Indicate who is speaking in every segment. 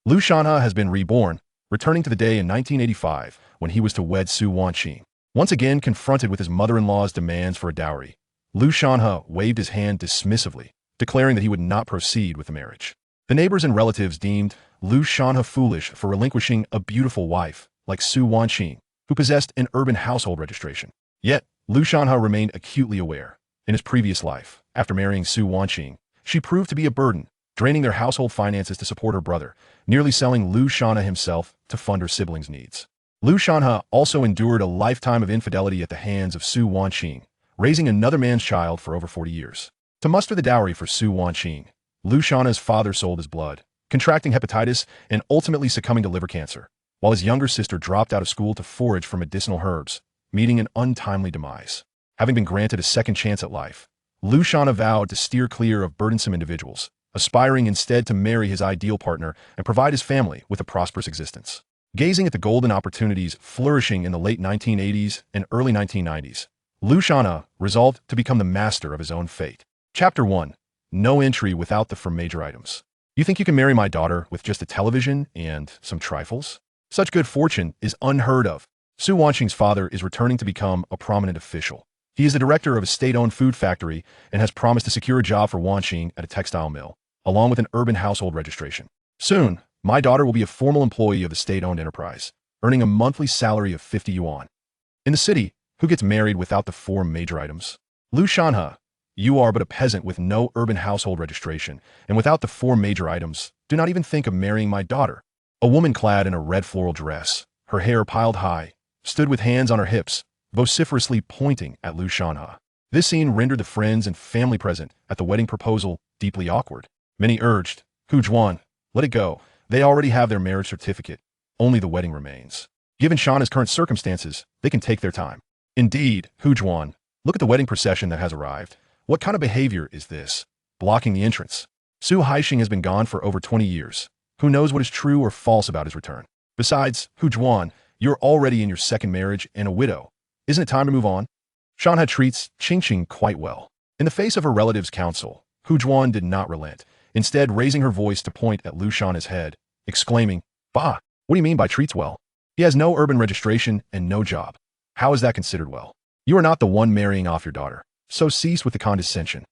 Speaker 1: Lu Shanhe has been reborn, returning to the day in 1985 when he was to wed Su Wanqing. Once again confronted with his mother-in-law's demands for a dowry, Lu Shanhe waved his hand dismissively, declaring that he would not proceed with the marriage. The neighbors and relatives deemed Lu Shanhe foolish for relinquishing a beautiful wife like Su Wanqing, who possessed an urban household registration. Yet, Lu Shanhe remained acutely aware. In his previous life, after marrying Su Wanqing, she proved to be a burden, draining their household finances to support her brother, nearly selling Lu Shanhe himself to fund her siblings' needs. Lu Shanhe also endured a lifetime of infidelity at the hands of Su Wanqing, raising another man's child for over 40 years. To muster the dowry for Su Wanqing, Lu Shanhe's father sold his blood, contracting hepatitis and ultimately succumbing to liver cancer, while his younger sister dropped out of school to forage for medicinal herbs, meeting an untimely demise. Having been granted a second chance at life, Lu Shanhe vowed to steer clear of burdensome individuals, aspiring instead to marry his ideal partner and provide his family with a prosperous existence. Gazing at the golden opportunities flourishing in the late 1980s and early 1990s, Lu Shanhe resolved to become the master of his own fate. Chapter 1. No entry without the 4 major items. You think you can marry my daughter with just a television and some trifles? Such good fortune is unheard of. Su Wanqing's father is returning to become a prominent official. He is the director of a state-owned food factory and has promised to secure a job for Wanqing at a textile mill, along with an urban household registration. Soon, my daughter will be a formal employee of the state-owned enterprise, earning a monthly salary of 50 yuan. In the city, who gets married without the 4 major items? Lu Shanhe, you are but a peasant with no urban household registration, and without the 4 major items, do not even think of marrying my daughter. A woman clad in a red floral dress, her hair piled high, stood with hands on her hips, vociferously pointing at Lu Shanhe. This scene rendered the friends and family present at the wedding proposal deeply awkward. Many urged, Hu Juan, let it go. They already have their marriage certificate. Only the wedding remains. Given Shanhe's current circumstances, they can take their time. Indeed, Hu Juan, look at the wedding procession that has arrived. What kind of behavior is this? Blocking the entrance. Su Haixing has been gone for over 20 years. Who knows what is true or false about his return? Besides, Hu Juan, you're already in your second marriage and a widow. Isn't it time to move on? Shanhe treats Qingqing quite well. In the face of her relatives' counsel, Hu Juan did not relent, instead raising her voice to point at Lu Shanhe's head, exclaiming, Bah, what do you mean by treats well? He has no urban registration and no job. How is that considered well? You are not the one marrying off your daughter, so cease with the condescension.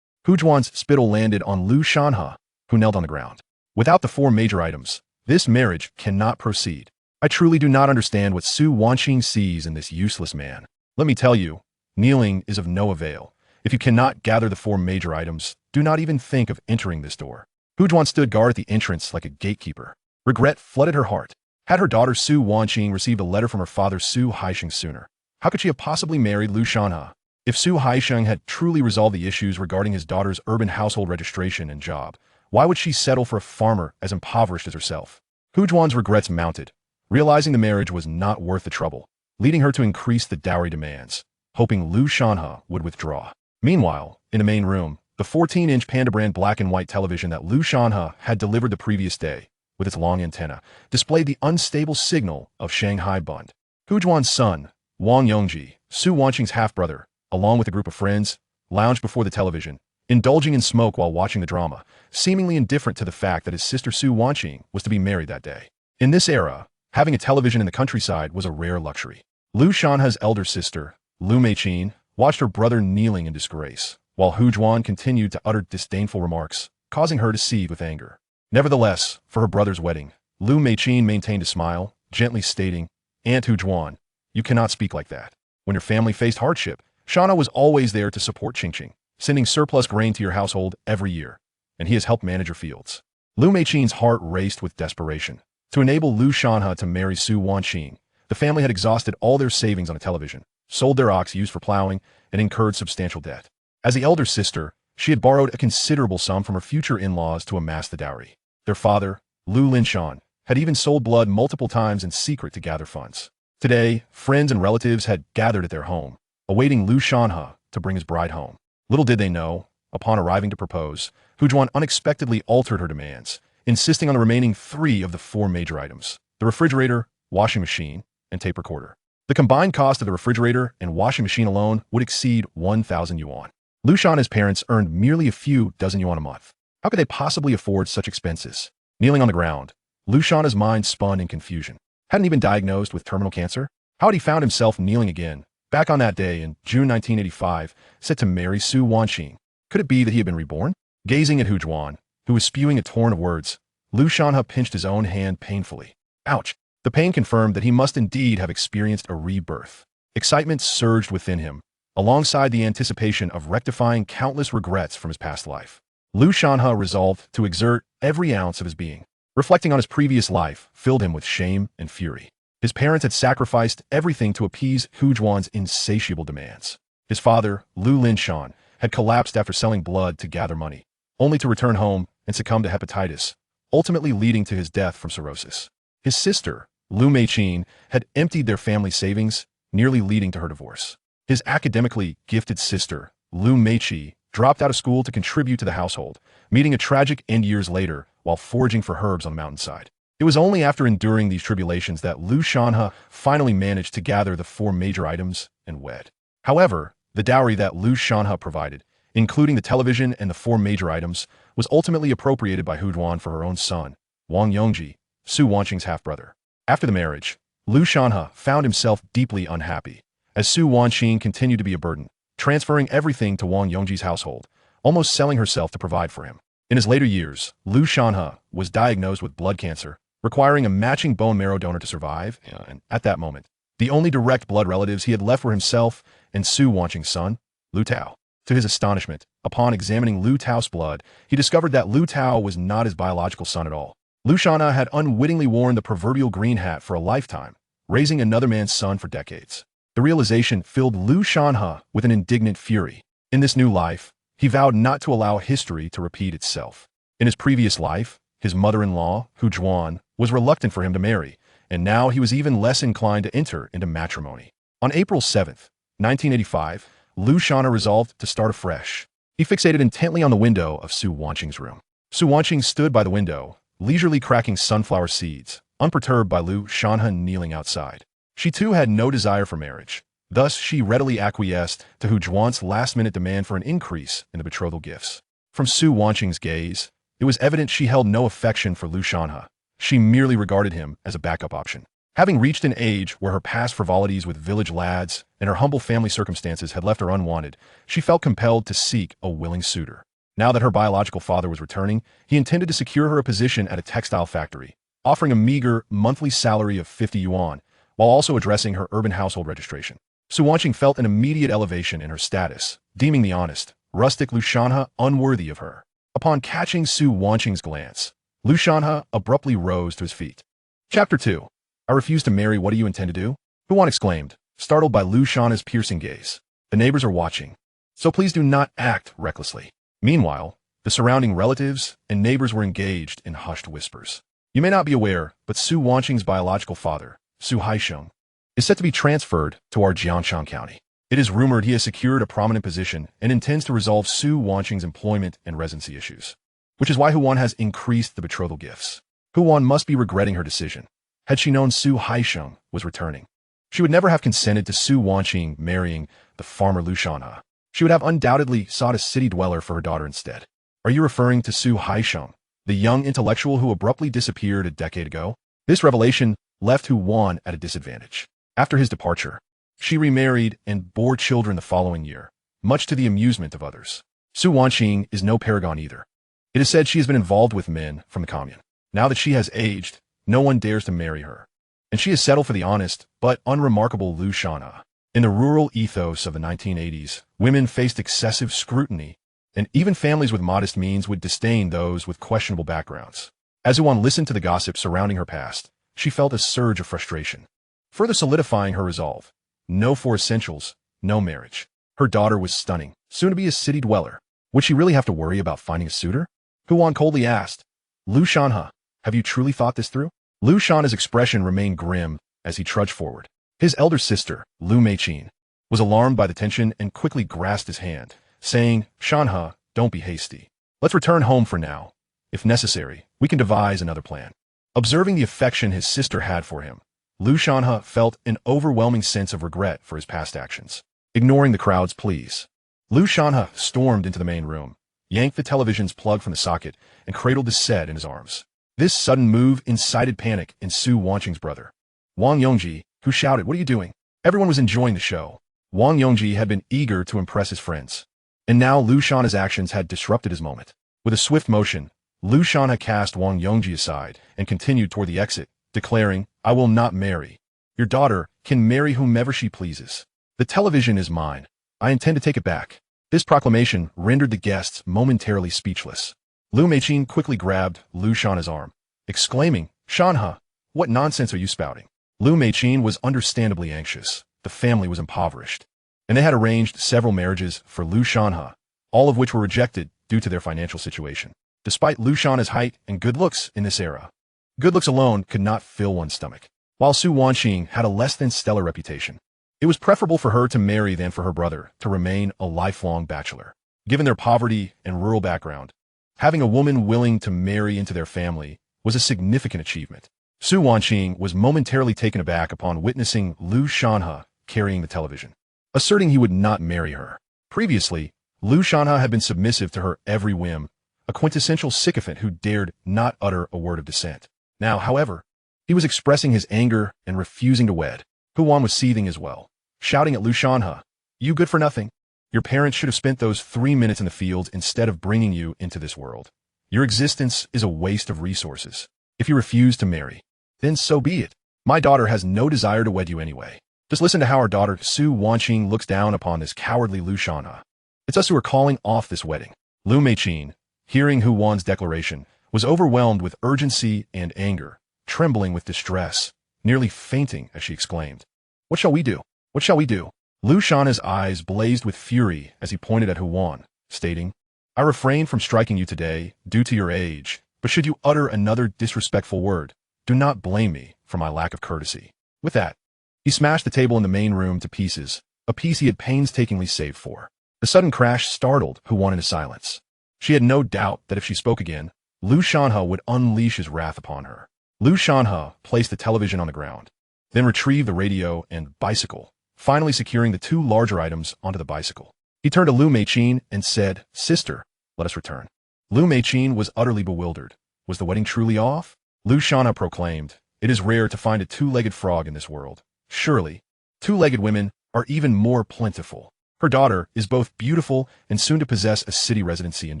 Speaker 1: Hu Juan's spittle landed on Lu Shanhe, who knelt on the ground. Without the 4 major items, this marriage cannot proceed. I truly do not understand what Su Wanqing sees in this useless man. Let me tell you, kneeling is of no avail. If you cannot gather the 4 major items, do not even think of entering this door. Hu Juan stood guard at the entrance like a gatekeeper. Regret flooded her heart. Had her daughter Su Wanqing received a letter from her father Su Haixing sooner, how could she have possibly married Lu Shanhe? If Su Haixing had truly resolved the issues regarding his daughter's urban household registration and job, why would she settle for a farmer as impoverished as herself? Hu Juan's regrets mounted, realizing the marriage was not worth the trouble, leading her to increase the dowry demands, hoping Lu Shanhe would withdraw. Meanwhile, in the main room, the 14-inch Panda brand black and white television that Lu Shanhe had delivered the previous day, with its long antenna, displayed the unstable signal of Shanghai Bund. Hu Juan's son, Wong Yongji, Su Wanqing's half-brother, along with a group of friends, lounged before the television, indulging in smoke while watching the drama, seemingly indifferent to the fact that his sister Su Wanqing was to be married that day. In this era, having a television in the countryside was a rare luxury. Lu Shanhe's elder sister, Lu Meiqin, watched her brother kneeling in disgrace, while Hu Juan continued to utter disdainful remarks, causing her to seethe with anger. Nevertheless, for her brother's wedding, Lu Meiqin maintained a smile, gently stating, Aunt Hu Juan, you cannot speak like that. When your family faced hardship, Shanhe was always there to support Qingqing, sending surplus grain to your household every year, and he has helped manage your fields. Lu Meiqin's heart raced with desperation. To enable Lu Shanhe to marry Su Wanqing, the family had exhausted all their savings on a television, sold their ox used for plowing, and incurred substantial debt. As the elder sister, she had borrowed a considerable sum from her future in-laws to amass the dowry. Their father, Lu Linshan, had even sold blood multiple times in secret to gather funds. Today, friends and relatives had gathered at their home, awaiting Lu Shanhe to bring his bride home. Little did they know, upon arriving to propose, Hu Juan unexpectedly altered her demands, insisting on the remaining 3 of the 4 major items: the refrigerator, washing machine, and tape recorder. The combined cost of the refrigerator and washing machine alone would exceed 1,000 yuan. Lu Shanhe's parents earned merely a few dozen yuan a month. How could they possibly afford such expenses? Kneeling on the ground, Lu Shanhe's mind spun in confusion. Hadn't he been diagnosed with terminal cancer? How had he found himself kneeling again, back on that day in June 1985, set to marry Su Wanqing? Could it be that he had been reborn? Gazing at Hu Juan, who was spewing a torrent of words, Lu Shanhe pinched his own hand painfully. Ouch! The pain confirmed that he must indeed have experienced a rebirth. Excitement surged within him, alongside the anticipation of rectifying countless regrets from his past life. Lu Shanhe resolved to exert every ounce of his being. Reflecting on his previous life filled him with shame and fury. His parents had sacrificed everything to appease Hu Juan's insatiable demands. His father, Lu Linshan, had collapsed after selling blood to gather money, only to return home and succumb to hepatitis, ultimately leading to his death from cirrhosis. His sister, Lu Meiqin, had emptied their family savings, nearly leading to her divorce. His academically gifted sister, Lu Meiqi, dropped out of school to contribute to the household, meeting a tragic end years later while foraging for herbs on the mountainside. It was only after enduring these tribulations that Lu Shanhe finally managed to gather the 4 major items and wed. However, the dowry that Lu Shanhe provided, including the television and the 4 major items, was ultimately appropriated by Hu Juan for her own son, Wong Yongji, Su Wanqing's half-brother. After the marriage, Lu Shanhe found himself deeply unhappy, as Su Wanqing continued to be a burden, transferring everything to Wong Yongji's household, almost selling herself to provide for him. In his later years, Lu Shanhe was diagnosed with blood cancer, requiring a matching bone marrow donor to survive, and at that moment, the only direct blood relatives he had left were himself and Su Wanqing's son, Lu Tao. To his astonishment, upon examining Lu Tao's blood, he discovered that Lu Tao was not his biological son at all. Lu Shanhe had unwittingly worn the proverbial green hat for a lifetime, raising another man's son for decades. The realization filled Lu Shanhe with an indignant fury. In this new life, he vowed not to allow history to repeat itself. In his previous life, his mother-in-law, Hu Juan, was reluctant for him to marry, and now he was even less inclined to enter into matrimony. On April 7, 1985, Lu Shanhe resolved to start afresh. He fixated intently on the window of Su Wanqing's room. Su Wanqing stood by the window, leisurely cracking sunflower seeds, unperturbed by Lu Shanhe kneeling outside. She too had no desire for marriage. Thus, she readily acquiesced to Hu Juan's last-minute demand for an increase in the betrothal gifts. From Su Wanqing's gaze, it was evident she held no affection for Lu Shanhe. She merely regarded him as a backup option. Having reached an age where her past frivolities with village lads and her humble family circumstances had left her unwanted, she felt compelled to seek a willing suitor. Now that her biological father was returning, he intended to secure her a position at a textile factory, offering a meager monthly salary of 50 yuan, while also addressing her urban household registration. Su Wanqing felt an immediate elevation in her status, deeming the honest, rustic Lu Shanhe unworthy of her. Upon catching Su Wanqing's glance, Lu Shanhe abruptly rose to his feet. Chapter 2. I refuse to marry, what do you intend to do? Hu Juan exclaimed, startled by Lu Shanhe's piercing gaze. The neighbors are watching, so please do not act recklessly. Meanwhile, the surrounding relatives and neighbors were engaged in hushed whispers. You may not be aware, but Su Wanqing's biological father, Su Haisheng, is set to be transferred to our Jianshan County. It is rumored he has secured a prominent position and intends to resolve Su Wanqing's employment and residency issues, which is why Hu Juan has increased the betrothal gifts. Hu Juan must be regretting her decision. Had she known Su Haisheng was returning, she would never have consented to Su Wanqing marrying the farmer Lu Shanhe. She would have undoubtedly sought a city dweller for her daughter instead. Are you referring to Su Haisheng, the young intellectual who abruptly disappeared a decade ago? This revelation left Hu Juan at a disadvantage. After his departure, she remarried and bore children the following year, much to the amusement of others. Su Wanqing is no paragon either. It is said she has been involved with men from the commune. Now that she has aged, no one dares to marry her, and she has settled for the honest but unremarkable Lu Shanhe. In the rural ethos of the 1980s, women faced excessive scrutiny, and even families with modest means would disdain those with questionable backgrounds. As Hu Juan listened to the gossip surrounding her past, she felt a surge of frustration, further solidifying her resolve. No 4 essentials, no marriage. Her daughter was stunning, soon to be a city dweller. Would she really have to worry about finding a suitor? Hu Juan coldly asked, Lu Shanhe, have you truly thought this through? Lu Shanhe's expression remained grim as he trudged forward. His elder sister, Lu Meiqin, was alarmed by the tension and quickly grasped his hand, saying, Shanhe, don't be hasty. Let's return home for now. If necessary, we can devise another plan. Observing the affection his sister had for him, Lu Shanhe felt an overwhelming sense of regret for his past actions. Ignoring the crowd's pleas, Lu Shanhe stormed into the main room, yanked the television's plug from the socket, and cradled the set in his arms. This sudden move incited panic in Su Wanqing's brother, Wong Yongji, who shouted, "What are you doing?" Everyone was enjoying the show. Wong Yongji had been eager to impress his friends. And now Lu Shanhe's actions had disrupted his moment. With a swift motion, Lu Shanhe cast Wong Yongji aside and continued toward the exit, declaring, "I will not marry. Your daughter can marry whomever she pleases. The television is mine. I intend to take it back." This proclamation rendered the guests momentarily speechless. Lu Meiqin quickly grabbed Lu Shanhe's arm, exclaiming, "Shanhe, what nonsense are you spouting?" Lu Meiqin was understandably anxious. The family was impoverished, and they had arranged several marriages for Lu Shanhe, all of which were rejected due to their financial situation. Despite Lu Shanhe's height and good looks in this era, good looks alone could not fill one's stomach. While Su Wanqing had a less than stellar reputation, it was preferable for her to marry than for her brother to remain a lifelong bachelor. Given their poverty and rural background, having a woman willing to marry into their family was a significant achievement. Su Wanqing was momentarily taken aback upon witnessing Lu Shanhe carrying the television, asserting he would not marry her. Previously, Lu Shanhe had been submissive to her every whim, a quintessential sycophant who dared not utter a word of dissent. Now, however, he was expressing his anger and refusing to wed. Huan was seething as well, shouting at Lu Shanhe, "You good for nothing? Your parents should have spent those 3 minutes in the fields instead of bringing you into this world. Your existence is a waste of resources. If you refuse to marry, then so be it. My daughter has no desire to wed you anyway. Just listen to how our daughter Su Wanqing looks down upon this cowardly Lu Shanhe. It's us who are calling off this wedding." Lu Meiqin, hearing Huan's declaration, was overwhelmed with urgency and anger, trembling with distress, nearly fainting as she exclaimed, "What shall we do? What shall we do?" Lu Shanhe's eyes blazed with fury as he pointed at Huan, stating, "I refrain from striking you today due to your age, but should you utter another disrespectful word, do not blame me for my lack of courtesy." With that, he smashed the table in the main room to pieces, a piece he had painstakingly saved for. The sudden crash startled Huan into silence. She had no doubt that if she spoke again, Lu Shanhe would unleash his wrath upon her. Lu Shanhe placed the television on the ground, then retrieved the radio and bicycle, finally securing the 2 larger items onto the bicycle. He turned to Lu Meiqin and said, "Sister, let us return." Lu Meiqin was utterly bewildered. Was the wedding truly off? Lu Shanhe proclaimed, "It is rare to find a 2-legged frog in this world. Surely, 2-legged women are even more plentiful. Her daughter is both beautiful and soon to possess a city residency and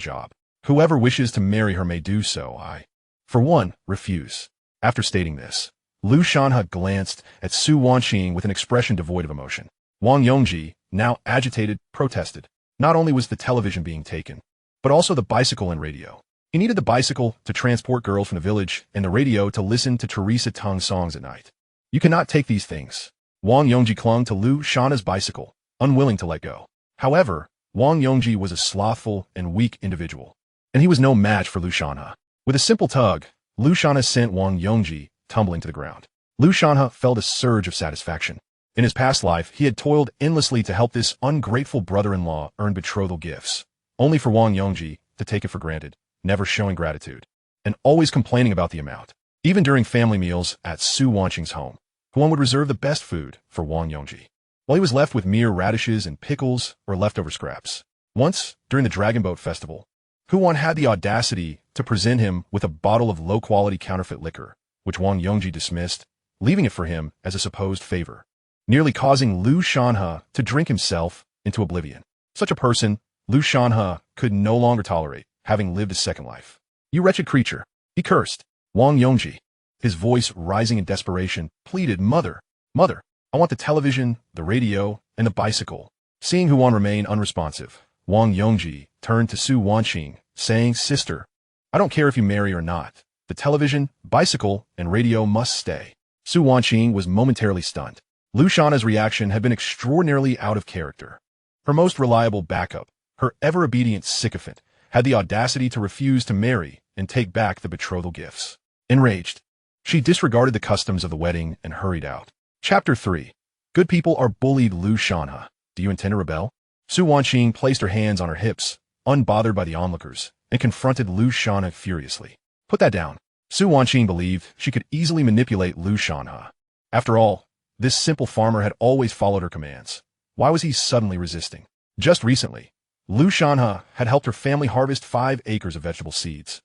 Speaker 1: job. Whoever wishes to marry her may do so. I, for one, refuse." After stating this, Lu Shanhe glanced at Su Wanqing with an expression devoid of emotion. Wong Yongji, now agitated, protested. Not only was the television being taken, but also the bicycle and radio. He needed the bicycle to transport girls from the village and the radio to listen to Teresa Teng's songs at night. "You cannot take these things." Wong Yongji clung to Lu Shanhe's bicycle, unwilling to let go. However, Wong Yongji was a slothful and weak individual, and he was no match for Lu Shanhe. With a simple tug, Lu Shanhe sent Wong Yongji tumbling to the ground. Lu Shanhe felt a surge of satisfaction. In his past life, he had toiled endlessly to help this ungrateful brother-in-law earn betrothal gifts, only for Wong Yongji to take it for granted, never showing gratitude, and always complaining about the amount. Even during family meals at Su Wanqing's home, Huan would reserve the best food for Wong Yongji, while he was left with mere radishes and pickles or leftover scraps. Once, during the Dragon Boat Festival, Huan had the audacity to present him with a bottle of low-quality counterfeit liquor, which Wong Yongji dismissed, leaving it for him as a supposed favor, nearly causing Lu Shanhe to drink himself into oblivion. Such a person, Lu Shanhe could no longer tolerate, having lived a second life. "You wretched creature," he cursed. Wong Yongji, his voice rising in desperation, pleaded, Mother, I want the television, the radio, and the bicycle." Seeing Huan remain unresponsive, Wong Yongji turned to Su Wanqing, saying, "Sister, I don't care if you marry or not. The television, bicycle, and radio must stay." Su Wanqing was momentarily stunned. Lu Shanhe's reaction had been extraordinarily out of character. Her most reliable backup, her ever-obedient sycophant, had the audacity to refuse to marry and take back the betrothal gifts. Enraged, she disregarded the customs of the wedding and hurried out. Chapter 3. Good people are bullied. Lu Shanhe, do you intend to rebel? Su Wanqing placed her hands on her hips, unbothered by the onlookers, and confronted Lu Shanhe furiously. "Put that down." Su Wanqing believed she could easily manipulate Lu Shanhe. After all, this simple farmer had always followed her commands. Why was he suddenly resisting? Just recently, Lu Shanhe had helped her family harvest 5 acres of vegetable seeds,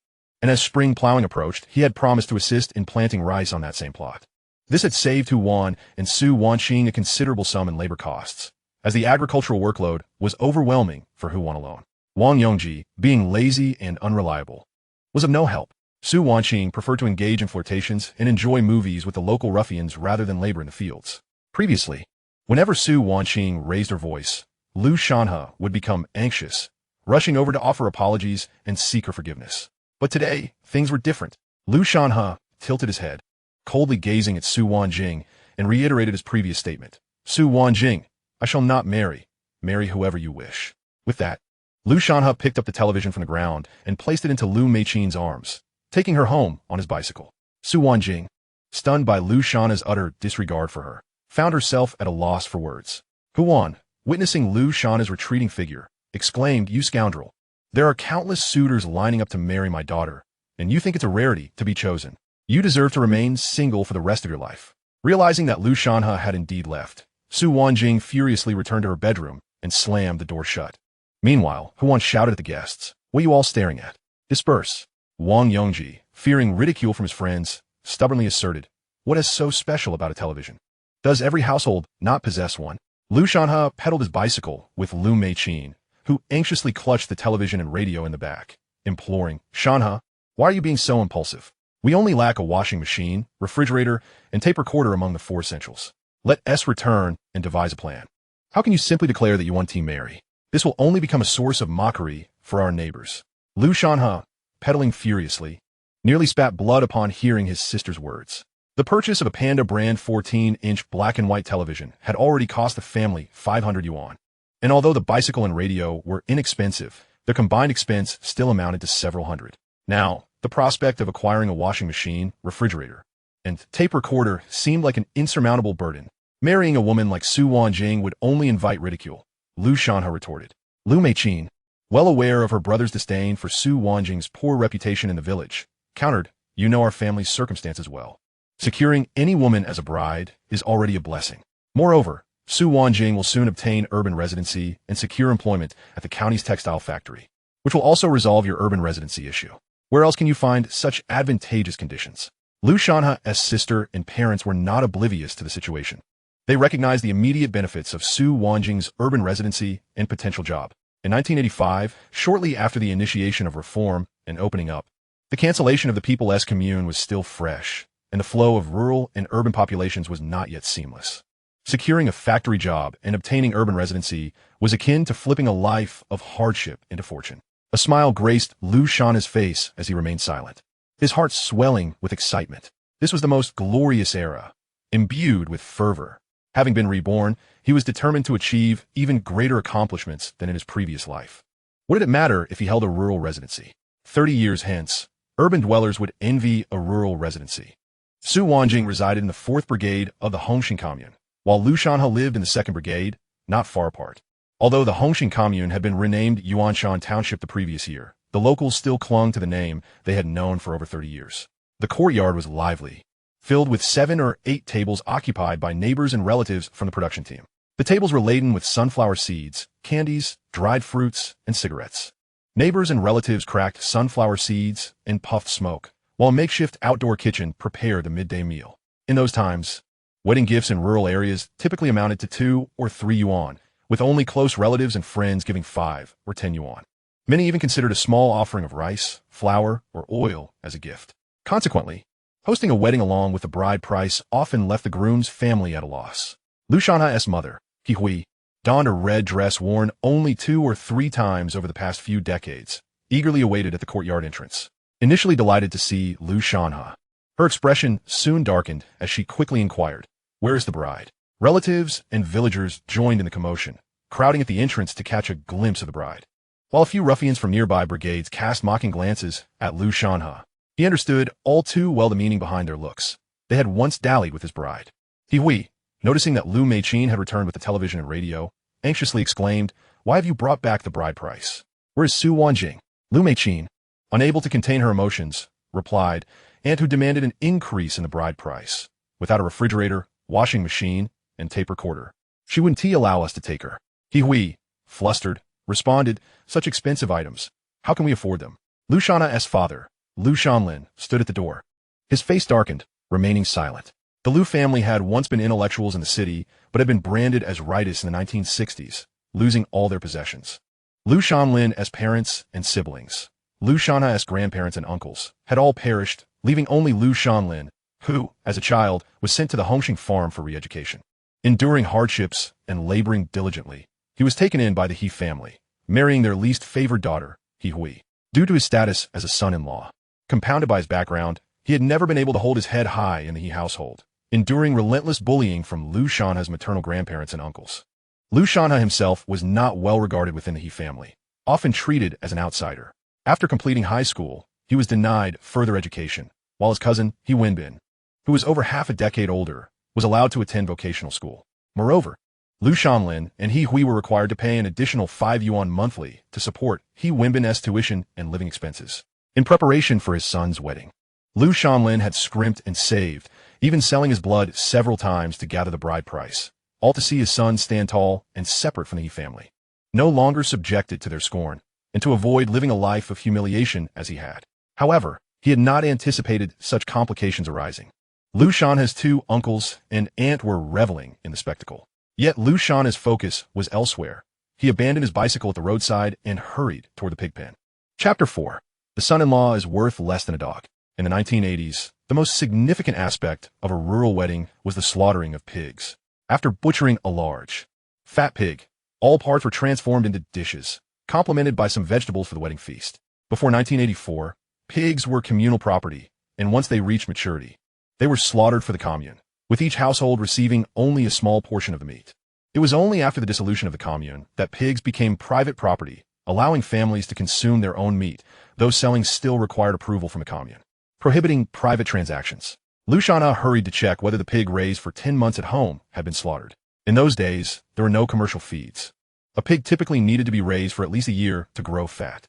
Speaker 1: and as spring plowing approached, he had promised to assist in planting rice on that same plot. This had saved Hu Wan and Su Wanqing a considerable sum in labor costs, as the agricultural workload was overwhelming for Hu Wan alone. Wong Yongji, being lazy and unreliable, was of no help. Su Wanqing preferred to engage in flirtations and enjoy movies with the local ruffians rather than labor in the fields. Previously, whenever Su Wanqing raised her voice, Lu Shanhe would become anxious, rushing over to offer apologies and seek her forgiveness. But today, things were different. Lu Shanhe tilted his head, coldly gazing at Su Wanqing, and reiterated his previous statement. Su Wanqing, I shall not marry. Marry whoever you wish. With that, Lu Shanhe picked up the television from the ground and placed it into Lu Meiqing's arms, taking her home on his bicycle. Su Wanqing, stunned by Lu Shanhe's utter disregard for her, found herself at a loss for words. Hu Wan, witnessing Lu Shanhe's retreating figure, exclaimed, "You scoundrel! There are countless suitors lining up to marry my daughter, and you think it's a rarity to be chosen. You deserve to remain single for the rest of your life." Realizing that Lu Shanhe had indeed left, Su Wanqing furiously returned to her bedroom and slammed the door shut. Meanwhile, Hu Wan shouted at the guests, "What are you all staring at? Disperse." Wong Yongji, fearing ridicule from his friends, stubbornly asserted, "What is so special about a television? Does every household not possess one?" Lu Shanhe pedaled his bicycle with Lu Meiqing, who anxiously clutched the television and radio in the back, imploring, "Shanhe, why are you being so impulsive? We only lack a washing machine, refrigerator, and tape recorder among the 4 essentials. Let us return and devise a plan. How can you simply declare that you want Team Mary? This will only become a source of mockery for our neighbors." Lu Shanhe, pedaling furiously, nearly spat blood upon hearing his sister's words. The purchase of a Panda brand 14-inch black and white television had already cost the family 500 yuan. And although the bicycle and radio were inexpensive, their combined expense still amounted to several hundred. Now, the prospect of acquiring a washing machine, refrigerator, and tape recorder seemed like an insurmountable burden. Marrying a woman like Su Wanqing would only invite ridicule, Lu Shanhe retorted. Lu Meiqing, well aware of her brother's disdain for Su Wanqing's poor reputation in the village, countered, "You know our family's circumstances well. Securing any woman as a bride is already a blessing. Moreover, Su Wanqing will soon obtain urban residency and secure employment at the county's textile factory, which will also resolve your urban residency issue. Where else can you find such advantageous conditions?" Lu Shanhe's sister and parents were not oblivious to the situation. They recognized the immediate benefits of Su Wanqing's urban residency and potential job. In 1985, shortly after the initiation of reform and opening up, the cancellation of the People's Commune was still fresh, and the flow of rural and urban populations was not yet seamless. Securing a factory job and obtaining urban residency was akin to flipping a life of hardship into fortune. A smile graced Lu Shanhe's face as he remained silent, his heart swelling with excitement. This was the most glorious era, imbued with fervor. Having been reborn, he was determined to achieve even greater accomplishments than in his previous life. What did it matter if he held a rural residency? 30 years hence, urban dwellers would envy a rural residency. Su Wanqing resided in the 4th Brigade of the Hongxing Commune, while Lu Shanhe lived in the 2nd Brigade, not far apart. Although the Hongxing Commune had been renamed Yuanshan Township the previous year, the locals still clung to the name they had known for over 30 years. The courtyard was lively, filled with 7 or 8 tables occupied by neighbors and relatives from the production team. The tables were laden with sunflower seeds, candies, dried fruits, and cigarettes. Neighbors and relatives cracked sunflower seeds and puffed smoke, while a makeshift outdoor kitchen prepared the midday meal. In those times, wedding gifts in rural areas typically amounted to 2 or 3 yuan, with only close relatives and friends giving 5 or 10 yuan. Many even considered a small offering of rice, flour, or oil as a gift. Consequently, hosting a wedding along with the bride price often left the groom's family at a loss. Lu Shanhe's mother, Hui, donned a red dress worn only 2 or 3 times over the past few decades, eagerly awaited at the courtyard entrance. Initially delighted to see Lu Shanhe, her expression soon darkened as she quickly inquired, "Where is the bride?" Relatives and villagers joined in the commotion, crowding at the entrance to catch a glimpse of the bride. While a few ruffians from nearby brigades cast mocking glances at Lu Shanhe, he understood all too well the meaning behind their looks. They had once dallied with his bride. Hui, noticing that Lu Meiqing had returned with the television and radio, anxiously exclaimed, "Why have you brought back the bride price? Where is Su Wanqing?" Lu Meiqing, unable to contain her emotions, replied, and who demanded an increase in the bride price. Without a refrigerator, washing machine, and tape recorder, she wouldn't allow us to take her. Hui, flustered, responded, "Such expensive items. How can we afford them?" Lu Shanhe's father, Lu Shanhe stood at the door. His face darkened, remaining silent. The Lu family had once been intellectuals in the city, but had been branded as rightists in the 1960s, losing all their possessions. Lu Shanhe as parents and siblings, Lu Shanhe as grandparents and uncles, had all perished, leaving only Lu Shanhe, who, as a child, was sent to the Hongqing farm for re-education. Enduring hardships and laboring diligently, he was taken in by the He family, marrying their least favored daughter, He Hui. Due to his status as a son-in-law, compounded by his background, he had never been able to hold his head high in the He household, enduring relentless bullying from Lu Shanhe's maternal grandparents and uncles. Lu Shanhe himself was not well regarded within the He family, often treated as an outsider. After completing high school, he was denied further education, while his cousin, He Wenbin, who was over half a decade older, was allowed to attend vocational school. Moreover, Lu Shanhe and He Hui were required to pay an additional 5 yuan monthly to support He Wenbin's tuition and living expenses. In preparation for his son's wedding, Lu Shanhe had scrimped and saved, even selling his blood several times to gather the bride price, all to see his son stand tall and separate from the He family, no longer subjected to their scorn, and to avoid living a life of humiliation as he had. However, he had not anticipated such complications arising. Lu Shanhe's 2 uncles and aunt were reveling in the spectacle. Yet Lu Shanhe's focus was elsewhere. He abandoned his bicycle at the roadside and hurried toward the pig pen. Chapter 4. The son-in-law is worth less than a dog. In the 1980s, the most significant aspect of a rural wedding was the slaughtering of pigs. After butchering a large, fat pig, all parts were transformed into dishes, complemented by some vegetables for the wedding feast. Before 1984, pigs were communal property, and once they reached maturity, they were slaughtered for the commune, with each household receiving only a small portion of the meat. It was only after the dissolution of the commune that pigs became private property, allowing families to consume their own meat, though selling still required approval from the commune, prohibiting private transactions. Lu Shanhe hurried to check whether the pig raised for 10 months at home had been slaughtered. In those days, there were no commercial feeds. A pig typically needed to be raised for at least a year to grow fat.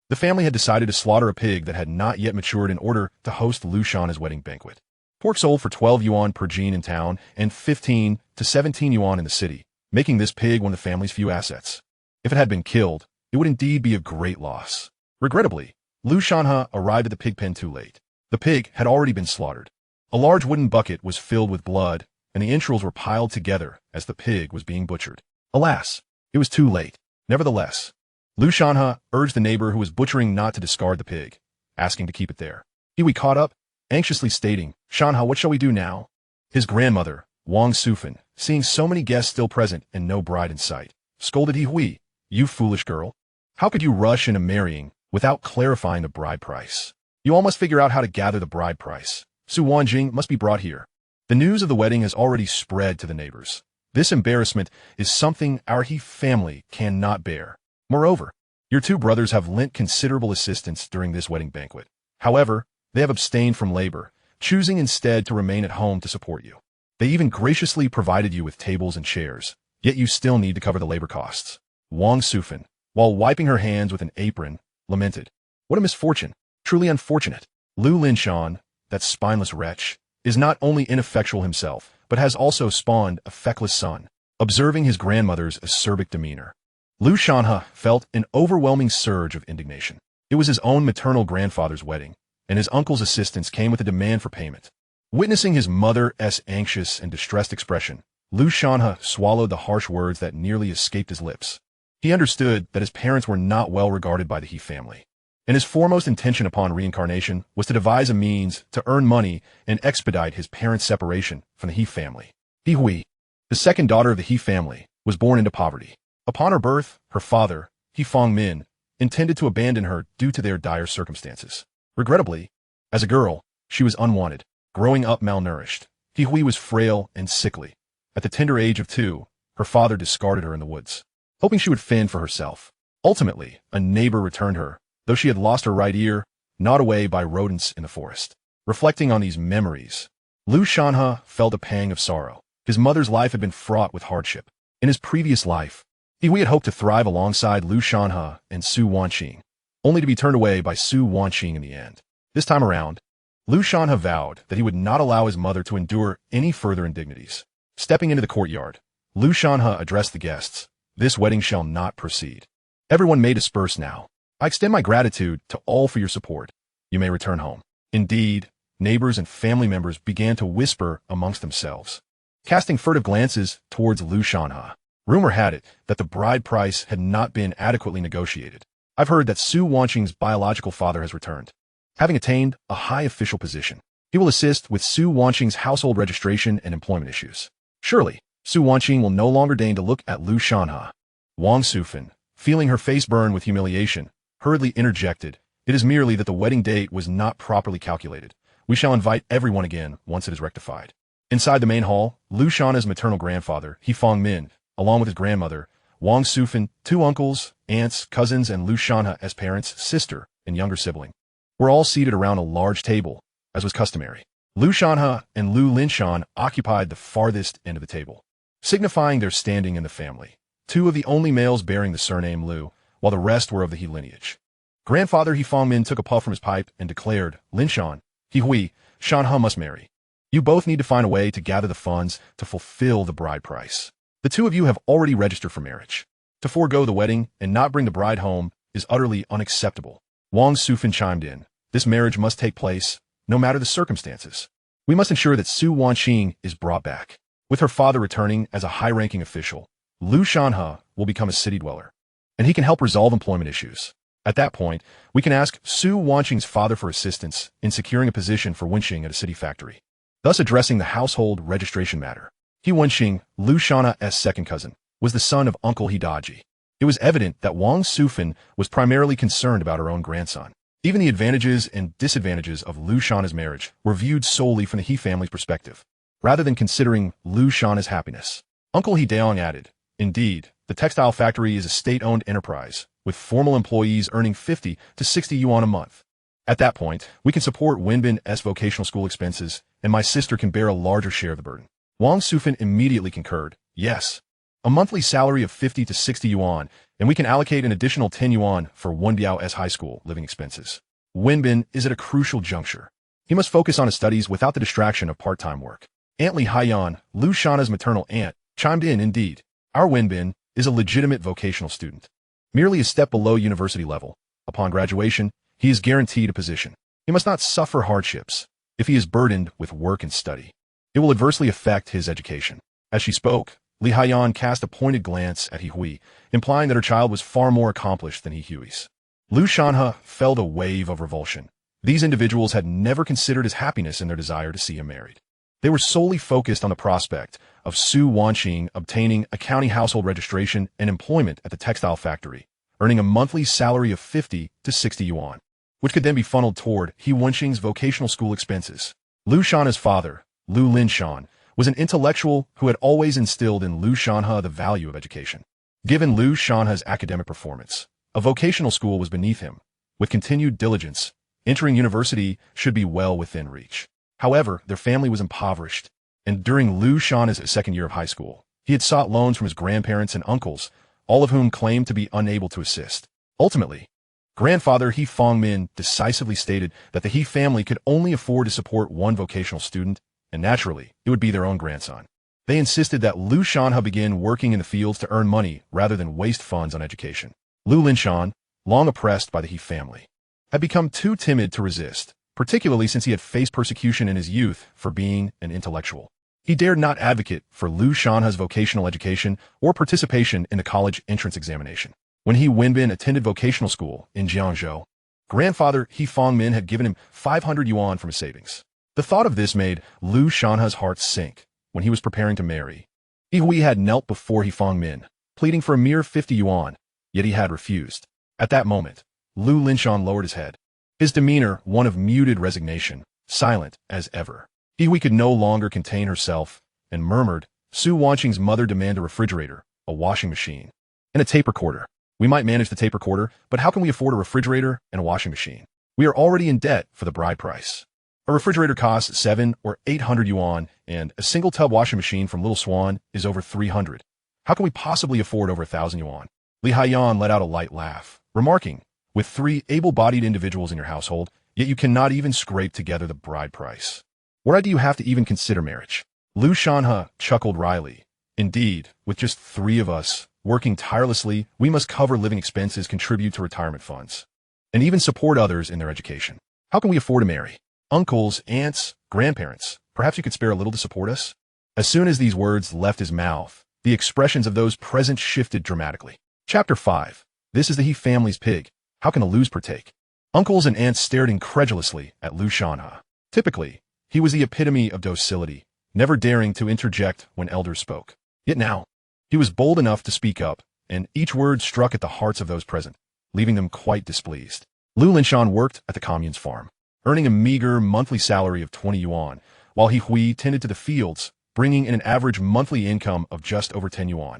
Speaker 1: The family had decided to slaughter a pig that had not yet matured in order to host Lu Shanhe's wedding banquet. Pork sold for 12 yuan per jin in town and 15 to 17 yuan in the city, making this pig one of the family's few assets. If it had been killed, it would indeed be a great loss. Regrettably, Lu Shanhe arrived at the pig pen too late. The pig had already been slaughtered. A large wooden bucket was filled with blood, and the entrails were piled together as the pig was being butchered. Alas, it was too late. Nevertheless, Lu Shanhe urged the neighbor who was butchering not to discard the pig, asking to keep it there. He caught up, anxiously stating, "Shanhe, what shall we do now?" His grandmother, Wang Sufan, seeing so many guests still present and no bride in sight, scolded He Hui, "You foolish girl. How could you rush into marrying without clarifying the bride price? You all must figure out how to gather the bride price. Su Wanqing must be brought here." The news of the wedding has already spread to the neighbors. This embarrassment is something our He family cannot bear. Moreover, your 2 brothers have lent considerable assistance during this wedding banquet. However, they have abstained from labor, choosing instead to remain at home to support you. They even graciously provided you with tables and chairs, yet you still need to cover the labor costs. Wang Sufan, while wiping her hands with an apron, lamented, "What a misfortune! Truly unfortunate. Lu Linshan, that spineless wretch, is not only ineffectual himself, but has also spawned a feckless son." Observing his grandmother's acerbic demeanor, Lu Shanhe felt an overwhelming surge of indignation. It was his own maternal grandfather's wedding, and his uncle's assistance came with a demand for payment. Witnessing his mother's anxious and distressed expression, Lu Shanhe swallowed the harsh words that nearly escaped his lips. He understood that his parents were not well regarded by the He family, and his foremost intention upon reincarnation was to devise a means to earn money and expedite his parents' separation from the He family. He Hui, the second daughter of the He family, was born into poverty. Upon her birth, her father, He Fangmin, intended to abandon her due to their dire circumstances. Regrettably, as a girl, she was unwanted, growing up malnourished. He Hui was frail and sickly. At the tender age of 2, her father discarded her in the woods, hoping she would fend for herself. Ultimately, a neighbor returned her, though she had lost her right ear, gnawed away by rodents in the forest. Reflecting on these memories, Lu Shanhe felt a pang of sorrow. His mother's life had been fraught with hardship. In his previous life, He Hui had hoped to thrive alongside Lu Shanhe and Su Wanqing, only to be turned away by Su Wanqing in the end. This time around, Lu Shanhe vowed that he would not allow his mother to endure any further indignities. Stepping into the courtyard, Lu Shanhe addressed the guests. "This wedding shall not proceed. Everyone may disperse now. I extend my gratitude to all for your support." You may return home. Indeed, neighbors and family members began to whisper amongst themselves, casting furtive glances towards Lu Shanhe. Rumor had it that the bride price had not been adequately negotiated. I've heard that Su Wanqing's biological father has returned, having attained a high official position. He will assist with Su Wanqing's household registration and employment issues. Surely, Su Wanqing will no longer deign to look at Lu Shanhe. Wang Sufan, feeling her face burn with humiliation, hurriedly interjected, "It is merely that the wedding date was not properly calculated. We shall invite everyone again once it is rectified." Inside the main hall, Lu Shanhe's maternal grandfather, He Fangmin, along with his grandmother, Wang Sufan, two uncles, aunts, cousins, and Lu Shanhe as parents, sister, and younger sibling, were all seated around a large table, as was customary. Lu Shanhe and Lu Linshan occupied the farthest end of the table, signifying their standing in the family. Two of the only males bearing the surname Lu, while the rest were of the He lineage. Grandfather He Fangmin took a puff from his pipe and declared, "Linshan, He Hui, Shanhe must marry. You both need to find a way to gather the funds to fulfill the bride price. The two of you have already registered for marriage. To forego the wedding and not bring the bride home is utterly unacceptable." Wang Sufan chimed in, "This marriage must take place, no matter the circumstances. We must ensure that Su Wanqing is brought back. With her father returning as a high-ranking official, Lu Shanhe will become a city dweller, and he can help resolve employment issues. At that point, we can ask Su Wanqing's father for assistance in securing a position for Wanqing at a city factory, thus addressing the household registration matter." He Wanqing, Lu Shanhe's second cousin, was the son of Uncle Hidaji. It was evident that Wang Sufan was primarily concerned about her own grandson. Even the advantages and disadvantages of Lu Shanhe's marriage were viewed solely from the He family's perspective, rather than considering Lu Shanhe's happiness. Uncle Hidaong added, "Indeed, the textile factory is a state-owned enterprise, with formal employees earning 50 to 60 yuan a month. At that point, we can support Wenbin's vocational school expenses, and my sister can bear a larger share of the burden." Wang Sufan immediately concurred, "Yes, a monthly salary of 50 to 60 yuan, and we can allocate an additional 10 yuan for Wenbiao's high school living expenses. Wenbin is at a crucial juncture. He must focus on his studies without the distraction of part-time work." Aunt Li Haiyan, Lu Shanhe's maternal aunt, chimed in, "Indeed, our Wenbin is a legitimate vocational student, merely a step below university level. Upon graduation, he is guaranteed a position. He must not suffer hardships if he is burdened with work and study. It will adversely affect his education." As she spoke, Li Haiyan cast a pointed glance at He Hui, implying that her child was far more accomplished than He Hui's. Lu Shanhe felt a wave of revulsion. These individuals had never considered his happiness in their desire to see him married. They were solely focused on the prospect of Su Wanqing obtaining a county household registration and employment at the textile factory, earning a monthly salary of 50 to 60 yuan, which could then be funneled toward He Wanqing's vocational school expenses. Lu Shanhe's father, Lu Linshan, was an intellectual who had always instilled in Lu Shanhe the value of education. Given Lu Shanhe's academic performance, a vocational school was beneath him. With continued diligence, entering university should be well within reach. However, their family was impoverished, and during Lu Shanhe's second year of high school, he had sought loans from his grandparents and uncles, all of whom claimed to be unable to assist. Ultimately, grandfather He Fangmin decisively stated that the He family could only afford to support one vocational student, and naturally, it would be their own grandson. They insisted that Lu Shanhe begin working in the fields to earn money rather than waste funds on education. Lu Linshan, long oppressed by the He family, had become too timid to resist, particularly since he had faced persecution in his youth for being an intellectual. He dared not advocate for Lu Shanhe's vocational education or participation in the college entrance examination. When He Wenbin attended vocational school in Jiangzhou, grandfather He Fangmin had given him 500 yuan from his savings. The thought of this made Lu Shanhe's heart sink when he was preparing to marry. He Hui had knelt before He Fangmin, pleading for a mere 50 yuan, yet he had refused. At that moment, Lu Linshan lowered his head, his demeanor one of muted resignation, silent as ever. He Hui could no longer contain herself and murmured, "Su Wanqing's mother demanded a refrigerator, a washing machine, and a tape recorder. We might manage the tape recorder, but how can we afford a refrigerator and a washing machine? We are already in debt for the bride price. A refrigerator costs 700 or 800 yuan, and a single tub washing machine from Little Swan is over 300. How can we possibly afford over 1,000 yuan?" Li Haiyan let out a light laugh, remarking, "With 3 able-bodied individuals in your household, yet you cannot even scrape together the bride price. Why do you have to even consider marriage?" Lu Shanhe chuckled wryly. "Indeed, with just 3 of us, working tirelessly, we must cover living expenses, contribute to retirement funds, and even support others in their education. How can we afford to marry? Uncles, aunts, grandparents, perhaps you could spare a little to support us? As soon as these words left his mouth, the expressions of those present shifted dramatically. Chapter 5. This is the He family's pig. How can a Lus partake? Uncles and aunts stared incredulously at Lu Shanhe. Typically, he was the epitome of docility, never daring to interject when elders spoke. Yet now, he was bold enough to speak up, and each word struck at the hearts of those present, leaving them quite displeased. Lu Linshan worked at the commune's farm, earning a meager monthly salary of 20 yuan, while He Hui tended to the fields, bringing in an average monthly income of just over 10 yuan.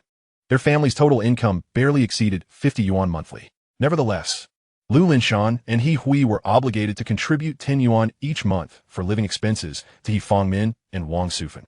Speaker 1: Their family's total income barely exceeded 50 yuan monthly. Nevertheless, Lu Linshan and He Hui were obligated to contribute 10 yuan each month for living expenses to He Fangmin and Wang Sufan,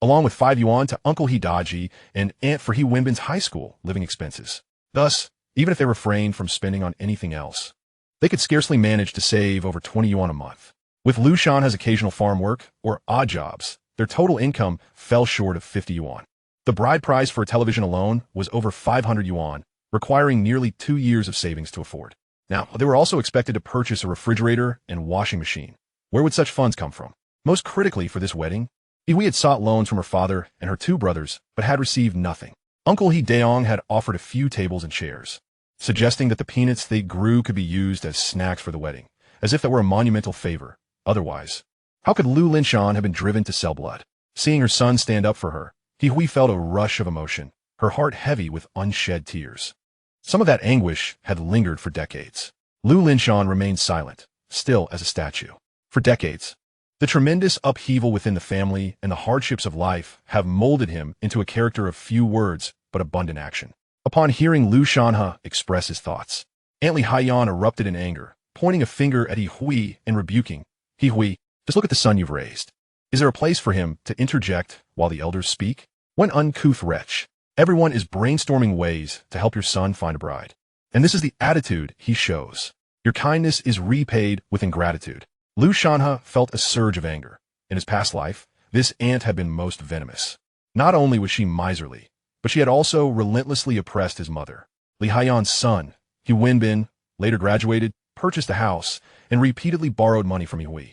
Speaker 1: along with 5 yuan to Uncle He Daji and Aunt for He Wenbin's high school living expenses. Thus, even if they refrained from spending on anything else, they could scarcely manage to save over 20 yuan a month. With Lu Shanhe's occasional farm work or odd jobs, their total income fell short of 50 yuan. The bride price for a television alone was over 500 yuan, requiring nearly 2 years of savings to afford. Now, they were also expected to purchase a refrigerator and washing machine. Where would such funds come from? Most critically for this wedding, He Hui had sought loans from her father and her 2 brothers, but had received nothing. Uncle He Daong had offered a few tables and chairs, suggesting that the peanuts they grew could be used as snacks for the wedding, as if that were a monumental favor. Otherwise, how could Lu Linshan have been driven to sell blood? Seeing her son stand up for her, He Hui felt a rush of emotion, her heart heavy with unshed tears. Some of that anguish had lingered for decades. Lu Linshan remained silent, still as a statue. For decades, the tremendous upheaval within the family and the hardships of life have molded him into a character of few words but abundant action. Upon hearing Lu Shanhe express his thoughts, Aunt Li Haiyan erupted in anger, pointing a finger at He Hui and rebuking. He Hui, just look at the son you've raised. Is there a place for him to interject while the elders speak? One uncouth wretch. Everyone is brainstorming ways to help your son find a bride. And this is the attitude he shows. Your kindness is repaid with ingratitude. Lu Shanhe felt a surge of anger. In his past life, this aunt had been most venomous. Not only was she miserly, but she had also relentlessly oppressed his mother. Li Haiyan's son, He Wenbin, later graduated, purchased a house, and repeatedly borrowed money from He Hui,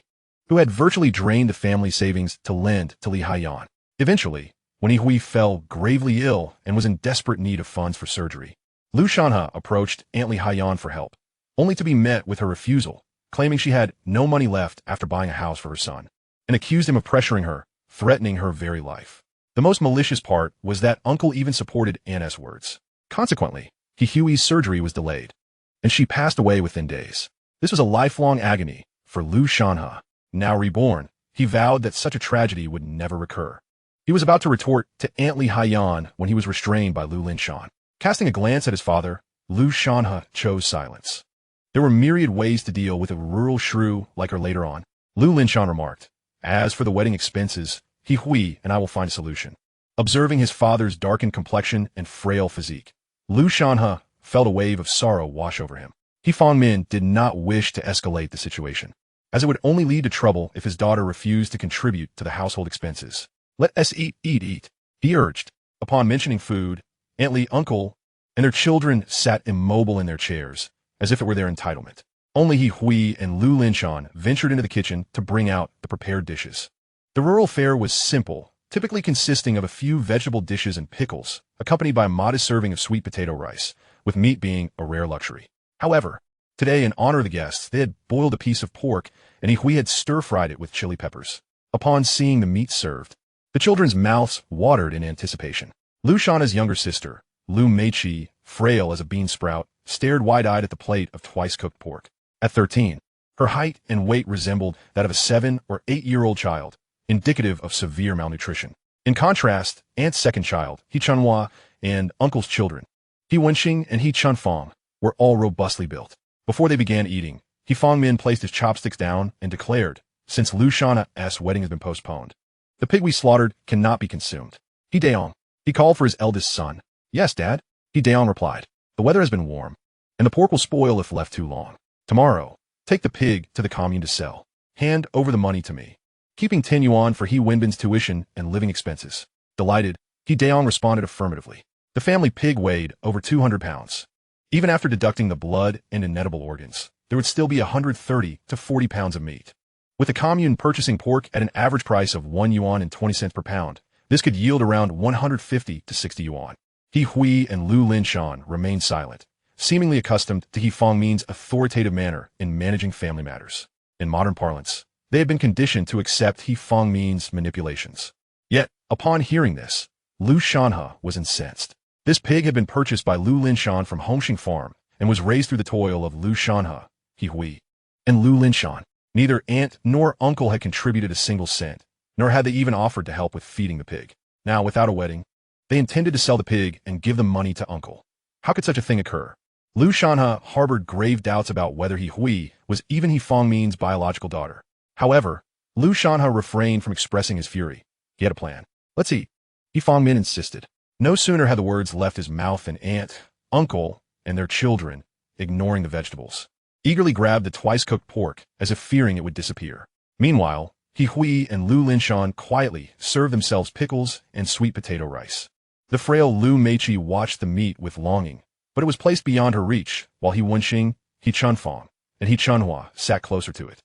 Speaker 1: who had virtually drained the family savings to lend to Li Haiyan. Eventually, when He Hui fell gravely ill and was in desperate need of funds for surgery, Lu Shanhe approached Aunt Li Haiyan for help, only to be met with her refusal, claiming she had no money left after buying a house for her son, and accused him of pressuring her, threatening her very life. The most malicious part was that Uncle even supported Aunt's words. Consequently, He Hui's surgery was delayed, and she passed away within days. This was a lifelong agony for Lu Shanhe. Now reborn, he vowed that such a tragedy would never recur. He was about to retort to Aunt Li Haiyan when he was restrained by Lu Linshan. Casting a glance at his father, Lu Shanhe chose silence. There were myriad ways to deal with a rural shrew like her later on. Lu Linshan remarked, as for the wedding expenses, He Hui and I will find a solution. Observing his father's darkened complexion and frail physique, Lu Shanhe felt a wave of sorrow wash over him. He Fangmin did not wish to escalate the situation, as it would only lead to trouble if his daughter refused to contribute to the household expenses. Let us eat, he urged. Upon mentioning food, Aunt Li, Uncle, and their children sat immobile in their chairs, as if it were their entitlement. Only He Hui and Lu Linshan ventured into the kitchen to bring out the prepared dishes. The rural fare was simple, typically consisting of a few vegetable dishes and pickles, accompanied by a modest serving of sweet potato rice, with meat being a rare luxury. However, today, in honor of the guests, they had boiled a piece of pork, and He Hui had stir-fried it with chili peppers. Upon seeing the meat served, the children's mouths watered in anticipation. Lu Shanhe's younger sister, Lu Meiqi, frail as a bean sprout, stared wide-eyed at the plate of twice-cooked pork. At 13, her height and weight resembled that of a 7- or 8-year-old child, indicative of severe malnutrition. In contrast, Aunt's second child, He Chunhua, and Uncle's children, He Wenqing and He Chunfang, were all robustly built. Before they began eating, He Fangmin placed his chopsticks down and declared, since Lu Shanhe's wedding has been postponed, the pig we slaughtered cannot be consumed. He Daong, he called for his eldest son. Yes, Dad, He Daong replied. The weather has been warm, and the pork will spoil if left too long. Tomorrow, take the pig to the commune to sell. Hand over the money to me, keeping 10 yuan for He Wenbin's tuition and living expenses. Delighted, He Daong responded affirmatively. The family pig weighed over 200 pounds. Even after deducting the blood and inedible organs, there would still be 130 to 40 pounds of meat. With the commune purchasing pork at an average price of 1 yuan and 20 cents per pound, this could yield around 150 to 60 yuan. He Hui and Lu Linshan remained silent, seemingly accustomed to He Fangmin's authoritative manner in managing family matters. In modern parlance, they had been conditioned to accept He Fangmin's manipulations. Yet, upon hearing this, Lu Shanhe was incensed. This pig had been purchased by Lu Linshan from Hongxing Farm and was raised through the toil of Lu Shanhe, He Hui, and Lu Linshan. Neither aunt nor uncle had contributed a single cent, nor had they even offered to help with feeding the pig. Now, without a wedding, they intended to sell the pig and give the money to uncle. How could such a thing occur? Lu Shanhe harbored grave doubts about whether He Hui was even He Fangmin's biological daughter. However, Lu Shanhe refrained from expressing his fury. He had a plan. Let's eat. He Fangmin insisted. No sooner had the words left his mouth than aunt, uncle, and their children, ignoring the vegetables, eagerly grabbed the twice-cooked pork as if fearing it would disappear. Meanwhile, He Hui and Lu Linshan quietly served themselves pickles and sweet potato rice. The frail Lu Meiqi watched the meat with longing, but it was placed beyond her reach, while He Wanqing, He Chunfang, and He Chunhua sat closer to it.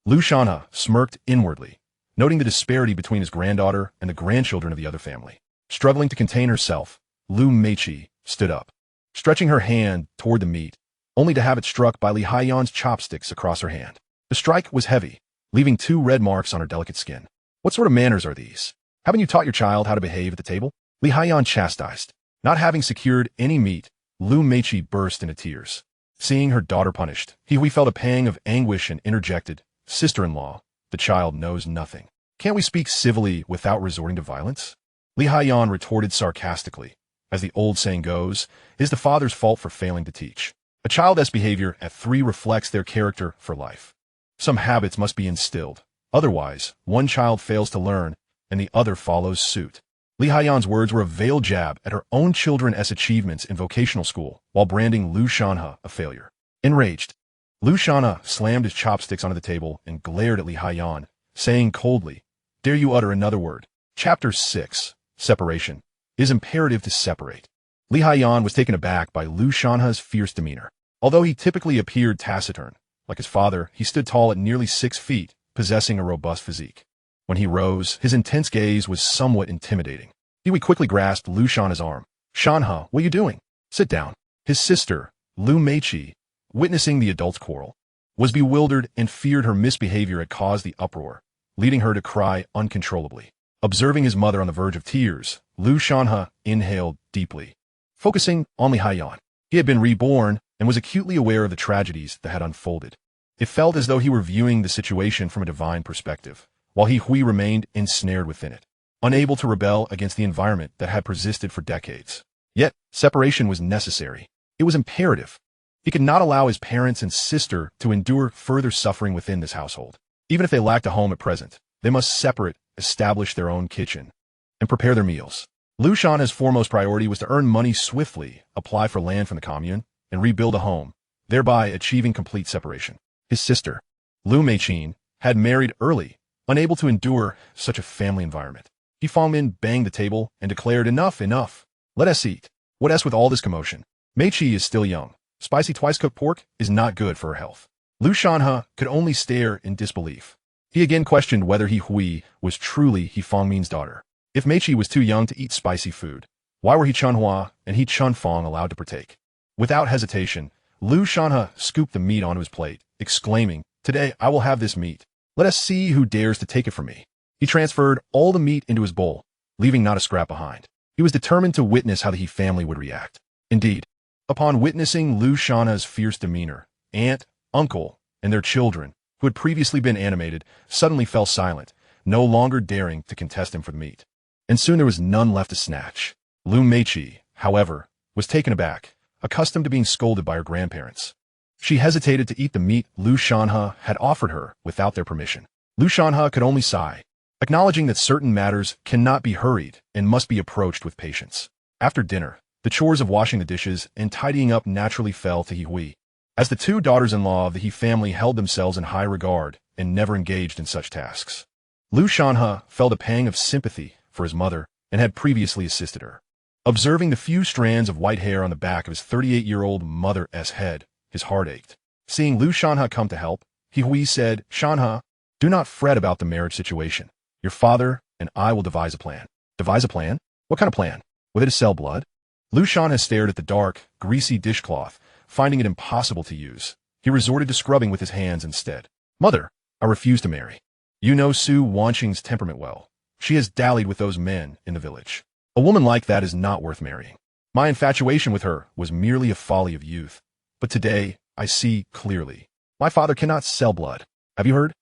Speaker 1: Lu Shanhe smirked inwardly, noting the disparity between his granddaughter and the grandchildren of the other family. Struggling to contain herself, Lu Meiqi stood up, stretching her hand toward the meat, only to have it struck by Li Haiyan's chopsticks across her hand. The strike was heavy, leaving 2 red marks on her delicate skin. What sort of manners are these? Haven't you taught your child how to behave at the table? Li Haiyan chastised. Not having secured any meat, Lu Meiqi burst into tears. Seeing her daughter punished, He Hui felt a pang of anguish and interjected, "Sister-in-law, the child knows nothing. Can't we speak civilly without resorting to violence?" Li Haiyan retorted sarcastically. As the old saying goes, it is the father's fault for failing to teach. A child's behavior at 3 reflects their character for life. Some habits must be instilled. Otherwise, one child fails to learn, and the other follows suit. Li Haiyan's words were a veiled jab at her own children's achievements in vocational school, while branding Lu Shanhe a failure. Enraged, Lu Shanhe slammed his chopsticks onto the table and glared at Li Haiyan, saying coldly, "Dare you utter another word?" Chapter 6, Separation. It is imperative to separate. Li Haiyan was taken aback by Lu Shanhe's fierce demeanor. Although he typically appeared taciturn, like his father, he stood tall at nearly 6 feet, possessing a robust physique. When he rose, his intense gaze was somewhat intimidating. He quickly grasped Lu Shanhe's arm. "Shanhe, what are you doing? Sit down." His sister, Lu Meiqi, witnessing the adults' quarrel, was bewildered and feared her misbehavior had caused the uproar, leading her to cry uncontrollably. Observing his mother on the verge of tears, Lu Shanhe inhaled deeply, focusing on Li Haiyan. He had been reborn and was acutely aware of the tragedies that had unfolded. It felt as though he were viewing the situation from a divine perspective, while He Hui remained ensnared within it, unable to rebel against the environment that had persisted for decades. Yet, separation was necessary. It was imperative. He could not allow his parents and sister to endure further suffering within this household. Even if they lacked a home at present, they must separate, establish their own kitchen, and prepare their meals. Lu Shanhe's foremost priority was to earn money swiftly, apply for land from the commune, and rebuild a home, thereby achieving complete separation. His sister, Lu Meiqi, had married early, unable to endure such a family environment. He Fangmin banged the table and declared, "Enough, enough. Let us eat." What else with all this commotion? Meiqi is still young. Spicy twice-cooked pork is not good for her health. Lu Shanhe could only stare in disbelief. He again questioned whether He Hui was truly He Fangmin's daughter. If Meiqi was too young to eat spicy food, why were He Chunhua and He Chunfang allowed to partake? Without hesitation, Lu Shanhe scooped the meat onto his plate, exclaiming, "Today I will have this meat. Let us see who dares to take it from me." He transferred all the meat into his bowl, leaving not a scrap behind. He was determined to witness how the He family would react. Indeed, upon witnessing Lu Shanhe's fierce demeanor, aunt, uncle, and their children, who had previously been animated, suddenly fell silent, no longer daring to contest him for the meat. And soon there was none left to snatch. Lu Meiqi, however, was taken aback, accustomed to being scolded by her grandparents. She hesitated to eat the meat Lu Shanhe had offered her without their permission. Lu Shanhe could only sigh, acknowledging that certain matters cannot be hurried and must be approached with patience. After dinner, the chores of washing the dishes and tidying up naturally fell to He Hui, as the 2 daughters-in-law of the He family held themselves in high regard and never engaged in such tasks. Lu Shanhe felt a pang of sympathy for his mother and had previously assisted her. Observing the few strands of white hair on the back of his 38-year-old mother's head, his heart ached. Seeing Lu Shanhe come to help, Hui said, "Shanhe, do not fret about the marriage situation. Your father and I will devise a plan." Devise a plan? What kind of plan? With it to sell blood? Lu Shanhe stared at the dark, greasy dishcloth, finding it impossible to use. He resorted to scrubbing with his hands instead. "Mother, I refuse to marry. You know Su Wanqing's temperament well. She has dallied with those men in the village. A woman like that is not worth marrying. My infatuation with her was merely a folly of youth. But today, I see clearly. My father cannot sell blood. Have you heard?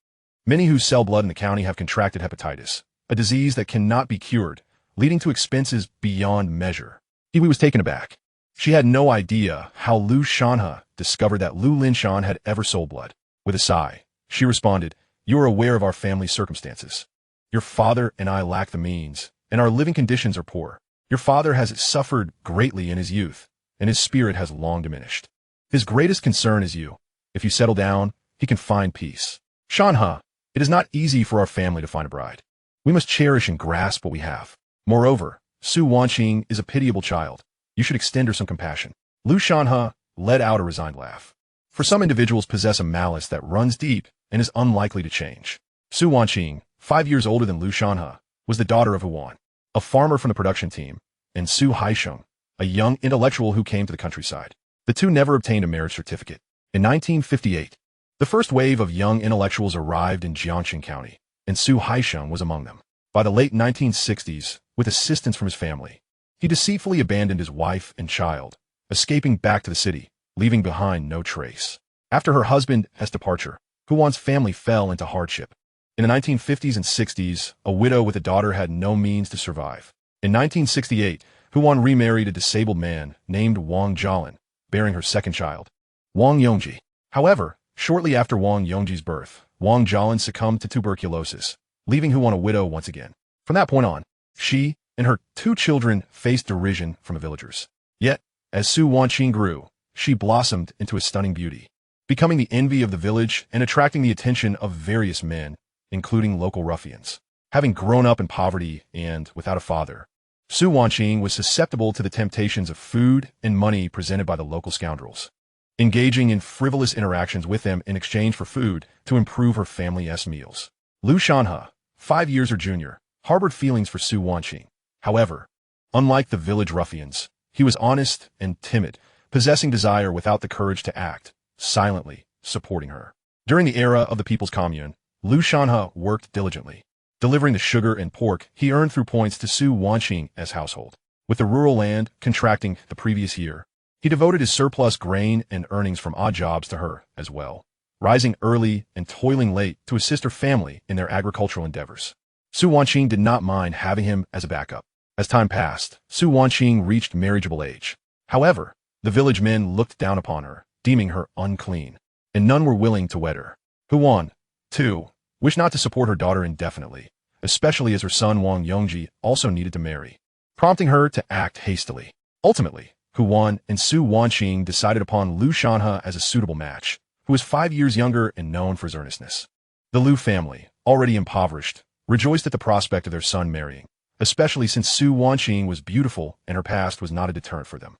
Speaker 1: Many who sell blood in the county have contracted hepatitis, a disease that cannot be cured, leading to expenses beyond measure." Hui was taken aback. She had no idea how Lu Shanhe discovered that Lu Linshan had ever sold blood. With a sigh, she responded, "You are aware of our family's circumstances. Your father and I lack the means, and our living conditions are poor. Your father has suffered greatly in his youth, and his spirit has long diminished. His greatest concern is you. If you settle down, he can find peace. Shanhe, it is not easy for our family to find a bride. We must cherish and grasp what we have. Moreover, Su Wanqing is a pitiable child. You should extend her some compassion." Lu Shanhe let out a resigned laugh. For some individuals possess a malice that runs deep and is unlikely to change. Su Wanqing, 5 years older than Lu Shanhe, was the daughter of Huan, a farmer from the production team, and Su Haisheng, a young intellectual who came to the countryside. The two never obtained a marriage certificate. In 1958, the first wave of young intellectuals arrived in Jiangxing County, and Su Haisheng was among them. By the late 1960s, with assistance from his family, he deceitfully abandoned his wife and child, escaping back to the city, leaving behind no trace. After her husband's departure, Huan's family fell into hardship. In the 1950s and 60s, a widow with a daughter had no means to survive. In 1968, Huan remarried a disabled man named Wong Yongji, bearing her second child, Wong Yongji. However, shortly after Wong Yongji's birth, Wong Yongji succumbed to tuberculosis, leaving Huan a widow once again. From that point on, she and her 2 children faced derision from the villagers. Yet, as Su Wanqing grew, she blossomed into a stunning beauty, becoming the envy of the village and attracting the attention of various men, including local ruffians. Having grown up in poverty and without a father, Su Wanqing was susceptible to the temptations of food and money presented by the local scoundrels, engaging in frivolous interactions with them in exchange for food to improve her family's meals. Lu Shanhe, 5 years her junior, harbored feelings for Su Wanqing. However, unlike the village ruffians, he was honest and timid, possessing desire without the courage to act, silently supporting her. During the era of the People's Commune, Lu Shanhe worked diligently, delivering the sugar and pork he earned through points to Su Wanqing's household. With the rural land contracting the previous year, he devoted his surplus grain and earnings from odd jobs to her as well, rising early and toiling late to assist her family in their agricultural endeavors. Su Wanqing did not mind having him as a backup. As time passed, Su Wanqing reached marriageable age. However, the village men looked down upon her, deeming her unclean, and none were willing to wed her. Huan, too, wished not to support her daughter indefinitely, especially as her son Wong Yongji also needed to marry, prompting her to act hastily. Ultimately, Huan and Su Wanqing decided upon Lu Shanhe as a suitable match, who was 5 years younger and known for his earnestness. The Lu family, already impoverished, rejoiced at the prospect of their son marrying, especially since Su Wanqing was beautiful and her past was not a deterrent for them.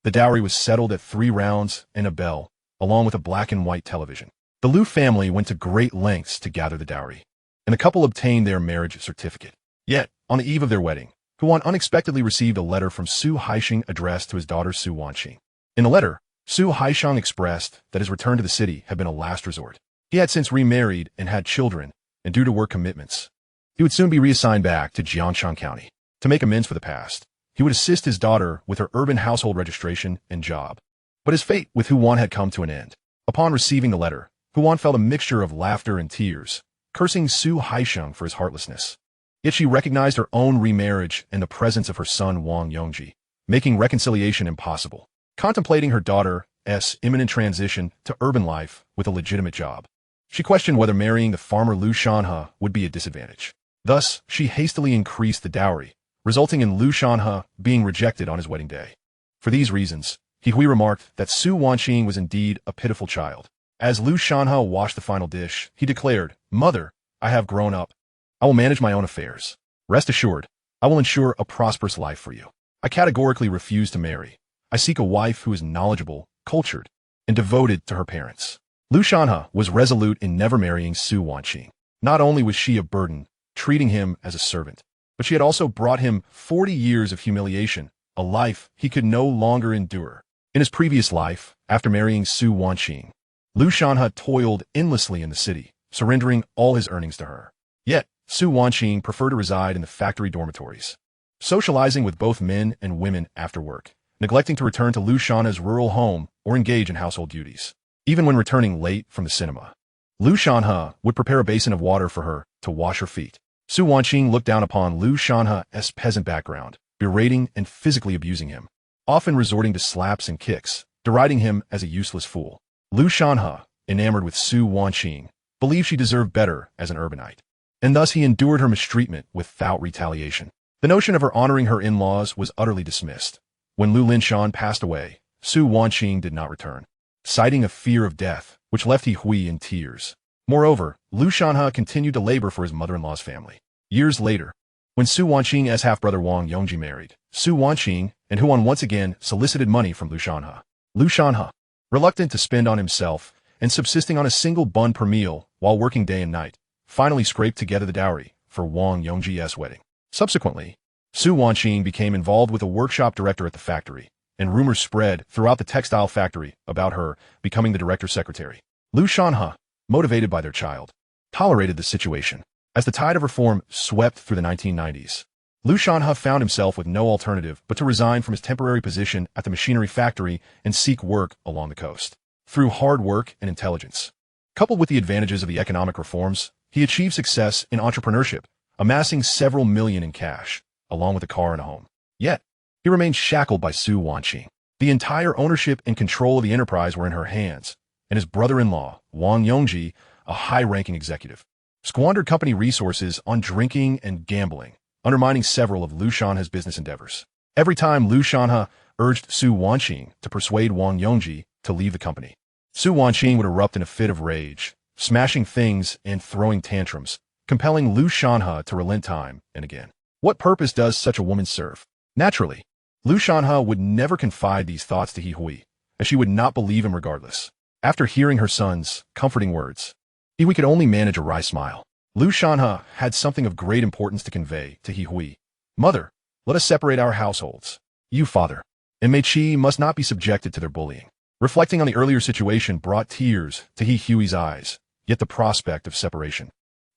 Speaker 1: The dowry was settled at 3 rounds and a bell, along with a black and white television. The Lu family went to great lengths to gather the dowry, and the couple obtained their marriage certificate. Yet, on the eve of their wedding, Huan unexpectedly received a letter from Su Haisheng addressed to his daughter Su Wanqing. In the letter, Su Haisheng expressed that his return to the city had been a last resort. He had since remarried and had children, and due to work commitments, he would soon be reassigned back to Jiangxing County. To make amends for the past, he would assist his daughter with her urban household registration and job. But his fate with Huan had come to an end. Upon receiving the letter, Huan felt a mixture of laughter and tears, cursing Su Haisheng for his heartlessness. Yet she recognized her own remarriage and the presence of her son Wong Yongji, making reconciliation impossible. Contemplating her daughter's imminent transition to urban life with a legitimate job, she questioned whether marrying the farmer Lu Shanhe would be a disadvantage. Thus, she hastily increased the dowry, resulting in Lu Shanhe being rejected on his wedding day. For these reasons, Hui remarked that Su Wanqing was indeed a pitiful child. As Lu Shanhe washed the final dish, he declared, "Mother, I have grown up. I will manage my own affairs. Rest assured, I will ensure a prosperous life for you. I categorically refuse to marry. I seek a wife who is knowledgeable, cultured, and devoted to her parents." Lu Shanhe was resolute in never marrying Su Wanqing. Not only was she a burden, treating him as a servant, but she had also brought him 40 years of humiliation, a life he could no longer endure. In his previous life, after marrying Su Wanqing, Lu Shanhe toiled endlessly in the city, surrendering all his earnings to her. Yet, Su Wanqing preferred to reside in the factory dormitories, socializing with both men and women after work, neglecting to return to Lu Shanhe's rural home or engage in household duties. Even when returning late from the cinema, Lu Shanhe would prepare a basin of water for her to wash her feet. Su Wanqing looked down upon Lu Shanhe's peasant background, berating and physically abusing him, often resorting to slaps and kicks, deriding him as a useless fool. Lu Shanhe, enamored with Su Wanqing, believed she deserved better as an urbanite, and thus he endured her mistreatment without retaliation. The notion of her honoring her in-laws was utterly dismissed. When Lu Linshan passed away, Su Wanqing did not return, citing a fear of death, which left He Hui in tears. Moreover, Lu Shanhe continued to labor for his mother-in-law's family. Years later, when Su Wanqing's half-brother Wong Yongji married, Su Wanqing and Huan once again solicited money from Lu Shanhe. Lu Shanhe, reluctant to spend on himself and subsisting on a single bun per meal while working day and night, finally scraped together the dowry for Wong Yongji's wedding. Subsequently, Su Wanqing became involved with a workshop director at the factory, and rumors spread throughout the textile factory about her becoming the director's secretary. Lu Shanhe, motivated by their child, tolerated the situation. As the tide of reform swept through the 1990s, Lu Shanhe found himself with no alternative but to resign from his temporary position at the machinery factory and seek work along the coast. Through hard work and intelligence, coupled with the advantages of the economic reforms, he achieved success in entrepreneurship, amassing several million in cash, along with a car and a home. Yet, he remained shackled by Su Wanqing. The entire ownership and control of the enterprise were in her hands, and his brother-in-law, Wong Yongji, a high-ranking executive, squandered company resources on drinking and gambling, undermining several of Lu Shanhe's business endeavors. Every time Lu Shanhe urged Su Wanqing to persuade Wong Yongji to leave the company, Su Wanqing would erupt in a fit of rage, smashing things and throwing tantrums, compelling Lu Shanhe to relent time and again. What purpose does such a woman serve? Naturally, Lu Shanhe would never confide these thoughts to He Hui, as she would not believe him regardless. After hearing her son's comforting words, He Hui could only manage a wry smile. Lu Shanhe had something of great importance to convey to He Hui. Mother, let us separate our households. You, father, and Mei Qi must not be subjected to their bullying. Reflecting on the earlier situation brought tears to He Hui's eyes, yet the prospect of separation,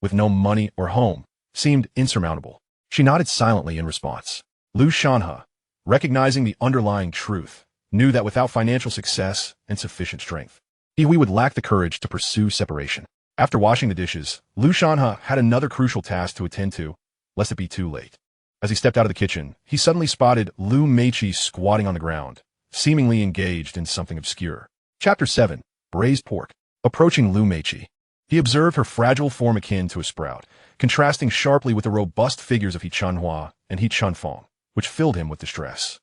Speaker 1: with no money or home, seemed insurmountable. She nodded silently in response. Lu Shanhe, recognizing the underlying truth, knew that without financial success and sufficient strength, He Hui would lack the courage to pursue separation. After washing the dishes, Lu Shanhe had another crucial task to attend to, lest it be too late. As he stepped out of the kitchen, he suddenly spotted Lu Meiqi squatting on the ground, seemingly engaged in something obscure. Chapter 7. Braised Pork. Approaching Lu Meiqi, he observed her fragile form akin to a sprout, contrasting sharply with the robust figures of He Chunhua and He Chunfeng, which filled him with distress.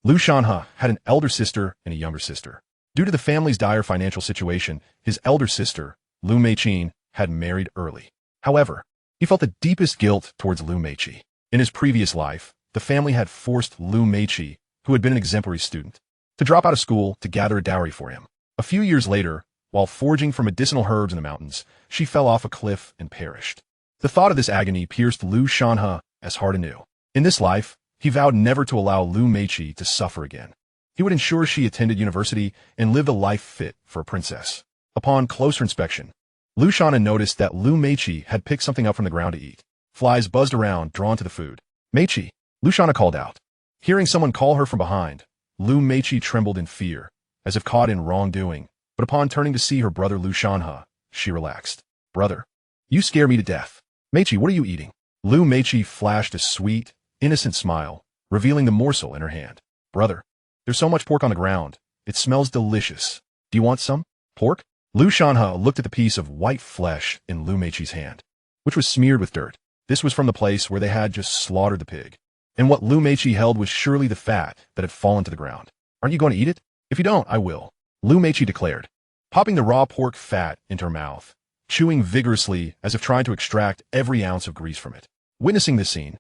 Speaker 1: Lu Shanhe had an elder sister and a younger sister. Due to the family's dire financial situation, his elder sister, Lu Meiqi, had married early. However, he felt the deepest guilt towards Lu Meiqi. In his previous life, the family had forced Lu Meiqi, who had been an exemplary student, to drop out of school to gather a dowry for him. A few years later, while foraging for medicinal herbs in the mountains, she fell off a cliff and perished. The thought of this agony pierced Lu Shanhe as heart anew. In this life, he vowed never to allow Lu Meiqi to suffer again. He would ensure she attended university and lived a life fit for a princess. Upon closer inspection, Lu Shanhe noticed that Lu Meiqi had picked something up from the ground to eat. Flies buzzed around, drawn to the food. Meiqi, Lu Shanhe called out. Hearing someone call her from behind, Lu Meiqi trembled in fear, as if caught in wrongdoing, but upon turning to see her brother Lu Shanhe, she relaxed. Brother, you scare me to death. Meiqi, what are you eating? Lu Meiqi flashed a sweet, innocent smile, revealing the morsel in her hand. Brother, there's so much pork on the ground. It smells delicious. Do you want some? Pork? Lu Shanhe looked at the piece of white flesh in Lu Meiqi's hand, which was smeared with dirt. This was from the place where they had just slaughtered the pig, and what Lu Meiqi held was surely the fat that had fallen to the ground. Aren't you going to eat it? If you don't, I will, Lu Meiqi declared, popping the raw pork fat into her mouth, chewing vigorously as if trying to extract every ounce of grease from it. Witnessing this scene,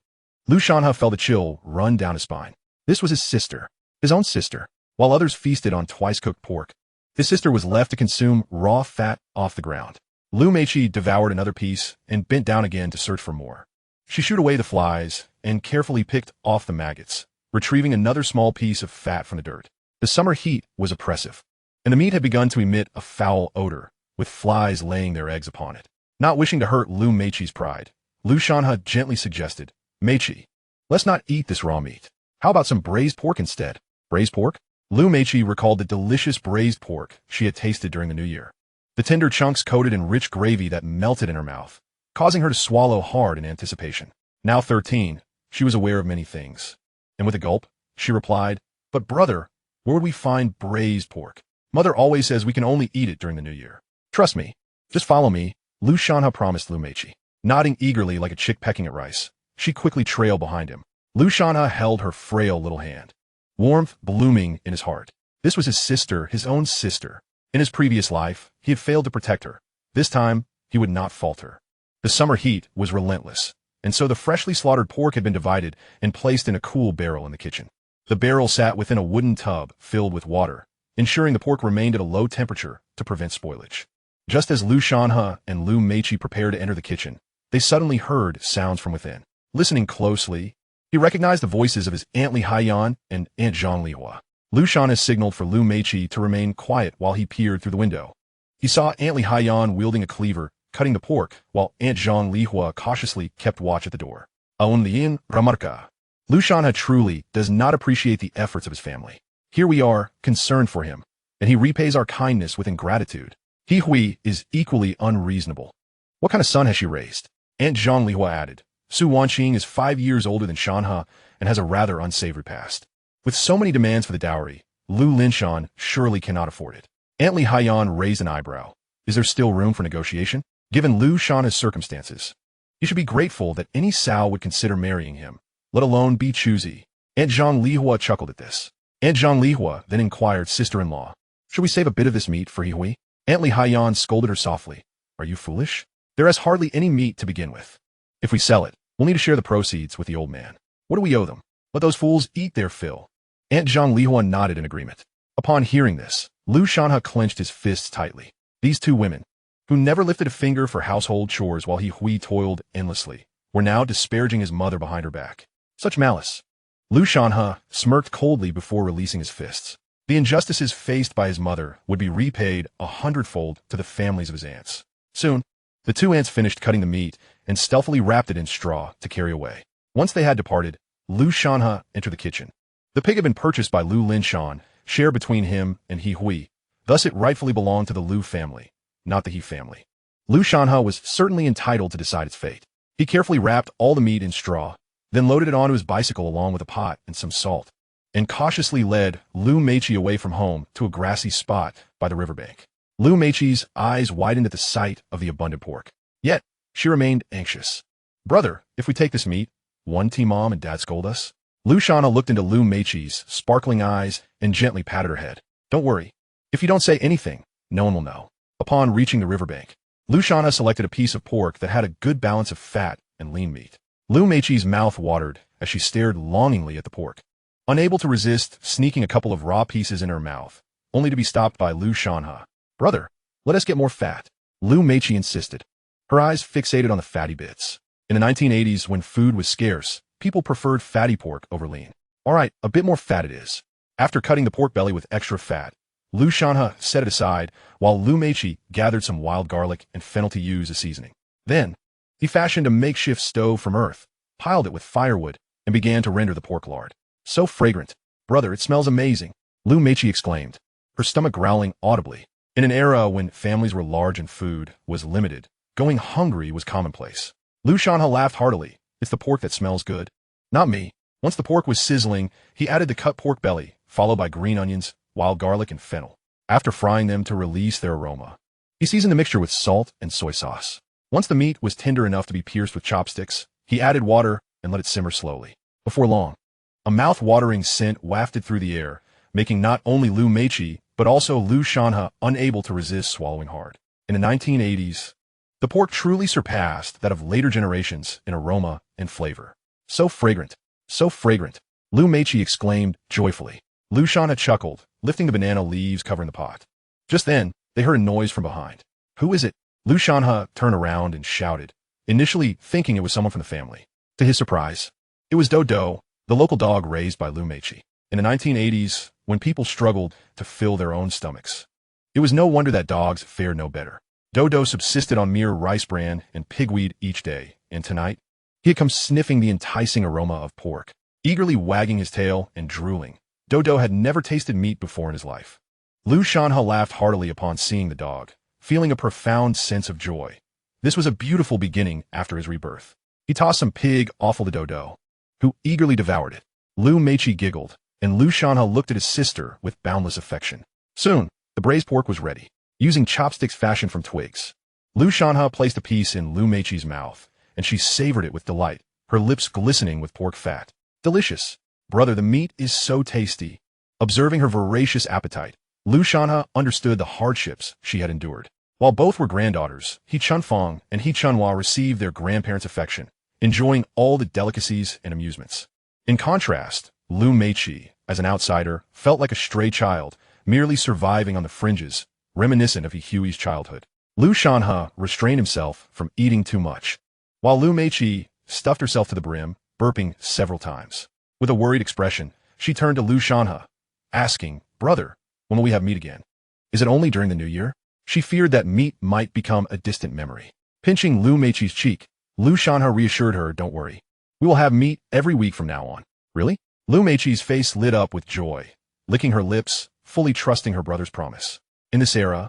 Speaker 1: Lu Shanhe felt a chill run down his spine. This was his sister, his own sister. While others feasted on twice-cooked pork, His sister was left to consume raw fat off the ground. Lu Meiqi devoured another piece and bent down again to search for more. She shooed away the flies and carefully picked off the maggots, retrieving another small piece of fat from the dirt. The summer heat was oppressive, and the meat had begun to emit a foul odor, with flies laying their eggs upon it. Not wishing to hurt Lu Meiqi's pride, Lu Shanhe gently suggested, "Meiqi, let's not eat this raw meat. How about some braised pork instead?" Braised pork? Lu Meiqi recalled the delicious braised pork she had tasted during the New Year. The tender chunks coated in rich gravy that melted in her mouth, causing her to swallow hard in anticipation. Now 13, she was aware of many things. And with a gulp, she replied, "But brother, where would we find braised pork? Mother always says we can only eat it during the New Year. Trust me. Just follow me," Lu Shanhe promised Lu Meiqi. Nodding eagerly like a chick pecking at rice, she quickly trailed behind him. Lu Shanhe held her frail little hand, warmth blooming in his heart. This was his sister, his own sister. In his previous life, he had failed to protect her. This time, he would not falter. The summer heat was relentless, and so the freshly slaughtered pork had been divided and placed in a cool barrel in the kitchen. The barrel sat within a wooden tub filled with water, ensuring the pork remained at a low temperature to prevent spoilage. Just as Lu Shanhe and Lu Meiqi prepared to enter the kitchen, they suddenly heard sounds from within. Listening closely, he recognized the voices of his Aunt Li Haiyan and Aunt Zhang Lihua. Lu Shanhe signaled for Lu Meiqi to remain quiet while he peered through the window. He saw Aunt Li Haiyan wielding a cleaver, cutting the pork, while Aunt Zhang Lihua cautiously kept watch at the door. Aun Lien Ramarka. Lu Shanhe truly does not appreciate the efforts of his family. Here we are, concerned for him, and he repays our kindness with ingratitude. He Hui is equally unreasonable. What kind of son has she raised? Aunt Zhang Lihua added. Su Wanqing is 5 years older than Shanhe and has a rather unsavory past. With so many demands for the dowry, Lu Linshan surely cannot afford it. Aunt Li Haiyan raised an eyebrow. Is there still room for negotiation? Given Lu Shanhe's circumstances, he should be grateful that any sow would consider marrying him, let alone be choosy. Aunt Zhang Lihua chuckled at this. Aunt Zhang Lihua then inquired sister-in-law, "Should we save a bit of this meat for He Hui?" Aunt Li Haiyan scolded her softly. "Are you foolish? There is hardly any meat to begin with. If we sell it, we'll need to share the proceeds with the old man. What do we owe them? Let those fools eat their fill." Aunt Zhang Lihua nodded in agreement. Upon hearing this, Lu Shanhe clenched his fists tightly. These two women, who never lifted a finger for household chores while He Hui toiled endlessly, were now disparaging his mother behind her back. Such malice. Lu Shanhe smirked coldly before releasing his fists. The injustices faced by his mother would be repaid 100-fold to the families of his aunts. Soon, the two aunts finished cutting the meat and stealthily wrapped it in straw to carry away. Once they had departed, Lu Shanhe entered the kitchen. The pig had been purchased by Lu Linshan, shared between him and He Hui. Thus it rightfully belonged to the Lu family, not the He family. Lu Shanhe was certainly entitled to decide its fate. He carefully wrapped all the meat in straw, then loaded it onto his bicycle along with a pot and some salt, and cautiously led Lu Meiqi away from home to a grassy spot by the riverbank. Lu Meiqi's eyes widened at the sight of the abundant pork. Yet, she remained anxious. "Brother, if we take this meat, won't Mom and Dad scold us?" Lu Shanhe looked into Lu Meiqi's sparkling eyes and gently patted her head. "Don't worry. If you don't say anything, no one will know." Upon reaching the riverbank, Lu Shanhe selected a piece of pork that had a good balance of fat and lean meat. Lu Meiqi's mouth watered as she stared longingly at the pork, unable to resist sneaking a couple of raw pieces in her mouth, only to be stopped by Lu Shanhe. "Brother, let us get more fat," Lu Meiqi insisted, her eyes fixated on the fatty bits. In the 1980s, when food was scarce, people preferred fatty pork over lean. "All right, a bit more fat it is." After cutting the pork belly with extra fat, Lu Shanhe set it aside while Lu Meiqi gathered some wild garlic and fennel to use as seasoning. Then, he fashioned a makeshift stove from earth, piled it with firewood, and began to render the pork lard. "So fragrant. Brother, it smells amazing," Lu Meiqi exclaimed, her stomach growling audibly. In an era when families were large and food was limited, going hungry was commonplace. Lu Shanhe laughed heartily. "It's the pork that smells good. Not me." Once the pork was sizzling, he added the cut pork belly, followed by green onions, wild garlic, and fennel. After frying them to release their aroma, he seasoned the mixture with salt and soy sauce. Once the meat was tender enough to be pierced with chopsticks, he added water and let it simmer slowly. Before long, a mouth-watering scent wafted through the air, making not only Lu Meiqi, but also Lu Shanhe unable to resist swallowing hard. In the 1980s, the pork truly surpassed that of later generations in aroma and flavor. So fragrant, Lu Meiqi exclaimed joyfully. Lu Shanhe chuckled, lifting the banana leaves covering the pot. Just then, they heard a noise from behind. Who is it? Lu Shanhe turned around and shouted, initially thinking it was someone from the family. To his surprise, it was Dodo, the local dog raised by Lu Meiqi. In the 1980s, when people struggled to fill their own stomachs, it was no wonder that dogs fared no better. Dodo subsisted on mere rice bran and pigweed each day, and tonight, he had come sniffing the enticing aroma of pork, eagerly wagging his tail and drooling. Dodo had never tasted meat before in his life. Lu Shanhe laughed heartily upon seeing the dog, feeling a profound sense of joy. This was a beautiful beginning after his rebirth. He tossed some pig offal to Dodo, who eagerly devoured it. Lu Meiqi giggled, and Lu Shanhe looked at his sister with boundless affection. Soon, the braised pork was ready, using chopsticks fashioned from twigs. Lu Shanhe placed a piece in Lu Meiqi's mouth, and she savored it with delight, her lips glistening with pork fat. Delicious. Brother, the meat is so tasty. Observing her voracious appetite, Lu Shanhe understood the hardships she had endured. While both were granddaughters, He Chunfang and He Chunhua received their grandparents' affection, enjoying all the delicacies and amusements. In contrast, Lu Meiqi, as an outsider, felt like a stray child, merely surviving on the fringes, reminiscent of He Hui's childhood. Lu Shanhe restrained himself from eating too much, while Lu Meiqi stuffed herself to the brim, burping several times. With a worried expression, she turned to Lu Shanhe, asking, Brother, when will we have meat again? Is it only during the new year? She feared that meat might become a distant memory. Pinching Lu Meiqi's cheek, Lu Shanhe reassured her, Don't worry. We will have meat every week from now on. Really? Lu Meiqi's face lit up with joy, licking her lips, fully trusting her brother's promise. In this era,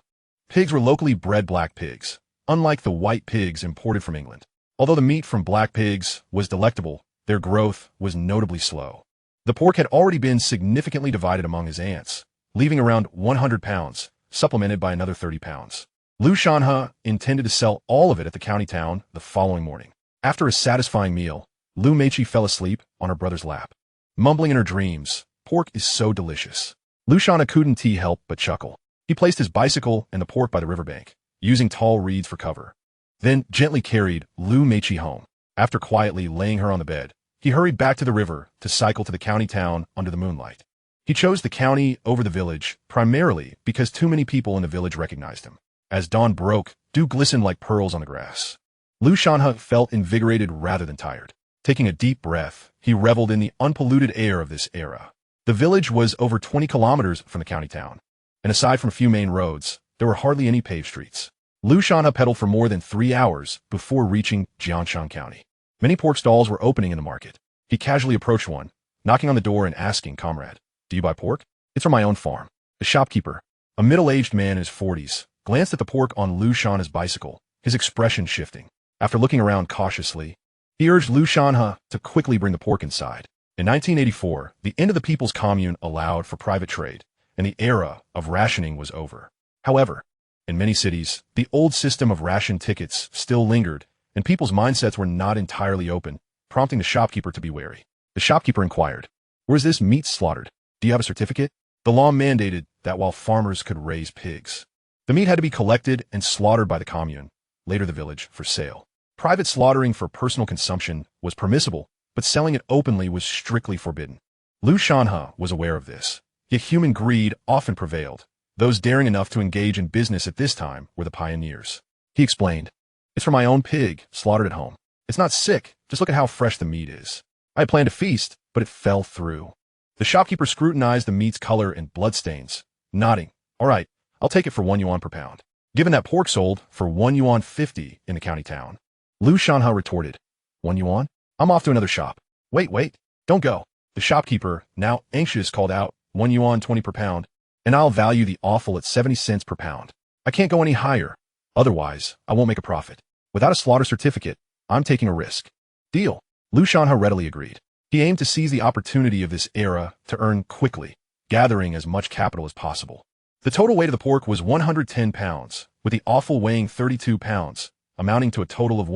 Speaker 1: pigs were locally bred black pigs, unlike the white pigs imported from England. Although the meat from black pigs was delectable, their growth was notably slow. The pork had already been significantly divided among his aunts, leaving around 100 pounds, supplemented by another 30 pounds. Lu Shanhe intended to sell all of it at the county town the following morning. After a satisfying meal, Lu Meiqi fell asleep on her brother's lap, mumbling in her dreams, Pork is so delicious. Lu Shanhe couldn't help but chuckle. He placed his bicycle and the pork by the riverbank, using tall reeds for cover, then gently carried Lu Meiqi home. After quietly laying her on the bed, he hurried back to the river to cycle to the county town under the moonlight. He chose the county over the village, primarily because too many people in the village recognized him. As dawn broke, dew glistened like pearls on the grass. Lu Shanhe felt invigorated rather than tired. Taking a deep breath, he reveled in the unpolluted air of this era. The village was over 20 kilometers from the county town, and aside from a few main roads, there were hardly any paved streets. Lu Shanhe pedaled for more than 3 hours before reaching Jianshan County. Many pork stalls were opening in the market. He casually approached one, knocking on the door and asking, Comrade, do you buy pork? It's from my own farm. The shopkeeper, a middle-aged man in his 40s, glanced at the pork on Lu Shanhe's bicycle, his expression shifting. After looking around cautiously, he urged Lu Shanhe to quickly bring the pork inside. In 1984, the end of the People's Commune allowed for private trade, and the era of rationing was over. However, in many cities, the old system of ration tickets still lingered, and people's mindsets were not entirely open, prompting the shopkeeper to be wary. The shopkeeper inquired, Where is this meat slaughtered? Do you have a certificate? The law mandated that while farmers could raise pigs, the meat had to be collected and slaughtered by the commune, later the village, for sale. Private slaughtering for personal consumption was permissible, but selling it openly was strictly forbidden. Lu Shanhe was aware of this, yet human greed often prevailed. Those daring enough to engage in business at this time were the pioneers. He explained, It's for my own pig, slaughtered at home. It's not sick, just look at how fresh the meat is. I had planned to feast, but it fell through. The shopkeeper scrutinized the meat's color and bloodstains, nodding, All right, I'll take it for 1 yuan per pound. Given that pork sold for 1 yuan 50 in the county town, Lu Shanhe retorted, 1 yuan? I'm off to another shop. Wait, don't go. The shopkeeper, now anxious, called out, 1 yuan 20 per pound, and I'll value the offal at 70 cents per pound. I can't go any higher. Otherwise, I won't make a profit. Without a slaughter certificate, I'm taking a risk. Deal. Lu Shanhe readily agreed. He aimed to seize the opportunity of this era to earn quickly, gathering as much capital as possible. The total weight of the pork was 110 pounds, with the offal weighing 32 pounds, amounting to a total of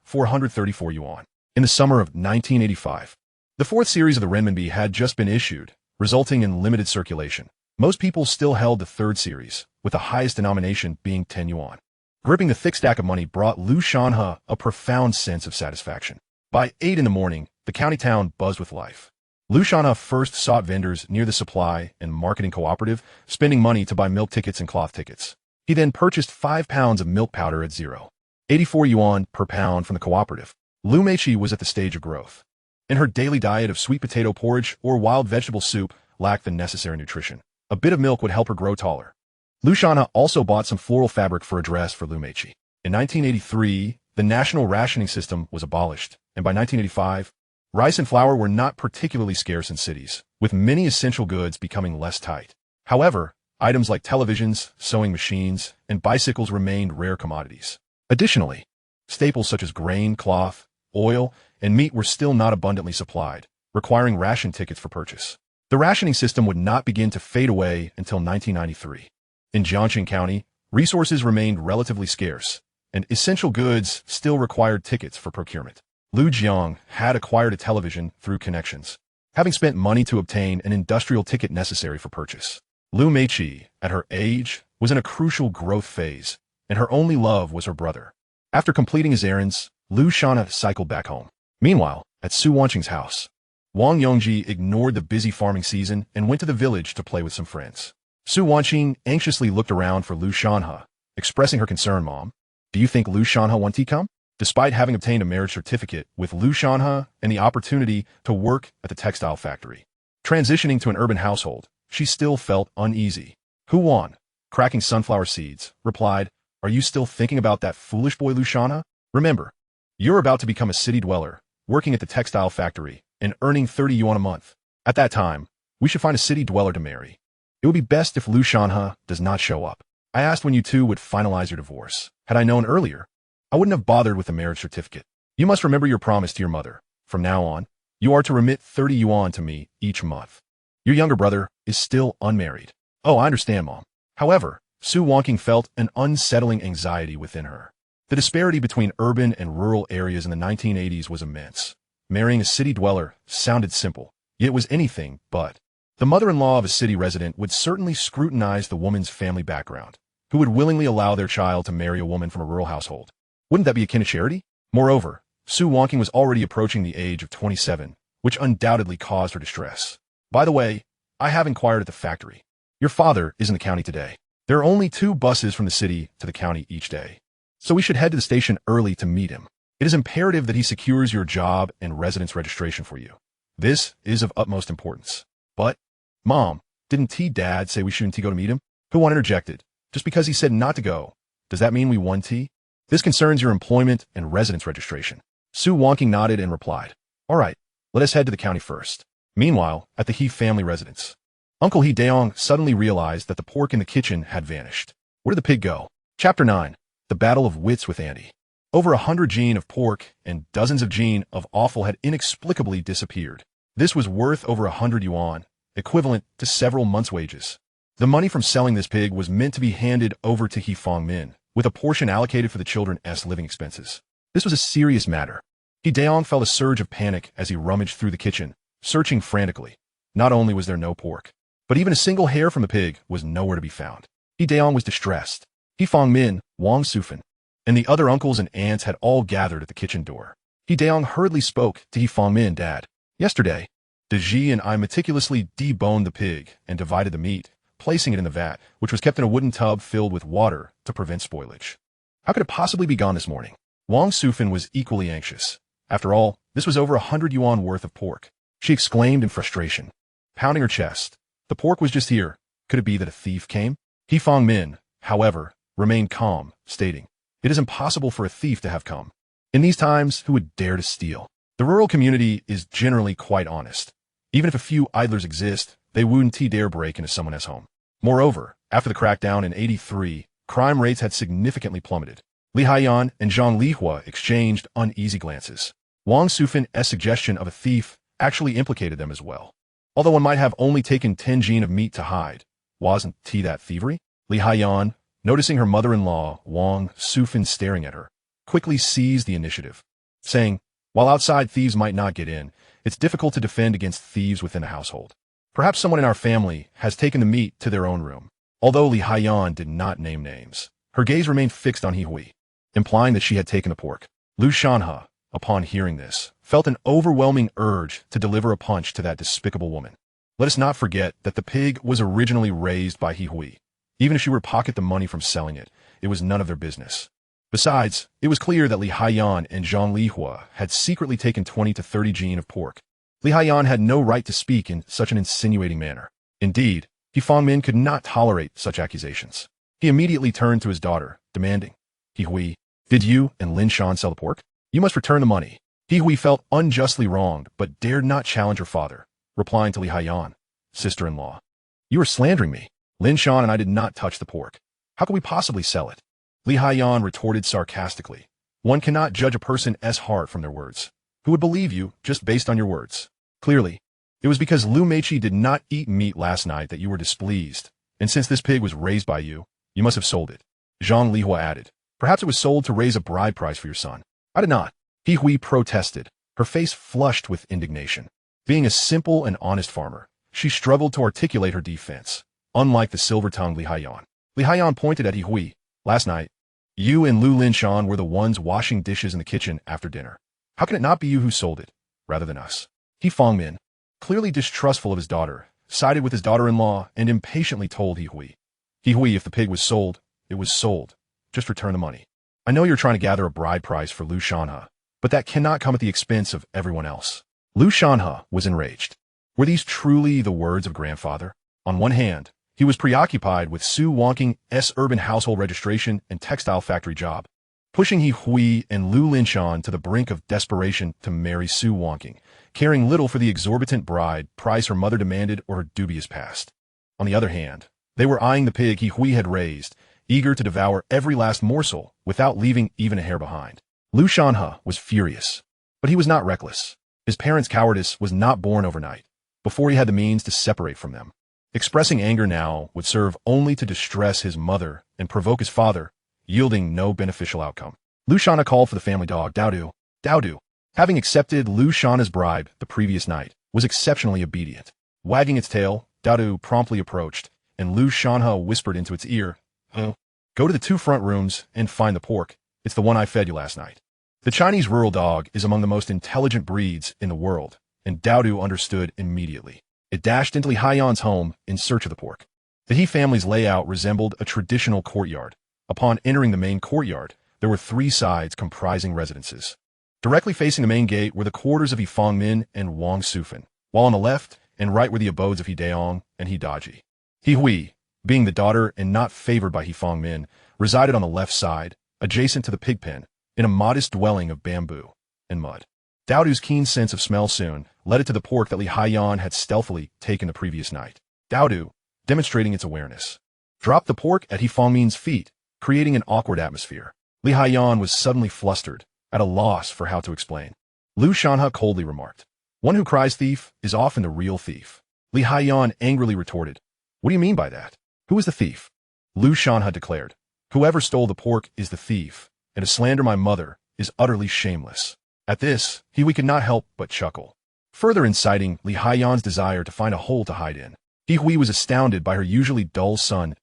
Speaker 1: 434 yuan. In the summer of 1985, the 4th series of the renminbi had just been issued, resulting in limited circulation. Most people still held the 3rd series, with the highest denomination being 10 yuan. Gripping the thick stack of money brought Lu Shanhe a profound sense of satisfaction. By 8 in the morning, the county town buzzed with life. Lu Shanhe first sought vendors near the supply and marketing cooperative, spending money to buy milk tickets and cloth tickets. He then purchased 5 pounds of milk powder at 0.84 yuan per pound from the cooperative. Lu Meiqi was at the stage of growth, and her daily diet of sweet potato porridge or wild vegetable soup lacked the necessary nutrition. A bit of milk would help her grow taller. Lu Shanhe also bought some floral fabric for a dress for Lu Meiqi. In 1983, the national rationing system was abolished, and by 1985, rice and flour were not particularly scarce in cities, with many essential goods becoming less tight. However, items like televisions, sewing machines, and bicycles remained rare commodities. Additionally, staples such as grain, cloth, oil, and meat were still not abundantly supplied, requiring ration tickets for purchase. The rationing system would not begin to fade away until 1993. In Jiangxing County, resources remained relatively scarce, and essential goods still required tickets for procurement. Lu Jiang had acquired a television through connections, having spent money to obtain an industrial ticket necessary for purchase. Lu Meiqi, at her age, was in a crucial growth phase, and her only love was her brother. After completing his errands, Lu Shanhe cycled back home. Meanwhile, at Su Wanqing's house, Wong Yongji ignored the busy farming season and went to the village to play with some friends. Su Wanqing anxiously looked around for Lu Shanhe, expressing her concern. Mom, do you think Lu Shanhe wants to come? Despite having obtained a marriage certificate with Lu Shanhe and the opportunity to work at the textile factory, transitioning to an urban household, she still felt uneasy. Hu Wan, cracking sunflower seeds, replied, "Are you still thinking about that foolish boy Lu Shanhe? Remember, you're about to become a city dweller, working at the textile factory, and earning 30 yuan a month. At that time, we should find a city dweller to marry. It would be best if Lu Shanhe does not show up. I asked when you two would finalize your divorce. Had I known earlier, I wouldn't have bothered with the marriage certificate. You must remember your promise to your mother. From now on, you are to remit 30 yuan to me each month. Your younger brother is still unmarried." "Oh, I understand, Mom." However, Su Wanqing felt an unsettling anxiety within her. The disparity between urban and rural areas in the 1980s was immense. Marrying a city dweller sounded simple, yet it was anything but. The mother-in-law of a city resident would certainly scrutinize the woman's family background, who would willingly allow their child to marry a woman from a rural household. Wouldn't that be akin to charity? Moreover, Su Wanqing was already approaching the age of 27, which undoubtedly caused her distress. "By the way, I have inquired at the factory. Your father is in the county today. There are only 2 buses from the city to the county each day, so we should head to the station early to meet him. It is imperative that he secures your job and residence registration for you. This is of utmost importance." "But, Mom, didn't Dad say we shouldn't go to meet him?" Hu Wan interjected. "Just because he said not to go, does that mean we won T? This concerns your employment and residence registration." Su Wanqing nodded and replied, "All right, let us head to the county first." Meanwhile, at the He family residence, Uncle He Daong suddenly realized that the pork in the kitchen had vanished. Where did the pig go? Chapter 9. The Battle of Wits with Andy. Over 100 gene of pork and dozens of gene of offal had inexplicably disappeared. This was worth over 100 yuan, equivalent to several months' wages. The money from selling this pig was meant to be handed over to He Fongmin, with a portion allocated for the children's living expenses. This was a serious matter. He Daong felt a surge of panic as he rummaged through the kitchen, searching frantically. Not only was there no pork, but even a single hair from the pig was nowhere to be found. He Daong was distressed. He Fongmin, Wang Sufan, and the other uncles and aunts had all gathered at the kitchen door. He Daong hurriedly spoke to He Fongmin, "Dad, yesterday, Deji and I meticulously deboned the pig and divided the meat, placing it in the vat, which was kept in a wooden tub filled with water to prevent spoilage. How could it possibly be gone this morning?" Wang Sufan was equally anxious. After all, this was over 100 yuan worth of pork. She exclaimed in frustration, pounding her chest. The pork was just here. Could it be that a thief came? He Fongmin, however, remained calm, stating, "It is impossible for a thief to have come. In these times, who would dare to steal? The rural community is generally quite honest. Even if a few idlers exist, they wouldn't dare break into someone else's home." Moreover, after the crackdown in 83, crime rates had significantly plummeted. Li Haiyan and Zhang Lihua exchanged uneasy glances. Wang Sufan's suggestion of a thief actually implicated them as well. Although one might have only taken 10 gene of meat to hide, wasn't that thievery? Li Haiyan, noticing her mother-in-law, Wang Sufan, staring at her, quickly seized the initiative, saying, "While outside thieves might not get in, it's difficult to defend against thieves within the household. Perhaps someone in our family has taken the meat to their own room." Although Li Haiyan did not name names, her gaze remained fixed on He Hui, implying that she had taken the pork. Lu Shanhe, upon hearing this, felt an overwhelming urge to deliver a punch to that despicable woman. Let us not forget that the pig was originally raised by He Hui. Even if she were to pocket the money from selling it, it was none of their business. Besides, it was clear that Li Haiyan and Zhang Lihua had secretly taken 20 to 30 gene of pork. Li Haiyan had no right to speak in such an insinuating manner. Indeed, He Fangmin could not tolerate such accusations. He immediately turned to his daughter, demanding, He Hui, did you and Lin Shan sell the pork? You must return the money. He Hui felt unjustly wronged, but dared not challenge her father, replying to Li Haiyan, sister-in-law. You are slandering me. Lin Shan and I did not touch the pork. How could we possibly sell it? Li Haiyan retorted sarcastically. One cannot judge a person's heart from their words. Who would believe you just based on your words? Clearly, it was because Lu Meiqi did not eat meat last night that you were displeased, and since this pig was raised by you, you must have sold it. Zhang Lihua added. Perhaps it was sold to raise a bride price for your son. I did not. He Hui protested, her face flushed with indignation. Being a simple and honest farmer, she struggled to articulate her defense, unlike the silver-tongued Li Haiyan. Li Haiyan pointed at He Hui. Last night, you and Lu Linshan were the ones washing dishes in the kitchen after dinner. How can it not be you who sold it, rather than us? He Fangmin, clearly distrustful of his daughter, sided with his daughter-in-law and impatiently told He Hui. He Hui, if the pig was sold, it was sold. Just return the money. I know you're trying to gather a bride price for Lu Shanhe, but that cannot come at the expense of everyone else. Lu Shanhe was enraged. Were these truly the words of grandfather? On one hand, he was preoccupied with Su Wanqing's urban household registration and textile factory job, pushing He Hui and Lu Linshan to the brink of desperation to marry Su Wanqing, caring little for the exorbitant bride price her mother demanded or her dubious past. On the other hand, they were eyeing the pig He Hui had raised, eager to devour every last morsel without leaving even a hair behind. Lu Shanhe was furious, but he was not reckless. His parents' cowardice was not born overnight, before he had the means to separate from them. Expressing anger now would serve only to distress his mother and provoke his father, yielding no beneficial outcome. Lu Shanhe called for the family dog, Daodu. Daodu, having accepted Lu Shanhe's bribe the previous night, was exceptionally obedient. Wagging its tail, Daodu promptly approached, and Lu Shanhe whispered into its ear, Go to the 2 front rooms and find the pork. It's the one I fed you last night. The Chinese rural dog is among the most intelligent breeds in the world, and Daodu understood immediately. It dashed into Li Haiyan's home in search of the pork. The He family's layout resembled a traditional courtyard. Upon entering the main courtyard, there were 3 sides comprising residences. Directly facing the main gate were the quarters of He Fangmin and Wang Sufan, while on the left and right were the abodes of He Daong and He Daji. He Hui, being the daughter and not favored by He Fangmin, resided on the left side, adjacent to the pig pen, in a modest dwelling of bamboo and mud. Daodu's keen sense of smell soon led it to the pork that Li Haiyan had stealthily taken the previous night. Daodu, demonstrating its awareness, dropped the pork at He Fangmin's feet, creating an awkward atmosphere. Li Haiyan was suddenly flustered, at a loss for how to explain. Lu Shanhe coldly remarked, One who cries thief is often the real thief. Li Haiyan angrily retorted, What do you mean by that? Who is the thief? Lu Shanhe declared, Whoever stole the pork is the thief, and to slander my mother is utterly shameless. At this, He Hui could not help but chuckle, further inciting Li Haiyan's desire to find a hole to hide in. He Hui was astounded by her usually dull son's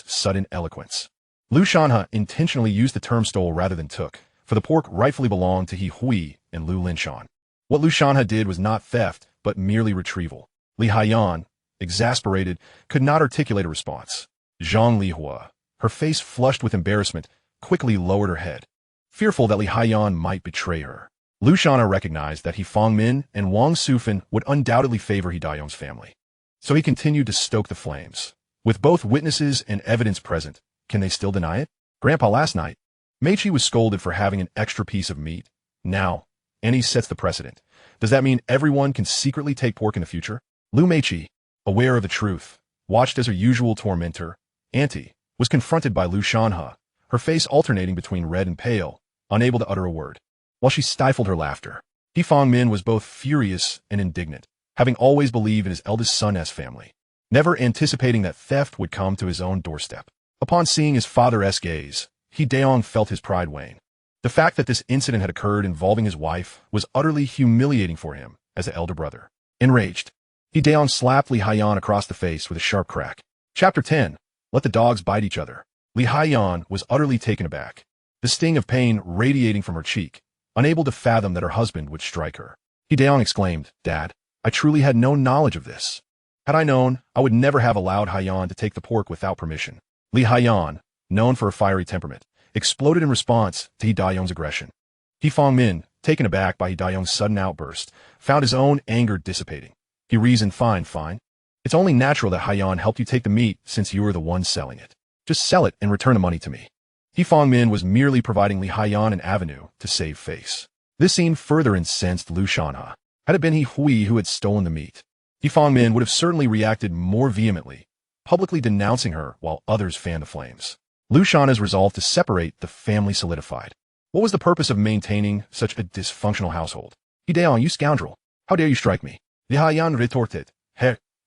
Speaker 1: sudden eloquence. Lu Shanhe intentionally used the term stole rather than took, for the pork rightfully belonged to He Hui and Lu Linshan. What Lu Shanhe did was not theft, but merely retrieval. Li Haiyan, exasperated, could not articulate a response. Zhang Lihua, her face flushed with embarrassment, quickly lowered her head, fearful that Li Haiyan might betray her. Lu Shanhe recognized that He Fangmin and Wang Sufan would undoubtedly favor He Daong's family. So he continued to stoke the flames. With both witnesses and evidence present, can they still deny it? Grandpa, last night, Meiqi was scolded for having an extra piece of meat. Now, Annie sets the precedent. Does that mean everyone can secretly take pork in the future? Lu Meiqi, aware of the truth, watched as her usual tormentor, Auntie, was confronted by Lu Shanhe, her face alternating between red and pale, unable to utter a word. While she stifled her laughter, He Fangmin was both furious and indignant, having always believed in his eldest son's family, never anticipating that theft would come to his own doorstep. Upon seeing his father's gaze, He Daong felt his pride wane. The fact that this incident had occurred involving his wife was utterly humiliating for him as the elder brother. Enraged, He Daong slapped Li Haiyan across the face with a sharp crack. Chapter 10. Let the dogs bite each other. Li Haiyan was utterly taken aback, the sting of pain radiating from her cheek, unable to fathom that her husband would strike her. He Daong exclaimed, "Dad, I truly had no knowledge of this. Had I known, I would never have allowed Haiyan to take the pork without permission." Li Haiyan, known for a fiery temperament, exploded in response to He Dayong's aggression. He Fangmin, taken aback by He Dayong's sudden outburst, found his own anger dissipating. He reasoned, fine. It's only natural that Haiyan helped you take the meat since you were the one selling it. Just sell it and return the money to me. He Fangmin was merely providing Li Haiyan an avenue to save face. This scene further incensed Lu Shanhe. Had it been He Hui who had stolen the meat, He Fangmin would have certainly reacted more vehemently, publicly denouncing her while others fanned the flames. Lu Shanhe's resolve to separate the family solidified. What was the purpose of maintaining such a dysfunctional household? He Daong, you scoundrel! How dare you strike me? Li Haiyan retorted,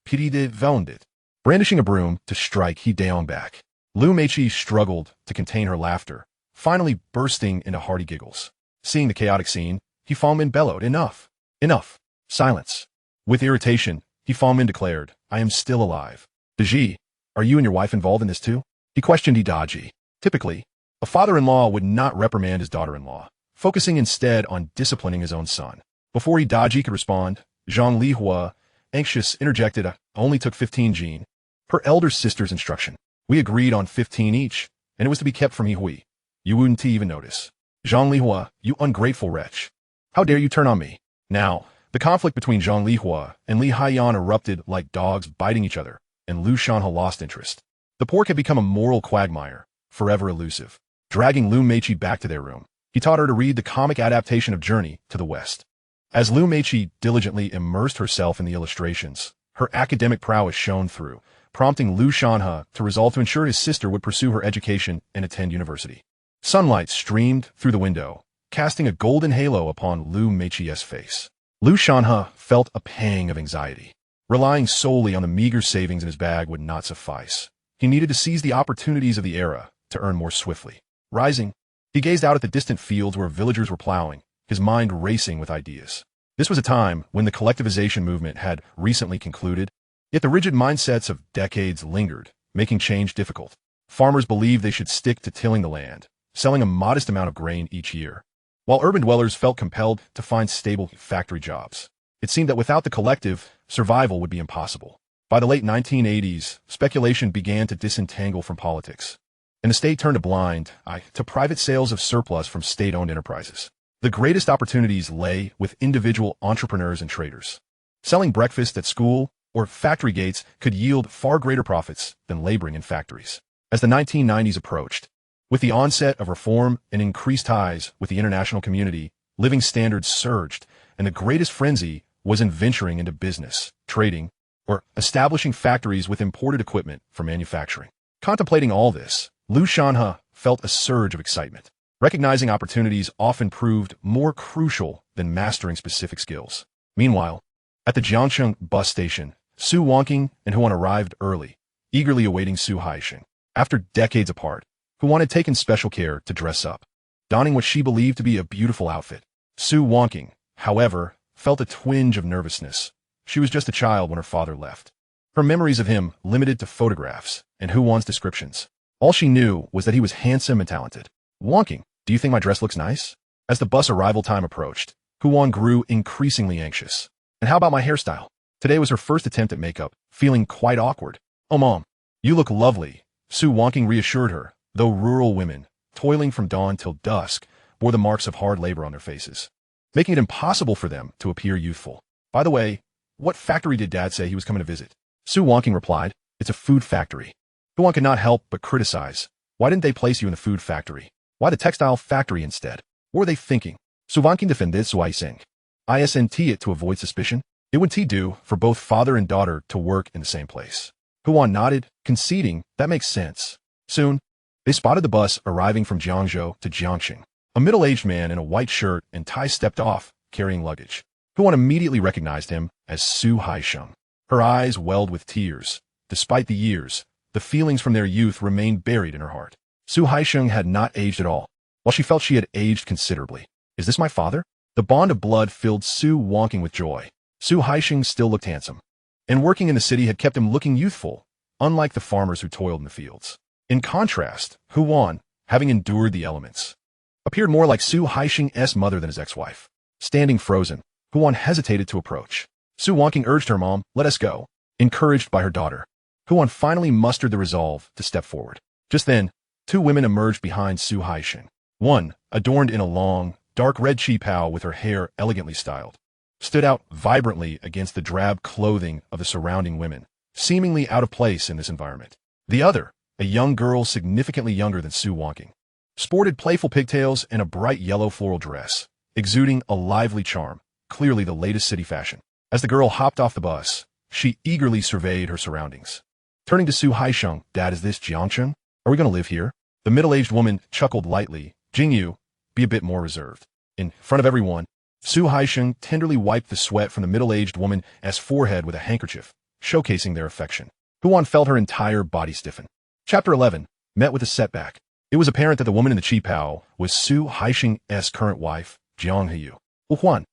Speaker 1: pity de vounded, brandishing a broom to strike He Daong back. Lu Meiqi struggled to contain her laughter, finally bursting into hearty giggles. Seeing the chaotic scene, He Fangmin bellowed, "Enough! Enough! Silence!" With irritation, He Fangmin declared, "I am still alive." Daji, are you and your wife involved in this too? He questioned He Daji. Typically, a father-in-law would not reprimand his daughter-in-law, focusing instead on disciplining his own son. Before He Daji could respond, Zhang Lihua, anxious, interjected, "I only took 15 Jin. Her elder sister's instruction. We agreed on 15 each, and it was to be kept from He Hui. You wouldn't even notice. Zhang Lihua, you ungrateful wretch. How dare you turn on me?" Now, the conflict between Zhang Lihua and Li Haiyan erupted like dogs biting each other, and Lu Shanhe lost interest. The pork had become a moral quagmire, forever elusive. Dragging Lu Meiqi back to their room, he taught her to read the comic adaptation of Journey to the West. As Lu Meiqi diligently immersed herself in the illustrations, her academic prowess shone through, prompting Lu Shanhe to resolve to ensure his sister would pursue her education and attend university. Sunlight streamed through the window, casting a golden halo upon Lu Meiqi's face. Lu Shanhe felt a pang of anxiety. Relying solely on the meager savings in his bag would not suffice. He needed to seize the opportunities of the era to earn more swiftly. Rising, he gazed out at the distant fields where villagers were plowing, his mind racing with ideas. This was a time when the collectivization movement had recently concluded, yet the rigid mindsets of decades lingered, making change difficult. Farmers believed they should stick to tilling the land, selling a modest amount of grain each year, while urban dwellers felt compelled to find stable factory jobs. It seemed that without the collective, survival would be impossible. By the late 1980s, speculation began to disentangle from politics, and the state turned a blind eye to private sales of surplus from state-owned enterprises. The greatest opportunities lay with individual entrepreneurs and traders. Selling breakfast at school or factory gates could yield far greater profits than laboring in factories. As the 1990s approached, with the onset of reform and increased ties with the international community, living standards surged, and the greatest frenzy was in venturing into business, trading, or establishing factories with imported equipment for manufacturing. Contemplating all this, Lu Shanhe felt a surge of excitement. Recognizing opportunities often proved more crucial than mastering specific skills. Meanwhile, at the Jiangcheng bus station, Su Wanqing and Huan arrived early, eagerly awaiting Su Haisheng. After decades apart, Huan had taken special care to dress up, donning what she believed to be a beautiful outfit. Su Wanqing, however, felt a twinge of nervousness. She was just a child when her father left. Her memories of him limited to photographs and Huan's descriptions. All she knew was that he was handsome and talented. "Wanqing, do you think my dress looks nice?" As the bus arrival time approached, Huan grew increasingly anxious. "And how about my hairstyle?" Today was her first attempt at makeup, feeling quite awkward. "Oh, Mom, you look lovely," Su Wanqing reassured her, though rural women, toiling from dawn till dusk, bore the marks of hard labor on their faces, making it impossible for them to appear youthful. "By the way, what factory did Dad say he was coming to visit?" Su Wanqing replied, "It's a food factory." Huan could not help but criticize. Why didn't they place you in the food factory? Why the textile factory instead? What were they thinking? Su Wanqing defended Su Haisheng. Isn't it to avoid suspicion? It would do for both father and daughter to work in the same place. Huan nodded, conceding that makes sense. Soon, they spotted the bus arriving from Jiangzhou to Jiangxing. A middle-aged man in a white shirt and tie stepped off, carrying luggage. Huan immediately recognized him as Su Haisheng. Her eyes welled with tears. Despite the years, the feelings from their youth remained buried in her heart. Su Haisheng had not aged at all, while she felt she had aged considerably. "Is this my father?" The bond of blood filled Su Wanqing with joy. Su Haisheng still looked handsome, and working in the city had kept him looking youthful, unlike the farmers who toiled in the fields. In contrast, Huan, having endured the elements, appeared more like Su Haixing's mother than his ex-wife. Standing frozen, Huan hesitated to approach. Su Wanqing urged her mom, "Let us go." Encouraged by her daughter, Huan finally mustered the resolve to step forward. Just then, two women emerged behind Su Haixing. One, adorned in a long, dark red qipao with her hair elegantly styled, stood out vibrantly against the drab clothing of the surrounding women, seemingly out of place in this environment. The other, a young girl significantly younger than Su Wanqing, sported playful pigtails and a bright yellow floral dress, exuding a lively charm, clearly the latest city fashion. As the girl hopped off the bus, she eagerly surveyed her surroundings. Turning to Su Haixing, "Dad, is this Jiangcheng? Are we going to live here?" The middle-aged woman chuckled lightly. "Jingyu, be a bit more reserved." In front of everyone, Su Haixing tenderly wiped the sweat from the middle-aged woman's forehead with a handkerchief, showcasing their affection. Huan felt her entire body stiffen. Chapter 11, met with a setback. It was apparent that the woman in the qipao was Su Haixing's current wife, Jiang Heyu. Huan,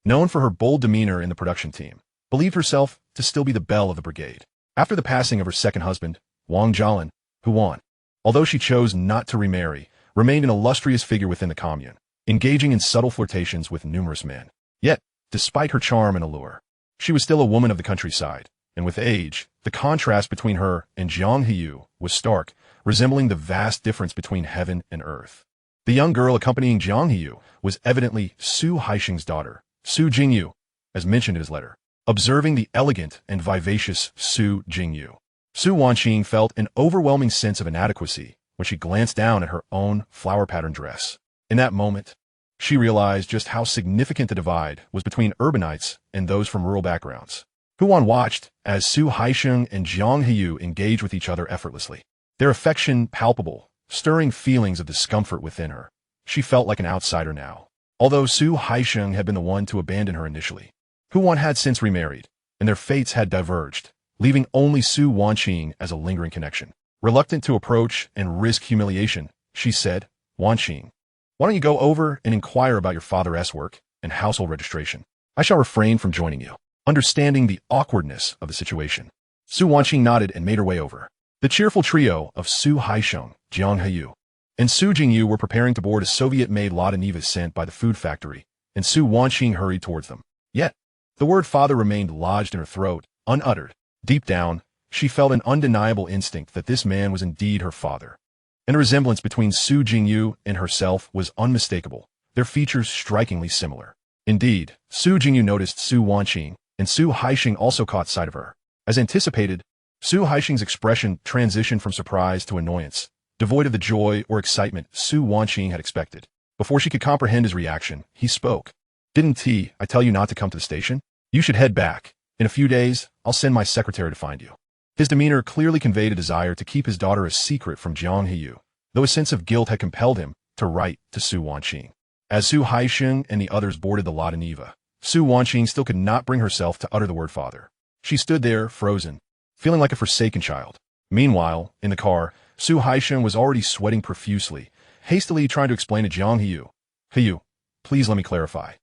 Speaker 1: known for her bold demeanor in the production team, believed herself to still be the belle of the brigade. After the passing of her second husband, Wang Jialan, Huan, although she chose not to remarry, remained an illustrious figure within the commune, engaging in subtle flirtations with numerous men. Yet, despite her charm and allure, she was still a woman of the countryside, and with age, the contrast between her and Jiang Heyu was stark, resembling the vast difference between heaven and earth. The young girl accompanying Jiang Heyu was evidently Su Haixing's daughter, Su Jingyu, as mentioned in his letter. Observing the elegant and vivacious Su Jingyu, Su Wanqing felt an overwhelming sense of inadequacy when she glanced down at her own flower-patterned dress. In that moment, she realized just how significant the divide was between urbanites and those from rural backgrounds. Huan watched as Su Haixing and Jiang Heyu engaged with each other effortlessly, their affection palpable, stirring feelings of discomfort within her. She felt like an outsider now. Although Su Haixing had been the one to abandon her initially, Huan had since remarried, and their fates had diverged, leaving only Su Wanqing as a lingering connection. Reluctant to approach and risk humiliation, she said, "Wanqing, why don't you go over and inquire about your father's work and household registration? I shall refrain from joining you." Understanding the awkwardness of the situation, Su Wanqing nodded and made her way over. The cheerful trio of Su Haixing, Jiang Heyu, and Su Jingyu were preparing to board a Soviet-made lightnovel sent by the food factory, and Su Wanqing hurried towards them. Yet, the word father remained lodged in her throat, unuttered. Deep down, she felt an undeniable instinct that this man was indeed her father. And the resemblance between Su Jingyu and herself was unmistakable, their features strikingly similar. Indeed, Su Jingyu noticed Su Wanqing, and Su Haixing also caught sight of her. As anticipated, Su Haixing's expression transitioned from surprise to annoyance, devoid of the joy or excitement Su Wanqing had expected. Before she could comprehend his reaction, he spoke. "Didn't I tell you not to come to the station? You should head back. In a few days, I'll send my secretary to find you." His demeanor clearly conveyed a desire to keep his daughter a secret from Jiang Heyu, though a sense of guilt had compelled him to write to Su Wanqing. As Su Haixing and the others boarded the Lightnovel, Su Wanqing still could not bring herself to utter the word father. She stood there, frozen, feeling like a forsaken child. Meanwhile, in the car, Su Haixing was already sweating profusely, hastily trying to explain to Jiang Heyu. "Heyu, please let me clarify.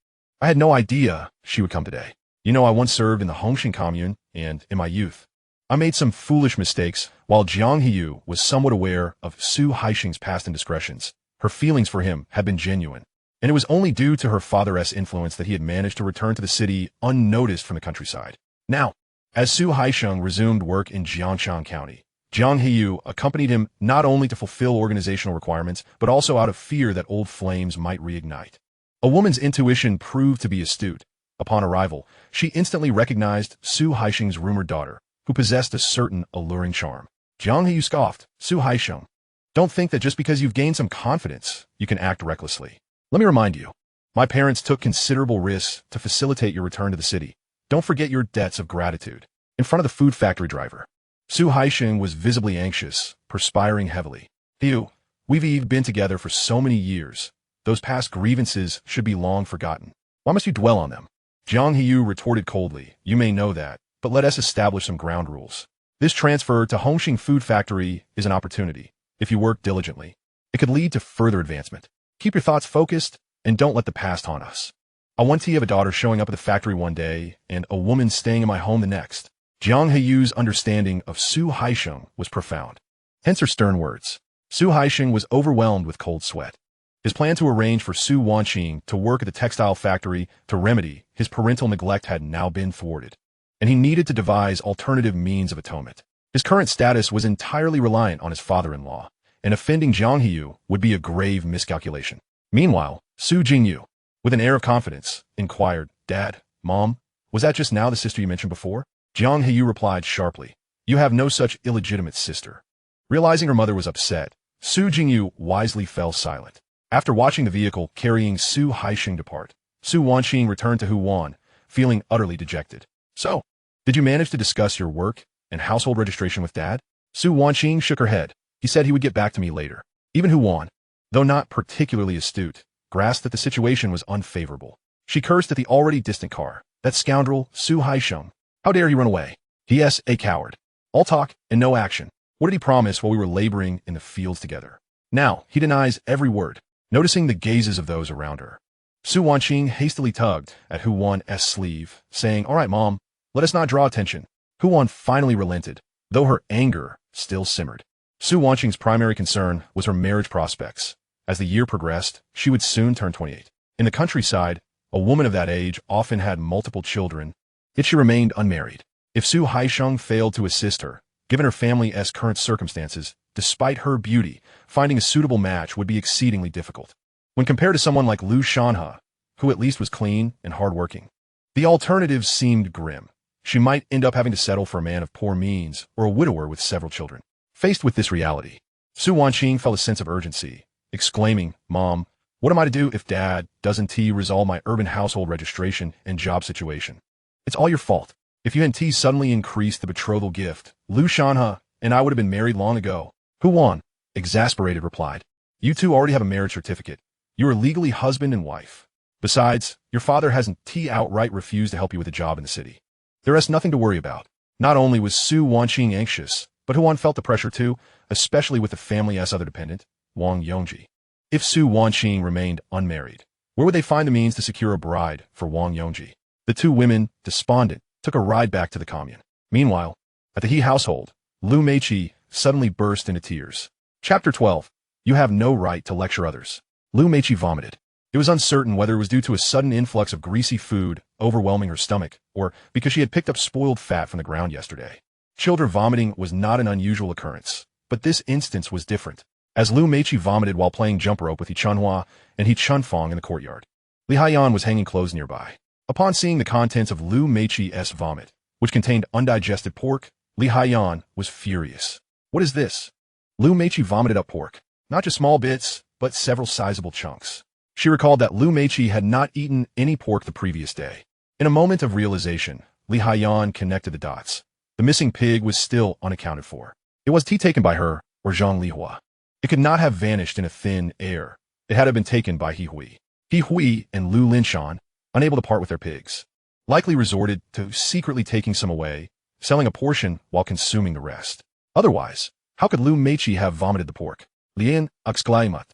Speaker 1: I had no idea she would come today. You know, I once served in the Hongxing commune, and in my youth, I made some foolish mistakes." While Jiang Heyu was somewhat aware of Su Haixing's past indiscretions, her feelings for him had been genuine, and it was only due to her father's influence that he had managed to return to the city unnoticed from the countryside. Now, as Su Haixing resumed work in Jiangchang County, Jiang Heyu accompanied him not only to fulfill organizational requirements, but also out of fear that old flames might reignite. A woman's intuition proved to be astute. Upon arrival, she instantly recognized Su Haixing's rumored daughter, who possessed a certain alluring charm. Jiang Heyu scoffed. "Su Haixing, don't think that just because you've gained some confidence, you can act recklessly. Let me remind you, my parents took considerable risks to facilitate your return to the city. Don't forget your debts of gratitude." In front of the food factory driver, Su Haixing was visibly anxious, perspiring heavily. "Heyu, we've been together for so many years. Those past grievances should be long forgotten. Why must you dwell on them?" Jiang Heyu retorted coldly. "You may know that, but let us establish some ground rules. This transfer to Hongxing Food Factory is an opportunity. If you work diligently, it could lead to further advancement. Keep your thoughts focused and don't let the past haunt us. I want to have a daughter showing up at the factory one day and a woman staying in my home the next." Jiang Heyu's understanding of Su Haixing was profound. Hence her stern words. Su Haixing was overwhelmed with cold sweat. His plan to arrange for Su Wanqing to work at the textile factory to remedy his parental neglect had now been thwarted, and he needed to devise alternative means of atonement. His current status was entirely reliant on his father-in-law, and offending Jiang Heyu would be a grave miscalculation. Meanwhile, Su Jingyu, with an air of confidence, inquired, "Dad, Mom, was that just now the sister you mentioned before?" Jiang Heyu replied sharply, "You have no such illegitimate sister." Realizing her mother was upset, Su Jingyu wisely fell silent. After watching the vehicle carrying Su Haixing depart, Su Wanqing returned to Huan, feeling utterly dejected. "So, did you manage to discuss your work and household registration with Dad?" Su Wanqing shook her head. He said he would get back to me later. Even Huan, though not particularly astute, grasped that the situation was unfavorable. She cursed at the already distant car. "That scoundrel, Su Haixing. How dare he run away? He is a coward. All talk and no action. What did he promise while we were laboring in the fields together? Now, he denies every word." Noticing the gazes of those around her, Su Wanqing hastily tugged at Huan's sleeve, saying, "All right, Mom, let us not draw attention." Huan finally relented, though her anger still simmered. Su Wanqing's primary concern was her marriage prospects. As the year progressed, she would soon turn 28. In the countryside, a woman of that age often had multiple children, yet she remained unmarried. If Su Haixing failed to assist her, given her family's current circumstances, despite her beauty, finding a suitable match would be exceedingly difficult. When compared to someone like Lu Shanhe, who at least was clean and hardworking, the alternatives seemed grim. She might end up having to settle for a man of poor means or a widower with several children. Faced with this reality, Su Wanqing felt a sense of urgency, exclaiming, "Mom, what am I to do if Dad doesn't resolve my urban household registration and job situation? It's all your fault. If you hadn't suddenly increased the betrothal gift, Lu Shanhe and I would have been married long ago." Huan, exasperated, replied, "You two already have a marriage certificate. You are legally husband and wife. Besides, your father hasn't outright refused to help you with a job in the city. There is nothing to worry about." Not only was Su Wanqing anxious, but Huan felt the pressure too, especially with the family's other dependent, Wong Yongji. If Su Wanqing remained unmarried, where would they find the means to secure a bride for Wong Yongji? The two women, despondent, took a ride back to the commune. Meanwhile, at the He household, Lu Meiqi suddenly burst into tears. Chapter 12. You have no right to lecture others. Lu Meiqi vomited. It was uncertain whether it was due to a sudden influx of greasy food overwhelming her stomach, or because she had picked up spoiled fat from the ground yesterday. Children vomiting was not an unusual occurrence, but this instance was different, as Lu Meiqi vomited while playing jump rope with He Chunhua and He Chunfang in the courtyard. Li Haiyan was hanging clothes nearby. Upon seeing the contents of Lu Meiqi's vomit, which contained undigested pork, Li Haiyan was furious. "What is this?" Lu Meiqi vomited up pork, not just small bits, but several sizable chunks. She recalled that Lu Meiqi had not eaten any pork the previous day. In a moment of realization, Li Haiyan connected the dots. The missing pig was still unaccounted for. It was taken by her or Zhang Lihua. It could not have vanished in a thin air. It had been taken by He Hui. He Hui and Lu Linshan, unable to part with their pigs, likely resorted to secretly taking some away, selling a portion while consuming the rest. Otherwise, how could Lu Meiqi have vomited the pork? Lian exclaimed.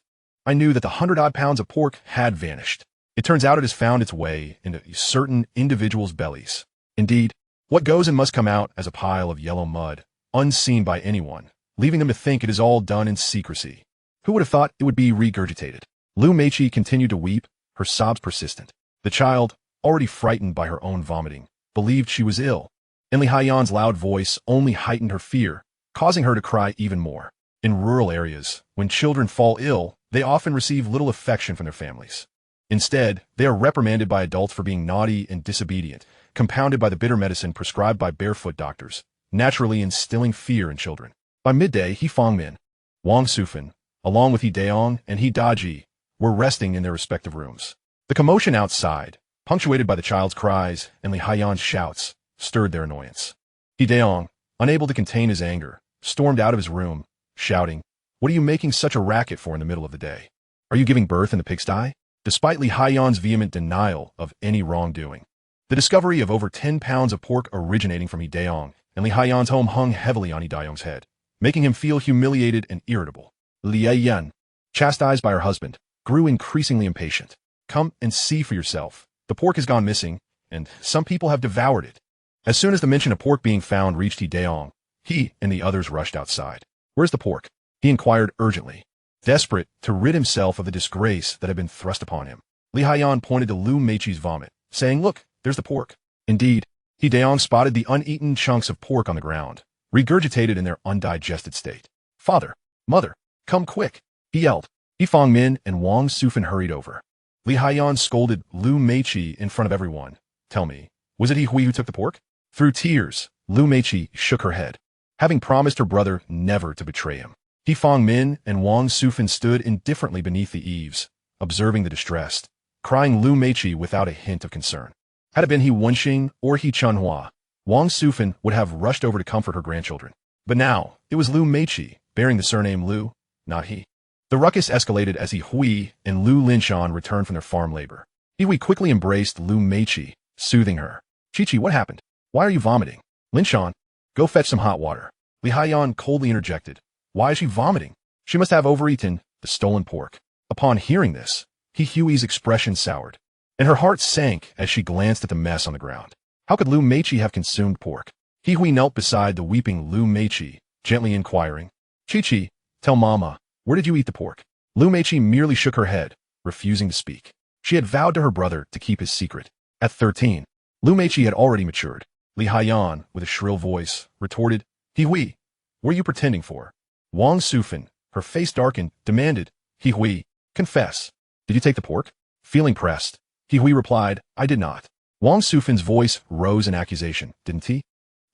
Speaker 1: "I knew that the 100-odd pounds of pork had vanished. It turns out it has found its way into certain individuals' bellies. Indeed, what goes in must come out as a pile of yellow mud, unseen by anyone, leaving them to think it is all done in secrecy. Who would have thought it would be regurgitated?" Lu Meiqi continued to weep, her sobs persistent. The child, already frightened by her own vomiting, believed she was ill, and Li Haiyan's loud voice only heightened her fear, causing her to cry even more. In rural areas, when children fall ill, they often receive little affection from their families. Instead, they are reprimanded by adults for being naughty and disobedient, compounded by the bitter medicine prescribed by barefoot doctors, naturally instilling fear in children. By midday, He Fangmin, Wang Sufan, along with He Daong and He Daji, were resting in their respective rooms. The commotion outside, punctuated by the child's cries and Li Haiyan's shouts, stirred their annoyance. He Daong, unable to contain his anger, stormed out of his room, shouting, "What are you making such a racket for in the middle of the day? Are you giving birth in the pigsty?" Despite Li Haiyan's vehement denial of any wrongdoing, the discovery of over 10 pounds of pork originating from He Daong and Li Haiyan's home hung heavily on He Daong's head, making him feel humiliated and irritable. Li Yan, chastised by her husband, grew increasingly impatient. "Come and see for yourself. The pork has gone missing, and some people have devoured it." As soon as the mention of pork being found reached He Daong, he and the others rushed outside. "Where's the pork?" he inquired urgently. Desperate to rid himself of the disgrace that had been thrust upon him, Li Haiyan pointed to Lu Meiqi's vomit, saying, "Look, there's the pork." Indeed, He Daong spotted the uneaten chunks of pork on the ground, regurgitated in their undigested state. "Father, mother, come quick," he yelled. He Fangmin and Wang Sufan hurried over. Li Haiyan scolded Lu Meiqi in front of everyone. "Tell me, was it He Hui who took the pork?" Through tears, Lu Meiqi shook her head, having promised her brother never to betray him. He Fangmin and Wang Sufan stood indifferently beneath the eaves, observing the distress, crying Lu Meiqi without a hint of concern. Had it been He Wanqing or He Chunhua, Wang Sufan would have rushed over to comfort her grandchildren. But now, it was Lu Meiqi, bearing the surname Lu, not he. The ruckus escalated as He Hui and Lu Linshan returned from their farm labor. He Hui quickly embraced Lu Meiqi, soothing her. "Chi-Chi, what happened? Why are you vomiting?" "Linshan, go fetch some hot water." Li Haiyan coldly interjected. "Why is she vomiting? She must have overeaten the stolen pork." Upon hearing this, He Hui's expression soured, and her heart sank as she glanced at the mess on the ground. How could Lu Meiqi have consumed pork? He Hui knelt beside the weeping Lu Meiqi, gently inquiring, "Chi-Chi, tell Mama, where did you eat the pork?" Lu Meiqi merely shook her head, refusing to speak. She had vowed to her brother to keep his secret. At 13, Lu Meiqi had already matured. Li Haiyan, with a shrill voice, retorted, "He Hui, what are you pretending for?" Wang Sufan, her face darkened, demanded, "He Hui, confess. Did you take the pork?" Feeling pressed, He Hui replied, "I did not." Wang Sufan's voice rose in accusation. "Didn't he?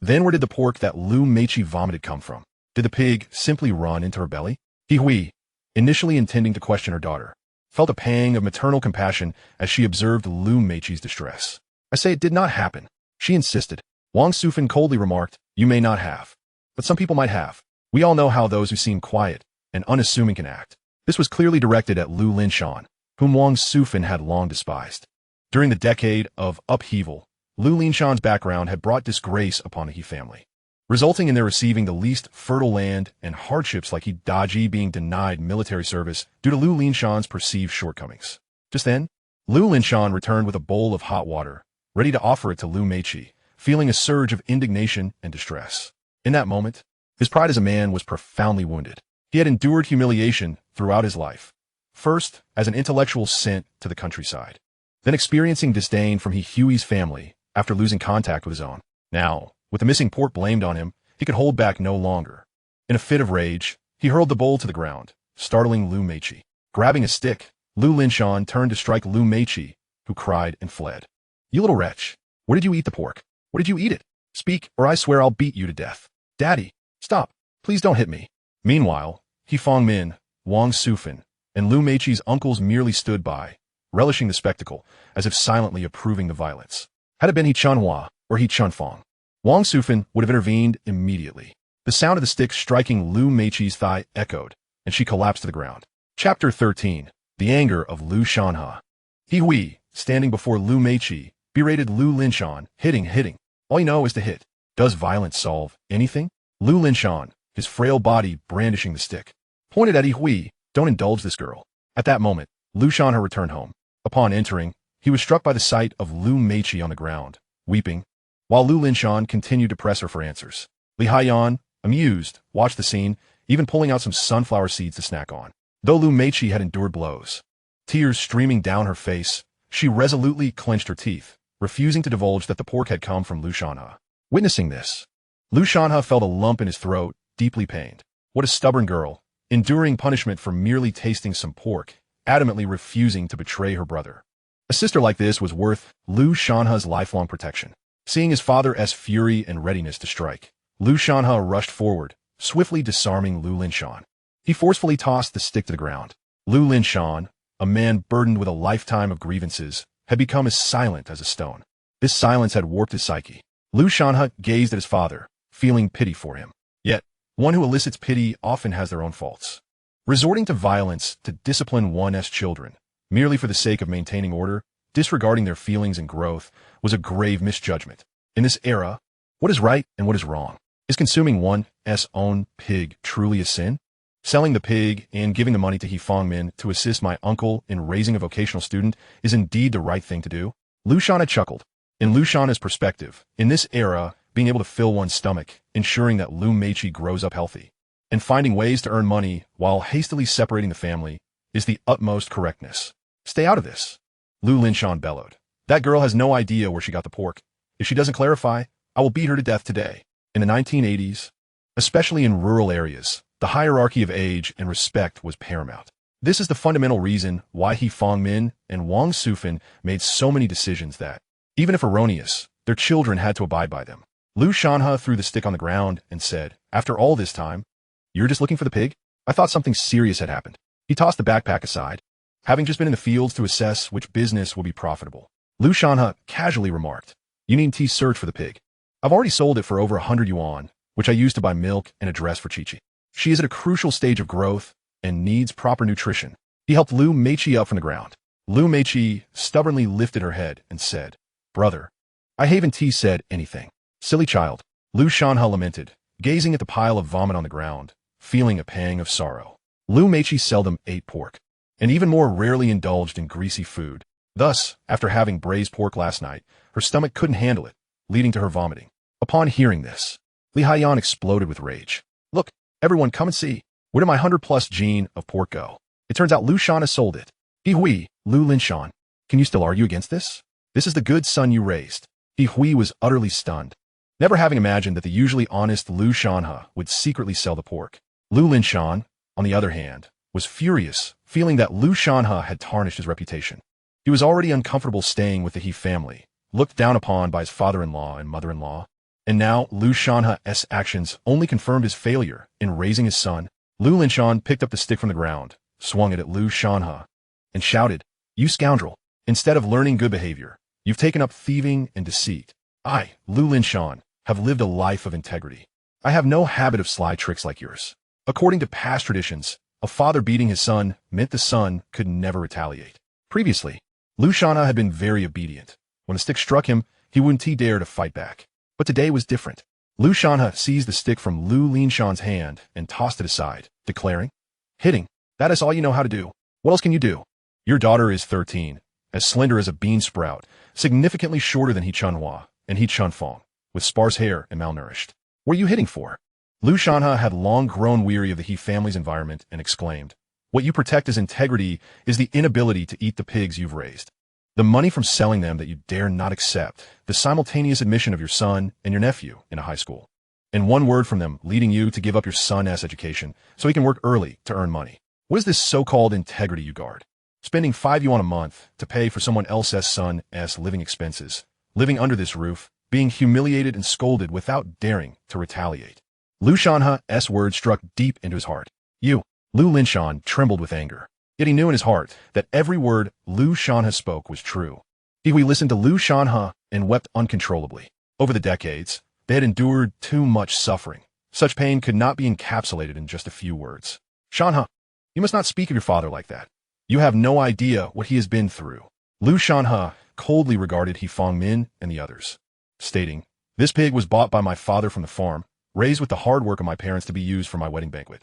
Speaker 1: Then where did the pork that Lu Meiqi vomited come from? Did the pig simply run into her belly?" He Hui, initially intending to question her daughter, felt a pang of maternal compassion as she observed Lu Meiqi's distress. "I say it did not happen," she insisted. Wang Sufan coldly remarked, "You may not have, but some people might have. We all know how those who seem quiet and unassuming can act." This was clearly directed at Lu Linshan, whom Wang Sufan had long despised. During the decade of upheaval, Lu Linshan's background had brought disgrace upon the He family, resulting in their receiving the least fertile land and hardships like He Daji being denied military service due to Lu Linshan's perceived shortcomings. Just then, Lu Linshan returned with a bowl of hot water, ready to offer it to Lu Meiqi, feeling a surge of indignation and distress. In that moment, his pride as a man was profoundly wounded. He had endured humiliation throughout his life, first as an intellectual sent to the countryside, then experiencing disdain from He Hui's family after losing contact with his own. Now, with the missing pork blamed on him, he could hold back no longer. In a fit of rage, he hurled the bowl to the ground, startling Lu Meiqi. Grabbing a stick, Lu Linshan turned to strike Lu Meiqi, who cried and fled. "You little wretch, where did you eat the pork? Where did you eat it? Speak, or I swear I'll beat you to death." "Daddy, stop. Please don't hit me." Meanwhile, He Fangmin, Wang Sufan, and Lu Meiqi's uncles merely stood by, relishing the spectacle, as if silently approving the violence. Had it been He Chunhua or He Chunfang, Wang Sufan would have intervened immediately. The sound of the stick striking Lu Meiqi's thigh echoed, and she collapsed to the ground. Chapter 13. The Anger of Lu Shanhe. He Hui, standing before Lu Meiqi, berated Lu Linshan, hitting. "All you know is to hit. Does violence solve anything?" Lu Linshan, his frail body brandishing the stick, pointed at He Hui. "Don't indulge this girl." At that moment, Lu Shanhe returned home. Upon entering, he was struck by the sight of Lu Meiqi on the ground, weeping, while Lu Linshan continued to press her for answers. Li Haiyan, amused, watched the scene, even pulling out some sunflower seeds to snack on. Though Lu Meiqi had endured blows, tears streaming down her face, she resolutely clenched her teeth, refusing to divulge that the pork had come from Lu Shanhe. Witnessing this, Lu Shanhe felt a lump in his throat, deeply pained. What a stubborn girl, enduring punishment for merely tasting some pork, adamantly refusing to betray her brother. A sister like this was worth Lu Shanhe's lifelong protection. Seeing his father's fury and readiness to strike, Lu Shanhe rushed forward, swiftly disarming Lu Linshan. He forcefully tossed the stick to the ground. Lu Linshan, a man burdened with a lifetime of grievances, had become as silent as a stone. This silence had warped his psyche. Lu Shanhe gazed at his father, feeling pity for him. Yet, one who elicits pity often has their own faults. Resorting to violence to discipline one's children, merely for the sake of maintaining order, disregarding their feelings and growth, was a grave misjudgment. In this era, what is right and what is wrong? Is consuming one's own pig truly a sin? Selling the pig and giving the money to He Fangmin to assist my uncle in raising a vocational student is indeed the right thing to do? Lu Shanhe chuckled. In Lu Shanhe's perspective, in this era, being able to fill one's stomach, ensuring that Lu Meiqi grows up healthy, And finding ways to earn money while hastily separating the family is the utmost correctness. Stay out of this, Lu Linshan bellowed. That girl has no idea where she got the pork. If she doesn't clarify, I will beat her to death today. In the 1980s, especially in rural areas, the hierarchy of age and respect was paramount. This is the fundamental reason why He Fangmin and Wang Sufan made so many decisions that, even if erroneous, their children had to abide by them. Lu Shanhe threw the stick on the ground and said, "After all this time, you're just looking for the pig? I thought something serious had happened." He tossed the backpack aside, having just been in the fields to assess which business would be profitable. Lu Shanhe casually remarked, "You need to search for the pig. I've already sold it for over 100 yuan, which I used to buy milk and a dress for Chi-Chi. She is at a crucial stage of growth and needs proper nutrition." He helped Lu Meiqi up from the ground. Lu Meiqi stubbornly lifted her head and said, "Brother, I haven't said anything." "Silly child," Lu Shanhe lamented, gazing at the pile of vomit on the ground, feeling a pang of sorrow. Lu Meiqi seldom ate pork, and even more rarely indulged in greasy food. Thus, after having braised pork last night, her stomach couldn't handle it, leading to her vomiting. Upon hearing this, Li Haiyan exploded with rage. "Look, everyone, come and see. Where did my 100-plus gene of pork go? It turns out Lu Shanhe sold it. He Hui, Lu Linshan. Can you still argue against this? This is the good son you raised." He Hui was utterly stunned, never having imagined that the usually honest Lu Shanhe would secretly sell the pork. Lu Linshan, on the other hand, was furious, feeling that Lu Shanhe had tarnished his reputation. He was already uncomfortable staying with the He family, looked down upon by his father-in-law and mother-in-law, and now Lu Shanhe's actions only confirmed his failure in raising his son. Lu Linshan picked up the stick from the ground, swung it at Lu Shanhe, and shouted, "You scoundrel! Instead of learning good behavior, you've taken up thieving and deceit. I, Lu Linshan, have lived a life of integrity. I have no habit of sly tricks like yours." According to past traditions, a father beating his son meant the son could never retaliate. Previously, Lu Shanhe had been very obedient. When a stick struck him, he wouldn't dare to fight back. But today was different. Lu Shanhe seized the stick from Lu Linshan's hand and tossed it aside, declaring, "Hitting, that is all you know how to do. What else can you do? Your daughter is 13, as slender as a bean sprout, significantly shorter than He Chunhua and He Chunfeng, with sparse hair and malnourished. What are you hitting for?" Lu Shanhe had long grown weary of the He family's environment and exclaimed, "What you protect as integrity is the inability to eat the pigs you've raised. The money from selling them that you dare not accept, the simultaneous admission of your son and your nephew in a high school, and one word from them leading you to give up your son's education so he can work early to earn money. What is this so-called integrity you guard? Spending 5 yuan a month to pay for someone else's son's living expenses, living under this roof, being humiliated and scolded without daring to retaliate." Lu Shanhe's words struck deep into his heart. Lu Linshan trembled with anger. Yet he knew in his heart that every word Lu Shanhe spoke was true. He listened to Lu Shanhe and wept uncontrollably. Over the decades, they had endured too much suffering. Such pain could not be encapsulated in just a few words. "Shanhe, you must not speak of your father like that. You have no idea what he has been through." Lu Shanhe coldly regarded He Fangmin and the others, stating, "This pig was bought by my father from the farm, raised with the hard work of my parents to be used for my wedding banquet.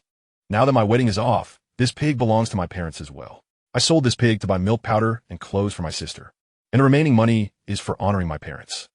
Speaker 1: Now that my wedding is off, this pig belongs to my parents as well. I sold this pig to buy milk powder and clothes for my sister, and the remaining money is for honoring my parents.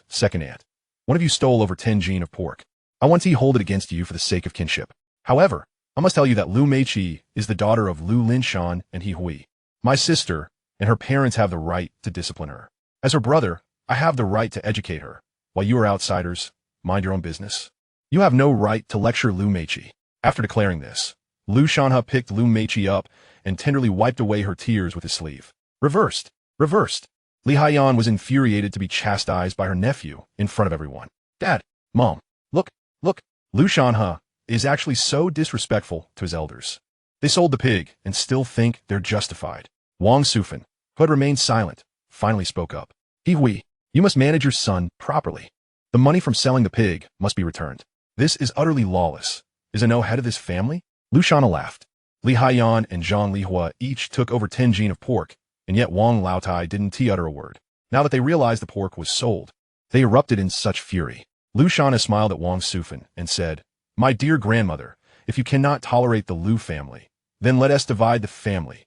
Speaker 1: Second aunt, one of you stole over 10 gene of pork. I want to hold it against you for the sake of kinship. However, I must tell you that Lu Meiqi is the daughter of Lu Linshan and He Hui, my sister, and her parents have the right to discipline her. As her brother, I have the right to educate her, while you are outsiders, mind your own business. You have no right to lecture Lu Meiqi." After declaring this, Lu Shanhe picked Lu Meiqi up and tenderly wiped away her tears with his sleeve. Reversed. Li Haiyan was infuriated to be chastised by her nephew in front of everyone. "Dad, Mom, look. Lu Shanhe is actually so disrespectful to his elders. They sold the pig and still think they're justified." Wang Sufan, who had remained silent, finally spoke up. "He Hui, you must manage your son properly. The money from selling the pig must be returned. This is utterly lawless. Is I no head of this family?" Lu Shanhe laughed. Li Haiyan and Zhang Lihua each took over 10 gene of pork, and yet Wang Laotai didn't utter a word. Now that they realized the pork was sold, they erupted in such fury. Lu Shanhe smiled at Wang Sufan and said, "My dear grandmother, if you cannot tolerate the Lu family, then let us divide the family."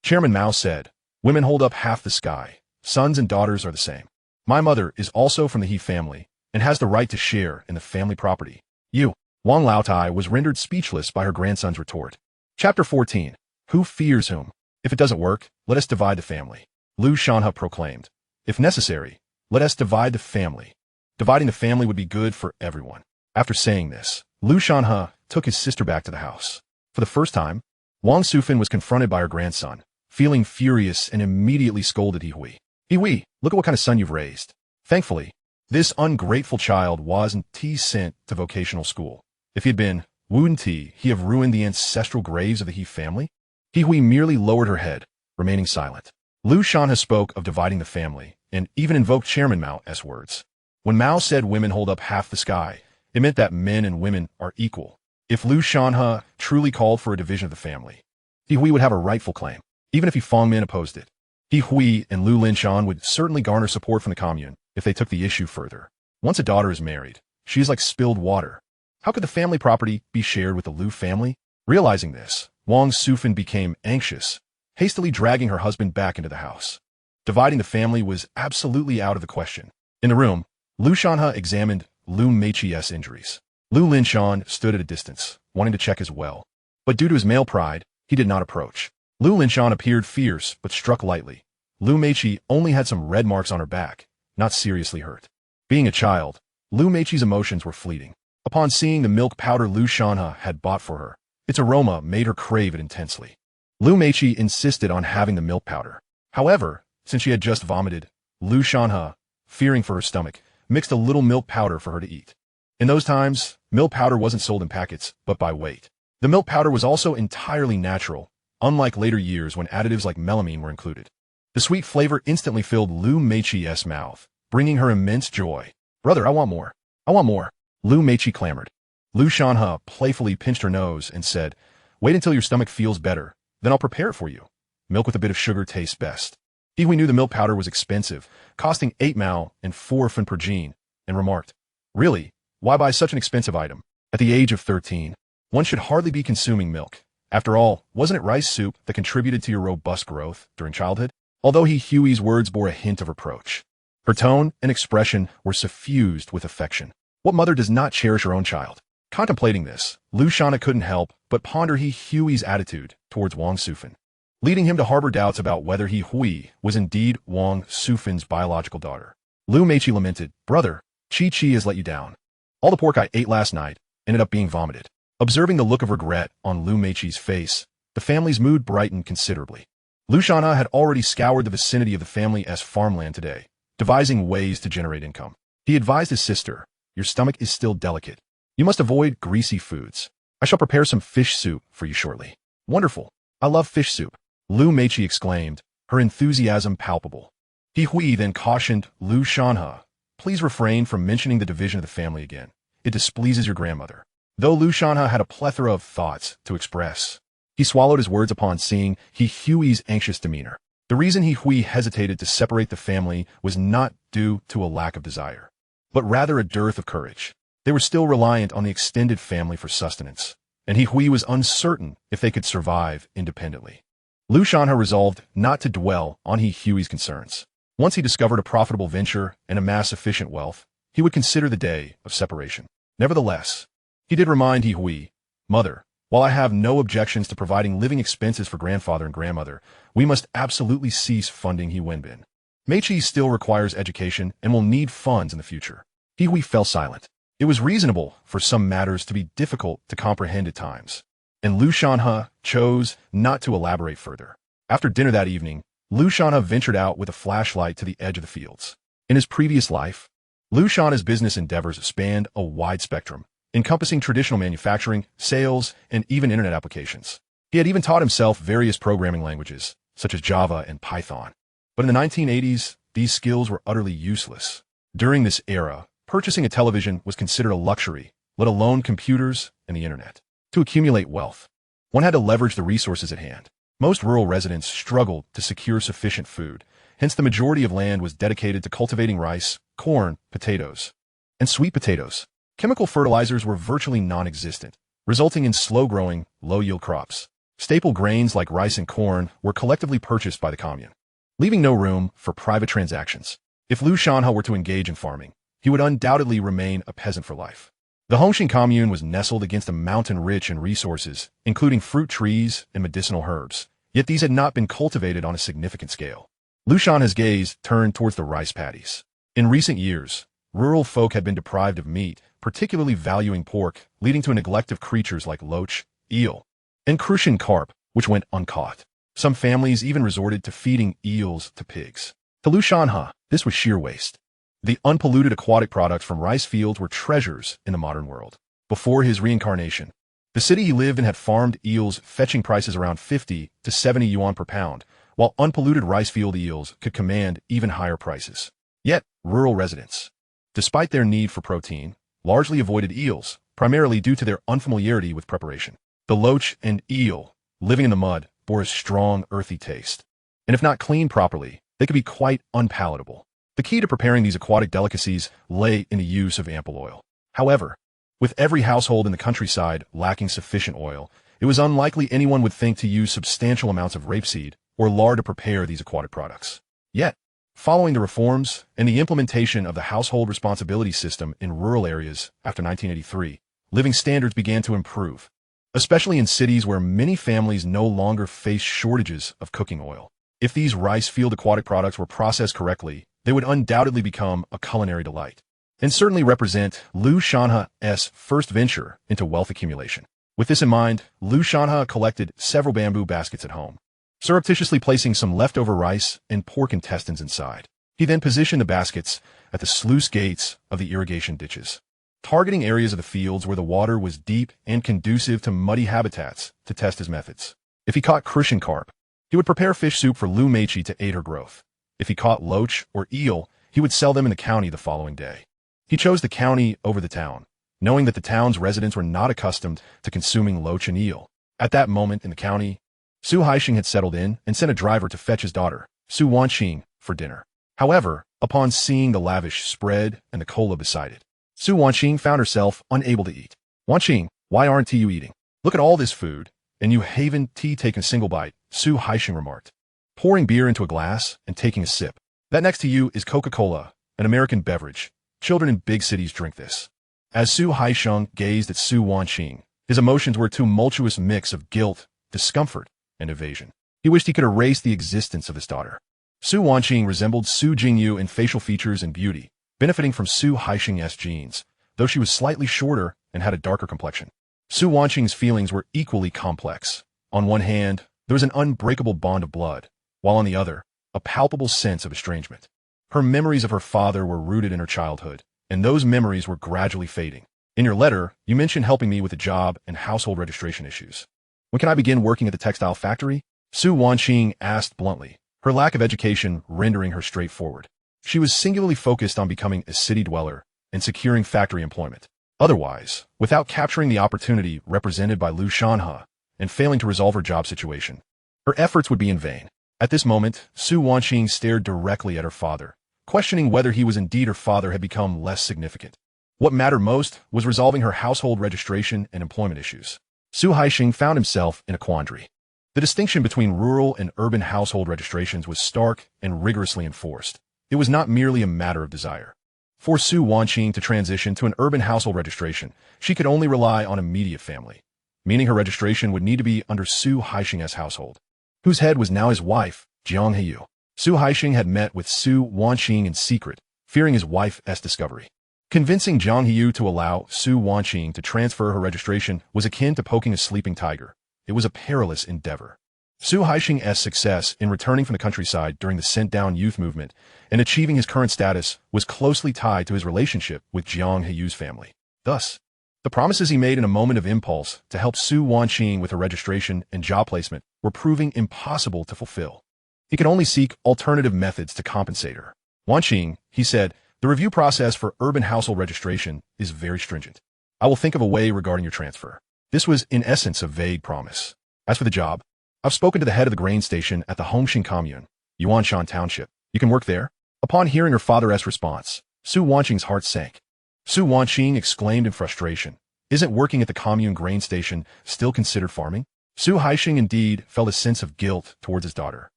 Speaker 1: Chairman Mao said, "Women hold up half the sky. Sons and daughters are the same. My mother is also from the He family and has the right to share in the family property. You, Wang Laotai was rendered speechless by her grandson's retort. Chapter 14. Who fears whom? If it doesn't work, let us divide the family. Lu Shanhe proclaimed. If necessary, let us divide the family. Dividing the family would be good for everyone. After saying this, Lu Shanhe took his sister back to the house. For the first time, Wang Sufan was confronted by her grandson, feeling furious and immediately scolded He Hui. He Hui, look at what kind of son you've raised. Thankfully, this ungrateful child wasn't sent to vocational school. If he had been Wu Ti, he have ruined the ancestral graves of the He family? He Hui merely lowered her head, remaining silent. Lu Shanhe spoke of dividing the family, and even invoked Chairman Mao's words. When Mao said women hold up half the sky, it meant that men and women are equal. If Lu Shanhe truly called for a division of the family, He Hui would have a rightful claim, even if He Fangmin opposed it. He Hui and Lu Linshan would certainly garner support from the commune if they took the issue further. Once a daughter is married, she is like spilled water. How could the family property be shared with the Lu family? Realizing this, Wang Sufan became anxious, hastily dragging her husband back into the house. Dividing the family was absolutely out of the question. In the room, Lu Shanhe examined Lu Meiqi's injuries. Lu Linshan stood at a distance, wanting to check as well. But due to his male pride, he did not approach. Lu Linshan appeared fierce, but struck lightly. Lu Meiqi only had some red marks on her back, not seriously hurt. Being a child, Lu Meiqi's emotions were fleeting. Upon seeing the milk powder Lu Shanhe had bought for her, its aroma made her crave it intensely. Lu Meiqi insisted on having the milk powder. However, since she had just vomited, Lu Shanhe, fearing for her stomach, mixed a little milk powder for her to eat. In those times, milk powder wasn't sold in packets, but by weight. The milk powder was also entirely natural, unlike later years when additives like melamine were included. The sweet flavor instantly filled Lu Meiqi's mouth, bringing her immense joy. Brother, I want more. I want more. Lu Meiqi clamored. Lu Shanhe playfully pinched her nose and said, wait until your stomach feels better, then I'll prepare it for you. Milk with a bit of sugar tastes best. He Hui knew the milk powder was expensive, costing 8 mao and 4 fen per jean, and remarked, really, why buy such an expensive item? At the age of 13, one should hardly be consuming milk. After all, wasn't it rice soup that contributed to your robust growth during childhood? Although He Hui's words bore a hint of reproach, her tone and expression were suffused with affection. What mother does not cherish her own child? Contemplating this, Lu Shanhe couldn't help but ponder He Hui's attitude towards Wang Sufan, leading him to harbor doubts about whether He Hui was indeed Wang Sufan's biological daughter. Lu Meiqi lamented, brother, Chi has let you down. All the pork I ate last night ended up being vomited. Observing the look of regret on Lu Meiqi's face, the family's mood brightened considerably. Lu Shanhe had already scoured the vicinity of the family's farmland today, devising ways to generate income. He advised his sister, your stomach is still delicate. You must avoid greasy foods. I shall prepare some fish soup for you shortly. Wonderful. I love fish soup. Lu Meiqi exclaimed, her enthusiasm palpable. He Hui then cautioned Lu Shanhe, please refrain from mentioning the division of the family again. It displeases your grandmother. Though Lu Shanhe had a plethora of thoughts to express, he swallowed his words upon seeing He Hui's anxious demeanor. The reason He Hui hesitated to separate the family was not due to a lack of desire, but rather a dearth of courage. They were still reliant on the extended family for sustenance, and He Hui was uncertain if they could survive independently. Lu Shanhe resolved not to dwell on He Hui's concerns. Once he discovered a profitable venture and amassed sufficient wealth, he would consider the day of separation. Nevertheless, he did remind He Hui, mother, while I have no objections to providing living expenses for grandfather and grandmother, we must absolutely cease funding He Wenbin. Meiqi still requires education and will need funds in the future. He Hui fell silent. It was reasonable for some matters to be difficult to comprehend at times, and Lu Shanhe chose not to elaborate further. After dinner that evening, Lu Shanhe ventured out with a flashlight to the edge of the fields. In his previous life, Lu Shanhe's business endeavors spanned a wide spectrum, encompassing traditional manufacturing, sales, and even internet applications. He had even taught himself various programming languages, such as Java and Python. But in the 1980s, these skills were utterly useless. During this era, purchasing a television was considered a luxury, let alone computers and the internet. To accumulate wealth, one had to leverage the resources at hand. Most rural residents struggled to secure sufficient food, hence the majority of land was dedicated to cultivating rice, corn, potatoes, and sweet potatoes. Chemical fertilizers were virtually non-existent, resulting in slow-growing, low-yield crops. Staple grains like rice and corn were collectively purchased by the commune, leaving no room for private transactions. If Lu Shanhe were to engage in farming, he would undoubtedly remain a peasant for life. The Hongxing commune was nestled against a mountain rich in resources, including fruit trees and medicinal herbs, yet these had not been cultivated on a significant scale. Lu Shanhe's gaze turned towards the rice paddies. In recent years, rural folk had been deprived of meat, particularly valuing pork, leading to a neglect of creatures like loach, eel, and crucian carp, which went uncaught. Some families even resorted to feeding eels to pigs. To Lu Shanhe, this was sheer waste. The unpolluted aquatic products from rice fields were treasures in the modern world. Before his reincarnation, the city he lived in had farmed eels fetching prices around 50 to 70 yuan per pound, while unpolluted rice field eels could command even higher prices. Yet, rural residents, despite their need for protein, largely avoided eels, primarily due to their unfamiliarity with preparation. The loach and eel, living in the mud, bore a strong, earthy taste. And if not cleaned properly, they could be quite unpalatable. The key to preparing these aquatic delicacies lay in the use of ample oil. However, with every household in the countryside lacking sufficient oil, it was unlikely anyone would think to use substantial amounts of rapeseed or lard to prepare these aquatic products. Yet, following the reforms and the implementation of the household responsibility system in rural areas after 1983, living standards began to improve, especially in cities where many families no longer faced shortages of cooking oil. If these rice field aquatic products were processed correctly, they would undoubtedly become a culinary delight, and certainly represent Lu Shanhe's first venture into wealth accumulation. With this in mind, Lu Shanhe collected several bamboo baskets at home, surreptitiously placing some leftover rice and pork intestines inside. He then positioned the baskets at the sluice gates of the irrigation ditches, targeting areas of the fields where the water was deep and conducive to muddy habitats to test his methods. If he caught crucian carp, he would prepare fish soup for Lu Meichi to aid her growth. If he caught loach or eel, he would sell them in the county the following day. He chose the county over the town, knowing that the town's residents were not accustomed to consuming loach and eel. At that moment in the county, Su Wanqing had settled in and sent a driver to fetch his daughter, Su Wanqing, for dinner. However, upon seeing the lavish spread and the cola beside it, Su Wanqing found herself unable to eat. Wanqing, why aren't you eating? Look at all this food, and you haven't taken a single bite, Su Wanqing remarked, pouring beer into a glass and taking a sip. That next to you is Coca-Cola, an American beverage. Children in big cities drink this. As Su Wanqing gazed at Su Wanqing, his emotions were a tumultuous mix of guilt, discomfort, and evasion. He wished he could erase the existence of his daughter. Su Wanqing resembled Su Jingyu in facial features and beauty, benefiting from Su Wanqing's genes, though she was slightly shorter and had a darker complexion. Su Wanqing's feelings were equally complex. On one hand, there was an unbreakable bond of blood, while on the other, a palpable sense of estrangement. Her memories of her father were rooted in her childhood, and those memories were gradually fading. In your letter, you mentioned helping me with the job and household registration issues. When can I begin working at the textile factory? Su Wanqing asked bluntly, her lack of education rendering her straightforward. She was singularly focused on becoming a city dweller and securing factory employment. Otherwise, without capturing the opportunity represented by Lu Shanhe and failing to resolve her job situation, her efforts would be in vain. At this moment, Su Wanqing stared directly at her father, questioning whether he was indeed her father had become less significant. What mattered most was resolving her household registration and employment issues. Su Wanqing found himself in a quandary. The distinction between rural and urban household registrations was stark and rigorously enforced. It was not merely a matter of desire. For Su Wanqing to transition to an urban household registration, she could only rely on immediate family, meaning her registration would need to be under Su Wanqing's household, whose head was now his wife, Jiang Heyu. Su Wanqing had met with Su Wanqing in secret, fearing his wife's discovery. Convincing Jiang Heyu to allow Su Wanqing to transfer her registration was akin to poking a sleeping tiger. It was a perilous endeavor. Su Wanqing's success in returning from the countryside during the sent-down youth movement and achieving his current status was closely tied to his relationship with Jiang Heyu's family. Thus, the promises he made in a moment of impulse to help Su Wanqing with her registration and job placement were proving impossible to fulfill. He could only seek alternative methods to compensate her. Wanqing, he said, the review process for urban household registration is very stringent. I will think of a way regarding your transfer. This was, in essence, a vague promise. As for the job, I've spoken to the head of the grain station at the Hongxing commune, Yuanshan Township. You can work there? Upon hearing her father's response, Su Wanqing's heart sank. Su Wanqing exclaimed in frustration, isn't working at the commune grain station still considered farming? Su Wanqing indeed felt a sense of guilt towards his daughter.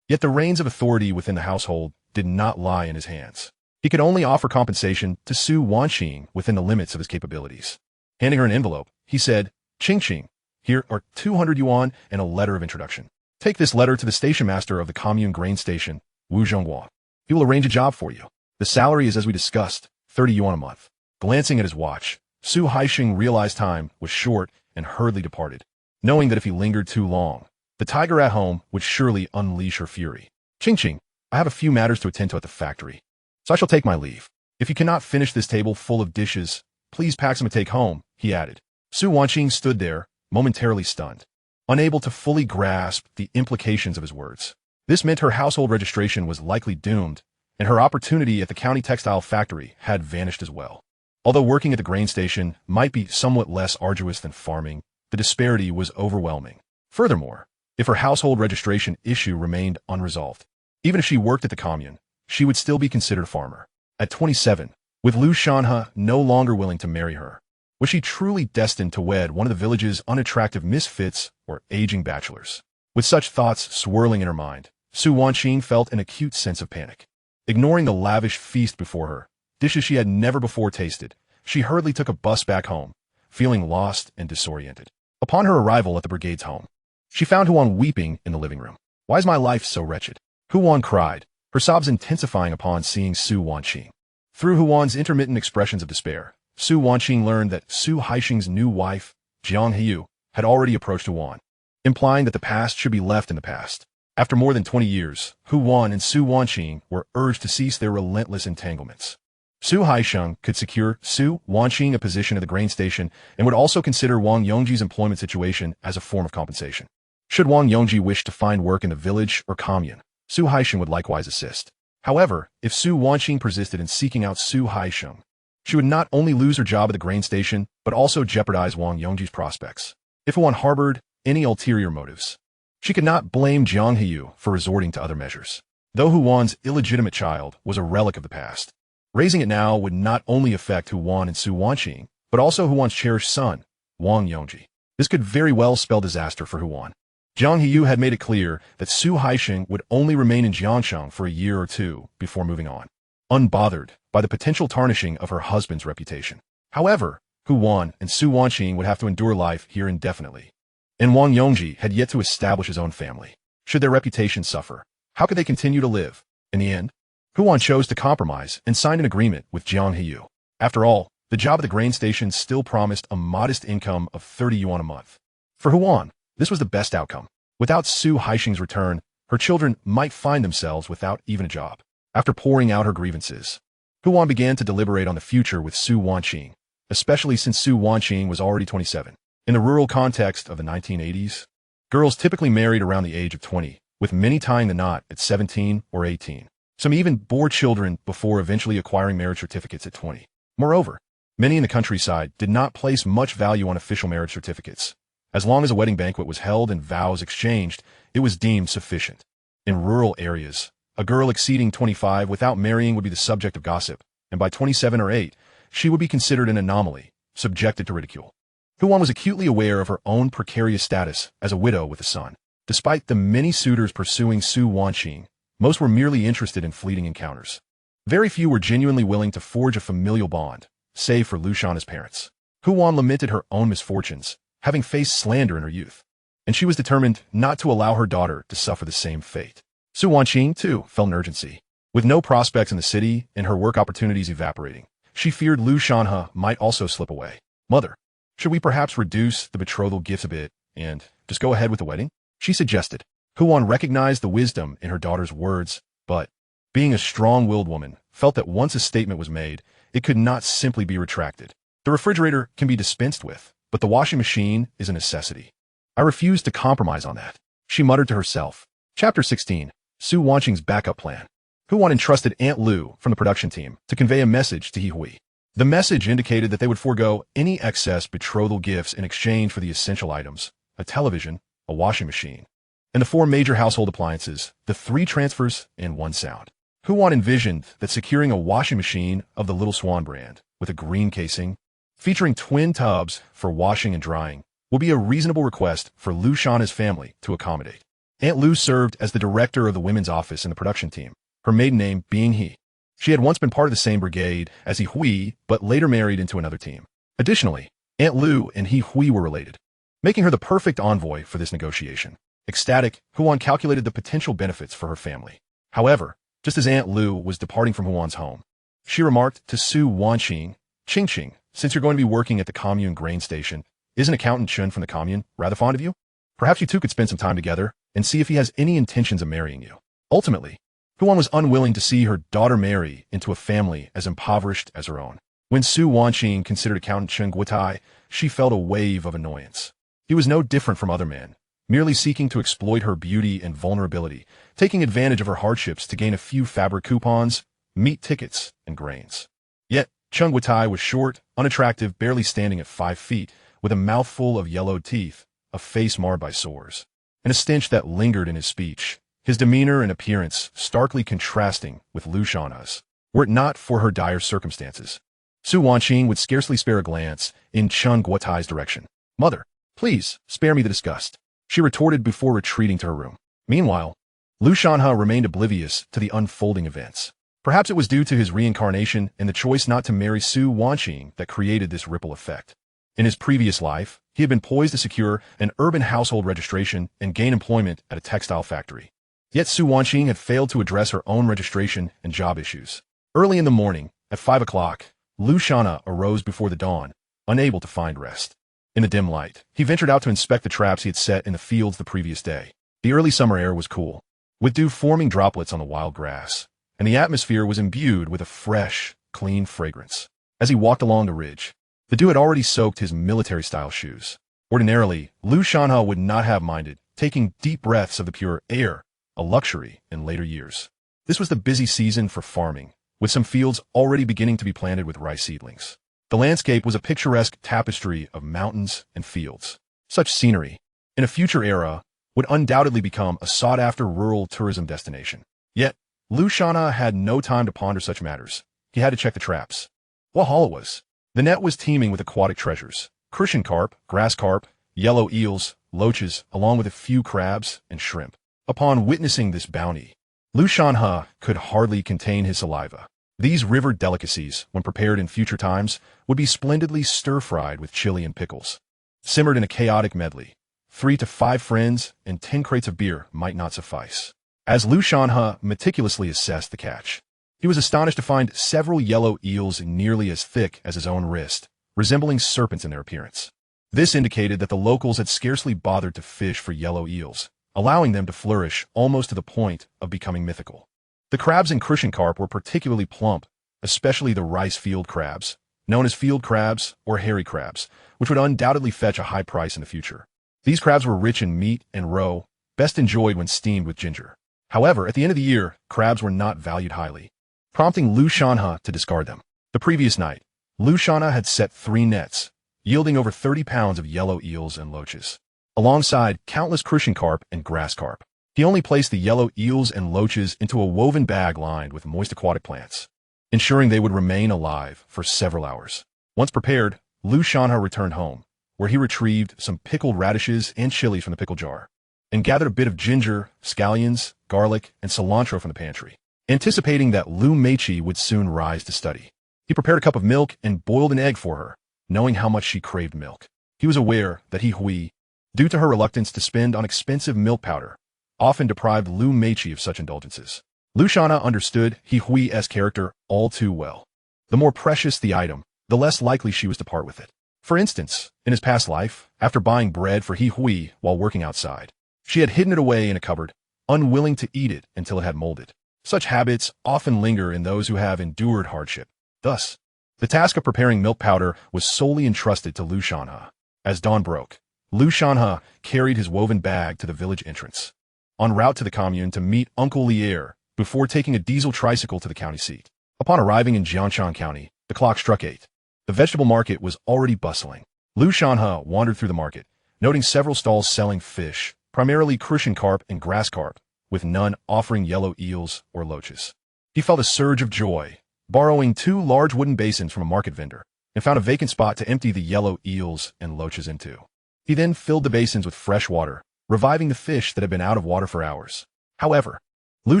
Speaker 1: Yet the reins of authority within the household did not lie in his hands. He could only offer compensation to Su Wanqing within the limits of his capabilities. Handing her an envelope, he said, "Ching Ching, here are 200 yuan and a letter of introduction. Take this letter to the station master of the commune grain station, Wu Zhonghua. He will arrange a job for you. The salary is as we discussed, 30 yuan a month." Glancing at his watch, Su Haixing realized time was short and hurriedly departed, knowing that if he lingered too long, the tiger at home would surely unleash her fury. "Ching Ching, I have a few matters to attend to at the factory, so I shall take my leave. If you cannot finish this table full of dishes, please pack some to take home," he added. Su Wanqing stood there, momentarily stunned, unable to fully grasp the implications of his words. This meant her household registration was likely doomed, and her opportunity at the county textile factory had vanished as well. Although working at the grain station might be somewhat less arduous than farming, the disparity was overwhelming. Furthermore, if her household registration issue remained unresolved, even if she worked at the commune, she would still be considered a farmer. At 27, with Lu Shanhe no longer willing to marry her, was she truly destined to wed one of the village's unattractive misfits or aging bachelors? With such thoughts swirling in her mind, Su Wanqing felt an acute sense of panic. Ignoring the lavish feast before her, dishes she had never before tasted, she hurriedly took a bus back home, feeling lost and disoriented. Upon her arrival at the brigade's home, she found Huan weeping in the living room. "Why is my life so wretched?" Huan cried, her sobs intensifying upon seeing Su Wanqing. Through Huan's intermittent expressions of despair, Su Wanqing learned that Su Haixing's new wife, Jiang Hiu, had already approached Huan, implying that the past should be left in the past. After more than 20 years, Huan and Su Wanqing were urged to cease their relentless entanglements. Su Haixing could secure Su Wanqing a position at the grain station and would also consider Wong Yongji's employment situation as a form of compensation. Should Wong Yongji wish to find work in the village or commune, Su Haixing would likewise assist. However, if Su Wanqing persisted in seeking out Su Haixing, she would not only lose her job at the grain station, but also jeopardize Wong Yongji's prospects. If Huan harbored any ulterior motives, she could not blame Jiang Hiu for resorting to other measures. Though Huan's illegitimate child was a relic of the past, raising it now would not only affect Huan and Su Wanqing, but also Huan's cherished son, Wong Yongji. This could very well spell disaster for Huan. Jiang Hiu had made it clear that Su Haixing would only remain in Jiangshang for a year or two before moving on, unbothered by the potential tarnishing of her husband's reputation. However, Huan and Su Wanqing would have to endure life here indefinitely, and Wong Yongji had yet to establish his own family. Should their reputation suffer, how could they continue to live? In the end, Huan chose to compromise and signed an agreement with Jiang Hiu. After all, the job at the grain station still promised a modest income of 30 yuan a month. For Huan, this was the best outcome. Without Su Haixing's return, her children might find themselves without even a job. After pouring out her grievances, Huan began to deliberate on the future with Su Wanqing, especially since Su Wanqing was already 27. In the rural context of the 1980s, girls typically married around the age of 20, with many tying the knot at 17 or 18. Some even bore children before eventually acquiring marriage certificates at 20. Moreover, many in the countryside did not place much value on official marriage certificates. As long as a wedding banquet was held and vows exchanged, it was deemed sufficient. In rural areas, a girl exceeding 25 without marrying would be the subject of gossip, and by 27 or 8, she would be considered an anomaly, subjected to ridicule. Huan was acutely aware of her own precarious status as a widow with a son. Despite the many suitors pursuing Su Wanqing, most were merely interested in fleeting encounters. Very few were genuinely willing to forge a familial bond, save for Lu Shanhe's parents. Huan lamented her own misfortunes, having faced slander in her youth, and she was determined not to allow her daughter to suffer the same fate. Su Wanqing, too, felt an urgency. With no prospects in the city and her work opportunities evaporating, she feared Lu Shanhe might also slip away. "Mother, should we perhaps reduce the betrothal gifts a bit and just go ahead with the wedding?" she suggested. Huan recognized the wisdom in her daughter's words, but, being a strong-willed woman, felt that once a statement was made, it could not simply be retracted. The refrigerator can be dispensed with, but the washing machine is a necessity. "I refuse to compromise on that," she muttered to herself. Chapter 16. Su Wanqing's Backup Plan. Huan entrusted Aunt Lu from the production team to convey a message to He Hui. The message indicated that they would forego any excess betrothal gifts in exchange for the essential items, a television, a washing machine, and the 4 major household appliances, the 3 transfers, and 1 sound. Huan envisioned that securing a washing machine of the Little Swan brand, with a green casing, featuring twin tubs for washing and drying, will be a reasonable request for Lu Shanhe's family to accommodate. Aunt Lu served as the director of the women's office in the production team, her maiden name being He. She had once been part of the same brigade as He Hui, but later married into another team. Additionally, Aunt Lu and He Hui were related, making her the perfect envoy for this negotiation. Ecstatic, Huan calculated the potential benefits for her family. However, just as Aunt Lu was departing from Huan's home, she remarked to Su Wanqing, Qing, since you're going to be working at the commune grain station, isn't Accountant Chun from the commune rather fond of you? Perhaps you two could spend some time together and see if he has any intentions of marrying you. Ultimately, Huan was unwilling to see her daughter marry into a family as impoverished as her own. When Su Wanqing considered Accountant Chun Guotai, she felt a wave of annoyance. He was no different from other men, merely seeking to exploit her beauty and vulnerability, taking advantage of her hardships to gain a few fabric coupons, meat tickets, and grains. Yet, Chung Guotai was short, unattractive, barely standing at 5 feet, with a mouthful of yellowed teeth, a face marred by sores, and a stench that lingered in his speech, his demeanor and appearance starkly contrasting with Lu Shanhe's, were it not for her dire circumstances. Su Wanqing would scarcely spare a glance in Chung Guotai's direction. "Mother, please, spare me the disgust," she retorted before retreating to her room. Meanwhile, Lu Shanhe remained oblivious to the unfolding events. Perhaps it was due to his reincarnation and the choice not to marry Su Wanqing that created this ripple effect. In his previous life, he had been poised to secure an urban household registration and gain employment at a textile factory. Yet Su Wanqing had failed to address her own registration and job issues. Early in the morning, at 5 o'clock, Lu Shanhe arose before the dawn, unable to find rest. In the dim light, he ventured out to inspect the traps he had set in the fields the previous day. The early summer air was cool, with dew forming droplets on the wild grass, and the atmosphere was imbued with a fresh, clean fragrance. As he walked along the ridge, the dew had already soaked his military-style shoes. Ordinarily, Lu Shanhe would not have minded taking deep breaths of the pure air, a luxury in later years. This was the busy season for farming, with some fields already beginning to be planted with rice seedlings. The landscape was a picturesque tapestry of mountains and fields. Such scenery, in a future era, would undoubtedly become a sought-after rural tourism destination. Yet, Lu Shanhe had no time to ponder such matters. He had to check the traps. What haul it was! The net was teeming with aquatic treasures: crucian carp, grass carp, yellow eels, loaches, along with a few crabs and shrimp. Upon witnessing this bounty, Lu Shanhe could hardly contain his saliva. These river delicacies, when prepared in future times, would be splendidly stir-fried with chili and pickles. Simmered in a chaotic medley, 3 to 5 friends and 10 crates of beer might not suffice. As Lu Shanhe meticulously assessed the catch, he was astonished to find several yellow eels nearly as thick as his own wrist, resembling serpents in their appearance. This indicated that the locals had scarcely bothered to fish for yellow eels, allowing them to flourish almost to the point of becoming mythical. The crabs and crucian carp were particularly plump, especially the rice field crabs, known as field crabs or hairy crabs, which would undoubtedly fetch a high price in the future. These crabs were rich in meat and roe, best enjoyed when steamed with ginger. However, at the end of the year, crabs were not valued highly, prompting Lu Shanhe to discard them. The previous night, Lu Shanhe had set 3 nets, yielding over 30 pounds of yellow eels and loaches, alongside countless crucian carp and grass carp. He only placed the yellow eels and loaches into a woven bag lined with moist aquatic plants, ensuring they would remain alive for several hours. Once prepared, Lu Shanhe returned home, where he retrieved some pickled radishes and chilies from the pickle jar, and gathered a bit of ginger, scallions, garlic, and cilantro from the pantry. Anticipating that Lu Meiqi would soon rise to study, he prepared a cup of milk and boiled an egg for her, knowing how much she craved milk. He was aware that He Hui, due to her reluctance to spend on expensive milk powder, often deprived Lu Meiqi of such indulgences. Lu Shanhe understood He Hui's character all too well. The more precious the item, the less likely she was to part with it. For instance, in his past life, after buying bread for He Hui while working outside, she had hidden it away in a cupboard, unwilling to eat it until it had molded. Such habits often linger in those who have endured hardship. Thus, the task of preparing milk powder was solely entrusted to Lu Shanhe. As dawn broke, Lu Shanhe carried his woven bag to the village entrance, en route to the commune to meet Uncle Lier before taking a diesel tricycle to the county seat. Upon arriving in Jianshan County, the clock struck 8. The vegetable market was already bustling. Lu Shanhe wandered through the market, noting several stalls selling fish, primarily crucian carp and grass carp, with none offering yellow eels or loaches. He felt a surge of joy, borrowing 2 large wooden basins from a market vendor, and found a vacant spot to empty the yellow eels and loaches into. He then filled the basins with fresh water, reviving the fish that had been out of water for hours. However, Lu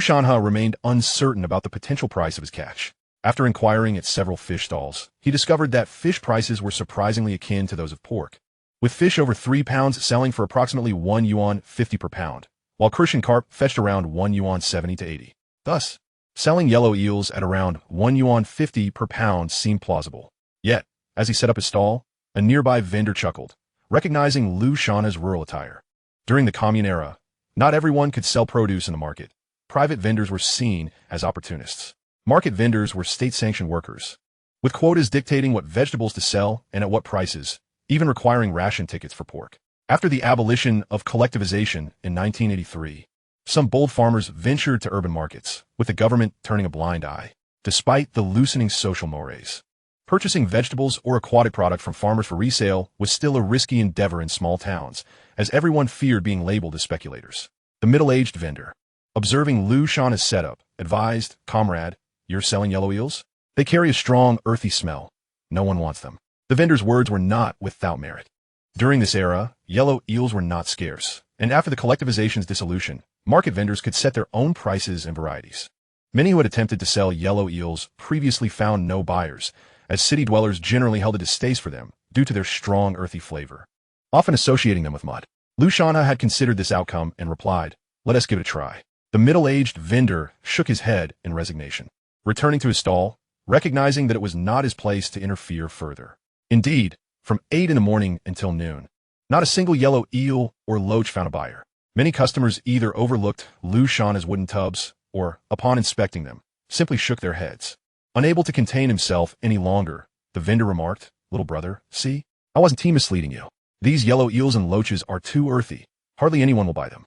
Speaker 1: Shanhe remained uncertain about the potential price of his catch. After inquiring at several fish stalls, he discovered that fish prices were surprisingly akin to those of pork, with fish over 3 pounds selling for approximately 1 yuan 50 per pound, while crucian carp fetched around 1 yuan 70 to 80. Thus, selling yellow eels at around 1 yuan 50 per pound seemed plausible. Yet, as he set up his stall, a nearby vendor chuckled, recognizing Lu Shanhe's rural attire. During the commune era, not everyone could sell produce in the market. Private vendors were seen as opportunists. Market vendors were state-sanctioned workers, with quotas dictating what vegetables to sell and at what prices, even requiring ration tickets for pork. After the abolition of collectivization in 1983, some bold farmers ventured to urban markets, with the government turning a blind eye. Despite the loosening social mores, purchasing vegetables or aquatic product from farmers for resale was still a risky endeavor in small towns, as everyone feared being labeled as speculators. The middle-aged vendor, observing Lu Shanhe's setup, advised, "Comrade, you're selling yellow eels? They carry a strong, earthy smell. No one wants them." The vendor's words were not without merit. During this era, yellow eels were not scarce, and after the collectivization's dissolution, market vendors could set their own prices and varieties. Many who had attempted to sell yellow eels previously found no buyers, as city dwellers generally held a distaste for them due to their strong, earthy flavor, often associating them with mud. Lu Shanhe had considered this outcome and replied, "Let us give it a try." The middle-aged vendor shook his head in resignation, returning to his stall, recognizing that it was not his place to interfere further. Indeed, from 8 in the morning until noon, not a single yellow eel or loach found a buyer. Many customers either overlooked Lu Shanhe's wooden tubs or, upon inspecting them, simply shook their heads. Unable to contain himself any longer, the vendor remarked, "Little brother, see? I wasn't misleading you. These yellow eels and loaches are too earthy. Hardly anyone will buy them."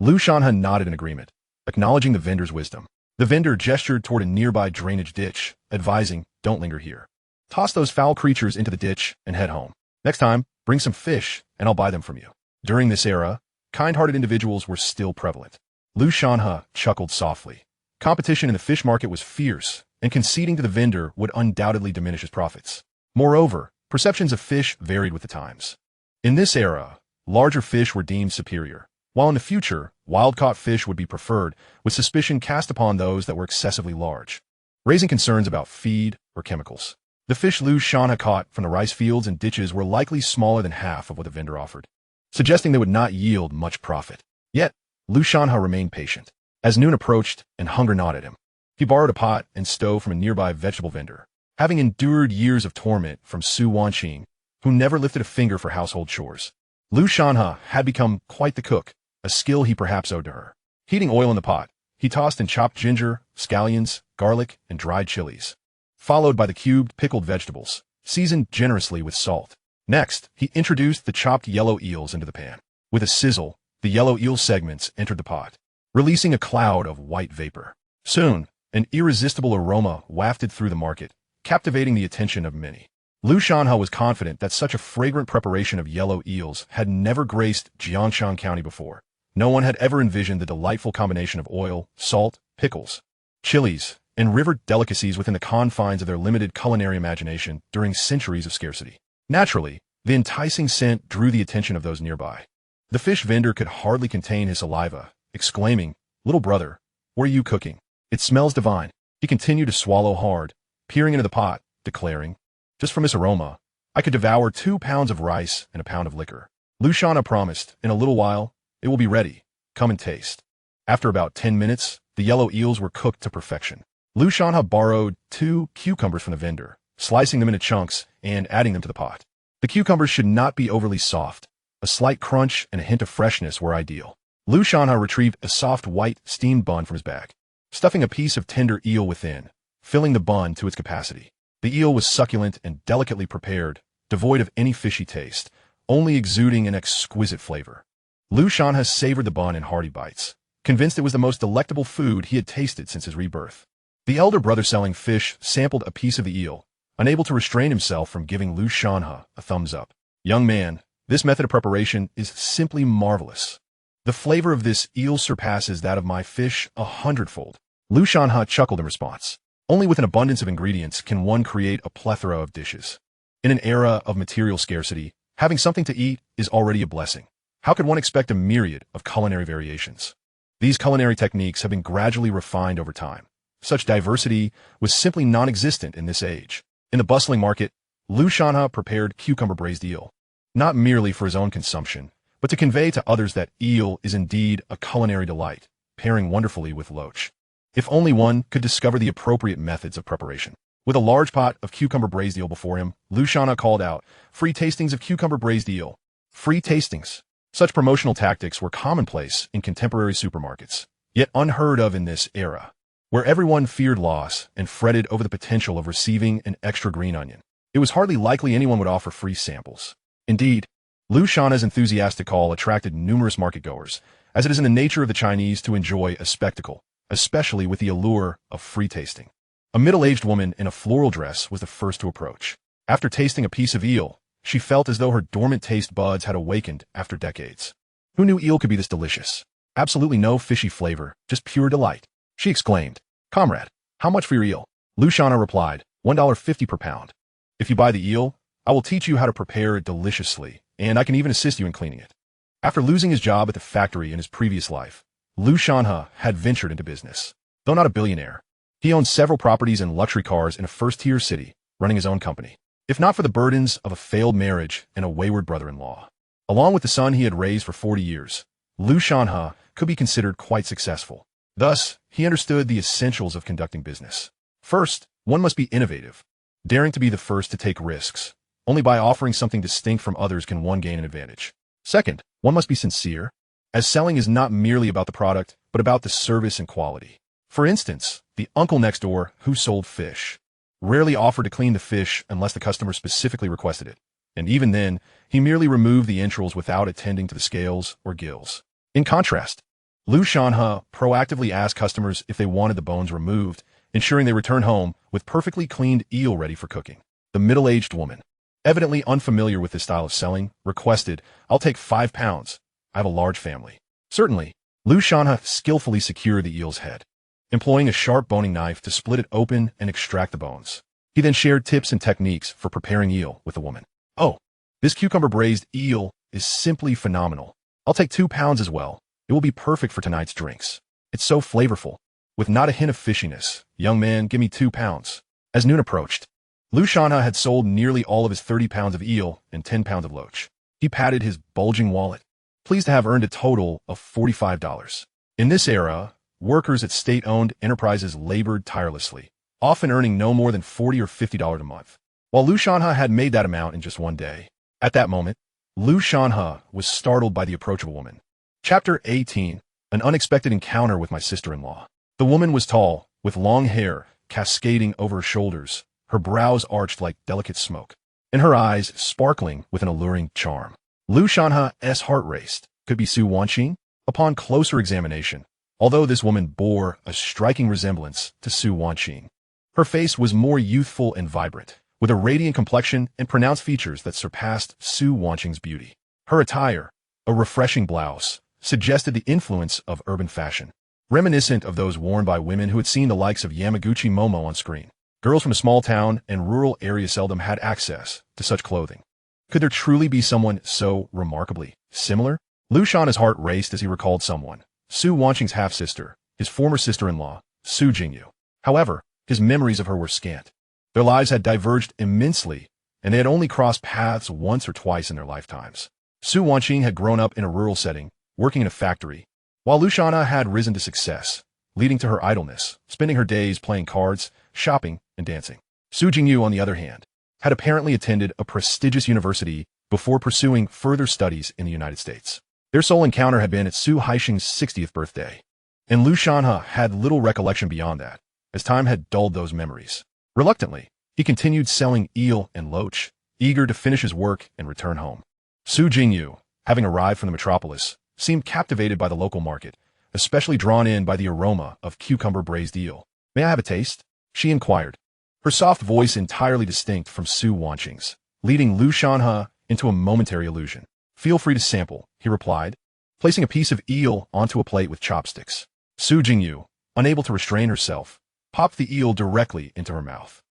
Speaker 1: Lu Shanhe nodded in agreement, acknowledging the vendor's wisdom. The vendor gestured toward a nearby drainage ditch, advising, "Don't linger here. Toss those foul creatures into the ditch and head home. Next time, bring some fish, and I'll buy them from you." During this era, kind-hearted individuals were still prevalent. Lu Shanhe chuckled softly. Competition in the fish market was fierce, and conceding to the vendor would undoubtedly diminish his profits. Moreover, perceptions of fish varied with the times. In this era, larger fish were deemed superior, while in the future, wild-caught fish would be preferred, with suspicion cast upon those that were excessively large, raising concerns about feed or chemicals. The fish Lu Shanhe caught from the rice fields and ditches were likely smaller than half of what the vendor offered, suggesting they would not yield much profit. Yet, Lu Shanhe remained patient. As noon approached and hunger gnawed at him, he borrowed a pot and stove from a nearby vegetable vendor, having endured years of torment from Su Wanqing, who never lifted a finger for household chores. Lu Shanhe had become quite the cook, a skill he perhaps owed to her. Heating oil in the pot, he tossed in chopped ginger, scallions, garlic, and dried chilies, followed by the cubed pickled vegetables, seasoned generously with salt. Next, he introduced the chopped yellow eels into the pan. With a sizzle, the yellow eel segments entered the pot, releasing a cloud of white vapor. Soon, an irresistible aroma wafted through the market, captivating the attention of many. Lu Shanhe was confident that such a fragrant preparation of yellow eels had never graced Jiangshan County before. No one had ever envisioned the delightful combination of oil, salt, pickles, chilies, and river delicacies within the confines of their limited culinary imagination during centuries of scarcity. Naturally, the enticing scent drew the attention of those nearby. The fish vendor could hardly contain his saliva, exclaiming, "Little brother, what are you cooking? It smells divine." He continued to swallow hard, peering into the pot, declaring, "Just from this aroma, I could devour 2 pounds of rice and a pound of liquor." Lu Shanhe promised, "In a little while, it will be ready. Come and taste." After about 10 minutes, the yellow eels were cooked to perfection. Lu Shanhe borrowed 2 cucumbers from the vendor, slicing them into chunks and adding them to the pot. The cucumbers should not be overly soft. A slight crunch and a hint of freshness were ideal. Lu Shanhe retrieved a soft white steamed bun from his bag, stuffing a piece of tender eel within, filling the bun to its capacity. The eel was succulent and delicately prepared, devoid of any fishy taste, only exuding an exquisite flavor. Lu Shanhe savored the bun in hearty bites, convinced it was the most delectable food he had tasted since his rebirth. The elder brother selling fish sampled a piece of the eel, unable to restrain himself from giving Lu Shanhe a thumbs up. "Young man, this method of preparation is simply marvelous. The flavor of this eel surpasses that of my fish 100-fold." Lu Shanhe chuckled in response. Only with an abundance of ingredients can one create a plethora of dishes. In an era of material scarcity, having something to eat is already a blessing. How could one expect a myriad of culinary variations? These culinary techniques have been gradually refined over time, Such diversity was simply non-existent in this age. In the bustling market, Lu Shanhe prepared cucumber braised eel, not merely for his own consumption, but to convey to others that eel is indeed a culinary delight, pairing wonderfully with loach. If only one could discover the appropriate methods of preparation. With a large pot of cucumber braised eel before him, Lu Shanhe called out, "Free tastings of cucumber braised eel." Free tastings. Such promotional tactics were commonplace in contemporary supermarkets, yet unheard of in this era, where everyone feared loss and fretted over the potential of receiving an extra green onion. It was hardly likely anyone would offer free samples. Indeed, Lu Shanhe's enthusiastic call attracted numerous marketgoers, as it is in the nature of the Chinese to enjoy a spectacle, especially with the allure of free tasting. A middle-aged woman in a floral dress was the first to approach. After tasting a piece of eel, she felt as though her dormant taste buds had awakened after decades. Who knew eel could be this delicious? Absolutely no fishy flavor, just pure delight. She exclaimed, "Comrade, how much for your eel?" Lu Shanhe replied, $1.50 per pound. If you buy the eel, I will teach you how to prepare it deliciously, and I can even assist you in cleaning it. After losing his job at the factory in his previous life, Lu Shanhe had ventured into business. Though not a billionaire, he owned several properties and luxury cars in a first-tier city, running his own company. If not for the burdens of a failed marriage and a wayward brother-in-law, along with the son he had raised for 40 years, Lu Shanhe could be considered quite successful. Thus, he understood the essentials of conducting business. First, one must be innovative, daring to be the first to take risks. Only by offering something distinct from others can one gain an advantage. Second, one must be sincere, as selling is not merely about the product, but about the service and quality. For instance, the uncle next door who sold fish rarely offered to clean the fish unless the customer specifically requested it, and even then, he merely removed the entrails without attending to the scales or gills. In contrast, Lu Shanhe proactively asked customers if they wanted the bones removed, ensuring they return home with perfectly cleaned eel ready for cooking. The middle-aged woman, evidently unfamiliar with this style of selling, requested, "I'll take 5 pounds. I have a large family." Certainly, Lu Shanhe skillfully secured the eel's head, employing a sharp boning knife to split it open and extract the bones. He then shared tips and techniques for preparing eel with the woman. "Oh, this cucumber braised eel is simply phenomenal. I'll take 2 pounds as well. It will be perfect for tonight's drinks. It's so flavorful, with not a hint of fishiness. Young man, give me 2 pounds. As noon approached, Lu Shanhe had sold nearly all of his 30 pounds of eel and 10 pounds of loach. He patted his bulging wallet, pleased to have earned a total of $45. In this era, workers at state-owned enterprises labored tirelessly, often earning no more than $40 or $50 a month, while Lu Shanhe had made that amount in just one day. At that moment, Lu Shanhe was startled by the approach of a woman. Chapter 18, An Unexpected Encounter with My Sister-in-Law. The woman was tall, with long hair cascading over her shoulders, her brows arched like delicate smoke, and her eyes sparkling with an alluring charm. Lu Shanhe's heart raced. Could be Su Wanqing? Upon closer examination, although this woman bore a striking resemblance to Su Wanqing, her face was more youthful and vibrant, with a radiant complexion and pronounced features that surpassed Su Wanqing's beauty. Her attire, a refreshing blouse, suggested the influence of urban fashion, reminiscent of those worn by women who had seen the likes of Yamaguchi Momo on screen. Girls from a small town and rural area seldom had access to such clothing. Could there truly be someone so remarkably similar? Lu Shanhe's heart raced as he recalled someone, Su Wanqing's half-sister, his former sister-in-law, Su Jingyu. However, his memories of her were scant. Their lives had diverged immensely, and they had only crossed paths once or twice in their lifetimes. Su Wanqing had grown up in a rural setting, working in a factory, while Lu Shanhe had risen to success, leading to her idleness, spending her days playing cards, shopping, and dancing. Su Jingyu, on the other hand, had apparently attended a prestigious university before pursuing further studies in the United States. Their sole encounter had been at Su Haixing's 60th birthday, and Lu Shanhe had little recollection beyond that, as time had dulled those memories. Reluctantly, he continued selling eel and loach, eager to finish his work and return home. Su Jingyu, having arrived from the metropolis, seemed captivated by the local market, especially drawn in by the aroma of cucumber braised eel. "May I have a taste?" she inquired, her soft voice entirely distinct from Su Wanqing's, leading Lu Shanhe into a momentary illusion. "Feel free to sample," he replied, placing a piece of eel onto a plate with chopsticks. Su Jingyu, unable to restrain herself, popped the eel directly into her mouth.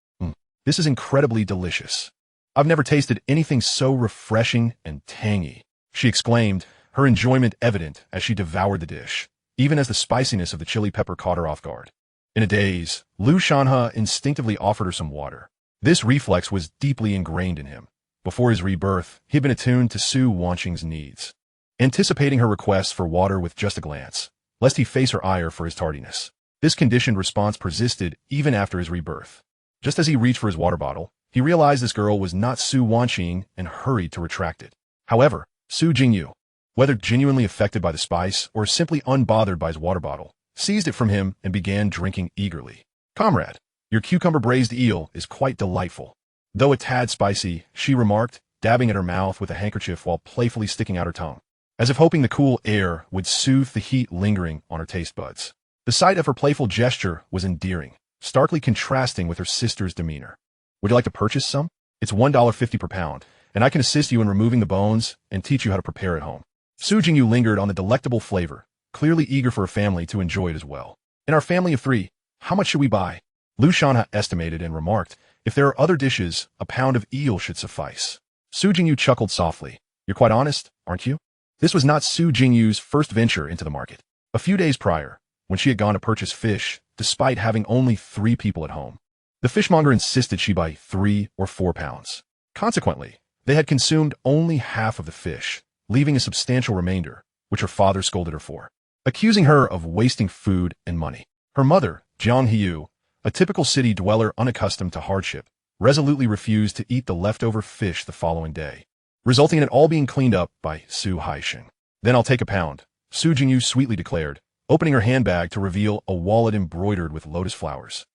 Speaker 1: This is incredibly delicious. I've never tasted anything so refreshing and tangy," she exclaimed, her enjoyment evident as she devoured the dish, even as the spiciness of the chili pepper caught her off guard. In a daze, Lu Shanhe instinctively offered her some water. This reflex was deeply ingrained in him. Before his rebirth, he had been attuned to Su Wanqing's needs, anticipating her requests for water with just a glance, lest he face her ire for his tardiness. This conditioned response persisted even after his rebirth. Just as he reached for his water bottle, he realized this girl was not Su Wanqing and hurried to retract it. However, Su Jingyu, whether genuinely affected by the spice or simply unbothered by his water bottle, seized it from him and began drinking eagerly. "Comrade, your cucumber braised eel is quite delightful. Though a tad spicy," she remarked, dabbing at her mouth with a handkerchief while playfully sticking out her tongue, as if hoping the cool air would soothe the heat lingering on her taste buds. The sight of her playful gesture was endearing, starkly contrasting with her sister's demeanor. "Would you like to purchase some? It's $1.50 per pound, and I can assist you in removing the bones and teach you how to prepare at home." Su Jingyu lingered on the delectable flavor, clearly eager for her family to enjoy it as well. "In our family of 3, how much should we buy?" Lu Shanhe estimated and remarked, "If there are other dishes, a pound of eel should suffice." Su Jingyu chuckled softly. "You're quite honest, aren't you?" This was not Su Jingyu's first venture into the market. A few days prior, when she had gone to purchase fish, despite having only 3 people at home, the fishmonger insisted she buy 3 or 4 pounds. Consequently, they had consumed only half of the fish, leaving a substantial remainder, which her father scolded her for, accusing her of wasting food and money. Her mother, Jiang Hiu, a typical city dweller unaccustomed to hardship, resolutely refused to eat the leftover fish the following day, resulting in it all being cleaned up by Su Haixing. "Then I'll take a pound," Su Jingyu sweetly declared, opening her handbag to reveal a wallet embroidered with lotus flowers,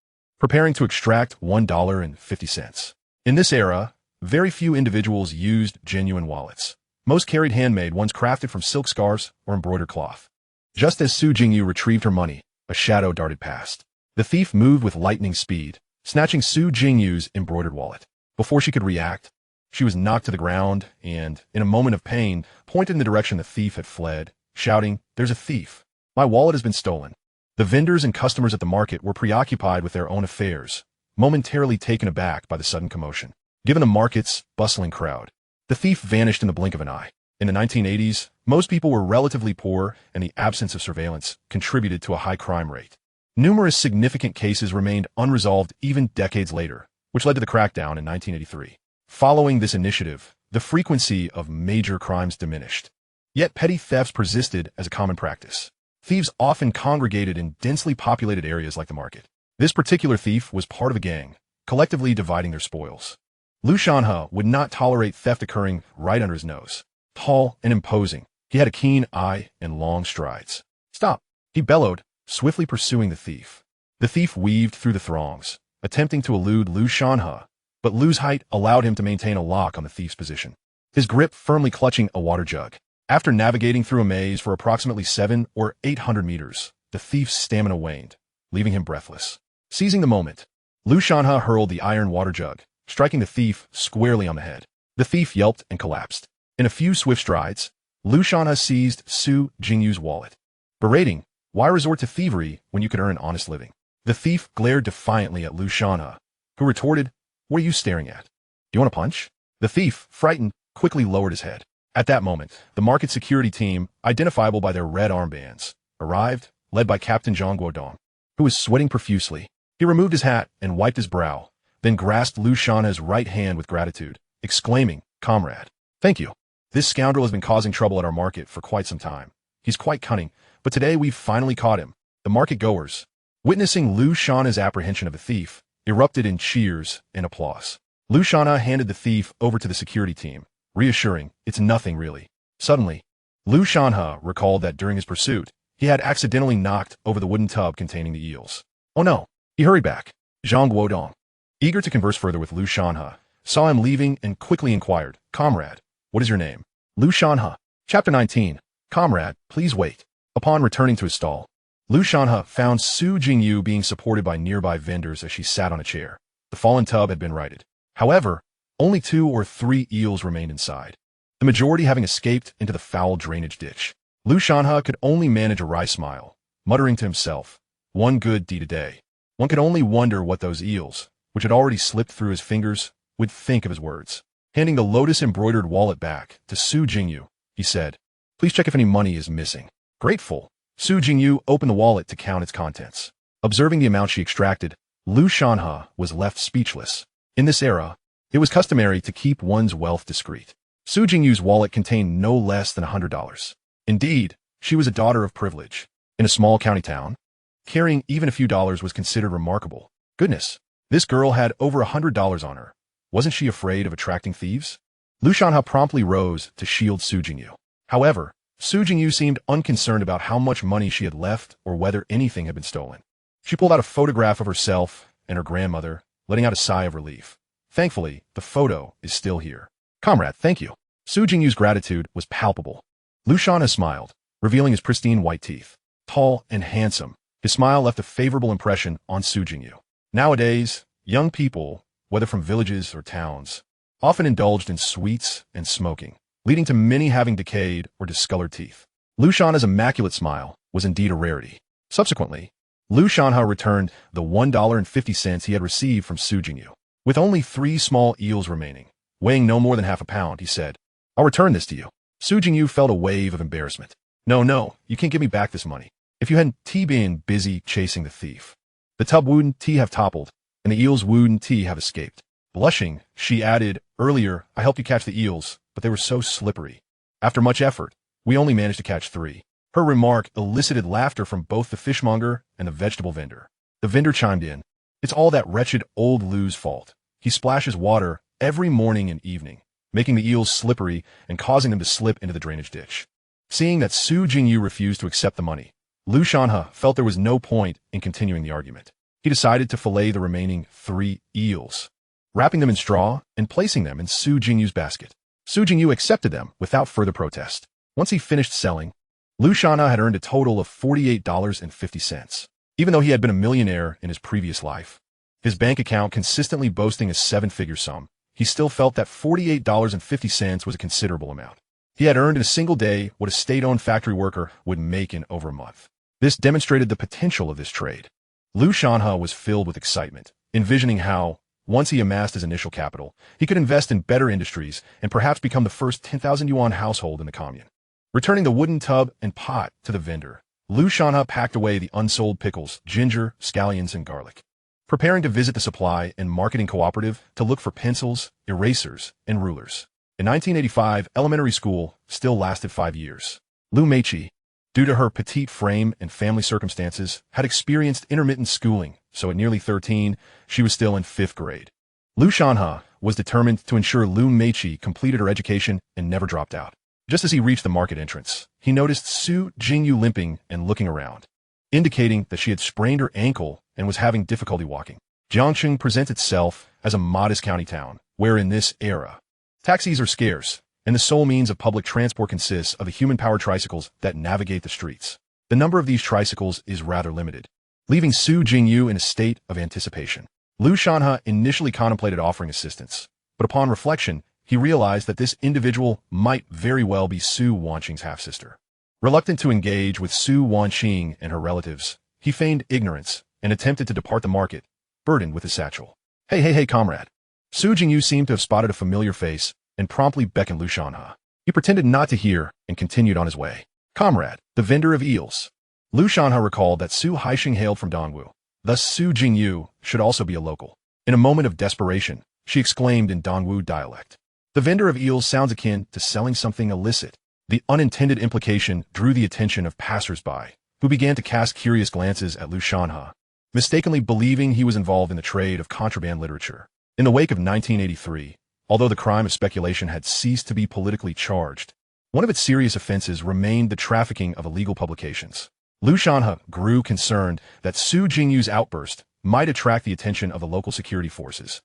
Speaker 1: preparing to extract $1.50. In this era, very few individuals used genuine wallets. Most carried handmade ones crafted from silk scarves or embroidered cloth. Just as Su Jingyu retrieved her money, a shadow darted past. The thief moved with lightning speed, snatching Su Jingyu's embroidered wallet. Before she could react, she was knocked to the ground and, in a moment of pain, pointed in the direction the thief had fled, shouting, "There's a thief. My wallet has been stolen." The vendors and customers at the market were preoccupied with their own affairs, momentarily taken aback by the sudden commotion. Given the market's bustling crowd, the thief vanished in the blink of an eye. In the 1980s, most people were relatively poor, and the absence of surveillance contributed to a high crime rate. Numerous significant cases remained unresolved even decades later, which led to the crackdown in 1983. Following this initiative, the frequency of major crimes diminished. Yet petty thefts persisted as a common practice. Thieves often congregated in densely populated areas like the market. This particular thief was part of a gang, collectively dividing their spoils. Lu Shanhe would not tolerate theft occurring right under his nose. Tall and imposing, he had a keen eye and long strides. "Stop!" he bellowed, swiftly pursuing the thief. The thief weaved through the throngs, attempting to elude Lu Shanhe, but Lu's height allowed him to maintain a lock on the thief's position, his grip firmly clutching a water jug. After navigating through a maze for approximately 700 or 800 meters, the thief's stamina waned, leaving him breathless. Seizing the moment, Lu Shanhe hurled the iron water jug, striking the thief squarely on the head. The thief yelped and collapsed. In a few swift strides, Lu Shanhe seized Su Jingyu's wallet. Berating, "Why resort to thievery when you could earn an honest living?" The thief glared defiantly at Lu Shanhe, who retorted, "What are you staring at? Do you want a punch?" The thief, frightened, quickly lowered his head. At that moment, the market security team, identifiable by their red armbands, arrived, led by Captain Zhang Guodong, who was sweating profusely. He removed his hat and wiped his brow, then grasped Lu Shanhe's right hand with gratitude, exclaiming, "Comrade, thank you. This scoundrel has been causing trouble at our market for quite some time. He's quite cunning, but today we've finally caught him." The market goers, witnessing Lu Shanhe's apprehension of the thief, erupted in cheers and applause. Lu Shanhe handed the thief over to the security team, reassuring, "It's nothing really." Suddenly, Lu Shanhe recalled that during his pursuit, he had accidentally knocked over the wooden tub containing the eels. Oh no! He hurried back. Zhang Guodong, eager to converse further with Lu Shanhe, saw him leaving and quickly inquired, "Comrade, what is your name?" Lu Shanhe. Chapter 19. "Comrade, please wait." Upon returning to his stall, Lu Shanhe found Su Jingyu being supported by nearby vendors as she sat on a chair. The fallen tub had been righted. However, only 2 or 3 eels remained inside, the majority having escaped into the foul drainage ditch. Lu Shanhe could only manage a wry smile, muttering to himself, "One good deed a day." One could only wonder what those eels, which had already slipped through his fingers, would think of his words. Handing the lotus-embroidered wallet back to Su Jingyu, he said, "Please check if any money is missing." Grateful, Su Jingyu opened the wallet to count its contents. Observing the amount she extracted, Lu Shanhe was left speechless. In this era, it was customary to keep one's wealth discreet. Su Jingyu's wallet contained no less than $100. Indeed, she was a daughter of privilege. In a small county town, carrying even a few dollars was considered remarkable. Goodness, this girl had over $100 on her. Wasn't she afraid of attracting thieves? Lu Shanhe promptly rose to shield Su Jingyu. However, Su Jingyu seemed unconcerned about how much money she had left or whether anything had been stolen. She pulled out a photograph of herself and her grandmother, letting out a sigh of relief. Thankfully, the photo is still here. Comrade, thank you. Su Jingyu's gratitude was palpable. Lu Shanhe smiled, revealing his pristine white teeth. Tall and handsome, his smile left a favorable impression on Su Jingyu. Nowadays, young people, whether from villages or towns, often indulged in sweets and smoking, leading to many having decayed or discolored teeth. Lu Shanhe's immaculate smile was indeed a rarity. Subsequently, Lu Shanhe returned the $1.50 he had received from Su Jingyu. With only 3 small eels remaining, weighing no more than half a pound, he said, "I'll return this to you." Su Jingyu felt a wave of embarrassment. No, you can't give me back this money. If you hadn't been busy chasing the thief. The tub wouldn't have toppled, and the eels wouldn't have escaped. Blushing, she added, "Earlier, I helped you catch the eels, but they were so slippery. After much effort, we only managed to catch 3. Her remark elicited laughter from both the fishmonger and the vegetable vendor. The vendor chimed in, "It's all that wretched old Lu's fault. He splashes water every morning and evening, making the eels slippery and causing them to slip into the drainage ditch." Seeing that Su Jingyu refused to accept the money, Lu Shanhe felt there was no point in continuing the argument. He decided to fillet the remaining 3 eels, wrapping them in straw and placing them in Su Jingyu's basket. Su Jingyu accepted them without further protest. Once he finished selling, Lu Shanhe had earned a total of $48.50. Even though he had been a millionaire in his previous life, his bank account consistently boasting a 7-figure sum, he still felt that $48.50 was a considerable amount. He had earned in a single day what a state-owned factory worker would make in over a month. This demonstrated the potential of this trade. Lu Shanhe was filled with excitement, envisioning how, once he amassed his initial capital, he could invest in better industries and perhaps become the first 10,000 yuan household in the commune. Returning the wooden tub and pot to the vendor, Lu Shanhe packed away the unsold pickles, ginger, scallions, and garlic. Preparing to visit the supply and marketing cooperative to look for pencils, erasers, and rulers. In 1985, elementary school still lasted 5 years. Lu Meiqi, due to her petite frame and family circumstances, had experienced intermittent schooling, so at nearly 13, she was still in 5th grade. Lu Shanhe was determined to ensure Lu Meiqi completed her education and never dropped out. Just as he reached the market entrance, he noticed Su Jingyu limping and looking around, indicating that she had sprained her ankle and was having difficulty walking. Jiangcheng presents itself as a modest county town, where in this era, taxis are scarce, and the sole means of public transport consists of the human-powered tricycles that navigate the streets. The number of these tricycles is rather limited, leaving Su Jingyu in a state of anticipation. Lu Shanhe initially contemplated offering assistance, but upon reflection, he realized that this individual might very well be Su Wanqing's half-sister. Reluctant to engage with Su Wanqing and her relatives, he feigned ignorance and attempted to depart the market, burdened with his satchel. Hey, comrade. Su Jingyu seemed to have spotted a familiar face and promptly beckoned Lu Shanhe. He pretended not to hear and continued on his way. Comrade, the vendor of eels. Lu Shanhe recalled that Su Haixing hailed from Dongwu, thus Su Jingyu should also be a local. In a moment of desperation, she exclaimed in Dongwu dialect, "The vendor of eels sounds akin to selling something illicit." The unintended implication drew the attention of passers-by, who began to cast curious glances at Lu Shanhe, mistakenly believing he was involved in the trade of contraband literature. In the wake of 1983, although the crime of speculation had ceased to be politically charged, one of its serious offenses remained the trafficking of illegal publications. Lu Shanhe grew concerned that Su Jingyu's outburst might attract the attention of the local security forces,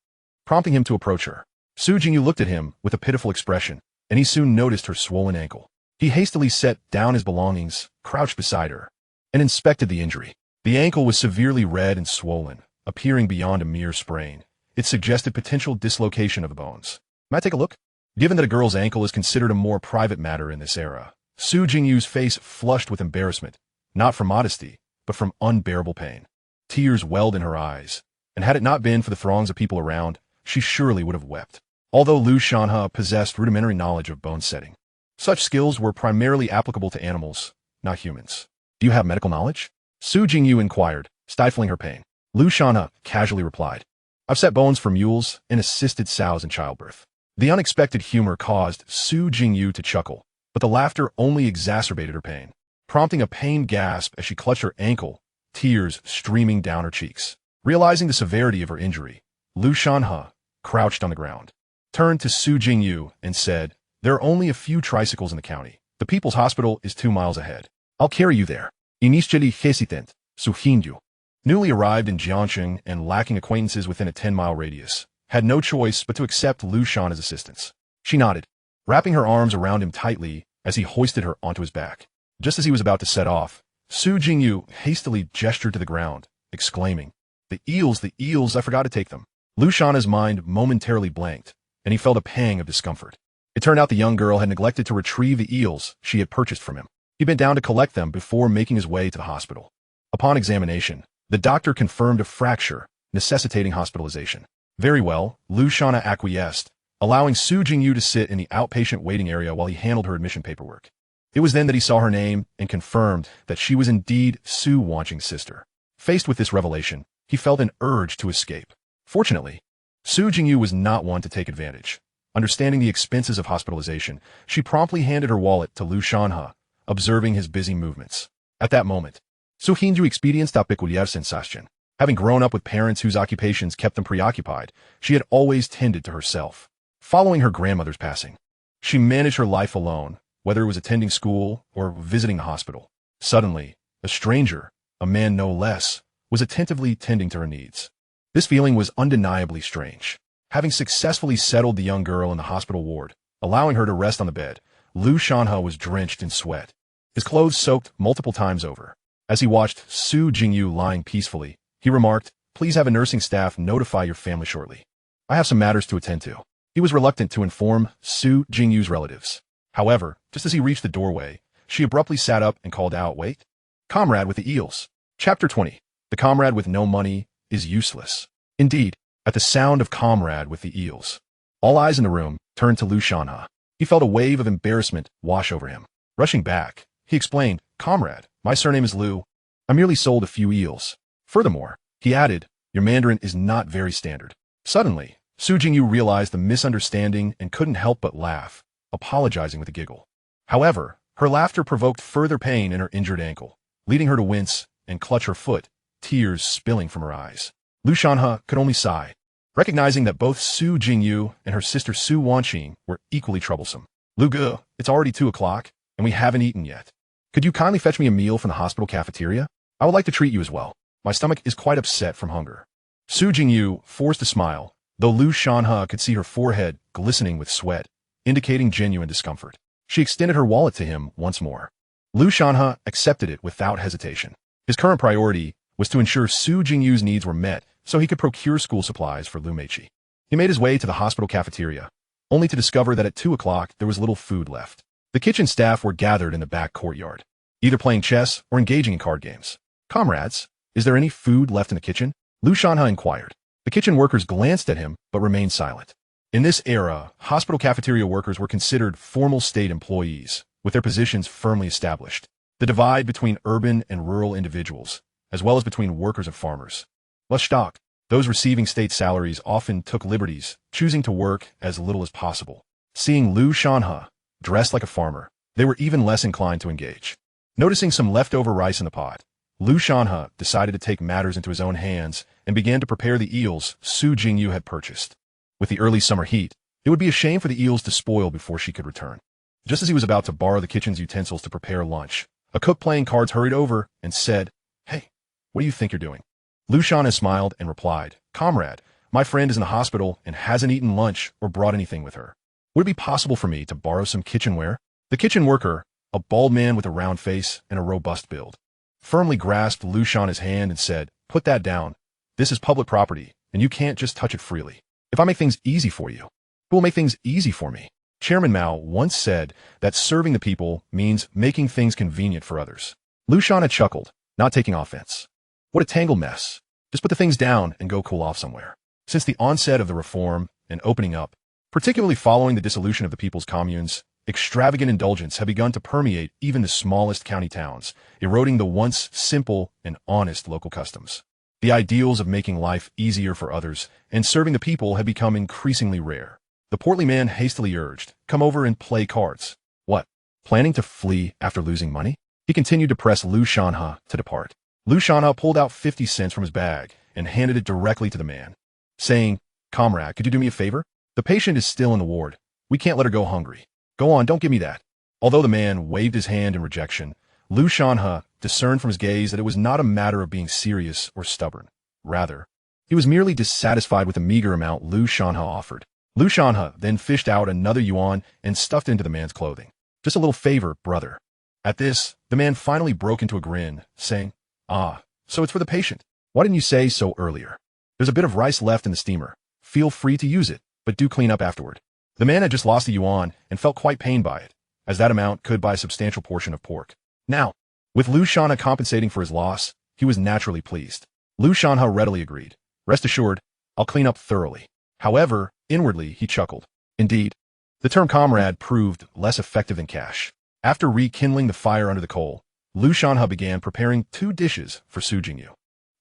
Speaker 1: prompting him to approach her. Su Jingyu looked at him with a pitiful expression, and he soon noticed her swollen ankle. He hastily set down his belongings, crouched beside her, and inspected the injury. The ankle was severely red and swollen, appearing beyond a mere sprain. It suggested potential dislocation of the bones. "May I take a look?" Given that a girl's ankle is considered a more private matter in this era, Su Jingyu's face flushed with embarrassment, not from modesty, but from unbearable pain. Tears welled in her eyes, and had it not been for the throngs of people around, she surely would have wept. Although Lu Shanhe possessed rudimentary knowledge of bone setting, such skills were primarily applicable to animals, not humans. "Do you have medical knowledge?" Su Jingyu inquired, stifling her pain. Lu Shanhe casually replied, I've set bones for mules and assisted sows in childbirth. The unexpected humor caused Su Jingyu to chuckle, but the laughter only exacerbated her pain, prompting a pained gasp as she clutched her ankle, tears streaming down her cheeks. Realizing the severity of her injury, Lu Shanhe crouched on the ground, turned to Su Jingyu and said, There are only a few tricycles in the county. The People's Hospital is 2 miles ahead. I'll carry you there. Initially hesitant, Su Hinju, newly arrived in Jiangxing and lacking acquaintances within a 10-mile radius, had no choice but to accept Lu Shanhe's assistance. She nodded, wrapping her arms around him tightly as he hoisted her onto his back. Just as he was about to set off, Su Jingyu hastily gestured to the ground, exclaiming, the eels, I forgot to take them. Lu Shanhe's mind momentarily blanked, and he felt a pang of discomfort. It turned out the young girl had neglected to retrieve the eels she had purchased from him. He bent down to collect them before making his way to the hospital. Upon examination, the doctor confirmed a fracture, necessitating hospitalization. Very well, Lu Shanhe acquiesced, allowing Su Jingyu to sit in the outpatient waiting area while he handled her admission paperwork. It was then that he saw her name and confirmed that she was indeed Su Wanqing's sister. Faced with this revelation, he felt an urge to escape. Fortunately, Su Jingyu was not one to take advantage. Understanding the expenses of hospitalization, she promptly handed her wallet to Lu Shanhe, observing his busy movements. At that moment, Su Hinju experienced a peculiar sensation. Having grown up with parents whose occupations kept them preoccupied, she had always tended to herself. Following her grandmother's passing, she managed her life alone, whether it was attending school or visiting the hospital. Suddenly, a stranger, a man no less, was attentively tending to her needs. This feeling was undeniably strange. Having successfully settled the young girl in the hospital ward, allowing her to rest on the bed, Lu Shanhe was drenched in sweat, his clothes soaked multiple times over. As he watched Su Jingyu lying peacefully, he remarked, Please have a nursing staff notify your family shortly. I have some matters to attend to. He was reluctant to inform Su Jingyu's relatives. However, just as he reached the doorway, she abruptly sat up and called out, Wait. Comrade with the eels. Chapter 20. The comrade with no money is useless. Indeed, at the sound of comrade with the eels, all eyes in the room turned to Lu Shanhe. He felt a wave of embarrassment wash over him. Rushing back, he explained, Comrade, my surname is Lu. I merely sold a few eels. Furthermore, he added, Your Mandarin is not very standard. Suddenly, Su Jingyu realized the misunderstanding and couldn't help but laugh, apologizing with a giggle. However, her laughter provoked further pain in her injured ankle, leading her to wince and clutch her foot, tears spilling from her eyes. Lu Shanhe could only sigh, recognizing that both Su Jingyu and her sister Su Wanqing were equally troublesome. Lu Ge, it's already 2 o'clock, and we haven't eaten yet. Could you kindly fetch me a meal from the hospital cafeteria? I would like to treat you as well. My stomach is quite upset from hunger. Su Jingyu forced a smile, though Lu Shanhe could see her forehead glistening with sweat, indicating genuine discomfort. She extended her wallet to him once more. Lu Shanhe accepted it without hesitation. His current priority was to ensure Su Jingyu's needs were met so he could procure school supplies for Lu Meiqi. He made his way to the hospital cafeteria, only to discover that at 2 o'clock there was little food left. The kitchen staff were gathered in the back courtyard, either playing chess or engaging in card games. Comrades, is there any food left in the kitchen? Lu Shanhe inquired. The kitchen workers glanced at him but remained silent. In this era, hospital cafeteria workers were considered formal state employees, with their positions firmly established. The divide between urban and rural individuals, as well as between workers and farmers, was stark. Those receiving state salaries often took liberties, choosing to work as little as possible. Seeing Lu Shanhe dressed like a farmer, they were even less inclined to engage. Noticing some leftover rice in the pot, Lu Shanhe decided to take matters into his own hands and began to prepare the eels Su Jingyu had purchased. With the early summer heat, it would be a shame for the eels to spoil before she could return. Just as he was about to borrow the kitchen's utensils to prepare lunch, a cook playing cards hurried over and said, Hey, what do you think you're doing? Lu Shanhe smiled and replied, Comrade, my friend is in the hospital and hasn't eaten lunch or brought anything with her. Would it be possible for me to borrow some kitchenware? The kitchen worker, a bald man with a round face and a robust build, firmly grasped Lu Shanhe's hand and said, Put that down. This is public property, and you can't just touch it freely. If I make things easy for you, who will make things easy for me? Chairman Mao once said that serving the people means making things convenient for others. Lu Shanhe chuckled, not taking offense. What a tangled mess. Just put the things down and go cool off somewhere. Since the onset of the reform and opening up, particularly following the dissolution of the people's communes, extravagant indulgence had begun to permeate even the smallest county towns, eroding the once simple and honest local customs. The ideals of making life easier for others and serving the people had become increasingly rare. The portly man hastily urged, "Come over and play cards." What? Planning to flee after losing money? He continued to press Lu Shanhe to depart. Lu Shanhe pulled out 50 cents from his bag and handed it directly to the man, saying, "Comrade, could you do me a favor? The patient is still in the ward. We can't let her go hungry. Go on, don't give me that." Although the man waved his hand in rejection, Lu Shanhe discerned from his gaze that it was not a matter of being serious or stubborn. Rather, he was merely dissatisfied with the meager amount Lu Shanhe offered. Lu Shanhe then fished out another yuan and stuffed into the man's clothing. "Just a little favor, brother." At this, the man finally broke into a grin, saying, "Ah, so it's for the patient. Why didn't you say so earlier? There's a bit of rice left in the steamer. Feel free to use it, but do clean up afterward." The man had just lost a yuan and felt quite pained by it, as that amount could buy a substantial portion of pork. Now, with Lu Shanhe compensating for his loss, he was naturally pleased. Lu Shanhe readily agreed. "Rest assured, I'll clean up thoroughly." However, inwardly he chuckled. Indeed, the term comrade proved less effective than cash. After rekindling the fire under the coal, Lu Shanhe began preparing 2 dishes for Su Jingyu.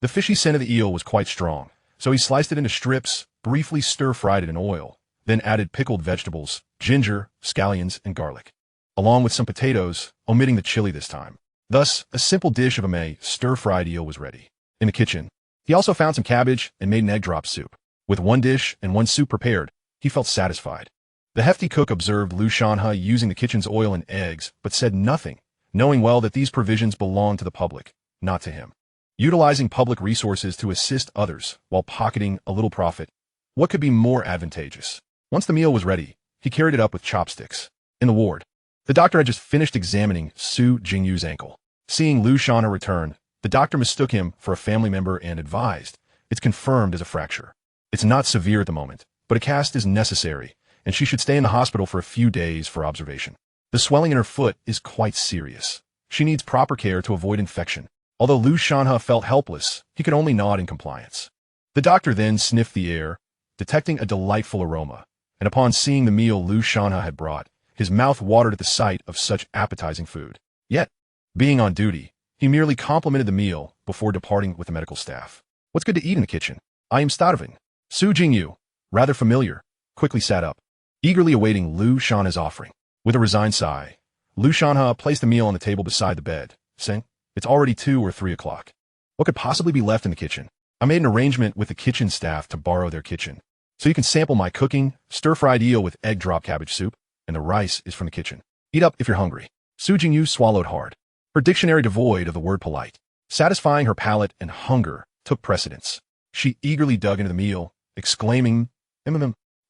Speaker 1: The fishy scent of the eel was quite strong, so he sliced it into strips, briefly stir-fried it in oil, then added pickled vegetables, ginger, scallions, and garlic, along with some potatoes, omitting the chili this time. Thus, a simple dish of a stir-fried eel was ready. In the kitchen, he also found some cabbage and made an egg drop soup. With 1 dish and 1 soup prepared, he felt satisfied. The hefty cook observed Lu Shanhe using the kitchen's oil and eggs, but said nothing, knowing well that these provisions belonged to the public, not to him. Utilizing public resources to assist others while pocketing a little profit, what could be more advantageous? Once the meal was ready, he carried it up with chopsticks. In the ward, the doctor had just finished examining Su Jingyu's ankle. Seeing Lu Shanhe return, the doctor mistook him for a family member and advised, "It's confirmed as a fracture. It's not severe at the moment, but a cast is necessary, and she should stay in the hospital for a few days for observation. The swelling in her foot is quite serious. She needs proper care to avoid infection." Although Lu Shanhe felt helpless, he could only nod in compliance. The doctor then sniffed the air, detecting a delightful aroma, and upon seeing the meal Lu Shanhe had brought, his mouth watered at the sight of such appetizing food. Yet, being on duty, he merely complimented the meal before departing with the medical staff. "What's good to eat in the kitchen? I am starving." Su Jingyu, rather familiar, quickly sat up, eagerly awaiting Lu Shanhe's offering. With a resigned sigh, Lu Shanhe placed the meal on the table beside the bed, saying, "It's already 2 or 3 o'clock. What could possibly be left in the kitchen? I made an arrangement with the kitchen staff to borrow their kitchen, so you can sample my cooking, stir-fried eel with egg drop cabbage soup, and the rice is from the kitchen. Eat up if you're hungry." Su Jingyu swallowed hard, her dictionary devoid of the word polite. Satisfying her palate and hunger took precedence. She eagerly dug into the meal, exclaiming,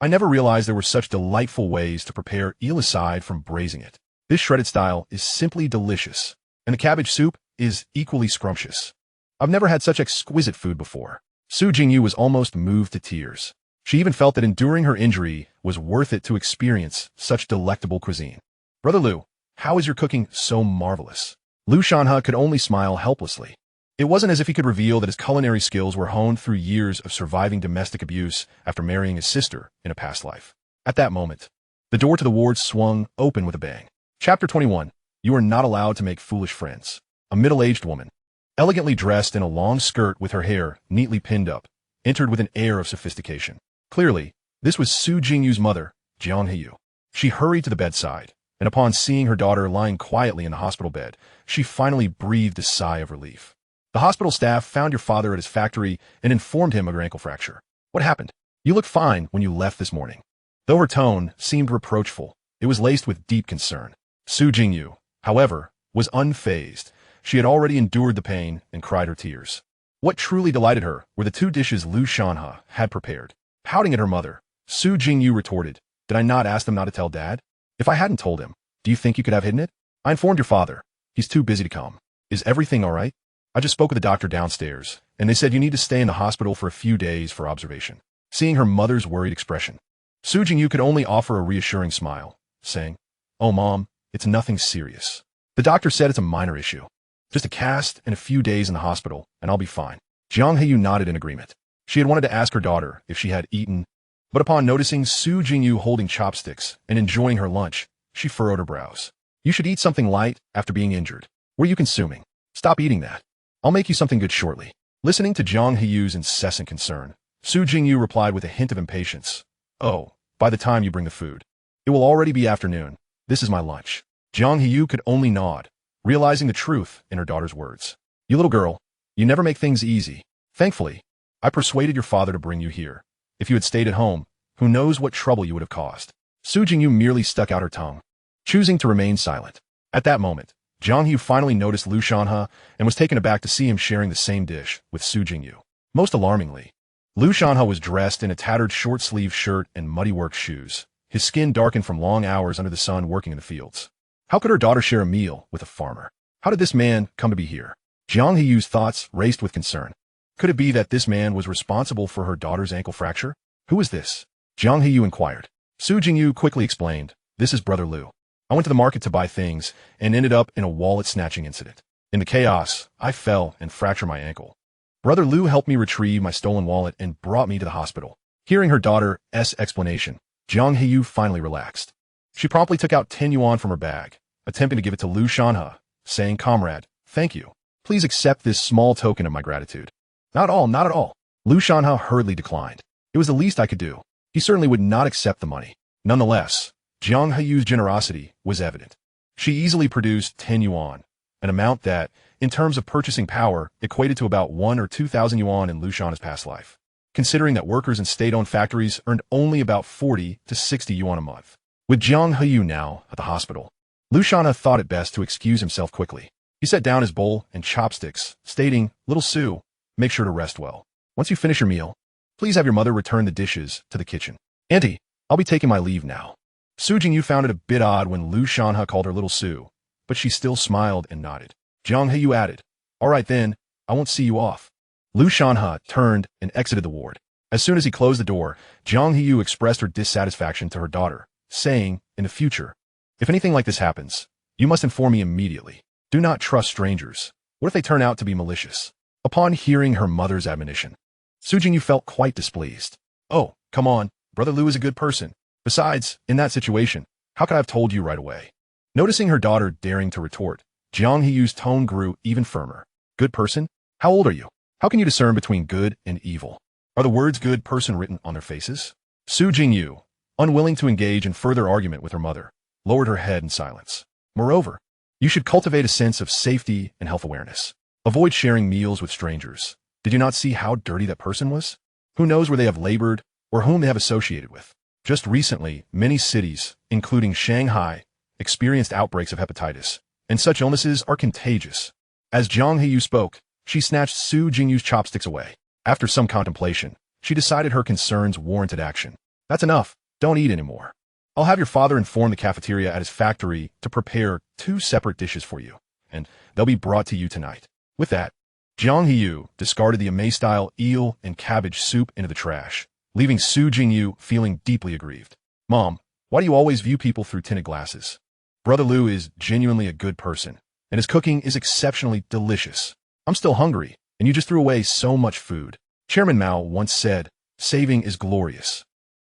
Speaker 1: "I never realized there were such delightful ways to prepare eel aside from braising it. This shredded style is simply delicious, and the cabbage soup is equally scrumptious. I've never had such exquisite food before." Su Jingyu was almost moved to tears. She even felt that enduring her injury was worth it to experience such delectable cuisine. "Brother Lu, how is your cooking so marvelous?" Lu Shanhe could only smile helplessly. It wasn't as if he could reveal that his culinary skills were honed through years of surviving domestic abuse after marrying his sister in a past life. At that moment, the door to the ward swung open with a bang. Chapter 21. You are not allowed to make foolish friends. A middle-aged woman, elegantly dressed in a long skirt with her hair neatly pinned up, entered with an air of sophistication. Clearly, this was Su Jingyu's mother, Jiang Heyu. She hurried to the bedside, and upon seeing her daughter lying quietly in the hospital bed, she finally breathed a sigh of relief. "The hospital staff found your father at his factory and informed him of your ankle fracture. What happened? You look fine when you left this morning." Though her tone seemed reproachful, it was laced with deep concern. Su Jingyu, however, was unfazed. She had already endured the pain and cried her tears. What truly delighted her were the 2 dishes Lu Shanhe had prepared. Pouting at her mother, Su Jingyu retorted, "Did I not ask them not to tell Dad? If I hadn't told him, do you think you could have hidden it? I informed your father. He's too busy to come. Is everything all right? I just spoke with the doctor downstairs, and they said you need to stay in the hospital for a few days for observation." Seeing her mother's worried expression, Su Jingyu could only offer a reassuring smile, saying, "Oh, Mom, it's nothing serious. The doctor said it's a minor issue. Just a cast and a few days in the hospital, and I'll be fine." Jiang Heyu nodded in agreement. She had wanted to ask her daughter if she had eaten, but upon noticing Su Jingyu holding chopsticks and enjoying her lunch, She furrowed her brows. You should eat something light after being injured. What are you consuming? Stop eating that. I'll make you something good shortly. Listening to Jiang Heyu's incessant concern, Su Jingyu replied with a hint of impatience. Oh, by the time you bring the food. It will already be afternoon. This is my lunch. Jiang Heyu could only nod, realizing the truth in her daughter's words. You little girl, you never make things easy. Thankfully, I persuaded your father to bring you here. If you had stayed at home, who knows what trouble you would have caused. Su Jingyu merely stuck out her tongue, choosing to remain silent. At that moment, Jiang Heyu finally noticed Lu Shanhe and was taken aback to see him sharing the same dish with Su Jingyu. Most alarmingly, Lu Shanhe was dressed in a tattered short-sleeved shirt and muddy work shoes, his skin darkened from long hours under the sun working in the fields. How could her daughter share a meal with a farmer? How did this man come to be here? Jiang Heyu's thoughts raced with concern. Could it be that this man was responsible for her daughter's ankle fracture? Who is this? Jiang Heyu inquired. Su Jingyu quickly explained, This is Brother Lu. I went to the market to buy things and ended up in a wallet-snatching incident. In the chaos, I fell and fractured my ankle. Brother Lu helped me retrieve my stolen wallet and brought me to the hospital. Hearing her daughter's explanation, Jiang Heyu finally relaxed. She promptly took out 10 yuan from her bag, attempting to give it to Lu Shanhe, saying, Comrade, thank you. Please accept this small token of my gratitude. Not at all. Lu Shanhe hurriedly declined. It was the least I could do. He certainly would not accept the money. Nonetheless, Jiang Heyu's generosity was evident. She easily produced 10 yuan, an amount that, in terms of purchasing power, equated to about 1 or 2,000 yuan in Lu Shanhe's past life, considering that workers in state-owned factories earned only about 40 to 60 yuan a month. With Jiang Heyu now at the hospital, Lu Shanhe thought it best to excuse himself quickly. He set down his bowl and chopsticks, stating, Little Su, make sure to rest well. Once you finish your meal, please have your mother return the dishes to the kitchen. Auntie, I'll be taking my leave now. Su Jingyu found it a bit odd when Lu Shanhe called her Little Su, but she still smiled and nodded. Jiang Heyu added, All right then, I won't see you off. Lu Shanhe turned and exited the ward. As soon as he closed the door, Jiang Heyu expressed her dissatisfaction to her daughter, saying, In the future, if anything like this happens, you must inform me immediately. Do not trust strangers. What if they turn out to be malicious? Upon hearing her mother's admonition, Su Jingyu felt quite displeased. Oh, come on, Brother Lu is a good person. Besides, in that situation, how could I have told you right away? Noticing her daughter daring to retort, Jiang Heyu's tone grew even firmer. Good person? How old are you? How can you discern between good and evil? Are the words good person written on their faces? Su Jingyu, unwilling to engage in further argument with her mother, lowered her head in silence. Moreover, you should cultivate a sense of safety and health awareness. Avoid sharing meals with strangers. Did you not see how dirty that person was? Who knows where they have labored or whom they have associated with? Just recently, many cities, including Shanghai, experienced outbreaks of hepatitis, and such illnesses are contagious. As Jiang Heyu spoke, she snatched Su Jingyu's chopsticks away. After some contemplation, she decided her concerns warranted action. That's enough. Don't eat anymore. I'll have your father inform the cafeteria at his factory to prepare 2 separate dishes for you, and they'll be brought to you tonight. With that, Jiang Heyu discarded the Amei-style eel and cabbage soup into the trash, leaving Su Jingyu feeling deeply aggrieved. Mom, why do you always view people through tinted glasses? Brother Lu is genuinely a good person, and his cooking is exceptionally delicious. I'm still hungry, and you just threw away so much food. Chairman Mao once said, saving is glorious.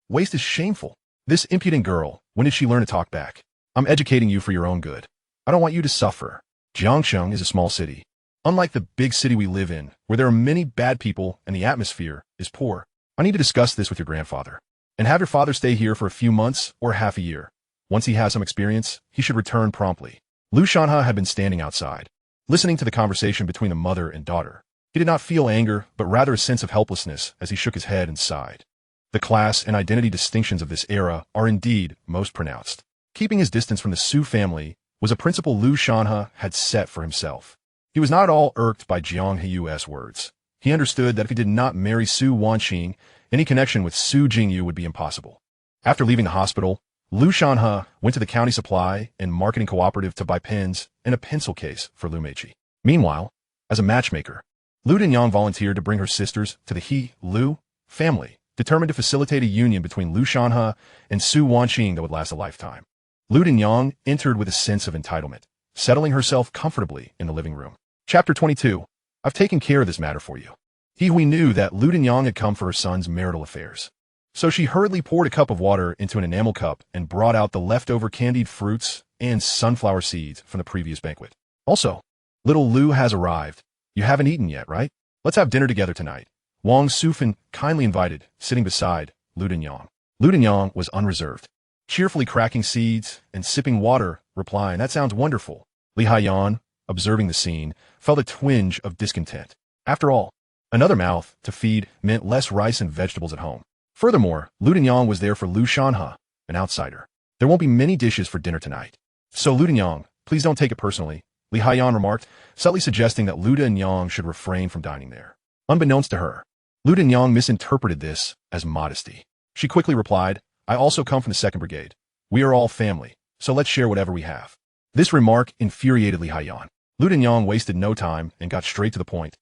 Speaker 1: Waste is shameful. This impudent girl, when did she learn to talk back? I'm educating you for your own good. I don't want you to suffer. Jiangsheng is a small city. Unlike the big city we live in, where there are many bad people and the atmosphere is poor, I need to discuss this with your grandfather. And have your father stay here for a few months or half a year. Once he has some experience, he should return promptly. Lu Shanhe had been standing outside, listening to the conversation between the mother and daughter. He did not feel anger, but rather a sense of helplessness as he shook his head and sighed. The class and identity distinctions of this era are indeed most pronounced. Keeping his distance from the Su family was a principle Lu Shanhe had set for himself. He was not at all irked by Jiang Heyu's words. He understood that if he did not marry Su Wanqing, any connection with Su Jingyu would be impossible. After leaving the hospital, Lu Shanhe went to the county supply and marketing cooperative to buy pens and a pencil case for Lu Meiqi. Meanwhile, as a matchmaker, Lu Dinyang volunteered to bring her sisters to the Lu family, determined to facilitate a union between Lu Shanhe and Su Wanqing that would last a lifetime. Lu Dinyang entered with a sense of entitlement, settling herself comfortably in the living room. Chapter 22. I've taken care of this matter for you. He Hui knew that Lu Dinyang had come for her son's marital affairs. So she hurriedly poured a cup of water into an enamel cup and brought out the leftover candied fruits and sunflower seeds from the previous banquet. Also, little Lu has arrived. You haven't eaten yet, right? Let's have dinner together tonight. Wang Sufan kindly invited, sitting beside Lu Dinyang. Lu Dinyang was unreserved, cheerfully cracking seeds and sipping water, replying, "That sounds wonderful." Li Haiyan, observing the scene, felt a twinge of discontent. After all, another mouth to feed meant less rice and vegetables at home. Furthermore, Lu Dinyang was there for Lu Shanhe, an outsider. There won't be many dishes for dinner tonight. So Lu Dinyang, please don't take it personally, Li Haiyan remarked, subtly suggesting that Lu Dinyang should refrain from dining there. Unbeknownst to her, Lu Dinyang misinterpreted this as modesty. She quickly replied, "I also come from the 2nd Brigade. We are all family, so let's share whatever we have." This remark infuriated Li Haiyan. Lu Dinyang wasted no time and got straight to the point,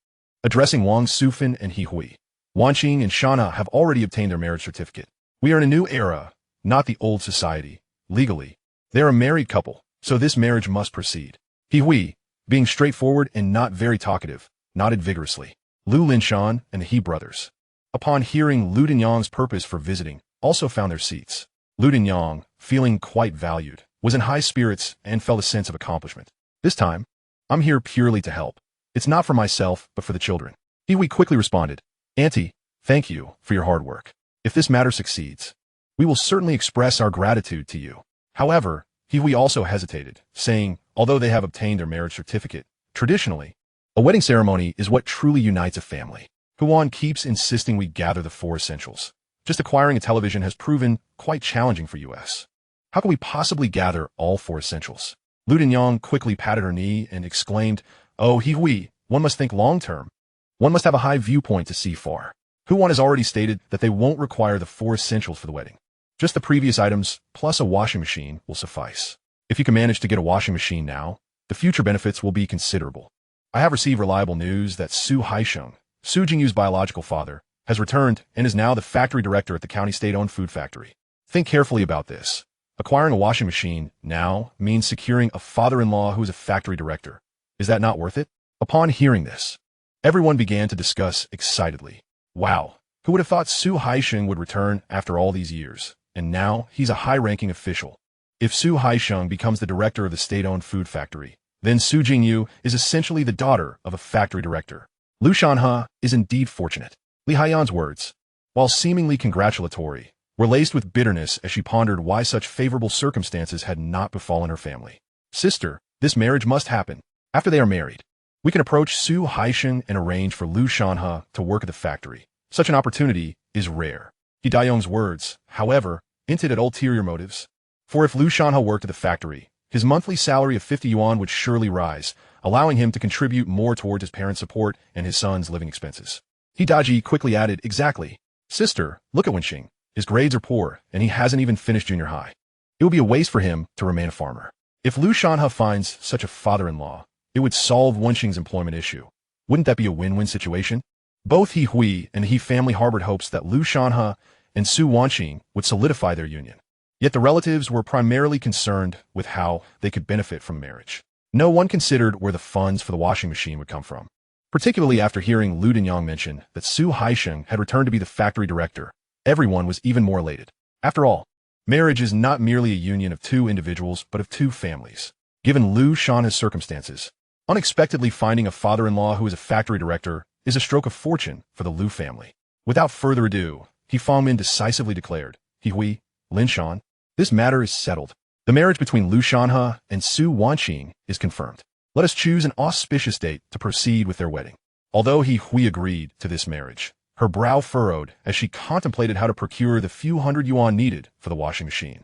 Speaker 1: addressing Wang Sufan and He Hui. Wanqing and Shanhe have already obtained their marriage certificate. We are in a new era, not the old society. Legally, they are a married couple, so this marriage must proceed. He Hui, being straightforward and not very talkative, nodded vigorously. Lu Linshan and the He brothers, upon hearing Lu Dinyang's purpose for visiting, also found their seats. Lu Dinyang, feeling quite valued, was in high spirits and felt a sense of accomplishment. This time, I'm here purely to help. It's not for myself, but for the children. He Hui quickly responded, "Auntie, thank you for your hard work. If this matter succeeds, we will certainly express our gratitude to you." However, He Hui also hesitated, saying, although they have obtained their marriage certificate, traditionally, a wedding ceremony is what truly unites a family. Huan keeps insisting we gather the 4 essentials. Just acquiring a television has proven quite challenging for us. How can we possibly gather all 4 essentials? Lu Dinyang quickly patted her knee and exclaimed, "Oh, He Hui, one must think long-term. One must have a high viewpoint to see far. Huan has already stated that they won't require the 4 essentials for the wedding. Just the previous items plus a washing machine will suffice. If you can manage to get a washing machine now, the future benefits will be considerable. I have received reliable news that Su Haisheng, Su Jingyu's biological father, has returned and is now the factory director at the county state-owned food factory. Think carefully about this. Acquiring a washing machine now means securing a father-in-law who is a factory director. Is that not worth it?" Upon hearing this, everyone began to discuss excitedly. Wow, who would have thought Su Haisheng would return after all these years? And now he's a high-ranking official. If Su Haisheng becomes the director of the state-owned food factory, then Su Jingyu is essentially the daughter of a factory director. Lu Shanhe is indeed fortunate. Li Haiyan's words, while seemingly congratulatory, were laced with bitterness as she pondered why such favorable circumstances had not befallen her family. "Sister, this marriage must happen. After they are married, we can approach Su Haisheng and arrange for Lu Shanhe to work at the factory. Such an opportunity is rare." He Dayong's words, however, hinted at ulterior motives. For if Lu Shanhe worked at the factory, his monthly salary of 50 yuan would surely rise, allowing him to contribute more towards his parents' support and his son's living expenses. He Daji quickly added, "Exactly. Sister, look at Wenxing. His grades are poor, and he hasn't even finished junior high. It would be a waste for him to remain a farmer. If Lu Shanhe finds such a father-in-law, it would solve Wenxing's employment issue. Wouldn't that be a win-win situation?" Both He Hui and the He family harbored hopes that Lu Shanhe and Su Wanqing would solidify their union. Yet the relatives were primarily concerned with how they could benefit from marriage. No one considered where the funds for the washing machine would come from, particularly after hearing Lu Dinyang mention that Su Haisheng had returned to be the factory director. Everyone was even more elated. After all, marriage is not merely a union of 2 individuals, but of 2 families. Given Lu Shanhe's circumstances, unexpectedly finding a father-in-law who is a factory director is a stroke of fortune for the Lu family. Without further ado, He Fangmin decisively declared, "He Hui, Lin Shan, this matter is settled. The marriage between Lu Shanhe and Su Wanqing is confirmed. Let us choose an auspicious date to proceed with their wedding." Although He Hui agreed to this marriage, her brow furrowed as she contemplated how to procure the few hundred yuan needed for the washing machine.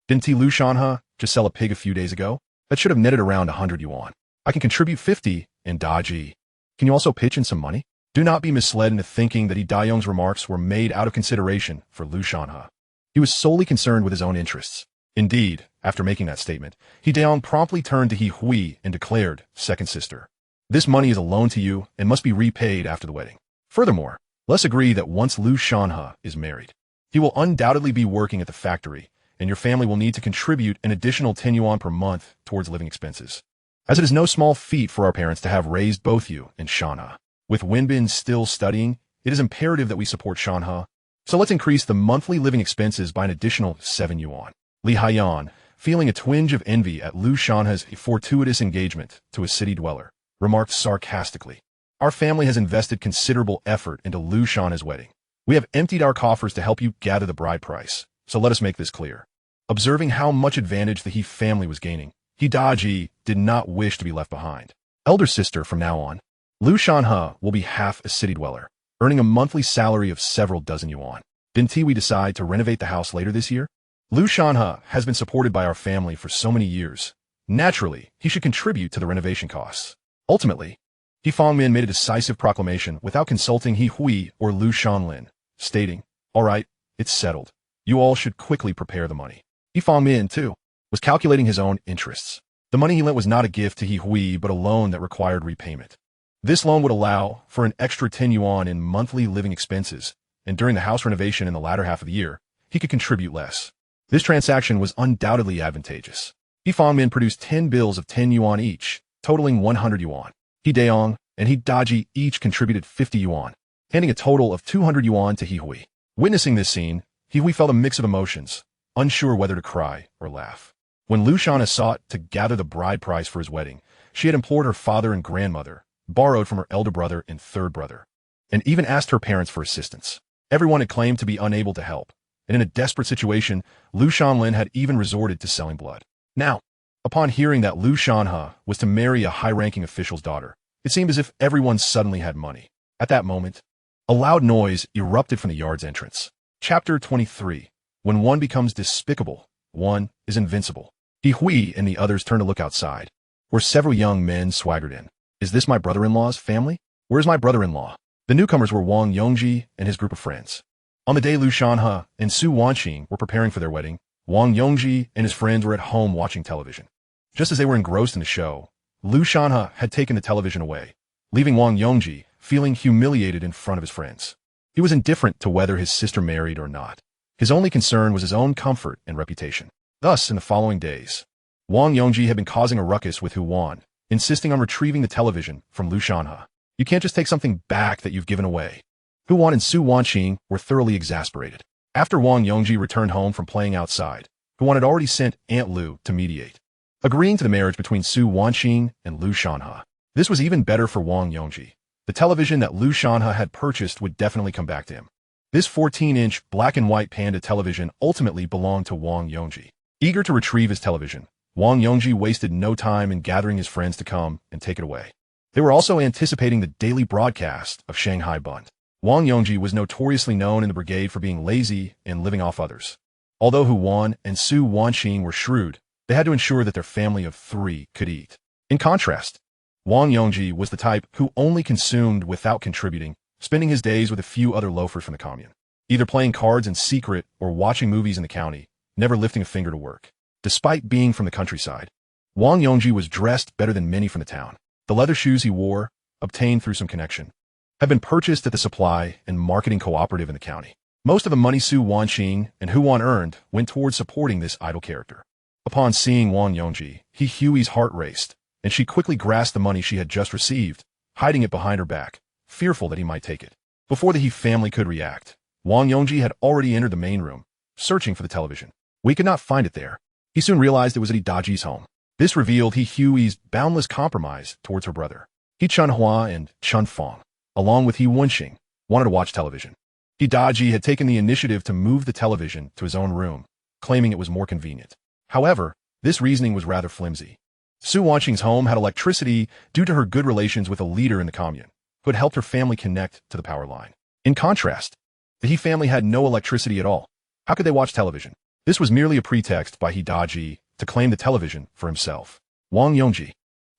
Speaker 1: Didn't Lu Shanhe just sell a pig a few days ago? That should have netted around 100 yuan. I can contribute 50 and Daji. Can you also pitch in some money? Do not be misled into thinking that He Dayong's remarks were made out of consideration for Lu Shanhe. He was solely concerned with his own interests. Indeed, after making that statement, He Dayong promptly turned to He Hui and declared, "Second sister, this money is a loan to you and must be repaid after the wedding. Furthermore, let's agree that once Lu Shanhe is married, he will undoubtedly be working at the factory, and your family will need to contribute an additional 10 yuan per month towards living expenses. As it is no small feat for our parents to have raised both you and Shanhe. With Wenbin still studying, it is imperative that we support Shanhe. So let's increase the monthly living expenses by an additional 7 yuan. Li Haiyan, feeling a twinge of envy at Lu Shanhe's fortuitous engagement to a city dweller, remarked sarcastically, "Our family has invested considerable effort into Lu Shanhe's wedding. We have emptied our coffers to help you gather the bride price, so let us make this clear." Observing how much advantage the He family was gaining, He Daji did not wish to be left behind. Elder sister, from now on, Lu Shanhe will be half a city dweller, earning a monthly salary of several dozen yuan. Didn't we decide to renovate the house later this year? Lu Shanhe has been supported by our family for so many years. Naturally, he should contribute to the renovation costs. Ultimately, He Fangmin made a decisive proclamation without consulting He Hui or Lu Shanlin, stating, "All right, it's settled. You all should quickly prepare the money." He Fangmin, too, was calculating his own interests. The money he lent was not a gift to He Hui, but a loan that required repayment. This loan would allow for an extra 10 yuan in monthly living expenses, and during the house renovation in the latter half of the year, he could contribute less. This transaction was undoubtedly advantageous. He Fangmin produced 10 bills of 10 yuan each, totaling 100 yuan. He Daong and He Daji each contributed 50 yuan, handing a total of 200 yuan to He Hui. Witnessing this scene, He Hui felt a mix of emotions, unsure whether to cry or laugh. When Lu Shanhe sought to gather the bride price for his wedding, she had implored her father and grandmother, borrowed from her elder brother and third brother, and even asked her parents for assistance. Everyone had claimed to be unable to help, and in a desperate situation, Lu Shanlin had even resorted to selling blood. Now, upon hearing that Lu Shanhe was to marry a high-ranking official's daughter, it seemed as if everyone suddenly had money. At that moment, a loud noise erupted from the yard's entrance. Chapter 23. When one becomes despicable, one is invincible. He Hui and the others turned to look outside, where several young men swaggered in. "Is this my brother-in-law's family? Where's my brother-in-law?" The newcomers were Wong Yongji and his group of friends. On the day Lu Shanhe and Su Wanqing were preparing for their wedding, Wong Yongji and his friends were at home watching television. Just as they were engrossed in the show, Lu Shanhe had taken the television away, leaving Wong Yongji feeling humiliated in front of his friends. He was indifferent to whether his sister married or not. His only concern was his own comfort and reputation. Thus, in the following days, Wong Yongji had been causing a ruckus with Hu Wan, insisting on retrieving the television from Lu Shanhe. "You can't just take something back that you've given away." Hu Wan and Su Wanqing were thoroughly exasperated. After Wong Yongji returned home from playing outside, Hu Wan had already sent Aunt Lu to mediate, agreeing to the marriage between Su Wanqing and Lu Shanhe. This was even better for Wong Yongji. The television that Lu Shanhe had purchased would definitely come back to him. This 14-inch black and white Panda television ultimately belonged to Wong Yongji. Eager to retrieve his television, Wong Yongji wasted no time in gathering his friends to come and take it away. They were also anticipating the daily broadcast of Shanghai Bunt. Wong Yongji was notoriously known in the brigade for being lazy and living off others. Although Hu Wan and Su Wanqing were shrewd, they had to ensure that their family of 3 could eat. In contrast, Wong Yongji was the type who only consumed without contributing, spending his days with a few other loafers from the commune, either playing cards in secret or watching movies in the county, never lifting a finger to work. Despite being from the countryside, Wong Yongji was dressed better than many from the town. The leather shoes he wore, obtained through some connection, had been purchased at the supply and marketing cooperative in the county. Most of the money Su Wanqing and Hu Wan earned went towards supporting this idle character. Upon seeing Wong Yongji, He Hui's heart raced, and she quickly grasped the money she had just received, hiding it behind her back, fearful that he might take it. Before the He family could react, Wong Yongji had already entered the main room, searching for the television. We could not find it there. He soon realized it was at He Daji's home. This revealed He Hui's boundless compromise towards her brother. He Chunhua and Chun Fong, along with He Wenxing, wanted to watch television. He Daji had taken the initiative to move the television to his own room, claiming it was more convenient. However, this reasoning was rather flimsy. Su Wanqing's home had electricity due to her good relations with a leader in the commune, who had helped her family connect to the power line. In contrast, the He family had no electricity at all. How could they watch television? This was merely a pretext by He Daji to claim the television for himself. Wong Yongji,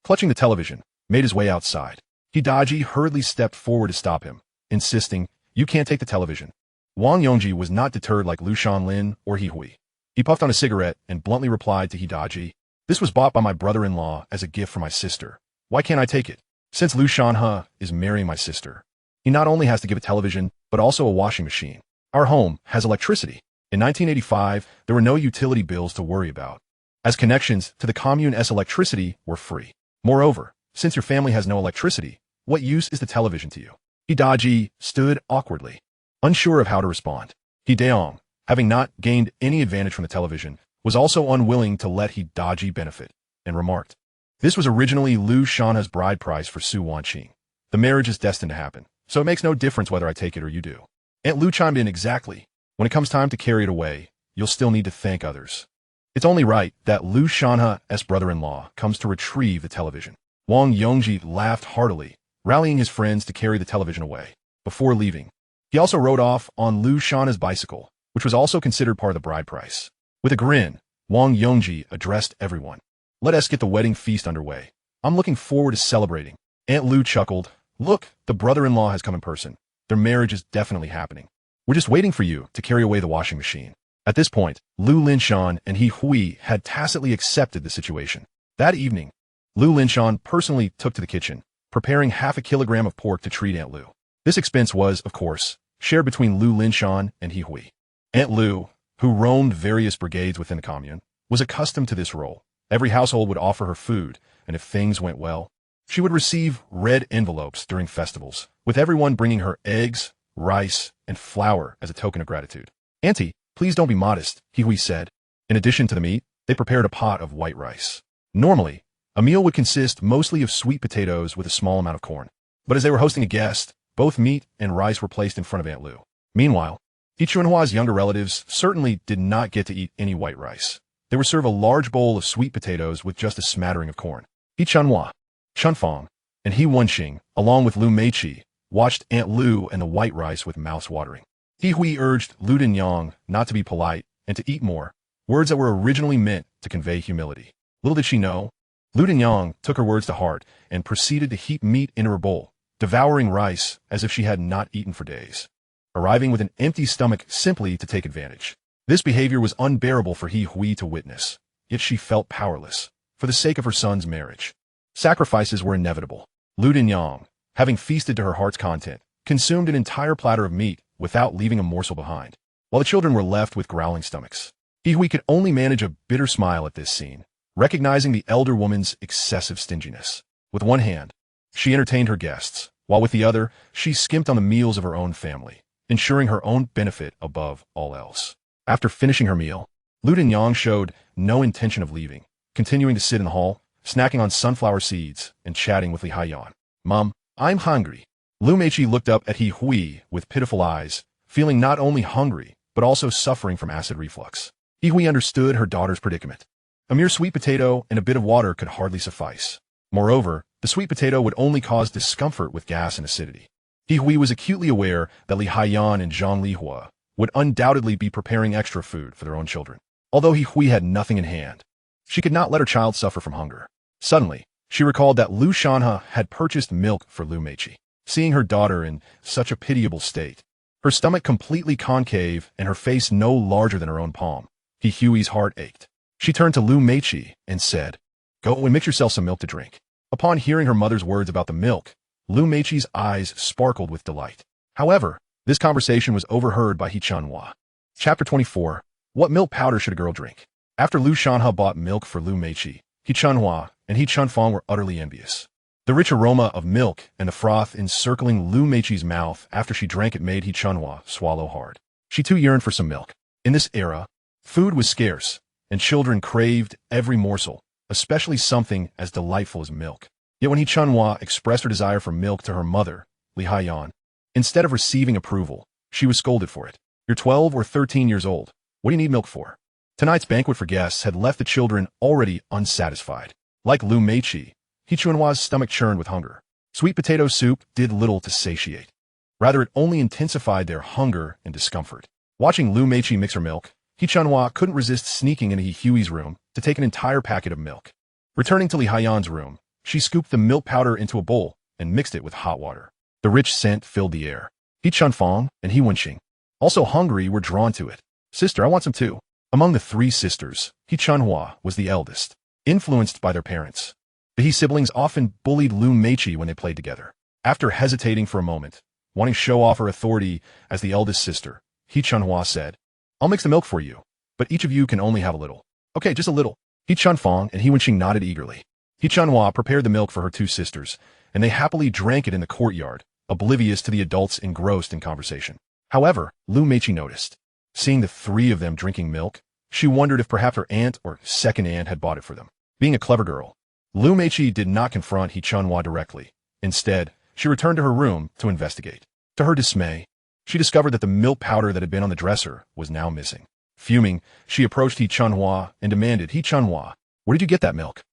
Speaker 1: clutching the television, made his way outside. He Daji hurriedly stepped forward to stop him, insisting, "You can't take the television." Wong Yongji was not deterred like Lu Shanlin or He Hui. He puffed on a cigarette and bluntly replied to He Daji, "This was bought by my brother-in-law as a gift for my sister. Why can't I take it? Since Lu Shanhe is marrying my sister, he not only has to give a television, but also a washing machine. Our home has electricity." In 1985, there were no utility bills to worry about, as connections to the commune's electricity were free. Moreover, since your family has no electricity, what use is the television to you? He Daji stood awkwardly. Unsure of how to respond. He Daong, having not gained any advantage from the television, was also unwilling to let he dodgy benefit, and remarked, "This was originally Lu Shanhe's bride price for Su Wanqing. The marriage is destined to happen, so it makes no difference whether I take it or you do." Aunt Lu chimed in, "Exactly. When it comes time to carry it away, you'll still need to thank others. It's only right that Lu Shanhe's brother-in-law comes to retrieve the television." Wong Yongji laughed heartily, rallying his friends to carry the television away. Before leaving, he also rode off on Lu Shanhe's bicycle, which was also considered part of the bride price. With a grin, Wong Yongji addressed everyone. "Let us get the wedding feast underway. I'm looking forward to celebrating." Aunt Lu chuckled. "Look, the brother-in-law has come in person. Their marriage is definitely happening. We're just waiting for you to carry away the washing machine." At this point, Lu Linshan and He Hui had tacitly accepted the situation. That evening, Lu Linshan personally took to the kitchen, preparing half a kilogram of pork to treat Aunt Lu. This expense was, of course, shared between Lu Linshan and He Hui. Aunt Lu, who roamed various brigades within the commune, was accustomed to this role. Every household would offer her food, and if things went well, she would receive red envelopes during festivals, with everyone bringing her eggs, rice, and flour as a token of gratitude. "Auntie, please don't be modest," He Hui said. In addition to the meat, they prepared a pot of white rice. Normally, a meal would consist mostly of sweet potatoes with a small amount of corn. But as they were hosting a guest, both meat and rice were placed in front of Aunt Lu. Meanwhile, He Chunhua's younger relatives certainly did not get to eat any white rice. They were served a large bowl of sweet potatoes with just a smattering of corn. He Chunhua, Chunfang, and He Wanqing, along with Lu Meiqi, watched Aunt Lu and the white rice with mouths watering. He Hui urged Lu Dinyang not to be polite and to eat more, words that were originally meant to convey humility. Little did she know, Lu Dinyang took her words to heart and proceeded to heap meat into her bowl, devouring rice as if she had not eaten for days, arriving with an empty stomach simply to take advantage. This behavior was unbearable for He Hui to witness, yet she felt powerless, for the sake of her son's marriage. Sacrifices were inevitable. Lu Dinyang, having feasted to her heart's content, consumed an entire platter of meat without leaving a morsel behind, while the children were left with growling stomachs. He Hui could only manage a bitter smile at this scene, recognizing the elder woman's excessive stinginess. With one hand, she entertained her guests, while with the other, she skimped on the meals of her own family, ensuring her own benefit above all else. After finishing her meal, Lu Dinyang showed no intention of leaving, continuing to sit in the hall, snacking on sunflower seeds and chatting with Li Haiyan. "Mom, I'm hungry." Lu Meiqi looked up at He Hui with pitiful eyes, feeling not only hungry, but also suffering from acid reflux. He Hui understood her daughter's predicament. A mere sweet potato and a bit of water could hardly suffice. Moreover, the sweet potato would only cause discomfort with gas and acidity. He Hui was acutely aware that Li Haiyan and Zhang Lihua would undoubtedly be preparing extra food for their own children. Although He Hui had nothing in hand, she could not let her child suffer from hunger. Suddenly, she recalled that Lu Shanhe had purchased milk for Lu Meiqi. Seeing her daughter in such a pitiable state, her stomach completely concave and her face no larger than her own palm, He Hui's heart ached. She turned to Lu Meiqi and said, "Go and mix yourself some milk to drink." Upon hearing her mother's words about the milk, Lu Meiqi's eyes sparkled with delight. However, this conversation was overheard by He Chunhua. Chapter 24. What milk powder should a girl drink? After Lu Shanhe bought milk for Lu Meiqi, He Chunhua and He Chunfang were utterly envious. The rich aroma of milk and the froth encircling Lu Meiqi's mouth after she drank it made He Chunhua swallow hard. She too yearned for some milk. In this era, food was scarce, and children craved every morsel, especially something as delightful as milk. Yet when He Chunhua expressed her desire for milk to her mother, Li Haiyan, instead of receiving approval, she was scolded for it. "You're 12 or 13 years old. What do you need milk for?" Tonight's banquet for guests had left the children already unsatisfied. Like Lu Meiqi, He Chunhua's stomach churned with hunger. Sweet potato soup did little to satiate. Rather, it only intensified their hunger and discomfort. Watching Lu Meiqi mix her milk, He Chunhua couldn't resist sneaking into He Hui's room to take an entire packet of milk. Returning to Li Haiyan's room, she scooped the milk powder into a bowl and mixed it with hot water. The rich scent filled the air. He Chunfang and He Wanqing, also hungry, were drawn to it. "Sister, I want some too." Among the three sisters, He Chunhua was the eldest, influenced by their parents. The He siblings often bullied Lu Meiqi when they played together. After hesitating for a moment, wanting to show off her authority as the eldest sister, He Chunhua said, "I'll mix the milk for you, but each of you can only have a little." "Okay, just a little." He Chunfang and He Wanqing nodded eagerly. He Chunhua prepared the milk for her two sisters, and they happily drank it in the courtyard, oblivious to the adults engrossed in conversation. However, Lu Meiqi noticed. Seeing the three of them drinking milk, she wondered if perhaps her aunt or second aunt had bought it for them. Being a clever girl, Lu Meiqi did not confront He Chunhua directly. Instead, she returned to her room to investigate. To her dismay, she discovered that the milk powder that had been on the dresser was now missing. Fuming, she approached He Chunhua and demanded, "He Chunhua, where did you get that milk?"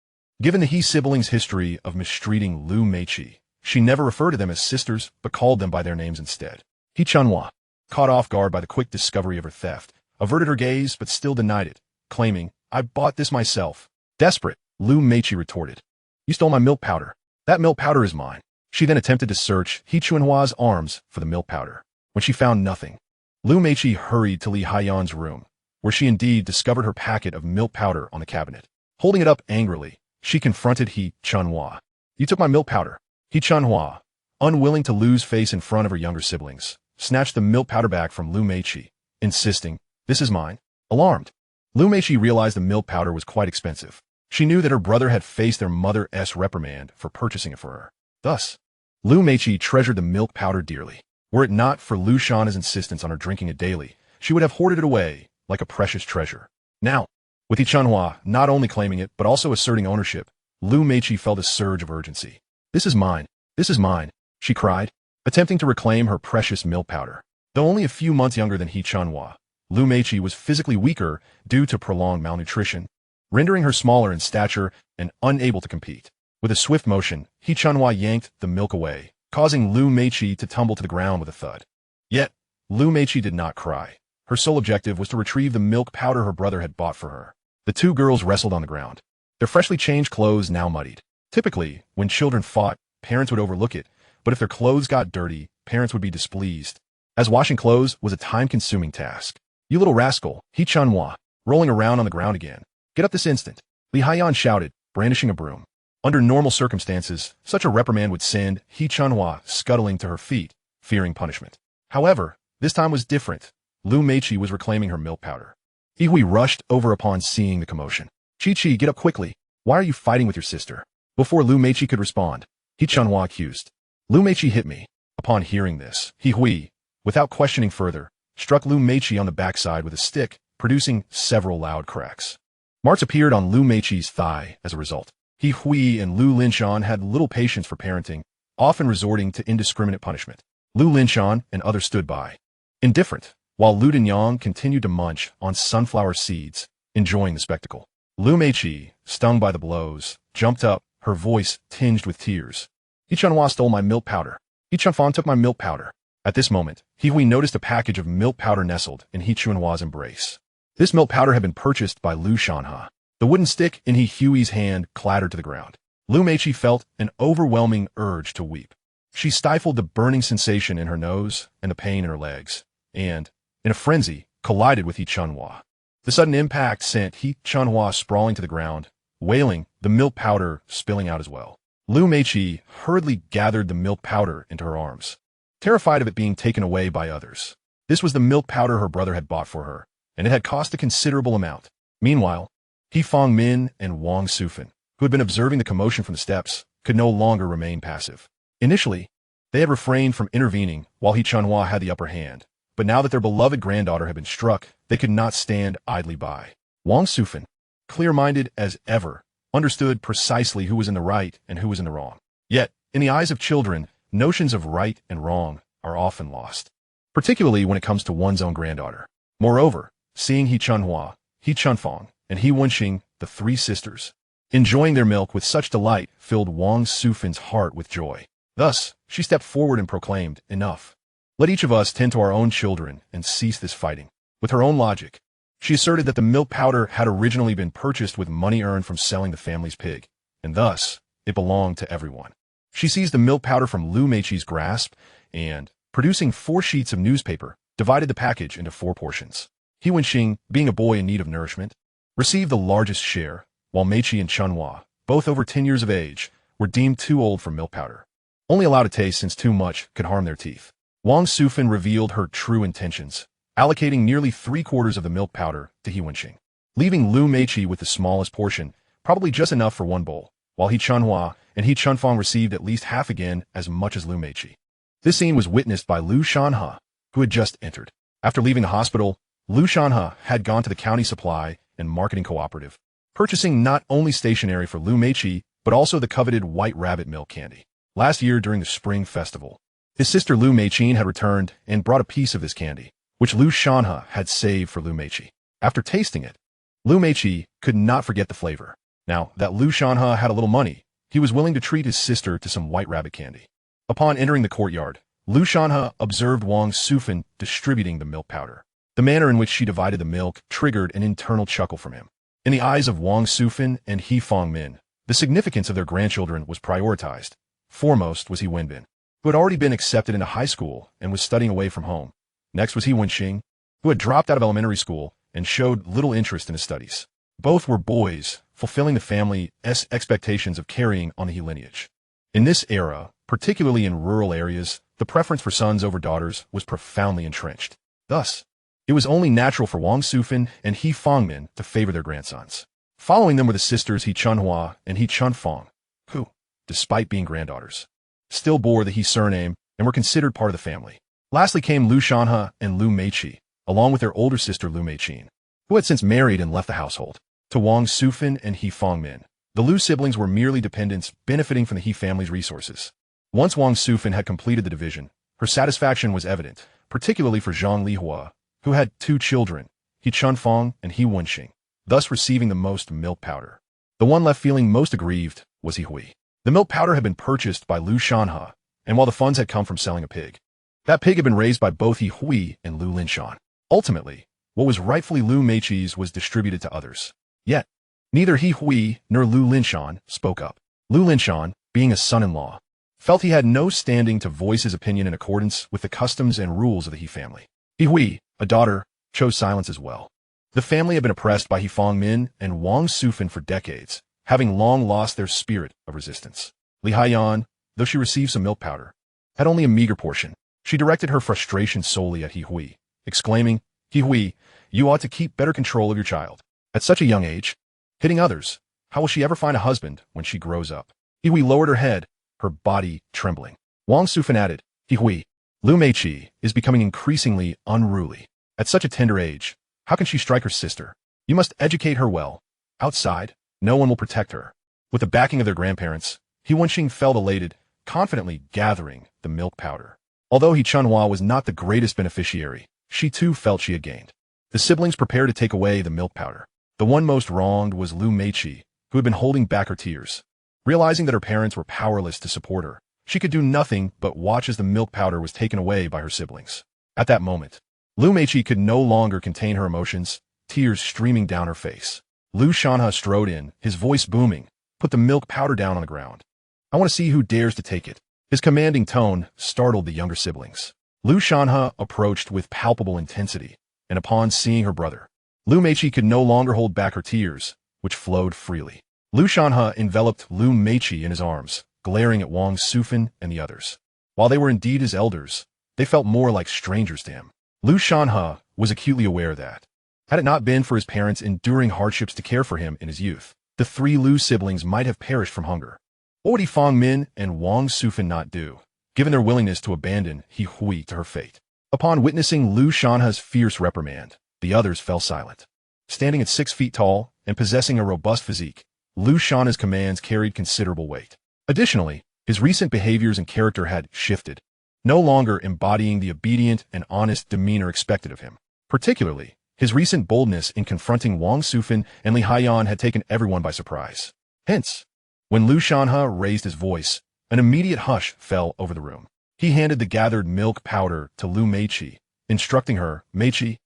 Speaker 1: Given the He siblings' history of mistreating Lu Meiqi, she never referred to them as sisters but called them by their names instead. He Chunhua, caught off guard by the quick discovery of her theft, averted her gaze but still denied it, claiming, "I bought this myself." Desperate, Lu Meiqi retorted, "You stole my milk powder. That milk powder is mine." She then attempted to search He Chunhua's arms for the milk powder. When she found nothing, Lu Meiqi hurried to Li Haiyan's room, where she indeed discovered her packet of milk powder on the cabinet. Holding it up angrily, she confronted He Chunhua. "You took my milk powder." He Chunhua, unwilling to lose face in front of her younger siblings, snatched the milk powder back from Lu Meiqi, insisting, "This is mine." Alarmed, Lu Meiqi realized the milk powder was quite expensive. She knew that her brother had faced their mother's reprimand for purchasing it for her. Thus, Lu Meiqi treasured the milk powder dearly. Were it not for Lu Shanhe's insistence on her drinking it daily, she would have hoarded it away like a precious treasure. Now, with He Chunhua not only claiming it but also asserting ownership, Lu Meiqi felt a surge of urgency. "This is mine. This is mine," she cried, attempting to reclaim her precious milk powder. Though only a few months younger than He Chunhua, Lu Meiqi was physically weaker due to prolonged malnutrition, rendering her smaller in stature and unable to compete. With a swift motion, He Chunhua yanked the milk away, causing Lu Meiqi to tumble to the ground with a thud. Yet, Lu Meiqi did not cry. Her sole objective was to retrieve the milk powder her brother had bought for her. The two girls wrestled on the ground, their freshly changed clothes now muddied. Typically, when children fought, parents would overlook it, but if their clothes got dirty, parents would be displeased, as washing clothes was a time-consuming task. "You little rascal," He Chunhua, rolling around on the ground again. "Get up this instant," Li Haiyan shouted, brandishing a broom. Under normal circumstances, such a reprimand would send He Chunhua scuttling to her feet, fearing punishment. However, this time was different. Lu Meiqi was reclaiming her milk powder. He Hui rushed over upon seeing the commotion. "Chi-Chi, get up quickly. Why are you fighting with your sister?" Before Lu Meiqi could respond, He Chunhua accused. "Lu Meiqi hit me." Upon hearing this, He Hui, without questioning further, struck Lu Meiqi on the backside with a stick, producing several loud cracks. Marks appeared on Lu Meiqi's thigh as a result. He Hui and Lu Linshan had little patience for parenting, often resorting to indiscriminate punishment. Lu Linshan and others stood by, indifferent, while Lu Dinyang continued to munch on sunflower seeds, enjoying the spectacle. Lu Meiqi, stung by the blows, jumped up, her voice tinged with tears. "He Chunhua stole my milk powder. He Chunfang took my milk powder." At this moment, He Hui noticed a package of milk powder nestled in He Chunhua's embrace. This milk powder had been purchased by Lu Shanhe. The wooden stick in He Hui's hand clattered to the ground. Lu Meiqi felt an overwhelming urge to weep. She stifled the burning sensation in her nose and the pain in her legs, and, in a frenzy, collided with He Chunhua. The sudden impact sent He Chunhua sprawling to the ground, wailing, the milk powder spilling out as well. Lu Meiqi hurriedly gathered the milk powder into her arms, terrified of it being taken away by others. This was the milk powder her brother had bought for her, and it had cost a considerable amount. Meanwhile, He Fangmin and Wang Sufan, who had been observing the commotion from the steps, could no longer remain passive. Initially, they had refrained from intervening while He Chunhua had the upper hand, but now that their beloved granddaughter had been struck, they could not stand idly by. Wang Sufan, clear-minded as ever, understood precisely who was in the right and who was in the wrong. Yet, in the eyes of children, notions of right and wrong are often lost, particularly when it comes to one's own granddaughter. Moreover, seeing He Chunhua, He Chunfang, and He Wanqing, the three sisters, enjoying their milk with such delight filled Wang Sufan's heart with joy. Thus, she stepped forward and proclaimed, "Enough. Let each of us tend to our own children and cease this fighting." With her own logic, she asserted that the milk powder had originally been purchased with money earned from selling the family's pig, and thus, it belonged to everyone. She seized the milk powder from Lu Meiqi's grasp and, producing 4 sheets of newspaper, divided the package into 4 portions. He Wanqing, being a boy in need of nourishment, received the largest share, while Meiqi and Chunhua, both over 10 years of age, were deemed too old for milk powder, only allowed to taste since too much could harm their teeth. Wang Sufan revealed her true intentions, allocating nearly 3/4 of the milk powder to He Wanqing, leaving Lu Meiqi with the smallest portion, probably just enough for 1 bowl, while He Chunhua and He Chunfang received at least half again as much as Lu Meiqi. This scene was witnessed by Lu Shanhe, who had just entered. After leaving the hospital, Lu Shanhe had gone to the county supply and marketing cooperative, purchasing not only stationery for Lu Meiqi, but also the coveted white rabbit milk candy. Last year during the spring festival, his sister Lu Meiqi had returned and brought a piece of this candy, which Lu Shanhe had saved for Lu Meiqi. After tasting it, Lu Meiqi could not forget the flavor. Now that Lu Shanhe had a little money, he was willing to treat his sister to some white rabbit candy. Upon entering the courtyard, Lu Shanhe observed Wong Yongji distributing the milk powder. The manner in which she divided the milk triggered an internal chuckle from him. In the eyes of Wong Yongji and He Fangmin, the significance of their grandchildren was prioritized. Foremost was He Wenbin, who had already been accepted into high school and was studying away from home. Next was He Wenqing, who had dropped out of elementary school and showed little interest in his studies. Both were boys, fulfilling the family's expectations of carrying on the He lineage. In this era, particularly in rural areas, the preference for sons over daughters was profoundly entrenched. Thus, it was only natural for Wong Yongji and He Fangmin to favor their grandsons. Following them were the sisters He Chunhua and He Chunfang, who, despite being granddaughters, still bore the He surname and were considered part of the family. Lastly came Lu Shanhe and Lu Meiqi, along with their older sister Lu Meiqin, who had since married and left the household. To Wong Yongji and He Fangmin, the Lu siblings were merely dependents benefiting from the He family's resources. Once Wong Yongji had completed the division, her satisfaction was evident, particularly for Zhang Lihua, who had 2 children, He Chunfang and He Wenqing, thus receiving the most milk powder. The one left feeling most aggrieved was He Hui. The milk powder had been purchased by Lu Shanhe, and while the funds had come from selling a pig, that pig had been raised by both He Hui and Lu Linshan. Ultimately, what was rightfully Lu Meiqi's was distributed to others. Yet, neither He Hui nor Lu Linshan spoke up. Lu Linshan, being a son-in-law, felt he had no standing to voice his opinion in accordance with the customs and rules of the He family. He Hui, a daughter, chose silence as well. The family had been oppressed by He Fangmin and Wong Yongji for decades, having long lost their spirit of resistance. Li Haiyan, though she received some milk powder, had only a meager portion. She directed her frustration solely at He Hui, exclaiming, "He Hui, you ought to keep better control of your child. At such a young age, hitting others, how will she ever find a husband when she grows up?" He Hui lowered her head, her body trembling. Wong Yongji added, "He Hui, Lu Meiqi is becoming increasingly unruly. At such a tender age, how can she strike her sister? You must educate her well. Outside, no one will protect her." With the backing of their grandparents, He Wenqing felt elated, confidently gathering the milk powder. Although He Chunhua was not the greatest beneficiary, she too felt she had gained. The siblings prepared to take away the milk powder. The one most wronged was Lu Meiqi, who had been holding back her tears. Realizing that her parents were powerless to support her, she could do nothing but watch as the milk powder was taken away by her siblings. At that moment, Lu Meiqi could no longer contain her emotions, tears streaming down her face. Lu Shanhe strode in, his voice booming, "Put the milk powder down on the ground. I want to see who dares to take it." His commanding tone startled the younger siblings. Lu Shanhe approached with palpable intensity, and upon seeing her brother, Lu Meiqi could no longer hold back her tears, which flowed freely. Lu Shanhe enveloped Lu Meiqi in his arms, glaring at Wong Yongji and the others. While they were indeed his elders, they felt more like strangers to him. Lu Shanhe was acutely aware that, had it not been for his parents enduring hardships to care for him in his youth, the 3 Lu siblings might have perished from hunger. What would He Fangmin and Wong Yongji not do, given their willingness to abandon He Hui to her fate? Upon witnessing Lu Shanhe's fierce reprimand, the others fell silent. Standing at 6 feet tall and possessing a robust physique, Lu Shanhe's commands carried considerable weight. Additionally, his recent behaviors and character had shifted, no longer embodying the obedient and honest demeanor expected of him. Particularly, his recent boldness in confronting Wong Yongji and Li Haiyan had taken everyone by surprise. Hence, when Lu Shanhe raised his voice, an immediate hush fell over the room. He handed the gathered milk powder to Lu Meiqi, instructing her, "Meiqi,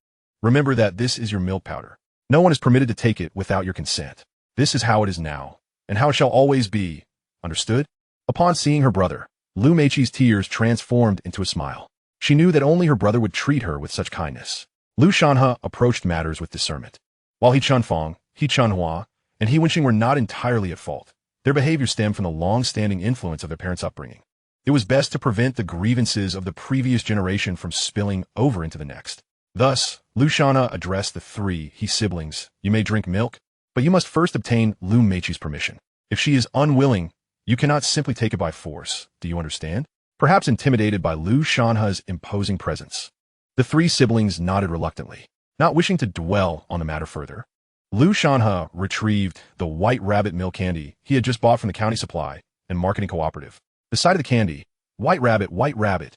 Speaker 1: remember that this is your milk powder. No one is permitted to take it without your consent. This is how it is now, and how it shall always be. Understood?" Upon seeing her brother, Lu Meiqi's tears transformed into a smile. She knew that only her brother would treat her with such kindness. Lu Shanhe approached matters with discernment. While He Chunfang, He Chunhua, and He Wenqing were not entirely at fault, their behavior stemmed from the long-standing influence of their parents' upbringing. It was best to prevent the grievances of the previous generation from spilling over into the next. Thus, Lu Shanhe addressed the 3 He siblings. "You may drink milk, but you must first obtain Lu Meiqi's permission. If she is unwilling, you cannot simply take it by force. Do you understand?" Perhaps intimidated by Lu Shanhe's imposing presence, The three siblings nodded reluctantly, not wishing to dwell on the matter further. Lu Shanhe retrieved the white rabbit milk candy he had just bought from the county supply and marketing cooperative. The sight of the candy, white rabbit,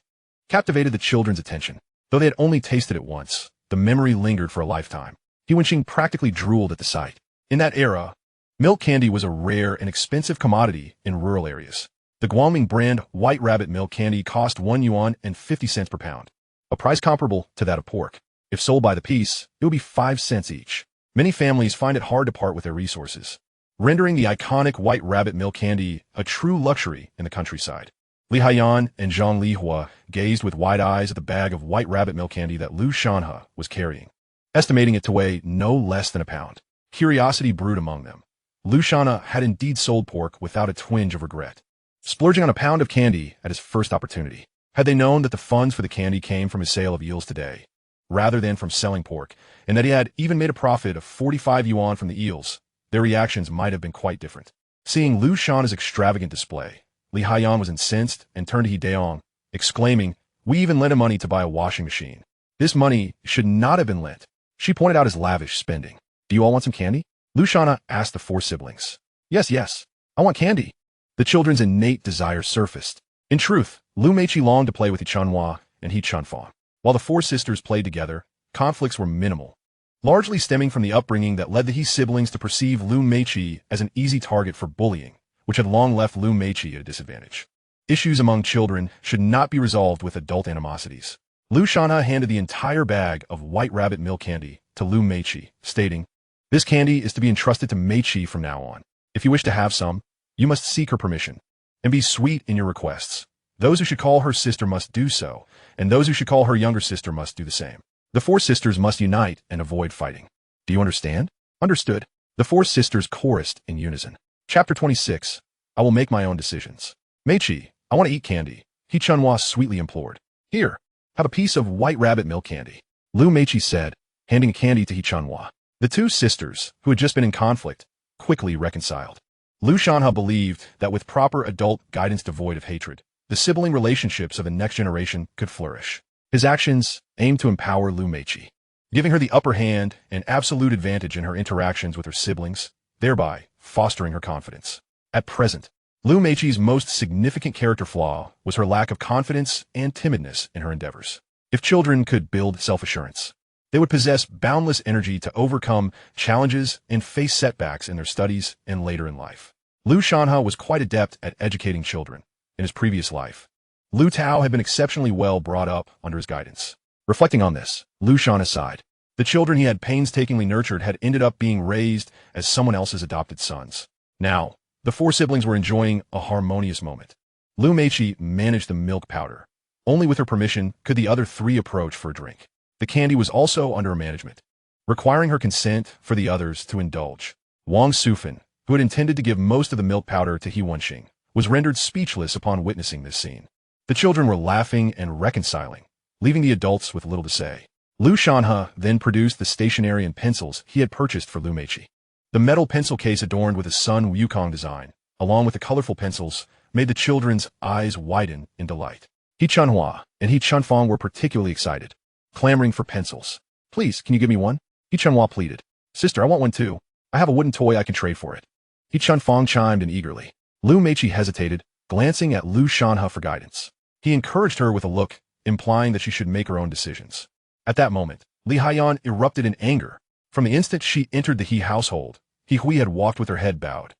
Speaker 1: captivated the children's attention. Though they had only tasted it once, the memory lingered for a lifetime. Su Wanqing practically drooled at the sight. In that era, milk candy was a rare and expensive commodity in rural areas. The Guangming brand white rabbit milk candy cost 1 yuan and 50 cents per pound, a price comparable to that of pork. If sold by the piece, it would be 5 cents each. Many families find it hard to part with their resources, rendering the iconic white rabbit milk candy a true luxury in the countryside. Li Haiyan and Zhang Lihua gazed with wide eyes at the bag of white rabbit milk candy that Lu Shanhe was carrying, estimating it to weigh no less than a pound. Curiosity brewed among them. Lu Shanhe had indeed sold pork without a twinge of regret, splurging on a pound of candy at his first opportunity. Had they known that the funds for the candy came from his sale of eels today, rather than from selling pork, and that he had even made a profit of 45 yuan from the eels, their reactions might have been quite different. Seeing Lu Shanhe's extravagant display, Li Haiyan was incensed and turned to He Daong, exclaiming, "We even lent him money to buy a washing machine. This money should not have been lent." She pointed out his lavish spending. "Do you all want some candy?" Lu Shanhe asked the four siblings. Yes, I want candy." The children's innate desire surfaced. In truth, Lu Meiqi longed to play with He Chunhua and He Chunfang. While the four sisters played together, conflicts were minimal, largely stemming from the upbringing that led the He siblings to perceive Lu Meiqi as an easy target for bullying, which had long left Lu Meiqi at a disadvantage. Issues among children should not be resolved with adult animosities. Lu Shanhe handed the entire bag of white rabbit milk candy to Lu Meiqi, stating, "This candy is to be entrusted to Meiqi from now on. If you wish to have some, you must seek her permission, and be sweet in your requests. Those who should call her sister must do so, and those who should call her younger sister must do the same. The four sisters must unite and avoid fighting. Do you understand?" "Understood." The four sisters chorused in unison. Chapter 26. I will make my own decisions. "Meiqi, I want to eat candy," He Chunhua sweetly implored. "Here, have a piece of white rabbit milk candy," Lu Meiqi said, handing candy to He Chunhua. The two sisters, who had just been in conflict, quickly reconciled. Lu Shanhe believed that with proper adult guidance devoid of hatred, the sibling relationships of the next generation could flourish. His actions aimed to empower Lu Meiqi, giving her the upper hand and absolute advantage in her interactions with her siblings, thereby fostering her confidence. At present, Lu Meiqi's most significant character flaw was her lack of confidence and timidness in her endeavors. If children could build self-assurance, they would possess boundless energy to overcome challenges and face setbacks in their studies and later in life. Lu Shanhe was quite adept at educating children. In his previous life, Lu Tao had been exceptionally well brought up under his guidance. Reflecting on this, Lu Shanhe sighed. The children he had painstakingly nurtured had ended up being raised as someone else's adopted sons. Now, the four siblings were enjoying a harmonious moment. Lu Meiqi managed the milk powder. Only with her permission could the other three approach for a drink. The candy was also under her management, requiring her consent for the others to indulge. Wang Sufan, who had intended to give most of the milk powder to Su Wanqing, was rendered speechless upon witnessing this scene. The children were laughing and reconciling, leaving the adults with little to say. Lu Shanhe then produced the stationery and pencils he had purchased for Lu Meiqi. The metal pencil case adorned with a Sun Wukong design, along with the colorful pencils, made the children's eyes widen in delight. He Chunhua and He Chunfang were particularly excited, clamoring for pencils. "Please, can you give me one?" He Chunhua pleaded. "Sister, I want one too. I have a wooden toy I can trade for it." He Chunfang chimed in eagerly. Lu Meiqi hesitated, glancing at Lu Shanhe for guidance. He encouraged her with a look, implying that she should make her own decisions. At that moment, Li Haiyan erupted in anger. From the instant she entered the He household, He Hui had walked with her head bowed,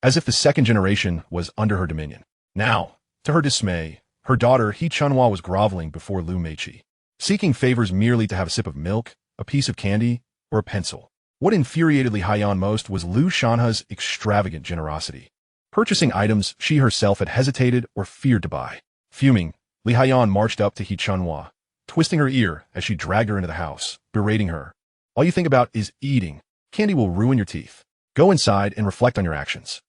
Speaker 1: as if the second generation was under her dominion. Now, to her dismay, her daughter He Chunhua was groveling before Lu Meiqi, seeking favors merely to have a sip of milk, a piece of candy, or a pencil. What infuriated Li Haiyan most was Lu Shanhe's extravagant generosity, purchasing items she herself had hesitated or feared to buy. Fuming, Li Haiyan marched up to He Chunhua, twisting her ear as she dragged her into the house, berating her. "All you think about is eating. Candy will ruin your teeth. Go inside and reflect on your actions."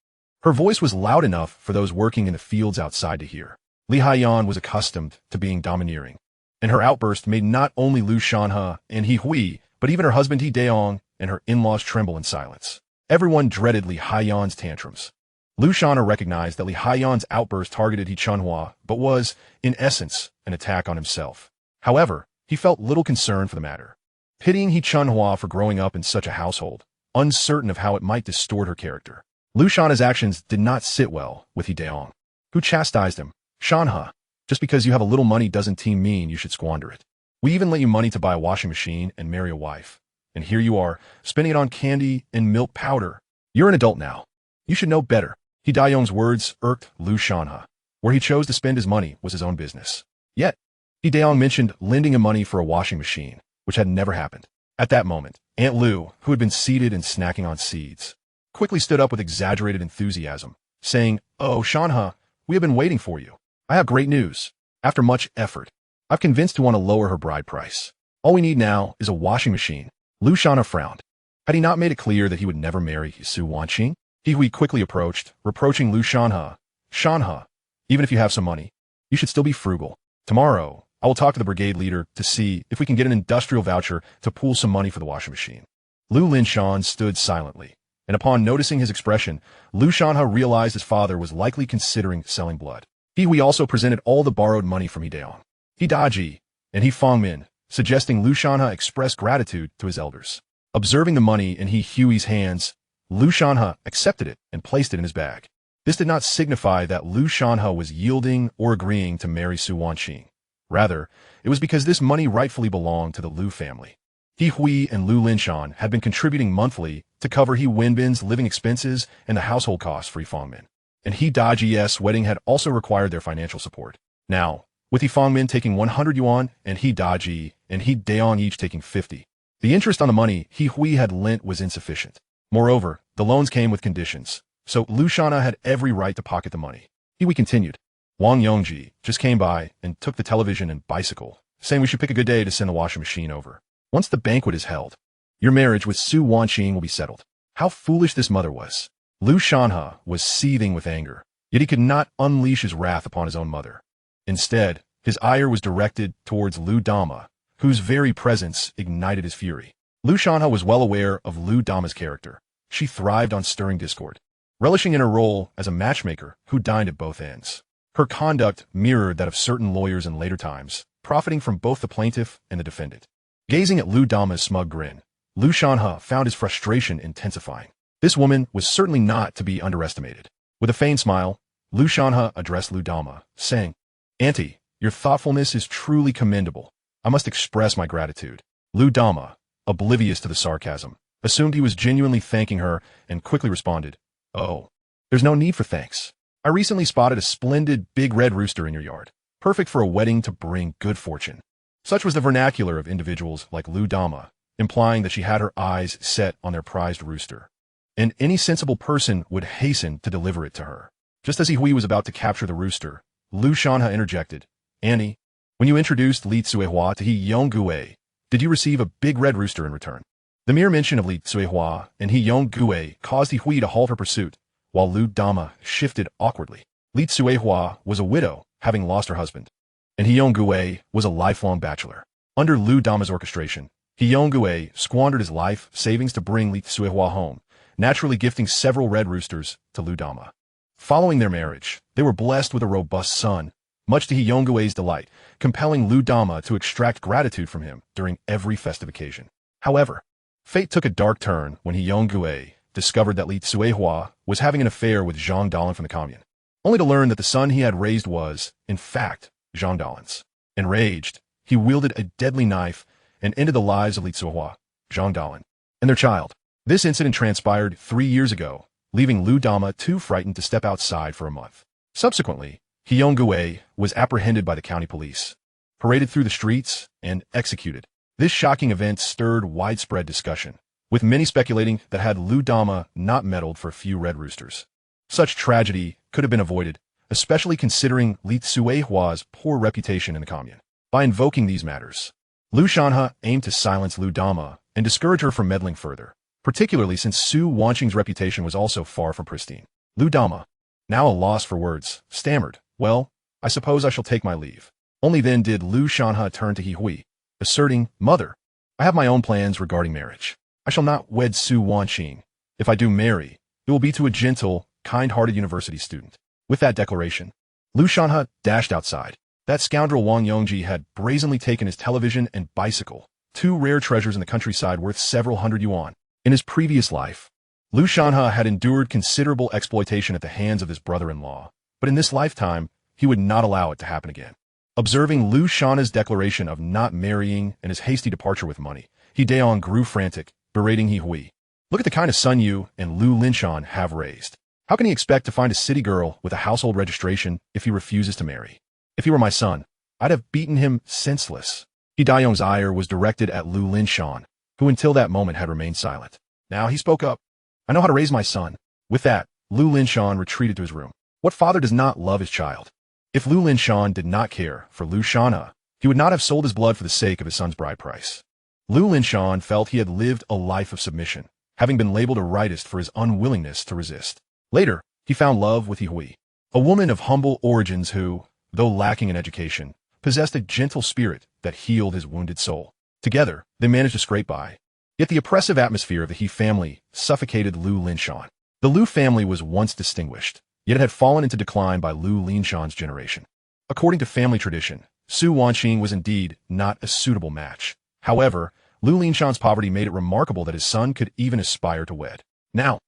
Speaker 1: Her voice was loud enough for those working in the fields outside to hear. Li Haiyan was accustomed to being domineering, and her outburst made not only Lu Shanhe and He Hui, but even her husband He Daong and her in-laws tremble in silence. Everyone dreaded Li Haiyan's tantrums. Lu Shanhe recognized that Li Haiyan's outburst targeted He Chunhua, but was, in essence, an attack on himself. However, He felt little concern for the matter, pitying He Chunhua for growing up in such a household, uncertain of how it might distort her character. Lu Shanhe's actions did not sit well with He Daong, who chastised him. Shanhe, just because you have a little money doesn't mean you should squander it. We even let you money to buy a washing machine and marry a wife. And here you are, spending it on candy and milk powder. You're an adult now. You should know better. He Daong's words irked Lu Shanhe. Where he chose to spend his money was his own business. Yet, He Daong mentioned lending him money for a washing machine, which had never happened. At that moment, Aunt Lu, who had been seated and snacking on seeds, quickly stood up with exaggerated enthusiasm, saying, "Oh, Shanhe, we have been waiting for you. I have great news. After much effort, I've convinced Tuan to lower her bride price. All we need now is a washing machine." Lu Shanhe frowned. Had he not made it clear that he would never marry Su Wanqing? He Hui quickly approached, reproaching Lu Shanhe. "Shanhe, even if you have some money, you should still be frugal. Tomorrow, I will talk to the brigade leader to see if we can get an industrial voucher to pool some money for the washing machine." Lu Linshan stood silently, and upon noticing his expression, Lu Shanhe realized his father was likely considering selling blood. He Hui also presented all the borrowed money from He Daong, He Daji, and He Fangmin, suggesting Lu Shanhe express gratitude to his elders. Observing the money in He Hui's hands, Lu Shanhe accepted it and placed it in his bag. This did not signify that Lu Shanhe was yielding or agreeing to marry Su Wanqing. Rather, it was because this money rightfully belonged to the Lu family. He Hui and Lu Linshan had been contributing monthly to cover He Wenbin's living expenses and the household costs for He Fangmin. And He Daji's wedding had also required their financial support. Now, with He Fangmin taking 100 yuan and He Daji and He Daong each taking 50, the interest on the money He Hui had lent was insufficient. Moreover, the loans came with conditions, so Lu Shanhe had every right to pocket the money. He Hui continued. Wong Yongji just came by and took the television and bicycle, saying we should pick a good day to send the washing machine over. Once the banquet is held, your marriage with Su Wanqing will be settled. How foolish this mother was. Lu Shanhe was seething with anger, yet he could not unleash his wrath upon his own mother. Instead, his ire was directed towards Lu Dama, whose very presence ignited his fury. Lu Shanhe was well aware of Lu Dama's character. She thrived on stirring discord, relishing in her role as a matchmaker who dined at both ends. Her conduct mirrored that of certain lawyers in later times, profiting from both the plaintiff and the defendant. Gazing at Lu Dama's smug grin, Lu Shanhe found his frustration intensifying. This woman was certainly not to be underestimated. With a feigned smile, Lu Shanhe addressed Lu Dama, saying, "Auntie, your thoughtfulness is truly commendable. I must express my gratitude." Lu Dama, oblivious to the sarcasm, assumed he was genuinely thanking her and quickly responded, "Oh, there's no need for thanks. I recently spotted a splendid big red rooster in your yard, perfect for a wedding to bring good fortune." Such was the vernacular of individuals like Lu Dama, implying that she had her eyes set on their prized rooster, and any sensible person would hasten to deliver it to her. Just as He Hui was about to capture the rooster, Lu Shanhe interjected, "Annie, when you introduced Li Tsuehua to He Yonggue, did you receive a big red rooster in return?" The mere mention of Li Tsuehua and He Yonggue caused He Hui to halt her pursuit, while Lu Dama shifted awkwardly. Li Tsuehua was a widow, having lost her husband, and He Yonggue was a lifelong bachelor. Under Lu Dama's orchestration, He Yonggue squandered his life savings to bring Li Tsuehua home, naturally gifting several red roosters to Lu Dama. Following their marriage, they were blessed with a robust son, much to He Yonggue's delight, compelling Lu Dama to extract gratitude from him during every festive occasion. However, fate took a dark turn when He Yonggue discovered that Li Tsuehua was having an affair with Zhang Dalan from the commune, only to learn that the son he had raised was, in fact, Zhang Dalan's. Enraged, he wielded a deadly knife and ended the lives of Li Tsuehua, Zhang Dalan, and their child. This incident transpired 3 years ago, leaving Lu Dama too frightened to step outside for a month. Subsequently, He Yonggue was apprehended by the county police, paraded through the streets, and executed. This shocking event stirred widespread discussion, with many speculating that had Lu Dama not meddled for a few red roosters, such tragedy could have been avoided, especially considering Li Tsuehua's poor reputation in the commune. By invoking these matters, Lu Shanhe aimed to silence Lu Dama and discourage her from meddling further, particularly since Su Wanqing's reputation was also far from pristine. Lu Dama, now a loss for words, stammered, "Well, I suppose I shall take my leave." Only then did Lu Shanhe turn to He Hui, asserting, "Mother, I have my own plans regarding marriage. I shall not wed Su Wanqing. If I do marry, it will be to a gentle, kind-hearted university student." With that declaration, Lu Shanhe dashed outside. That scoundrel Wong Yongji had brazenly taken his television and bicycle, two rare treasures in the countryside worth several hundred yuan. In his previous life, Lu Shanhe had endured considerable exploitation at the hands of his brother-in-law, but in this lifetime, he would not allow it to happen again. Observing Lu Shanhe's declaration of not marrying and his hasty departure with money, He Daong grew frantic, berating He Hui. Look at the kind of son you and Lu Linshan have raised. How can he expect to find a city girl with a household registration if he refuses to marry? If he were my son, I'd have beaten him senseless. He Daong's ire was directed at Lu Linshan, who until that moment had remained silent. Now he spoke up. I know how to raise my son. With that, Lu Linshan retreated to his room. What father does not love his child? If Lu Linshan did not care for Lu Shanhe, he would not have sold his blood for the sake of his son's bride price. Lu Linshan felt he had lived a life of submission, having been labeled a rightist for his unwillingness to resist. Later, he found love with He Hui, a woman of humble origins who, though lacking in education, possessed a gentle spirit that healed his wounded soul. Together, they managed to scrape by. Yet the oppressive atmosphere of the He family suffocated Lu Linshan. The Lu family was once distinguished, yet it had fallen into decline by Lu Linshan's generation. According to family tradition, Su Wanqing was indeed not a suitable match. However, Lu Linshan's poverty made it remarkable that his son could even aspire to wed. Now,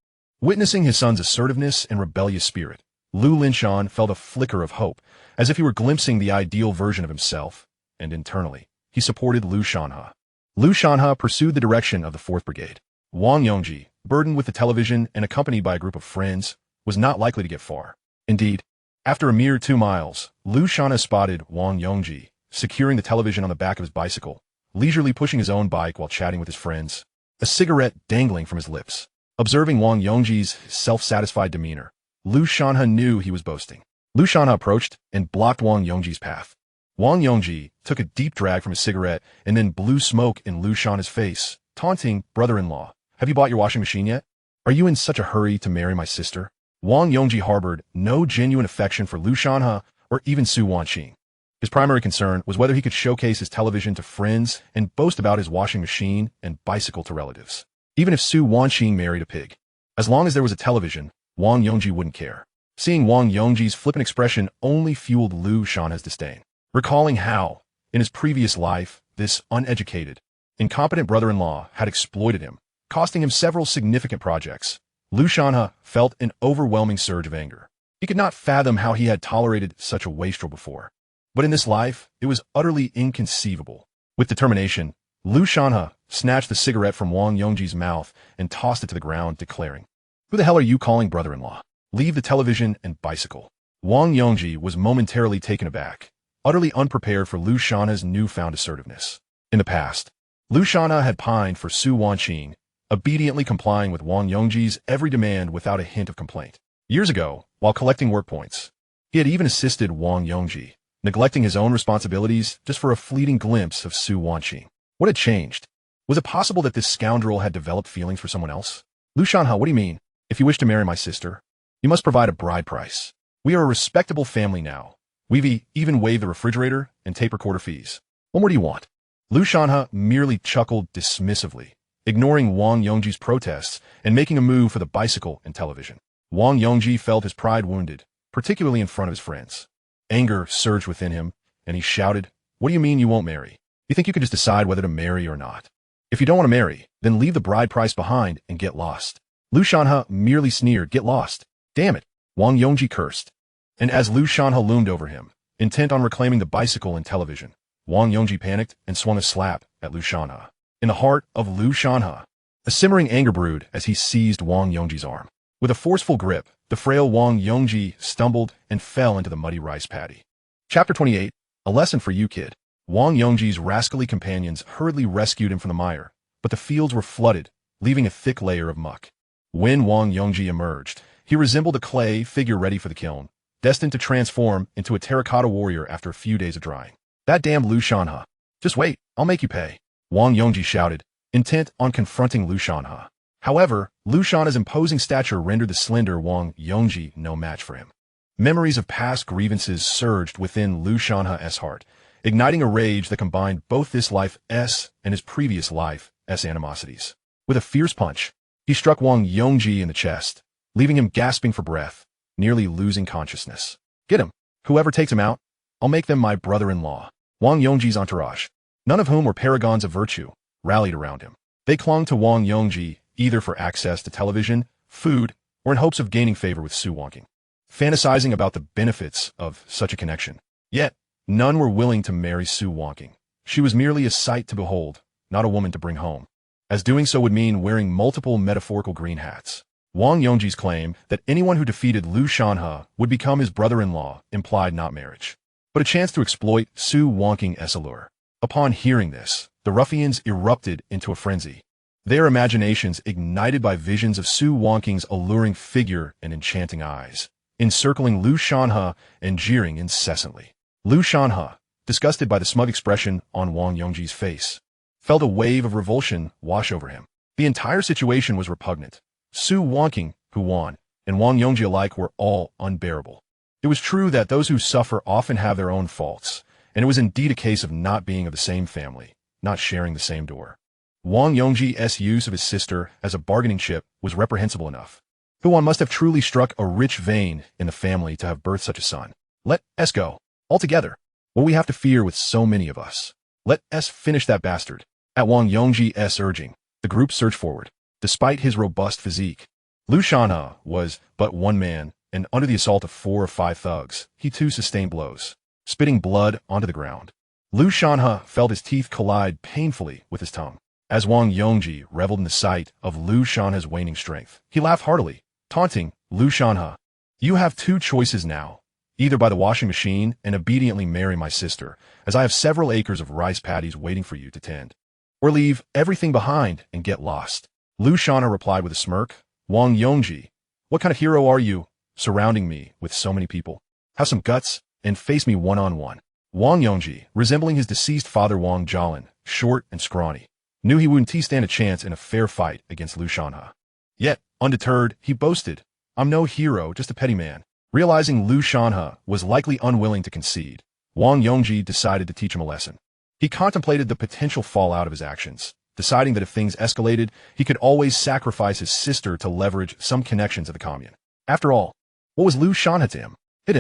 Speaker 1: witnessing his son's assertiveness and rebellious spirit, Lu Linshan felt a flicker of hope, as if he were glimpsing the ideal version of himself, and internally, he supported Lu Shanhe. Lu Shanhe pursued the direction of the 4th Brigade. Wong Yongji, burdened with the television and accompanied by a group of friends, was not likely to get far. Indeed, after a mere 2 miles, Lu Shanhe spotted Wong Yongji, securing the television on the back of his bicycle, leisurely pushing his own bike while chatting with his friends, a cigarette dangling from his lips. Observing Wong Yongji's self-satisfied demeanor, Lu Shanhe knew he was boasting. Lu Shanhe approached and blocked Wong Yongji's path. Wong Yongji took a deep drag from his cigarette and then blew smoke in Lu Shanhe's face, taunting, "Brother-in-law, have you bought your washing machine yet? Are you in such a hurry to marry my sister?" Wong Yongji harbored no genuine affection for Lu Shanhe or even Su Wanqing. His primary concern was whether he could showcase his television to friends and boast about his washing machine and bicycle to relatives. Even if Su Wanqing married a pig, as long as there was a television, Wong Yongji wouldn't care. Seeing Wong Yongji's flippant expression only fueled Lu Shanhe's disdain. Recalling how, in his previous life, this uneducated, incompetent brother-in-law had exploited him, costing him several significant projects, Lu Shanhe felt an overwhelming surge of anger. He could not fathom how he had tolerated such a wastrel before. But in this life, it was utterly inconceivable. With determination, Lu Shanhe snatched the cigarette from Wong Yongji's mouth and tossed it to the ground, declaring, "Who the hell are you calling brother-in-law? Leave the television and bicycle." Wong Yongji was momentarily taken aback, utterly unprepared for Lu Shanhe's newfound assertiveness. In the past, Lu Shanhe had pined for Su Wanqing, obediently complying with Wong Yongji's every demand without a hint of complaint. Years ago, while collecting work points, he had even assisted Wong Yongji, neglecting his own responsibilities just for a fleeting glimpse of Su Wanqing. What had changed? Was it possible that this scoundrel had developed feelings for someone else? "Lu Shanhe, what do you mean? If you wish to marry my sister, you must provide a bride price. We are a respectable family now. We've even waived the refrigerator and tape recorder fees. What more do you want?" Lu Shanhe merely chuckled dismissively, ignoring Wong Yongji's protests and making a move for the bicycle and television. Wong Yongji felt his pride wounded, particularly in front of his friends. Anger surged within him, and he shouted, "What do you mean you won't marry? You think you could just decide whether to marry or not? If you don't want to marry, then leave the bride price behind and get lost." Lu Shanhe merely sneered, "Get lost? Damn it," Wong Yongji cursed. And as Lu Shanhe loomed over him, intent on reclaiming the bicycle and television, Wong Yongji panicked and swung a slap at Lu Shanhe. In the heart of Lu Shanhe, a simmering anger brewed as he seized Wong Yongji's arm. With a forceful grip, the frail Wong Yongji stumbled and fell into the muddy rice paddy. Chapter 28, A Lesson for You, Kid. Wong Yongji's rascally companions hurriedly rescued him from the mire, but the fields were flooded, leaving a thick layer of muck. When Wong Yongji emerged, he resembled a clay figure ready for the kiln, destined to transform into a terracotta warrior after a few days of drying. "That damn Lu Shanhe. Just wait, I'll make you pay," Wong Yongji shouted, intent on confronting Lu Shanhe. However, Lu Shanhe's imposing stature rendered the slender Wong Yongji no match for him. Memories of past grievances surged within Lu Shanhe's heart, igniting a rage that combined both this life's and his previous life's animosities. With a fierce punch, he struck Wong Yongji in the chest, leaving him gasping for breath, nearly losing consciousness. "Get him! Whoever takes him out, I'll make them my brother-in-law. Wong Yongji's entourage, none of whom were paragons of virtue, rallied around him. They clung to Wong Yongji either for access to television, food, or in hopes of gaining favor with Su Wanqing, fantasizing about the benefits of such a connection. Yet, none were willing to marry Su Wanqing. She was merely a sight to behold, not a woman to bring home, as doing so would mean wearing multiple metaphorical green hats. Wong Yongji's claim that anyone who defeated Lu Shanhe would become his brother-in-law implied not marriage, but a chance to exploit Su Wanqing's allure. Upon hearing this, the ruffians erupted into a frenzy, their imaginations ignited by visions of Su Wanqing's alluring figure and enchanting eyes, encircling Lu Shanhe and jeering incessantly. Lu Shanhe, disgusted by the smug expression on Wong Yongji's face, felt a wave of revulsion wash over him. The entire situation was repugnant. Su Wanqing, who won, and Wong Yongji alike were all unbearable. It was true that those who suffer often have their own faults, and it was indeed a case of not being of the same family, not sharing the same door. Wong Yongji's use of his sister as a bargaining chip was reprehensible enough. One must have truly struck a rich vein in the family to have birthed such a son. Let us go, altogether. What we have to fear with so many of us. Let us finish that bastard. At Wong Yongji's urging, the group surged forward. Despite his robust physique, Lu Shanhe was but one man, and under the assault of 4 or 5 thugs, he too sustained blows, spitting blood onto the ground. Lu Shanhe felt his teeth collide painfully with his tongue. As Wong Yongji reveled in the sight of Lu Shanhe's waning strength, he laughed heartily, taunting Lu Shanhe. You have 2 choices now. Either buy the washing machine and obediently marry my sister, as I have several acres of rice paddies waiting for you to tend, or leave everything behind and get lost. Lu Shanhe replied with a smirk, Wong Yongji, what kind of hero are you, surrounding me with so many people? Have some guts and face me one-on-one. Wong Yongji, resembling his deceased father Wong Jialin, short and scrawny, knew he wouldn't stand a chance in a fair fight against Lu Shanhe. Yet, undeterred, he boasted, I'm no hero, just a petty man. Realizing Lu Shanhe was likely unwilling to concede, Wong Yongji decided to teach him a lesson. He contemplated the potential fallout of his actions, deciding that if things escalated, he could always sacrifice his sister to leverage some connections of the commune. After all, what was Lu Shanhe to him? Hit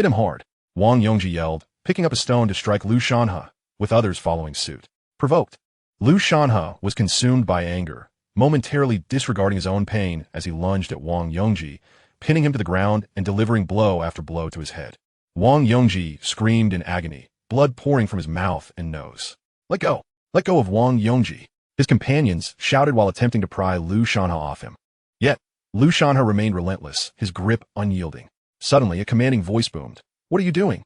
Speaker 1: him hard. Wong Yongji yelled, picking up a stone to strike Lu Shanhe, with others following suit. Provoked, Lu Shanhe was consumed by anger, momentarily disregarding his own pain as he lunged at Wong Yongji, pinning him to the ground and delivering blow after blow to his head. Wong Yongji screamed in agony, blood pouring from his mouth and nose. Let go of Wong Yongji. His companions shouted while attempting to pry Lu Shanhe off him. Yet, Lu Shanhe remained relentless, his grip unyielding. Suddenly, a commanding voice boomed. What are you doing?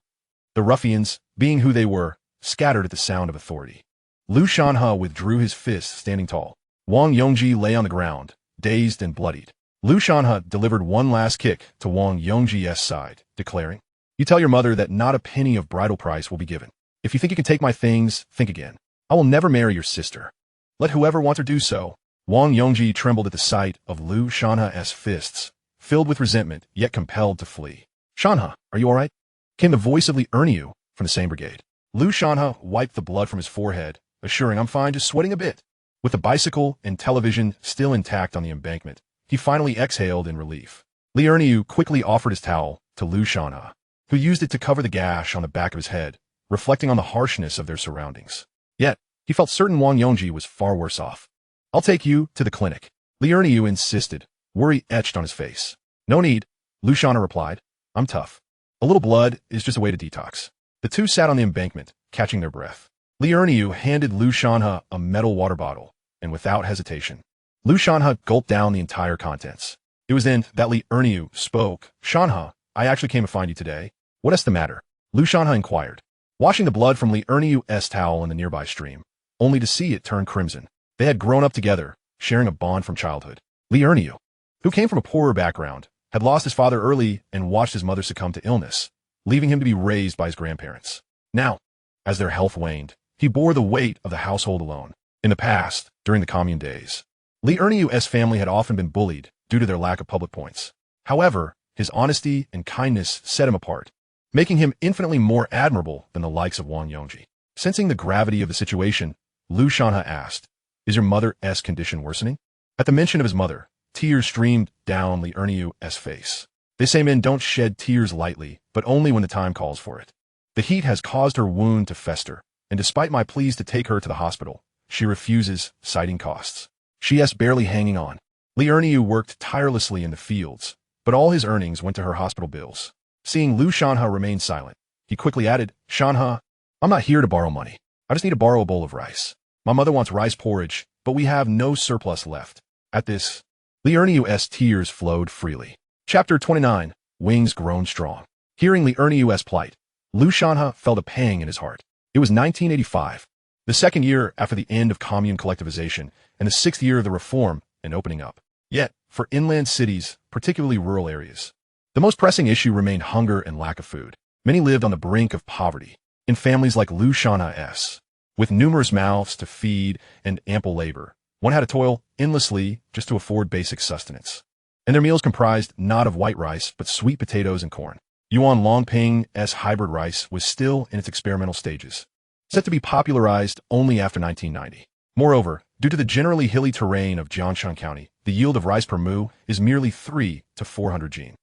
Speaker 1: The ruffians, being who they were, scattered at the sound of authority. Lu Shanhe withdrew his fist, standing tall. Wong Yongji lay on the ground, dazed and bloodied. Lu Shanhe delivered one last kick to Wong Yongji's side, declaring, You tell your mother that not a penny of bridal price will be given. If you think you can take my things, think again. I will never marry your sister. Let whoever wants her do so. Wong Yongji trembled at the sight of Lu Shanhe's fists, filled with resentment, yet compelled to flee. Shanhe, are you all right? Came the voice of Li Erniu from the same brigade. Lu Shanhe wiped the blood from his forehead, assuring, I'm fine, just sweating a bit. With the bicycle and television still intact on the embankment, he finally exhaled in relief. Li Erniu quickly offered his towel to Lu Shanhe, who used it to cover the gash on the back of his head, reflecting on the harshness of their surroundings. Yet, he felt certain Wong Yongji was far worse off. I'll take you to the clinic. Li Erniu insisted, worry etched on his face. No need, Lu Shanhe replied. I'm tough. A little blood is just a way to detox. The two sat on the embankment, catching their breath. Li Erniu handed Lu Shanhe a metal water bottle, and without hesitation, Lu Shanhe gulped down the entire contents. It was then that Li Erniu spoke. Shanhe, I actually came to find you today. What is the matter? Lu Shanhe inquired, washing the blood from Li Erniu's towel in the nearby stream, only to see it turn crimson. They had grown up together, sharing a bond from childhood. Li Erniu, who came from a poorer background, had lost his father early and watched his mother succumb to illness, leaving him to be raised by his grandparents. Now, as their health waned, he bore the weight of the household alone. In the past, during the commune days, Li Erniu's family had often been bullied due to their lack of public points. However, his honesty and kindness set him apart, making him infinitely more admirable than the likes of Wong Yongji. Sensing the gravity of the situation, Lu Shanhe asked, Is your mother's condition worsening? At the mention of his mother, tears streamed down Li Erniu's face. They say men don't shed tears lightly, but only when the time calls for it. The heat has caused her wound to fester, and despite my pleas to take her to the hospital, she refuses, citing costs. She is barely hanging on. Li Erniu worked tirelessly in the fields, but all his earnings went to her hospital bills. Seeing Lu Shanhe remain silent, he quickly added, Shanhe, I'm not here to borrow money. I just need to borrow a bowl of rice. My mother wants rice porridge, but we have no surplus left. At this, Li Erniu's tears flowed freely. Chapter 29, Wings Grown Strong. Hearing Li Erniu's plight, Lu Shanhe felt a pang in his heart. It was 1985, the second year after the end of commune collectivization and the sixth year of the reform and opening up. Yet, for inland cities, particularly rural areas, the most pressing issue remained hunger and lack of food. Many lived on the brink of poverty, in families like Lu Shanhe's. With numerous mouths to feed and ample labor, one had to toil endlessly just to afford basic sustenance. And their meals comprised not of white rice, but sweet potatoes and corn. Su Wanqing's hybrid rice was still in its experimental stages, set to be popularized only after 1990. Moreover, due to the generally hilly terrain of Jiangshan County, the yield of rice per mu is merely 3 to 400 jin.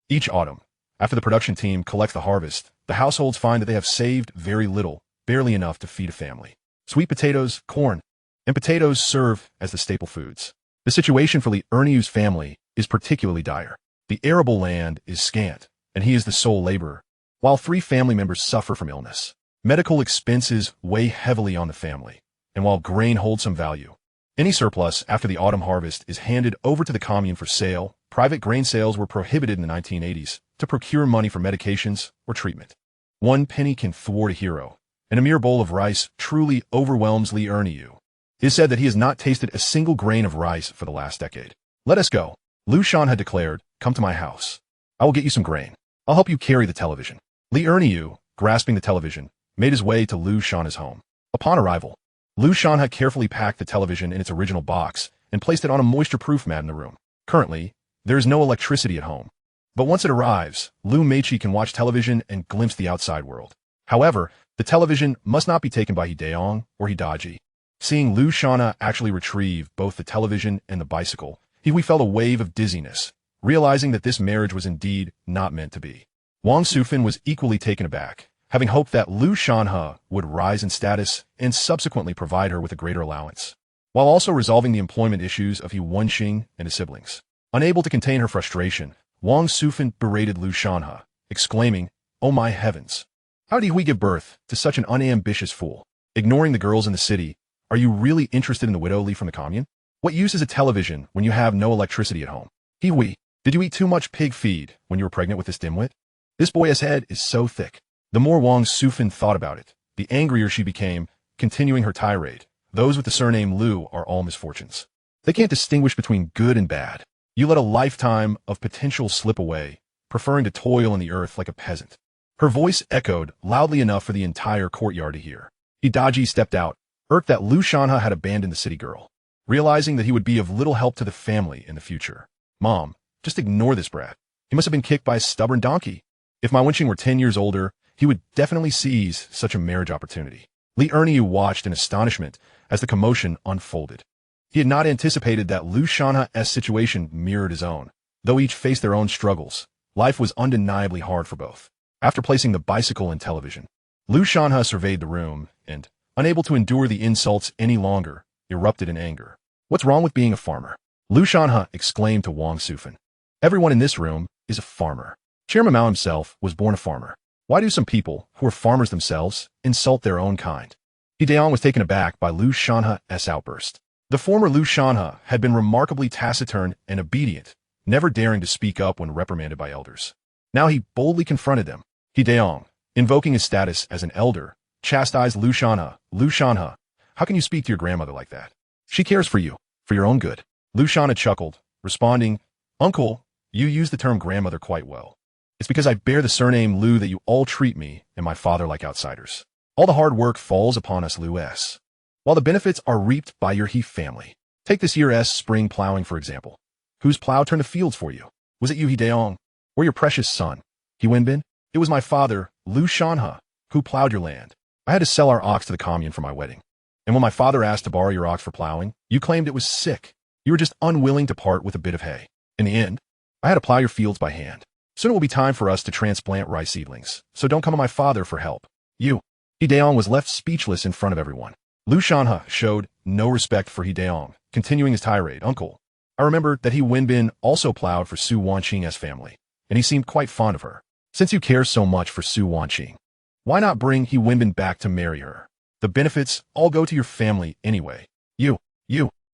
Speaker 1: Each autumn, after the production team collects the harvest, the households find that they have saved very little, barely enough to feed a family. Sweet potatoes, corn, and potatoes serve as the staple foods. The situation for Li Erniu's family is particularly dire. The arable land is scant, and he is the sole laborer, while 3 family members suffer from illness. Medical expenses weigh heavily on the family, and while grain holds some value, any surplus after the autumn harvest is handed over to the commune for sale. Private grain sales were prohibited in the 1980s to procure money for medications or treatment. 1 penny can thwart a hero, and a mere bowl of rice truly overwhelms Li Erniu. It is said that he has not tasted a single grain of rice for the last decade. Let us go. Lu Shanhe had declared, come to my house. I will get you some grain. I'll help you carry the television. Li Erniu, grasping the television, made his way to Lu Shanhe's home. Upon arrival, Lu Shanhe carefully packed the television in its original box and placed it on a moisture-proof mat in the room. Currently, there is no electricity at home, but once it arrives, Lu Meichi can watch television and glimpse the outside world. However, the television must not be taken by Hideong or Hidaji. Seeing Lu Shanhe actually retrieve both the television and the bicycle, we felt a wave of dizziness, realizing that this marriage was indeed not meant to be. Wang Sufan was equally taken aback, having hoped that Lu Shanhe would rise in status and subsequently provide her with a greater allowance, while also resolving the employment issues of Su Wanqing and his siblings. Unable to contain her frustration, Wang Sufan berated Lu Shanhe, exclaiming, "Oh my heavens! How did we give birth to such an unambitious fool? Ignoring the girls in the city, are you really interested in the widow Li from the commune? What use is a television when you have no electricity at home? Did you eat too much pig feed when you were pregnant with this dimwit? This boy's head is so thick." The more Wang Sufan thought about it, the angrier she became, continuing her tirade. Those with the surname Lu are all misfortunes. They can't distinguish between good and bad. You let a lifetime of potential slip away, preferring to toil in the earth like a peasant. Her voice echoed loudly enough for the entire courtyard to hear. Hidaji stepped out, irked that Lu Shanhe had abandoned the city girl, realizing that he would be of little help to the family in the future. Mom, just ignore this brat. He must have been kicked by a stubborn donkey. If my Wenqing were 10 years older, he would definitely seize such a marriage opportunity. Li Erniu watched in astonishment as the commotion unfolded. He had not anticipated that Lu Shanhe's situation mirrored his own. Though each faced their own struggles, life was undeniably hard for both. After placing the bicycle and television, Lu Shanhe surveyed the room and, unable to endure the insults any longer, erupted in anger. "What's wrong with being a farmer?" Lu Shanhe exclaimed to Wang Sufan. "Everyone in this room is a farmer. Chairman Mao himself was born a farmer. Why do some people, who are farmers themselves, insult their own kind?" Hideong was taken aback by Lu Shanhe's outburst. The former Lu Shanhe had been remarkably taciturn and obedient, never daring to speak up when reprimanded by elders. Now he boldly confronted them. Hideong, invoking his status as an elder, chastised Lu Shanhe. "Lu Shanhe, how can you speak to your grandmother like that? She cares for you, for your own good." Lu Shanhe chuckled, responding, "Uncle, you use the term grandmother quite well. It's because I bear the surname Lu that you all treat me and my father like outsiders. All the hard work falls upon us Lu's, while the benefits are reaped by your He family. Take this year's spring plowing, for example. Whose plow turned the fields for you? Was it you, Hideong, or your precious son, He Wenbin? It was my father, Lu Shanhe, who plowed your land. I had to sell our ox to the commune for my wedding. And when my father asked to borrow your ox for plowing, you claimed it was sick. You were just unwilling to part with a bit of hay. In the end, I had to plow your fields by hand. Soon it will be time for us to transplant rice seedlings, so don't come to my father for help. You. Hideong was left speechless in front of everyone. Lu Shanhe showed no respect for Hideong, continuing his tirade. Uncle, I remember that He Wenbin also plowed for Su Wanqing's family, and he seemed quite fond of her. Since you care so much for Su Wanqing, why not bring He Wenbin back to marry her? The benefits all go to your family anyway. You.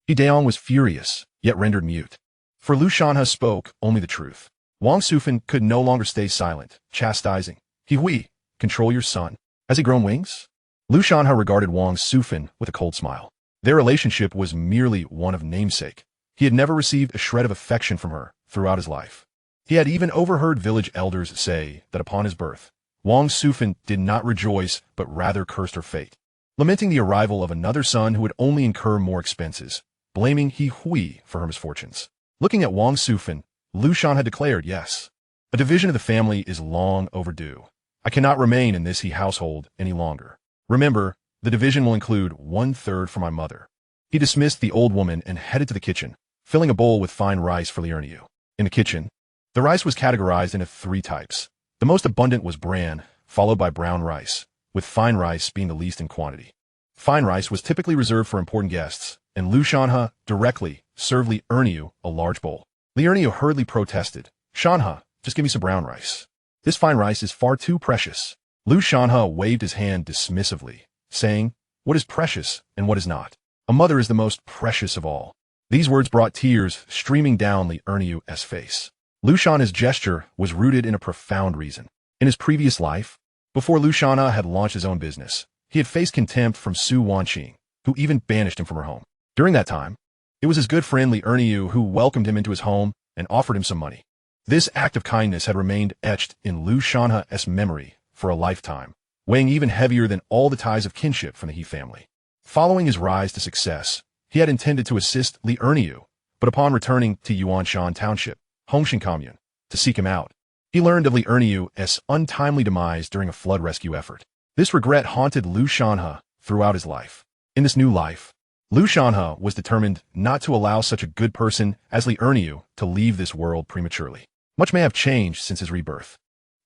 Speaker 1: Hideong was furious, yet rendered mute. For Lu Shanhe spoke only the truth. Wang Sufan could no longer stay silent, chastising. Hui, control your son. Has he grown wings? Lu Shanhe regarded Wang Sufan with a cold smile. Their relationship was merely one of namesake. He had never received a shred of affection from her throughout his life. He had even overheard village elders say that upon his birth, Wang Sufan did not rejoice but rather cursed her fate, lamenting the arrival of another son who would only incur more expenses, blaming Hui for her misfortunes. Looking at Wang Sufan, Lu Shanhe had declared, yes, a division of the family is long overdue. I cannot remain in this household any longer. Remember, the division will include 1/3 for my mother. He dismissed the old woman and headed to the kitchen, filling a bowl with fine rice for Liurniu. In the kitchen, the rice was categorized into 3 types. The most abundant was bran, followed by brown rice, with fine rice being the least in quantity. Fine rice was typically reserved for important guests, and Lu Shanhe directly served Liurniu a large bowl. Liurniu hurriedly protested, Shanhe, just give me some brown rice. This fine rice is far too precious. Lu Shanhe waved his hand dismissively, saying, what is precious and what is not? A mother is the most precious of all. These words brought tears streaming down Liurniu's face. Lu Shanhe's gesture was rooted in a profound reason. In his previous life, before Lu Shanhe had launched his own business, he had faced contempt from Su Wanqing, who even banished him from her home. During that time, it was his good friend Liurniu who welcomed him into his home and offered him some money. This act of kindness had remained etched in Lu Shanhe's memory for a lifetime, weighing even heavier than all the ties of kinship from the He family. Following his rise to success, he had intended to assist Liurniu, but upon returning to Yuanshan Township, Hongshan Commune, to seek him out, he learned of Liurniu's untimely demise during a flood rescue effort. This regret haunted Lu Shanhe throughout his life. In this new life, Lu Shanhe was determined not to allow such a good person as Liurniu to leave this world prematurely. Much may have changed since his rebirth,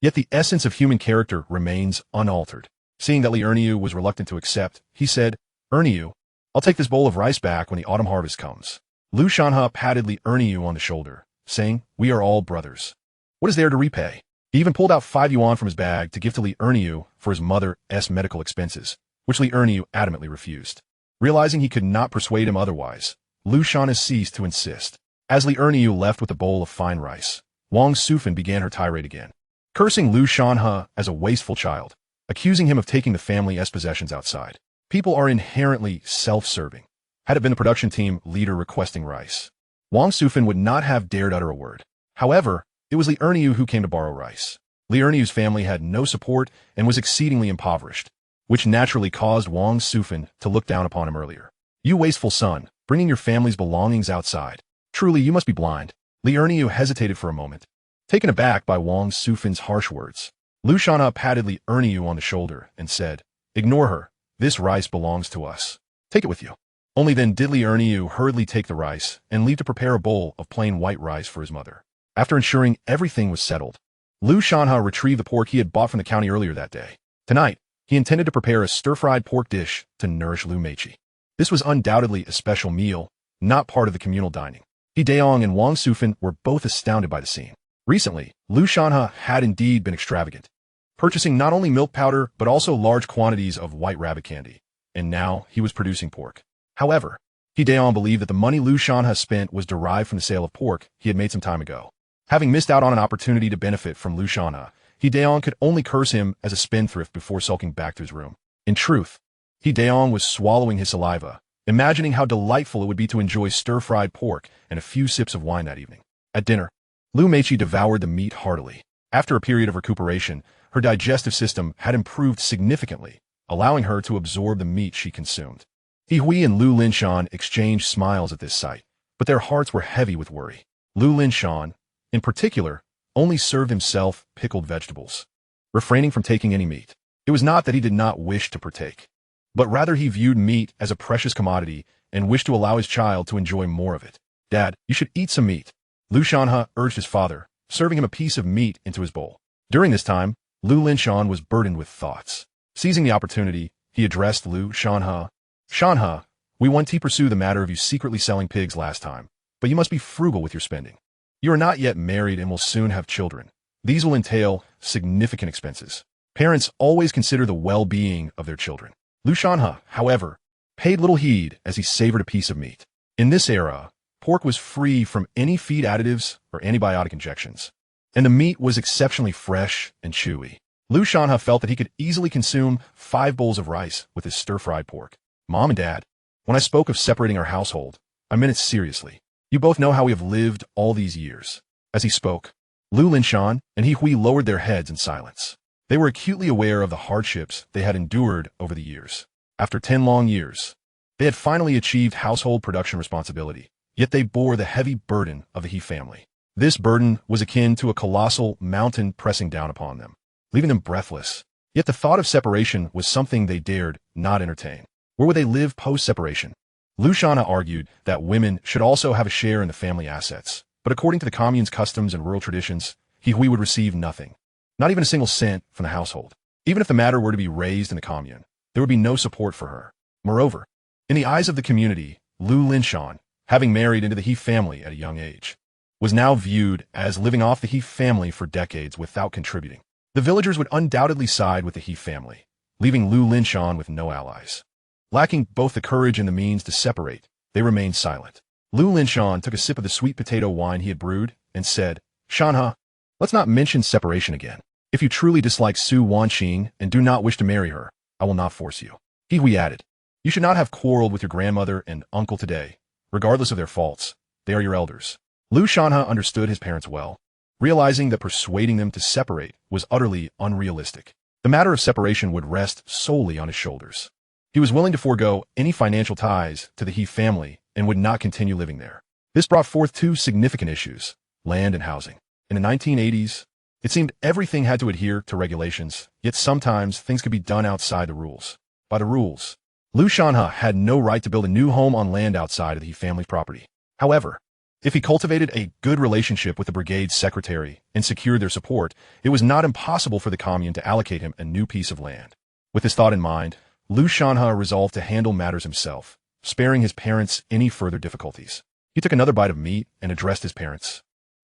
Speaker 1: yet the essence of human character remains unaltered. Seeing that Liurniu was reluctant to accept, he said, Liurniu, I'll take this bowl of rice back when the autumn harvest comes. Lu Shanhe patted Liurniu on the shoulder, saying, we are all brothers. What is there to repay? He even pulled out 5 yuan from his bag to give to Liurniu for his mother's medical expenses, which Liurniu adamantly refused. Realizing he could not persuade him otherwise, Lu Shanhe ceased to insist. As Liurniu left with a bowl of fine rice, Wang Sufan began her tirade again, cursing Lu Shanhe as a wasteful child, accusing him of taking the family's possessions outside. People are inherently self-serving. Had it been the production team leader requesting rice, Wang Sufan would not have dared utter a word. However, it was Liurniu who came to borrow rice. Liurniu's family had no support and was exceedingly impoverished, which naturally caused Wang Sufan to look down upon him earlier. You wasteful son, bringing your family's belongings outside. Truly, you must be blind. Liurniu hesitated for a moment, taken aback by Wang Sufan's harsh words. Lu Shanhe patted Liurniu on the shoulder and said, ignore her. This rice belongs to us. Take it with you. Only then did Liurniu hurriedly take the rice and leave to prepare a bowl of plain white rice for his mother. After ensuring everything was settled, Lu Shanhe retrieved the pork he had bought from the county earlier that day. Tonight, he intended to prepare a stir-fried pork dish to nourish Lu Meiqi. This was undoubtedly a special meal, not part of the communal dining. Hideong and Wang Sufan were both astounded by the scene. Recently, Lu Shanhe had indeed been extravagant, purchasing not only milk powder but also large quantities of white rabbit candy, and now he was producing pork. However, Hideong believed that the money Lu Shanhe spent was derived from the sale of pork he had made some time ago. Having missed out on an opportunity to benefit from Lu Shanhe, Hideong could only curse him as a spendthrift before sulking back to his room. In truth, Hideong was swallowing his saliva, imagining how delightful it would be to enjoy stir-fried pork and a few sips of wine that evening. At dinner, Lu Meiqi devoured the meat heartily. After a period of recuperation, her digestive system had improved significantly, allowing her to absorb the meat she consumed. Hui and Lu Linshan exchanged smiles at this sight, but their hearts were heavy with worry. Lu Linshan, in particular, only served himself pickled vegetables, refraining from taking any meat. It was not that he did not wish to partake, but rather he viewed meat as a precious commodity and wished to allow his child to enjoy more of it. Dad, you should eat some meat, Lu Shanhe urged his father, serving him a piece of meat into his bowl. During this time, Lu Shanhe was burdened with thoughts. Seizing the opportunity, he addressed Lu Shanhe. Shanhe, we want to pursue the matter of you secretly selling pigs last time, but you must be frugal with your spending. You are not yet married and will soon have children. These will entail significant expenses. Parents always consider the well-being of their children. Lu Shanhe, however, paid little heed as he savored a piece of meat. In this era, pork was free from any feed additives or antibiotic injections, and the meat was exceptionally fresh and chewy. Lu Shanhe felt that he could easily consume 5 bowls of rice with his stir-fried pork. Mom and Dad, when I spoke of separating our household, I meant it seriously. You both know how we have lived all these years. As he spoke, Lu Shanhe and He Hui lowered their heads in silence. They were acutely aware of the hardships they had endured over the years. After 10 long years, they had finally achieved household production responsibility, yet they bore the heavy burden of the He family. This burden was akin to a colossal mountain pressing down upon them, leaving them breathless. Yet the thought of separation was something they dared not entertain. Where would they live post-separation? Lu Shanhe argued that women should also have a share in the family assets, but according to the commune's customs and rural traditions, He Hui would receive nothing, not even a single cent from the household. Even if the matter were to be raised in the commune, there would be no support for her. Moreover, in the eyes of the community, Lu Shanhe, having married into the He family at a young age, was now viewed as living off the He family for decades without contributing. The villagers would undoubtedly side with the He family, leaving Lu Shanhe with no allies. Lacking both the courage and the means to separate, they remained silent. Lu Shanhe took a sip of the sweet potato wine he had brewed and said, Shanhe, let's not mention separation again. If you truly dislike Su Wanqing and do not wish to marry her, I will not force you. He Hui added, you should not have quarreled with your grandmother and uncle today. Regardless of their faults, they are your elders. Lu Shanhe understood his parents well, realizing that persuading them to separate was utterly unrealistic. The matter of separation would rest solely on his shoulders. He was willing to forego any financial ties to the He family and would not continue living there. This brought forth 2 significant issues, land and housing. In the 1980s, it seemed everything had to adhere to regulations, yet sometimes things could be done outside the rules. By the rules, Lu Shanhe had no right to build a new home on land outside of the He family's property. However, if he cultivated a good relationship with the brigade's secretary and secured their support, it was not impossible for the commune to allocate him a new piece of land. With this thought in mind, Lu Shanhe resolved to handle matters himself, sparing his parents any further difficulties. He took another bite of meat and addressed his parents.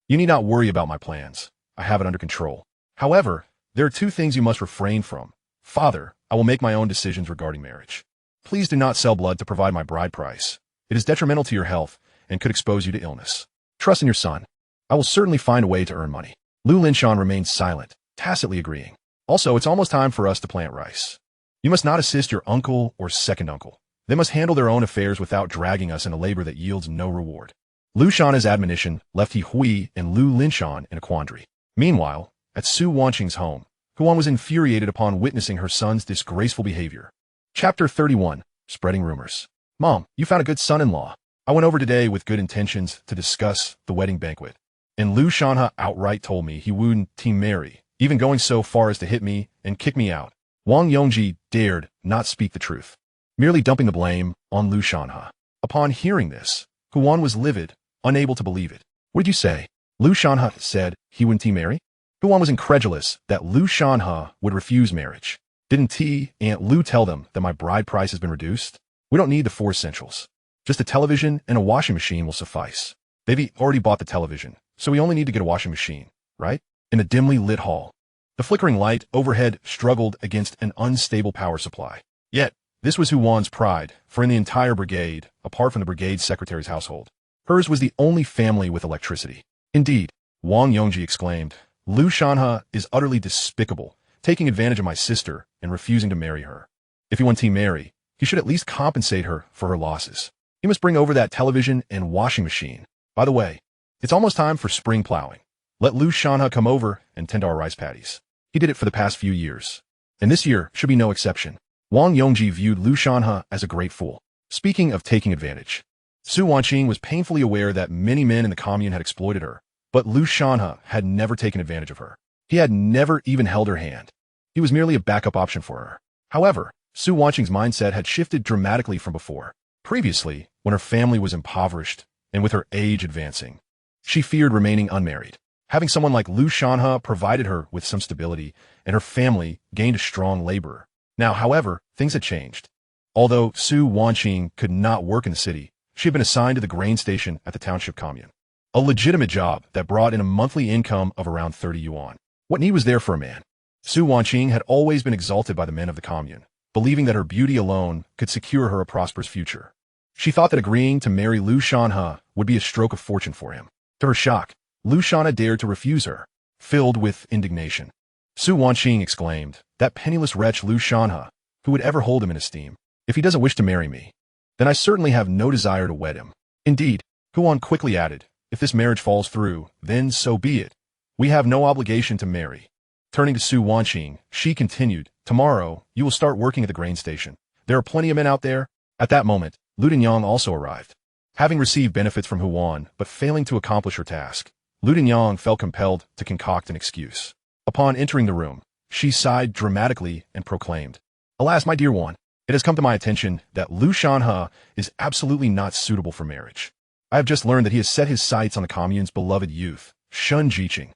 Speaker 1: You need not worry about my plans. I have it under control. However, there are 2 things you must refrain from. Father, I will make my own decisions regarding marriage. Please do not sell blood to provide my bride price. It is detrimental to your health and could expose you to illness. Trust in your son. I will certainly find a way to earn money. Lu Shanhe remained silent, tacitly agreeing. Also, it's almost time for us to plant rice. You must not assist your uncle or second uncle. They must handle their own affairs without dragging us into labor that yields no reward. Lu Shanhe's admonition left He Hui and Lu Shanhe in a quandary. Meanwhile, at Su Wanqing's home, Huan was infuriated upon witnessing her son's disgraceful behavior. Chapter 31. Spreading Rumors. Mom, you found a good son-in-law. I went over today with good intentions to discuss the wedding banquet, and Lu Shanhe outright told me he wouldn't marry, even going so far as to hit me and kick me out. Wong Yongji dared not speak the truth, merely dumping the blame on Lu Shanhe. Upon hearing this, Huan was livid, unable to believe it. What did you say? Lu Shanhe said he wouldn't marry? Huan was incredulous that Lu Shanhe would refuse marriage. Didn't Aunt Lu tell them that my bride price has been reduced? We don't need the 4 essentials. Just a television and a washing machine will suffice. They've already bought the television, so we only need to get a washing machine, right? In the dimly lit hall, the flickering light overhead struggled against an unstable power supply. Yet, this was Huan's pride, for in the entire brigade, apart from the brigade secretary's household, hers was the only family with electricity. Indeed, Wong Yongji exclaimed, Lu Shanhe is utterly despicable, taking advantage of my sister and refusing to marry her. If he wants to marry, he should at least compensate her for her losses. He must bring over that television and washing machine. By the way, it's almost time for spring plowing. Let Lu Shanhe come over and tend to our rice paddies. He did it for the past few years, and this year should be no exception. Wong Yongji viewed Lu Shanhe as a great fool. Speaking of taking advantage, Su Wanqing was painfully aware that many men in the commune had exploited her, but Lu Shanhe had never taken advantage of her. He had never even held her hand. He was merely a backup option for her. However, Su Wanqing's mindset had shifted dramatically from before. Previously, when her family was impoverished and with her age advancing, she feared remaining unmarried. Having someone like Lu Shanhe provided her with some stability, and her family gained a strong laborer. Now, however, things had changed. Although Su Wanqing could not work in the city, she had been assigned to the grain station at the township commune. A legitimate job that brought in a monthly income of around 30 yuan. What need was there for a man? Su Wanqing had always been exalted by the men of the commune, believing that her beauty alone could secure her a prosperous future. She thought that agreeing to marry Lu Shanhe would be a stroke of fortune for him. To her shock, Lu Shanhe dared to refuse her, filled with indignation. Su Wanqing exclaimed, "That penniless wretch Lu Shanhe, who would ever hold him in esteem? If he doesn't wish to marry me, then I certainly have no desire to wed him." Indeed, Huan quickly added, "If this marriage falls through, then so be it. We have no obligation to marry." Turning to Su Wanqing, she continued, "Tomorrow, you will start working at the grain station. There are plenty of men out there." At that moment, Lu Dinyang also arrived. Having received benefits from Huan, but failing to accomplish her task, Lu Dinyang felt compelled to concoct an excuse. Upon entering the room, she sighed dramatically and proclaimed, "Alas, my dear one, it has come to my attention that Lu Shanhe is absolutely not suitable for marriage. I have just learned that he has set his sights on the commune's beloved youth, Shun Jiqing."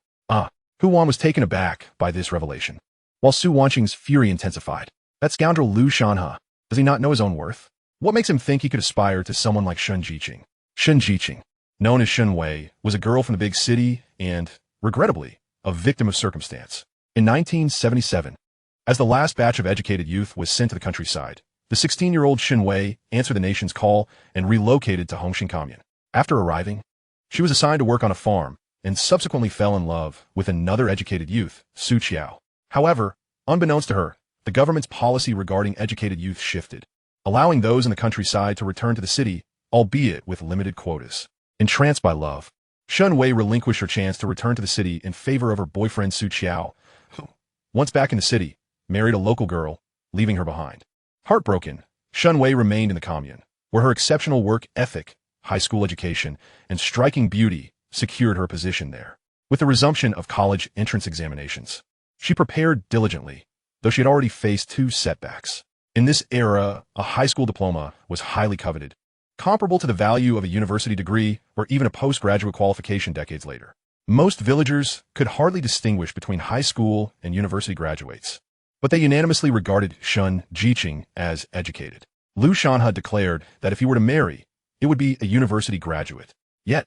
Speaker 1: Huan was taken aback by this revelation, while Su Wanqing's fury intensified. That scoundrel Lu Shanhe, does he not know his own worth? What makes him think he could aspire to someone like Shun Jiqing? Shun Jiqing, known as Shun Wei, was a girl from the big city and, regrettably, a victim of circumstance. In 1977, as the last batch of educated youth was sent to the countryside, the 16-year-old Shun Wei answered the nation's call and relocated to Hongxing Commune. After arriving, she was assigned to work on a farm and subsequently fell in love with another educated youth, Su Qiao. However, unbeknownst to her, the government's policy regarding educated youth shifted, allowing those in the countryside to return to the city, albeit with limited quotas. Entranced by love, Shun Wei relinquished her chance to return to the city in favor of her boyfriend Su Qiao, who, once back in the city, married a local girl, leaving her behind. Heartbroken, Shun Wei remained in the commune, where her exceptional work ethic, high school education, and striking beauty secured her position there. With the resumption of college entrance examinations, she prepared diligently, though she had already faced 2 setbacks. In this era, a high school diploma was highly coveted, comparable to the value of a university degree or even a postgraduate qualification decades later. Most villagers could hardly distinguish between high school and university graduates, but they unanimously regarded Shun Jiqing as educated. Lu Shanhe declared that if he were to marry, it would be a university graduate. Yet,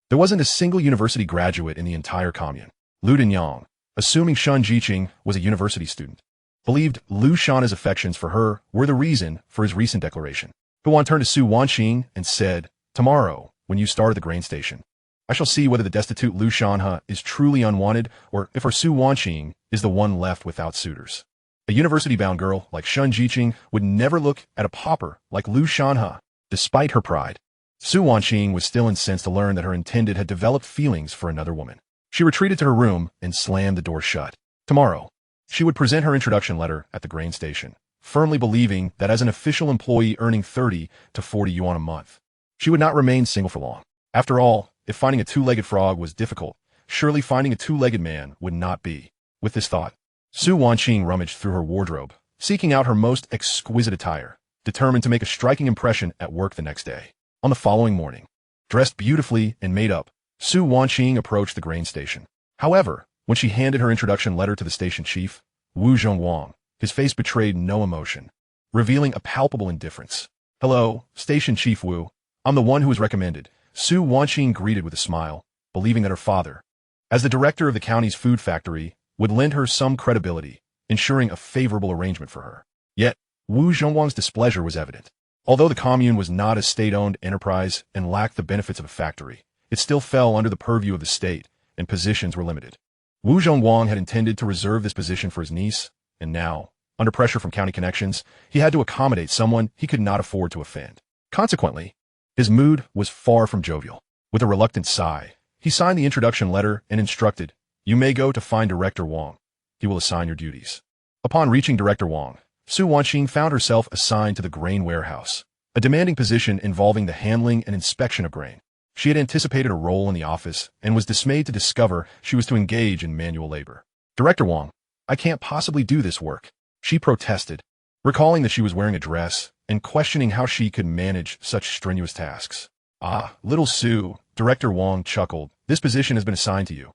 Speaker 1: there wasn't a single university graduate in the entire commune. Lu Dinyang, assuming Shun Jiqing was a university student, believed Lu Shanhe's affections for her were the reason for his recent declaration. Huan turned to Su Wanqing and said, "Tomorrow, when you start at the grain station, I shall see whether the destitute Lu Shanhe is truly unwanted or if her Su Wanqing is the one left without suitors." A university-bound girl like Shun Jiqing would never look at a pauper like Lu Shanhe, despite her pride. Su Wanqing was still incensed to learn that her intended had developed feelings for another woman. She retreated to her room and slammed the door shut. Tomorrow, she would present her introduction letter at the grain station, firmly believing that as an official employee earning 30 to 40 yuan a month, she would not remain single for long. After all, if finding a 2-legged frog was difficult, surely finding a 2-legged man would not be. With this thought, Su Wanqing rummaged through her wardrobe, seeking out her most exquisite attire, determined to make a striking impression at work the next day. On the following morning, dressed beautifully and made up, Su Wanqing approached the grain station. However, when she handed her introduction letter to the station chief, Wu Zhongwang, his face betrayed no emotion, revealing a palpable indifference. "Hello, Station Chief Wu. I'm the one who was recommended," Su Wanqing greeted with a smile, believing that her father, as the director of the county's food factory, would lend her some credibility, ensuring a favorable arrangement for her. Yet, Wu Zhongwang's displeasure was evident. Although the commune was not a state-owned enterprise and lacked the benefits of a factory, it still fell under the purview of the state, and positions were limited. Wu Zhongwang had intended to reserve this position for his niece, and now, under pressure from county connections, he had to accommodate someone he could not afford to offend. Consequently, his mood was far from jovial. With a reluctant sigh, he signed the introduction letter and instructed, "You may go to find Director Wong. He will assign your duties." Upon reaching Director Wong, Su Wanqing found herself assigned to the grain warehouse, a demanding position involving the handling and inspection of grain. She had anticipated a role in the office and was dismayed to discover she was to engage in manual labor. "Director Wong, I can't possibly do this work," she protested, recalling that she was wearing a dress and questioning how she could manage such strenuous tasks. "Ah, little Su," Director Wong chuckled, "this position has been assigned to you.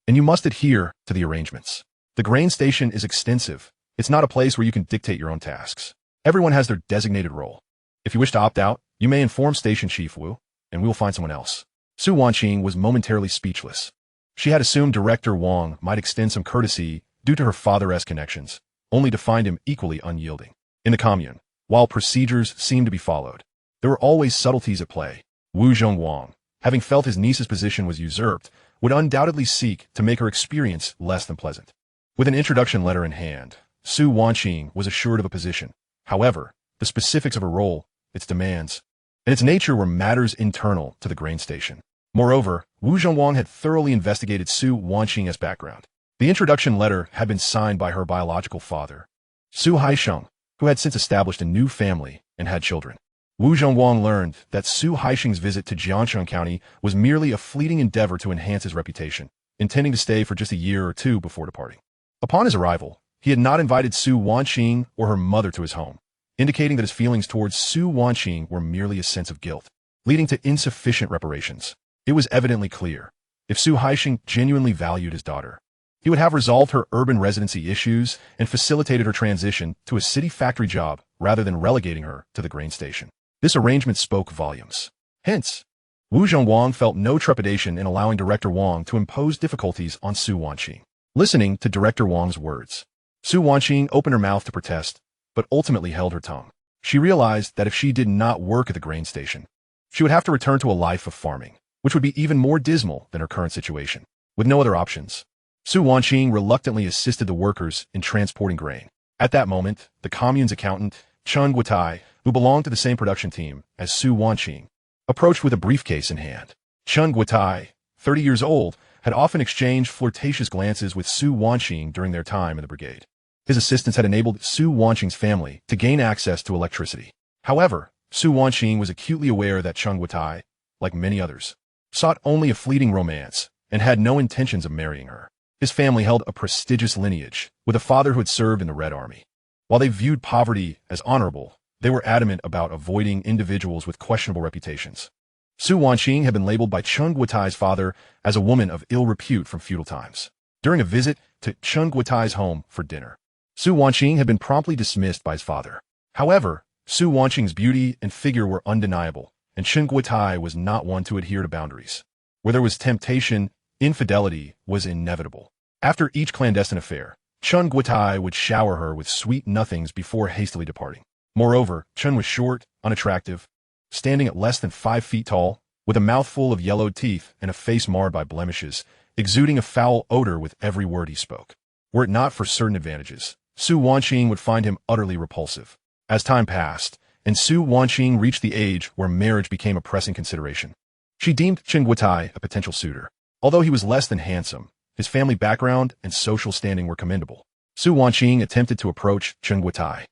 Speaker 1: and you must adhere to the arrangements. The grain station is extensive. It's not a place where you can dictate your own tasks. Everyone has their designated role. If you wish to opt out, you may inform Station Chief Wu, and we will find someone else. Su Wanqing was momentarily speechless. She had assumed Director Wong might extend some courtesy due to her father-esque connections, only to find him equally unyielding. In the commune, while procedures seemed to be followed, there were always subtleties at play. Wu Zhongwang, having felt his niece's position was usurped, would undoubtedly seek to make her experience less than pleasant. With an introduction letter in hand, Su Wanqing was assured of a position. However, the specifics of her role, its demands, and its nature were matters internal to the grain station. Moreover, Wu Zhongwang had thoroughly investigated Su Wanqing's background. The introduction letter had been signed by her biological father, Su Haisheng, who had since established a new family and had children. Wu Zhongwang learned that Su Haisheng's visit to Jiangcheng County was merely a fleeting endeavor to enhance his reputation, intending to stay for just a year or two before departing. Upon his arrival, he had not invited Su Wanqing or her mother to his home, indicating that his feelings towards Su Wanqing were merely a sense of guilt, leading to insufficient reparations. It was evidently clear, if Su Haisheng genuinely valued his daughter, he would have resolved her urban residency issues and facilitated her transition to a city factory job rather than relegating her to the grain station. This arrangement spoke volumes. Hence, Wu Zhongwang felt no trepidation in allowing Director Wong to impose difficulties on Su Wanqing. Listening to Director Wong's words, Su Wanqing opened her mouth to protest, but ultimately held her tongue. She realized that if she did not work at the grain station, she would have to return to a life of farming, which would be even more dismal than her current situation. With no other options, Su Wanqing reluctantly assisted the workers in transporting grain. At that moment, the commune's accountant, Chen Guotai, who belonged to the same production team as Su Wanqing, approached with a briefcase in hand. Chen Guotai, 30 years old, had often exchanged flirtatious glances with Su Wanqing during their time in the brigade. His assistance had enabled Su Wanqing's family to gain access to electricity. However, Su Wanqing was acutely aware that Chen Guotai, like many others, sought only a fleeting romance and had no intentions of marrying her. His family held a prestigious lineage, with a father who had served in the Red Army. While they viewed poverty as honorable, they were adamant about avoiding individuals with questionable reputations. Su Wanqing had been labeled by Chen Guotai's father as a woman of ill repute from feudal times. During a visit to Chen Guotai's home for dinner, Su Wanqing had been promptly dismissed by his father. However, Su Wanqing's beauty and figure were undeniable, and Chen Guotai was not one to adhere to boundaries. Where there was temptation, infidelity was inevitable. After each clandestine affair, Chen Guotai would shower her with sweet nothings before hastily departing. Moreover, Chen was short, unattractive, standing at less than 5 feet tall, with a mouthful of yellowed teeth and a face marred by blemishes, exuding a foul odor with every word he spoke. Were it not for certain advantages, Su Wanqing would find him utterly repulsive. As time passed, and Su Wanqing reached the age where marriage became a pressing consideration, she deemed Chen Guotai a potential suitor. Although he was less than handsome, his family background and social standing were commendable. Su Wanqing attempted to approach Chen Guotai,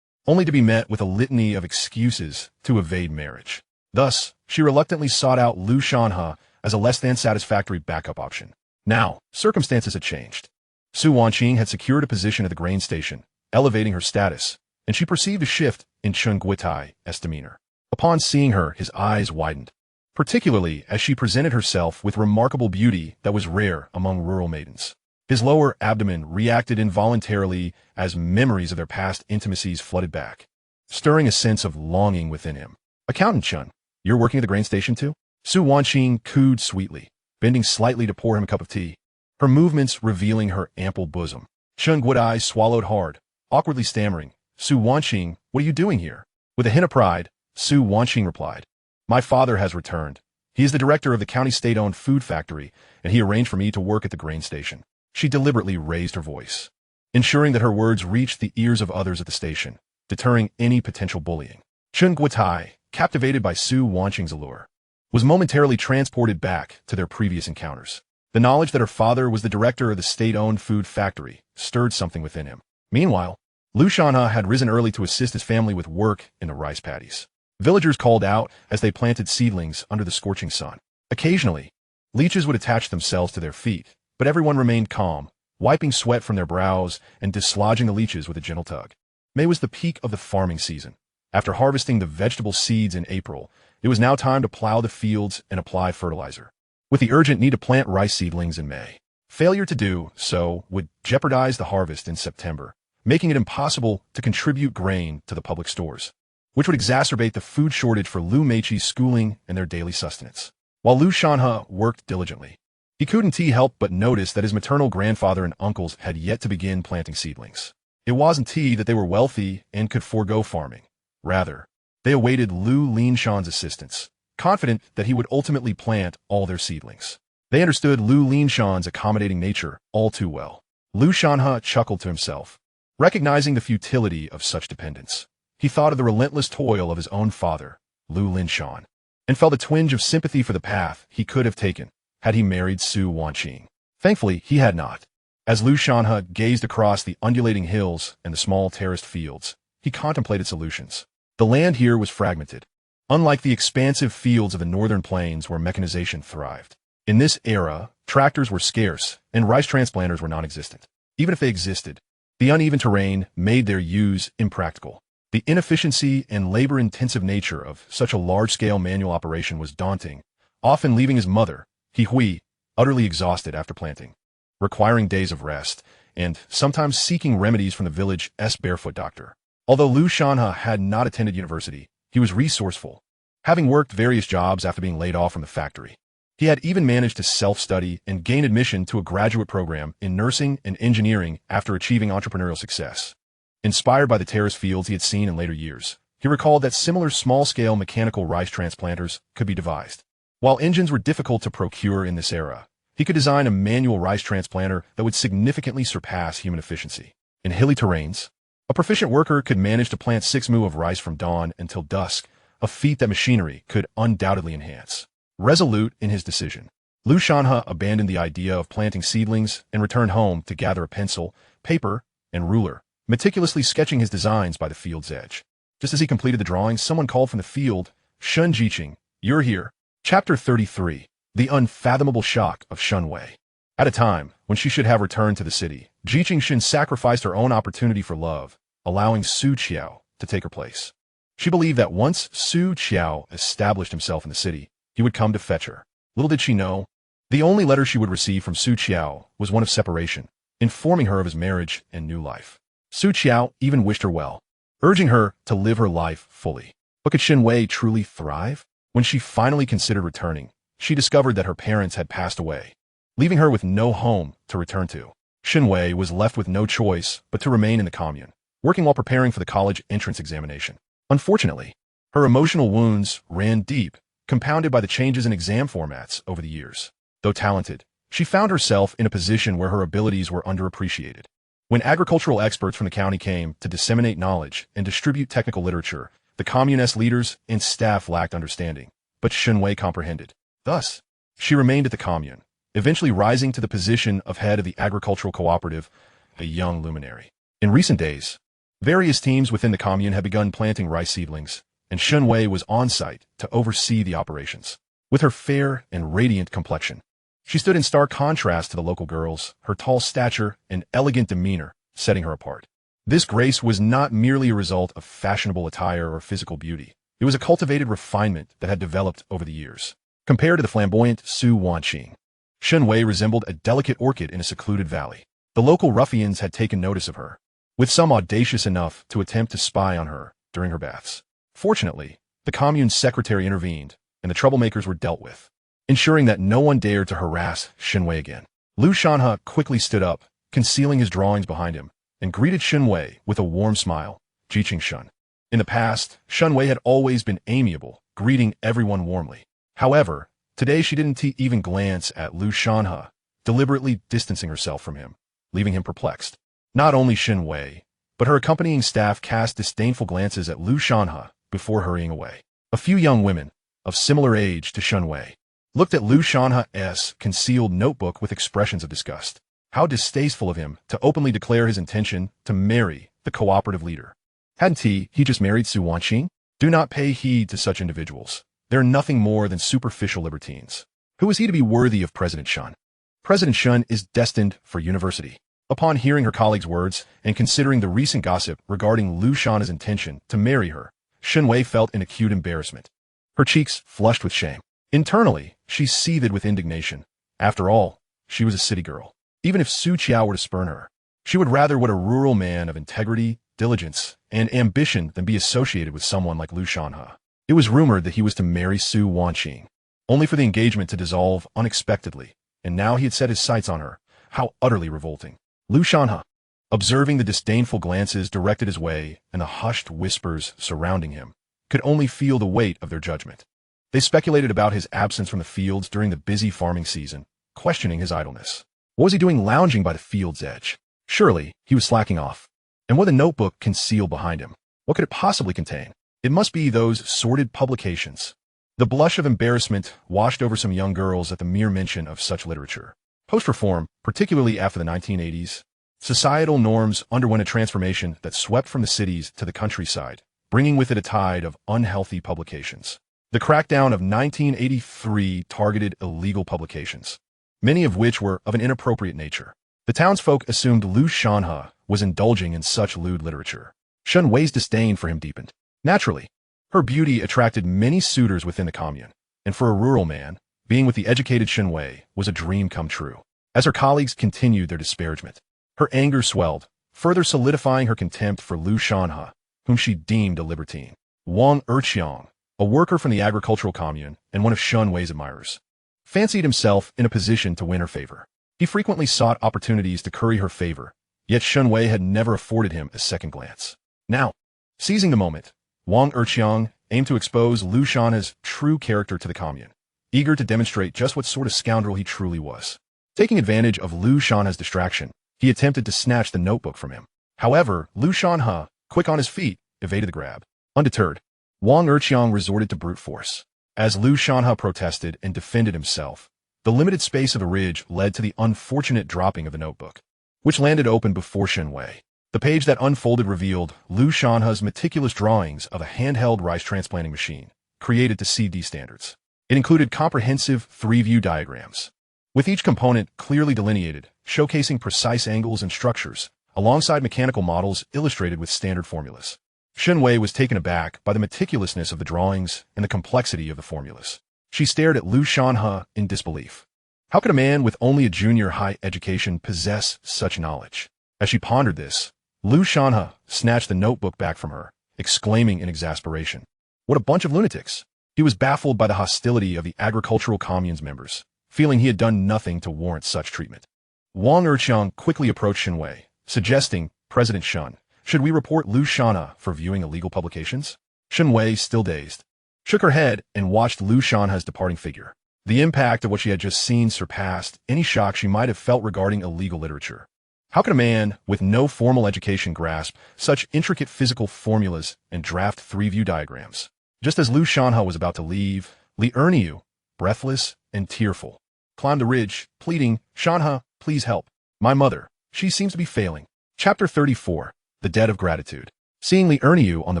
Speaker 1: only to be met with a litany of excuses to evade marriage. Thus, she reluctantly sought out Lu Shanhe as a less than satisfactory backup option. Now, circumstances had changed. Su Wanqing had secured a position at the grain station, elevating her status, and she perceived a shift in Chen Guotai's demeanor. Upon seeing her, his eyes widened, particularly as she presented herself with remarkable beauty that was rare among rural maidens. His lower abdomen reacted involuntarily as memories of their past intimacies flooded back, stirring a sense of longing within him. "Accountant Chen, you're working at the grain station too?" Su Wanqing cooed sweetly, bending slightly to pour him a cup of tea, her movements revealing her ample bosom. Chen Guotai swallowed hard, awkwardly stammering, "Su Wanqing, what are you doing here?" With a hint of pride, Su Wanqing replied, "My father has returned. He is the director of the county state-owned food factory, and he arranged for me to work at the grain station." She deliberately raised her voice, ensuring that her words reached the ears of others at the station, deterring any potential bullying. Chen Guotai, captivated by Su Wanqing's allure, was momentarily transported back to their previous encounters. The knowledge that her father was the director of the state-owned food factory stirred something within him. Meanwhile, Lu Shanhe had risen early to assist his family with work in the rice paddies. Villagers called out as they planted seedlings under the scorching sun. Occasionally, leeches would attach themselves to their feet, but everyone remained calm, wiping sweat from their brows and dislodging the leeches with a gentle tug. May was the peak of the farming season. After harvesting the vegetable seeds in April, it was now time to plow the fields and apply fertilizer. With the urgent need to plant rice seedlings in May, Failure to do so would jeopardize the harvest in September, making it impossible to contribute grain to the public stores, which would exacerbate the food shortage for Lu Meiqi's schooling and their daily sustenance. While Lu Shanhe worked diligently, he couldn't help but notice that his maternal grandfather and uncles had yet to begin planting seedlings. It wasn't that they were wealthy and could forego farming. Rather, they awaited Lu Linshan's assistance, confident that he would ultimately plant all their seedlings. They understood Lu Linshan's accommodating nature all too well. Lu Shanhe chuckled to himself, recognizing the futility of such dependence. He thought of the relentless toil of his own father, Lu Linshan, and felt a twinge of sympathy for the path he could have taken had he married Su Wanqing. Thankfully, he had not. As Lu Shanhe gazed across the undulating hills and the small terraced fields, he contemplated solutions. The land here was fragmented, unlike the expansive fields of the northern plains where mechanization thrived. In this era, tractors were scarce and rice transplanters were non-existent. Even if they existed, the uneven terrain made their use impractical. The inefficiency and labor-intensive nature of such a large-scale manual operation was daunting, often leaving his mother, Hui, utterly exhausted after planting, requiring days of rest, and sometimes seeking remedies from the village's barefoot doctor. Although Lu Shanhe had not attended university, he was resourceful, having worked various jobs after being laid off from the factory. He had even managed to self-study and gain admission to a graduate program in nursing and engineering after achieving entrepreneurial success. Inspired by the terrace fields he had seen in later years, he recalled that similar small-scale mechanical rice transplanters could be devised. While engines were difficult to procure in this era, he could design a manual rice transplanter that would significantly surpass human efficiency. In hilly terrains, a proficient worker could manage to plant 6 mu of rice from dawn until dusk, a feat that machinery could undoubtedly enhance. Resolute in his decision, Lu Shanhe abandoned the idea of planting seedlings and returned home to gather a pencil, paper, and ruler, meticulously sketching his designs by the field's edge. Just as he completed the drawings, someone called from the field, "Shun Jiqing, you're here." Chapter 33. The Unfathomable Shock of Shun Wei. At a time when she should have returned to the city, Jiqing Shun sacrificed her own opportunity for love, allowing Su Qiao to take her place. She believed that once Su Qiao established himself in the city, he would come to fetch her. Little did she know, the only letter she would receive from Su Qiao was one of separation, informing her of his marriage and new life. Su Qiao even wished her well, urging her to live her life fully. But could Shun Wei truly thrive? When she finally considered returning, she discovered that her parents had passed away, leaving her with no home to return to. Shun Wei was left with no choice but to remain in the commune, working while preparing for the college entrance examination. Unfortunately, her emotional wounds ran deep, compounded by the changes in exam formats over the years. Though talented, she found herself in a position where her abilities were underappreciated. When agricultural experts from the county came to disseminate knowledge and distribute technical literature, the communist leaders and staff lacked understanding, but Shun Wei comprehended. Thus, she remained at the commune, eventually rising to the position of head of the agricultural cooperative, a young luminary. In recent days, various teams within the commune had begun planting rice seedlings, and Shun Wei was on site to oversee the operations. With her fair and radiant complexion, she stood in stark contrast to the local girls, her tall stature and elegant demeanor setting her apart. This grace was not merely a result of fashionable attire or physical beauty. It was a cultivated refinement that had developed over the years. Compared to the flamboyant Su Wanqing, Shun Wei resembled a delicate orchid in a secluded valley. The local ruffians had taken notice of her, with some audacious enough to attempt to spy on her during her baths. Fortunately, the commune's secretary intervened, and the troublemakers were dealt with, ensuring that no one dared to harass Shun Wei again. Lu Shanhe quickly stood up, concealing his drawings behind him, and greeted Shun Wei with a warm smile. Jiqing Shun. In the past, Shun Wei had always been amiable, greeting everyone warmly. However, today she didn't even glance at Lu Shanhe, deliberately distancing herself from him, leaving him perplexed. Not only Shun Wei, but her accompanying staff cast disdainful glances at Lu Shanhe before hurrying away. A few young women, of similar age to Shun Wei, looked at Lu Shanhe's concealed notebook with expressions of disgust. How distasteful of him to openly declare his intention to marry the cooperative leader. Hadn't he just married Su Wanqing? Do not pay heed to such individuals. They're nothing more than superficial libertines. Who is he to be worthy of President Shun? President Shun is destined for university. Upon hearing her colleague's words and considering the recent gossip regarding Lu Shanhe's intention to marry her, Shun Wei felt an acute embarrassment. Her cheeks flushed with shame. Internally, she seethed with indignation. After all, she was a city girl. even if Su Qiao were to spurn her. She would rather what a rural man of integrity, diligence, and ambition than be associated with someone like Lu Shanhe. It was rumored that he was to marry Su Wanqing, only for the engagement to dissolve unexpectedly, and now he had set his sights on her. How utterly revolting. Lu Shanhe, observing the disdainful glances directed his way and the hushed whispers surrounding him, could only feel the weight of their judgment. They speculated about his absence from the fields during the busy farming season, questioning his idleness. What was he doing lounging by the field's edge? Surely, he was slacking off. And what the notebook concealed behind him? What could it possibly contain? It must be those sordid publications. The blush of embarrassment washed over some young girls at the mere mention of such literature. Post-reform, particularly after the 1980s, societal norms underwent a transformation that swept from the cities to the countryside, bringing with it a tide of unhealthy publications. The crackdown of 1983 targeted illegal publications, many of which were of an inappropriate nature. The townsfolk assumed Lu Shanhe was indulging in such lewd literature. Shen Wei's disdain for him deepened. Naturally, her beauty attracted many suitors within the commune, and for a rural man, being with the educated Shen Wei was a dream come true. As her colleagues continued their disparagement, her anger swelled, further solidifying her contempt for Lu Shanhe, whom she deemed a libertine. Wong Yongji, a worker from the agricultural commune and one of Shen Wei's admirers, fancied himself in a position to win her favor. He frequently sought opportunities to curry her favor, yet Shen Wei had never afforded him a second glance. Now, seizing the moment, Wong Yongji aimed to expose Lu Shanhe's true character to the commune, eager to demonstrate just what sort of scoundrel he truly was. Taking advantage of Lu Shanhe's distraction, he attempted to snatch the notebook from him. However, Lu Shanhe, quick on his feet, evaded the grab. Undeterred, Wong Yongji resorted to brute force. As Lu Shanhe protested and defended himself, the limited space of a ridge led to the unfortunate dropping of the notebook, which landed open before Shen Wei. The page that unfolded revealed Lu Shanhe's meticulous drawings of a handheld rice transplanting machine, created to CD standards. It included comprehensive 3-view diagrams, with each component clearly delineated, showcasing precise angles and structures, alongside mechanical models illustrated with standard formulas. Shen Wei was taken aback by the meticulousness of the drawings and the complexity of the formulas. She stared at Lu Shanhe in disbelief. How could a man with only a junior high education possess such knowledge? As she pondered this, Lu Shanhe snatched the notebook back from her, exclaiming in exasperation, "What a bunch of lunatics!" He was baffled by the hostility of the agricultural commune's members, feeling he had done nothing to warrant such treatment. Wong Yongji quickly approached Shen Wei, suggesting, "President Shen, should we report Lu Shanhe for viewing illegal publications?" Shen Wei, still dazed, shook her head and watched Lu Shanhe's departing figure. The impact of what she had just seen surpassed any shock she might have felt regarding illegal literature. How could a man with no formal education grasp such intricate physical formulas and draft 3-view diagrams? Just as Lu Shanhe was about to leave, Li Erniu, breathless and tearful, climbed the ridge, pleading, "Shanhe, please help. My mother, she seems to be failing." Chapter 34, The Debt of Gratitude. Seeing Li Erniu on the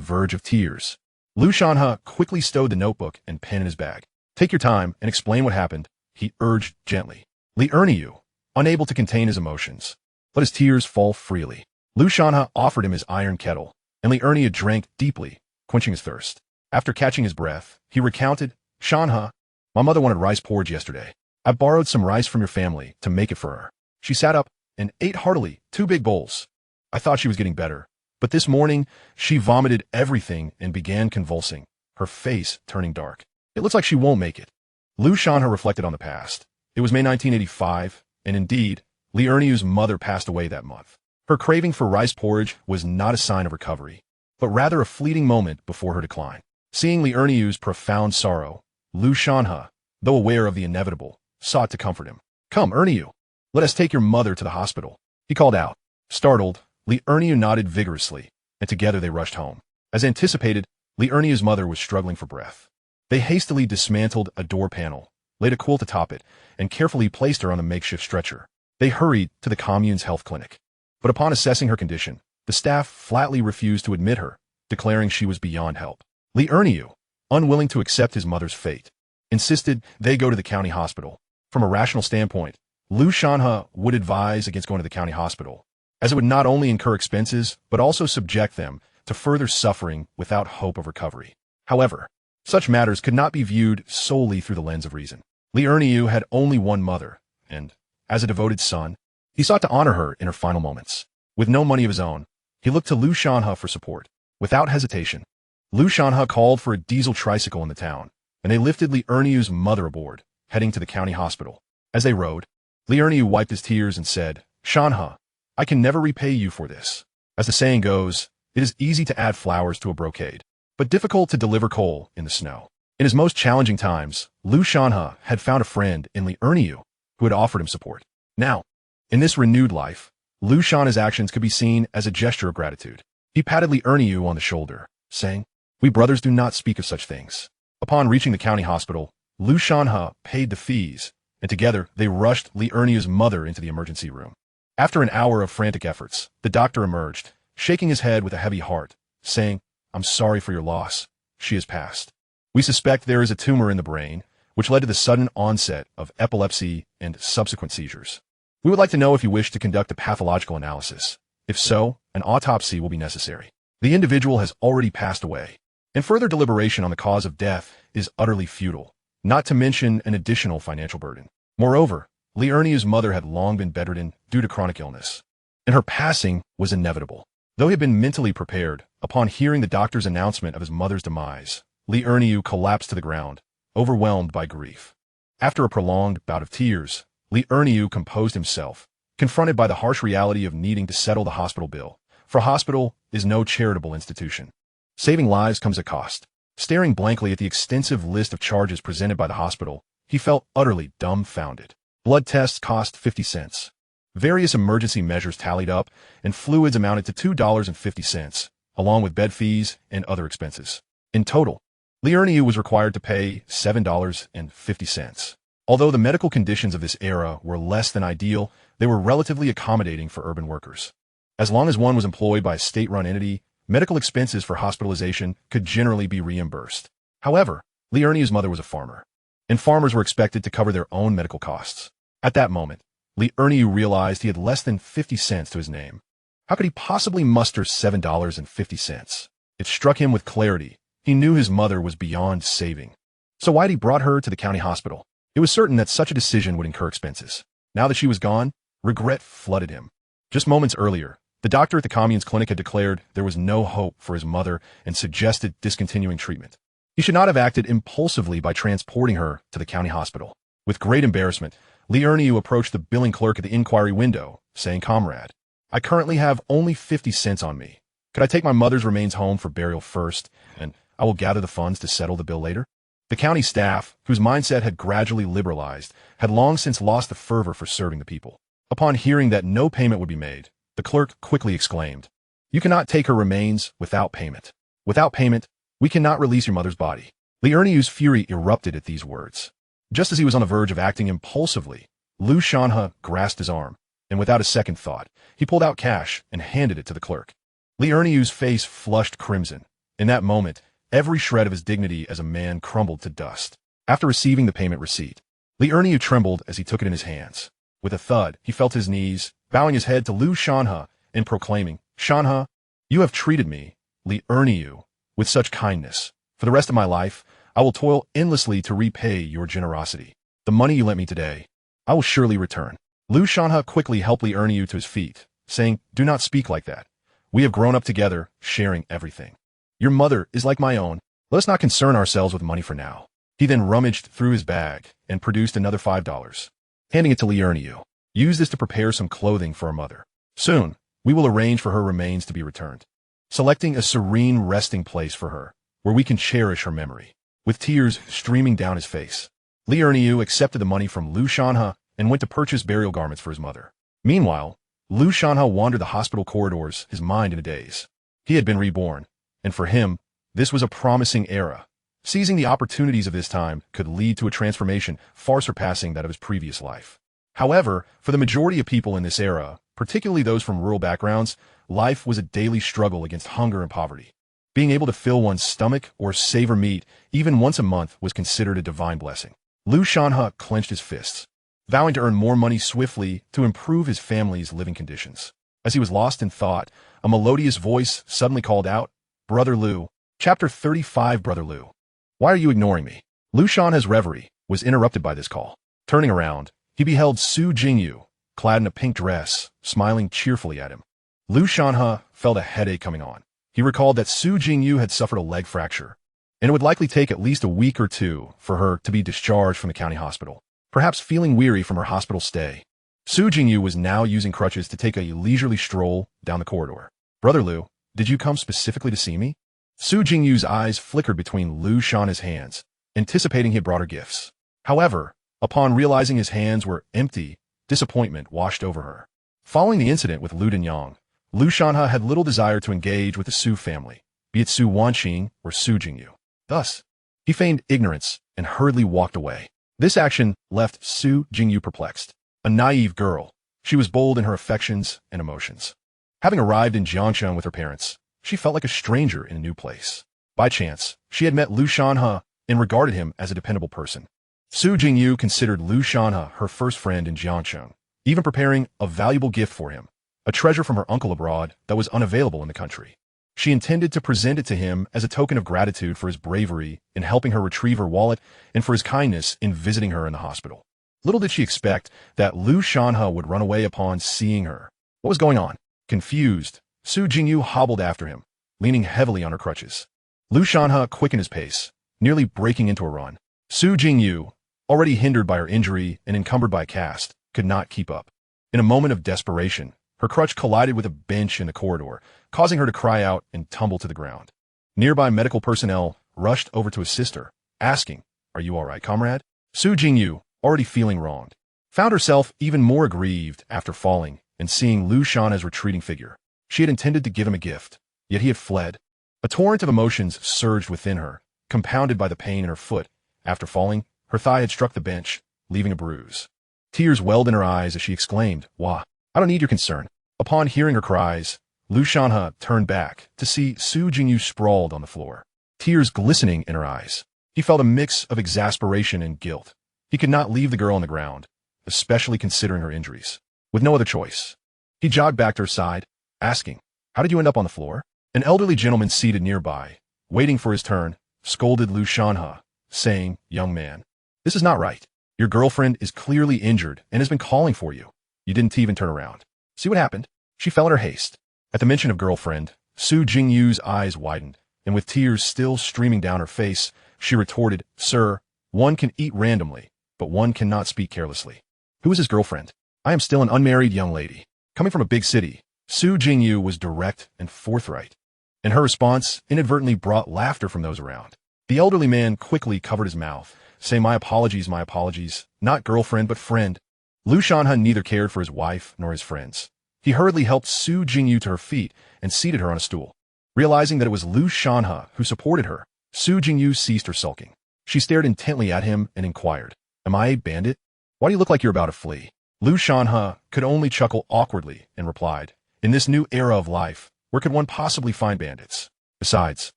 Speaker 1: verge of tears, Lu Shanhe quickly stowed the notebook and pen in his bag. "Take your time and explain what happened," he urged gently. Li Erniu, unable to contain his emotions, let his tears fall freely. Lu Shanhe offered him his iron kettle, and Li Erniu drank deeply, quenching his thirst. After catching his breath, he recounted, "Shanhe, my mother wanted rice porridge yesterday. I borrowed some rice from your family to make it for her. She sat up and ate heartily 2 big bowls. I thought she was getting better, but this morning she vomited everything and began convulsing, her face turning dark. It looks like she won't make it." Lu Shanhe reflected on the past. It was May 1985, and indeed, Li Erniu's mother passed away that month. Her craving for rice porridge was not a sign of recovery, but rather a fleeting moment before her decline. Seeing Li Erniu's profound sorrow, Lu Shanhe, though aware of the inevitable, sought to comfort him. "Come, Erniu, let us take your mother to the hospital," he called out. Startled, Li Erniu nodded vigorously, and together they rushed home. As anticipated, Li Erniu's mother was struggling for breath. They hastily dismantled a door panel, laid a quilt atop it, and carefully placed her on the makeshift stretcher. They hurried to the commune's health clinic. But upon assessing her condition, the staff flatly refused to admit her, declaring she was beyond help. Li Erniu, unwilling to accept his mother's fate, insisted they go to the county hospital. From a rational standpoint, Lu Shanhe would advise against going to the county hospital, as it would not only incur expenses, but also subject them to further suffering without hope of recovery. However, such matters could not be viewed solely through the lens of reason. Li Erniu had only one mother, and, as a devoted son, He sought to honor her in her final moments. With no money of his own, he looked to Lu Shanhe for support. Without hesitation, Lu Shanhe called for a diesel tricycle in the town, and they lifted Li Erniu's mother aboard, heading to the county hospital. As they rode, Li Erniu wiped his tears and said, "Shanhe, I can never repay you for this. As the saying goes, it is easy to add flowers to a brocade, but difficult to deliver coal in the snow." In his most challenging times, Lu Shanhe had found a friend in Li Erniu who had offered him support. Now, in this renewed life, Lu Shanhe's actions could be seen as a gesture of gratitude. He patted Li Erniu on the shoulder, saying, "We brothers do not speak of such things." Upon reaching the county hospital, Lu Shanhe paid the fees, and together they rushed Li Erniu's mother into the emergency room. After an hour of frantic efforts, the doctor emerged, shaking his head with a heavy heart, saying, "I'm sorry for your loss. She has passed. We suspect there is a tumor in the brain, which led to the sudden onset of epilepsy and subsequent seizures. We would like to know if you wish to conduct a pathological analysis. If so, an autopsy will be necessary. The individual has already passed away, and further deliberation on the cause of death is utterly futile, not to mention an additional financial burden." Moreover, Li Erniu's mother had long been bedridden due to chronic illness, and her passing was inevitable. Though he had been mentally prepared, upon hearing the doctor's announcement of his mother's demise, Li Erniu collapsed to the ground, overwhelmed by grief. After a prolonged bout of tears, Li Erniu composed himself, confronted by the harsh reality of needing to settle the hospital bill, for a hospital is no charitable institution. Saving lives comes at cost. Staring blankly at the extensive list of charges presented by the hospital, he felt utterly dumbfounded. Blood tests cost 50 cents. Various emergency measures tallied up, and fluids amounted to $2.50, along with bed fees and other expenses. In total, Li Erniu was required to pay $7.50. Although the medical conditions of this era were less than ideal, they were relatively accommodating for urban workers. As long as one was employed by a state-run entity, medical expenses for hospitalization could generally be reimbursed. However, Li Erniu's mother was a farmer, and farmers were expected to cover their own medical costs. At that moment, Li Erniu realized he had less than 50 cents to his name. How could he possibly muster $7.50? It struck him with clarity. He knew his mother was beyond saving. So why had he brought her to the county hospital? It was certain that such a decision would incur expenses. Now that she was gone, regret flooded him. Just moments earlier, the doctor at the commune's clinic had declared there was no hope for his mother and suggested discontinuing treatment. He should not have acted impulsively by transporting her to the county hospital. With great embarrassment, Li Erniu approached the billing clerk at the inquiry window, saying, "Comrade, I currently have only 50 cents on me. Could I take my mother's remains home for burial first, and I will gather the funds to settle the bill later?" The county staff, whose mindset had gradually liberalized, had long since lost the fervor for serving the people. Upon hearing that no payment would be made, the clerk quickly exclaimed, "You cannot take her remains without payment. Without payment, we cannot release your mother's body." Li Erniu's fury erupted at these words. Just as he was on the verge of acting impulsively, Lu Shanhe grasped his arm, and without a second thought, he pulled out cash and handed it to the clerk. Li Erniu's face flushed crimson. In that moment, every shred of his dignity as a man crumbled to dust. After receiving the payment receipt, Li Erniu trembled as he took it in his hands. With a thud, he fell to his knees, bowing his head to Lu Shanhe and proclaiming, "Shanhe, you have treated me, Li Erniu, with such kindness. For the rest of my life, I will toil endlessly to repay your generosity. The money you lent me today, I will surely return." Lu Shanhe quickly helped Li Erniu to his feet, saying, "Do not speak like that. We have grown up together, sharing everything. Your mother is like my own. Let us not concern ourselves with money for now." He then rummaged through his bag and produced another $5, handing it to Li Erniu. "Use this to prepare some clothing for our mother. Soon, we will arrange for her remains to be returned, selecting a serene resting place for her, where we can cherish her memory." With tears streaming down his face, Li Erniu accepted the money from Lu Shanhe and went to purchase burial garments for his mother. Meanwhile, Lu Shanhe wandered the hospital corridors, his mind in a daze. He had been reborn, and for him, this was a promising era. Seizing the opportunities of this time could lead to a transformation far surpassing that of his previous life. However, for the majority of people in this era, particularly those from rural backgrounds, life was a daily struggle against hunger and poverty. Being able to fill one's stomach or savor meat even once a month was considered a divine blessing. Lu Shanhe clenched his fists, vowing to earn more money swiftly to improve his family's living conditions. As he was lost in thought, a melodious voice suddenly called out, "Brother Lu." Chapter 35. Brother Lu. "Why are you ignoring me?" Lu Shanhe's reverie was interrupted by this call. Turning around, he beheld Su Jingyu, clad in a pink dress, smiling cheerfully at him. Lu Shanhe felt a headache coming on. He recalled that Su Jingyu had suffered a leg fracture, and it would likely take at least a week or two for her to be discharged from the county hospital. Perhaps feeling weary from her hospital stay, Su Jingyu was now using crutches to take a leisurely stroll down the corridor. "Brother Lu, did you come specifically to see me?" Su Jingyu's eyes flickered between Lu Shanhe's hands, anticipating he had brought her gifts. However, upon realizing his hands were empty, disappointment washed over her. Following the incident with Lu Dinyang, Lu Shanhe had little desire to engage with the Su family, be it Su Wanqing or Su Jingyu. Thus, he feigned ignorance and hurriedly walked away. This action left Su Jingyu perplexed. A naive girl, she was bold in her affections and emotions. Having arrived in Jiangcheng with her parents, she felt like a stranger in a new place. By chance, she had met Lu Shanhe and regarded him as a dependable person. Su Jingyu considered Lu Shanhe her first friend in Jiangcheng, even preparing a valuable gift for him, a treasure from her uncle abroad that was unavailable in the country. She intended to present it to him as a token of gratitude for his bravery in helping her retrieve her wallet and for his kindness in visiting her in the hospital. Little did she expect that Lu Shanhe would run away upon seeing her. What was going on? Confused, Su Jingyu hobbled after him, leaning heavily on her crutches. Lu Shanhe quickened his pace, nearly breaking into a run. Su Jingyu, already hindered by her injury and encumbered by a cast, could not keep up. In a moment of desperation, her crutch collided with a bench in the corridor, causing her to cry out and tumble to the ground. Nearby medical personnel rushed over to assist her, asking, "Are you all right, comrade?" Su Jingyu, already feeling wronged, found herself even more aggrieved after falling and seeing Lu Shanhe's retreating figure. She had intended to give him a gift, yet he had fled. A torrent of emotions surged within her, compounded by the pain in her foot. After falling, her thigh had struck the bench, leaving a bruise. Tears welled in her eyes as she exclaimed, "Wah, I don't need your concern." Upon hearing her cries, Lu Shanhe turned back to see Su Jingyu sprawled on the floor, tears glistening in her eyes. He felt a mix of exasperation and guilt. He could not leave the girl on the ground, especially considering her injuries. With no other choice, he jogged back to her side, asking, "How did you end up on the floor?" An elderly gentleman seated nearby, waiting for his turn, scolded Lu Shanhe, saying, "Young man, this is not right. Your girlfriend is clearly injured and has been calling for you. You didn't even turn around. See what happened?" She fell in her haste. At the mention of girlfriend, Su Jingyu's eyes widened, and with tears still streaming down her face, she retorted, "Sir, one can eat randomly, but one cannot speak carelessly. Who is his girlfriend? I am still an unmarried young lady." Coming from a big city, Su Jingyu was direct and forthright, and her response inadvertently brought laughter from those around. The elderly man quickly covered his mouth, saying, my apologies, not girlfriend but friend." Lu Shanhe neither cared for his wife nor his friends. He hurriedly helped Su Jingyu to her feet and seated her on a stool. Realizing that it was Lu Shanhe who supported her, Su Jingyu ceased her sulking. She stared intently at him and inquired, "Am I a bandit? Why do you look like you're about to flee?" Lu Shanhe could only chuckle awkwardly and replied, "In this new era of life, where could one possibly find bandits? Besides,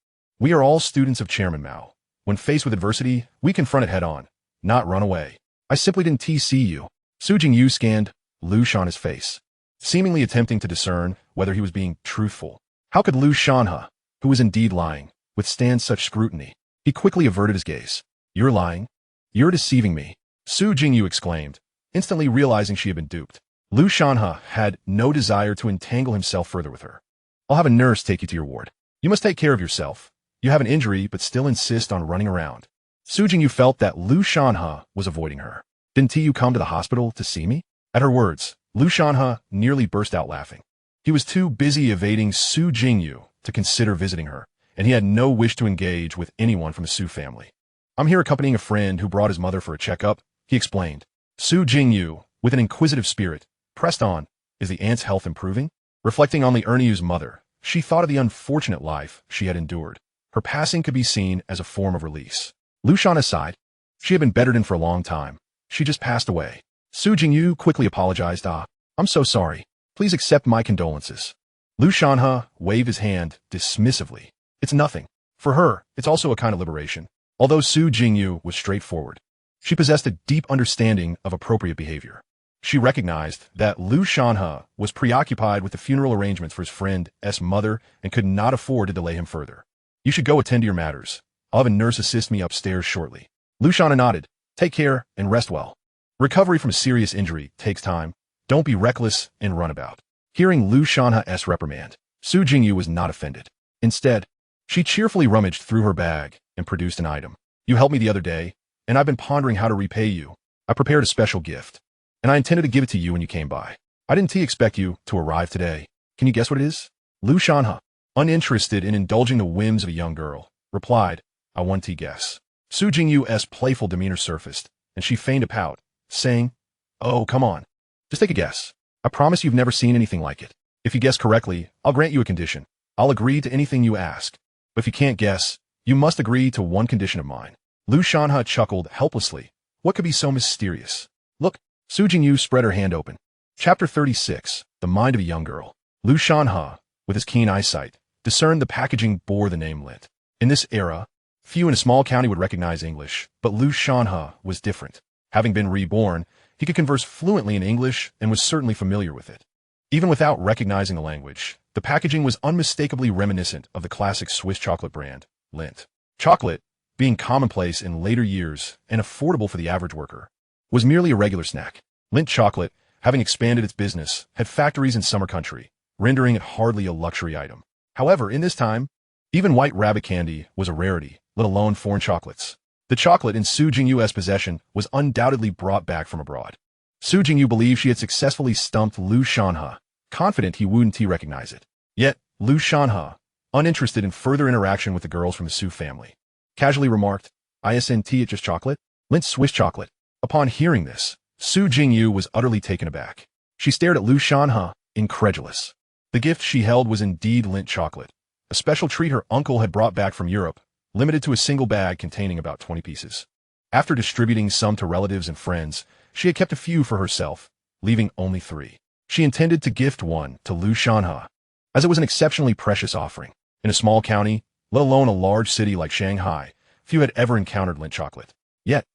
Speaker 1: we are all students of Chairman Mao. When faced with adversity, we confront it head-on, not run away. I simply didn't see you." Su Jingyu scanned Lu Shanhe's face, seemingly attempting to discern whether he was being truthful. How could Lu Shanhe, who was indeed lying, withstand such scrutiny? He quickly averted his gaze. "You're lying? You're deceiving me," Su Jingyu exclaimed, instantly realizing she had been duped. Lu Shanhe had no desire to entangle himself further with her. "I'll have a nurse take you to your ward. You must take care of yourself. You have an injury but still insist on running around." Su Jingyu felt that Lu Shanhe was avoiding her. "Didn't you come to the hospital to see me?" At her words, Lu Shanhe nearly burst out laughing. He was too busy evading Su Jingyu to consider visiting her, and he had no wish to engage with anyone from the Su family. "I'm here accompanying a friend who brought his mother for a checkup," he explained. Su Jingyu, with an inquisitive spirit, pressed on, "Is the aunt's health improving?" Reflecting on the Erniu's mother, she thought of the unfortunate life she had endured. Her passing could be seen as a form of release. Lu Shanhe sighed. She had been bedridden for a long time. She just passed away. Su Jingyu quickly apologized. "I'm so sorry. Please accept my condolences." Lu Shanhe waved his hand dismissively. "It's nothing. For her, it's also a kind of liberation." Although Su Jingyu was straightforward, she possessed a deep understanding of appropriate behavior. She recognized that Lu Shanhe was preoccupied with the funeral arrangements for his friend's mother and could not afford to delay him further. "You should go attend to your matters. I'll have a nurse assist me upstairs shortly." Lu Shanhe nodded. "Take care and rest well. Recovery from a serious injury takes time. Don't be reckless and runabout. Hearing Lu Shanhe's reprimand, Su Jingyu was not offended. Instead, she cheerfully rummaged through her bag and produced an item. You helped me the other day, and I've been pondering how to repay you. I prepared a special gift, and I intended to give it to you when you came by. I didn't expect you to arrive today. Can you guess what it is? Lu Shanhe, uninterested in indulging the whims of a young girl, replied, I want to guess. Su Jingyu's playful demeanor surfaced, and she feigned a pout, saying, Oh, come on. Just take a guess. I promise you've never seen anything like it. If you guess correctly, I'll grant you a condition. I'll agree to anything you ask. But if you can't guess, you must agree to one condition of mine. Lu Shanhe chuckled helplessly. What could be so mysterious? Look, Su Jingyu spread her hand open. Chapter 36, The Mind of a Young Girl. Lu Shanhe, with his keen eyesight, discerned the packaging bore the name Lint. In this era, few in a small county would recognize English, but Lu Shanhe was different. Having been reborn, he could converse fluently in English and was certainly familiar with it. Even without recognizing the language, the packaging was unmistakably reminiscent of the classic Swiss chocolate brand, Lindt. Chocolate, being commonplace in later years and affordable for the average worker, was merely a regular snack. Lindt chocolate, having expanded its business, had factories in summer country, rendering it hardly a luxury item. However, in this time, even white rabbit candy was a rarity, let alone foreign chocolates. The chocolate in Su Jingyu's possession was undoubtedly brought back from abroad. Su Jingyu believed she had successfully stumped Lu Shanhe, confident he wouldn't recognize it. Yet, Lu Shanhe, uninterested in further interaction with the girls from the Su family, casually remarked, Isn't it just chocolate? Lindt Swiss chocolate. Upon hearing this, Su Jingyu was utterly taken aback. She stared at Lu Shanhe, incredulous. The gift she held was indeed Lindt chocolate, a special treat her uncle had brought back from Europe, limited to a single bag containing about 20 pieces. After distributing some to relatives and friends, she had kept a few for herself, leaving only 3. She intended to gift one to Lu Shanhe, as it was an exceptionally precious offering. In a small county, let alone a large city like Shanghai, few had ever encountered Lindt chocolate. Yet,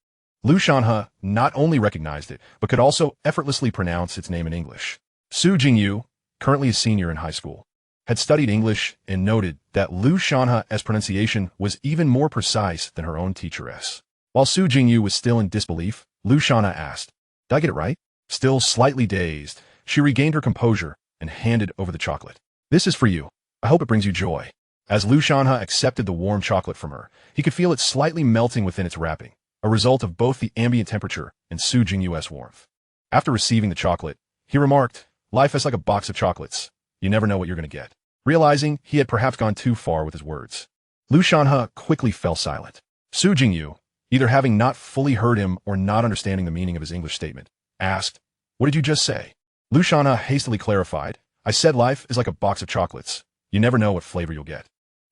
Speaker 1: Lu Shanhe not only recognized it, but could also effortlessly pronounce its name in English. Su Jingyu, currently a senior in high school, had studied English and noted that Lu Shanhe's pronunciation was even more precise than her own teacheress. While Su Jingyu was still in disbelief, Lu Shanhe asked, Did I get it right? Still slightly dazed, she regained her composure and handed over the chocolate. This is for you. I hope it brings you joy. As Lu Shanhe accepted the warm chocolate from her, he could feel it slightly melting within its wrapping, a result of both the ambient temperature and Su Jingyu's warmth. After receiving the chocolate, he remarked, Life is like a box of chocolates. You never know what you're going to get. Realizing he had perhaps gone too far with his words, Lu Shanhe quickly fell silent. Su Jingyu, either having not fully heard him or not understanding the meaning of his English statement, asked, What did you just say? Lu Shanhe hastily clarified, I said life is like a box of chocolates. You never know what flavor you'll get.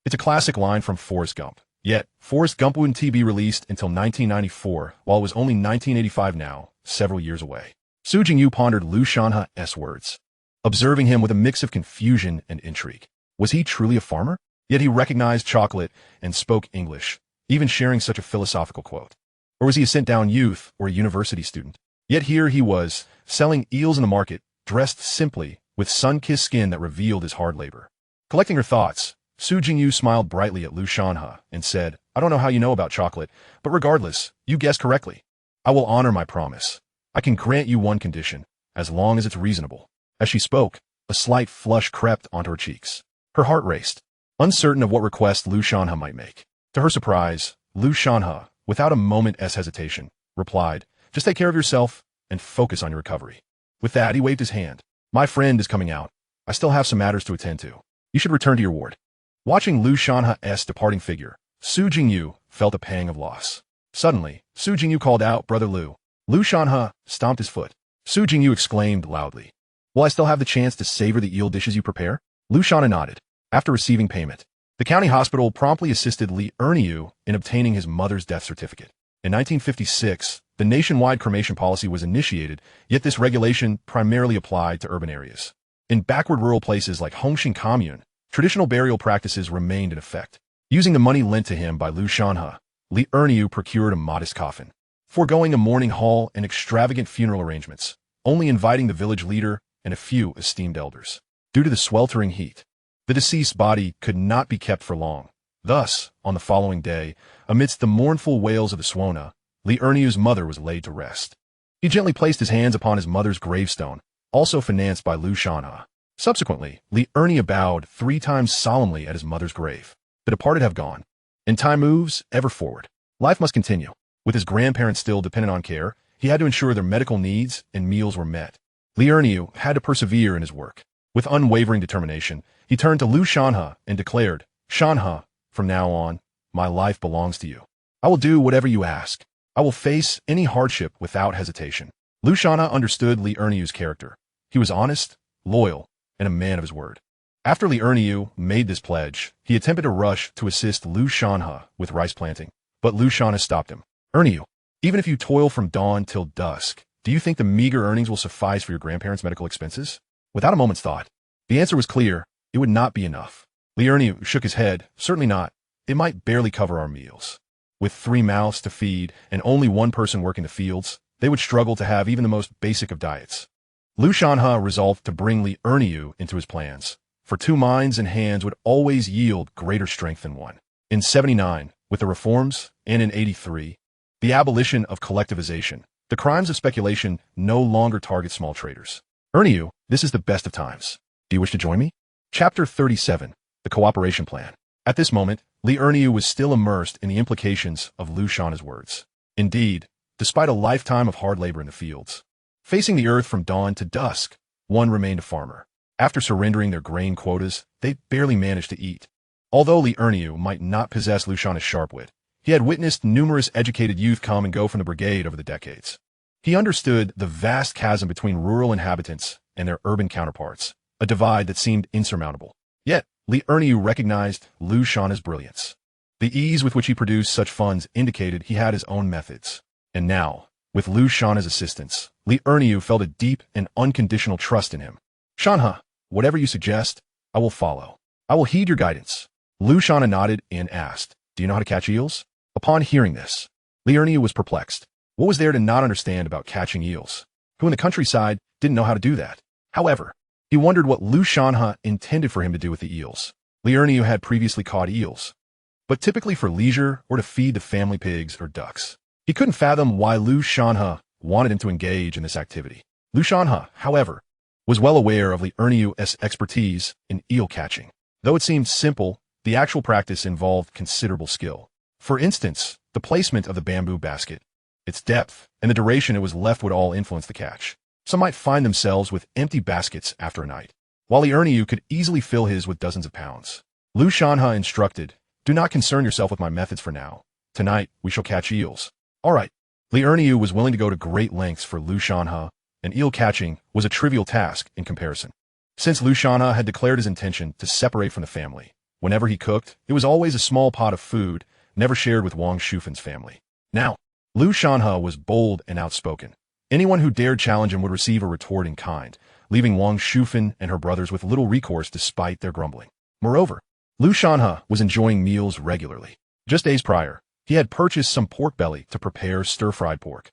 Speaker 1: It's a classic line from Forrest Gump. Yet, Forrest Gump wouldn't be released until 1994, while it was only 1985 now, several years away. Su Jingyu pondered Lu Shanhe's words, observing him with a mix of confusion and intrigue. Was he truly a farmer? Yet he recognized chocolate and spoke English, even sharing such a philosophical quote. Or was he a sent-down youth or a university student? Yet here he was, selling eels in the market, dressed simply, with sun-kissed skin that revealed his hard labor. Collecting her thoughts, Su Jingyu smiled brightly at Lu Shanhe and said, I don't know how you know about chocolate, but regardless, you guessed correctly. I will honor my promise. I can grant you one condition, as long as it's reasonable. As she spoke, a slight flush crept onto her cheeks. Her heart raced, uncertain of what request Lu Shanhe might make. To her surprise, Lu Shanhe, without a moment's hesitation, replied, Just take care of yourself and focus on your recovery. With that, he waved his hand. My friend is coming out. I still have some matters to attend to. You should return to your ward. Watching Lu Shanhe's departing figure, Su Jingyu felt a pang of loss. Suddenly, Su Jingyu called out, Brother Lu. Lu Shanhe stomped his foot. Su Jingyu exclaimed loudly, Will I still have the chance to savor the eel dishes you prepare? Lu Shanhe nodded. After receiving payment, the county hospital promptly assisted Li Erniu in obtaining his mother's death certificate. In 1956, the nationwide cremation policy was initiated, yet this regulation primarily applied to urban areas. In backward rural places like Hongqing Commune, traditional burial practices remained in effect. Using the money lent to him by Lu Shanhe, Li Erniu procured a modest coffin, foregoing a mourning hall and extravagant funeral arrangements, only inviting the village leader and a few esteemed elders. Due to the sweltering heat, the deceased body could not be kept for long. Thus, on the following day, amidst the mournful wails of the Suona, Li Erniu's mother was laid to rest. He gently placed his hands upon his mother's gravestone, also financed by Lu Shanhe. Subsequently, Li Ernie bowed 3 times solemnly at his mother's grave. The departed have gone, and time moves ever forward. Life must continue. With his grandparents still dependent on care, he had to ensure their medical needs and meals were met. Li Ernie had to persevere in his work. With unwavering determination, he turned to Lu Shanhe and declared, "Shanhe, from now on, my life belongs to you. I will do whatever you ask. I will face any hardship without hesitation." Lu Shanhe understood Li Ernie's character. He was honest, loyal, and a man of his word. After Li Ernie made this pledge, he attempted to rush to assist Lu Shanhe with rice planting, but Lu Shanhe stopped him. "Ernie, even if you toil from dawn till dusk, do you think the meager earnings will suffice for your grandparents' medical expenses?" Without a moment's thought, the answer was clear. It would not be enough. Li Ernie shook his head. "Certainly not. It might barely cover our meals. With 3 mouths to feed and only one person working the fields, they would struggle to have even the most basic of diets." Lu Shanhe resolved to bring Li Ernie into his plans, for 2 minds and hands would always yield greater strength than one. In 79, with the reforms, and in 83, the abolition of collectivization, the crimes of speculation no longer target small traders. "Ernie, this is the best of times. Do you wish to join me?" Chapter 37, The Cooperation Plan. At this moment, Li Ernie was still immersed in the implications of Lu Shanhe's words. Indeed, despite a lifetime of hard labor in the fields, facing the earth from dawn to dusk, one remained a farmer. After surrendering their grain quotas, they barely managed to eat. Although Li Ernie might not possess Lu Shanhe's sharp wit, he had witnessed numerous educated youth come and go from the brigade over the decades. He understood the vast chasm between rural inhabitants and their urban counterparts, a divide that seemed insurmountable. Yet, Li Ernie recognized Lu Shanhe's brilliance. The ease with which he produced such funds indicated he had his own methods. And now, with Lu Shanhe's assistance, Li Ernie felt a deep and unconditional trust in him. "Shanhe, whatever you suggest, I will follow. I will heed your guidance." Lu Shanhe nodded and asked, "Do you know how to catch eels?" Upon hearing this, Li Ernie was perplexed. What was there to not understand about catching eels? Who in the countryside didn't know how to do that? However, he wondered what Lu Shanhe intended for him to do with the eels. Li Ernie had previously caught eels, but typically for leisure or to feed the family pigs or ducks. He couldn't fathom why Lu Shanhe wanted him to engage in this activity. Lu Shanhe, however, was well aware of Li Ernie's expertise in eel catching. Though it seemed simple, the actual practice involved considerable skill. For instance, the placement of the bamboo basket, its depth, and the duration it was left would all influence the catch. Some might find themselves with empty baskets after a night, while Li Ernie could easily fill his with dozens of pounds. Lu Shanhe instructed, "Do not concern yourself with my methods for now. Tonight, we shall catch eels." All right. Li Ernie was willing to go to great lengths for Lu Shanhe, and eel catching was a trivial task in comparison. Since Lu Shanhe had declared his intention to separate from the family, whenever he cooked, it was always a small pot of food, never shared with Wong Yongji's family. Now, Lu Shanhe was bold and outspoken. Anyone who dared challenge him would receive a retort in kind, leaving Wong Yongji and her brothers with little recourse despite their grumbling. Moreover, Lu Shanhe was enjoying meals regularly. Just days prior, he had purchased some pork belly to prepare stir-fried pork,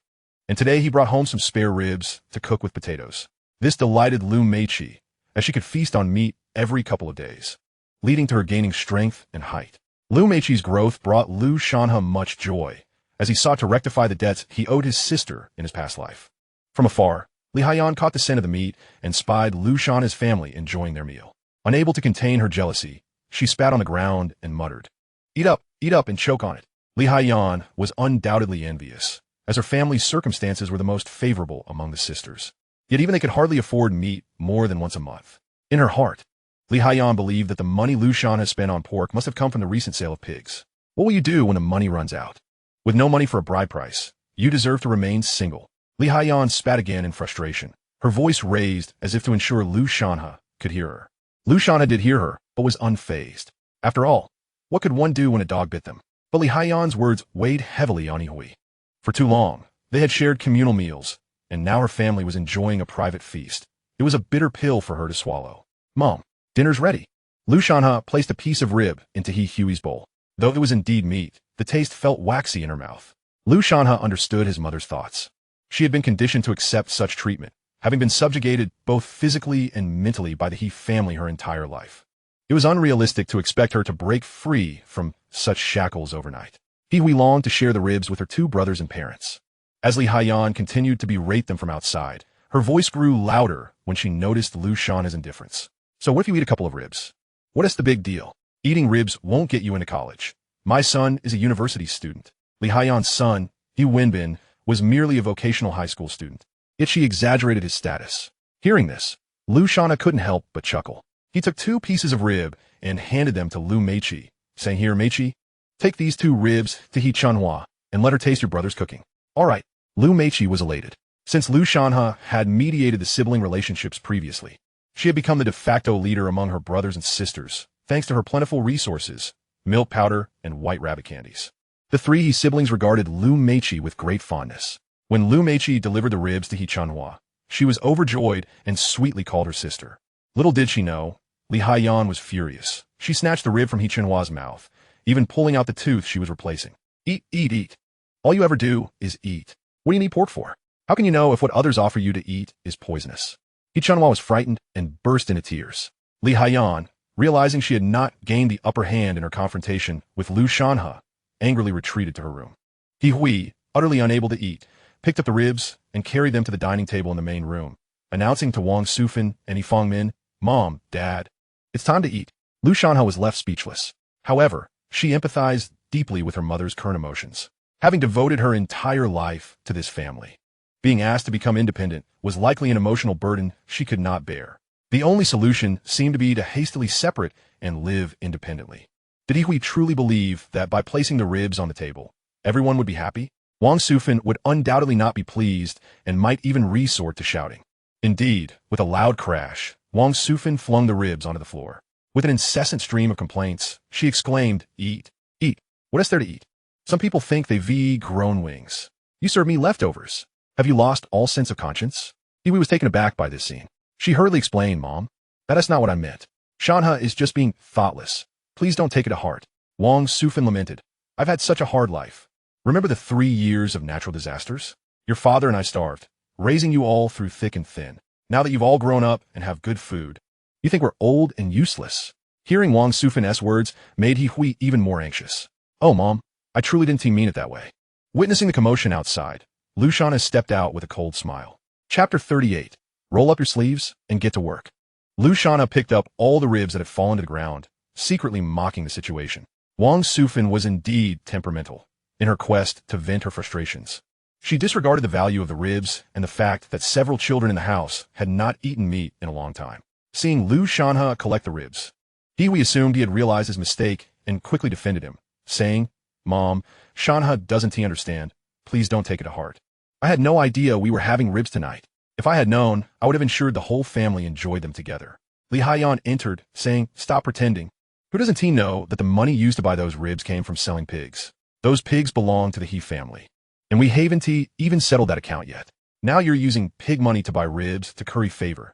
Speaker 1: and today he brought home some spare ribs to cook with potatoes. This delighted Lu Meiqi, as she could feast on meat every couple of days, leading to her gaining strength and height. Lu Meiqi's growth brought Lu Shanhe much joy, as he sought to rectify the debts he owed his sister in his past life. From afar, Li Haiyan caught the scent of the meat and spied Lu Shanhe's family enjoying their meal. Unable to contain her jealousy, she spat on the ground and muttered, eat up, and choke on it." Li Haiyan was undoubtedly envious, as her family's circumstances were the most favorable among the sisters. Yet even they could hardly afford meat more than once a month. In her heart, Li Haiyan believed that the money Lu Shanhe spent on pork must have come from the recent sale of pigs. What will you do when the money runs out? With no money for a bride price, you deserve to remain single. Li Haiyan spat again in frustration, her voice raised as if to ensure Lu Shanhe could hear her. Lu Shanhe did hear her, but was unfazed. After all, what could one do when a dog bit them? But Li Haiyan's words weighed heavily on Yihui. For too long, they had shared communal meals, and now her family was enjoying a private feast. It was a bitter pill for her to swallow. "Mom, dinner's ready." Lu Shanhe placed a piece of rib into Yihui's bowl. Though it was indeed meat, the taste felt waxy in her mouth. Lu Shanhe understood his mother's thoughts. She had been conditioned to accept such treatment, having been subjugated both physically and mentally by the He family her entire life. It was unrealistic to expect her to break free from such shackles overnight. Yihui longed to share the ribs with her 2 brothers and parents. As Li Haiyan continued to berate them from outside, Her voice grew louder when she noticed Lu Shanhe's indifference. So what if you eat a couple of ribs? What is the big deal? Eating ribs won't get you into college. My son is a university student. Li Haiyan's son, Yu Wenbin, was merely a vocational high school student. Yet she exaggerated his status. Hearing this, Lu Shanhe couldn't help but chuckle. He took 2 pieces of rib and handed them to Lu Meiqi, saying, "Here, Meiqi, take these 2 ribs to He Chunhua and let her taste your brother's cooking." All right, Lu Meiqi was elated. Since Lu Shanhe had mediated the sibling relationships previously, she had become the de facto leader among her brothers and sisters, thanks to her plentiful resources, milk powder, and white rabbit candies. The 3 He siblings regarded Lu Meiqi with great fondness. When Lu Meiqi delivered the ribs to He Chunhua, she was overjoyed and sweetly called her sister. Little did she know, Li Haiyan was furious. She snatched the rib from He Chunhua's mouth, even pulling out the tooth she was replacing. Eat, eat, eat. All you ever do is eat. What do you need pork for? How can you know if what others offer you to eat is poisonous? He Chunhua was frightened and burst into tears. Li Haiyan, realizing she had not gained the upper hand in her confrontation with Lu Shanhe, angrily retreated to her room. He Hui, utterly unable to eat, picked up the ribs and carried them to the dining table in the main room, announcing to Wang Sufan and Yifangmin, "Mom, Dad, it's time to eat." Lu Shanhe was left speechless. However, she empathized deeply with her mother's current emotions, having devoted her entire life to this family. Being asked to become independent was likely an emotional burden she could not bear. The only solution seemed to be to hastily separate and live independently. Did Hui truly believe that by placing the ribs on the table, everyone would be happy? Wang Sufan would undoubtedly not be pleased and might even resort to shouting. Indeed, with a loud crash, Wang Sufan flung the ribs onto the floor. With an incessant stream of complaints, she exclaimed, "Eat, eat. What is there to eat? Some people think they've grown wings. You serve me leftovers. Have you lost all sense of conscience?" Hui was taken aback by this scene. She hurriedly explained, "Mom, that is not what I meant. Shanhe is just being thoughtless. Please don't take it to heart." Wang Sufan lamented, "I've had such a hard life. Remember the 3 years of natural disasters? Your father and I starved, raising you all through thick and thin. Now that you've all grown up and have good food, you think we're old and useless." Hearing Wang Sufan's words made He Hui even more anxious. "Oh, Mom, I truly didn't mean it that way." Witnessing the commotion outside, Lu Shanhe stepped out with a cold smile. Chapter 38. Roll up your sleeves and get to work. Lu Shanhe picked up all the ribs that had fallen to the ground, secretly mocking the situation. Wang Sufan was indeed temperamental in her quest to vent her frustrations. She disregarded the value of the ribs and the fact that several children in the house had not eaten meat in a long time. Seeing Lu Shanhe collect the ribs, Hui assumed he had realized his mistake and quickly defended him, saying, "Mom, Shanhe doesn't understand. Please don't take it to heart. I had no idea we were having ribs tonight. If I had known, I would have ensured the whole family enjoyed them together." Li Haiyan entered, saying, "Stop pretending. Who doesn't he know that the money used to buy those ribs came from selling pigs? Those pigs belong to the He family. And we haven't even settled that account yet. Now you're using pig money to buy ribs to curry favor.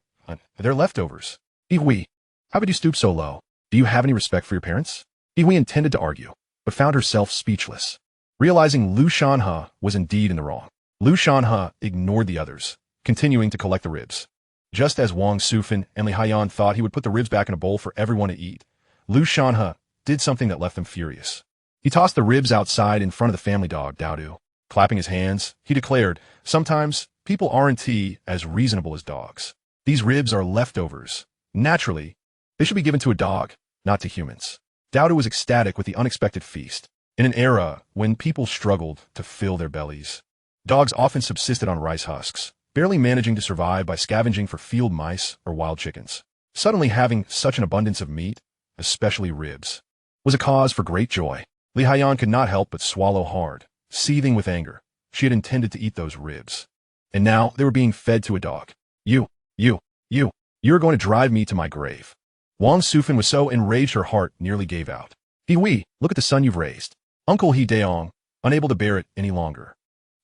Speaker 1: They're leftovers." Hui, how could you stoop so low? Do you have any respect for your parents? Hui intended to argue, but found herself speechless. Realizing Lu Shanhe was indeed in the wrong, Lu Shanhe ignored the others, continuing to collect the ribs. Just as Wang Sufan and Li Haiyan thought he would put the ribs back in a bowl for everyone to eat, Lu Shanhe did something that left them furious. He tossed the ribs outside in front of the family dog, Daodu. Clapping his hands, he declared, "Sometimes people aren't as reasonable as dogs. These ribs are leftovers. Naturally, they should be given to a dog, not to humans." Daodu was ecstatic with the unexpected feast. In an era when people struggled to fill their bellies, dogs often subsisted on rice husks, barely managing to survive by scavenging for field mice or wild chickens. Suddenly having such an abundance of meat, especially ribs, was a cause for great joy. Li Haiyan could not help but swallow hard, seething with anger. She had intended to eat those ribs, and now they were being fed to a dog. You're going to drive me to my grave." Wang Sufan was so enraged her heart nearly gave out. "Hui, look at the son you've raised." Uncle He Daong, unable to bear it any longer,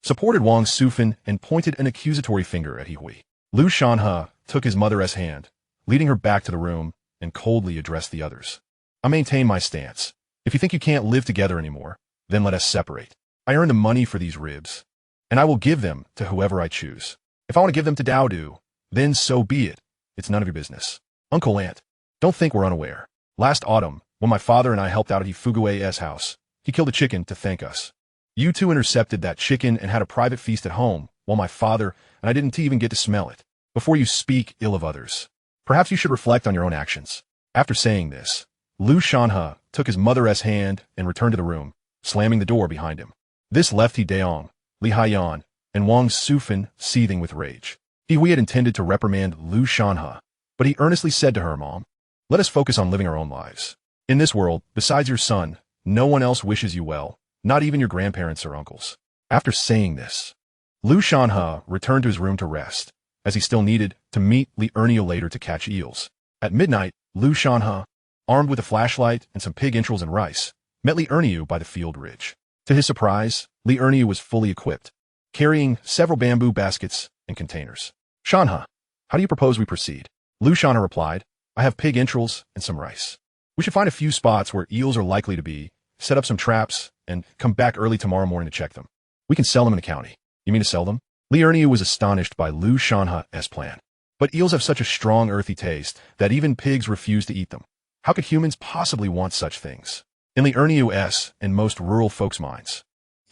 Speaker 1: supported Wang Sufan and pointed an accusatory finger at Hui. Lu Shanhe took his mother's hand, leading her back to the room, and coldly addressed the others. "I maintain my stance. If you think you can't live together anymore, then let us separate. I earn the money for these ribs, and I will give them to whoever I choose. If I want to give them to Daodu, then so be it. It's none of your business. Uncle Aunt, don't think we're unaware. Last autumn, when my father and I helped out at Hifugue's house, he killed a chicken to thank us. You two intercepted that chicken and had a private feast at home, while my father and I didn't even get to smell it. Before you speak ill of others, perhaps you should reflect on your own actions. After saying this, Lu Shanhe took his mother's hand and returned to the room, slamming the door behind him. This left He Daong, Li Haiyan, and Wang Sufan seething with rage. He had intended to reprimand Lu Shanhe, but he earnestly said to her, "Mom, let us focus on living our own lives. In this world, besides your son, no one else wishes you well, not even your grandparents or uncles." After saying this, Lu Shanhe returned to his room to rest, as he still needed to meet Li Erniu later to catch eels. At midnight, Lu Shanhe, armed with a flashlight and some pig entrails and rice, met Li Erniu by the field ridge. To his surprise, Li Erniu was fully equipped, carrying several bamboo baskets and containers. "Shanhe, how do you propose we proceed?" Lu Shanhe replied, "I have pig entrails and some rice. We should find a few spots where eels are likely to be, set up some traps, and come back early tomorrow morning to check them. We can sell them in the county." "You mean to sell them?" Li Erniu was astonished by Lu Shanhe's plan. But eels have such a strong earthy taste that even pigs refuse to eat them. How could humans possibly want such things? In Li Erniu's and most rural folks' minds,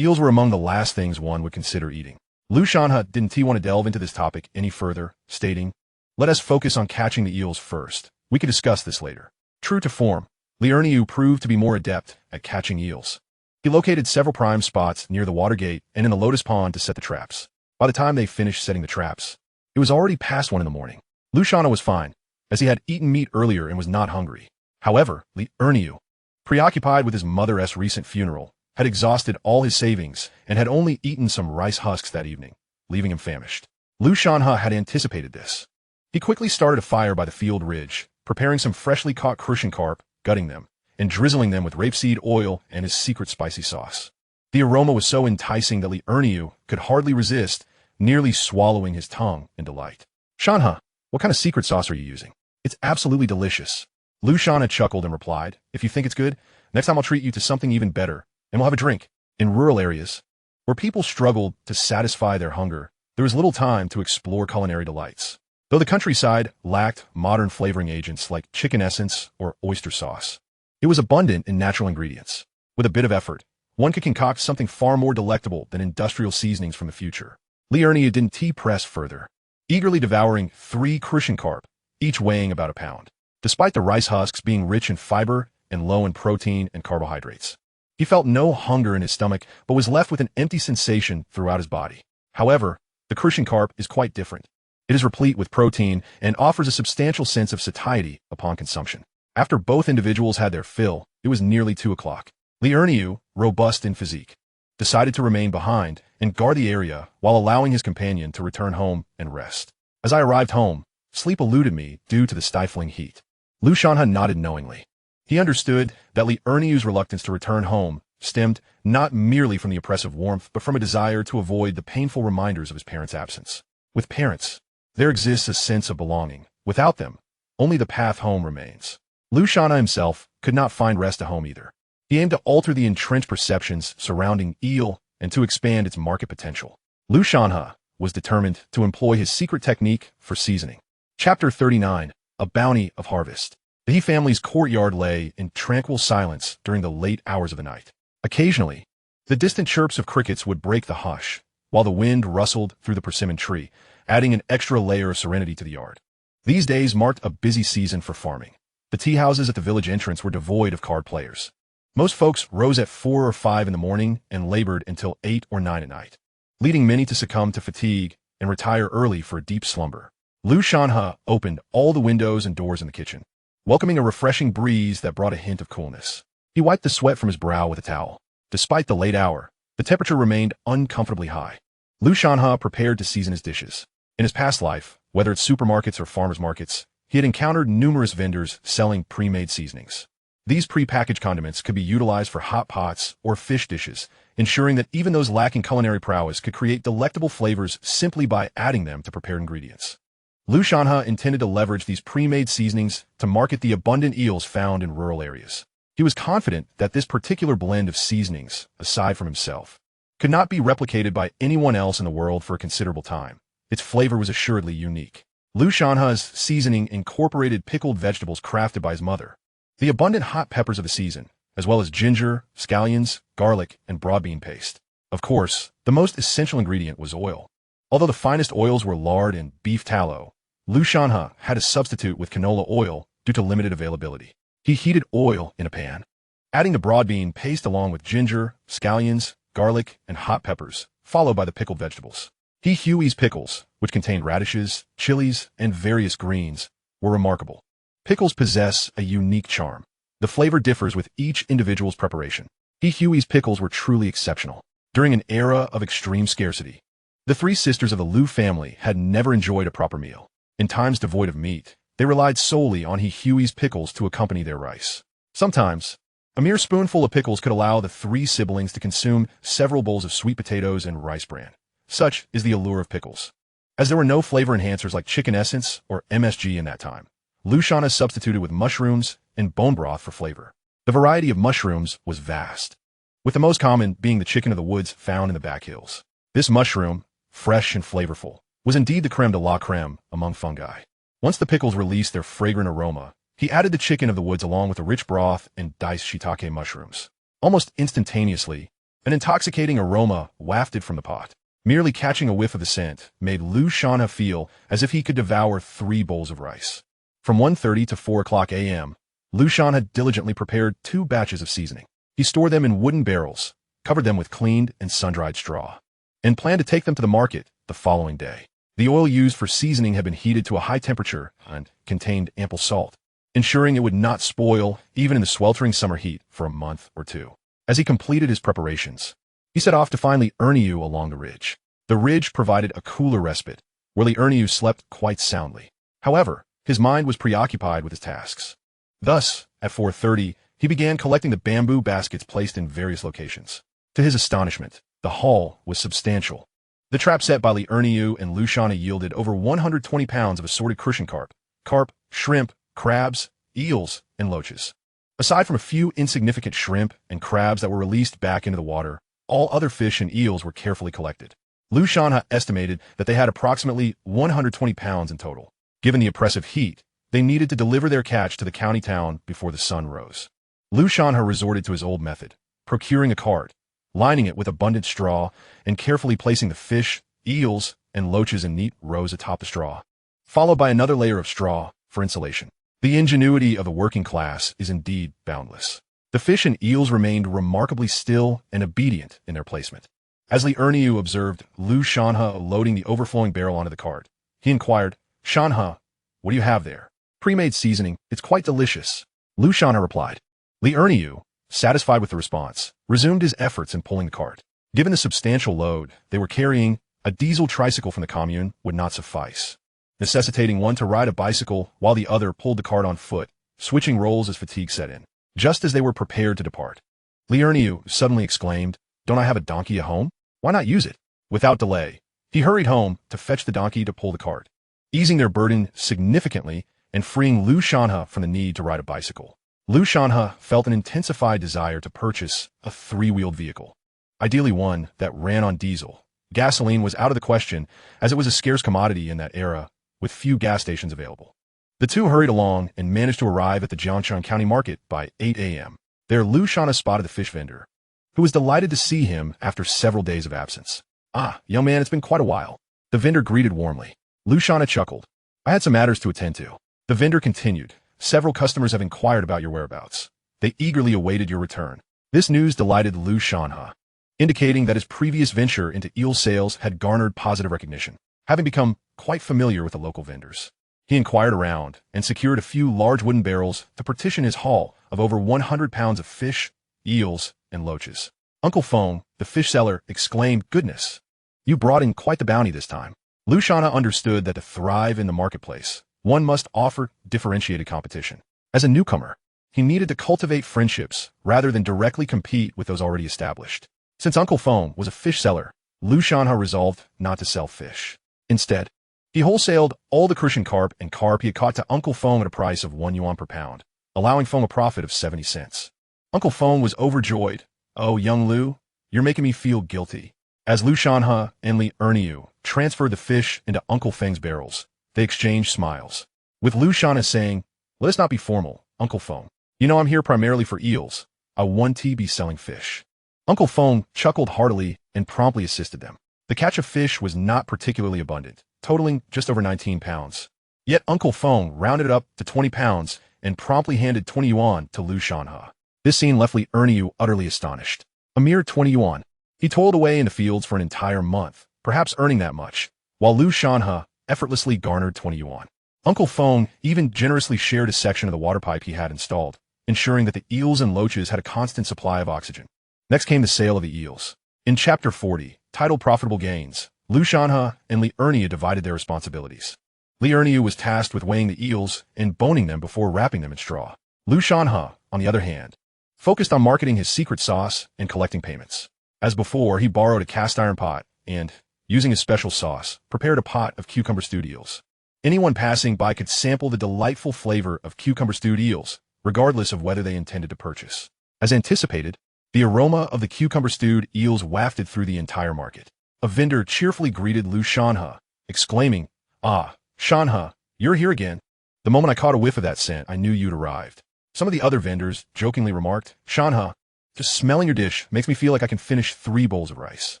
Speaker 1: eels were among the last things one would consider eating. Lu Shanhe didn't want to delve into this topic any further, stating, "Let us focus on catching the eels first. We can discuss this later." True to form, Li Erniu proved to be more adept at catching eels. He located several prime spots near the water gate and in the lotus pond to set the traps. By the time they finished setting the traps, it was already past 1 a.m. Lu Shanhe was fine, as he had eaten meat earlier and was not hungry. However, Li Erniu, preoccupied with his mother's recent funeral, had exhausted all his savings and had only eaten some rice husks that evening, leaving him famished. Lu Shanhe had anticipated this. He quickly started a fire by the field ridge, preparing some freshly caught crucian carp, gutting them, and drizzling them with rapeseed oil and his secret spicy sauce. The aroma was so enticing that Li Erniu could hardly resist, nearly swallowing his tongue in delight. "Shanhe, what kind of secret sauce are you using?" "It's absolutely delicious." Lu Shanhe chuckled and replied, "If you think it's good, next time I'll treat you to something even better, and we'll have a drink." In rural areas, where people struggled to satisfy their hunger, there was little time to explore culinary delights. Though the countryside lacked modern flavoring agents like chicken essence or oyster sauce, it was abundant in natural ingredients. With a bit of effort, one could concoct something far more delectable than industrial seasonings from the future. Li Erniu didn't press further, eagerly devouring 3 crucian carp, each weighing about a pound. Despite the rice husks being rich in fiber and low in protein and carbohydrates, he felt no hunger in his stomach but was left with an empty sensation throughout his body. However, the crucian carp is quite different. It is replete with protein and offers a substantial sense of satiety upon consumption. After both individuals had their fill, it was nearly 2 o'clock. Li Erniu, robust in physique, decided to remain behind and guard the area while allowing his companion to return home and rest. As I arrived home, sleep eluded me due to the stifling heat. Lu Shanhe nodded knowingly. He understood that Li Erniu's reluctance to return home stemmed not merely from the oppressive warmth but from a desire to avoid the painful reminders of his parents' absence. With parents, there exists a sense of belonging. Without them, only the path home remains. Lu Shanhe himself could not find rest at home either. He aimed to alter the entrenched perceptions surrounding eel and to expand its market potential. Lu Shanhe was determined to employ his secret technique for seasoning. Chapter 39, A Bounty of Harvest. The He family's courtyard lay in tranquil silence during the late hours of the night. Occasionally, the distant chirps of crickets would break the hush, while the wind rustled through the persimmon tree, adding an extra layer of serenity to the yard. These days marked a busy season for farming. The tea houses at the village entrance were devoid of card players. Most folks rose at 4 or 5 in the morning and labored until 8 or 9 at night, leading many to succumb to fatigue and retire early for a deep slumber. Lu Shanhe opened all the windows and doors in the kitchen, welcoming a refreshing breeze that brought a hint of coolness. He wiped the sweat from his brow with a towel. Despite the late hour, the temperature remained uncomfortably high. Lu Shanhe prepared to season his dishes. In his past life, whether at supermarkets or farmers markets, he had encountered numerous vendors selling pre-made seasonings. These pre-packaged condiments could be utilized for hot pots or fish dishes, ensuring that even those lacking culinary prowess could create delectable flavors simply by adding them to prepared ingredients. Lu Shanhe intended to leverage these pre-made seasonings to market the abundant eels found in rural areas. He was confident that this particular blend of seasonings, aside from himself, could not be replicated by anyone else in the world for a considerable time. Its flavor was assuredly unique. Lu Shanhe's seasoning incorporated pickled vegetables crafted by his mother, the abundant hot peppers of the season, as well as ginger, scallions, garlic, and broad bean paste. Of course, the most essential ingredient was oil. Although the finest oils were lard and beef tallow, Lu Shanhe had a substitute with canola oil due to limited availability. He heated oil in a pan, adding the broad bean paste along with ginger, scallions, garlic, and hot peppers, followed by the pickled vegetables. Huey's pickles, which contained radishes, chilies, and various greens, were remarkable. Pickles possess a unique charm. The flavor differs with each individual's preparation. Huey's pickles were truly exceptional. During an era of extreme scarcity, the three sisters of the Lu family had never enjoyed a proper meal. In times devoid of meat, they relied solely on Huey's pickles to accompany their rice. Sometimes, a mere spoonful of pickles could allow the three siblings to consume several bowls of sweet potatoes and rice bran. Such is the allure of pickles. As there were no flavor enhancers like chicken essence or MSG in that time, Lu Shanhe substituted with mushrooms and bone broth for flavor. The variety of mushrooms was vast, with the most common being the chicken of the woods found in the back hills. This mushroom, fresh and flavorful, was indeed the creme de la creme among fungi. Once the pickles released their fragrant aroma, he added the chicken of the woods along with the rich broth and diced shiitake mushrooms. Almost instantaneously, an intoxicating aroma wafted from the pot. Merely catching a whiff of the scent made Lu Shanhe feel as if he could devour 3 bowls of rice. From 1:30 to 4 o'clock a.m., Lu Shanhe diligently prepared 2 batches of seasoning. He stored them in wooden barrels, covered them with cleaned and sun-dried straw, and planned to take them to the market the following day. The oil used for seasoning had been heated to a high temperature and contained ample salt, ensuring it would not spoil even in the sweltering summer heat for a month or 2. As he completed his preparations, he set off to find Li Erniu along the ridge. The ridge provided a cooler respite, where Li Erniu slept quite soundly. However, his mind was preoccupied with his tasks. Thus, at 4:30, he began collecting the bamboo baskets placed in various locations. To his astonishment, the haul was substantial. The trap set by Li Erniu and Lu Shanhe yielded over 120 pounds of assorted crucian carp, shrimp, crabs, eels, and loaches. Aside from a few insignificant shrimp and crabs that were released back into the water, all other fish and eels were carefully collected. Lu Shanhe estimated that they had approximately 120 pounds in total. Given the oppressive heat, they needed to deliver their catch to the county town before the sun rose. Lu Shanhe resorted to his old method, procuring a cart, lining it with abundant straw, and carefully placing the fish, eels, and loaches in neat rows atop the straw, followed by another layer of straw for insulation. The ingenuity of the working class is indeed boundless. The fish and eels remained remarkably still and obedient in their placement. As Li Erniu observed Lu Shanhe loading the overflowing barrel onto the cart, he inquired, "Shanhe, what do you have there?" "Pre-made seasoning. It's quite delicious," Lu Shanhe replied. Li Erniu, satisfied with the response, resumed his efforts in pulling the cart. Given the substantial load they were carrying, a diesel tricycle from the commune would not suffice, necessitating one to ride a bicycle while the other pulled the cart on foot, switching roles as fatigue set in. Just as they were prepared to depart, Li Erniu suddenly exclaimed, "Don't I have a donkey at home? Why not use it?" Without delay, he hurried home to fetch the donkey to pull the cart, easing their burden significantly and freeing Lu Shanhe from the need to ride a bicycle. Lu Shanhe felt an intensified desire to purchase a 3-wheeled vehicle, ideally one that ran on diesel. Gasoline was out of the question, as it was a scarce commodity in that era, with few gas stations available. The two hurried along and managed to arrive at the Jiangshan County Market by 8 a.m. There Lu Shanhe spotted the fish vendor, who was delighted to see him after several days of absence. "Ah, young man, it's been quite a while." The vendor greeted warmly. Lu Shanhe chuckled. "I had some matters to attend to." The vendor continued, "Several customers have inquired about your whereabouts. They eagerly awaited your return." This news delighted Lu Shanhe, indicating that his previous venture into eel sales had garnered positive recognition. Having become quite familiar with the local vendors, he inquired around and secured a few large wooden barrels to partition his haul of over 100 pounds of fish, eels, and loaches. Uncle Fong, the fish seller, exclaimed, "Goodness, you brought in quite the bounty this time." Lu Shanhe understood that to thrive in the marketplace, one must offer differentiated competition. As a newcomer, he needed to cultivate friendships rather than directly compete with those already established. Since Uncle Fong was a fish seller, Lu Shanhe resolved not to sell fish. Instead, he wholesaled all the crucian carp he had caught to Uncle Fong at a price of 1 yuan per pound, allowing Fong a profit of 70 cents. Uncle Fong was overjoyed. "Oh, young Lu, you're making me feel guilty." As Lu Shanhe and Li Erniu transferred the fish into Uncle Feng's barrels, they exchanged smiles, with Lu Shanhe saying, "Let us not be formal, Uncle Fong. You know I'm here primarily for eels. I won't be selling fish." Uncle Fong chuckled heartily and promptly assisted them. The catch of fish was not particularly abundant, totaling just over 19 pounds. Yet Uncle Feng rounded it up to 20 pounds and promptly handed 20 yuan to Lu Shanhe. This scene left Li Erniu utterly astonished. A mere 20 yuan. He toiled away in the fields for an entire month, perhaps earning that much, while Lu Shanhe effortlessly garnered 20 yuan. Uncle Feng even generously shared a section of the water pipe he had installed, ensuring that the eels and loaches had a constant supply of oxygen. Next came the sale of the eels. In Chapter 40, titled Profitable Gains, Lu Shanhe and Li Erniu divided their responsibilities. Li Erniu was tasked with weighing the eels and boning them before wrapping them in straw. Lu Shanhe, on the other hand, focused on marketing his secret sauce and collecting payments. As before, he borrowed a cast-iron pot and, using his special sauce, prepared a pot of cucumber-stewed eels. Anyone passing by could sample the delightful flavor of cucumber-stewed eels, regardless of whether they intended to purchase. As anticipated, the aroma of the cucumber-stewed eels wafted through the entire market. A vendor cheerfully greeted Lu Shanhe, exclaiming, "Ah, Shanhe, you're here again." The moment I caught a whiff of that scent, I knew you'd arrived. Some of the other vendors jokingly remarked, "Shanhe, just smelling your dish makes me feel like I can finish 3 bowls of rice."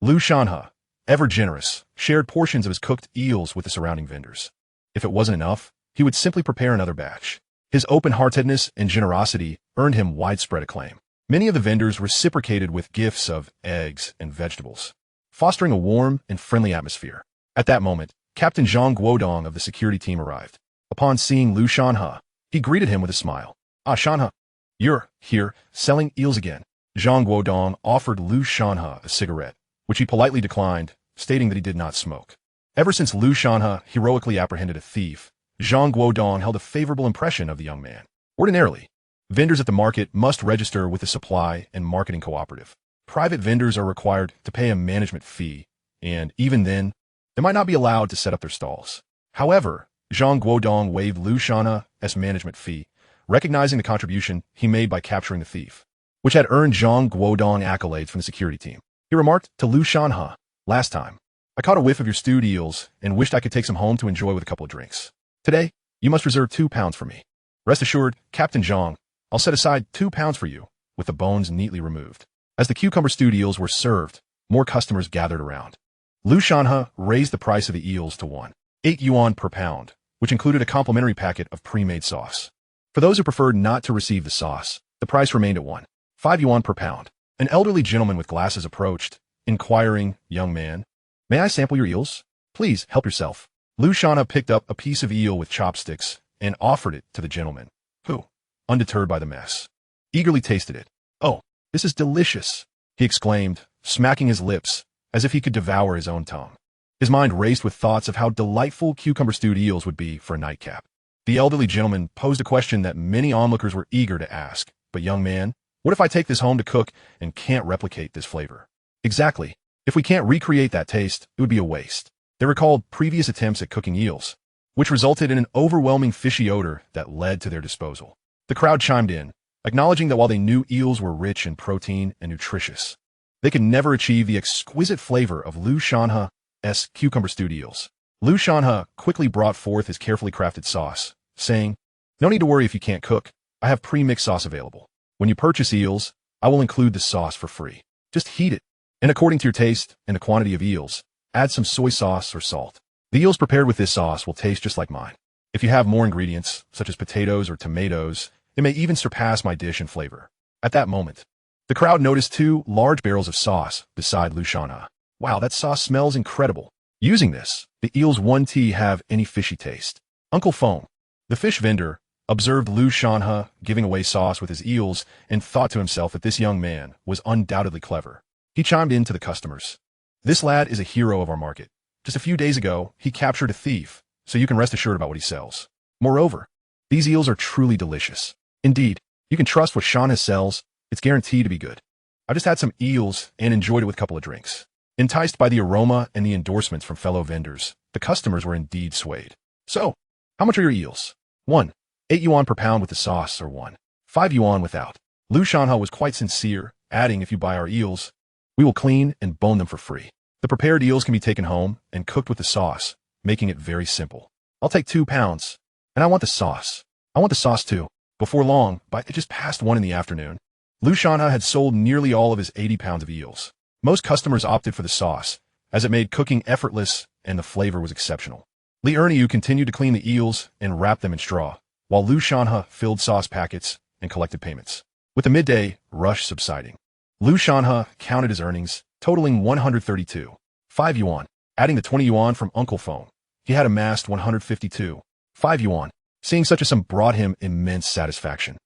Speaker 1: Lu Shanhe, ever generous, shared portions of his cooked eels with the surrounding vendors. If it wasn't enough, he would simply prepare another batch. His open-heartedness and generosity earned him widespread acclaim. Many of the vendors reciprocated with gifts of eggs and vegetables, fostering a warm and friendly atmosphere. At that moment, Captain Zhang Guodong of the security team arrived. Upon seeing Lu Shanhe, he greeted him with a smile. "Ah, Shanhe, you're here, selling eels again." Zhang Guodong offered Lu Shanhe a cigarette, which he politely declined, stating that he did not smoke. Ever since Lu Shanhe heroically apprehended a thief, Zhang Guodong held a favorable impression of the young man. Ordinarily, vendors at the market must register with the Supply and Marketing Cooperative. Private vendors are required to pay a management fee, and even then, they might not be allowed to set up their stalls. However, Zhang Guodong waived Lu Shanhe's management fee, recognizing the contribution he made by capturing the thief, which had earned Zhang Guodong accolades from the security team. He remarked to Lu Shanhe, "Last time, I caught a whiff of your stewed eels and wished I could take some home to enjoy with a couple of drinks. Today, you must reserve 2 pounds for me. Rest assured, Captain Zhang, I'll set aside 2 pounds for you, with the bones neatly removed." As the cucumber stewed eels were served, more customers gathered around. Lu Shanhe raised the price of the eels to 1.8 yuan per pound, which included a complimentary packet of pre-made sauce. For those who preferred not to receive the sauce, the price remained at 1.5 yuan per pound. An elderly gentleman with glasses approached, inquiring, "Young man, may I sample your eels? Please help yourself." Lu Shanhe picked up a piece of eel with chopsticks and offered it to the gentleman, who, undeterred by the mess, eagerly tasted it. "Oh, this is delicious," he exclaimed, smacking his lips as if he could devour his own tongue. His mind raced with thoughts of how delightful cucumber-stewed eels would be for a nightcap. The elderly gentleman posed a question that many onlookers were eager to ask. "But young man, what if I take this home to cook and can't replicate this flavor?" "Exactly. If we can't recreate that taste, it would be a waste." They recalled previous attempts at cooking eels, which resulted in an overwhelming fishy odor that led to their disposal. The crowd chimed in, acknowledging that while they knew eels were rich in protein and nutritious, they could never achieve the exquisite flavor of Lu Shanhe's cucumber-stewed eels. Lu Shanhe quickly brought forth his carefully crafted sauce, saying, "No need to worry if you can't cook. I have pre-mixed sauce available. When you purchase eels, I will include the sauce for free. Just heat it, and according to your taste and the quantity of eels, add some soy sauce or salt. The eels prepared with this sauce will taste just like mine. If you have more ingredients, such as potatoes or tomatoes, it may even surpass my dish in flavor." At that moment, the crowd noticed 2 large barrels of sauce beside Lu Shanhe. "Wow, that sauce smells incredible. Using this, the eels won't have any fishy taste." Uncle Feng, the fish vendor, observed Lu Shanhe giving away sauce with his eels and thought to himself that this young man was undoubtedly clever. He chimed in to the customers. "This lad is a hero of our market. Just a few days ago, he captured a thief, so you can rest assured about what he sells. Moreover, these eels are truly delicious. Indeed, you can trust what Shanhe sells. It's guaranteed to be good. I just had some eels and enjoyed it with a couple of drinks." Enticed by the aroma and the endorsements from fellow vendors, the customers were indeed swayed. "So, how much are your eels?" 1.8 yuan per pound with the sauce, or 1.5 yuan without." Lu Shanhe was quite sincere, adding, "If you buy our eels, we will clean and bone them for free. The prepared eels can be taken home and cooked with the sauce, making it very simple. I'll take 2 pounds, and I want the sauce. I want the sauce too." Before long, by just past 1 in the afternoon, Lu Shanhe had sold nearly all of his 80 pounds of eels. Most customers opted for the sauce, as it made cooking effortless and the flavor was exceptional. Li Erniu continued to clean the eels and wrap them in straw, while Lu Shanhe filled sauce packets and collected payments. With the midday rush subsiding, Lu Shanhe counted his earnings, totaling 132.5 yuan. Adding the 20 yuan from Uncle Phone, he had amassed 152.5 yuan. Seeing such a sum brought him immense satisfaction.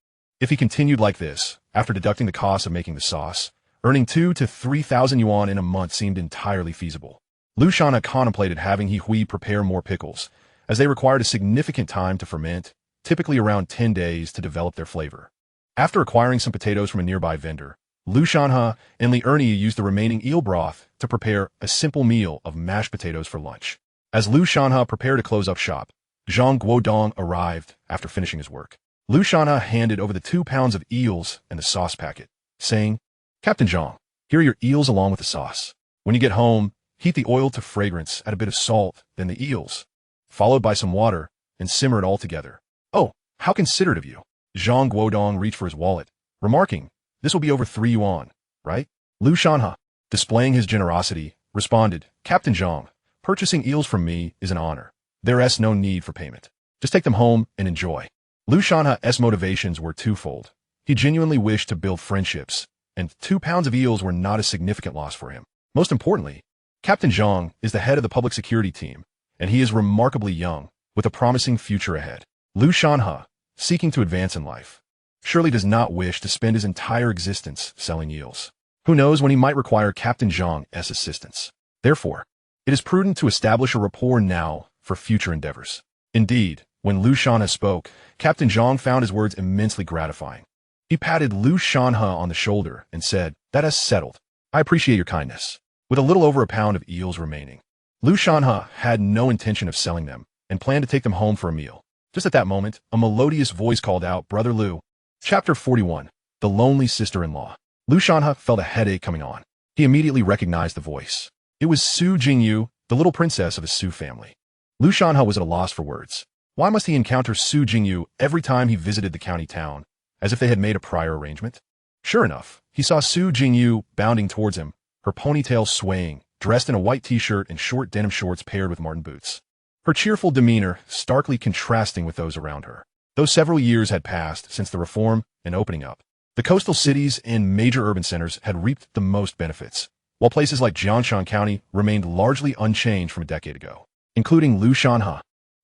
Speaker 1: If he continued like this, after deducting the cost of making the sauce, earning 2,000 to 3,000 yuan in a month seemed entirely feasible. Lu Shanhe contemplated having He Hui prepare more pickles, as they required a significant time to ferment, typically around 10 days to develop their flavor. After acquiring some potatoes from a nearby vendor, Lu Shanhe and Li Erniu used the remaining eel broth to prepare a simple meal of mashed potatoes for lunch. As Lu Shanhe prepared to close up shop, Zhang Guodong arrived after finishing his work. Lu Shanhe handed over the 2 pounds of eels and the sauce packet, saying, "Captain Zhang, here are your eels along with the sauce. When you get home, heat the oil to fragrance, add a bit of salt, then the eels, followed by some water, and simmer it all together." "Oh, how considerate of you." Zhang Guodong reached for his wallet, remarking, "This will be over 3 yuan, right?" Lu Shanhe, displaying his generosity, responded, "Captain Zhang, purchasing eels from me is an honor. There is no need for payment. Just take them home and enjoy." Lu Shanhe's motivations were twofold. He genuinely wished to build friendships, and 2 pounds of eels were not a significant loss for him. Most importantly, Captain Zhang is the head of the public security team, and he is remarkably young, with a promising future ahead. Lu Shanhe, seeking to advance in life, surely does not wish to spend his entire existence selling eels. Who knows when he might require Captain Zhang's assistance. Therefore, it is prudent to establish a rapport now for future endeavors. Indeed, when Lu Shanhe spoke, Captain Zhang found his words immensely gratifying. He patted Lu Shanhe on the shoulder and said, "That is settled. I appreciate your kindness." With a little over a pound of eels remaining, Lu Shanhe had no intention of selling them and planned to take them home for a meal. Just at that moment, a melodious voice called out, "Brother Lu." Chapter 41. The Lonely Sister-in-Law. Lu Shanhe felt a headache coming on. He immediately recognized the voice. It was Su Jingyu, the little princess of his Su family. Lu Shanhe was at a loss for words. Why must he encounter Su Jingyu every time he visited the county town, as if they had made a prior arrangement? Sure enough, he saw Su Jingyu bounding towards him, her ponytail swaying, dressed in a white t-shirt and short denim shorts paired with Martin boots. Her cheerful demeanor starkly contrasting with those around her. Though several years had passed since the reform and opening up, the coastal cities and major urban centers had reaped the most benefits, while places like Jiangshan County remained largely unchanged from a decade ago, including Lu Shanhe.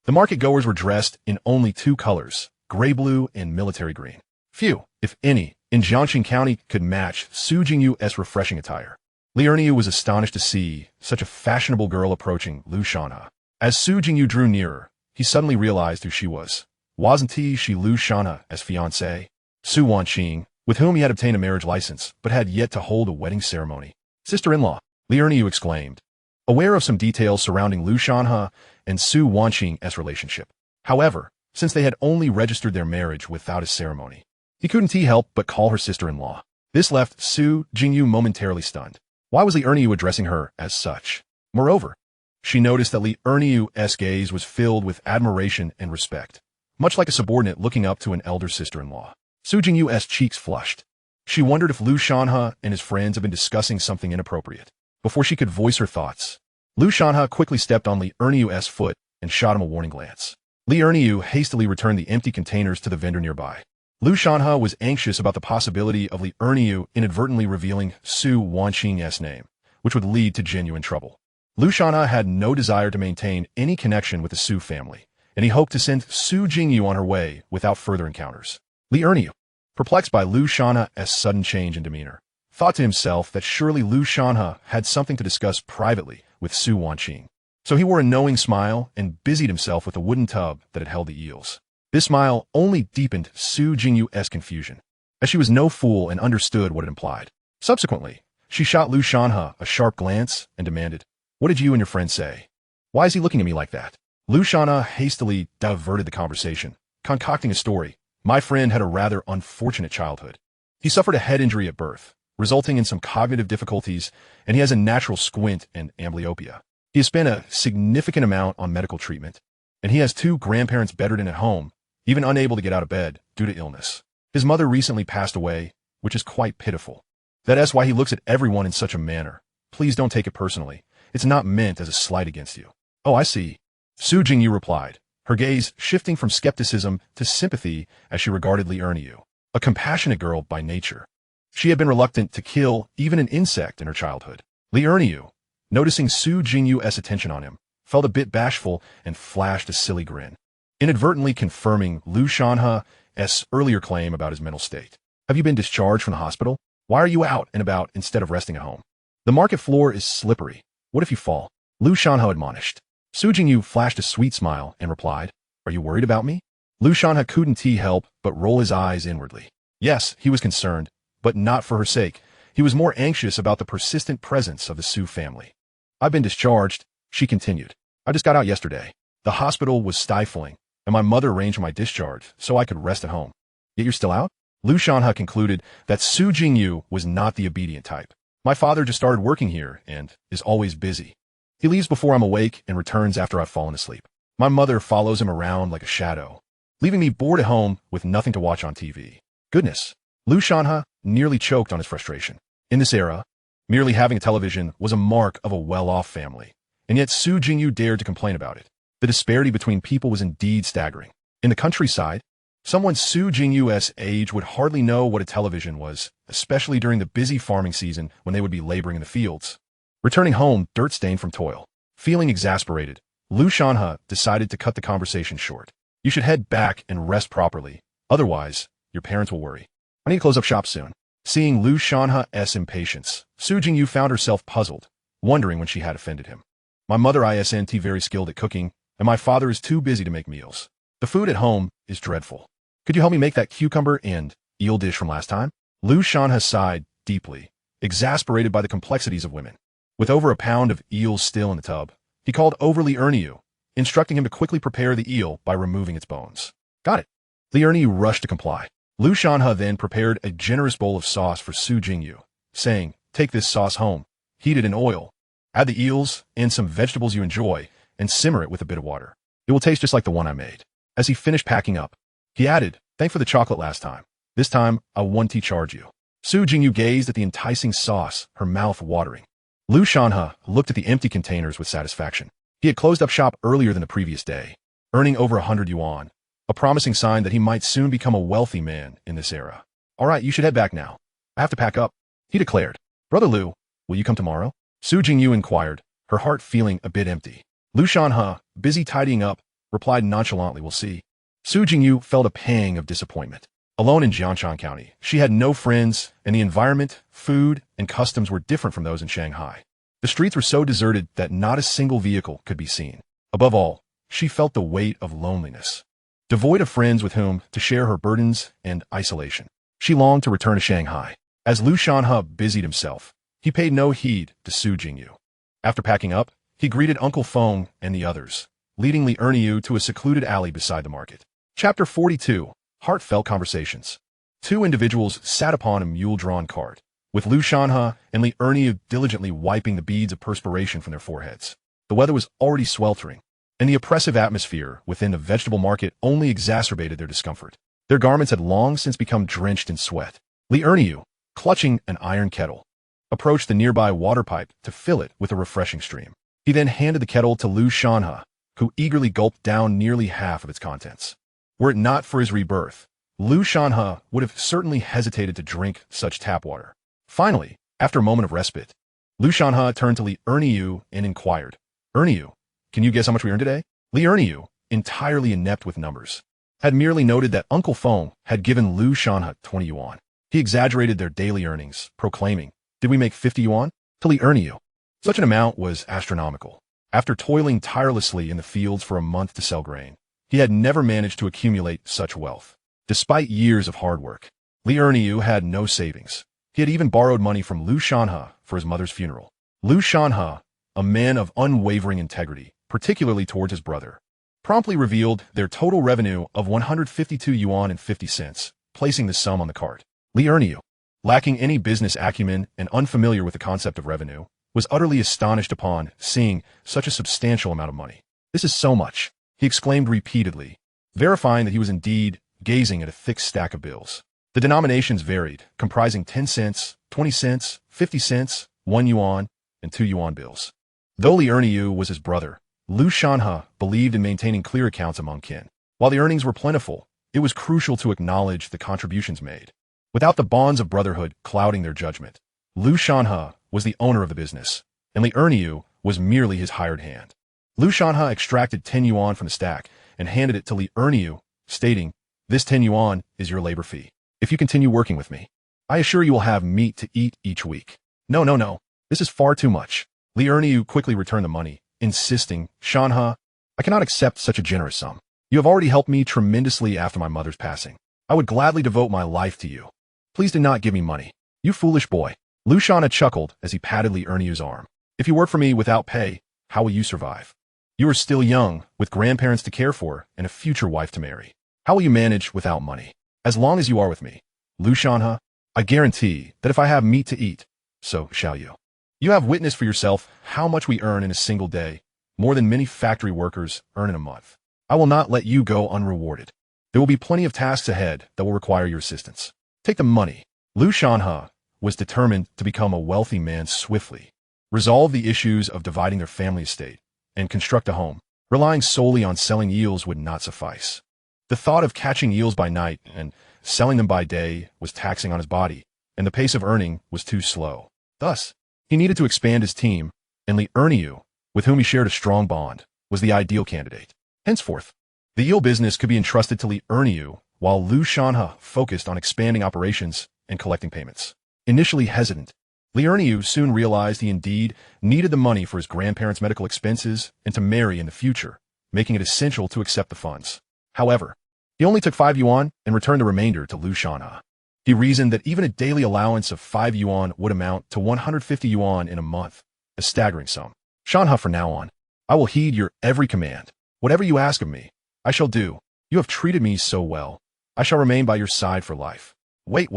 Speaker 1: The market-goers were dressed in only 2 colors, gray-blue and military green. Few, if any, in Jiangshan County could match Su Jingyu's refreshing attire. Li Erniu was astonished to see such a fashionable girl approaching Lu Shanhe. As Su Jingyu drew nearer, he suddenly realized who she was. Wasn't she Lu Shanhe's fiancée? Su Wanqing, with whom he had obtained a marriage license, but had yet to hold a wedding ceremony. "Sister-in-law," Li Erniu exclaimed, aware of some details surrounding Lu Shanhe and Su Wanqing's relationship. However, since they had only registered their marriage without a ceremony, he couldn't help but call her sister-in-law. This left Su Jingyu momentarily stunned. Why was Li Erniu addressing her as such? Moreover, she noticed that Li Erniu's gaze was filled with admiration and respect, much like a subordinate looking up to an elder sister-in-law. Su Jingyu's cheeks flushed. She wondered if Lu Shanhe and his friends had been discussing something inappropriate. Before she could voice her thoughts, Lu Shanhe quickly stepped on Li Erniu's foot and shot him a warning glance. Li Erniu hastily returned the empty containers to the vendor nearby. Lu Shanhe was anxious about the possibility of Li Erniu inadvertently revealing Su Wanqing's name, which would lead to genuine trouble. Lu Shanhe had no desire to maintain any connection with the Su family, and he hoped to send Su Jingyu on her way without further encounters. Li Erniu, perplexed by Lu Shanhe's sudden change in demeanor, thought to himself that surely Lu Shanhe had something to discuss privately with Su Wanqing. So he wore a knowing smile and busied himself with the wooden tub that had held the eels. This smile only deepened Su Jingyu's confusion, as she was no fool and understood what it implied. Subsequently, she shot Lu Shanhe a sharp glance and demanded, "What did you and your friend say? Why is he looking at me like that?" Lu Shanhe hastily diverted the conversation, concocting a story. "My friend had a rather unfortunate childhood. He suffered a head injury at birth, resulting in some cognitive difficulties, and he has a natural squint and amblyopia. He has spent a significant amount on medical treatment, and he has 2 grandparents bedridden at home, even unable to get out of bed due to illness. His mother recently passed away, which is quite pitiful. That is why he looks at everyone in such a manner. Please don't take it personally. It's not meant as a slight against you. Oh, I see. Su Jingyu replied, her gaze shifting from skepticism to sympathy as she regarded Li Erniu, a compassionate girl by nature. She had been reluctant to kill even an insect in her childhood. Li Erniu, noticing Su Jingyu's attention on him, felt a bit bashful and flashed a silly grin, inadvertently confirming Lu Shanhe's earlier claim about his mental state. Have you been discharged from the hospital? Why are you out and about instead of resting at home? The market floor is slippery. What if you fall? Lu Shanhe admonished. Su Jingyu flashed a sweet smile and replied, are you worried about me? Lu Shanhe couldn't help but roll his eyes inwardly. Yes, he was concerned, but not for her sake. He was more anxious about the persistent presence of the Su family. I've been discharged, she continued. I just got out yesterday. The hospital was stifling, and my mother arranged my discharge so I could rest at home. Yet you're still out? Lu Shanhe concluded that Su Jingyu was not the obedient type. My father just started working here and is always busy. He leaves before I'm awake and returns after I've fallen asleep. My mother follows him around like a shadow, leaving me bored at home with nothing to watch on TV. Goodness. Lu Shanhe nearly choked on his frustration. In this era, merely having a television was a mark of a well-off family, and yet Su Jingyu dared to complain about it. The disparity between people was indeed staggering. In the countryside, someone Su Jingyu's age would hardly know what a television was, especially during the busy farming season when they would be laboring in the fields. Returning home, dirt-stained from toil. Feeling exasperated, Lu Shanhe decided to cut the conversation short. You should head back and rest properly. Otherwise, your parents will worry. I need to close up shop soon. Seeing Lu Shanhe's impatience, Su Jingyu found herself puzzled, wondering when she had offended him. My mother isn't very skilled at cooking, and my father is too busy to make meals. The food at home is dreadful. Could you help me make that cucumber and eel dish from last time? Lu Shanhe sighed deeply, exasperated by the complexities of women. With over a pound of eels still in the tub, he called over Li Erniu, instructing him to quickly prepare the eel by removing its bones. Got it. Li Erniu rushed to comply. Lu Shanhe then prepared a generous bowl of sauce for Su Jingyu, saying, take this sauce home, heat it in oil, add the eels and some vegetables you enjoy, and simmer it with a bit of water. It will taste just like the one I made. As he finished packing up, he added, thanks for the chocolate last time. This time, I won't charge you. Su Jingyu gazed at the enticing sauce, her mouth watering. Lu Shanhe looked at the empty containers with satisfaction. He had closed up shop earlier than the previous day, earning over 100 yuan, a promising sign that he might soon become a wealthy man in this era. All right, you should head back now. I have to pack up, he declared. Brother Lu, will you come tomorrow? Su Jingyu inquired, her heart feeling a bit empty. Lu Shanhe, busy tidying up, replied nonchalantly, we'll see. Su Jingyu felt a pang of disappointment. Alone in Jianshan County, she had no friends, and the environment, food, and customs were different from those in Shanghai. The streets were so deserted that not a single vehicle could be seen. Above all, she felt the weight of loneliness. Devoid of friends with whom to share her burdens and isolation, she longed to return to Shanghai. As Lu Shanhe busied himself, he paid no heed to Su Jingyu. After packing up, he greeted Uncle Feng and the others, leading Li Erniu to a secluded alley beside the market. Chapter 42. Heartfelt Conversations. Two individuals sat upon a mule-drawn cart, with Lu Shanhe and Li Erniu diligently wiping the beads of perspiration from their foreheads. The weather was already sweltering, and the oppressive atmosphere within the vegetable market only exacerbated their discomfort. Their garments had long since become drenched in sweat. Li Erniu, clutching an iron kettle, approached the nearby water pipe to fill it with a refreshing stream. He then handed the kettle to Lu Shanhe, who eagerly gulped down nearly half of its contents. Were it not for his rebirth, Lu Shanhe would have certainly hesitated to drink such tap water. Finally, after a moment of respite, Lu Shanhe turned to Li Erniu and inquired, Erniu, can you guess how much we earned today? Li Erniu, entirely inept with numbers, had merely noted that Uncle Feng had given Lu Shanhe 20 yuan. He exaggerated their daily earnings, proclaiming, did we make 50 yuan? To Li Erniu, such an amount was astronomical. After toiling tirelessly in the fields for a month to sell grain, he had never managed to accumulate such wealth. Despite years of hard work, Li Erniu had no savings. He had even borrowed money from Lu Shanhe for his mother's funeral. Lu Shanhe, a man of unwavering integrity, particularly towards his brother, promptly revealed their total revenue of 152 yuan and 50 cents, placing the sum on the cart. Li Erniu, lacking any business acumen and unfamiliar with the concept of revenue, was utterly astonished upon seeing such a substantial amount of money. This is so much, he exclaimed repeatedly, verifying that he was indeed gazing at a thick stack of bills. The denominations varied, comprising 10 cents, 20 cents, 50 cents, 1 yuan, and 2 yuan bills. Though Li Erniu was his brother, Lu Shanhe believed in maintaining clear accounts among kin. While the earnings were plentiful, it was crucial to acknowledge the contributions made. Without the bonds of brotherhood clouding their judgment, Lu Shanhe was the owner of the business, and Li Erniu was merely his hired hand. Lu Shanhe extracted 10 yuan from the stack and handed it to Li Erniu, stating, "This 10 yuan is your labor fee. If you continue working with me, I assure you will have meat to eat each week." No. This is far too much. Li Erniu quickly returned the money, insisting, "Shanhe, I cannot accept such a generous sum. You have already helped me tremendously after my mother's passing. I would gladly devote my life to you. Please do not give me money. You foolish boy." Lu Shanhe chuckled as he patted Li Erniu's arm. "If you work for me without pay, how will you survive? You are still young, with grandparents to care for and a future wife to marry. How will you manage without money? As long as you are with me, Lu Shanhe, I guarantee that if I have meat to eat, so shall you. You have witnessed for yourself how much we earn in a single day, more than many factory workers earn in a month. I will not let you go unrewarded. There will be plenty of tasks ahead that will require your assistance. Take the money." Lu Shanhe was determined to become a wealthy man swiftly, resolve the issues of dividing their family estate, and construct a home. Relying solely on selling eels would not suffice. The thought of catching eels by night and selling them by day was taxing on his body, and the pace of earning was too slow. Thus, he needed to expand his team, and Li Erniu, with whom he shared a strong bond, was the ideal candidate. Henceforth, the eel business could be entrusted to Li Erniu, while Lu Shanhe focused on expanding operations and collecting payments. Initially hesitant, Li Erniu soon realized he indeed needed the money for his grandparents' medical expenses and to marry in the future, making it essential to accept the funds. However, he only took 5 yuan and returned the remainder to Lu Shanhe. He reasoned that even a daily allowance of 5 yuan would amount to 150 yuan in a month, a staggering sum. "Shanhe, from now on, I will heed your every command. Whatever you ask of me, I shall do. You have treated me so well. I shall remain by your side for life." Wait,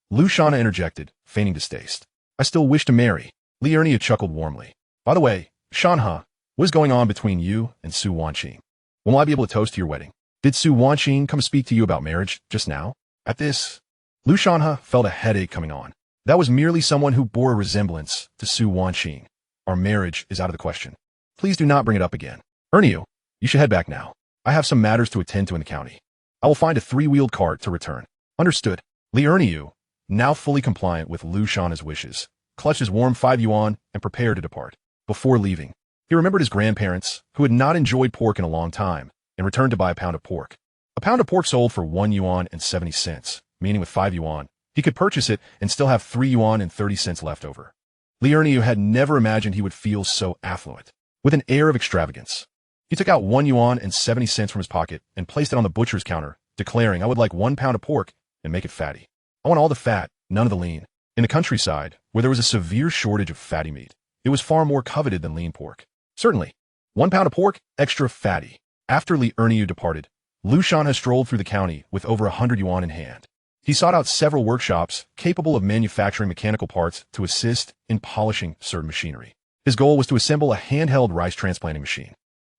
Speaker 1: Lu Shanhe interjected, feigning distaste. "I still wish to marry." Li Erniu chuckled warmly. "By the way, Shanhe, what is going on between you and Su Wanqing? When will I be able to toast to your wedding? Did Su Wanqing come speak to you about marriage just now?" At this, Lu Shanhe felt a headache coming on. That was merely someone who bore a resemblance to Su Wanqing. "Our marriage is out of the question. Please do not bring it up again. Erniu, you should head back now. I have some matters to attend to in the county. I will find a 3-wheeled cart to return." "Understood." Li Erniu, now fully compliant with Lu Shanhe's wishes, clutched his warm 5 yuan and prepared to depart. Before leaving, he remembered his grandparents, who had not enjoyed pork in a long time, and returned to buy a pound of pork. A pound of pork sold for 1 yuan and 70 cents, meaning with 5 yuan, he could purchase it and still have 3 yuan and 30 cents left over. Li Erniu had never imagined he would feel so affluent. With an air of extravagance, he took out 1 yuan and 70 cents from his pocket and placed it on the butcher's counter, declaring, "I would like 1 pound of pork and make it fatty. I want all the fat, none of the lean." In the countryside, where there was a severe shortage of fatty meat, it was far more coveted than lean pork. "Certainly, 1 pound of pork, extra fatty." After Li Erniu departed, Lu Shanhe strolled through the county with over 100 yuan in hand. He sought out several workshops capable of manufacturing mechanical parts to assist in polishing certain machinery. His goal was to assemble a handheld rice transplanting machine.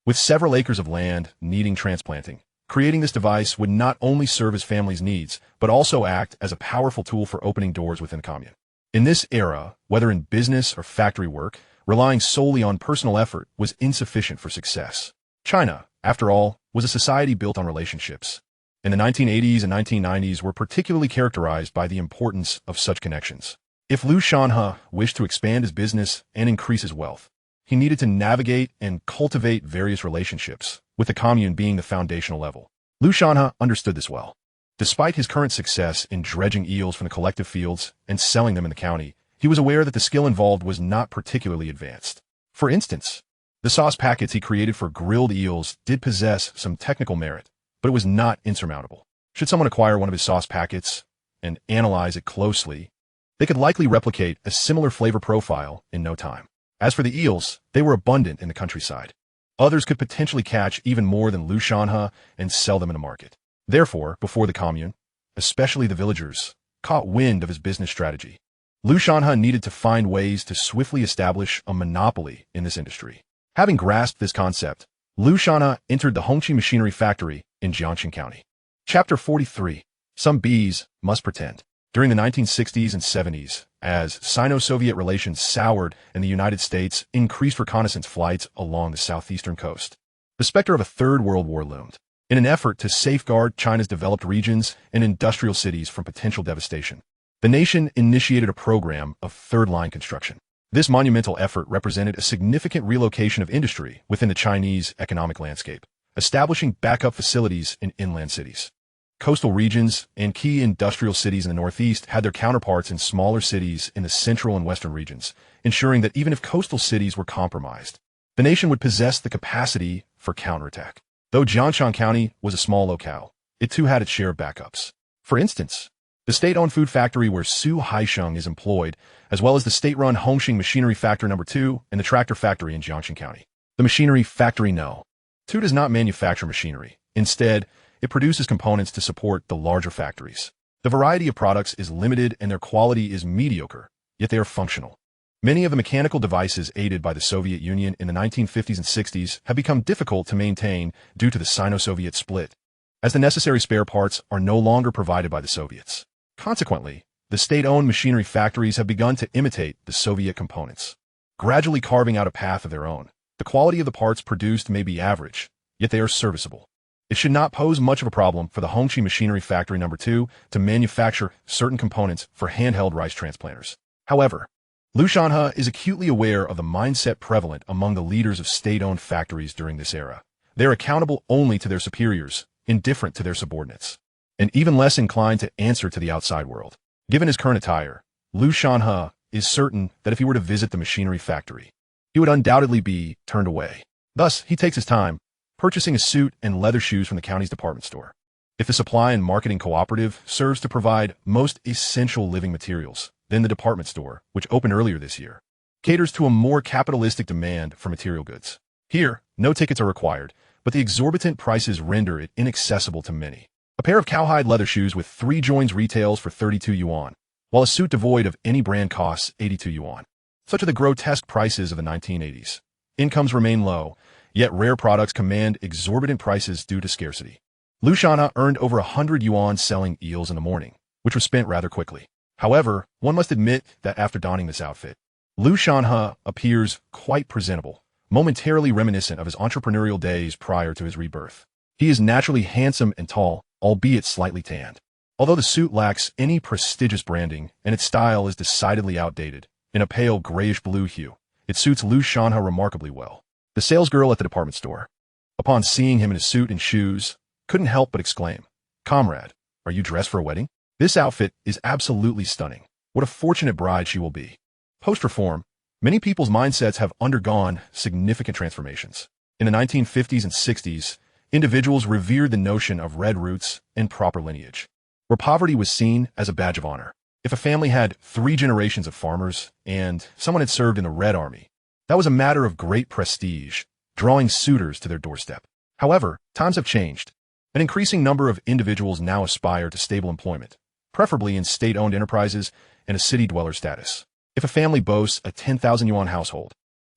Speaker 1: With several acres of land needing transplanting, creating this device would not only serve his family's needs, but also act as a powerful tool for opening doors within the commune. In this era, whether in business or factory work, relying solely on personal effort was insufficient for success. China, after all, was a society built on relationships, and the 1980s and 1990s were particularly characterized by the importance of such connections. If Lu Shanhe wished to expand his business and increase his wealth, he needed to navigate and cultivate various relationships, with the commune being the foundational level. Lu Shanhe understood this well. Despite his current success in dredging eels from the collective fields and selling them in the county, he was aware that the skill involved was not particularly advanced. For instance, the sauce packets he created for grilled eels did possess some technical merit, but it was not insurmountable. Should someone acquire one of his sauce packets and analyze it closely, they could likely replicate a similar flavor profile in no time. As for the eels, they were abundant in the countryside. Others could potentially catch even more than Lu Shanhe and sell them in the market. Therefore, before the commune, especially the villagers, caught wind of his business strategy, Lu Shanhe needed to find ways to swiftly establish a monopoly in this industry. Having grasped this concept, Lu Shanhe entered the Hongqi machinery factory in Jiangxing County. Chapter 43. Some bees must pretend. During the 1960s and 70s, as Sino-Soviet relations soured and the United States increased reconnaissance flights along the southeastern coast, the specter of a Third World War loomed. In an effort to safeguard China's developed regions and industrial cities from potential devastation, the nation initiated a program of third-line construction. This monumental effort represented a significant relocation of industry within the Chinese economic landscape, establishing backup facilities in inland cities. Coastal regions and key industrial cities in the Northeast had their counterparts in smaller cities in the central and western regions, ensuring that even if coastal cities were compromised, the nation would possess the capacity for counterattack. Though Jiangshan County was a small locale, it too had its share of backups. For instance, the state-owned food factory where Su Wanqing is employed, as well as the state-run Hongqing Machinery Factory No. 2 and the tractor factory in Jiangshan County. The Machinery Factory No. 2 does not manufacture machinery. Instead, it produces components to support the larger factories. The variety of products is limited and their quality is mediocre, yet they are functional. Many of the mechanical devices aided by the Soviet Union in the 1950s and 60s have become difficult to maintain due to the Sino-Soviet split, as the necessary spare parts are no longer provided by the Soviets. Consequently, the state-owned machinery factories have begun to imitate the Soviet components, gradually carving out a path of their own. The quality of the parts produced may be average, yet they are serviceable. It should not pose much of a problem for the Hongqing Machinery Factory No. 2 to manufacture certain components for handheld rice transplanters. However, Lu Shanhe is acutely aware of the mindset prevalent among the leaders of state-owned factories during this era. They are accountable only to their superiors, indifferent to their subordinates, and even less inclined to answer to the outside world. Given his current attire, Lu Shanhe is certain that if he were to visit the machinery factory, he would undoubtedly be turned away. Thus, he takes his time, purchasing a suit and leather shoes from the county's department store. If the supply and marketing cooperative serves to provide most essential living materials, then the department store, which opened earlier this year, caters to a more capitalistic demand for material goods. Here, no tickets are required, but the exorbitant prices render it inaccessible to many. A pair of cowhide leather shoes with 3 joins retails for 32 yuan, while a suit devoid of any brand costs 82 yuan. Such are the grotesque prices of the 1980s. Incomes remain low, yet rare products command exorbitant prices due to scarcity. Lu Shanhe earned over 100 yuan selling eels in the morning, which was spent rather quickly. However, one must admit that after donning this outfit, Lu Shanhe appears quite presentable, momentarily reminiscent of his entrepreneurial days prior to his rebirth. He is naturally handsome and tall, albeit slightly tanned. Although the suit lacks any prestigious branding and its style is decidedly outdated, in a pale grayish-blue hue, it suits Lu Shanhe remarkably well. The salesgirl at the department store, upon seeing him in his suit and shoes, couldn't help but exclaim, "Comrade, are you dressed for a wedding? This outfit is absolutely stunning. What a fortunate bride she will be." Post-reform, many people's mindsets have undergone significant transformations. In the 1950s and 60s, individuals revered the notion of red roots and proper lineage, where poverty was seen as a badge of honor. If a family had 3 generations of farmers and someone had served in the Red Army, that was a matter of great prestige, drawing suitors to their doorstep. However, times have changed. An increasing number of individuals now aspire to stable employment, preferably in state-owned enterprises and a city dweller status. If a family boasts a 10,000 yuan household,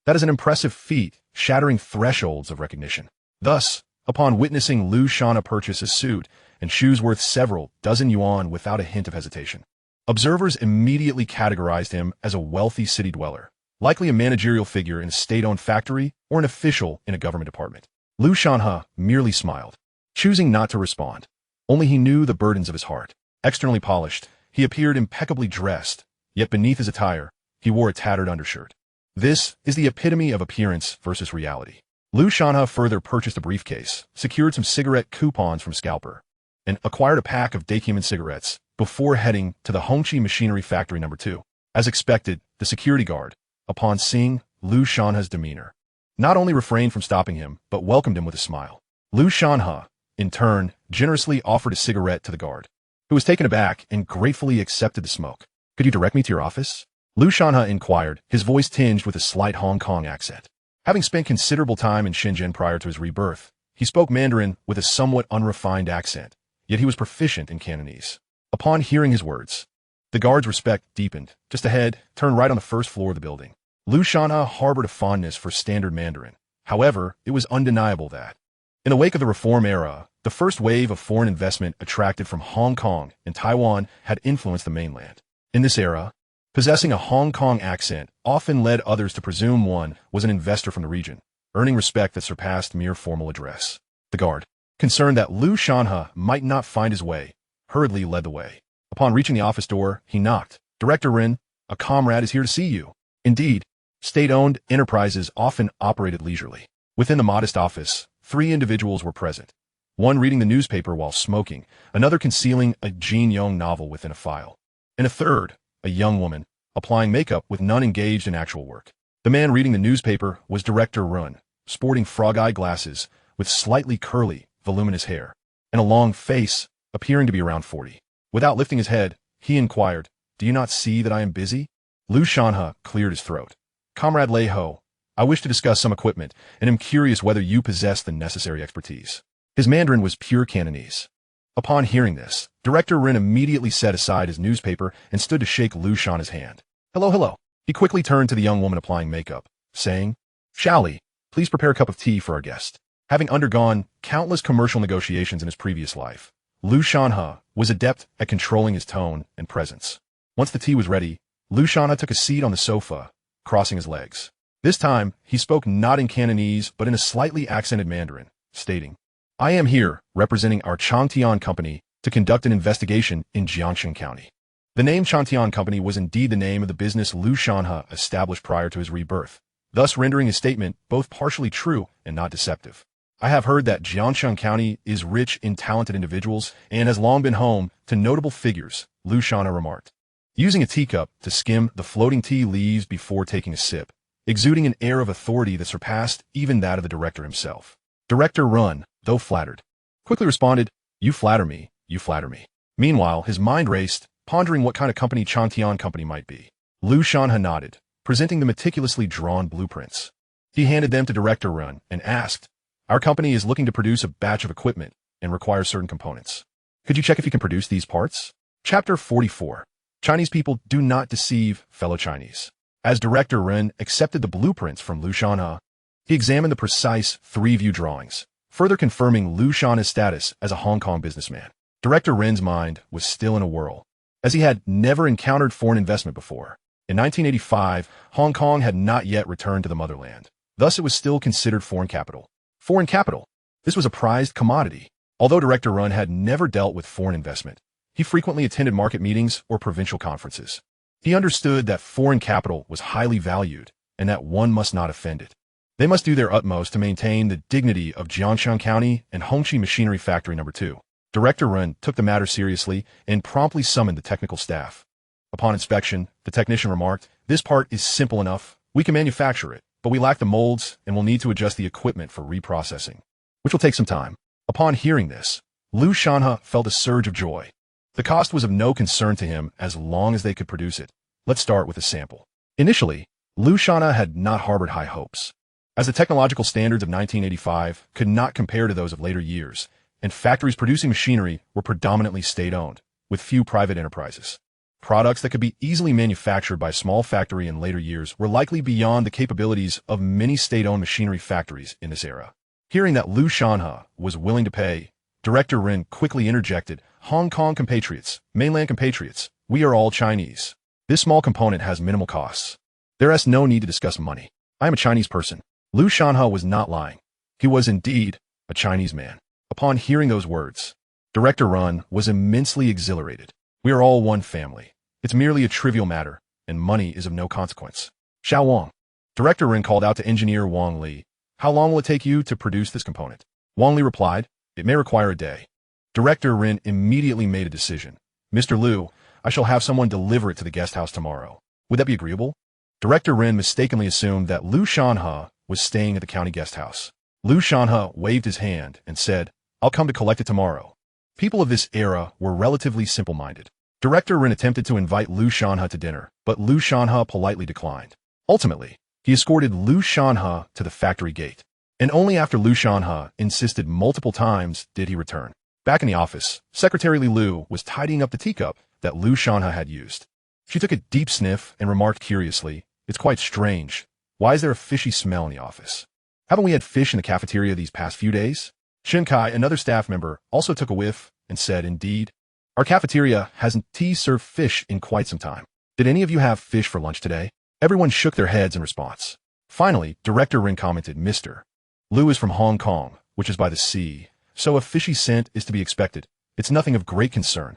Speaker 1: that is an impressive feat, shattering thresholds of recognition. Thus, upon witnessing Lu Shanhe purchase a suit and shoes worth several dozen yuan without a hint of hesitation, observers immediately categorized him as a wealthy city dweller, likely a managerial figure in a state-owned factory or an official in a government department. Lu Shanhe merely smiled, choosing not to respond. Only he knew the burdens of his heart. Externally polished, he appeared impeccably dressed, yet beneath his attire, he wore a tattered undershirt. This is the epitome of appearance versus reality. Lu Shanhe further purchased a briefcase, secured some cigarette coupons from Scalper, and acquired a pack of Dakeman cigarettes before heading to the Hongqing Machinery Factory No. 2. As expected, the security guard, upon seeing Lu Shanhe's demeanor, not only refrained from stopping him, but welcomed him with a smile. Lu Shanhe, in turn, generously offered a cigarette to the guard, who was taken aback and gratefully accepted the smoke. "Could you direct me to your office?" Lu Shanhe inquired, his voice tinged with a slight Hong Kong accent. Having spent considerable time in Shenzhen prior to his rebirth, he spoke Mandarin with a somewhat unrefined accent, yet he was proficient in Cantonese. Upon hearing his words, the guard's respect deepened. Just ahead, turned right on the first floor of the building. Lu Shanhe harbored a fondness for standard Mandarin. However, it was undeniable that, in the wake of the reform era, The first wave of foreign investment attracted from Hong Kong and Taiwan had influenced the mainland. In this era, possessing a Hong Kong accent often led others to presume one was an investor from the region, earning respect that surpassed mere formal address. The guard, concerned that Lu Shanhe might not find his way, hurriedly led the way. Upon reaching the office door, he knocked. "Director Rin, a comrade is here to see you." Indeed, state-owned enterprises often operated leisurely. Within the modest office, 3 individuals were present. One reading the newspaper while smoking, another concealing a Jin Yong novel within a file, and a third, a young woman, applying makeup with none engaged in actual work. The man reading the newspaper was Director Run, sporting frog-eye glasses, with slightly curly, voluminous hair, and a long face, appearing to be around 40. Without lifting his head, he inquired, "Do you not see that I am busy?" Lu Shanhe cleared his throat. "Comrade Lei Ho, I wish to discuss some equipment, and am curious whether you possess the necessary expertise." His Mandarin was pure Cantonese. Upon hearing this, Director Rin immediately set aside his newspaper and stood to shake Lu Shanhe's hand. "Hello, hello." He quickly turned to the young woman applying makeup, saying, "Xiaoli, please prepare a cup of tea for our guest." Having undergone countless commercial negotiations in his previous life, Lu Shanhe was adept at controlling his tone and presence. Once the tea was ready, Lu Shanhe took a seat on the sofa, crossing his legs. This time, he spoke not in Cantonese but in a slightly accented Mandarin, stating, "I am here, representing our Changtian Company, to conduct an investigation in Jiangxing County." The name Changtian Company was indeed the name of the business Lu Shanhe established prior to his rebirth, thus rendering his statement both partially true and not deceptive. "I have heard that Jiangxing County is rich in talented individuals and has long been home to notable figures," Lu Shanhe remarked, using a teacup to skim the floating tea leaves before taking a sip, exuding an air of authority that surpassed even that of the director himself. Director Run, though flattered, quickly responded, "You flatter me, you flatter me." Meanwhile, his mind raced, pondering what kind of company Changtian Company might be. Lu Shanhe nodded, presenting the meticulously drawn blueprints. He handed them to Director Run and asked, "Our company is looking to produce a batch of equipment and requires certain components. Could you check if you can produce these parts?" Chapter 44. Chinese people do not deceive fellow Chinese. As Director Ren accepted the blueprints from Lu Shanhe, he examined the precise 3-view drawings, further confirming Lu Shanhe's status as a Hong Kong businessman. Director Ren's mind was still in a whirl, as he had never encountered foreign investment before. In 1985, Hong Kong had not yet returned to the motherland. Thus, it was still considered foreign capital. Foreign capital. This was a prized commodity. Although Director Run had never dealt with foreign investment, he frequently attended market meetings or provincial conferences. He understood that foreign capital was highly valued and that one must not offend it. They must do their utmost to maintain the dignity of Jiangxing County and Hongqi Machinery Factory No. 2. Director Run took the matter seriously and promptly summoned the technical staff. Upon inspection, the technician remarked, "This part is simple enough. We can manufacture it, but we lack the molds and will need to adjust the equipment for reprocessing, which will take some time." Upon hearing this, Lu Shanhe felt a surge of joy. The cost was of no concern to him as long as they could produce it. Let's start with a sample. Initially, Lu Shanhe had not harbored high hopes, as the technological standards of 1985 could not compare to those of later years, and factories producing machinery were predominantly state-owned, with few private enterprises. Products that could be easily manufactured by a small factory in later years were likely beyond the capabilities of many state-owned machinery factories in this era. Hearing that Lu Shanhe was willing to pay, Director Rin quickly interjected, "Hong Kong compatriots, mainland compatriots, we are all Chinese. This small component has minimal costs. There is no need to discuss money. I am a Chinese person." Lu Shanhe was not lying. He was indeed a Chinese man. Upon hearing those words, Director Run was immensely exhilarated. "We are all one family. It's merely a trivial matter, and money is of no consequence." "Xiao Wang." Director Rin called out to engineer Wang Li, "How long will it take you to produce this component?" Wang Li replied, "It may require a day." Director Rin immediately made a decision. "Mr. Lu, I shall have someone deliver it to the guest house tomorrow. Would that be agreeable?" Director Rin mistakenly assumed that Lu Shanhe was staying at the county guest house. Lu Shanhe waved his hand and said, "I'll come to collect it tomorrow." People of this era were relatively simple-minded. Director Rin attempted to invite Lu Shanhe to dinner, but Lu Shanhe politely declined. Ultimately, he escorted Lu Shanhe to the factory gate, and only after Lu Shanhe insisted multiple times did he return. Back in the office, Secretary Li Lu was tidying up the teacup that Lu Shanhe had used. She took a deep sniff and remarked curiously, "It's quite strange. Why is there a fishy smell in the office? Haven't we had fish in the cafeteria these past few days?" Shin Kai, another staff member, also took a whiff and said, "Indeed. Our cafeteria hasn't served fish in quite some time. Did any of you have fish for lunch today?" Everyone shook their heads in response. Finally, Director Rin commented, "Mr. Lu is from Hong Kong, which is by the sea, so a fishy scent is to be expected. It's nothing of great concern."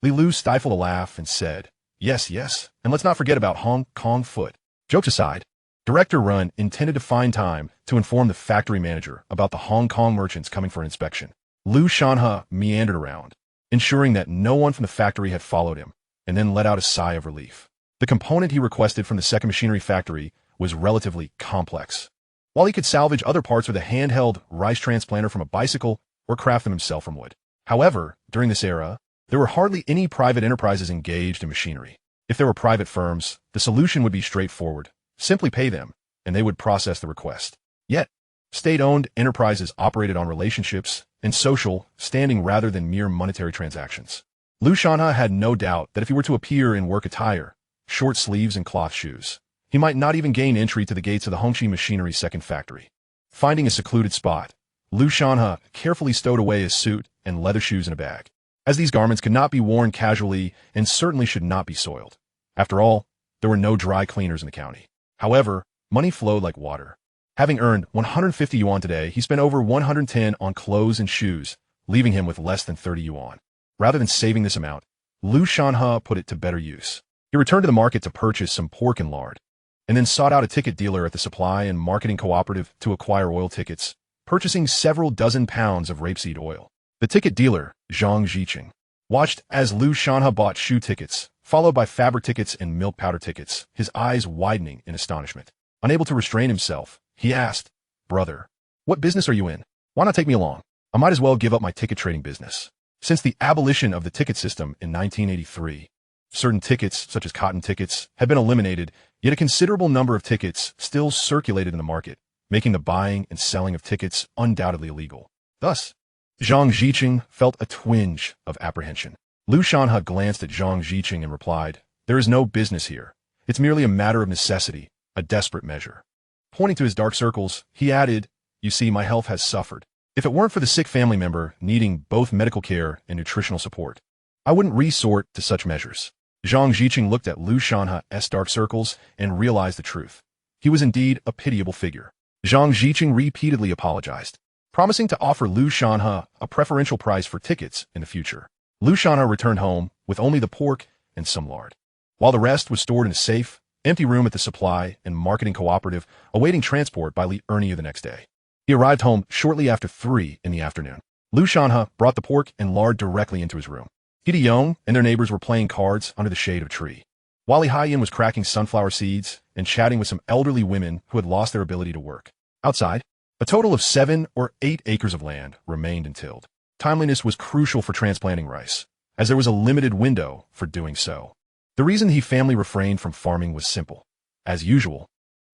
Speaker 1: Li Lu stifled a laugh and said, "Yes, yes, and let's not forget about Hong Kong foot." Jokes aside, Director Run intended to find time to inform the factory manager about the Hong Kong merchants coming for an inspection. Lu Shanhe meandered around, ensuring that no one from the factory had followed him, and then let out a sigh of relief. The component he requested from the second machinery factory was relatively complex. While he could salvage other parts with a handheld rice transplanter from a bicycle or craft them himself from wood. However, during this era, there were hardly any private enterprises engaged in machinery. If there were private firms, the solution would be straightforward. Simply pay them, and they would process the request. Yet, state-owned enterprises operated on relationships and social standing rather than mere monetary transactions. Lu Shanhe had no doubt that if he were to appear in work attire, short sleeves and cloth shoes, he might not even gain entry to the gates of the Hongqi Machinery second factory. Finding a secluded spot, Lu Shanhe carefully stowed away his suit and leather shoes in a bag, as these garments could not be worn casually and certainly should not be soiled. After all, there were no dry cleaners in the county. However, money flowed like water. Having earned 150 yuan today, he spent over 110 on clothes and shoes, leaving him with less than 30 yuan. Rather than saving this amount, Lu Shanhe put it to better use. He returned to the market to purchase some pork and lard, and then sought out a ticket dealer at the supply and marketing cooperative to acquire oil tickets, purchasing several dozen pounds of rapeseed oil. The ticket dealer, Zhang Ziqing, watched as Lu Shanhe bought shoe tickets, followed by fabric tickets and milk powder tickets, his eyes widening in astonishment. Unable to restrain himself, he asked, "Brother, what business are you in? Why not take me along? I might as well give up my ticket trading business." Since the abolition of the ticket system in 1983, certain tickets, such as cotton tickets, had been eliminated, yet a considerable number of tickets still circulated in the market, making the buying and selling of tickets undoubtedly illegal. Thus, Zhang Ziqing felt a twinge of apprehension. Lu Shanhe glanced at Zhang Ziqing and replied, "There is no business here. It's merely a matter of necessity, a desperate measure." Pointing to his dark circles, he added, "You see, my health has suffered. If it weren't for the sick family member needing both medical care and nutritional support, I wouldn't resort to such measures." Zhang Ziqing looked at Lu Shanhe's dark circles and realized the truth. He was indeed a pitiable figure. Zhang Ziqing repeatedly apologized, promising to offer Lu Shanhe a preferential price for tickets in the future. Lu Shanhe returned home with only the pork and some lard, while the rest was stored in a safe, empty room at the supply and marketing cooperative, awaiting transport by Li Ernie the next day. He arrived home shortly after 3 in the afternoon. Lu Shanhe brought the pork and lard directly into his room. He Yong and their neighbors were playing cards under the shade of a tree, while Li Haiyan was cracking sunflower seeds and chatting with some elderly women who had lost their ability to work. Outside, a total of 7 or 8 acres of land remained untilled. Timeliness was crucial for transplanting rice, as there was a limited window for doing so. The reason the He family refrained from farming was simple. As usual,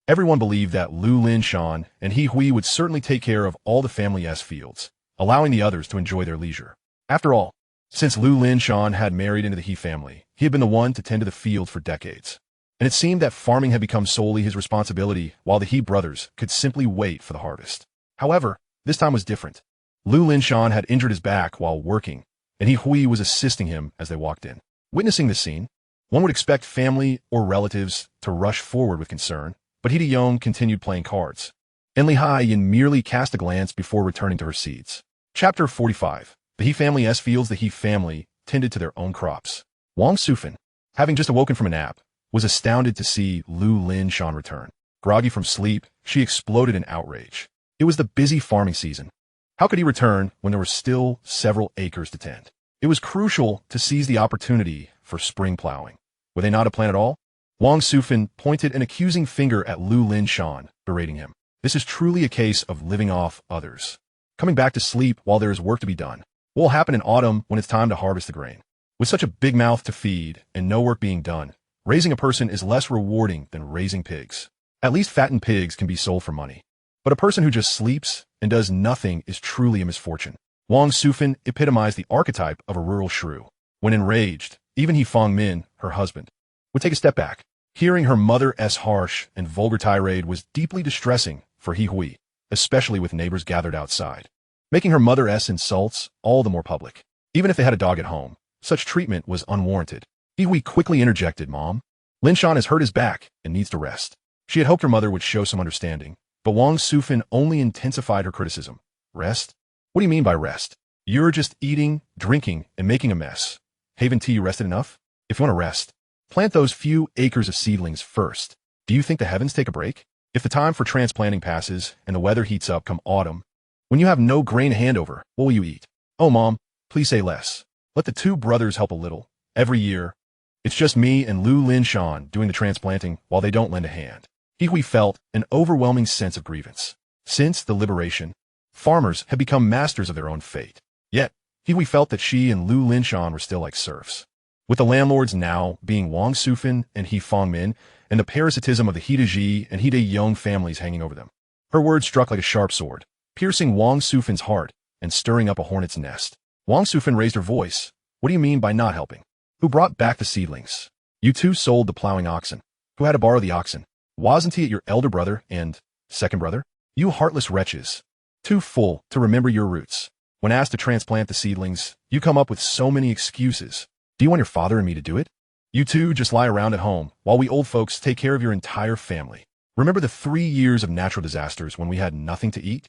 Speaker 1: everyone believed that Lu Linshan and He Hui would certainly take care of all the family's fields, allowing the others to enjoy their leisure. After all, since Lu Linshan had married into the He family, he had been the one to tend to the fields for decades. And it seemed that farming had become solely his responsibility, while the He brothers could simply wait for the harvest. However, this time was different. Lu Linshan had injured his back while working, and He Hui was assisting him as they walked in. Witnessing this scene, one would expect family or relatives to rush forward with concern, but He Yong continued playing cards, and Li Haiyan merely cast a glance before returning to her seeds. Chapter 45. The He family's fields. The He family tended to their own crops. Wang Sufan, having just awoken from a nap, was astounded to see Lu Linshan return. Groggy from sleep, she exploded in outrage. It was the busy farming season. How could he return when there were still several acres to tend? It was crucial to seize the opportunity for spring plowing. Were they not a plan at all? Wang Sufan pointed an accusing finger at Lu Linshan, berating him. This is truly a case of living off others. Coming back to sleep while there is work to be done. What will happen in autumn when it's time to harvest the grain? With such a big mouth to feed and no work being done, raising a person is less rewarding than raising pigs. At least fattened pigs can be sold for money. But a person who just sleeps and does nothing is truly a misfortune. Wang Sufan epitomized the archetype of a rural shrew. When enraged, even He Fangmin, her husband, would take a step back. Hearing her mother's harsh and vulgar tirade was deeply distressing for He Hui, especially with neighbors gathered outside. making her mother's insults all the more public. Even if they had a dog at home, such treatment was unwarranted. Hui quickly interjected, "Mom, Lin Shan has hurt his back and needs to rest." She had hoped her mother would show some understanding, but Wang Sufan only intensified her criticism. "Rest? What do you mean by rest? You're just eating, drinking, and making a mess. Haven't you rested enough? If you want to rest, plant those few acres of seedlings first. Do you think the heavens take a break? If the time for transplanting passes and the weather heats up come autumn, when you have no grain handover, what will you eat? Oh, Mom, please say less. Let the two brothers help a little. Every year, it's just me and Lu Lin Shan doing the transplanting while they don't lend a hand." Hui felt an overwhelming sense of grievance. Since the liberation, farmers had become masters of their own fate. Yet, Hui felt that she and Lu Lin Shan were still like serfs. With the landlords now being Wang Sufan and He Fangmin, and the parasitism of the He Ji and He Yong families hanging over them. Her words struck like a sharp sword, piercing Wang Sufan's heart and stirring up a hornet's nest. Wang Sufan raised her voice. "What do you mean by not helping? Who brought back the seedlings? You two sold the plowing oxen. Who had to borrow the oxen? Wasn't he your elder brother and second brother? You heartless wretches. Too full to remember your roots. When asked to transplant the seedlings, you come up with so many excuses. Do you want your father and me to do it? You two just lie around at home while we old folks take care of your entire family. Remember the 3 years of natural disasters when we had nothing to eat?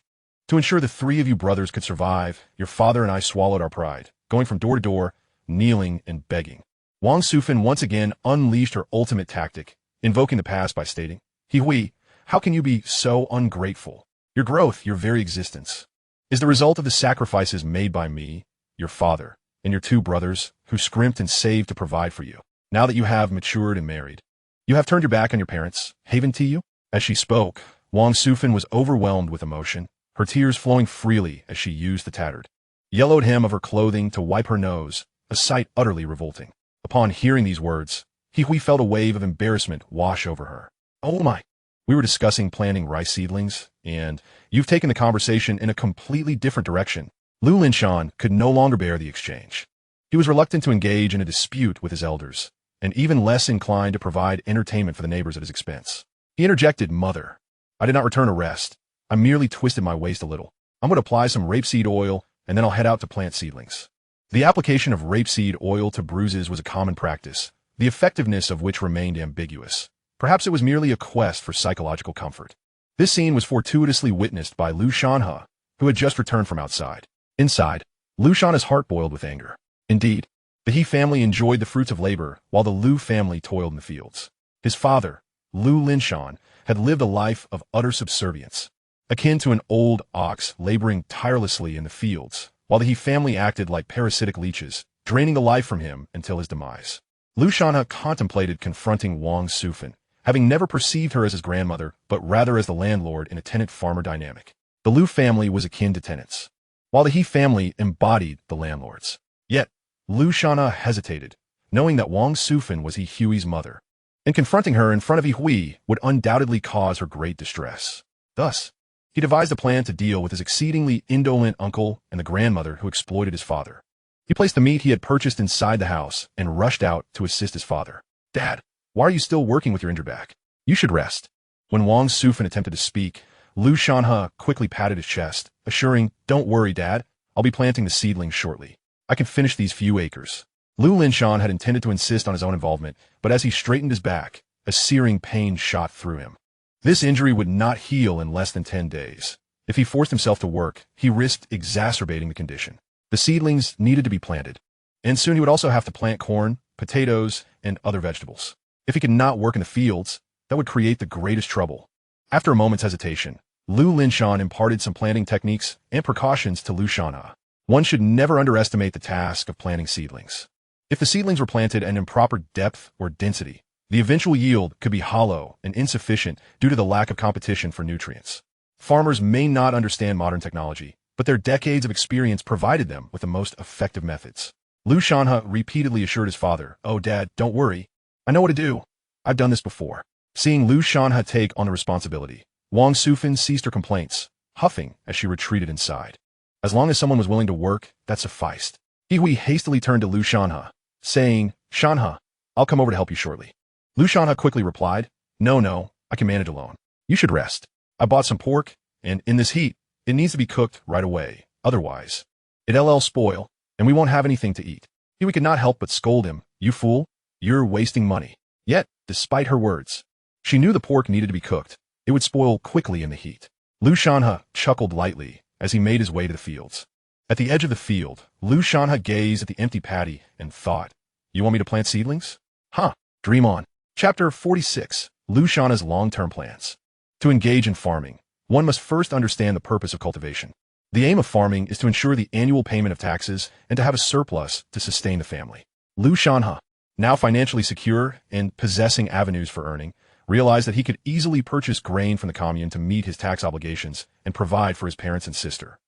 Speaker 1: To ensure the 3 of you brothers could survive, your father and I swallowed our pride, going from door to door, kneeling and begging." Wang Sufan once again unleashed her ultimate tactic, invoking the past by stating, "Hui, how can you be so ungrateful? Your growth, your very existence, is the result of the sacrifices made by me, your father, and your 2 brothers who scrimped and saved to provide for you. Now that you have matured and married, you have turned your back on your parents, haven't you?" As she spoke, Wang Sufan was overwhelmed with emotion, her tears flowing freely as she used the tattered, yellowed hem of her clothing to wipe her nose, a sight utterly revolting. Upon hearing these words, Hui felt a wave of embarrassment wash over her. "Oh my, we were discussing planting rice seedlings, and you've taken the conversation in a completely different direction." Lu Lin Shan could no longer bear the exchange. He was reluctant to engage in a dispute with his elders, and even less inclined to provide entertainment for the neighbors at his expense. He interjected, "Mother, I did not return to rest. I merely twisted my waist a little. I'm going to apply some rapeseed oil, and then I'll head out to plant seedlings." The application of rapeseed oil to bruises was a common practice, the effectiveness of which remained ambiguous. Perhaps it was merely a quest for psychological comfort. This scene was fortuitously witnessed by Lu Shanhe, who had just returned from outside. Inside, Lu Shanhe's heart boiled with anger. Indeed, the He family enjoyed the fruits of labor while the Lu family toiled in the fields. His father, Lu Lin Shan, had lived a life of utter subservience, akin to an old ox laboring tirelessly in the fields, while the He family acted like parasitic leeches, draining the life from him until his demise. Lu Shanhe contemplated confronting Wang Sufan, having never perceived her as his grandmother, but rather as the landlord in a tenant-farmer dynamic. The Lu family was akin to tenants, while the He family embodied the landlords. Yet, Lu Shanhe hesitated, knowing that Wang Sufan was Hui's mother, and confronting her in front of Hui would undoubtedly cause her great distress. Thus, he devised a plan to deal with his exceedingly indolent uncle and the grandmother who exploited his father. He placed the meat he had purchased inside the house and rushed out to assist his father. "Dad, why are you still working with your injured back? You should rest." When Wang Sufan attempted to speak, Lu Shanhe quickly patted his chest, assuring, "Don't worry, Dad. I'll be planting the seedlings shortly. I can finish these few acres." Lu Lin Shan had intended to insist on his own involvement, but as he straightened his back, a searing pain shot through him. This injury would not heal in less than 10 days. If he forced himself to work, he risked exacerbating the condition. The seedlings needed to be planted, and soon he would also have to plant corn, potatoes, and other vegetables. If he could not work in the fields, that would create the greatest trouble. After a moment's hesitation, Lu Lin Shan imparted some planting techniques and precautions to Lu Shanhe. One should never underestimate the task of planting seedlings. If the seedlings were planted at an improper depth or density, the eventual yield could be hollow and insufficient due to the lack of competition for nutrients. Farmers may not understand modern technology, but their decades of experience provided them with the most effective methods. Lu Shanhe repeatedly assured his father, "Oh, Dad, don't worry. I know what to do. I've done this before." Seeing Lu Shanhe take on the responsibility, Wang Sufan ceased her complaints, huffing as she retreated inside. As long as someone was willing to work, that sufficed. Hui hastily turned to Lu Shanhe, saying, "Shanhe, I'll come over to help you shortly." Lu Shanhe quickly replied, No, I can manage alone. You should rest. I bought some pork, and in this heat, it needs to be cooked right away. otherwise. It'll spoil, and we won't have anything to eat. He could not help but scold him. You fool, you're wasting money. Yet, despite her words, she knew the pork needed to be cooked. It would spoil quickly in the heat. Lu Shanhe chuckled lightly as he made his way to the fields. At the edge of the field, Lu Shanhe gazed at the empty paddy and thought, you want me to plant seedlings? Huh, dream on. Chapter 46, Lu Shanhe's long-term plans. To engage in farming, one must first understand the purpose of cultivation. The aim of farming is to ensure the annual payment of taxes and to have a surplus to sustain the family. Lu Shanhe, now financially secure and possessing avenues for earning, realized that he could easily purchase grain from the commune to meet his tax obligations and provide for his parents and sister.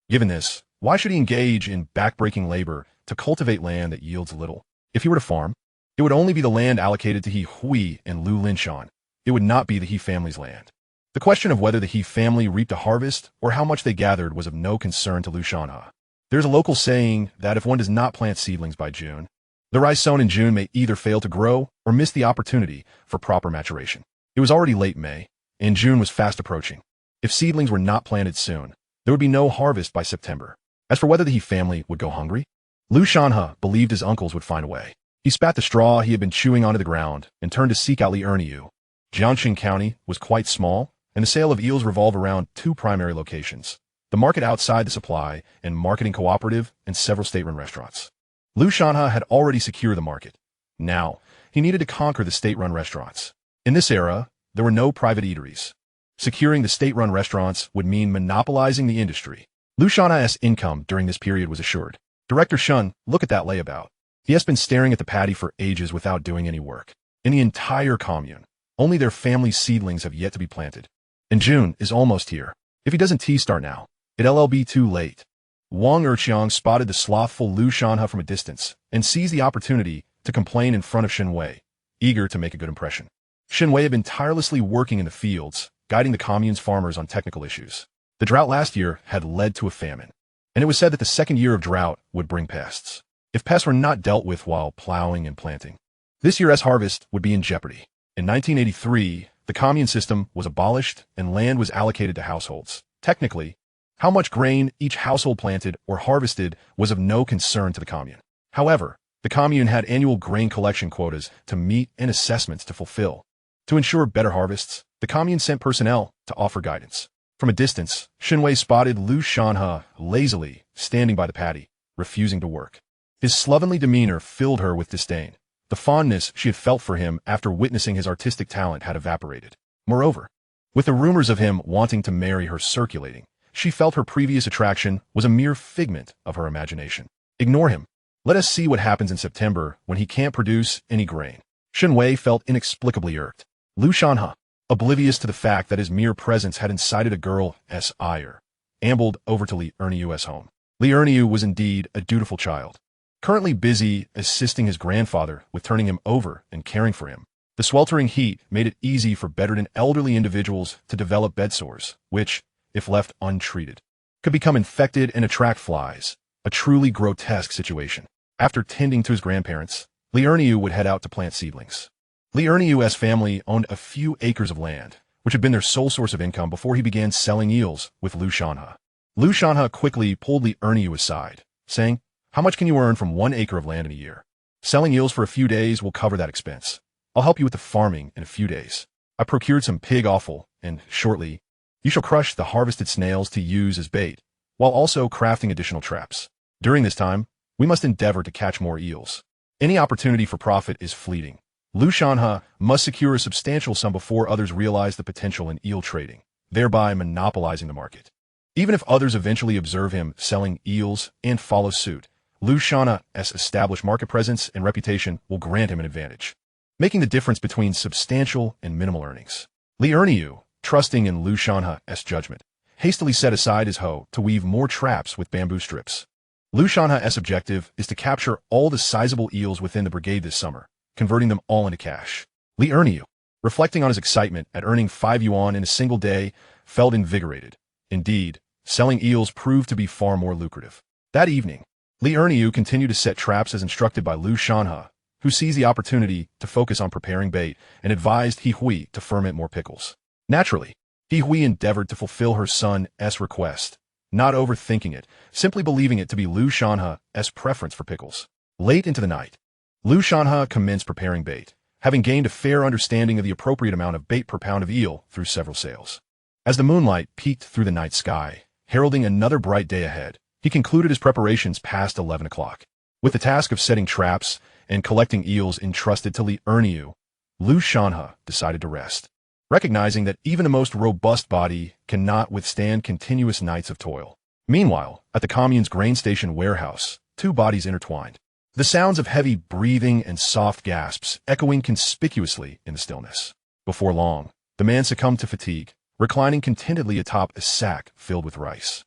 Speaker 1: Given this, why should he engage in backbreaking labor to cultivate land that yields little? If he were to farm, it would only be the land allocated to He Hui and Lu Linshan. It would not be the He family's land. The question of whether the He family reaped a harvest or how much they gathered was of no concern to Lu Shanhe. There's a local saying that if one does not plant seedlings by June, the rice sown in June may either fail to grow or miss the opportunity for proper maturation. It was already late May, and June was fast approaching. If seedlings were not planted soon, there would be no harvest by September. As for whether the He family would go hungry, Lu Shanhe believed his uncles would find a way. He spat the straw he had been chewing onto the ground and turned to seek out Liurniu. Jiangxing County was quite small, and the sale of eels revolved around two primary locations: the market outside the supply and marketing cooperative and several state-run restaurants. Lu Shanhe had already secured the market. Now, he needed to conquer the state-run restaurants. In this era, there were no private eateries. Securing the state-run restaurants would mean monopolizing the industry. Lu Shanhe's income during this period was assured. Director Shun, look at that layabout. He has been staring at the paddy for ages without doing any work. In the entire commune, only their family's seedlings have yet to be planted. And June is almost here. If he doesn't start now, it'll be too late. Wong Yongji spotted the slothful Lu Shanhe from a distance and seized the opportunity to complain in front of Shenwei, eager to make a good impression. Shenwei had been tirelessly working in the fields, guiding the commune's farmers on technical issues. The drought last year had led to a famine, and it was said that the second year of drought would bring pests. If pests were not dealt with while plowing and planting, this year's harvest would be in jeopardy. In 1983, the commune system was abolished and land was allocated to households. Technically, how much grain each household planted or harvested was of no concern to the commune. However, the commune had annual grain collection quotas to meet and assessments to fulfill. To ensure better harvests, the commune sent personnel to offer guidance. From a distance, Shenwei spotted Lu Shanhe lazily standing by the paddy, refusing to work. His slovenly demeanor filled her with disdain. The fondness she had felt for him after witnessing his artistic talent had evaporated. Moreover, with the rumors of him wanting to marry her circulating, she felt her previous attraction was a mere figment of her imagination. Ignore him. Let us see what happens in September when he can't produce any grain. Shenwei felt inexplicably irked. Lu Shanhe, oblivious to the fact that his mere presence had incited a girl's ire, ambled over to Liurniu's home. Liurniu was indeed a dutiful child, currently busy assisting his grandfather with turning him over and caring for him. The sweltering heat made it easy for bedridden elderly individuals to develop bed sores, which, if left untreated, could become infected and attract flies, a truly grotesque situation. After tending to his grandparents, Liurniu would head out to plant seedlings. Liurniu's family owned a few acres of land, which had been their sole source of income before he began selling eels with Lu Shanhe. Lu Shanhe quickly pulled Liurniu aside, saying, "How much can you earn from 1 acre of land in a year? Selling eels for a few days will cover that expense. I'll help you with the farming in a few days. I procured some pig offal, and shortly, you shall crush the harvested snails to use as bait, while also crafting additional traps. During this time, we must endeavor to catch more eels. Any opportunity for profit is fleeting. Lu Shanhe must secure a substantial sum before others realize the potential in eel trading, thereby monopolizing the market. Even if others eventually observe him selling eels and follow suit, Lu Shanhe's established market presence and reputation will grant him an advantage, making the difference between substantial and minimal earnings. Liurniu, trusting in Lu Shanhe's judgment, hastily set aside his hoe to weave more traps with bamboo strips. Lu Shanhe's objective is to capture all the sizable eels within the brigade this summer, converting them all into cash. Liurniu, reflecting on his excitement at earning 5 yuan in a single day, felt invigorated. Indeed, selling eels proved to be far more lucrative. That evening, Liurniu continued to set traps as instructed by Lu Shanhe, who seized the opportunity to focus on preparing bait and advised He Hui to ferment more pickles. Naturally, He Hui endeavored to fulfill her son's request. not overthinking it, simply believing it to be Lu Shanhe's preference for pickles. Late into the night, Lu Shanhe commenced preparing bait, having gained a fair understanding of the appropriate amount of bait per pound of eel through several sales. As the moonlight peeked through the night sky, heralding another bright day ahead, he concluded his preparations past 11 o'clock. With the task of setting traps and collecting eels entrusted to Li Erniu, Lu Shanhe decided to rest, recognizing that even the most robust body cannot withstand continuous nights of toil. Meanwhile, at the commune's grain station warehouse, two bodies intertwined, the sounds of heavy breathing and soft gasps echoing conspicuously in the stillness. Before long, the man succumbed to fatigue, reclining contentedly atop a sack filled with rice.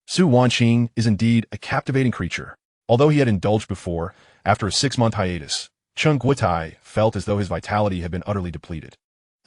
Speaker 1: Su Wanqing is indeed a captivating creature. Although he had indulged before, after a 6-month hiatus, Chen Guotai felt as though his vitality had been utterly depleted.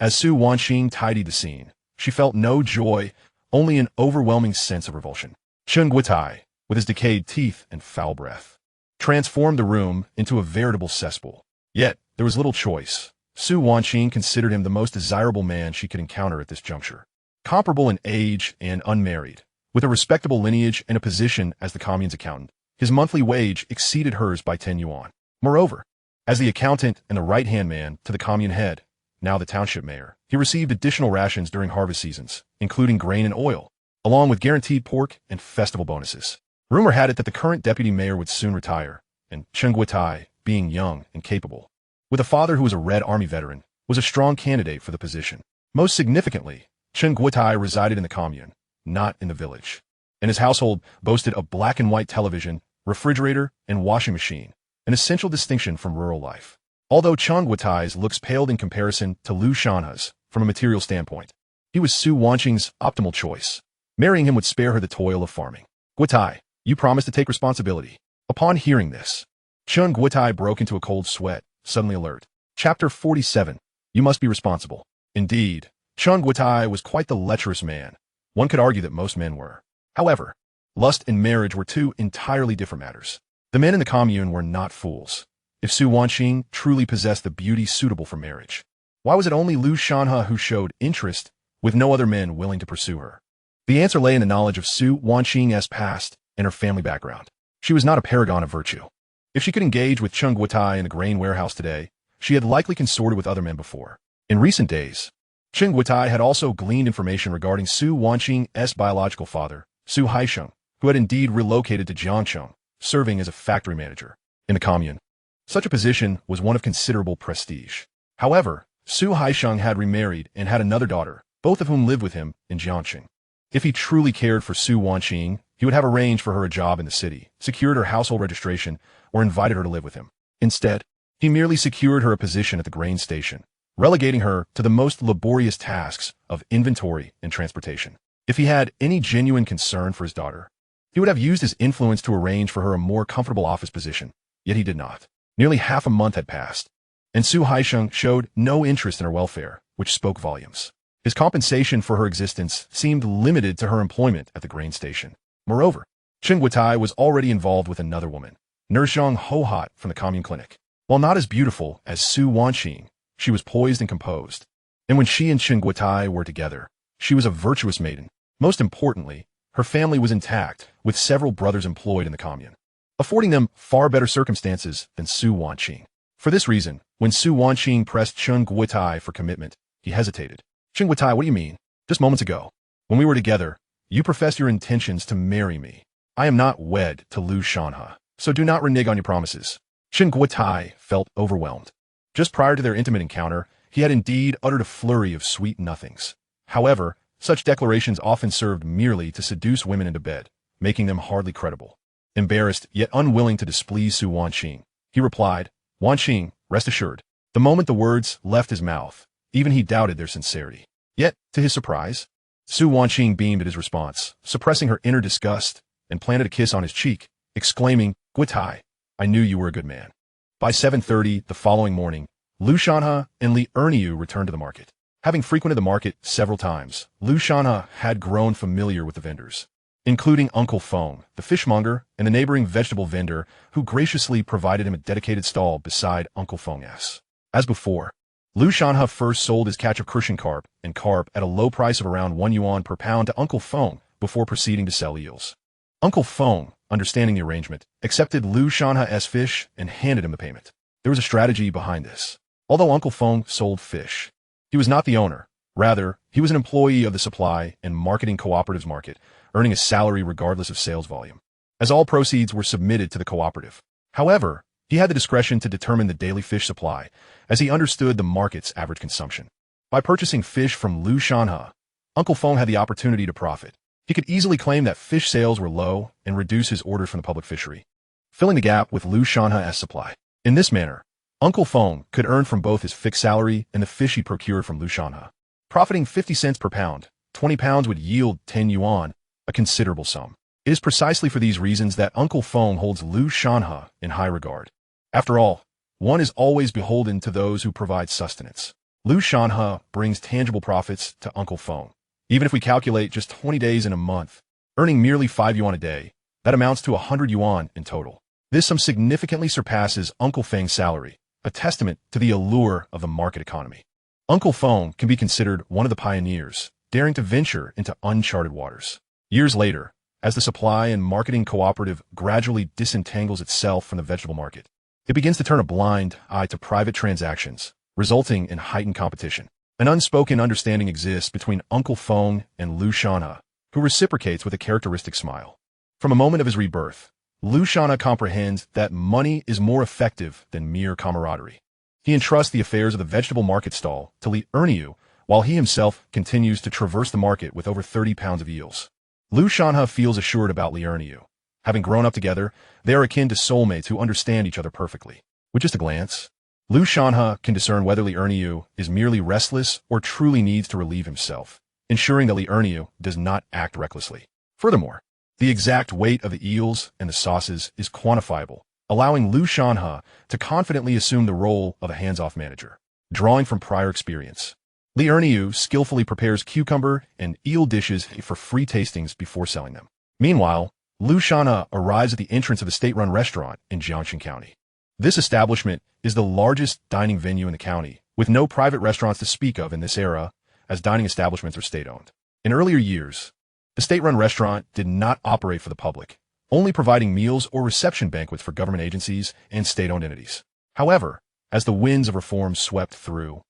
Speaker 1: As Su Wanqing tidied the scene, she felt no joy, only an overwhelming sense of revulsion. Chen Guotai, with his decayed teeth and foul breath, transformed the room into a veritable cesspool. Yet, there was little choice. Su Wanqing considered him the most desirable man she could encounter at this juncture. Comparable in age and unmarried, with a respectable lineage and a position as the commune's accountant, his monthly wage exceeded hers by 10 yuan. Moreover, as the accountant and the right-hand man to the commune head, now the township mayor, he received additional rations during harvest seasons, including grain and oil, along with guaranteed pork and festival bonuses. Rumor had it that the current deputy mayor would soon retire, and Chen Guotai, being young and capable, with a father who was a Red Army veteran, was a strong candidate for the position. Most significantly, Chen Guotai resided in the commune, not in the village, and his household boasted a black and white television, refrigerator, and washing machine, an essential distinction from rural life. Although Chen Guotai's looks paled in comparison to Lu Shanhe's from a material standpoint, he was Su Wanqing's optimal choice. Marrying him would spare her the toil of farming. Guotai, you promised to take responsibility. Upon hearing this, Chen Guotai broke into a cold sweat, suddenly alert. Chapter 47. You must be responsible. Indeed, Chen Guotai was quite the lecherous man. One could argue that most men were. However, lust and marriage were two entirely different matters. The men in the commune were not fools. If Su Wanqing truly possessed the beauty suitable for marriage, why was it only Lu Shanhe who showed interest, with no other men willing to pursue her? The answer lay in the knowledge of Su Wanqing's past and her family background. She was not a paragon of virtue. If she could engage with Chen Guotai in the grain warehouse today, she had likely consorted with other men before. In recent days, Chen Guotai had also gleaned information regarding Su Wanqing's biological father, Su Haisheng, who had indeed relocated to Jiangcheng, serving as a factory manager in the commune. Such a position was one of considerable prestige. However, Su Haisheng had remarried and had another daughter, both of whom lived with him in Jiangcheng. If he truly cared for Su Wanqing, he would have arranged for her a job in the city, secured her household registration, or invited her to live with him. Instead, he merely secured her a position at the grain station, relegating her to the most laborious tasks of inventory and transportation. If he had any genuine concern for his daughter, he would have used his influence to arrange for her a more comfortable office position, yet he did not. Nearly half a month had passed, and Su Haisheng showed no interest in her welfare, which spoke volumes. His compensation for her existence seemed limited to her employment at the grain station. Moreover, Chen Guotai was already involved with another woman, Nurse Zhang Hohot from the commune clinic. While not as beautiful as Su Wanqing, she was poised and composed, and when she and Chen Guotai were together, she was a virtuous maiden. Most importantly, her family was intact, with several brothers employed in the commune, affording them far better circumstances than Su Wanqing. For this reason, when Su Wanqing pressed Chen Guotai for commitment, he hesitated. Chen Guotai, what do you mean? Just moments ago, when we were together, you professed your intentions to marry me. I am not wed to Lu Shanhe, so do not renege on your promises. Chen Guotai felt overwhelmed. Just prior to their intimate encounter, he had indeed uttered a flurry of sweet nothings. However, such declarations often served merely to seduce women into bed, making them hardly credible. Embarrassed, yet unwilling to displease Su Wanqing, he replied, Wanqing, rest assured. The moment the words left his mouth, even he doubted their sincerity. Yet, to his surprise, Su Wanqing beamed at his response, suppressing her inner disgust, and planted a kiss on his cheek, exclaiming, Guotai, I knew you were a good man. By 7:30 the following morning, Lu Shanhe and Li Erniu returned to the market. Having frequented the market several times, Lu Shanhe had grown familiar with the vendors, including Uncle Feng, the fishmonger, and the neighboring vegetable vendor, who graciously provided him a dedicated stall beside Uncle Feng's. As before, Lu Shanhe first sold his catch of crucian carp and carp at a low price of around 1 yuan per pound to Uncle Feng before proceeding to sell eels. Uncle Feng, understanding the arrangement, accepted Lu Shanhe's fish and handed him the payment. There was a strategy behind this. Although Uncle Feng sold fish, he was not the owner. Rather, he was an employee of the supply and marketing cooperatives market, earning a salary regardless of sales volume, as all proceeds were submitted to the cooperative. However, he had the discretion to determine the daily fish supply, as he understood the market's average consumption. By purchasing fish from Lu Shanhe, Uncle Feng had the opportunity to profit. He could easily claim that fish sales were low and reduce his orders from the public fishery, filling the gap with Lu Shanhe's supply. In this manner, Uncle Feng could earn from both his fixed salary and the fish he procured from Lu Shanhe. Profiting 50 cents per pound, 20 pounds would yield 10 yuan, a considerable sum. It is precisely for these reasons that Uncle Feng holds Lu Shanhe in high regard. After all, one is always beholden to those who provide sustenance. Lu Shanhe brings tangible profits to Uncle Feng. Even if we calculate just 20 days in a month, earning merely 5 yuan a day, that amounts to 100 yuan in total. This sum significantly surpasses Uncle Feng's salary, a testament to the allure of the market economy. Uncle Feng can be considered one of the pioneers, daring to venture into uncharted waters. Years later, as the supply and marketing cooperative gradually disentangles itself from the vegetable market, it begins to turn a blind eye to private transactions, resulting in heightened competition. An unspoken understanding exists between Uncle Feng and Lu Shanhe, who reciprocates with a characteristic smile. From a moment of his rebirth, Lu Shanhe comprehends that money is more effective than mere camaraderie. He entrusts the affairs of the vegetable market stall to Li Erniu, while he himself continues to traverse the market with over 30 pounds of eels. Lu Shanhe feels assured about Li Erniu. Having grown up together, they are akin to soulmates who understand each other perfectly. With just a glance, Lu Shanhe can discern whether Li Erniu is merely restless or truly needs to relieve himself, ensuring that Li Erniu does not act recklessly. Furthermore, the exact weight of the eels and the sauces is quantifiable, allowing Lu Shanhe to confidently assume the role of a hands-off manager. Drawing from prior experience, Li Erniu skillfully prepares cucumber and eel dishes for free tastings before selling them. Meanwhile, Lu Shanhe arrives at the entrance of a state-run restaurant in Jiangxing County. This establishment is the largest dining venue in the county, with no private restaurants to speak of in this era, as dining establishments are state-owned. In earlier years, the state-run restaurant did not operate for the public, only providing meals or reception banquets for government agencies and state-owned entities. However, as the winds of reform swept through,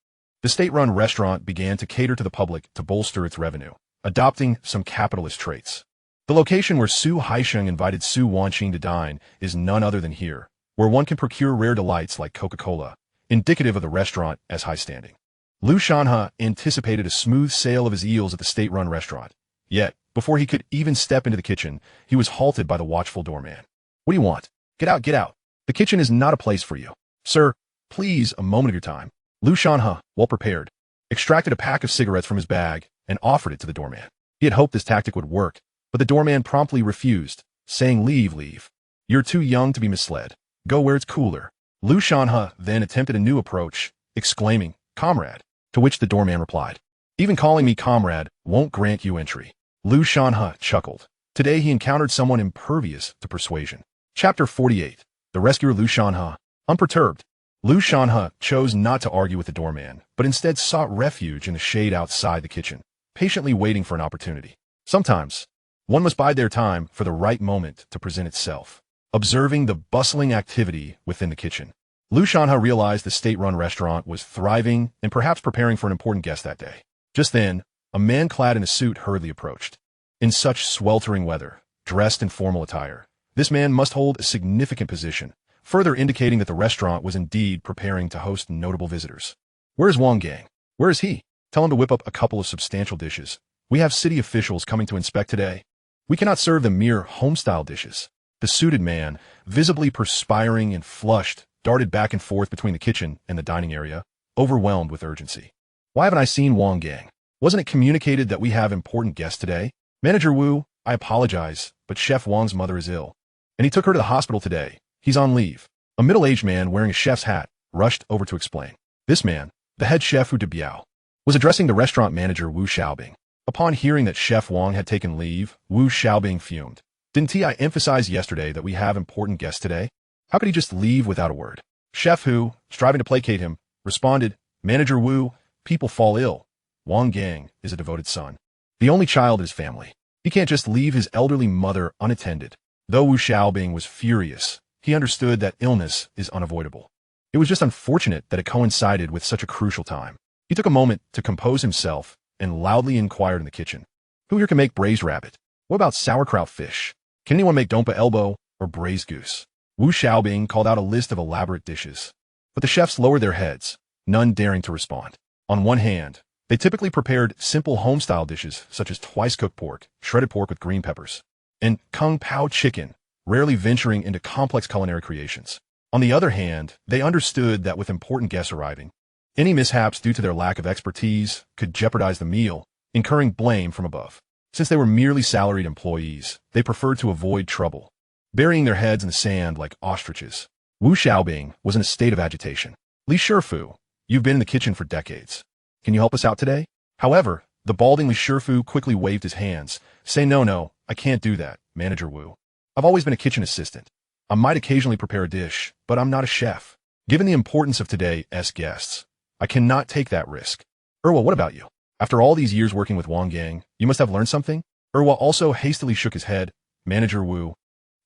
Speaker 1: the state-run restaurant began to cater to the public to bolster its revenue, adopting some capitalist traits. The location where Su Haisheng invited Su Wanqing to dine is none other than here, where one can procure rare delights like Coca-Cola, indicative of the restaurant as high standing. Lu Shanhe anticipated a smooth sale of his eels at the state-run restaurant. Yet, before he could even step into the kitchen, he was halted by the watchful doorman. "What do you want? Get out, get out. The kitchen is not a place for you." "Sir, please, a moment of your time." Lu Shanhe, well prepared, extracted a pack of cigarettes from his bag and offered it to the doorman. He had hoped this tactic would work, but the doorman promptly refused, saying, Leave. You're too young to be misled. Go where it's cooler." Lu Shanhe then attempted a new approach, exclaiming, "Comrade," to which the doorman replied, "Even calling me comrade won't grant you entry." Lu Shanhe chuckled. Today he encountered someone impervious to persuasion. Chapter 48. The Rescuer Lu Shanhe. Unperturbed, Lu Shanhe chose not to argue with the doorman, but instead sought refuge in the shade outside the kitchen, patiently waiting for an opportunity. Sometimes, one must bide their time for the right moment to present itself. Observing the bustling activity within the kitchen, Lu Shanhe realized the state-run restaurant was thriving and perhaps preparing for an important guest that day. Just then, a man clad in a suit hurriedly approached. In such sweltering weather, dressed in formal attire, this man must hold a significant position, further indicating that the restaurant was indeed preparing to host notable visitors. "Where is Wong Gang? Where is he? Tell him to whip up a couple of substantial dishes. We have city officials coming to inspect today. We cannot serve them mere home-style dishes." The suited man, visibly perspiring and flushed, darted back and forth between the kitchen and the dining area, overwhelmed with urgency. "Why haven't I seen Wong Gang? Wasn't it communicated that we have important guests today? Manager Wu, I apologize, but Chef Wong's mother is ill, and he took her to the hospital today. He's on leave." A middle-aged man wearing a chef's hat rushed over to explain. This man, the head chef Wu Debiao, was addressing the restaurant manager Wu Xiaobing. Upon hearing that Chef Wong had taken leave, Wu Xiaobing fumed. "Didn't I emphasize yesterday that we have important guests today? How could he just leave without a word?" Chef Hu, striving to placate him, responded, "Manager Wu, people fall ill. Wong Gang is a devoted son, the only child in his family. He can't just leave his elderly mother unattended. Though Wu Xiaobing was furious, he understood that illness is unavoidable. It was just unfortunate that it coincided with such a crucial time. He took a moment to compose himself and loudly inquired in the kitchen. Who here can make braised rabbit? What about sauerkraut fish? Can anyone make dompa elbow or braised goose? Wu Xiaobing called out a list of elaborate dishes. But the chefs lowered their heads, none daring to respond. On one hand, they typically prepared simple home-style dishes such as twice-cooked pork, shredded pork with green peppers, and kung pao chicken, rarely venturing into complex culinary creations. On the other hand, they understood that with important guests arriving, any mishaps due to their lack of expertise could jeopardize the meal, incurring blame from above. Since they were merely salaried employees, they preferred to avoid trouble, burying their heads in the sand like ostriches. Wu Xiaobing was in a state of agitation. Li Shifu, you've been in the kitchen for decades. Can you help us out today? However, the balding Li Shifu quickly waved his hands. Say no, I can't do that, Manager Wu. I've always been a kitchen assistant. I might occasionally prepare a dish, but I'm not a chef. Given the importance of today's guests, I cannot take that risk. What about you? After all these years working with Wang Yang, you must have learned something? Also hastily shook his head. Manager Wu,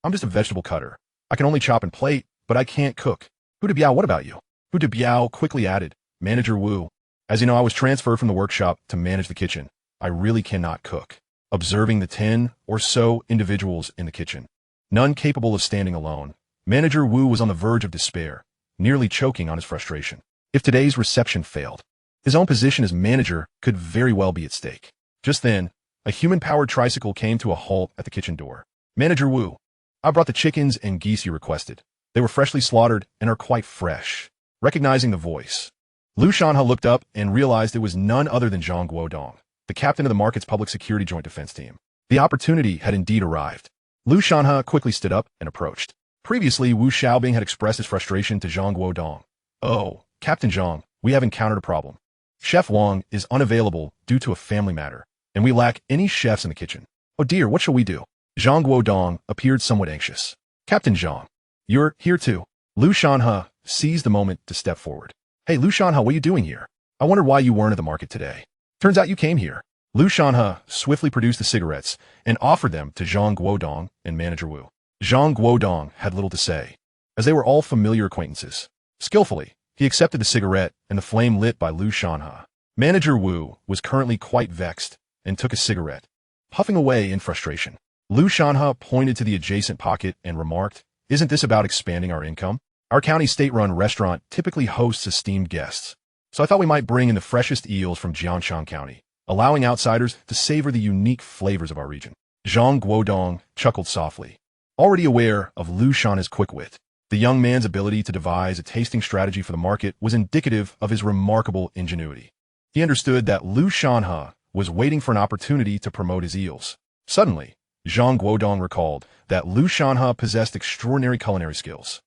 Speaker 1: I'm just a vegetable cutter. I can only chop and plate, but I can't cook. Hu Biao, what about you? Hu Biao quickly added. Manager Wu, as you know, I was transferred from the workshop to manage the kitchen. I really cannot cook. Observing the 10 or so individuals in the kitchen, none capable of standing alone, Manager Wu was on the verge of despair, nearly choking on his frustration. If today's reception failed, his own position as manager could very well be at stake. Just then, a human-powered tricycle came to a halt at the kitchen door. Manager Wu, I brought the chickens and geese you requested. They were freshly slaughtered and are quite fresh. Recognizing the voice, Lu Shanhe looked up and realized it was none other than Zhang Guodong, the captain of the market's public security joint defense team. The opportunity had indeed arrived. Lu Shanhe quickly stood up and approached. Previously, Wu Xiaobing had expressed his frustration to Zhang Guodong. Oh, Captain Zhang, we have encountered a problem. Chef Wang is unavailable due to a family matter, and we lack any chefs in the kitchen. Oh dear, what shall we do? Zhang Guodong appeared somewhat anxious. Captain Zhang, you're here too. Lu Shanhe seized the moment to step forward. Hey, Lu Shanhe, what are you doing here? I wondered why you weren't at the market today. Turns out you came here. Lu Shanhe swiftly produced the cigarettes and offered them to Zhang Guodong and Manager Wu. Zhang Guodong had little to say, as they were all familiar acquaintances. Skillfully, he accepted the cigarette and the flame lit by Lu Shanhe. Manager Wu was currently quite vexed and took a cigarette, puffing away in frustration. Lu Shanhe pointed to the adjacent pocket and remarked, Isn't this about expanding our income? Our county state-run restaurant typically hosts esteemed guests, so I thought we might bring in the freshest eels from Jianshan County, allowing outsiders to savor the unique flavors of our region. Zhang Guodong chuckled softly, already aware of Lu Shanhe's quick wit. The young man's ability to devise a tasting strategy for the market was indicative of his remarkable ingenuity. He understood that Lu Shanhe was waiting for an opportunity to promote his eels. Suddenly, Zhang Guodong recalled that Lu Shanhe possessed extraordinary culinary skills.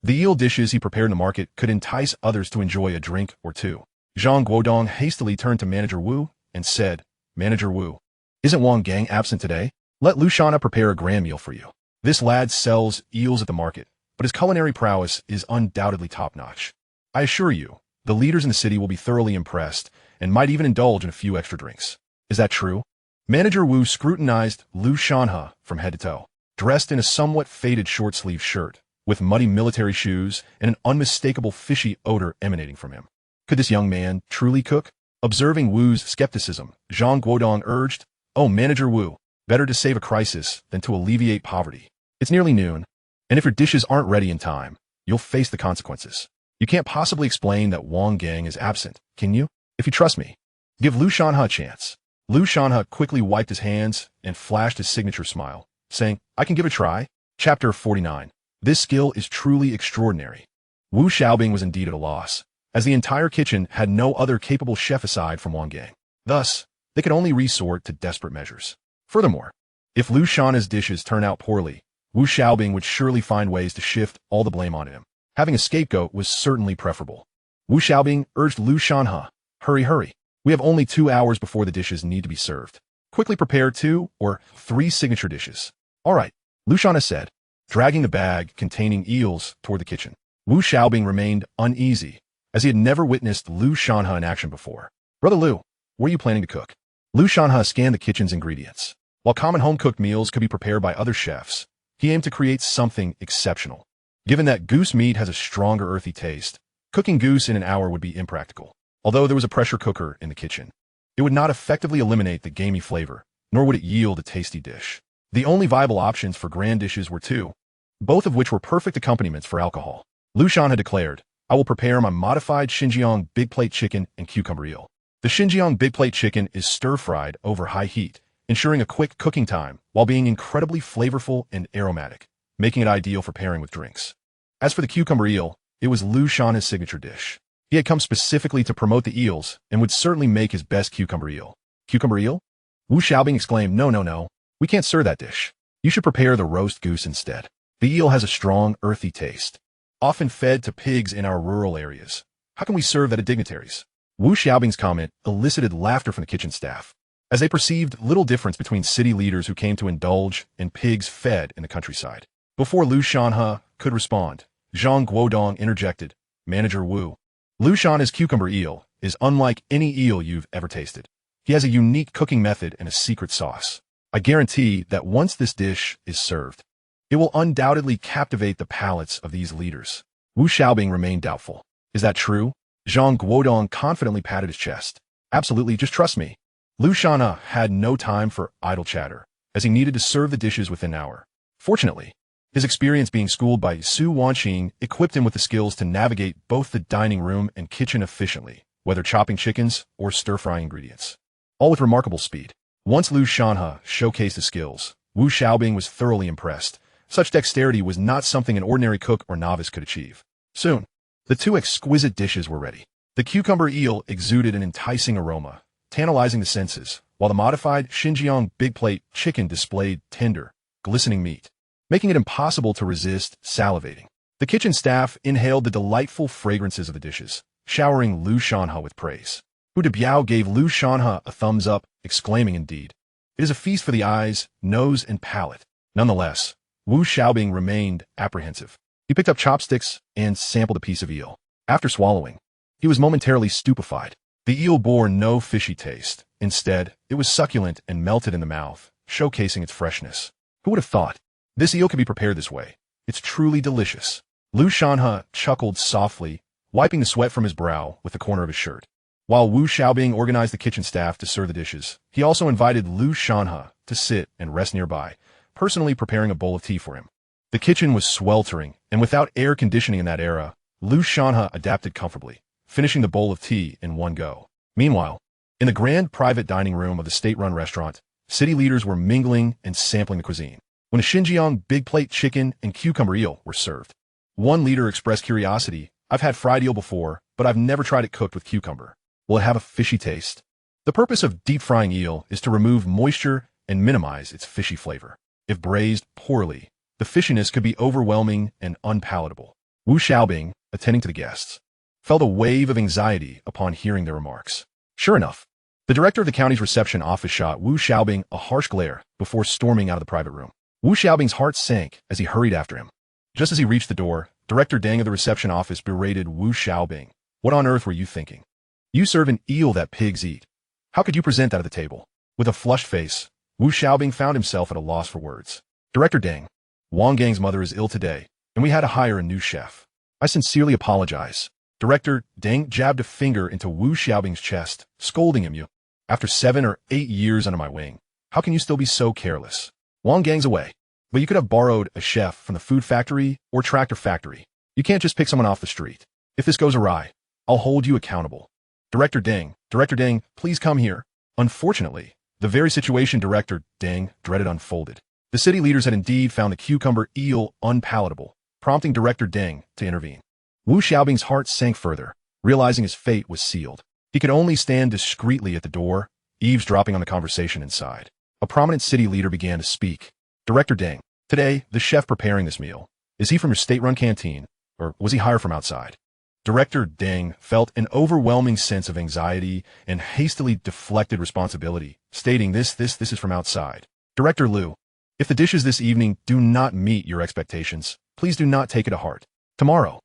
Speaker 1: The eel dishes he prepared in the market could entice others to enjoy a drink or two. Zhang Guodong hastily turned to Manager Wu and said, Manager Wu, isn't Wang Yang absent today? Let Lu Shanhe prepare a grand meal for you. This lad sells eels at the market, but his culinary prowess is undoubtedly top-notch. I assure you, the leaders in the city will be thoroughly impressed and might even indulge in a few extra drinks. Is that true? Manager Wu scrutinized Lu Shanhe from head to toe, dressed in a somewhat faded short-sleeved shirt, with muddy military shoes and an unmistakable fishy odor emanating from him. Could this young man truly cook? Observing Wu's skepticism, Zhang Guodong urged, Oh, Manager Wu, better to save a crisis than to alleviate poverty. It's nearly noon, and if your dishes aren't ready in time, you'll face the consequences. You can't possibly explain that Wang Yang is absent, can you? If you trust me, give Lu Shanhe a chance. Lu Shanhe quickly wiped his hands and flashed his signature smile, saying, I can give it a try. Chapter 49. This skill is truly extraordinary. Wu Xiaobing was indeed at a loss, as the entire kitchen had no other capable chef aside from Wang Yang. Thus, they could only resort to desperate measures. Furthermore, if Lu Shanhe's dishes turn out poorly, Wu Xiaobing would surely find ways to shift all the blame on him. Having a scapegoat was certainly preferable. Wu Xiaobing urged Lu Shanhe, Hurry. We have only 2 hours before the dishes need to be served. Quickly prepare 2 or 3 signature dishes. All right, Lu Shanhe said, dragging the bag containing eels toward the kitchen. Wu Xiaobing remained uneasy, as he had never witnessed Lu Shanhe in action before. Brother Lu, what are you planning to cook? Lu Shanhe scanned the kitchen's ingredients. While common home-cooked meals could be prepared by other chefs, he aimed to create something exceptional. Given that goose meat has a stronger earthy taste, cooking goose in an hour would be impractical. Although there was a pressure cooker in the kitchen, it would not effectively eliminate the gamey flavor, nor would it yield a tasty dish. The only viable options for grand dishes were two, both of which were perfect accompaniments for alcohol. Lu Shanhe declared, "I will prepare my modified Xinjiang big plate chicken and cucumber eel." The Xinjiang big plate chicken is stir-fried over high heat, ensuring a quick cooking time while being incredibly flavorful and aromatic, making it ideal for pairing with drinks. As for the cucumber eel, it was Lu Shanhe's signature dish. He had come specifically to promote the eels and would certainly make his best cucumber eel. Cucumber eel? Wu Xiaobing exclaimed, No, we can't serve that dish. You should prepare the roast goose instead. The eel has a strong, earthy taste, often fed to pigs in our rural areas. How can we serve that to dignitaries? Wu Xiaobing's comment elicited laughter from the kitchen staff, as they perceived little difference between city leaders who came to indulge and pigs fed in the countryside. Before Lu Shanhe could respond, Zhang Guodong interjected, Manager Wu, Lu Shanhe's cucumber eel is unlike any eel you've ever tasted. He has a unique cooking method and a secret sauce. I guarantee that once this dish is served, it will undoubtedly captivate the palates of these leaders. Wu Xiaobing remained doubtful. Is that true? Zhang Guodong confidently patted his chest. Absolutely, just trust me. Lu Shanhe had no time for idle chatter, as he needed to serve the dishes within an hour. Fortunately, his experience being schooled by Su Wanqing equipped him with the skills to navigate both the dining room and kitchen efficiently, whether chopping chickens or stir-frying ingredients, all with remarkable speed. Once Lu Shanhe showcased his skills, Wu Xiaobing was thoroughly impressed. Such dexterity was not something an ordinary cook or novice could achieve. Soon, the two exquisite dishes were ready. The cucumber eel exuded an enticing aroma, tantalizing the senses, while the modified Xinjiang big plate chicken displayed tender, glistening meat, making it impossible to resist salivating. The kitchen staff inhaled the delightful fragrances of the dishes, showering Lu Shanhe with praise. Hu Debiao gave Lu Shanhe a thumbs up, exclaiming, Indeed, it is a feast for the eyes, nose, and palate. Nonetheless, Wu Xiaobing remained apprehensive. He picked up chopsticks and sampled a piece of eel. After swallowing, he was momentarily stupefied. The eel bore no fishy taste. Instead, it was succulent and melted in the mouth, showcasing its freshness. Who would have thought? This eel could be prepared this way. It's truly delicious. Lu Shanhe chuckled softly, wiping the sweat from his brow with the corner of his shirt. While Wu Xiaobing organized the kitchen staff to serve the dishes, he also invited Lu Shanhe to sit and rest nearby, personally preparing a bowl of tea for him. The kitchen was sweltering, and without air conditioning in that era, Lu Shanhe adapted comfortably, finishing the bowl of tea in one go. Meanwhile, in the grand private dining room of the state-run restaurant, city leaders were mingling and sampling the cuisine. When a Xinjiang big plate chicken and cucumber eel were served, one leader expressed curiosity. I've had fried eel before, but I've never tried it cooked with cucumber. Will it have a fishy taste? The purpose of deep frying eel is to remove moisture and minimize its fishy flavor. If braised poorly, the fishiness could be overwhelming and unpalatable. Wu Xiaobing, attending to the guests, felt a wave of anxiety upon hearing their remarks. Sure enough, the director of the county's reception office shot Wu Xiaobing a harsh glare before storming out of the private room. Wu Xiaobing's heart sank as he hurried after him. Just as he reached the door, Director Deng of the reception office berated Wu Xiaobing. What on earth were you thinking? You serve an eel that pigs eat. How could you present that at the table? With a flushed face, Wu Xiaobing found himself at a loss for words. Director Deng, Wang Gang's mother is ill today, and we had to hire a new chef. I sincerely apologize. Director Deng jabbed a finger into Wu Xiaobing's chest, scolding him. You, after 7 or 8 years under my wing, how can you still be so careless? Wang Gang's away, but you could have borrowed a chef from the food factory or tractor factory. You can't just pick someone off the street. If this goes awry, I'll hold you accountable. Director Deng, please come here. Unfortunately, the very situation Director Deng dreaded unfolded. The city leaders had indeed found the cucumber eel unpalatable, prompting Director Deng to intervene. Wu Xiaobing's heart sank further, realizing his fate was sealed. He could only stand discreetly at the door, eavesdropping on the conversation inside. A prominent city leader began to speak. Director Deng, today, the chef preparing this meal, is he from your state-run canteen, or was he hired from outside? Director Deng felt an overwhelming sense of anxiety and hastily deflected responsibility, stating this is from outside. Director Lu, if the dishes this evening do not meet your expectations, please do not take it to heart. Tomorrow,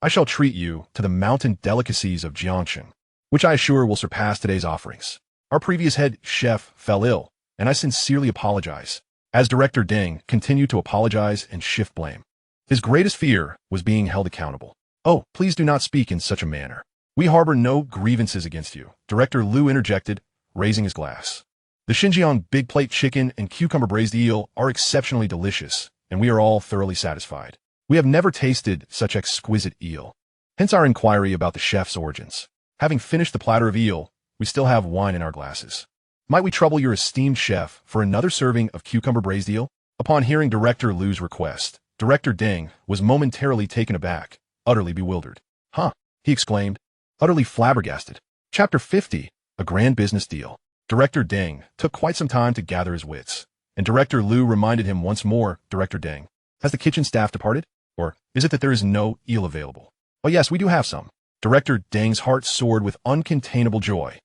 Speaker 1: I shall treat you to the mountain delicacies of Jiangxin, which I assure will surpass today's offerings. Our previous head chef fell ill, and I sincerely apologize. As Director Deng continued to apologize and shift blame. His greatest fear was being held accountable. Oh, please do not speak in such a manner. We harbor no grievances against you, Director Lu interjected, raising his glass. The Xinjiang big plate chicken and cucumber braised eel are exceptionally delicious, and we are all thoroughly satisfied. We have never tasted such exquisite eel. Hence our inquiry about the chef's origins. Having finished the platter of eel, we still have wine in our glasses. Might we trouble your esteemed chef for another serving of cucumber braised eel? Upon hearing Director Lu's request, Director Deng was momentarily taken aback, utterly bewildered. Huh, he exclaimed, utterly flabbergasted. Chapter 50, A Grand Business Deal. Director Deng took quite some time to gather his wits, and Director Lu reminded him once more, Director Deng, has the kitchen staff departed? Or is it that there is no eel available? Oh yes, we do have some. Director Deng's heart soared with uncontainable joy.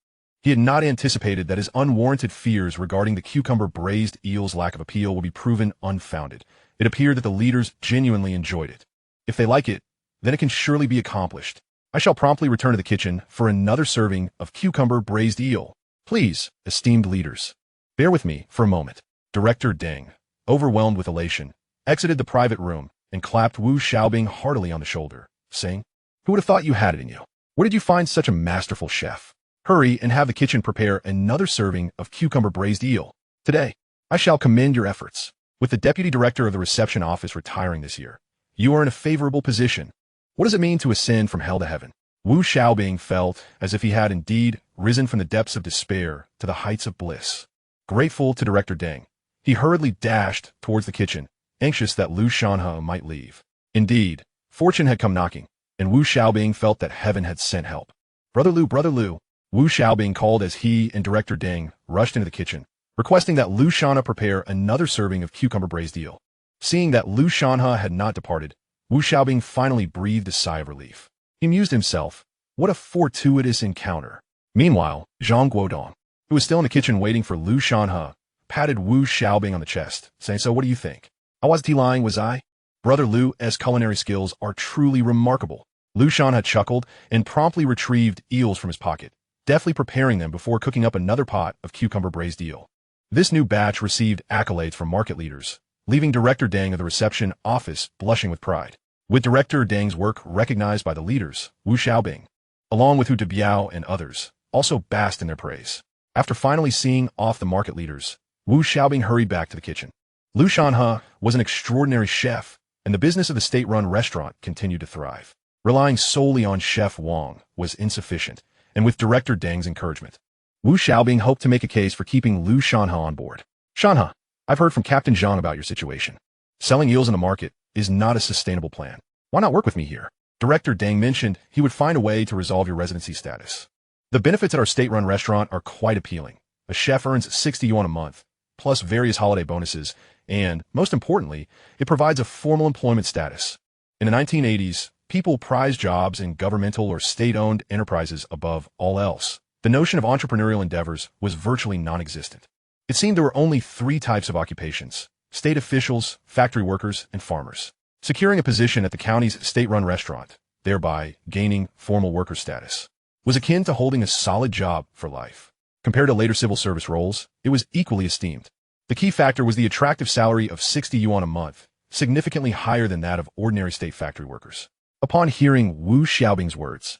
Speaker 1: He had not anticipated that his unwarranted fears regarding the cucumber braised eel's lack of appeal would be proven unfounded. It appeared that the leaders genuinely enjoyed it. If they like it, then it can surely be accomplished. I shall promptly return to the kitchen for another serving of cucumber braised eel. Please, esteemed leaders, bear with me for a moment. Director Deng, overwhelmed with elation, exited the private room and clapped Wu Xiaobing heartily on the shoulder, saying, "Who would have thought you had it in you? Where did you find such a masterful chef? Hurry and have the kitchen prepare another serving of cucumber braised eel. Today, I shall commend your efforts. With the deputy director of the reception office retiring this year, you are in a favorable position. What does it mean to ascend from hell to heaven?" Wu Xiaobing felt as if he had indeed risen from the depths of despair to the heights of bliss. Grateful to Director Deng, he hurriedly dashed towards the kitchen, anxious that Lu Shanhe might leave. Indeed, fortune had come knocking, and Wu Xiaobing felt that heaven had sent help. Brother Lu, Wu Xiaobing called as he and Director Deng rushed into the kitchen, requesting that Lu Shanhe prepare another serving of cucumber braised eel. Seeing that Lu Shanhe had not departed, Wu Xiaobing finally breathed a sigh of relief. He amused himself. What a fortuitous encounter. Meanwhile, Zhang Guodong, who was still in the kitchen waiting for Lu Shanhe, patted Wu Xiaobing on the chest, saying, "So what do you think? I wasn't lying, was I? Brother Lu's culinary skills are truly remarkable." Lu Shanhe chuckled and promptly retrieved eels from his pocket, deftly preparing them before cooking up another pot of cucumber braised eel. This new batch received accolades from market leaders, leaving Director Deng of the reception office blushing with pride. With Director Deng's work recognized by the leaders, Wu Xiaobing, along with Hu Debiao and others, also basked in their praise. After finally seeing off the market leaders, Wu Xiaobing hurried back to the kitchen. Lu Shanhe was an extraordinary chef, and the business of the state-run restaurant continued to thrive. Relying solely on Chef Wong was insufficient, and with Director Deng's encouragement, Wu Xiaobing hoped to make a case for keeping Lu Shanhe on board. "Shanhe, I've heard from Captain Zhang about your situation. Selling eels in the market is not a sustainable plan. Why not work with me here?" Director Deng mentioned he would find a way to resolve your residency status. "The benefits at our state-run restaurant are quite appealing. A chef earns 60 yuan a month, plus various holiday bonuses, and, most importantly, it provides a formal employment status. In the 1980s, people prized jobs in governmental or state-owned enterprises above all else. The notion of entrepreneurial endeavors was virtually non-existent. It seemed there were only three types of occupations: state officials, factory workers, and farmers. Securing a position at the county's state-run restaurant, thereby gaining formal worker status, was akin to holding a solid job for life. Compared to later civil service roles, it was equally esteemed. The key factor was the attractive salary of 60 yuan a month, significantly higher than that of ordinary state factory workers. Upon hearing Wu Xiaobing's words,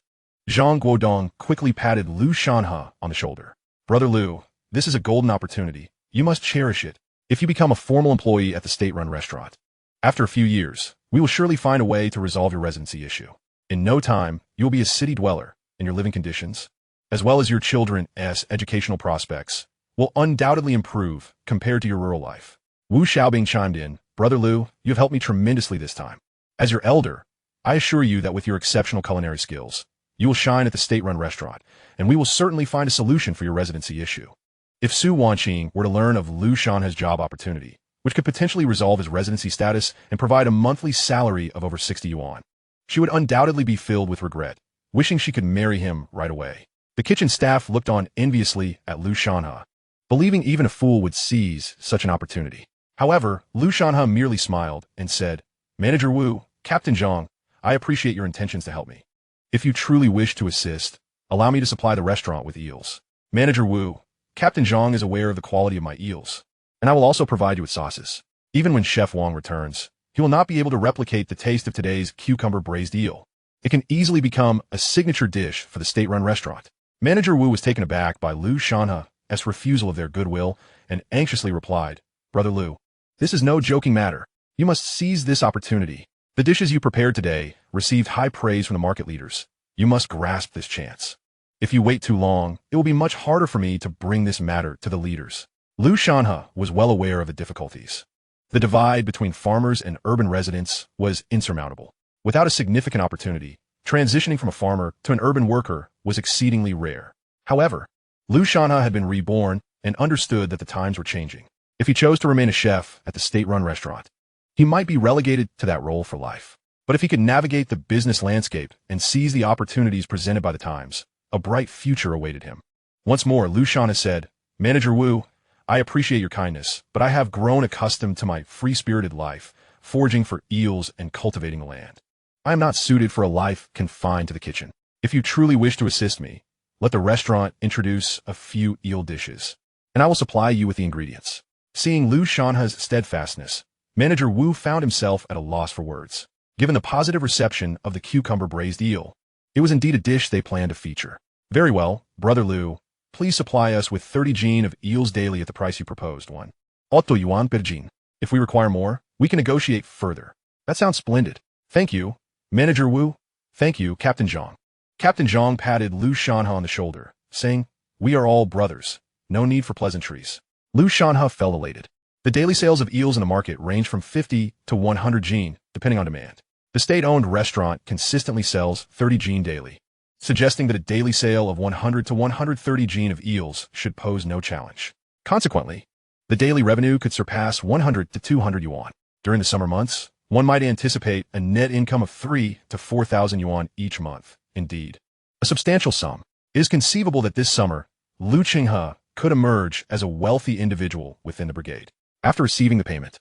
Speaker 1: Zhang Guodong quickly patted Lu Shanhe on the shoulder. "Brother Lu, this is a golden opportunity. You must cherish it. If you become a formal employee at the state-run restaurant, after a few years, we will surely find a way to resolve your residency issue. In no time, you will be a city dweller, and your living conditions, as well as your children's educational prospects, will undoubtedly improve compared to your rural life." Wu Xiaobing chimed in, "Brother Lu, you have helped me tremendously this time. As your elder, I assure you that with your exceptional culinary skills, you will shine at the state-run restaurant, and we will certainly find a solution for your residency issue." If Su Wanqing were to learn of Lu Shanhe's job opportunity, which could potentially resolve his residency status and provide a monthly salary of over 60 yuan, she would undoubtedly be filled with regret, wishing she could marry him right away. The kitchen staff looked on enviously at Lu Shanhe, believing even a fool would seize such an opportunity. However, Lu Shanhe merely smiled and said, "Manager Wu, Captain Zhang, I appreciate your intentions to help me. If you truly wish to assist, allow me to supply the restaurant with eels." Manager Wu, Captain Zhang is aware of the quality of my eels, and I will also provide you with sauces. Even when Chef Wong returns, he will not be able to replicate the taste of today's cucumber braised eel. It can easily become a signature dish for the state-run restaurant. Manager Wu was taken aback by Lu Shanhe's refusal of their goodwill and anxiously replied, "Brother Lu, this is no joking matter. You must seize this opportunity. The dishes you prepared today received high praise from the market leaders. You must grasp this chance. If you wait too long, it will be much harder for me to bring this matter to the leaders." Lu Shanhe was well aware of the difficulties. The divide between farmers and urban residents was insurmountable. Without a significant opportunity, transitioning from a farmer to an urban worker was exceedingly rare. However, Lu Shanhe had been reborn and understood that the times were changing. If he chose to remain a chef at the state-run restaurant, he might be relegated to that role for life. But if he could navigate the business landscape and seize the opportunities presented by the times, a bright future awaited him. Once more, Lu Shanhe said, "Manager Wu, I appreciate your kindness, but I have grown accustomed to my free-spirited life, foraging for eels and cultivating the land. I am not suited for a life confined to the kitchen. If you truly wish to assist me, let the restaurant introduce a few eel dishes, and I will supply you with the ingredients." Seeing Lu Shanhe's steadfastness, Manager Wu found himself at a loss for words. Given the positive reception of the cucumber braised eel, it was indeed a dish they planned to feature. "Very well, Brother Lu. Please supply us with 30 jin of eels daily at the price you proposed, 1.8 yuan per jin. If we require more, we can negotiate further." "That sounds splendid. Thank you, Manager Wu." "Thank you, Captain Zhang." Captain Zhang patted Lu Shanhe on the shoulder, saying, "We are all brothers. No need for pleasantries." Lu Shanhe felt elated. The daily sales of eels in the market ranged from 50 to 100 jin, depending on demand. The state-owned restaurant consistently sells 30 jin daily, suggesting that a daily sale of 100 to 130 jin of eels should pose no challenge. Consequently, the daily revenue could surpass 100 to 200 yuan. During the summer months, one might anticipate a net income of 3 to 4,000 yuan each month. Indeed, a substantial sum. It is conceivable that this summer, Lu Shanhe could emerge as a wealthy individual within the brigade. After receiving the payment,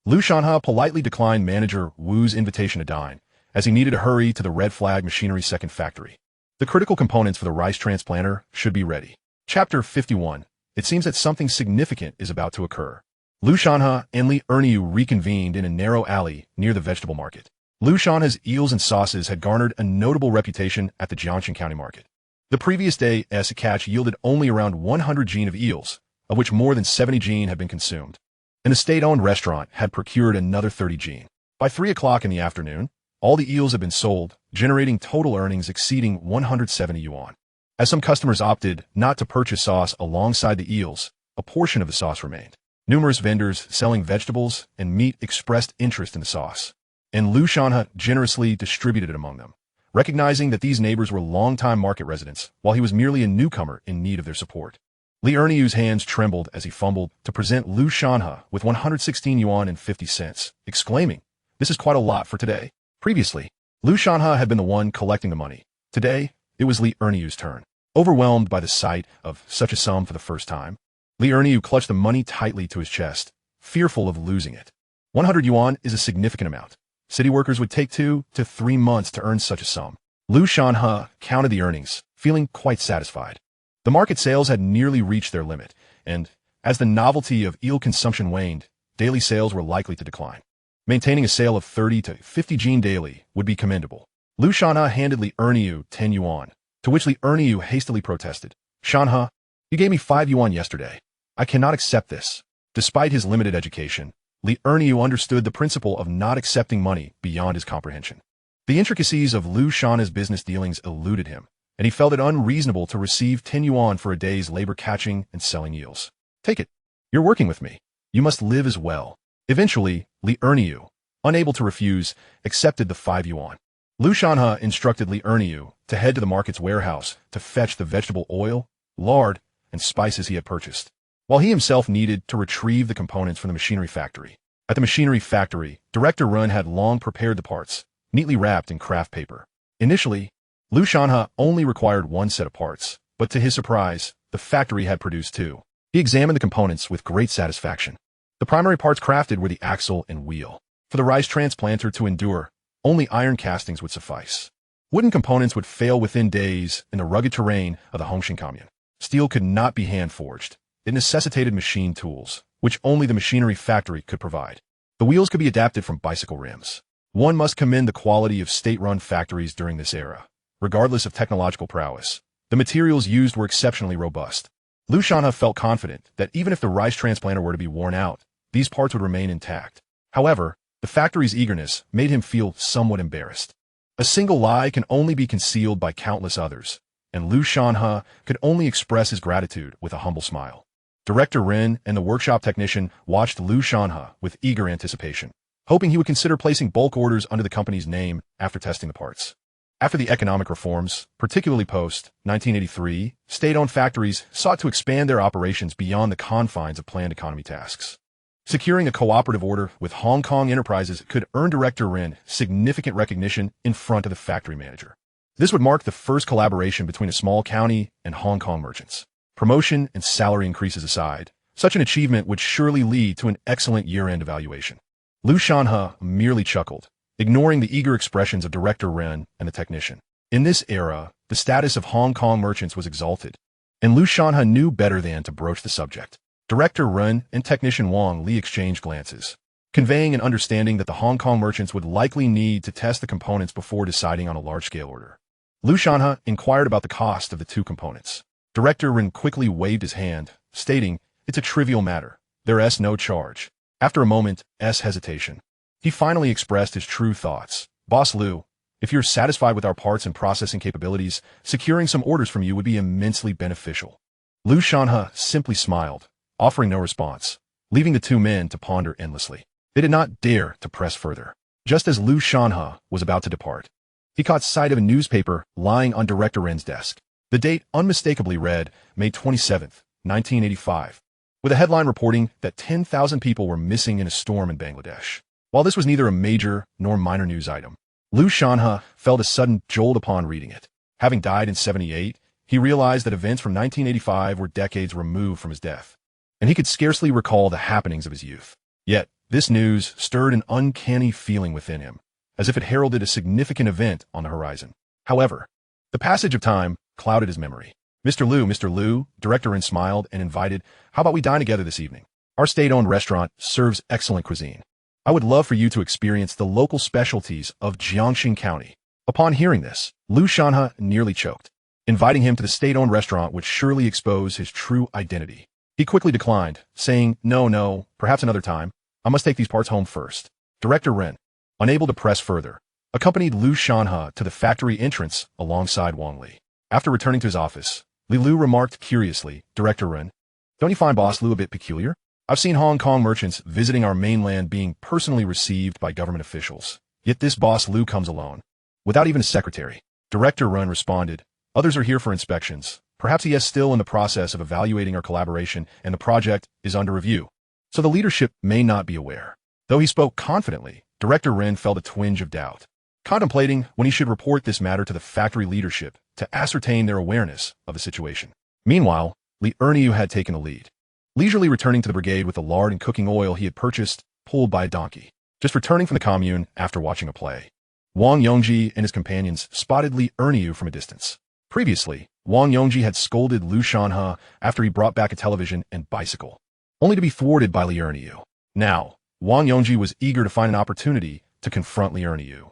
Speaker 1: Lu Shanhe politely declined Manager Wu's invitation to dine, as he needed to hurry to the Red Flag Machinery second factory. The critical components for the rice transplanter should be ready. Chapter 51. It seems that something significant is about to occur. Lu Shanhe and Li Erniu reconvened in a narrow alley near the vegetable market. Lu Shanhe's eels and sauces had garnered a notable reputation at the Jiangxing County market. The previous day's catch yielded only around 100 jin of eels, of which more than 70 jin had been consumed, and the state-owned restaurant had procured another 30 jin. By 3 o'clock in the afternoon, all the eels had been sold, generating total earnings exceeding 170 yuan. As some customers opted not to purchase sauce alongside the eels, a portion of the sauce remained. Numerous vendors selling vegetables and meat expressed interest in the sauce, and Lu Shanhe generously distributed it among them, recognizing that these neighbors were longtime market residents, while he was merely a newcomer in need of their support. Li Erniu's hands trembled as he fumbled to present Lu Shanhe with 116 yuan and 50 cents, exclaiming, "This is quite a lot for today." Previously, Lu Shanhe had been the one collecting the money. Today, it was Li Erniu's turn. Overwhelmed by the sight of such a sum for the first time, Li Erniu clutched the money tightly to his chest, fearful of losing it. 100 yuan is a significant amount. City workers would take 2 to 3 months to earn such a sum. Lu Shanhe counted the earnings, feeling quite satisfied. The market sales had nearly reached their limit, and, as the novelty of eel consumption waned, daily sales were likely to decline. Maintaining a sale of 30 to 50 jin daily would be commendable. Lu Shanhe handed Li Erniu 10 yuan, to which Li Erniu hastily protested. "Shanhe, you gave me 5 yuan yesterday. I cannot accept this." Despite his limited education, Li Erniu understood the principle of not accepting money beyond his comprehension. The intricacies of Lu Shanhe's business dealings eluded him, and he felt it unreasonable to receive 10 yuan for a day's labor catching and selling eels. "Take it. You're working with me. You must live as well." Eventually, Li Erniu, unable to refuse, accepted the 5 yuan. Lu Shanhe instructed Li Erniu to head to the market's warehouse to fetch the vegetable oil, lard, and spices he had purchased, while he himself needed to retrieve the components from the machinery factory. At the machinery factory, Director Run had long prepared the parts, neatly wrapped in craft paper. Initially, Lu Shanhe only required 1 set of parts, but to his surprise, the factory had produced 2. He examined the components with great satisfaction. The primary parts crafted were the axle and wheel. For the rice transplanter to endure, only iron castings would suffice. Wooden components would fail within days in the rugged terrain of the Hongxing Commune. Steel could not be hand-forged, it necessitated machine tools, which only the machinery factory could provide. The wheels could be adapted from bicycle rims. One must commend the quality of state-run factories during this era. Regardless of technological prowess, the materials used were exceptionally robust. Lu Shanhe felt confident that even if the rice transplanter were to be worn out, these parts would remain intact. However, the factory's eagerness made him feel somewhat embarrassed. A single lie can only be concealed by countless others, and Lu Shanhe could only express his gratitude with a humble smile. Director Ren and the workshop technician watched Lu Shanhe with eager anticipation, hoping he would consider placing bulk orders under the company's name after testing the parts. After the economic reforms, particularly post-1983, state-owned factories sought to expand their operations beyond the confines of planned economy tasks. Securing a cooperative order with Hong Kong enterprises could earn Director Ren significant recognition in front of the factory manager. This would mark the first collaboration between a small county and Hong Kong merchants. Promotion and salary increases aside, such an achievement would surely lead to an excellent year-end evaluation. Lu Shanhe merely chuckled, ignoring the eager expressions of Director Ren and the technician. In this era, the status of Hong Kong merchants was exalted, and Lu Shanhe knew better than to broach the subject. Director Ren and technician Wang Li exchanged glances, conveying an understanding that the Hong Kong merchants would likely need to test the components before deciding on a large-scale order. Lu Shanhe inquired about the cost of the two components. Director Ren quickly waved his hand, stating, "It's a trivial matter. There's no charge." After a moment's hesitation, he finally expressed his true thoughts. "Boss Lu, if you're satisfied with our parts and processing capabilities, securing some orders from you would be immensely beneficial." Lu Shanhe simply smiled, offering no response, leaving the two men to ponder endlessly. They did not dare to press further. Just as Lu Shanhe was about to depart, he caught sight of a newspaper lying on Director Ren's desk. The date unmistakably read May 27th, 1985, with a headline reporting that 10,000 people were missing in a storm in Bangladesh. While this was neither a major nor minor news item, Lu Shanhe felt a sudden jolt upon reading it. Having died in 78, he realized that events from 1985 were decades removed from his death, and he could scarcely recall the happenings of his youth. Yet, this news stirred an uncanny feeling within him, as if it heralded a significant event on the horizon. However, the passage of time clouded his memory. Mr. Lu, Director Ren smiled and invited, "How about we dine together this evening? Our state-owned restaurant serves excellent cuisine. I would love for you to experience the local specialties of Jiangxing County." Upon hearing this, Lu Shanhe nearly choked. Inviting him to the state-owned restaurant would surely expose his true identity. He quickly declined, saying, No, perhaps another time. I must take these parts home first." Director Ren, unable to press further, accompanied Lu Shanhe to the factory entrance alongside Wang Li. After returning to his office, Li Lu remarked curiously, "Director Ren, don't you find Boss Lu a bit peculiar? I've seen Hong Kong merchants visiting our mainland being personally received by government officials. Yet this Boss Lu comes alone, without even a secretary." Director Ren responded, "Others are here for inspections. Perhaps he is still in the process of evaluating our collaboration and the project is under review, so the leadership may not be aware." Though he spoke confidently, Director Ren felt a twinge of doubt, contemplating when he should report this matter to the factory leadership to ascertain their awareness of the situation. Meanwhile, Li Erniu had taken the lead, leisurely returning to the brigade with the lard and cooking oil he had purchased, pulled by a donkey. Just returning from the commune after watching a play, Wong Yongji and his companions spotted Li Erniu from a distance. Previously, Wong Yongji had scolded Lu Shanhe after he brought back a television and bicycle, only to be thwarted by Li Erniu. Now, Wong Yongji was eager to find an opportunity to confront Li Erniu.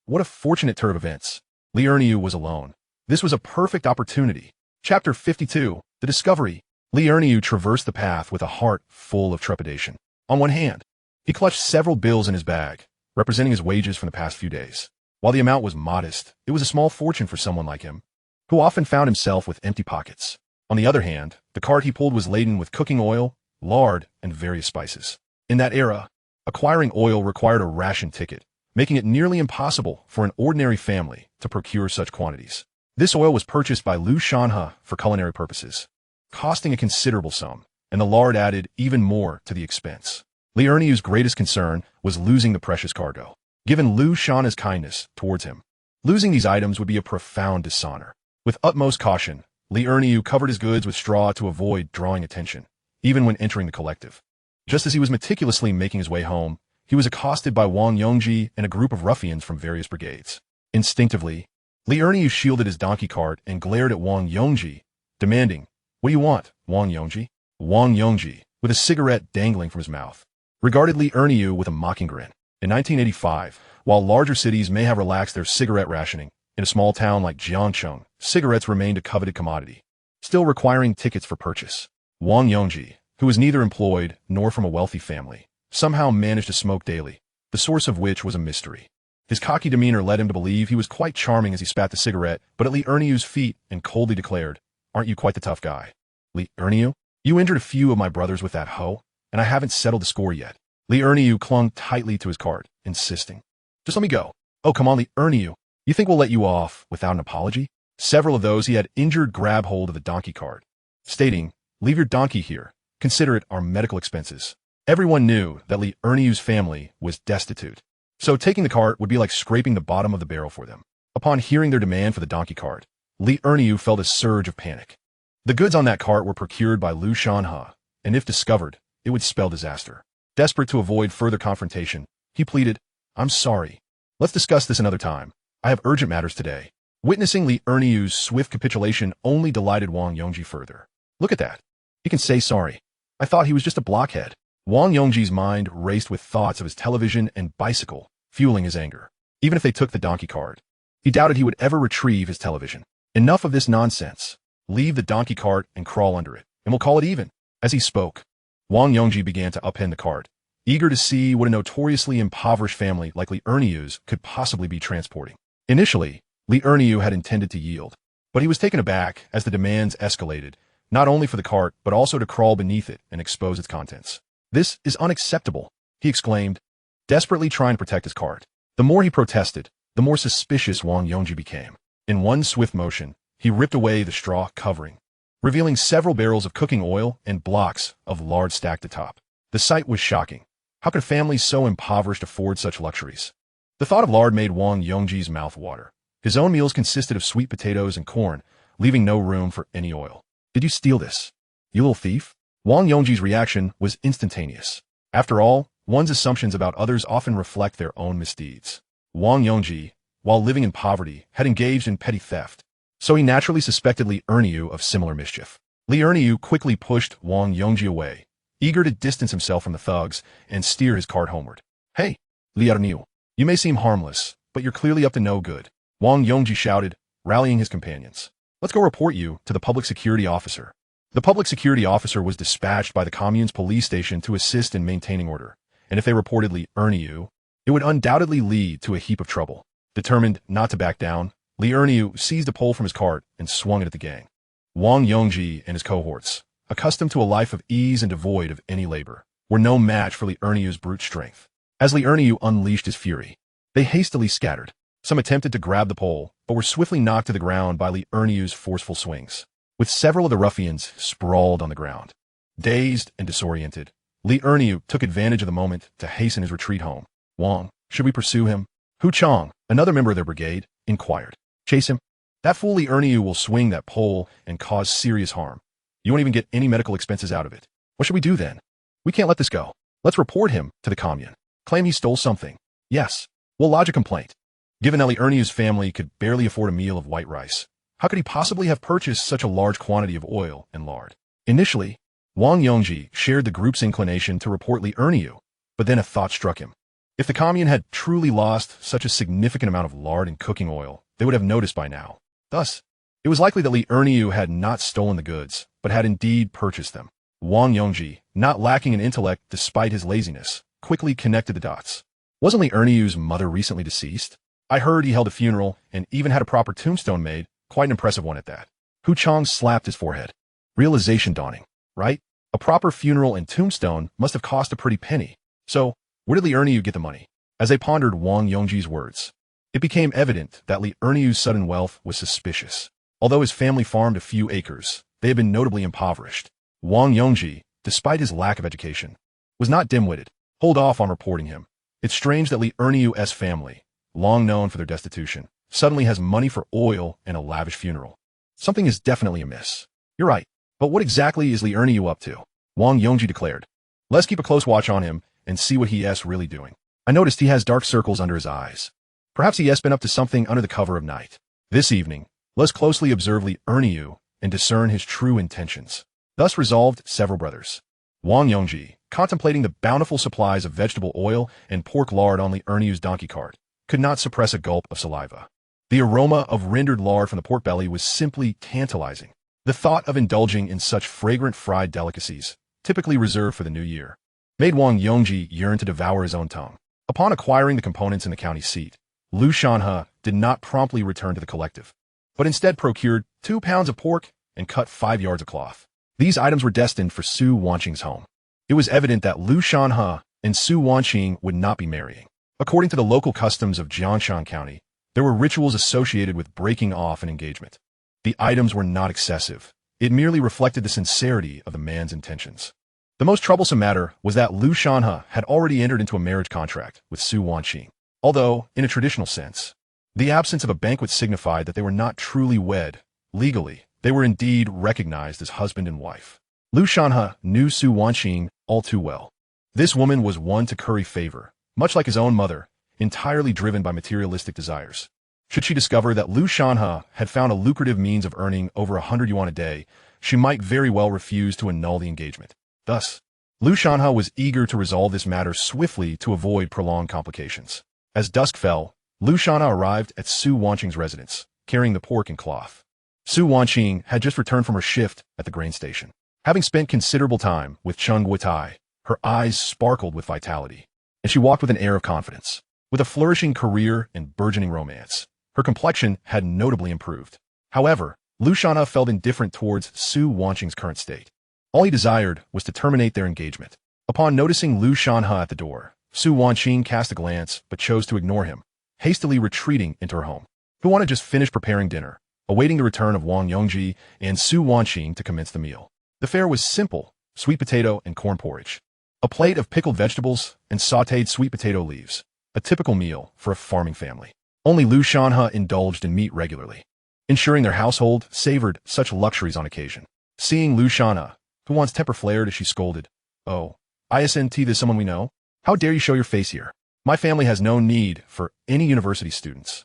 Speaker 1: What a fortunate turn of events. Li Erniu was alone. This was a perfect opportunity. Chapter 52, The Discovery. Li Erniu traversed the path with a heart full of trepidation. On one hand, he clutched several bills in his bag, representing his wages from the past few days. While the amount was modest, it was a small fortune for someone like him, who often found himself with empty pockets. On the other hand, the cart he pulled was laden with cooking oil, lard, and various spices. In that era, acquiring oil required a ration ticket, making it nearly impossible for an ordinary family to procure such quantities. This oil was purchased by Lu Shanhe for culinary purposes, costing a considerable sum, and the lard added even more to the expense. Li Erniu's greatest concern was losing the precious cargo. Given Lu Shanhe's kindness towards him, losing these items would be a profound dishonor. With utmost caution, Li Erniu covered his goods with straw to avoid drawing attention, even when entering the collective. Just as he was meticulously making his way home, he was accosted by Wong Yongji and a group of ruffians from various brigades. Instinctively, Li Erniu shielded his donkey cart and glared at Wong Yongji, demanding, "What do you want, Wong Yongji?" Wong Yongji, with a cigarette dangling from his mouth, regarded Li Erniu with a mocking grin. In 1985, while larger cities may have relaxed their cigarette rationing, in a small town like Jiangcheng, cigarettes remained a coveted commodity, still requiring tickets for purchase. Wong Yongji, who was neither employed nor from a wealthy family, somehow managed to smoke daily, the source of which was a mystery. His cocky demeanor led him to believe he was quite charming as he spat the cigarette, but at Li Erniu's feet and coldly declared, "Aren't you quite the tough guy? Li Erniu? You injured a few of my brothers with that hoe, and I haven't settled the score yet." Li Erniu clung tightly to his cart, insisting, "Just let me go." "Oh, come on, Li Erniu. You think we'll let you off without an apology?" Several of those he had injured grabbed hold of the donkey cart, stating, "Leave your donkey here. Consider it our medical expenses." Everyone knew that Li Erniu's family was destitute, so taking the cart would be like scraping the bottom of the barrel for them. Upon hearing their demand for the donkey cart, Li Erniu felt a surge of panic. The goods on that cart were procured by Lu Shanhe, and if discovered, it would spell disaster. Desperate to avoid further confrontation, he pleaded, "I'm sorry. Let's discuss this another time. I have urgent matters today." Witnessing Li Erniu's swift capitulation only delighted Wong Yongji further. "Look at that. He can say sorry. I thought he was just a blockhead." Wong Yongji's mind raced with thoughts of his television and bicycle, fueling his anger. Even if they took the donkey cart, he doubted he would ever retrieve his television. "Enough of this nonsense. Leave the donkey cart and crawl under it, and we'll call it even." As he spoke, Wong Yongji began to upend the cart, eager to see what a notoriously impoverished family like Li Erniu's could possibly be transporting. Initially, Li Erniu had intended to yield, but he was taken aback as the demands escalated, not only for the cart, but also to crawl beneath it and expose its contents. "This is unacceptable," he exclaimed, desperately trying to protect his cart. The more he protested, the more suspicious Wong Yongji became. In one swift motion, he ripped away the straw covering, revealing several barrels of cooking oil and blocks of lard stacked atop. The sight was shocking. How could families so impoverished afford such luxuries? The thought of lard made Wong Yongji's mouth water. His own meals consisted of sweet potatoes and corn, leaving no room for any oil. "Did you steal this, you little thief?" Wong Yongji's reaction was instantaneous. After all, one's assumptions about others often reflect their own misdeeds. Wong Yongji, while living in poverty, had engaged in petty theft, so he naturally suspected Li Erniu of similar mischief. Li Erniu quickly pushed Wong Yongji away, eager to distance himself from the thugs and steer his cart homeward. "Hey, Li Erniu, you may seem harmless, but you're clearly up to no good," Wong Yongji shouted, rallying his companions. "Let's go report you to the public security officer." The public security officer was dispatched by the commune's police station to assist in maintaining order, and if they reported Li Erniu, it would undoubtedly lead to a heap of trouble. Determined not to back down, Li Erniu seized a pole from his cart and swung it at the gang. Wong Yongji and his cohorts, accustomed to a life of ease and devoid of any labor, were no match for Li Erniu's brute strength. As Li Erniu unleashed his fury, they hastily scattered. Some attempted to grab the pole, but were swiftly knocked to the ground by Li Erniu's forceful swings, with several of the ruffians sprawled on the ground. Dazed and disoriented, Li Erniu took advantage of the moment to hasten his retreat home. "Wong, should we pursue him?" Hu Chang, another member of their brigade, inquired. "Chase him? That fool Li Erniu will swing that pole and cause serious harm. You won't even get any medical expenses out of it. What should we do then?" "We can't let this go. Let's report him to the commune. Claim he stole something. Yes, we'll lodge a complaint." Given that Li Erniu's family could barely afford a meal of white rice, how could he possibly have purchased such a large quantity of oil and lard? Initially, Wong Yongji shared the group's inclination to report Li Erniu, but then a thought struck him. If the commune had truly lost such a significant amount of lard and cooking oil, they would have noticed by now. Thus, it was likely that Li Erniu had not stolen the goods, but had indeed purchased them. Wong Yongji, not lacking in intellect despite his laziness, quickly connected the dots. Wasn't Li Erniu's mother recently deceased? I heard he held a funeral and even had a proper tombstone made, quite an impressive one at that. Hu Chang slapped his forehead. Realization dawning, right? A proper funeral and tombstone must have cost a pretty penny. So, where did Li Erniu get the money? As they pondered Wong Yongji's words, it became evident that Li Erniu's sudden wealth was suspicious. Although his family farmed a few acres, they had been notably impoverished. Wong Yongji, despite his lack of education, was not dim-witted. Hold off on reporting him. It's strange that Li Erniu's family, long known for their destitution, suddenly has money for oil and a lavish funeral. Something is definitely amiss. You're right, but what exactly is Li Erniu up to? Wong Yongji declared. Let's keep a close watch on him and see what he is really doing. I noticed he has dark circles under his eyes. Perhaps he has been up to something under the cover of night. This evening, let's closely observe Li Erniu and discern his true intentions. Thus resolved several brothers. Wong Yongji, contemplating the bountiful supplies of vegetable oil and pork lard on the Erniu's donkey cart, could not suppress a gulp of saliva. The aroma of rendered lard from the pork belly was simply tantalizing. The thought of indulging in such fragrant fried delicacies, typically reserved for the new year, made Wong Yongji yearn to devour his own tongue. Upon acquiring the components in the county seat, Lu Shanhe did not promptly return to the collective, but instead procured 2 pounds of pork and cut 5 yards of cloth. These items were destined for Su Wanqing's home. It was evident that Lu Shanhe and Su Wanqing would not be marrying. According to the local customs of Jiangshan County, there were rituals associated with breaking off an engagement. The items were not excessive. It merely reflected the sincerity of the man's intentions. The most troublesome matter was that Lu Shanhe had already entered into a marriage contract with Su Wanqing. Although, in a traditional sense, the absence of a banquet signified that they were not truly wed. Legally, they were indeed recognized as husband and wife. Lu Shanhe knew Su Wanqing all too well. This woman was one to curry favor, much like his own mother, entirely driven by materialistic desires. Should she discover that Lu Shanhe had found a lucrative means of earning over 100 yuan a day, she might very well refuse to annul the engagement. Thus, Lu Shanhe was eager to resolve this matter swiftly to avoid prolonged complications. As dusk fell, Lu Shanhe arrived at Su Wanqing's residence, carrying the pork and cloth. Su Wanqing had just returned from her shift at the grain station. Having spent considerable time with Chung Guotai, her eyes sparkled with vitality, and she walked with an air of confidence. With a flourishing career and burgeoning romance, her complexion had notably improved. However, Lu Shanhe felt indifferent towards Su Wanqing's current state. All he desired was to terminate their engagement. Upon noticing Lu Shanhe at the door, Su Wanqing cast a glance but chose to ignore him, hastily retreating into her home. Hu had just finished preparing dinner, awaiting the return of Wong Yongji and Su Wanqing to commence the meal. The fare was simple: sweet potato and corn porridge, a plate of pickled vegetables and sautéed sweet potato leaves, a typical meal for a farming family. Only Lu Shanhe indulged in meat regularly, ensuring their household savored such luxuries on occasion. Seeing Lu Shanhe, Huan's temper flared as she scolded, "Oh, isn't this someone we know? How dare you show your face here? My family has no need for any university students."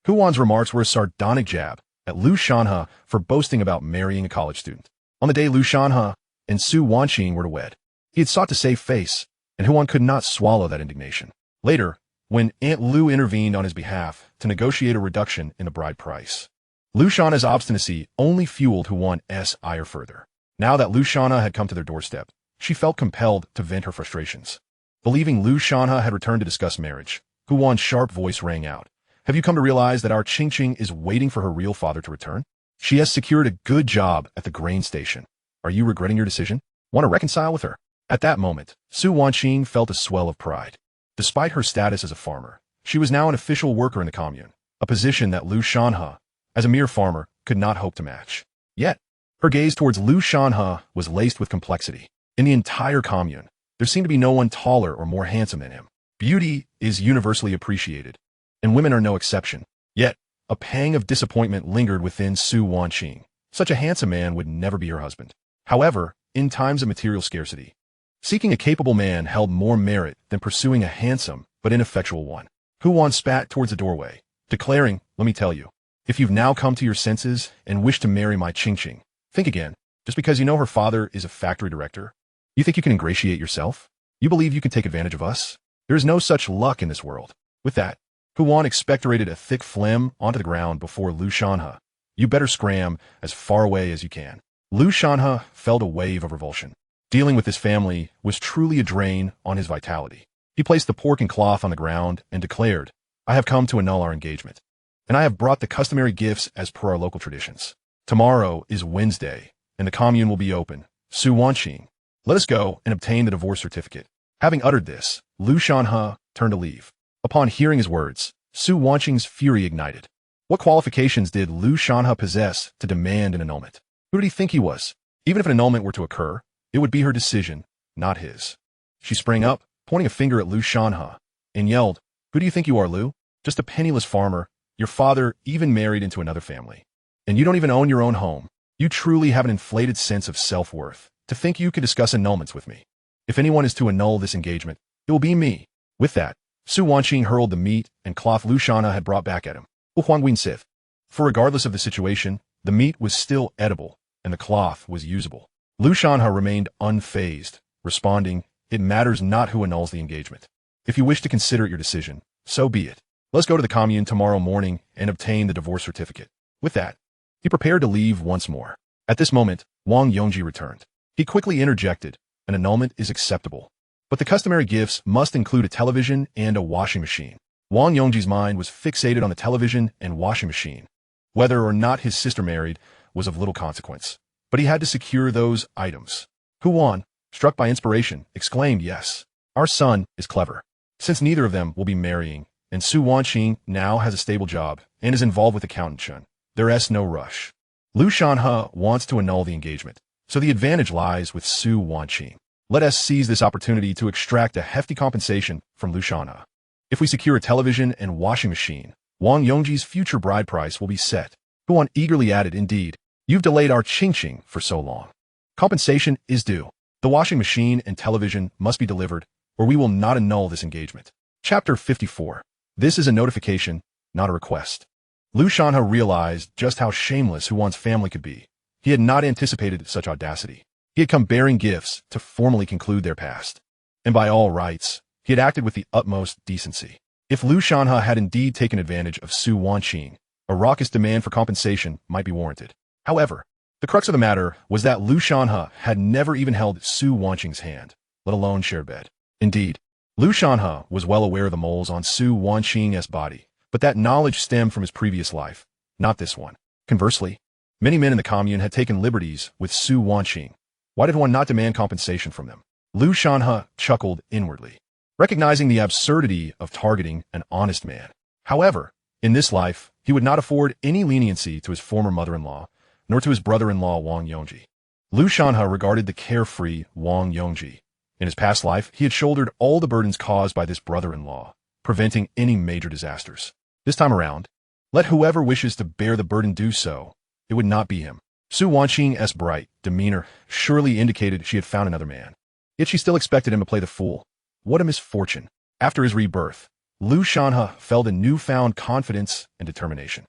Speaker 1: Huan's remarks were a sardonic jab at Lu Shanhe for boasting about marrying a college student. On the day Lu Shanhe and Su Wanqing were to wed, he had sought to save face, and Huan could not swallow that indignation. Later, when Aunt Lu intervened on his behalf to negotiate a reduction in the bride price, Lu Shanhe's obstinacy only fueled Huan's ire further. Now that Lu Shanhe had come to their doorstep, she felt compelled to vent her frustrations. Believing Lu Shanhe had returned to discuss marriage, Huan's sharp voice rang out. "Have you come to realize that our Qingqing is waiting for her real father to return? She has secured a good job at the grain station. Are you regretting your decision? Want to reconcile with her?" At that moment, Su Wanqing felt a swell of pride. Despite her status as a farmer, she was now an official worker in the commune, a position that Lu Shanhe, as a mere farmer, could not hope to match. Yet, her gaze towards Lu Shanhe was laced with complexity. In the entire commune, there seemed to be no one taller or more handsome than him. Beauty is universally appreciated, and women are no exception. Yet, a pang of disappointment lingered within Su Wanqing. Such a handsome man would never be her husband. However, in times of material scarcity, seeking a capable man held more merit than pursuing a handsome but ineffectual one. Huan spat towards the doorway, declaring, "Let me tell you, if you've now come to your senses and wish to marry my Qingqing, think again. Just because you know her father is a factory director, you think you can ingratiate yourself? You believe you can take advantage of us? There is no such luck in this world." With that, Huan expectorated a thick phlegm onto the ground before Lu Shanhe. "You better scram as far away as you can." Lu Shanhe felt a wave of revulsion. Dealing with this family was truly a drain on his vitality. He placed the pork and cloth on the ground and declared, "I have come to annul our engagement, and I have brought the customary gifts as per our local traditions. Tomorrow is Wednesday, and the commune will be open. Su Wanqing, let us go and obtain the divorce certificate." Having uttered this, Lu Shanhe turned to leave. Upon hearing his words, Su Wanqing's fury ignited. What qualifications did Lu Shanhe possess to demand an annulment? Who did he think he was? Even if an annulment were to occur, it would be her decision, not his. She sprang up, pointing a finger at Lu Shanhe, and yelled, "Who do you think you are, Lu? Just a penniless farmer. Your father even married into another family. And you don't even own your own home. You truly have an inflated sense of self-worth to think you can discuss annulments with me. If anyone is to annul this engagement, it will be me." With that, Su Wanqing hurled the meat and cloth Lu Shanhe had brought back at him. For regardless of the situation, the meat was still edible, and the cloth was usable. Lu Shanhe remained unfazed, responding, "It matters not who annuls the engagement. If you wish to consider your decision, so be it. Let's go to the commune tomorrow morning and obtain the divorce certificate." With that, he prepared to leave once more. At this moment, Wong Yongji returned. He quickly interjected, "An annulment is acceptable, but the customary gifts must include a television and a washing machine." Wong Yongji's mind was fixated on the television and washing machine. Whether or not his sister married was of little consequence, but he had to secure those items. Hu Wan, struck by inspiration, exclaimed, "Yes, our son is clever." Since neither of them will be marrying, and Su Wanqing now has a stable job and is involved with accountant Chen, there is no rush. Lu Shanhe wants to annul the engagement, so the advantage lies with Su Wanqing. Let us seize this opportunity to extract a hefty compensation from Lu Shanhe. If we secure a television and washing machine, Wong Yongji's future bride price will be set. Hu Wan eagerly added, "Indeed, you've delayed our ching-ching for so long. Compensation is due. The washing machine and television must be delivered, or we will not annul this engagement." Chapter 54. This is a notification, not a request. Lu Shanhe realized just how shameless Hu Wan's family could be. He had not anticipated such audacity. He had come bearing gifts to formally conclude their past. And by all rights, he had acted with the utmost decency. If Lu Shanhe had indeed taken advantage of Su Wanqing, a raucous demand for compensation might be warranted. However, the crux of the matter was that Lu Shanhe had never even held Su Wanqing's hand, let alone shared bed. Indeed, Lu Shanhe was well aware of the moles on Su Wanqing's body, but that knowledge stemmed from his previous life, not this one. Conversely, many men in the commune had taken liberties with Su Wanqing. Why did one not demand compensation from them? Lu Shanhe chuckled inwardly, recognizing the absurdity of targeting an honest man. However, in this life, he would not afford any leniency to his former mother-in-law, nor to his brother-in-law Wong Yongji. Lu Shanhe regarded the carefree Wong Yongji. In his past life, he had shouldered all the burdens caused by this brother-in-law, preventing any major disasters. This time around, let whoever wishes to bear the burden do so. It would not be him. Su Wanqing's bright demeanor surely indicated she had found another man. Yet she still expected him to play the fool. What a misfortune. After his rebirth, Lu Shanhe felt a newfound confidence and determination.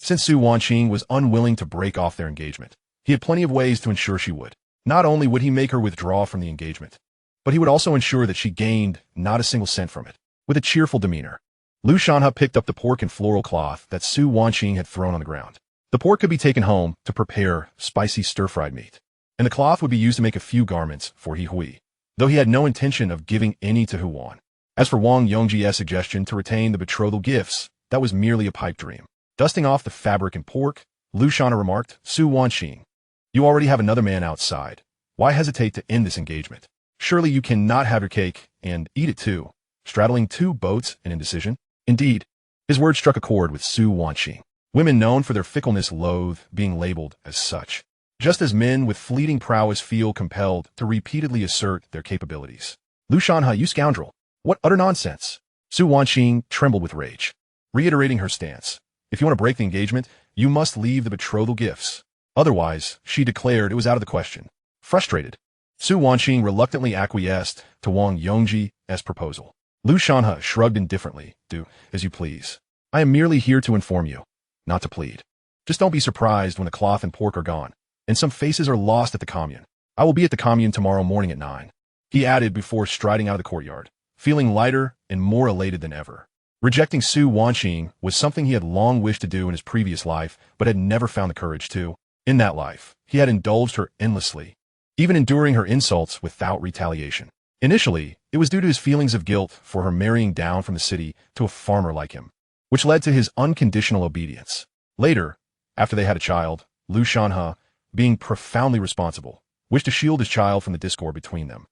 Speaker 1: Since Su Wanqing was unwilling to break off their engagement, he had plenty of ways to ensure she would. Not only would he make her withdraw from the engagement, but he would also ensure that she gained not a single cent from it. With a cheerful demeanor, Lu Shanhe picked up the pork and floral cloth that Su Wanqing had thrown on the ground. The pork could be taken home to prepare spicy stir-fried meat, and the cloth would be used to make a few garments for He Hui, though he had no intention of giving any to Hu Wan. As for Wong Yongji's suggestion to retain the betrothal gifts, that was merely a pipe dream. Dusting off the fabric and pork, Lu Shanhe remarked, "Su Wanqing, you already have another man outside. Why hesitate to end this engagement? Surely you cannot have your cake and eat it too, straddling two boats in indecision." Indeed, his words struck a chord with Su Wanqing. Women known for their fickleness loathe being labeled as such, just as men with fleeting prowess feel compelled to repeatedly assert their capabilities. Lu Shanhe, you scoundrel! What utter nonsense! Su Wanqing trembled with rage, reiterating her stance. If you want to break the engagement, you must leave the betrothal gifts. Otherwise, she declared, it was out of the question. Frustrated, Su Wanqing reluctantly acquiesced to Wong Yongji's proposal. Lu Shanhe shrugged indifferently. "Do as you please. I am merely here to inform you, not to plead. Just don't be surprised when the cloth and pork are gone, and some faces are lost at the commune. I will be at the commune tomorrow morning at 9. He added before striding out of the courtyard, feeling lighter and more elated than ever. Rejecting Su Wanqing was something he had long wished to do in his previous life, but had never found the courage to. In that life, he had indulged her endlessly, even enduring her insults without retaliation. Initially, it was due to his feelings of guilt for her marrying down from the city to a farmer like him, which led to his unconditional obedience. Later, after they had a child, Lu Shanhe, being profoundly responsible, wished to shield his child from the discord between them,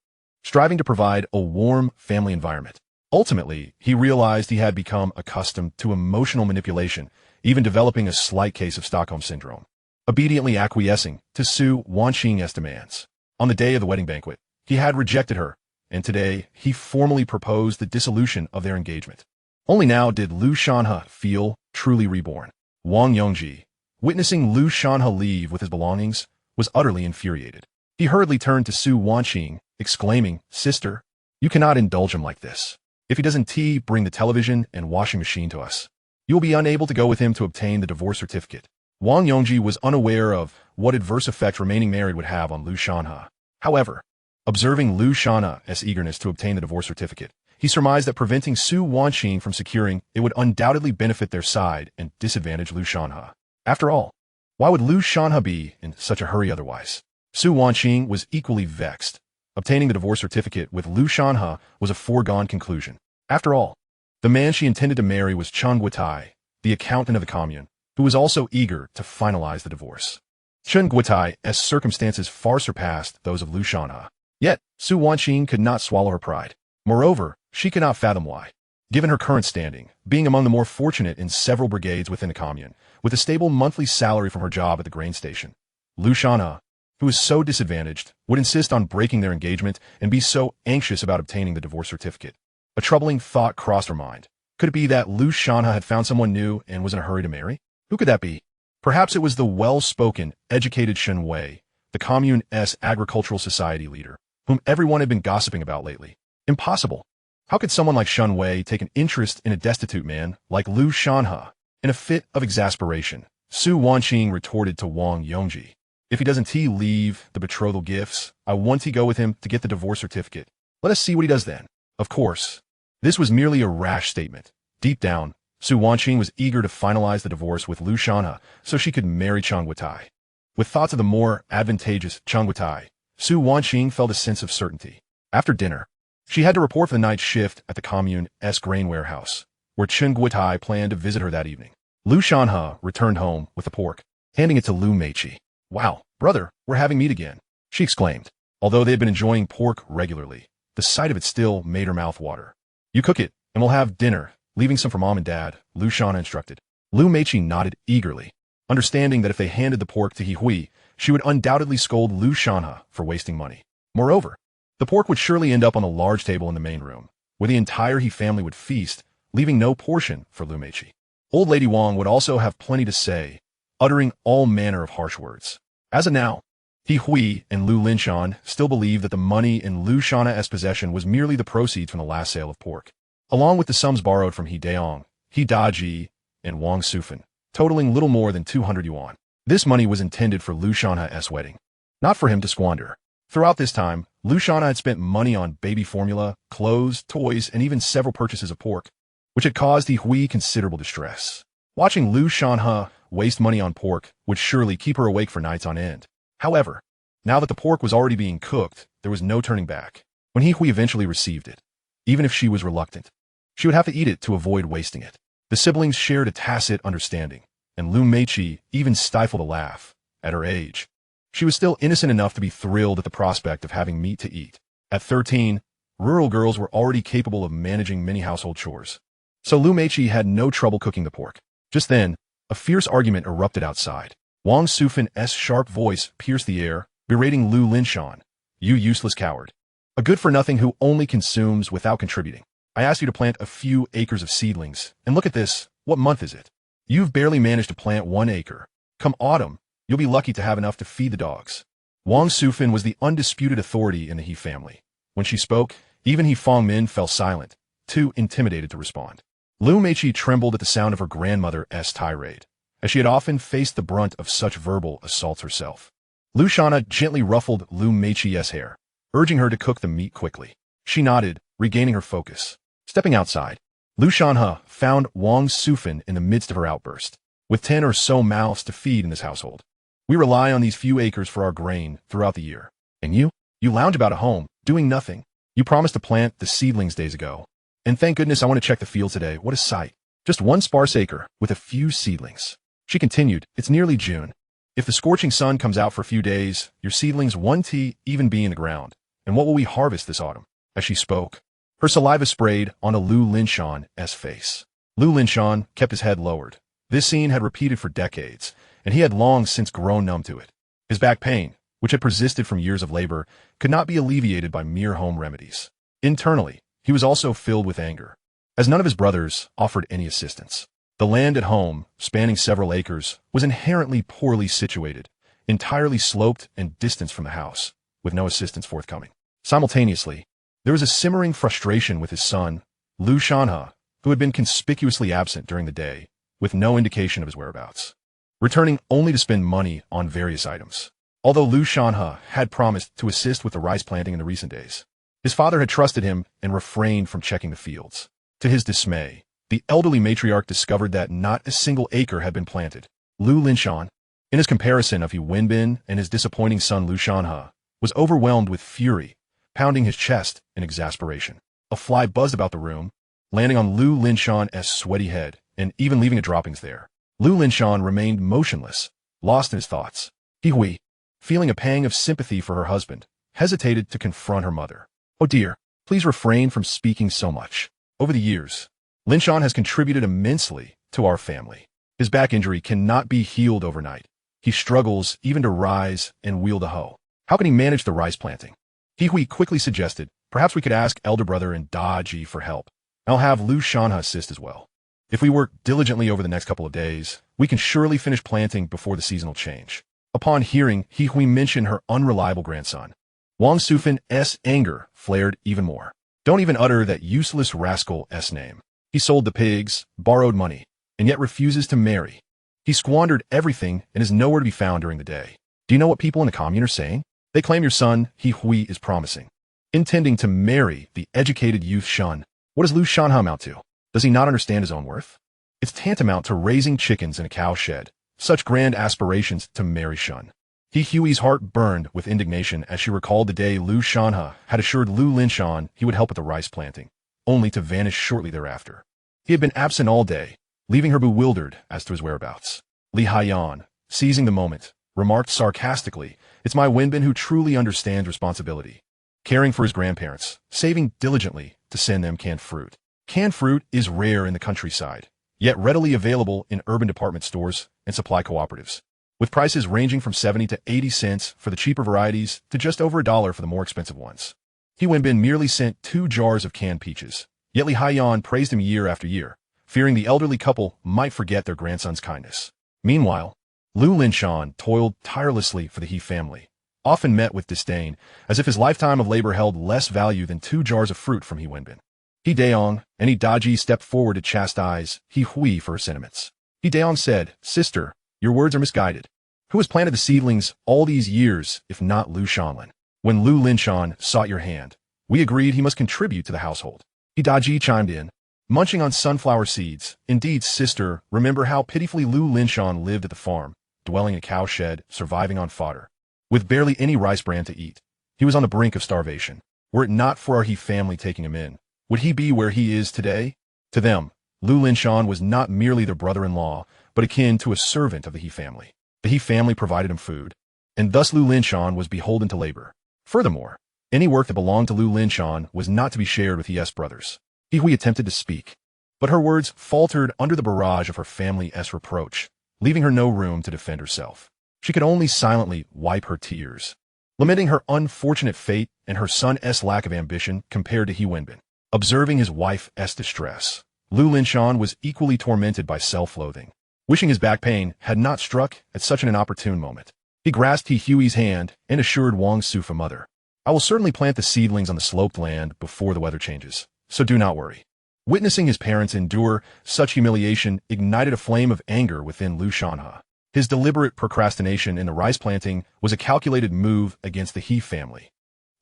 Speaker 1: striving to provide a warm family environment. Ultimately, he realized he had become accustomed to emotional manipulation, even developing a slight case of Stockholm Syndrome, obediently acquiescing to Su Wanqing's demands. On the day of the wedding banquet, he had rejected her, and today he formally proposed the dissolution of their engagement. Only now did Lu Shanhe feel truly reborn. Wong Yongji, witnessing Lu Shanhe leave with his belongings, was utterly infuriated. He hurriedly turned to Su Wanqing, exclaiming, "Sister, you cannot indulge him like this. If he doesn't bring the television and washing machine to us, you will be unable to go with him to obtain the divorce certificate." Wong Yongji was unaware of what adverse effect remaining married would have on Lu Shanhe. However, observing Lu Shanhe's eagerness to obtain the divorce certificate, he surmised that preventing Su Wanqing from securing it would undoubtedly benefit their side and disadvantage Lu Shanhe. After all, why would Lu Shanhe be in such a hurry otherwise? Su Wanqing was equally vexed. Obtaining the divorce certificate with Lu Shanhe was a foregone conclusion. After all, the man she intended to marry was Chen Guotai, the accountant of the commune, who was also eager to finalize the divorce. Chen Guotai's circumstances far surpassed those of Lu Shanhe. Yet, Su Wanqing could not swallow her pride. Moreover, she could not fathom why. Given her current standing, being among the more fortunate in several brigades within the commune, with a stable monthly salary from her job at the grain station, Lu Shanhe, who was so disadvantaged, would insist on breaking their engagement and be so anxious about obtaining the divorce certificate. A troubling thought crossed her mind. Could it be that Lu Shanhe had found someone new and was in a hurry to marry? Who could that be? Perhaps it was the well-spoken, educated Shen Wei, the commune's agricultural society leader, whom everyone had been gossiping about lately. Impossible. How could someone like Shen Wei take an interest in a destitute man like Lu Shanhe? In a fit of exasperation, Su Wanqing retorted to Wong Yongji, "If he doesn't leave the betrothal gifts, I want to go with him to get the divorce certificate. Let us see what he does then." Of course, this was merely a rash statement. Deep down, Su Wanqing was eager to finalize the divorce with Lu Shanhe so she could marry Chen Guotai. With thoughts of the more advantageous Chen Guotai, Su Wanqing felt a sense of certainty. After dinner, she had to report for the night shift at the commune's grain warehouse, where Chen Guotai planned to visit her that evening. Lu Shanhe returned home with the pork, handing it to Lu Meiqi. "Wow, brother, we're having meat again," she exclaimed. Although they had been enjoying pork regularly, the sight of it still made her mouth water. "You cook it, and we'll have dinner, leaving some for Mom and Dad," Lu Shanhe instructed. Lu Meiqi nodded eagerly, understanding that if they handed the pork to He Hui, she would undoubtedly scold Lu Shanhe for wasting money. Moreover, the pork would surely end up on a large table in the main room, where the entire He family would feast, leaving no portion for Lu Meiqi. Old Lady Wong would also have plenty to say, uttering all manner of harsh words. As of now, He Hui and Lu Linshan still believed that the money in Lu Shanhe's possession was merely the proceeds from the last sale of pork, along with the sums borrowed from He Daong, He Daji, and Wang Sufan, totaling little more than 200 yuan. This money was intended for Lu Shanhe's wedding, not for him to squander. Throughout this time, Lu Shanhe had spent money on baby formula, clothes, toys, and even several purchases of pork, which had caused He Hui considerable distress. Watching Lu Shanhe waste money on pork would surely keep her awake for nights on end. However, now that the pork was already being cooked, there was no turning back. When He Hui eventually received it, even if she was reluctant, she would have to eat it to avoid wasting it. The siblings shared a tacit understanding, and Lu Meiqi even stifled a laugh. At her age, she was still innocent enough to be thrilled at the prospect of having meat to eat. At 13, rural girls were already capable of managing many household chores. So Lu Meiqi had no trouble cooking the pork. Just then, a fierce argument erupted outside. Wang Sufan's sharp voice pierced the air, berating Lu Linshan. "You useless coward. A good-for-nothing who only consumes without contributing. I asked you to plant a few acres of seedlings, and look at this. What month is it? You've barely managed to plant 1 acre. Come autumn, you'll be lucky to have enough to feed the dogs." Wang Sufan was the undisputed authority in the He family. When she spoke, even He Fangmin fell silent, too intimidated to respond. Lu Meiqi trembled at the sound of her grandmother's tirade, as she had often faced the brunt of such verbal assaults herself. Lu Shanhe gently ruffled Lu Meiqi's hair, urging her to cook the meat quickly. She nodded, regaining her focus. Stepping outside, Lu Shanhe found Wang Sufan in the midst of her outburst. "With 10 or so mouths to feed in this household, we rely on these few acres for our grain throughout the year. And you lounge about at home, doing nothing. You promised to plant the seedlings days ago. And thank goodness I want to check the field today. What a sight. Just 1 sparse acre with a few seedlings." She continued, "It's nearly June. If the scorching sun comes out for a few days, your seedlings won't even be in the ground. And what will we harvest this autumn?" As she spoke, her saliva sprayed onto Lu Linshan's face. Lu Linshan kept his head lowered. This scene had repeated for decades, and he had long since grown numb to it. His back pain, which had persisted from years of labor, could not be alleviated by mere home remedies. Internally, he was also filled with anger, as none of his brothers offered any assistance. The land at home, spanning several acres, was inherently poorly situated, entirely sloped and distant from the house, with no assistance forthcoming. Simultaneously, there was a simmering frustration with his son, Lu Shanhe, who had been conspicuously absent during the day, with no indication of his whereabouts. returning only to spend money on various items. Although Lu Shanhe had promised to assist with the rice planting in the recent days, his father had trusted him and refrained from checking the fields. To his dismay, the elderly matriarch discovered that not a single acre had been planted. Lu Linshan, in his comparison of He Wenbin and his disappointing son Lu Shanhe, was overwhelmed with fury, pounding his chest in exasperation. A fly buzzed about the room, landing on Lu Linshan's sweaty head and even leaving a droppings there. Lu Linshan remained motionless, lost in his thoughts. He Hui, feeling a pang of sympathy for her husband, hesitated to confront her mother. "Oh dear, please refrain from speaking so much. Over the years, Linshan has contributed immensely to our family. His back injury cannot be healed overnight. He struggles even to rise and wield a hoe. How can he manage the rice planting?" He Hui quickly suggested, "Perhaps we could ask elder brother and Da Ji for help. I'll have Lu Shanhe assist as well. If we work diligently over the next couple of days, we can surely finish planting before the seasonal change." Upon hearing He Hui mention her unreliable grandson, Wang Sufin's anger flared even more. "Don't even utter that useless rascal's name. He sold the pigs, borrowed money, and yet refuses to marry. He squandered everything and is nowhere to be found during the day. Do you know what people in the commune are saying? They claim your son, He Hui, is promising, intending to marry the educated youth Shun. What does Lu Shanhe amount to? Does he not understand his own worth? It's tantamount to raising chickens in a cow shed. Such grand aspirations to marry Shun." He Hui's heart burned with indignation as she recalled the day Lu Shanhe had assured Lu Linshan he would help with the rice planting, only to vanish shortly thereafter. He had been absent all day, leaving her bewildered as to his whereabouts. Li Haiyan, seizing the moment, remarked sarcastically, "It's my Wenbin who truly understands responsibility, caring for his grandparents, saving diligently to send them canned fruit. Canned fruit is rare in the countryside, yet readily available in urban department stores and supply cooperatives, with prices ranging from 70 to 80 cents for the cheaper varieties to just over $1 for the more expensive ones." He Wenbin merely sent 2 jars of canned peaches, yet Li Haiyan praised him year after year, fearing the elderly couple might forget their grandson's kindness. Meanwhile, Lu Linshan toiled tirelessly for the He family, often met with disdain, as if his lifetime of labor held less value than 2 jars of fruit from He Wenbin. He Daong and He Daji stepped forward to chastise He Hui for her sentiments. He Daong said, "Sister, your words are misguided. Who has planted the seedlings all these years if not Lu Shanlin? When Lu Linshan sought your hand, we agreed he must contribute to the household." He Daji chimed in, "Munching on sunflower seeds. Indeed, sister, remember how pitifully Lu Linshan lived at the farm, dwelling in a cow shed, surviving on fodder, with barely any rice bran to eat. He was on the brink of starvation. Were it not for our He family taking him in, would he be where he is today?" To them, Lu Linshan was not merely their brother-in-law, but akin to a servant of the He family. The He family provided him food, and thus Lu Linshan was beholden to labor. Furthermore, any work that belonged to Lu Linshan was not to be shared with He's brothers. He Hui attempted to speak, but her words faltered under the barrage of her family's reproach, leaving her no room to defend herself. She could only silently wipe her tears, lamenting her unfortunate fate and her son's lack of ambition compared to He Wenbin. Observing his wife's distress, Lu Linshan was equally tormented by self-loathing, wishing his back pain had not struck at such an inopportune moment. He grasped He Hui's hand and assured Wang Sufa mother, "I will certainly plant the seedlings on the sloped land before the weather changes, so do not worry." Witnessing his parents endure such humiliation ignited a flame of anger within Lu Shanhe. His deliberate procrastination in the rice planting was a calculated move against the He family.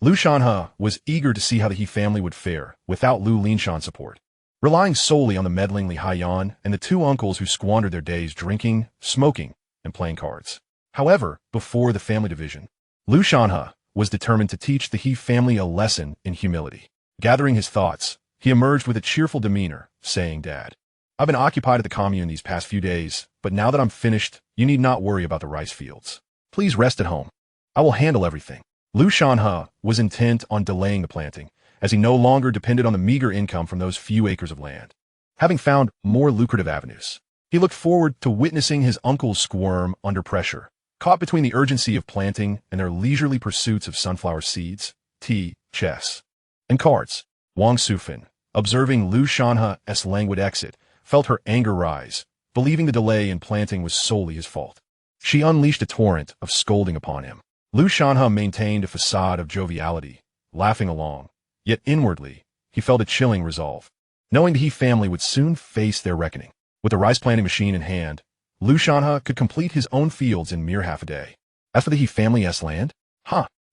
Speaker 1: Lu Shanhe was eager to see how the He family would fare without Lu Linshan's support, relying solely on the meddling Li Haiyan and the 2 uncles who squandered their days drinking, smoking, and playing cards. However, before the family division, Lu Shanhe was determined to teach the He family a lesson in humility. Gathering his thoughts, he emerged with a cheerful demeanor, saying, "Dad, I've been occupied at the commune these past few days, but now that I'm finished, you need not worry about the rice fields. Please rest at home. I will handle everything." Lu Shanhe was intent on delaying the planting, as he no longer depended on the meager income from those few acres of land. Having found more lucrative avenues, he looked forward to witnessing his uncles squirm under pressure, caught between the urgency of planting and their leisurely pursuits of sunflower seeds, tea, chess, and cards. Wang Sufin, observing Lu Shanhe's languid exit, felt her anger rise, believing the delay in planting was solely his fault. She unleashed a torrent of scolding upon him. Lu Shanhe maintained a facade of joviality, laughing along, yet inwardly, he felt a chilling resolve. Knowing the He family would soon face their reckoning. With the rice planting machine in hand, Lu Shanhe could complete his own fields in mere half a day. As for the He family's land,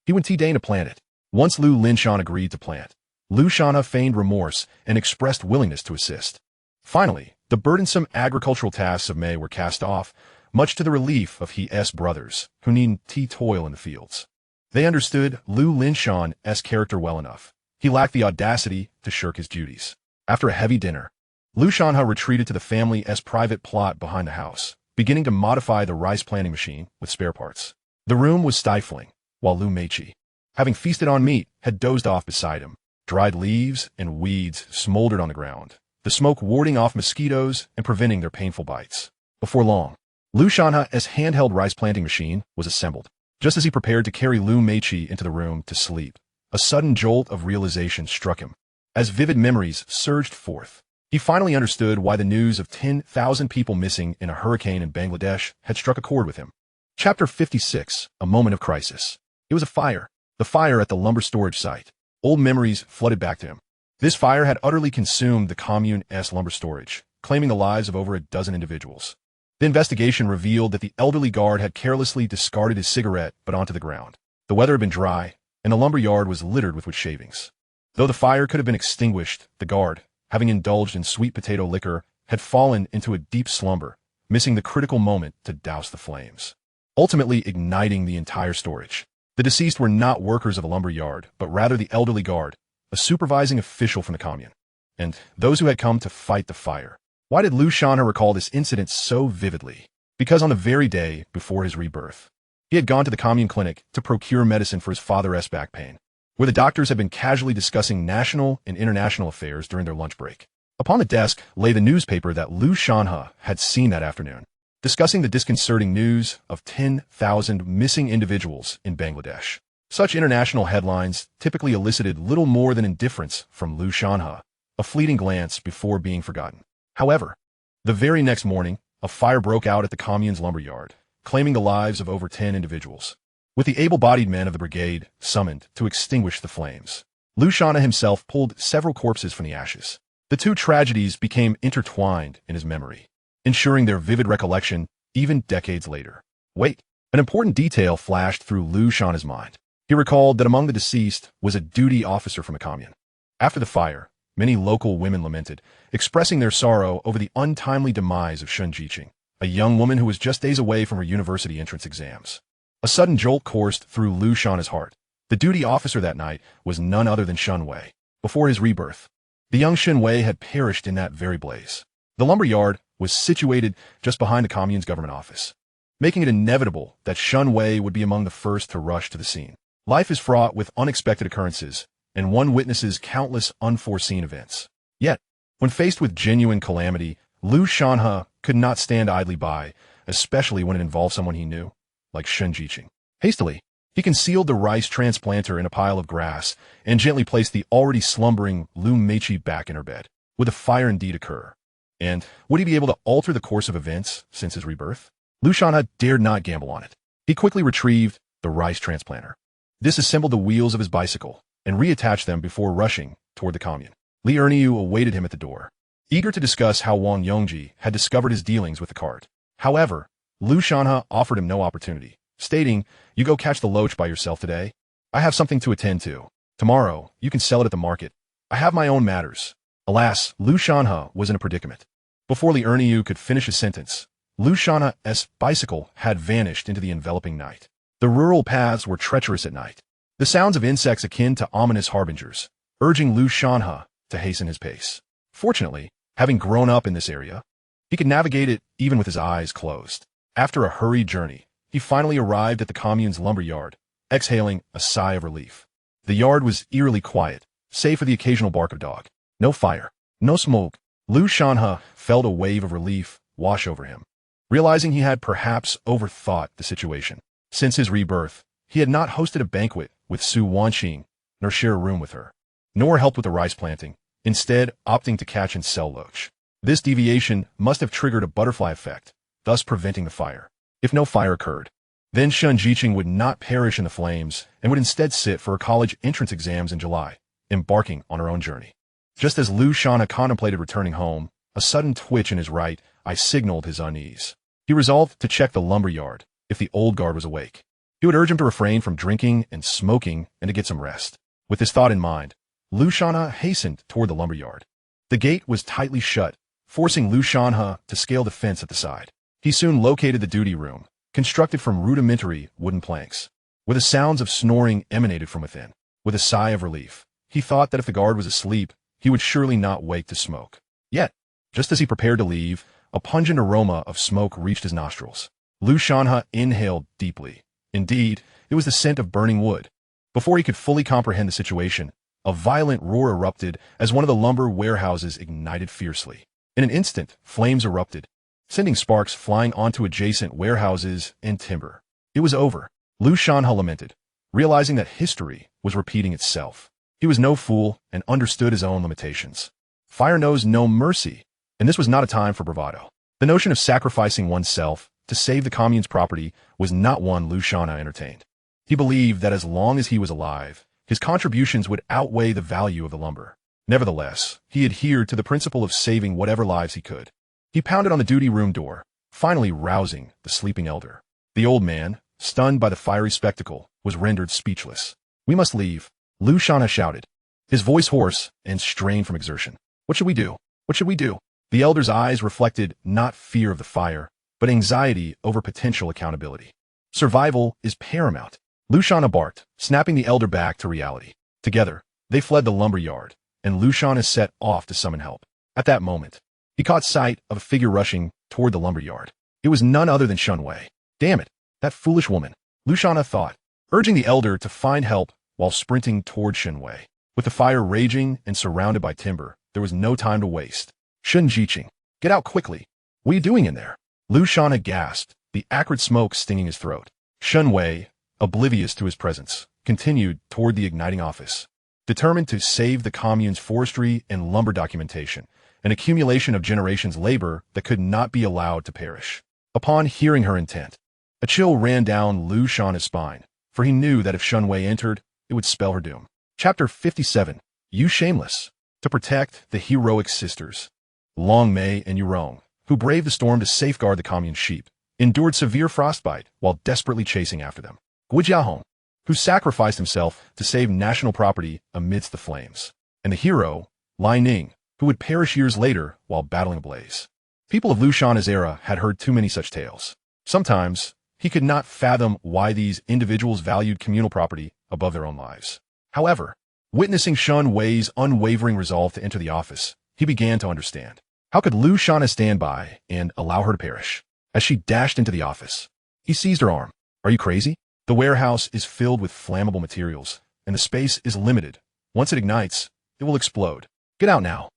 Speaker 1: he went T-Day to plant it. Once Lu Linshan agreed to plant, Lu Shanhe feigned remorse and expressed willingness to assist. Finally, the burdensome agricultural tasks of Mei were cast off, much to the relief of He's brothers, who needn't toil in the fields. They understood Lu Linshan's character well enough. He lacked the audacity to shirk his duties. After a heavy dinner, Lu Shanhe retreated to the family's private plot behind the house, beginning to modify the rice planting machine with spare parts. The room was stifling, while Lu Meiqi, having feasted on meat, had dozed off beside him. Dried leaves and weeds smoldered on the ground, the smoke warding off mosquitoes and preventing their painful bites. Before long, Lu Shanhe's handheld rice planting machine was assembled. Just as he prepared to carry Lu Meiqi into the room to sleep, a sudden jolt of realization struck him. As vivid memories surged forth, he finally understood why the news of 10,000 people missing in a hurricane in Bangladesh had struck a chord with him. Chapter 56, A Moment of Crisis. It was a fire. The fire at the lumber storage site. Old memories flooded back to him. This fire had utterly consumed the commune's lumber storage, claiming the lives of over a dozen individuals. The investigation revealed that the elderly guard had carelessly discarded his cigarette but onto the ground. The weather had been dry, and the lumber yard was littered with wood shavings. Though the fire could have been extinguished, the guard, having indulged in sweet potato liquor, had fallen into a deep slumber, missing the critical moment to douse the flames, ultimately igniting the entire storage. The deceased were not workers of a lumber yard, but rather the elderly guard, a supervising official from the commune, and those who had come to fight the fire. Why did Lu Shanhe recall this incident so vividly? Because on the very day before his rebirth, he had gone to the commune clinic to procure medicine for his father's back pain, where the doctors had been casually discussing national and international affairs during their lunch break. Upon the desk lay the newspaper that Lu Shanhe had seen that afternoon, discussing the disconcerting news of 10,000 missing individuals in Bangladesh. Such international headlines typically elicited little more than indifference from Lu Shanhe, a fleeting glance before being forgotten. However, the very next morning, a fire broke out at the commune's lumber yard, claiming the lives of over 10 individuals. With the able-bodied men of the brigade summoned to extinguish the flames, Lu Shanhe himself pulled several corpses from the ashes. The two tragedies became intertwined in his memory, ensuring their vivid recollection even decades later. Wait, an important detail flashed through Lu Shanhe's mind. He recalled that among the deceased was a duty officer from the commune. After the fire, many local women lamented, expressing their sorrow over the untimely demise of Su Wanqing, a young woman who was just days away from her university entrance exams. A sudden jolt coursed through Lu Shanhe's heart. The duty officer that night was none other than Sun Wei. Before his rebirth, the young Sun Wei had perished in that very blaze. The lumber yard was situated just behind the commune's government office, making it inevitable that Sun Wei would be among the first to rush to the scene. Life is fraught with unexpected occurrences, and one witnesses countless unforeseen events. Yet, when faced with genuine calamity, Lu Shanhe could not stand idly by, especially when it involved someone he knew, like Su Wanqing. Hastily, he concealed the rice transplanter in a pile of grass and gently placed the already slumbering Lu Meiqi back in her bed. Would the fire indeed occur? And would he be able to alter the course of events since his rebirth? Lu Shanhe dared not gamble on it. He quickly retrieved the rice transplanter, disassembled the wheels of his bicycle, and reattached them before rushing toward the commune. Li Erniu awaited him at the door, eager to discuss how Wong Yongji had discovered his dealings with the cart. However, Lu Shanhe offered him no opportunity, stating, "You go catch the loach by yourself today. I have something to attend to. Tomorrow, you can sell it at the market. I have my own matters." Alas, Lu Shanhe was in a predicament. Before Li Erniu could finish his sentence, Lu Shanhe's bicycle had vanished into the enveloping night. The rural paths were treacherous at night, the sounds of insects akin to ominous harbingers, urging Lu Shanhe to hasten his pace. Fortunately, having grown up in this area, he could navigate it even with his eyes closed. After a hurried journey, he finally arrived at the commune's lumber yard, exhaling a sigh of relief. The yard was eerily quiet, save for the occasional bark of dog. No fire, no smoke. Lu Shanhe felt a wave of relief wash over him, realizing he had perhaps overthought the situation. Since his rebirth, he had not hosted a banquet with Su Wanqing, nor shared a room with her, nor helped with the rice planting, instead opting to catch and sell loach. This deviation must have triggered a butterfly effect, thus preventing the fire. If no fire occurred, then Su Wanqing would not perish in the flames and would instead sit for her college entrance exams in July, embarking on her own journey. Just as Lu Shanhe contemplated returning home, a sudden twitch in his right eye signaled his unease. He He resolved to check the lumber yard if the old guard was awake. He would urge him to refrain from drinking and smoking and to get some rest. With this thought in mind, Lu Shanhe hastened toward the lumber yard. The gate was tightly shut, forcing Lu Shanhe to scale the fence at the side. He soon located the duty room, constructed from rudimentary wooden planks, where the sounds of snoring emanated from within. With a sigh of relief, he thought that if the guard was asleep, he would surely not wake to smoke. Yet, just as he prepared to leave, a pungent aroma of smoke reached his nostrils. Lu Shanhe inhaled deeply. Indeed, it was the scent of burning wood. Before he could fully comprehend the situation, a violent roar erupted as one of the lumber warehouses ignited fiercely. In an instant, flames erupted, sending sparks flying onto adjacent warehouses and timber. It was over. Lu Shanhe lamented, realizing that history was repeating itself. He was no fool and understood his own limitations. Fire knows no mercy, and this was not a time for bravado. The notion of sacrificing oneself to save the commune's property was not one Lu Shanhe entertained. He believed that as long as he was alive, his contributions would outweigh the value of the lumber. Nevertheless, he adhered to the principle of saving whatever lives he could. He pounded on the duty room door, finally rousing the sleeping elder. The old man, stunned by the fiery spectacle, was rendered speechless. "We must leave," Lu Shanhe shouted, his voice hoarse and strained from exertion. "What should we do? What should we do?" The elder's eyes reflected not fear of the fire, but anxiety over potential accountability. "Survival is paramount," Lu Shanhe barked, snapping the elder back to reality. Together, they fled the lumber yard, and Lu Shanhe set off to summon help. At that moment, he caught sight of a figure rushing toward the lumber yard. It was none other than Shen Wei. "Damn it, that foolish woman," Lu Shanhe thought, urging the elder to find help while sprinting toward Shen Wei. With the fire raging and surrounded by timber, there was no time to waste. "Shen Jiqing, get out quickly. What are you doing in there?" Lu Shanhe gasped, the acrid smoke stinging his throat. Shen Wei, oblivious to his presence, continued toward the igniting office, determined to save the commune's forestry and lumber documentation, an accumulation of generations' labor that could not be allowed to perish. Upon hearing her intent, a chill ran down Lu Shanhe's spine, for he knew that if Shen Wei entered, it would spell her doom. Chapter 57. You Shameless. To protect the heroic sisters, Long Mei and Yurong, who braved the storm to safeguard the commune's sheep, endured severe frostbite while desperately chasing after them. Gu Jiahong, who sacrificed himself to save national property amidst the flames, and the hero, Lai Ning, who would perish years later while battling a blaze. People of Lu Shanhe's era had heard too many such tales. Sometimes, he could not fathom why these individuals valued communal property above their own lives. However, witnessing Shen Wei's unwavering resolve to enter the office, he began to understand. How could Lu Shanhe stand by and allow her to perish? As she dashed into the office, he seized her arm. "Are you crazy? The warehouse is filled with flammable materials, and the space is limited. Once it ignites, it will explode. Get out now."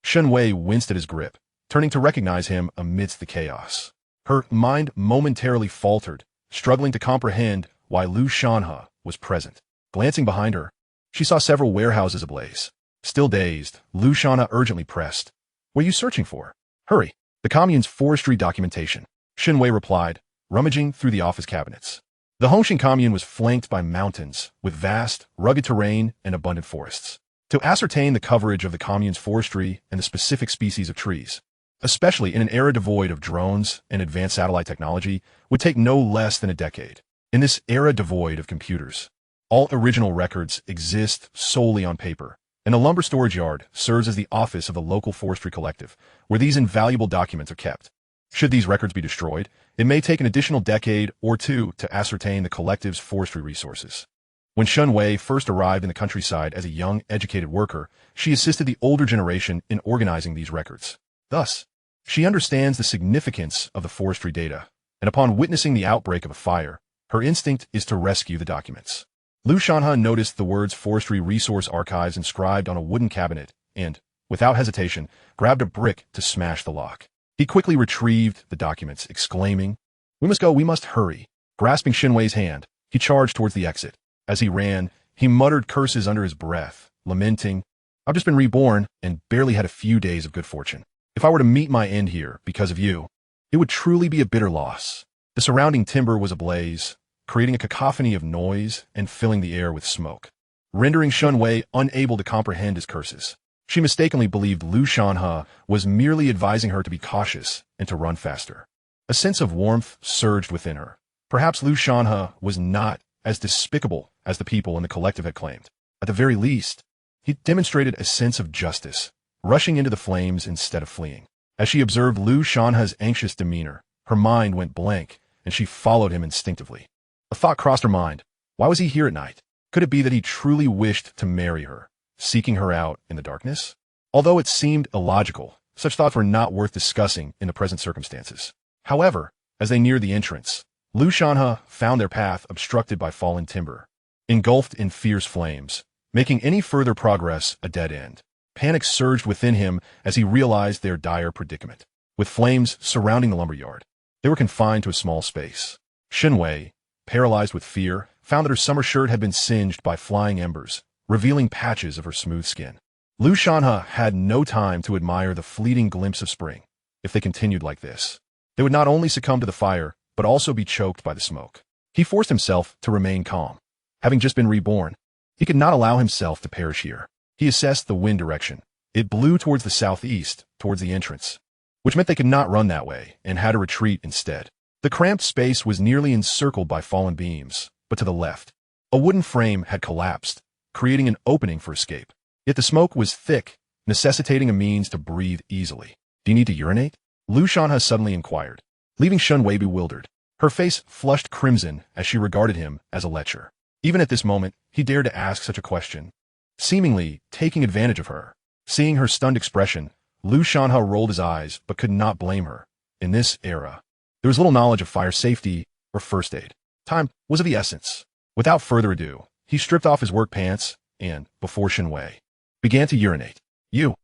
Speaker 1: Shen Wei winced at his grip, turning to recognize him amidst the chaos. Her mind momentarily faltered, struggling to comprehend why Lu Shanhe was present. Glancing behind her, she saw several warehouses ablaze. Still dazed, Lu Shanhe urgently pressed. "What are you searching for? Hurry, the commune's forestry documentation," Shen Wei replied, rummaging through the office cabinets. The Hongxing commune was flanked by mountains, with vast, rugged terrain and abundant forests. To ascertain the coverage of the commune's forestry and the specific species of trees, especially in an era devoid of drones and advanced satellite technology, would take no less than a decade. In this era devoid of computers, all original records exist solely on paper, and a lumber storage yard serves as the office of the local forestry collective, where these invaluable documents are kept. Should these records be destroyed, it may take an additional decade or two to ascertain the collective's forestry resources. When Shen Wei first arrived in the countryside as a young, educated worker, she assisted the older generation in organizing these records. Thus, she understands the significance of the forestry data, and upon witnessing the outbreak of a fire, her instinct is to rescue the documents. Lu Shanhe noticed the words Forestry Resource Archives inscribed on a wooden cabinet and, without hesitation, grabbed a brick to smash the lock. He quickly retrieved the documents, exclaiming, "We must go, we must hurry." Grasping Shen Wei's hand, he charged towards the exit. As he ran, he muttered curses under his breath, lamenting, "I've just been reborn and barely had a few days of good fortune. If I were to meet my end here because of you, it would truly be a bitter loss." The surrounding timber was ablaze, creating a cacophony of noise and filling the air with smoke, rendering Shen Wei unable to comprehend his curses. She mistakenly believed Lu Shanhe was merely advising her to be cautious and to run faster. A sense of warmth surged within her. Perhaps Lu Shanhe was not as despicable as the people in the collective had claimed. At the very least, he demonstrated a sense of justice, rushing into the flames instead of fleeing. As she observed Lu Shanhe's anxious demeanor, her mind went blank, and she followed him instinctively. A thought crossed her mind. Why was he here at night? Could it be that he truly wished to marry her, seeking her out in the darkness? Although it seemed illogical, such thoughts were not worth discussing in the present circumstances. However, as they neared the entrance, Lu Shanhe found their path obstructed by fallen timber, engulfed in fierce flames, making any further progress a dead end. Panic surged within him as he realized their dire predicament. With flames surrounding the lumberyard, they were confined to a small space. Shenwei, paralyzed with fear, found that her summer shirt had been singed by flying embers, revealing patches of her smooth skin. Lu Shanhe had no time to admire the fleeting glimpse of spring. If they continued like this, they would not only succumb to the fire, but also be choked by the smoke. He forced himself to remain calm. Having just been reborn, he could not allow himself to perish here. He assessed the wind direction. It blew towards the southeast, towards the entrance, which meant they could not run that way and had to retreat instead. The cramped space was nearly encircled by fallen beams, but to the left, a wooden frame had collapsed, creating an opening for escape. Yet the smoke was thick, necessitating a means to breathe easily. Do you need to urinate? Lu Shanhe suddenly inquired, leaving Shenwei bewildered. Her face flushed crimson as she regarded him as a lecher. Even at this moment, he dared to ask such a question, seemingly taking advantage of her. Seeing her stunned expression, Lu Shanhe rolled his eyes but could not blame her. In this era, there was little knowledge of fire safety or first aid. Time was of the essence. Without further ado, he stripped off his work pants and, before Shenwei, began to urinate. You.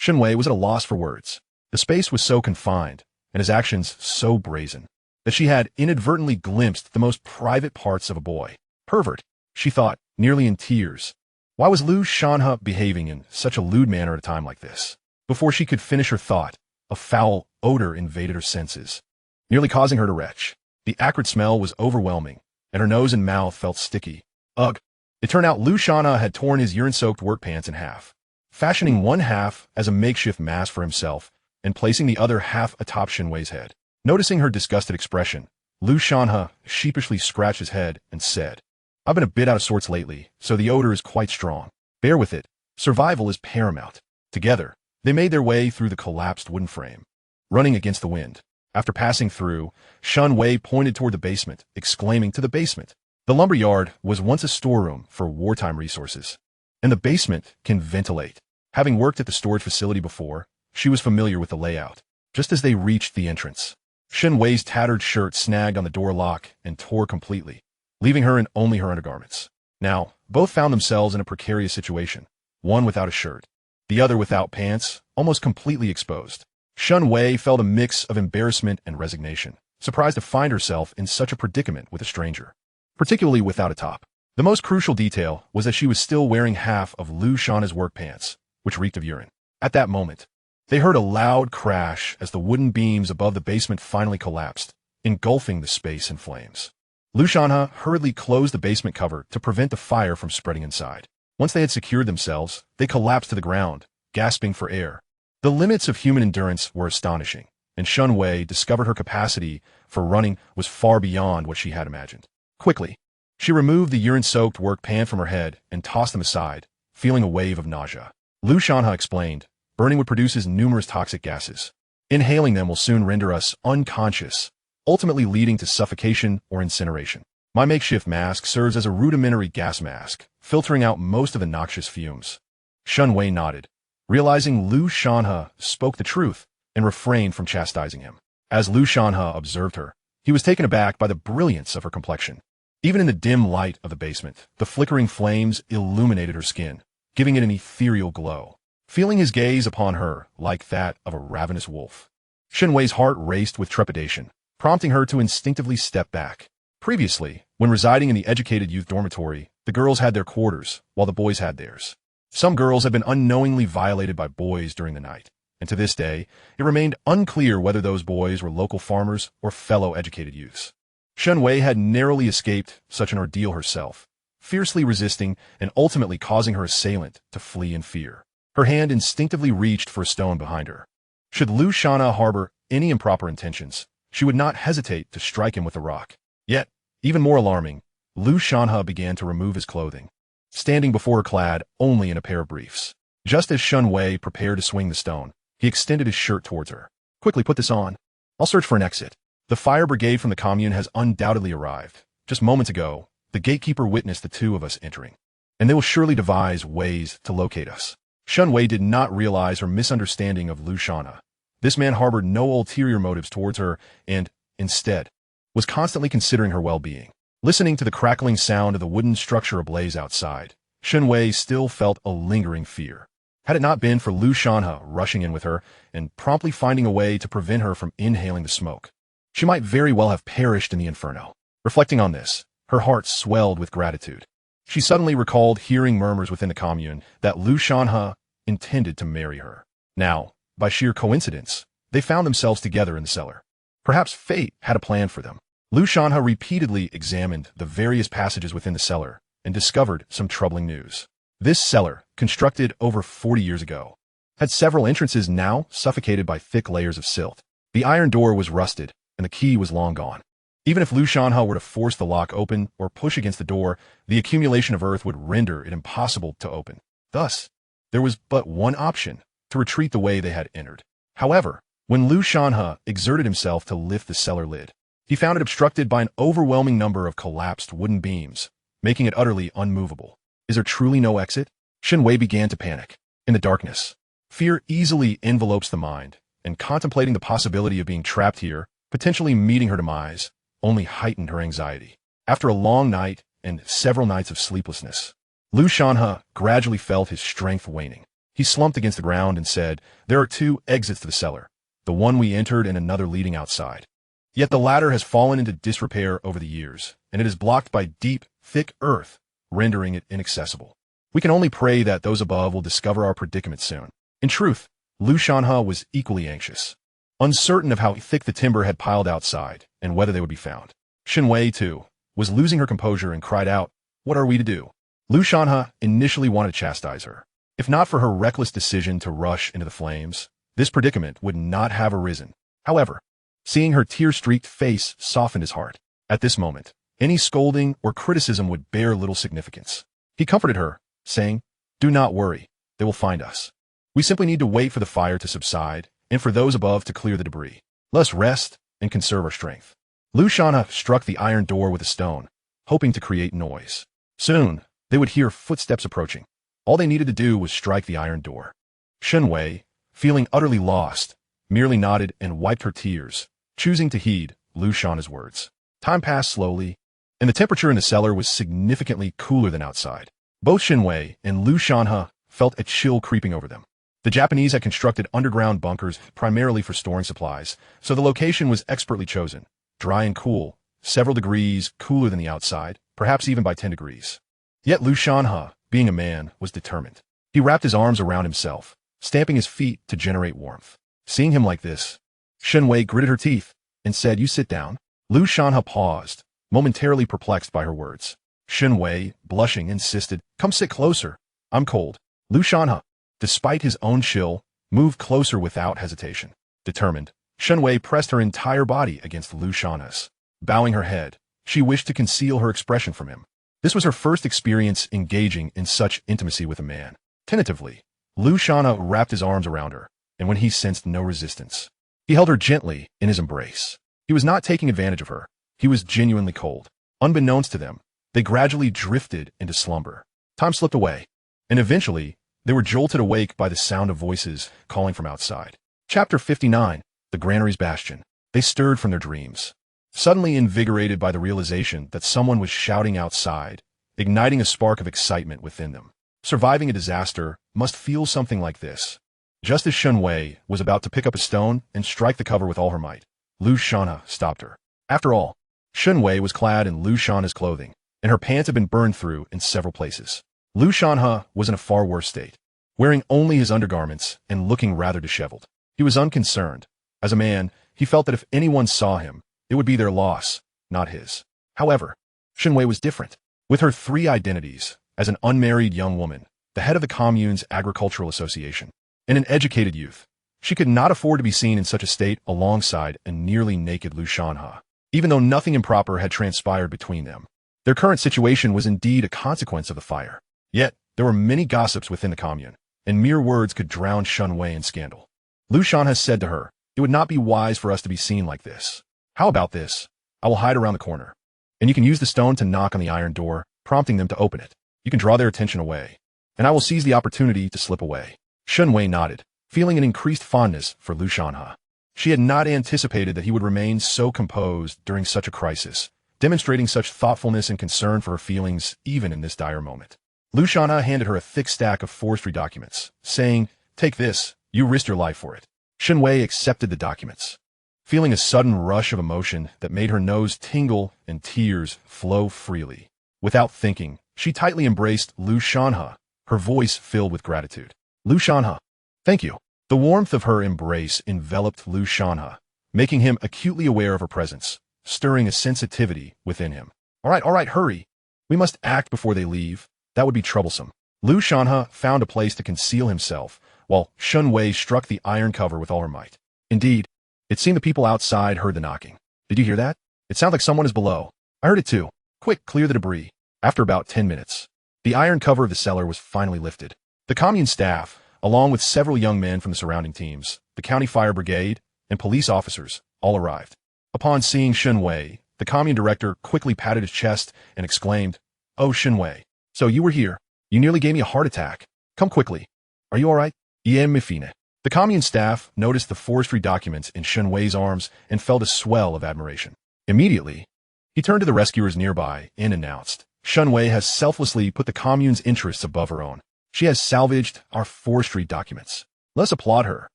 Speaker 1: Shenwei was at a loss for words. The space was so confined, and his actions so brazen, that she had inadvertently glimpsed the most private parts of a boy. Pervert, she thought, nearly in tears. Why was Lu Shanhe behaving in such a lewd manner at a time like this? Before she could finish her thought, a foul odor invaded her senses, nearly causing her to retch. The acrid smell was overwhelming, and her nose and mouth felt sticky. Ugh! It turned out Lu Shanhe had torn his urine-soaked work pants in half, fashioning one half as a makeshift mask for himself and placing the other half atop Shenwei's head. Noticing her disgusted expression, Lu Shanhe sheepishly scratched his head and said, I've been a bit out of sorts lately, so the odor is quite strong. Bear with it. Survival is paramount. Together, they made their way through the collapsed wooden frame, running against the wind. After passing through, Shenwei pointed toward the basement, exclaiming, to the basement. The lumberyard was once a storeroom for wartime resources, and the basement can ventilate. Having worked at the storage facility before, she was familiar with the layout. Just as they reached the entrance, Shenwei's tattered shirt snagged on the door lock and tore completely, leaving her in only her undergarments. Now, both found themselves in a precarious situation, one without a shirt, the other without pants, almost completely exposed. Shenwei felt a mix of embarrassment and resignation, surprised to find herself in such a predicament with a stranger, particularly without a top. The most crucial detail was that she was still wearing half of Lu Shanhe's work pants, which reeked of urine. At that moment, they heard a loud crash as the wooden beams above the basement finally collapsed, engulfing the space in flames. Lu Shanhe hurriedly closed the basement cover to prevent the fire from spreading inside. Once they had secured themselves, they collapsed to the ground, gasping for air. The limits of human endurance were astonishing, and Shenwei discovered her capacity for running was far beyond what she had imagined. Quickly, she removed the urine-soaked work pan from her head and tossed them aside, feeling a wave of nausea. Lu Shanhe explained, burning wood produces numerous toxic gases. Inhaling them will soon render us unconscious, ultimately leading to suffocation or incineration. My makeshift mask serves as a rudimentary gas mask, filtering out most of the noxious fumes. Shenwei nodded, realizing Lu Shanhe spoke the truth and refrained from chastising him. As Lu Shanhe observed her, he was taken aback by the brilliance of her complexion. Even in the dim light of the basement, the flickering flames illuminated her skin, giving it an ethereal glow. Feeling his gaze upon her like that of a ravenous wolf, Shenwei's heart raced with trepidation, prompting her to instinctively step back. Previously, when residing in the educated youth dormitory, the girls had their quarters, while the boys had theirs. Some girls had been unknowingly violated by boys during the night, and to this day, it remained unclear whether those boys were local farmers or fellow educated youths. Shenwei had narrowly escaped such an ordeal herself, fiercely resisting and ultimately causing her assailant to flee in fear. Her hand instinctively reached for a stone behind her. Should Lu Shanhe harbor any improper intentions, she would not hesitate to strike him with a rock. Yet, even more alarming, Lu Shanhe began to remove his clothing, standing before her clad only in a pair of briefs. Just as Shun Wei prepared to swing the stone, he extended his shirt towards her. Quickly put this on. I'll search for an exit. The fire brigade from the commune has undoubtedly arrived. Just moments ago, the gatekeeper witnessed the two of us entering, and they will surely devise ways to locate us. Shun Wei did not realize her misunderstanding of Lu Shanhe. This man harbored no ulterior motives towards her and, instead, was constantly considering her well-being. Listening to the crackling sound of the wooden structure ablaze outside, Shun Wei still felt a lingering fear. Had it not been for Lu Shanhe rushing in with her and promptly finding a way to prevent her from inhaling the smoke, she might very well have perished in the inferno. Reflecting on this, her heart swelled with gratitude. She suddenly recalled hearing murmurs within the commune that Lu Shanhe intended to marry her. Now, by sheer coincidence, they found themselves together in the cellar. Perhaps fate had a plan for them. Lu Shanhe repeatedly examined the various passages within the cellar and discovered some troubling news. This cellar, constructed over 40 years ago, had several entrances now suffocated by thick layers of silt. The iron door was rusted, and the key was long gone. Even if Lu Shanhe were to force the lock open or push against the door, the accumulation of earth would render it impossible to open. Thus, there was but one option: to retreat the way they had entered. However, when Lu Shanhe exerted himself to lift the cellar lid, he found it obstructed by an overwhelming number of collapsed wooden beams, making it utterly unmovable. Is there truly no exit? Shun Wei began to panic. In the darkness, fear easily envelopes the mind, and contemplating the possibility of being trapped here, potentially meeting her demise, only heightened her anxiety. After a long night and several nights of sleeplessness, Lu Shanhe gradually felt his strength waning. He slumped against the ground and said, "There are two exits to the cellar, the one we entered and another leading outside. Yet the latter has fallen into disrepair over the years, and it is blocked by deep, thick earth, rendering it inaccessible. We can only pray that those above will discover our predicament soon." In truth, Lu Shanhe was equally anxious, uncertain of how thick the timber had piled outside and whether they would be found. Shun Wei, too, was losing her composure and cried out, "What are we to do?" Lu Shanhe initially wanted to chastise her. If not for her reckless decision to rush into the flames, this predicament would not have arisen. However, seeing her tear-streaked face softened his heart. At this moment, any scolding or criticism would bear little significance. He comforted her, saying, "Do not worry, they will find us. We simply need to wait for the fire to subside and for those above to clear the debris. Let us rest and conserve our strength." Lu Shanhe struck the iron door with a stone, hoping to create noise. Soon, they would hear footsteps approaching. All they needed to do was strike the iron door. Shun Wei, feeling utterly lost, merely nodded and wiped her tears, choosing to heed Lu Shanhe's words. Time passed slowly, and the temperature in the cellar was significantly cooler than outside. Both Shun Wei and Lu Shanhe felt a chill creeping over them. The Japanese had constructed underground bunkers primarily for storing supplies, so the location was expertly chosen, dry and cool, several degrees cooler than the outside, perhaps even by 10 degrees. Yet Lu Shanhe, being a man, was determined. He wrapped his arms around himself, stamping his feet to generate warmth. Seeing him like this, Shun Wei gritted her teeth and said, "You sit down." Lu Shanhe paused, momentarily perplexed by her words. Shun Wei, blushing, insisted, "Come sit closer. I'm cold." Lu Shanhe, despite his own chill, moved closer without hesitation. Determined, Shun Wei pressed her entire body against Lu Shanhe's. Bowing her head, she wished to conceal her expression from him. This was her first experience engaging in such intimacy with a man. Tentatively, Lu Shanhe wrapped his arms around her, and when he sensed no resistance, he held her gently in his embrace. He was not taking advantage of her. He was genuinely cold. Unbeknownst to them, they gradually drifted into slumber. Time slipped away, and eventually, they were jolted awake by the sound of voices calling from outside. Chapter 59, The Granary's Bastion. They stirred from their dreams, suddenly invigorated by the realization that someone was shouting outside, igniting a spark of excitement within them. Surviving a disaster must feel something like this. Just as Shun Wei was about to pick up a stone and strike the cover with all her might, Lu Shanhe stopped her. After all, Shun Wei was clad in Lu Shanhe's clothing, and her pants had been burned through in several places. Lu Shanhe was in a far worse state, wearing only his undergarments and looking rather disheveled. He was unconcerned. As a man, he felt that if anyone saw him, it would be their loss, not his. However, Shun Wei was different. With her 3 identities, as an unmarried young woman, the head of the commune's agricultural association, and an educated youth, She could not afford to be seen in such a state alongside a nearly naked Lu Shanhe, even though nothing improper had transpired between them. Their current situation was indeed a consequence of the fire. Yet, there were many gossips within the commune, and mere words could drown Shen Wei in scandal. Lu Shanhe said to her, "It would not be wise for us to be seen like this. How about this? I will hide around the corner, and you can use the stone to knock on the iron door, prompting them to open it. You can draw their attention away, and I will seize the opportunity to slip away." Shen Wei nodded, feeling an increased fondness for Lu Shanhe. She had not anticipated that he would remain so composed during such a crisis, demonstrating such thoughtfulness and concern for her feelings even in this dire moment. Lu Shanhe handed her a thick stack of forestry documents, saying, "Take this, you risked your life for it." Shen Wei accepted the documents, feeling a sudden rush of emotion that made her nose tingle and tears flow freely. Without thinking, she tightly embraced Lu Shanhe, her voice filled with gratitude. "Lu Shanhe, thank you." The warmth of her embrace enveloped Lu Shanhe, making him acutely aware of her presence, stirring a sensitivity within him. All right, hurry. We must act before they leave. That would be troublesome." Lu Shanhe found a place to conceal himself, while Shen Wei struck the iron cover with all her might. Indeed, it seemed the people outside heard the knocking. "Did you hear that? It sounds like someone is below." "I heard it too. Quick, clear the debris." After about 10 minutes, the iron cover of the cellar was finally lifted. The commune staff, along with several young men from the surrounding teams, the county fire brigade, and police officers, all arrived. Upon seeing Shen Wei, the commune director quickly patted his chest and exclaimed, "Oh, Shen Wei, so you were here. You nearly gave me a heart attack. Come quickly. Are you all right?" "Iem Mifine." The commune staff noticed the forestry documents in Shen Wei's arms and felt a swell of admiration. Immediately, he turned to the rescuers nearby and announced, "Shen Wei has selflessly put the commune's interests above her own. She has salvaged our forestry documents. Let's applaud her."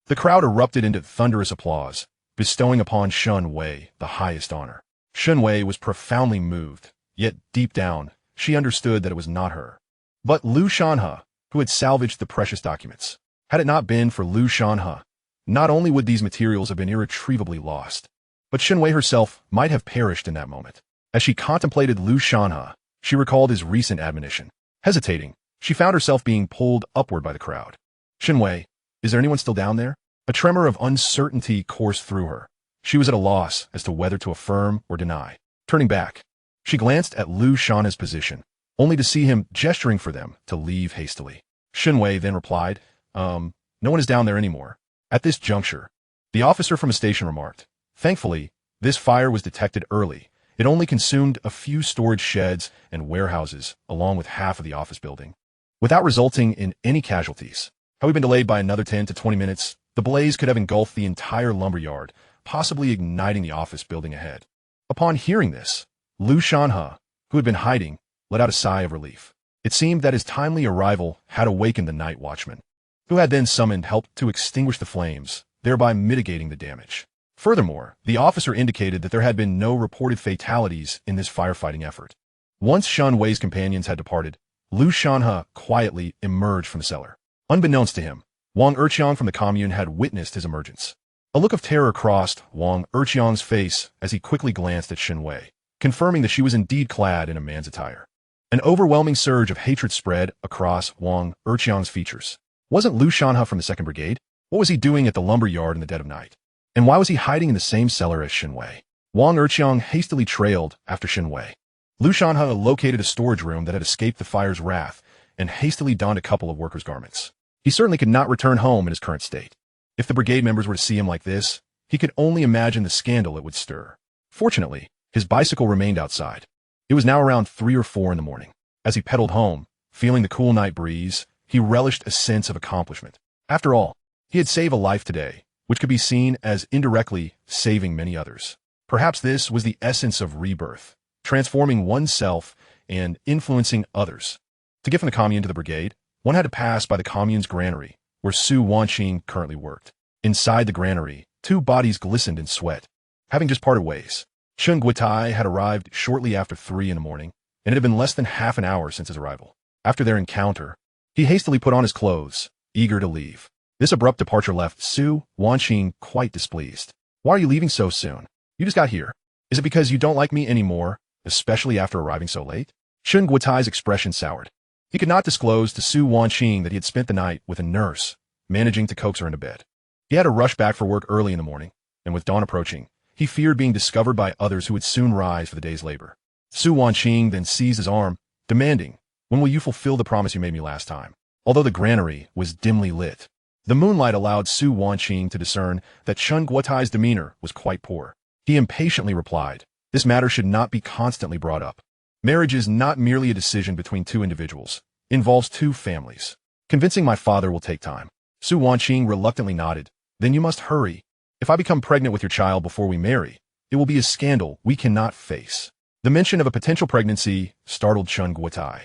Speaker 1: The crowd erupted into thunderous applause, bestowing upon Shen Wei the highest honor. Shen Wei was profoundly moved, yet deep down, she understood that it was not her, but Lu Shanhe, who had salvaged the precious documents. Had it not been for Lu Shanhe, not only would these materials have been irretrievably lost, but Shen Wei herself might have perished in that moment. As she contemplated Lu Shanhe, she recalled his recent admonition. Hesitating, she found herself being pulled upward by the crowd. "Shen Wei, is there anyone still down there?" A tremor of uncertainty coursed through her. She was at a loss as to whether to affirm or deny. Turning back, she glanced at Lu Shanhe's position, only to see him gesturing for them to leave hastily. Shen Wei then replied, No one is down there anymore." At this juncture, the officer from a station remarked, "Thankfully, this fire was detected early. It only consumed a few storage sheds and warehouses, along with half of the office building, without resulting in any casualties. Had we been delayed by another 10 to 20 minutes, the blaze could have engulfed the entire lumberyard, possibly igniting the office building ahead." Upon hearing this, Lu Shanhe, who had been hiding, let out a sigh of relief. It seemed that his timely arrival had awakened the night watchman, who had then summoned help to extinguish the flames, thereby mitigating the damage. Furthermore, the officer indicated that there had been no reported fatalities in this firefighting effort. Once Shen Wei's companions had departed, Lu Shanhe quietly emerged from the cellar. Unbeknownst to him, Wong Yongji from the commune had witnessed his emergence. A look of terror crossed Wong Yongji's face as he quickly glanced at Shen Wei, confirming that she was indeed clad in a man's attire. An overwhelming surge of hatred spread across Wong Yongji's features. Wasn't Lu Shanhe from the 2nd Brigade? What was he doing at the lumber yard in the dead of night? And why was he hiding in the same cellar as Shen Wei? Wong Yongji hastily trailed after Shen Wei. Lu Shanhe located a storage room that had escaped the fire's wrath and hastily donned a couple of workers' garments. He certainly could not return home in his current state. If the brigade members were to see him like this, he could only imagine the scandal it would stir. Fortunately, his bicycle remained outside. It was now around 3 or 4 in the morning. As he pedaled home, feeling the cool night breeze, he relished a sense of accomplishment. After all, he had saved a life today, which could be seen as indirectly saving many others. Perhaps this was the essence of rebirth, transforming oneself and influencing others. To get from the commune to the brigade, one had to pass by the commune's granary, where Su Wanqing currently worked. Inside the granary, 2 bodies glistened in sweat, having just parted ways. Chen Guitai had arrived shortly after 3 in the morning, and it had been less than half an hour since his arrival. After their encounter, he hastily put on his clothes, eager to leave. This abrupt departure left Su Wanqing quite displeased. "Why are you leaving so soon? You just got here. Is it because you don't like me anymore, especially after arriving so late?" Chen Guitai's expression soured. He could not disclose to Su Wanqing that he had spent the night with a nurse, managing to coax her into bed. He had to rush back for work early in the morning, and with dawn approaching, he feared being discovered by others who would soon rise for the day's labor. Su Wanqing then seized his arm, demanding, "When will you fulfill the promise you made me last time?" Although the granary was dimly lit, the moonlight allowed Su Wanqing to discern that Chen Guotai's demeanor was quite poor. He impatiently replied, "This matter should not be constantly brought up. Marriage is not merely a decision between two individuals. It involves two families. Convincing my father will take time." Su Wanqing reluctantly nodded. "Then you must hurry. If I become pregnant with your child before we marry, it will be a scandal we cannot face." The mention of a potential pregnancy startled Chen Guotai.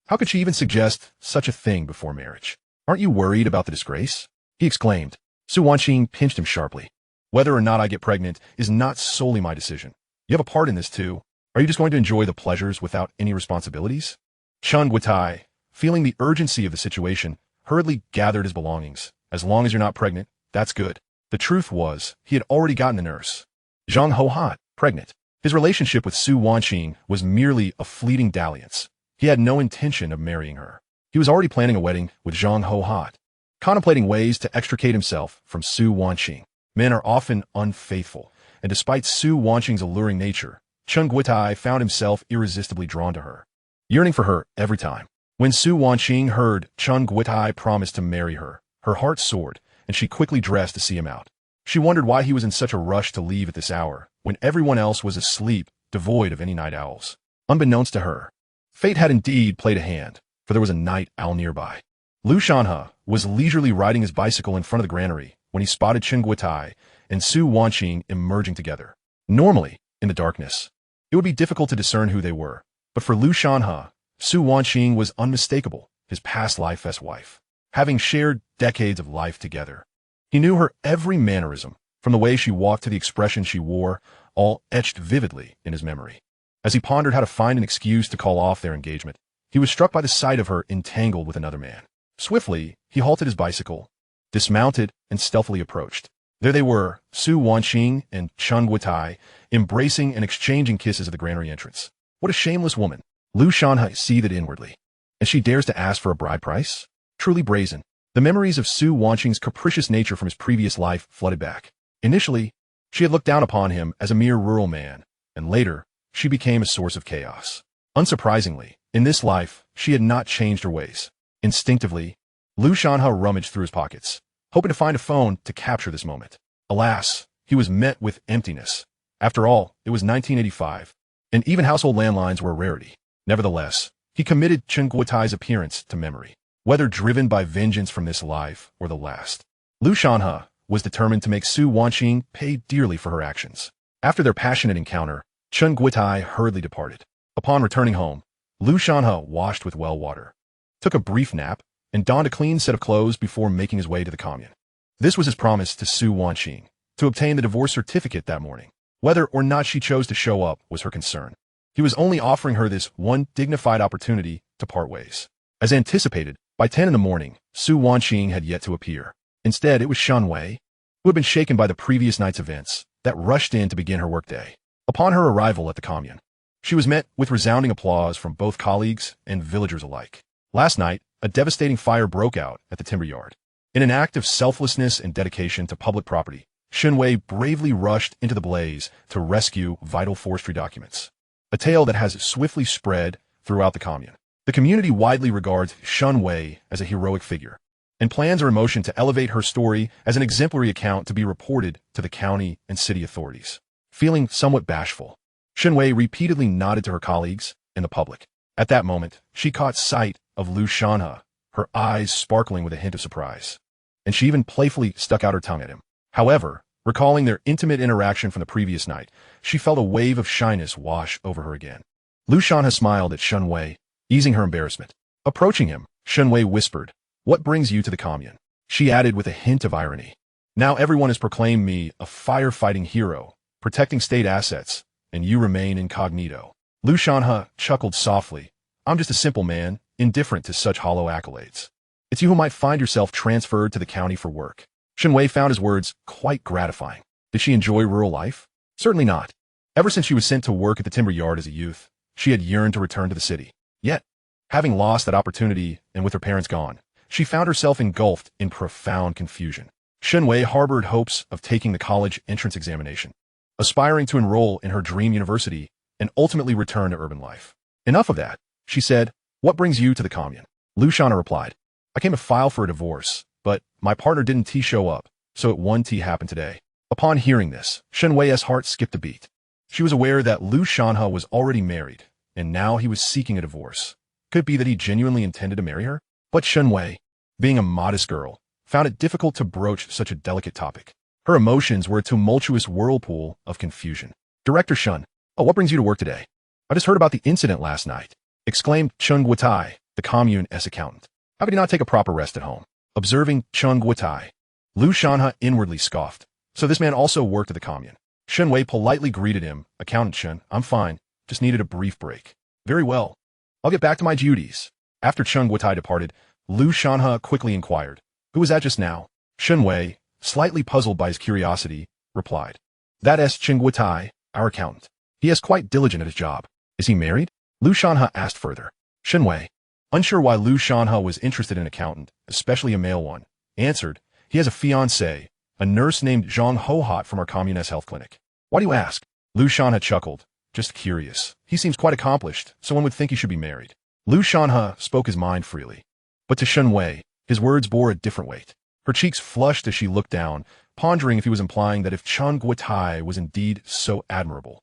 Speaker 1: How could she even suggest such a thing before marriage? "Aren't you worried about the disgrace?" he exclaimed. Su Wanqing pinched him sharply. "Whether or not I get pregnant is not solely my decision. You have a part in this too. Are you just going to enjoy the pleasures without any responsibilities?" Chen Guotai, feeling the urgency of the situation, hurriedly gathered his belongings. "As long as you're not pregnant, that's good." The truth was, he had already gotten the nurse. Zhang Hohat, pregnant. His relationship with Su Wanqing was merely a fleeting dalliance. He had no intention of marrying her. He was already planning a wedding with Zhang Hohat, contemplating ways to extricate himself from Su Wanqing. Men are often unfaithful, and despite Su Wanqing's alluring nature, Chen Guotai found himself irresistibly drawn to her, yearning for her every time. When Su Wanqing heard Chen Guotai promise to marry her, her heart soared, and she quickly dressed to see him out. She wondered why he was in such a rush to leave at this hour, when everyone else was asleep, devoid of any night owls. Unbeknownst to her, fate had indeed played a hand, for there was a night owl nearby. Lu Shanhe was leisurely riding his bicycle in front of the granary when he spotted Chen Guotai and Su Wanqing emerging together. Normally, in the darkness, it would be difficult to discern who they were, but for Lu Shanhe, Su Wanqing was unmistakable, his past life as wife. Having shared decades of life together, he knew her every mannerism, from the way she walked to the expression she wore, all etched vividly in his memory. As he pondered how to find an excuse to call off their engagement, he was struck by the sight of her entangled with another man. Swiftly, he halted his bicycle, dismounted, and stealthily approached. There they were, Su Wanqing and Chen Guotai, embracing and exchanging kisses at the granary entrance. What a shameless woman! Lu Shanhe seethed inwardly. And she dares to ask for a bride price? Truly brazen. The memories of Su Wanqing's capricious nature from his previous life flooded back. Initially, she had looked down upon him as a mere rural man, and later, she became a source of chaos. Unsurprisingly, in this life, she had not changed her ways. Instinctively, Lu Shanhe rummaged through his pockets, hoping to find a phone to capture this moment. Alas, he was met with emptiness. After all, it was 1985, and even household landlines were a rarity. Nevertheless, he committed Chen Guotai's appearance to memory. Whether driven by vengeance from this life or the last, Lu Shanhe was determined to make Su Wanqing pay dearly for her actions. After their passionate encounter, Chen Guotai hurriedly departed. Upon returning home, Lu Shanhe washed with well water, took a brief nap, and donned a clean set of clothes before making his way to the commune. This was his promise to Su Wanqing, to obtain the divorce certificate that morning. Whether or not she chose to show up was her concern. He was only offering her this one dignified opportunity to part ways. As anticipated, by 10 in the morning, Su Wanqing had yet to appear. Instead, it was Shan Wei, who had been shaken by the previous night's events, that rushed in to begin her workday. Upon her arrival at the commune, she was met with resounding applause from both colleagues and villagers alike. Last night, a devastating fire broke out at the timber yard. In an act of selflessness and dedication to public property, Shan Wei bravely rushed into the blaze to rescue vital forestry documents. A tale that has swiftly spread throughout the commune. The community widely regards Shan Wei as a heroic figure, and plans are in motion to elevate her story as an exemplary account to be reported to the county and city authorities. Feeling somewhat bashful, Shan Wei repeatedly nodded to her colleagues and the public. At that moment, she caught sight of Lu Shanhe, her eyes sparkling with a hint of surprise, and she even playfully stuck out her tongue at him. However, recalling their intimate interaction from the previous night, she felt a wave of shyness wash over her again. Lu Shanhe smiled at Shan Wei, easing her embarrassment. Approaching him, Shan Wei whispered, "What brings you to the commune?" She added with a hint of irony, "Now everyone has proclaimed me a firefighting hero, protecting state assets, and you remain incognito." Lu Shanhe chuckled softly. "I'm just a simple man, indifferent to such hollow accolades. It's you who might find yourself transferred to the county for work." Shan Wei found his words quite gratifying. Did she enjoy rural life? Certainly not. Ever since she was sent to work at the timber yard as a youth, she had yearned to return to the city. Yet, having lost that opportunity and with her parents gone, she found herself engulfed in profound confusion. Shenwei harbored hopes of taking the college entrance examination, aspiring to enroll in her dream university and ultimately return to urban life. Enough of that, she said. What brings you to the commune? Lu Shanhe replied. I came to file for a divorce, but my partner didn't show up, so it 1 happened today. Upon hearing this, Shenwei's heart skipped a beat. She was aware that Lu Shanhe was already married, and now he was seeking a divorce. Could it be that he genuinely intended to marry her? But Shenwei, being a modest girl, found it difficult to broach such a delicate topic. Her emotions were a tumultuous whirlpool of confusion. Director Shun, oh, what brings you to work today? I just heard about the incident last night, exclaimed Chung Guotai, the commune's accountant. How could he not take a proper rest at home? Observing Chung Guotai, Lu Shanhe inwardly scoffed. So this man also worked at the commune. Shenwei politely greeted him. Accountant Shun, I'm fine, just needed a brief break. Very well. I'll get back to my duties. After Chung Guotai departed, Lu Shanhe quickly inquired, who was that just now? Shenwei, slightly puzzled by his curiosity, replied, that is Chung Guotai, our accountant. He is quite diligent at his job. Is he married? Lu Shanhe asked further. Shenwei, unsure why Lu Shanhe was interested in an accountant, especially a male one, answered, he has a fiancée, a nurse named Zhang Hohat from our commune's health clinic. Why do you ask? Lu Shanhe chuckled. Just curious. He seems quite accomplished, so one would think he should be married. Lu Shanhe spoke his mind freely. But to Shenwei, his words bore a different weight. Her cheeks flushed as she looked down, pondering if he was implying that if Chung Guotai was indeed so admirable,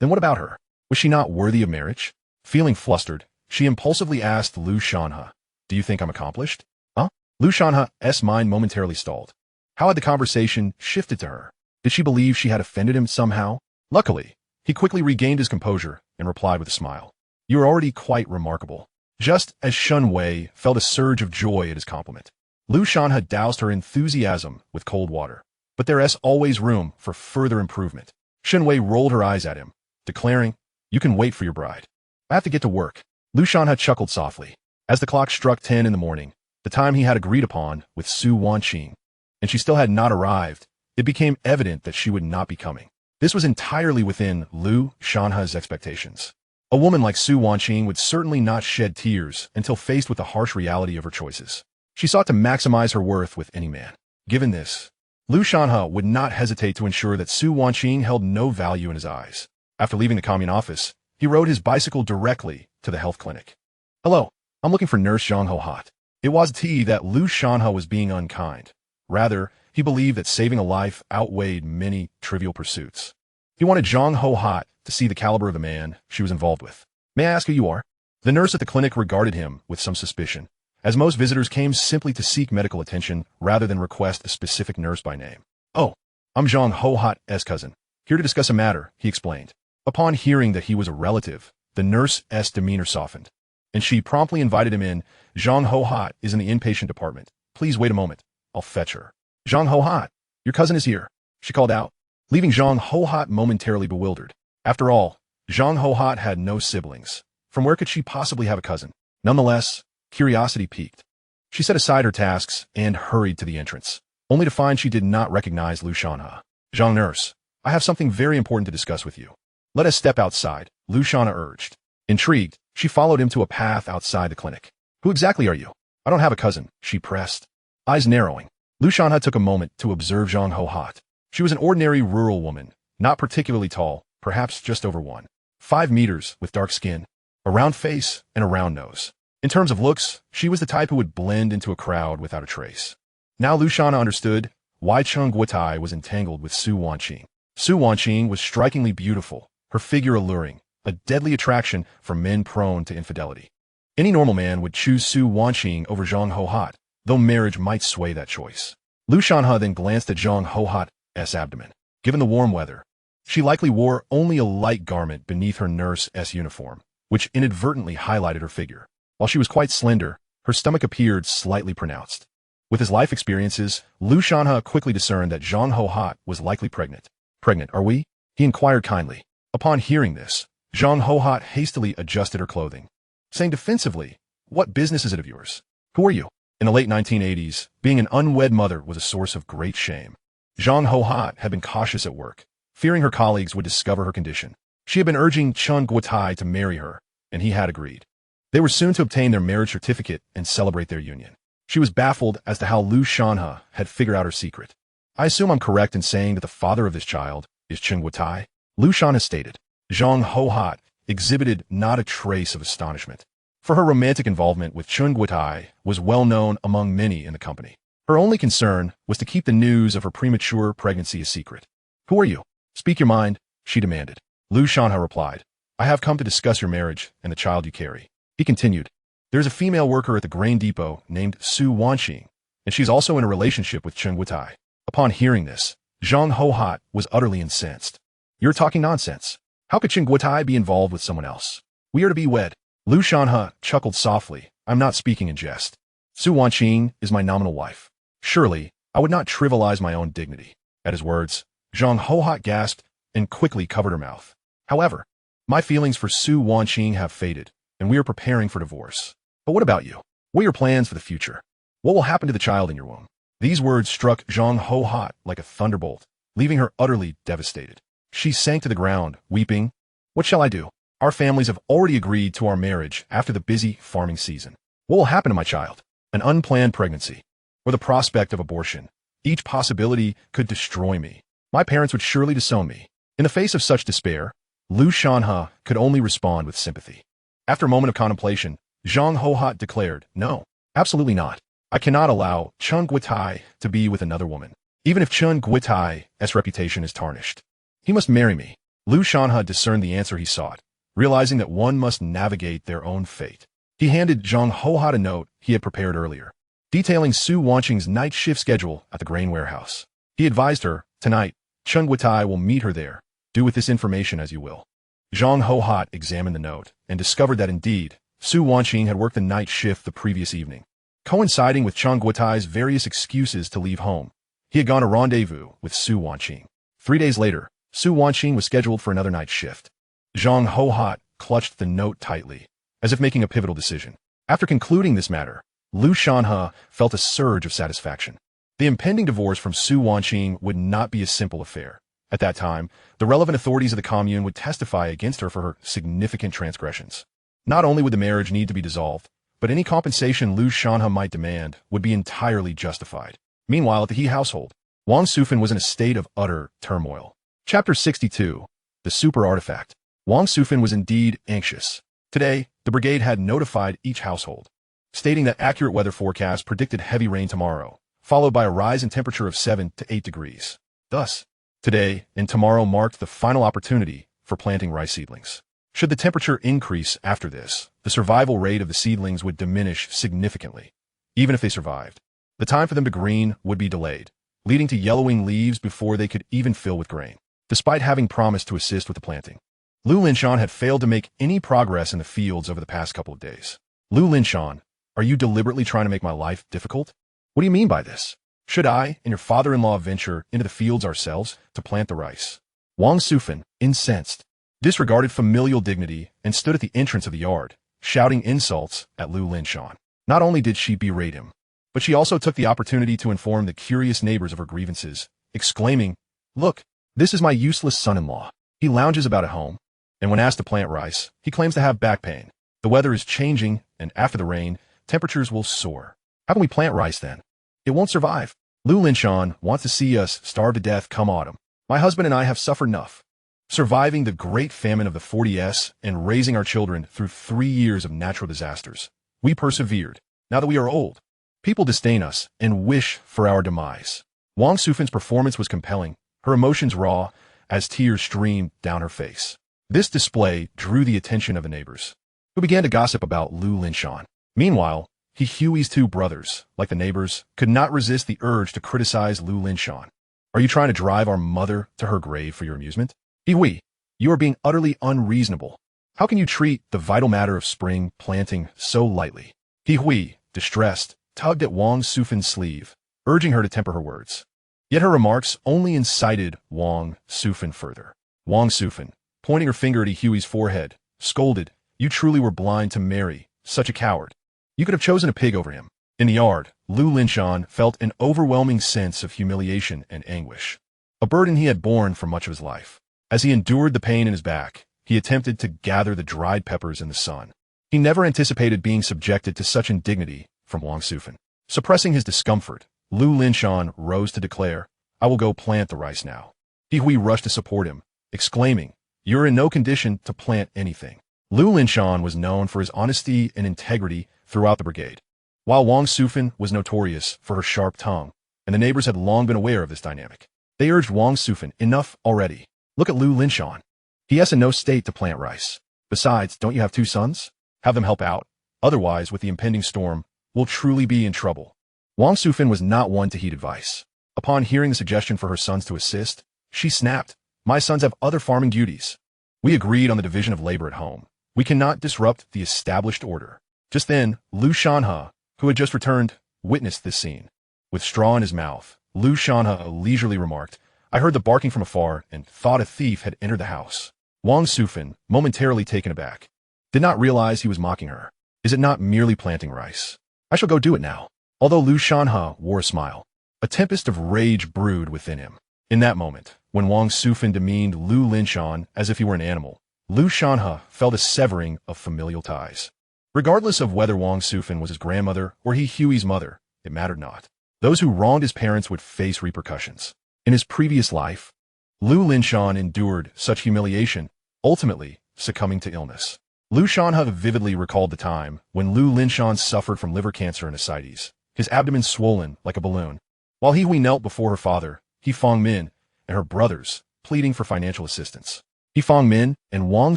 Speaker 1: then what about her? Was she not worthy of marriage? Feeling flustered, she impulsively asked Lu Shanhe, do you think I'm accomplished? Huh? Lu Shanhe's mind momentarily stalled. How had the conversation shifted to her? Did she believe she had offended him somehow? Luckily, he quickly regained his composure and replied with a smile. You are already quite remarkable. Just as Shenwei felt a surge of joy at his compliment, Lu Shanhe doused her enthusiasm with cold water. But there is always room for further improvement. Shenwei rolled her eyes at him, declaring, you can wait for your bride. I have to get to work. Lu Shanhe chuckled softly. As the clock struck 10 in the morning, the time he had agreed upon with Su Wanqing, and she still had not arrived, it became evident that she would not be coming. This was entirely within Lu Shanhe's expectations. A woman like Su Wanqing would certainly not shed tears until faced with the harsh reality of her choices. She sought to maximize her worth with any man. Given this, Lu Shanhe would not hesitate to ensure that Su Wanqing held no value in his eyes. After leaving the commune office, he rode his bicycle directly to the health clinic. Hello, I'm looking for Nurse Zhang Hohat. It was that Lu Shanhe was being unkind. Rather, he believed that saving a life outweighed many trivial pursuits. He wanted Zhang Hohat to see the caliber of the man she was involved with. May I ask who you are? The nurse at the clinic regarded him with some suspicion, as most visitors came simply to seek medical attention rather than request a specific nurse by name. Oh, I'm Zhang Hohat's cousin, here to discuss a matter, he explained. Upon hearing that he was a relative, the nurse's demeanor softened, and she promptly invited him in. Zhang Hohat is in the inpatient department. Please wait a moment. I'll fetch her. Zhang Hohat, your cousin is here, she called out, leaving Zhang Hohat momentarily bewildered. After all, Zhang Hohat had no siblings. From where could she possibly have a cousin? Nonetheless, curiosity piqued. She set aside her tasks and hurried to the entrance, only to find she did not recognize Lu Shanhe. Zhang nurse, I have something very important to discuss with you. Let us step outside, Lu Shanhe urged. Intrigued, she followed him to a path outside the clinic. Who exactly are you? I don't have a cousin, she pressed. Eyes narrowing, Lu Shanhe took a moment to observe Zhang Hohat. She was an ordinary rural woman, not particularly tall, perhaps just over 1.5 meters, with dark skin, a round face, and a round nose. In terms of looks, she was the type who would blend into a crowd without a trace. Now Lu Shanhe understood why Chung Guotai was entangled with Su Wanqing. Su Wanqing was strikingly beautiful, her figure alluring, a deadly attraction for men prone to infidelity. Any normal man would choose Su Wanqing over Zhang Hohat, though marriage might sway that choice. Lu Shanhe then glanced at Zhang Hohat's abdomen. Given the warm weather, she likely wore only a light garment beneath her nurse's uniform, which inadvertently highlighted her figure. While she was quite slender, her stomach appeared slightly pronounced. With his life experiences, Lu Shanhe quickly discerned that Zhang Hohat was likely pregnant. Pregnant, are we? He inquired kindly. Upon hearing this, Zhang Hohat hastily adjusted her clothing, saying defensively, what business is it of yours? Who are you? In the late 1980s, being an unwed mother was a source of great shame. Zhang Hohat had been cautious at work, fearing her colleagues would discover her condition. She had been urging Chung Guotai to marry her, and he had agreed. They were soon to obtain their marriage certificate and celebrate their union. She was baffled as to how Lu Shanhe had figured out her secret. I assume I'm correct in saying that the father of this child is Cheng Guotai? Lu Shanhe stated. Zhang Hohat exhibited not a trace of astonishment, for her romantic involvement with Cheng Guotai was well known among many in the company. Her only concern was to keep the news of her premature pregnancy a secret. Who are you? Speak your mind, she demanded. Lu Shanhe replied, I have come to discuss your marriage and the child you carry. He continued, there's a female worker at the grain depot named Su Wanqing, and she's also in a relationship with Cheng Guotai. Upon hearing this, Zhang Hohat was utterly incensed. You're talking nonsense. How could Cheng Guotai be involved with someone else? We are to be wed. Lu Shanhe chuckled softly. I'm not speaking in jest. Su Wanqing is my nominal wife. Surely, I would not trivialize my own dignity. At his words, Zhang Hohat gasped and quickly covered her mouth. However, my feelings for Su Wanqing have faded, and we are preparing for divorce. But what about you? What are your plans for the future? What will happen to the child in your womb? These words struck Zhang Hohat like a thunderbolt, leaving her utterly devastated. She sank to the ground, weeping. What shall I do? Our families have already agreed to our marriage after the busy farming season. What will happen to my child? An unplanned pregnancy, or the prospect of abortion. Each possibility could destroy me. My parents would surely disown me. In the face of such despair, Lu Shanhe could only respond with sympathy. After a moment of contemplation, Zhang Hohat declared, no, absolutely not. I cannot allow Cheng Guotai to be with another woman, even if Cheng Guotai's reputation is tarnished. He must marry me. Lu Shanhe discerned the answer he sought, realizing that one must navigate their own fate. He handed Zhang Hohat a note he had prepared earlier, detailing Su Wanqing's night shift schedule at the grain warehouse. He advised her, tonight, Cheng Guotai will meet her there. Do with this information as you will. Zhang Hohat examined the note and discovered that indeed, Su Wanqing had worked the night shift the previous evening. Coinciding with Cheng Guotai's various excuses to leave home, he had gone to rendezvous with Su Wanqing. 3 days later, Su Wanqing was scheduled for another night shift. Zhang Hohat clutched the note tightly, as if making a pivotal decision. After concluding this matter, Lu Shanhe felt a surge of satisfaction. The impending divorce from Su Wanqing would not be a simple affair. At that time, the relevant authorities of the commune would testify against her for her significant transgressions. Not only would the marriage need to be dissolved, but any compensation Lu Shanhe might demand would be entirely justified. Meanwhile, at the He household, Wang Sufan was in a state of utter turmoil. Chapter 62. The Super Artifact. Wang Sufan was indeed anxious. Today, the brigade had notified each household, stating that accurate weather forecasts predicted heavy rain tomorrow, followed by a rise in temperature of 7 to 8 degrees. Thus, today and tomorrow marked the final opportunity for planting rice seedlings. Should the temperature increase after this, the survival rate of the seedlings would diminish significantly. Even if they survived, the time for them to green would be delayed, leading to yellowing leaves before they could even fill with grain. Despite having promised to assist with the planting, Lu Linshan had failed to make any progress in the fields over the past couple of days. Lu Linshan, are you deliberately trying to make my life difficult? What do you mean by this? Should I and your father-in-law venture into the fields ourselves to plant the rice? Wang Sufan, incensed, disregarded familial dignity and stood at the entrance of the yard, shouting insults at Lu Linshan. Not only did she berate him, but she also took the opportunity to inform the curious neighbors of her grievances, exclaiming, "Look, this is my useless son-in-law. He lounges about at home, and when asked to plant rice, he claims to have back pain. The weather is changing, and after the rain, temperatures will soar. How can we plant rice then? It won't survive. Lu Linshan wants to see us starve to death come autumn. My husband and I have suffered enough, surviving the great famine of the 40s and raising our children through 3 years of natural disasters. We persevered. Now that we are old, people disdain us and wish for our demise." Wang Sufan's performance was compelling, her emotions raw, as tears streamed down her face. This display drew the attention of the neighbors, who began to gossip about Lu Linshan. Meanwhile, He Hui's 2 brothers, like the neighbors, could not resist the urge to criticize Lu Linshan. "Are you trying to drive our mother to her grave for your amusement? He Hui, you are being utterly unreasonable. How can you treat the vital matter of spring planting so lightly?" He Hui, distressed, tugged at Wang Sufan's sleeve, urging her to temper her words. Yet her remarks only incited Wang Sufan further. Wang Sufan, pointing her finger at He Hui's forehead, scolded, "You truly were blind to marry such a coward. You could have chosen a pig over him." In the yard, Lu Linshan felt an overwhelming sense of humiliation and anguish, a burden he had borne for much of his life. As he endured the pain in his back, he attempted to gather the dried peppers in the sun. He never anticipated being subjected to such indignity from Wang Sufan. Suppressing his discomfort, Lu Linshan rose to declare, "I will go plant the rice now." He Hui rushed to support him, exclaiming, "You're in no condition to plant anything." Lu Linshan was known for his honesty and integrity throughout the brigade, while Wang Sufan was notorious for her sharp tongue, and the neighbors had long been aware of this dynamic. They urged Wang Sufan, "Enough already. Look at Lu Linshan. He is in no state to plant rice. Besides, don't you have 2 sons? Have them help out. Otherwise, with the impending storm, we'll truly be in trouble." Wang Sufan was not one to heed advice. Upon hearing the suggestion for her sons to assist, she snapped, "My sons have other farming duties. We agreed on the division of labor at home. We cannot disrupt the established order." Just then, Lu Shanhe, who had just returned, witnessed this scene. With straw in his mouth, Lu Shanhe leisurely remarked, "I heard the barking from afar and thought a thief had entered the house." Wang Sufan, momentarily taken aback, did not realize he was mocking her. "Is it not merely planting rice? I shall go do it now." Although Lu Shanhe wore a smile, a tempest of rage brewed within him. In that moment, when Wang Sufan demeaned Lu Linshan as if he were an animal, Lu Shanhe felt a severing of familial ties. Regardless of whether Wang Sufan was his grandmother or he Hui's mother, it mattered not. Those who wronged his parents would face repercussions. In his previous life, Lu Linshan endured such humiliation, ultimately succumbing to illness. Lu Shanhe vividly recalled the time when Lu Linshan suffered from liver cancer and ascites, his abdomen swollen like a balloon. While he Hui knelt before her father, He Fangmin, and her brothers, pleading for financial assistance. He Fangmin and Wang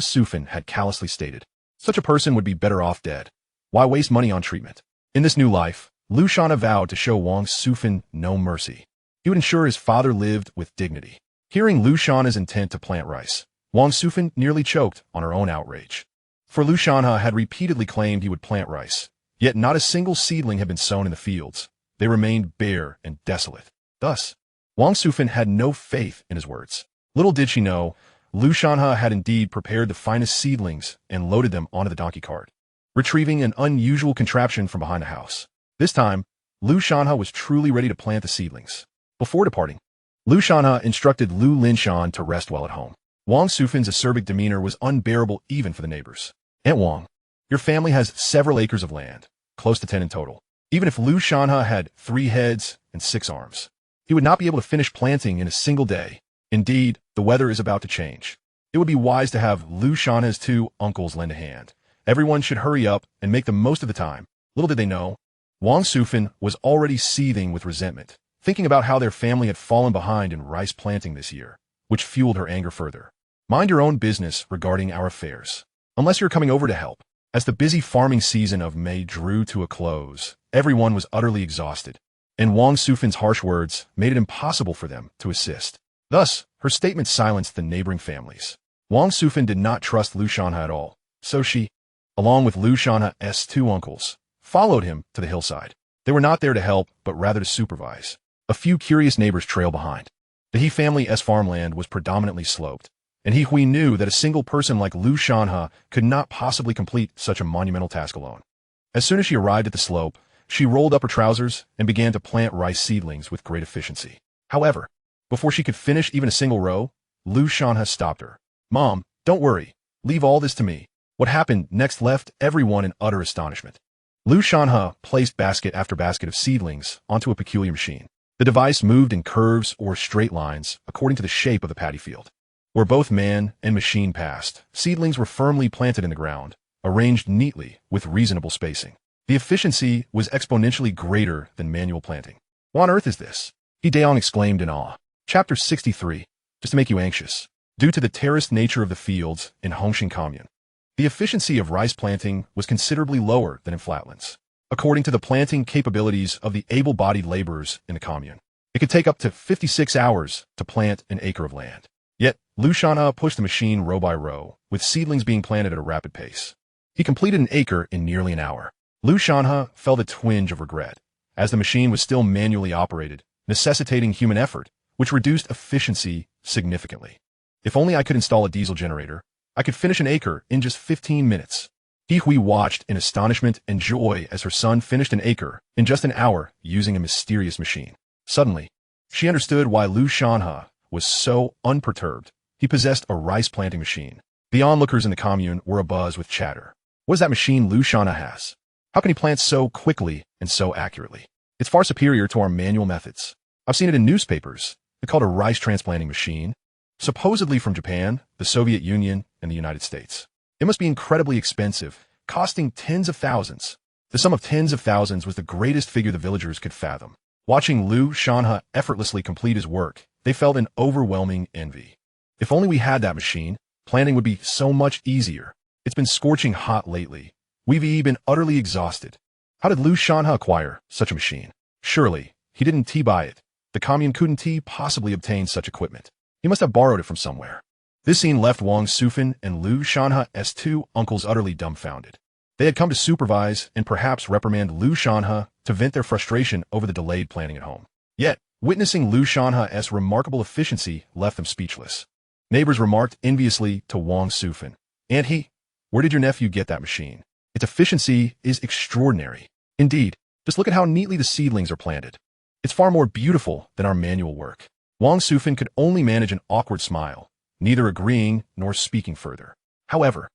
Speaker 1: Sufan had callously stated, "Such a person would be better off dead. Why waste money on treatment?" In this new life, Lu Shanhe vowed to show Wang Sufan no mercy. He would ensure his father lived with dignity. Hearing Lu Shanhe's intent to plant rice, Wang Sufan nearly choked on her own outrage. For Lu Shanhe had repeatedly claimed he would plant rice, yet not a single seedling had been sown in the fields. They remained bare and desolate. Thus, Wang Sufan had no faith in his words. Little did she know, Lu Shanhe had indeed prepared the finest seedlings and loaded them onto the donkey cart, retrieving an unusual contraption from behind the house. This time, Lu Shanhe was truly ready to plant the seedlings. Before departing, Lu Shanhe instructed Lu Linshan to rest well at home. Wang Sufan's acerbic demeanor was unbearable even for the neighbors. "Aunt Wang, your family has several acres of land, close to 10 in total. Even if Lu Shanhe had 3 heads and 6 arms, he would not be able to finish planting in a single day. Indeed, the weather is about to change. It would be wise to have Lu Shanhe's 2 uncles lend a hand. Everyone should hurry up and make the most of the time." Little did they know, Wang Sufan was already seething with resentment, thinking about how their family had fallen behind in rice planting this year, which fueled her anger further. "Mind your own business regarding our affairs, unless you're coming over to help." As the busy farming season of May drew to a close, everyone was utterly exhausted, and Wang Sufan's harsh words made it impossible for them to assist. Thus, her statement silenced the neighboring families. Wang Sufan did not trust Lu Shanhe at all, so she, along with Lu Shanhe's 2 uncles, followed him to the hillside. They were not there to help, but rather to supervise. A few curious neighbors trailed behind. The He family's farmland was predominantly sloped, and He Hui knew that a single person like Lu Shanhe could not possibly complete such a monumental task alone. As soon as she arrived at the slope, she rolled up her trousers and began to plant rice seedlings with great efficiency. However, before she could finish even a single row, Lu Shanhe stopped her. "Mom, don't worry. Leave all this to me." What happened next left everyone in utter astonishment. Lu Shanhe placed basket after basket of seedlings onto a peculiar machine. The device moved in curves or straight lines according to the shape of the paddy field. Where both man and machine passed, seedlings were firmly planted in the ground, arranged neatly with reasonable spacing. The efficiency was exponentially greater than manual planting. "What on earth is this?" He Daeong exclaimed in awe. Chapter 63, just to make you anxious. Due to the terraced nature of the fields in Hongxing Commune, the efficiency of rice planting was considerably lower than in flatlands. According to the planting capabilities of the able-bodied laborers in the commune, it could take up to 56 hours to plant an acre of land. Yet, Lu Shanhe pushed the machine row by row, with seedlings being planted at a rapid pace. He completed an acre in nearly an hour. Lu Shanhe felt a twinge of regret, as the machine was still manually operated, necessitating human effort, which reduced efficiency significantly. "If only I could install a diesel generator, I could finish an acre in just 15 minutes. He Hui watched in astonishment and joy as her son finished an acre in just an hour using a mysterious machine. Suddenly, she understood why Lu Shanhe was so unperturbed. He possessed a rice planting machine. The onlookers in the commune were abuzz with chatter. What is that machine Lu Shanhe has? How can he plant so quickly and so accurately? It's far superior to our manual methods. I've seen it in newspapers. It's called a rice transplanting machine, supposedly from Japan, the Soviet Union, and the United States. It must be incredibly expensive, costing tens of thousands. The sum of tens of thousands was the greatest figure the villagers could fathom. Watching Lu Shanhe effortlessly complete his work, they felt an overwhelming envy. If only we had that machine, planting would be so much easier. It's been scorching hot lately. We've been utterly exhausted. How did Lu Shanhe acquire such a machine? Surely, he didn't buy it. The commune couldn't possibly obtain such equipment. He must have borrowed it from somewhere. This scene left Wong Sufin and Lu Shanhe's two uncles utterly dumbfounded. They had come to supervise and perhaps reprimand Lu Shanhe to vent their frustration over the delayed planning at home. Yet, witnessing Lu Shanhe's remarkable efficiency left them speechless. Neighbors remarked enviously to Wong Sufin, "Auntie, where did your nephew get that machine? Its efficiency is extraordinary. Indeed, just look at how neatly the seedlings are planted. It's far more beautiful than our manual work." Wong Sufin could only manage an awkward smile, neither agreeing nor speaking further. However,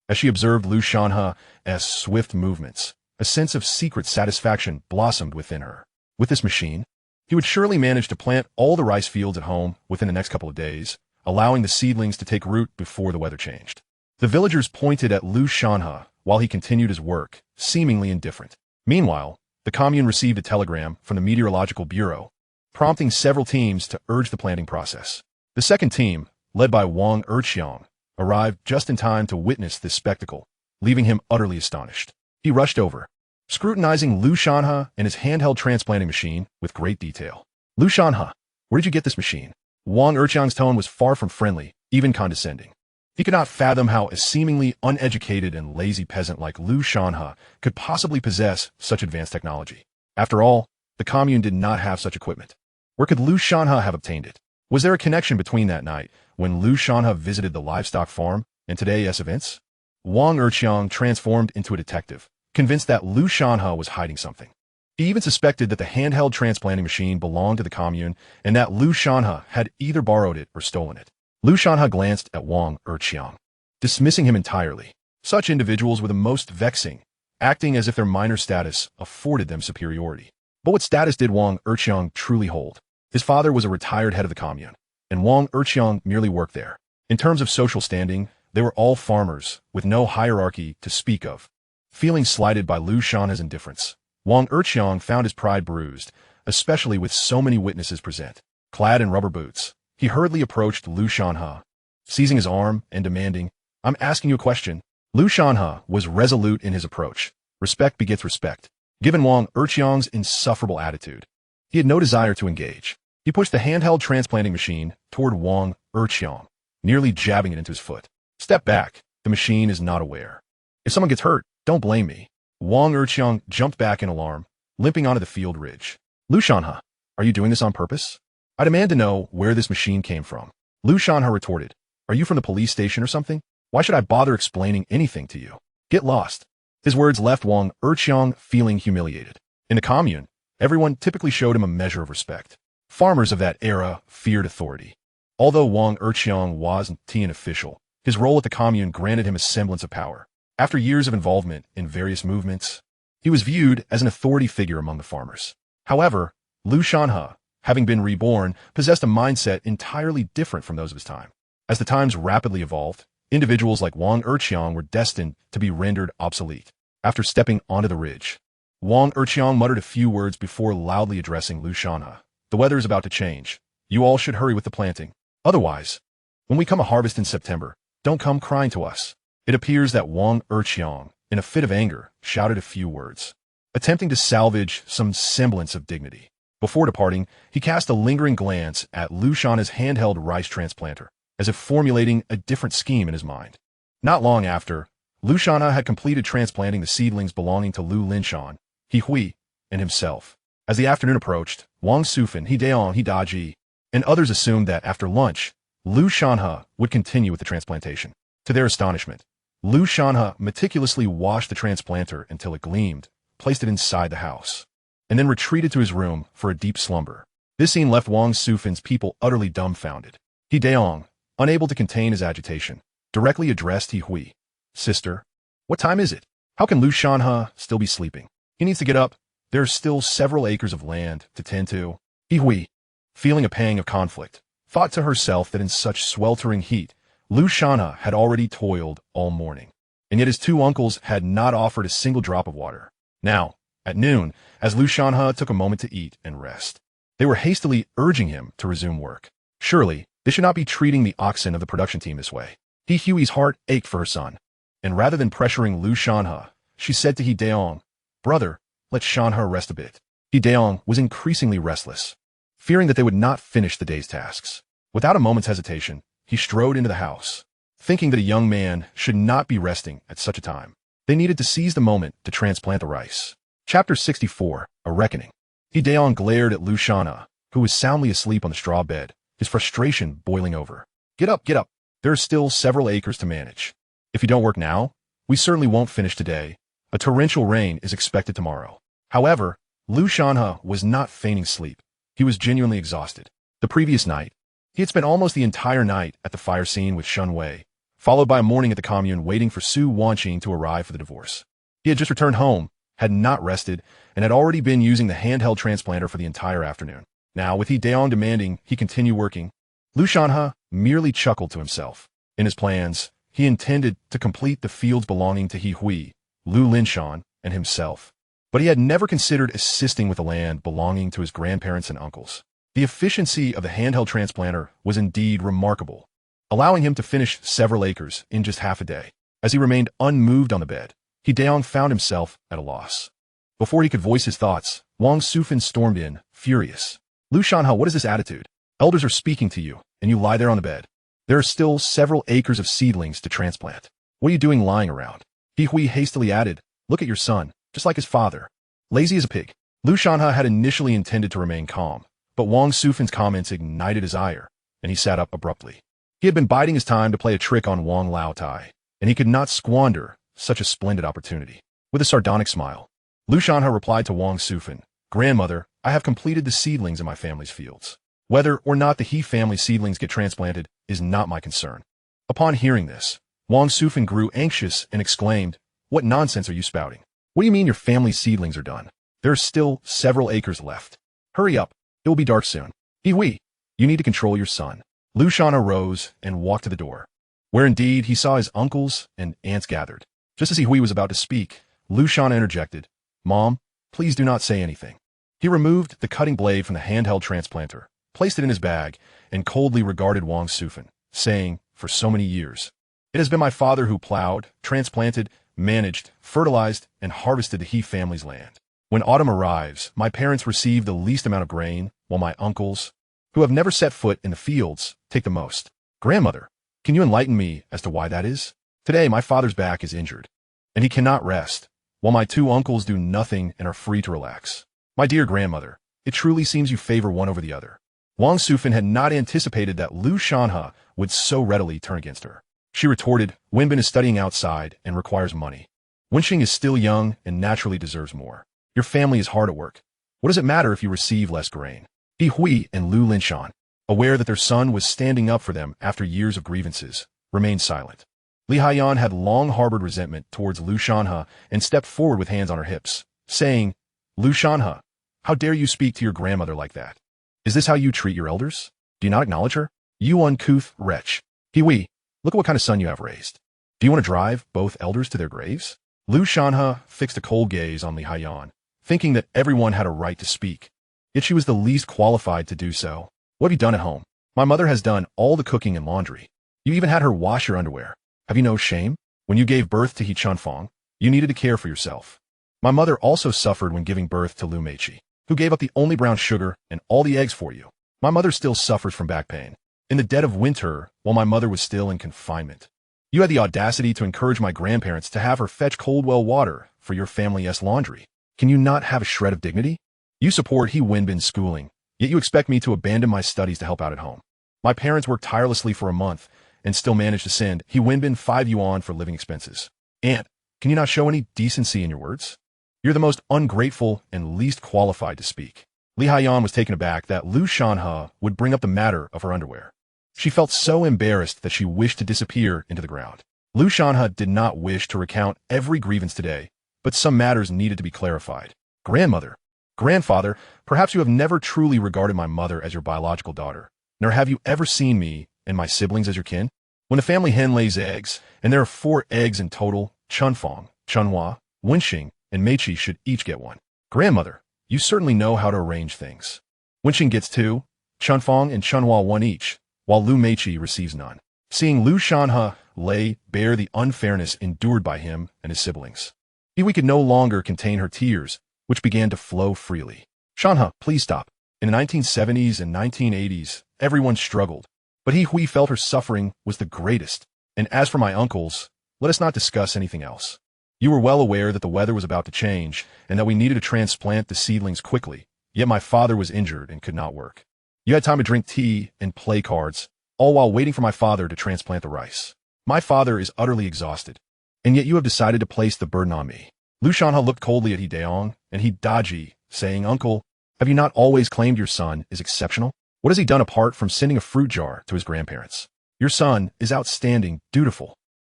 Speaker 1: as she observed Lu Shanhe's swift movements, a sense of secret satisfaction blossomed within her. With this machine, he would surely manage to plant all the rice fields at home within the next couple of days, allowing the seedlings to take root before the weather changed. The villagers pointed at Lu Shanhe while he continued his work, seemingly indifferent. Meanwhile, the commune received a telegram from the Meteorological Bureau, prompting several teams to urge the planting process. The second team, led by Wong Yongji, arrived just in time to witness this spectacle, leaving him utterly astonished. He rushed over, scrutinizing Lu Shanhe and his handheld transplanting machine with great detail. "Lu Shanhe, where did you get this machine?" Wong Yongji's tone was far from friendly, even condescending. He could not fathom how a seemingly uneducated and lazy peasant like Lu Shanhe could possibly possess such advanced technology. After all, the commune did not have such equipment. Where could Lu Shanhe have obtained it? Was there a connection between that night when Lu Shanhe visited the livestock farm and today's events? Wong Yongji transformed into a detective, convinced that Lu Shanhe was hiding something. He even suspected that the handheld transplanting machine belonged to the commune and that Lu Shanhe had either borrowed it or stolen it. Lu Shanhe glanced at Wong Yongji, dismissing him entirely. Such individuals were the most vexing, acting as if their minor status afforded them superiority. But what status did Wong Yongji truly hold? His father was a retired head of the commune, and Wong Yongji merely worked there. In terms of social standing, they were all farmers, with no hierarchy to speak of. Feeling slighted by Lu Shanhe's indifference, Wong Yongji found his pride bruised, especially with so many witnesses present. Clad in rubber boots, he hurriedly approached Lu Shanhe, seizing his arm and demanding, "I'm asking you a question." Lu Shanhe was resolute in his approach. Respect begets respect. Given Wong Yongji's insufferable attitude, he had no desire to engage. He pushed the handheld transplanting machine toward Wong Yongji, nearly jabbing it into his foot. "Step back. The machine is not aware. If someone gets hurt, don't blame me." Wong Yongji jumped back in alarm, limping onto the field ridge. "Lu Shanhe, are you doing this on purpose? I demand to know where this machine came from." Lu Shanhe retorted, "Are you from the police station or something? Why should I bother explaining anything to you? Get lost." His words left Wong Yongji feeling humiliated. In the commune, everyone typically showed him a measure of respect. Farmers of that era feared authority. Although Wong Yongji wasn't an official, his role at the commune granted him a semblance of power. After years of involvement in various movements, he was viewed as an authority figure among the farmers. However, Lu Shanhe, having been reborn, possessed a mindset entirely different from those of his time. As the times rapidly evolved, individuals like Wong Yongji were destined to be rendered obsolete. After stepping onto the ridge, Wong Yongji muttered a few words before loudly addressing Lu Shanhe. "The weather is about to change. You all should hurry with the planting. Otherwise, when we come a harvest in September, don't come crying to us." It appears that Wong Yongji, in a fit of anger, shouted a few words, attempting to salvage some semblance of dignity. Before departing, he cast a lingering glance at Lu Shanhe's handheld rice transplanter, as if formulating a different scheme in his mind. Not long after, Lu Shanhe had completed transplanting the seedlings belonging to Lu Linshan, He Hui, and himself. As the afternoon approached, Wong Sufin, He Daji, and others assumed that after lunch, Lu Shanhe would continue with the transplantation. To their astonishment, Lu Shanhe meticulously washed the transplanter until it gleamed, placed it inside the house, and then retreated to his room for a deep slumber. This scene left Wong Sufin's people utterly dumbfounded. He Daong, unable to contain his agitation, directly addressed He Hui. "Sister, what time is it? How can Lu Shanhe still be sleeping? He needs to get up There are still several acres of land to tend to. Hui, feeling a pang of conflict, thought to herself that in such sweltering heat, Lu Shanhe had already toiled all morning, and yet his two uncles had not offered a single drop of water. Now, at noon, as Lu Shanhe took a moment to eat and rest, they were hastily urging him to resume work. Surely, they should not be treating the oxen of the production team this way. Hui's heart ached for her son, and rather than pressuring Lu Shanhe, she said to Daong, "Brother, let Shanhe rest a bit." Daong was increasingly restless, fearing that they would not finish the day's tasks. Without a moment's hesitation, he strode into the house, thinking that a young man should not be resting at such a time. They needed to seize the moment to transplant the rice. Chapter 64, A Reckoning. Daong glared at Lu Shanhe, who was soundly asleep on the straw bed, his frustration boiling over. Get up, get up. There are still several acres to manage. If you don't work now, we certainly won't finish today. A torrential rain is expected tomorrow." However, Lu Shanhe was not feigning sleep. He was genuinely exhausted. The previous night, he had spent almost the entire night at the fire scene with Shun Wei, followed by a morning at the commune waiting for Su Wanqing to arrive for the divorce. He had just returned home, had not rested, and had already been using the handheld transplanter for the entire afternoon. Now, with Daong demanding he continue working, Lu Shanhe merely chuckled to himself. In his plans, he intended to complete the fields belonging to Hui, Lu Linshan, and himself. But he had never considered assisting with the land belonging to his grandparents and uncles. The efficiency of the handheld transplanter was indeed remarkable, allowing him to finish several acres in just half a day. As he remained unmoved on the bed, Daong found himself at a loss. Before he could voice his thoughts, Wang Sufan stormed in, furious. "Lu Shanhe, what is this attitude? Elders are speaking to you, and you lie there on the bed. There are still several acres of seedlings to transplant. What are you doing lying around?" Hui hastily added, "Look at your son, just like his father. Lazy as a pig." Lu Shanhe had initially intended to remain calm, but Wang Sufan's comments ignited his ire, and he sat up abruptly. He had been biding his time to play a trick on Wang Laotai, and he could not squander such a splendid opportunity. With a sardonic smile, Lu Shanhe replied to Wang Sufan, "Grandmother, I have completed the seedlings in my family's fields. Whether or not the He family seedlings get transplanted is not my concern." Upon hearing this, Wang Sufan grew anxious and exclaimed, "What nonsense are you spouting? What do you mean your family seedlings are done? There are still several acres left. Hurry up, it will be dark soon. Hui, you need to control your son." Lu Shanhe rose and walked to the door, where indeed he saw his uncles and aunts gathered. Just as Hui was about to speak, Lu Shanhe interjected, "Mom, please do not say anything." He removed the cutting blade from the handheld transplanter, placed it in his bag, and coldly regarded Wang Sufan, saying, "For so many years, it has been my father who plowed, transplanted, managed, fertilized, and harvested the He family's land. When autumn arrives, my parents receive the least amount of grain, while my uncles, who have never set foot in the fields, take the most. Grandmother, can you enlighten me as to why that is? Today, my father's back is injured, and he cannot rest, while my two uncles do nothing and are free to relax. My dear grandmother, it truly seems you favor one over the other." Wang Sufan had not anticipated that Lu Shanhe would so readily turn against her. She retorted, "Wenbin is studying outside and requires money. Wenxing is still young and naturally deserves more. Your family is hard at work. What does it matter if you receive less grain?" Hui and Lu Linshan, aware that their son was standing up for them after years of grievances, remained silent. Li Haiyan had long harbored resentment towards Lu Shanhe and stepped forward with hands on her hips, saying, "Lu Shanhe, how dare you speak to your grandmother like that? Is this how you treat your elders? Do you not acknowledge her? You uncouth wretch. Hui, look at what kind of son you have raised. Do you want to drive both elders to their graves?" Lu Shanhe fixed a cold gaze on Li Haiyan, thinking that everyone had a right to speak, yet she was the least qualified to do so. "What have you done at home? My mother has done all the cooking and laundry. You even had her wash your underwear. Have you no shame? When you gave birth to He Chunfang, you needed to care for yourself. My mother also suffered when giving birth to Lu Meiqi, who gave up the only brown sugar and all the eggs for you. My mother still suffers from back pain. In the dead of winter, while my mother was still in confinement, you had the audacity to encourage my grandparents to have her fetch cold well water for your family's laundry. Can you not have a shred of dignity? You support He Wenbin's schooling, yet you expect me to abandon my studies to help out at home. My parents worked tirelessly for a month and still managed to send He Wenbin 5 yuan for living expenses. Aunt, can you not show any decency in your words? You're the most ungrateful and least qualified to speak." Li Haiyan was taken aback that Lu Shanhe would bring up the matter of her underwear. She felt so embarrassed that she wished to disappear into the ground. Lu Shanhe did not wish to recount every grievance today, but some matters needed to be clarified. Grandmother. Grandfather, perhaps you have never truly regarded my mother as your biological daughter, nor have you ever seen me and my siblings as your kin. When the family hen lays eggs, and there are 4 eggs in total, Chunfang, Chunhua, Wenxing, and Meiqi should each get one. Grandmother, you certainly know how to arrange things. Wenxing gets 2, Chunfang and Chunhua 1 each, while Lu Meiqi receives none. Seeing Lu Shanhe lay bare the unfairness endured by him and his siblings, Yihui could no longer contain her tears, which began to flow freely. Shanhe, please stop. In the 1970s and 1980s, everyone struggled, but Yihui felt her suffering was the greatest. And as for my uncles, let us not discuss anything else. You were well aware that the weather was about to change and that we needed to transplant the seedlings quickly, yet my father was injured and could not work. You had time to drink tea and play cards, all while waiting for my father to transplant the rice. My father is utterly exhausted, and yet you have decided to place the burden on me. Lu Shanhe looked coldly at Hideong and Hidaji, saying, Uncle, have you not always claimed your son is exceptional? What has he done apart from sending a fruit jar to his grandparents? Your son is outstanding, dutiful,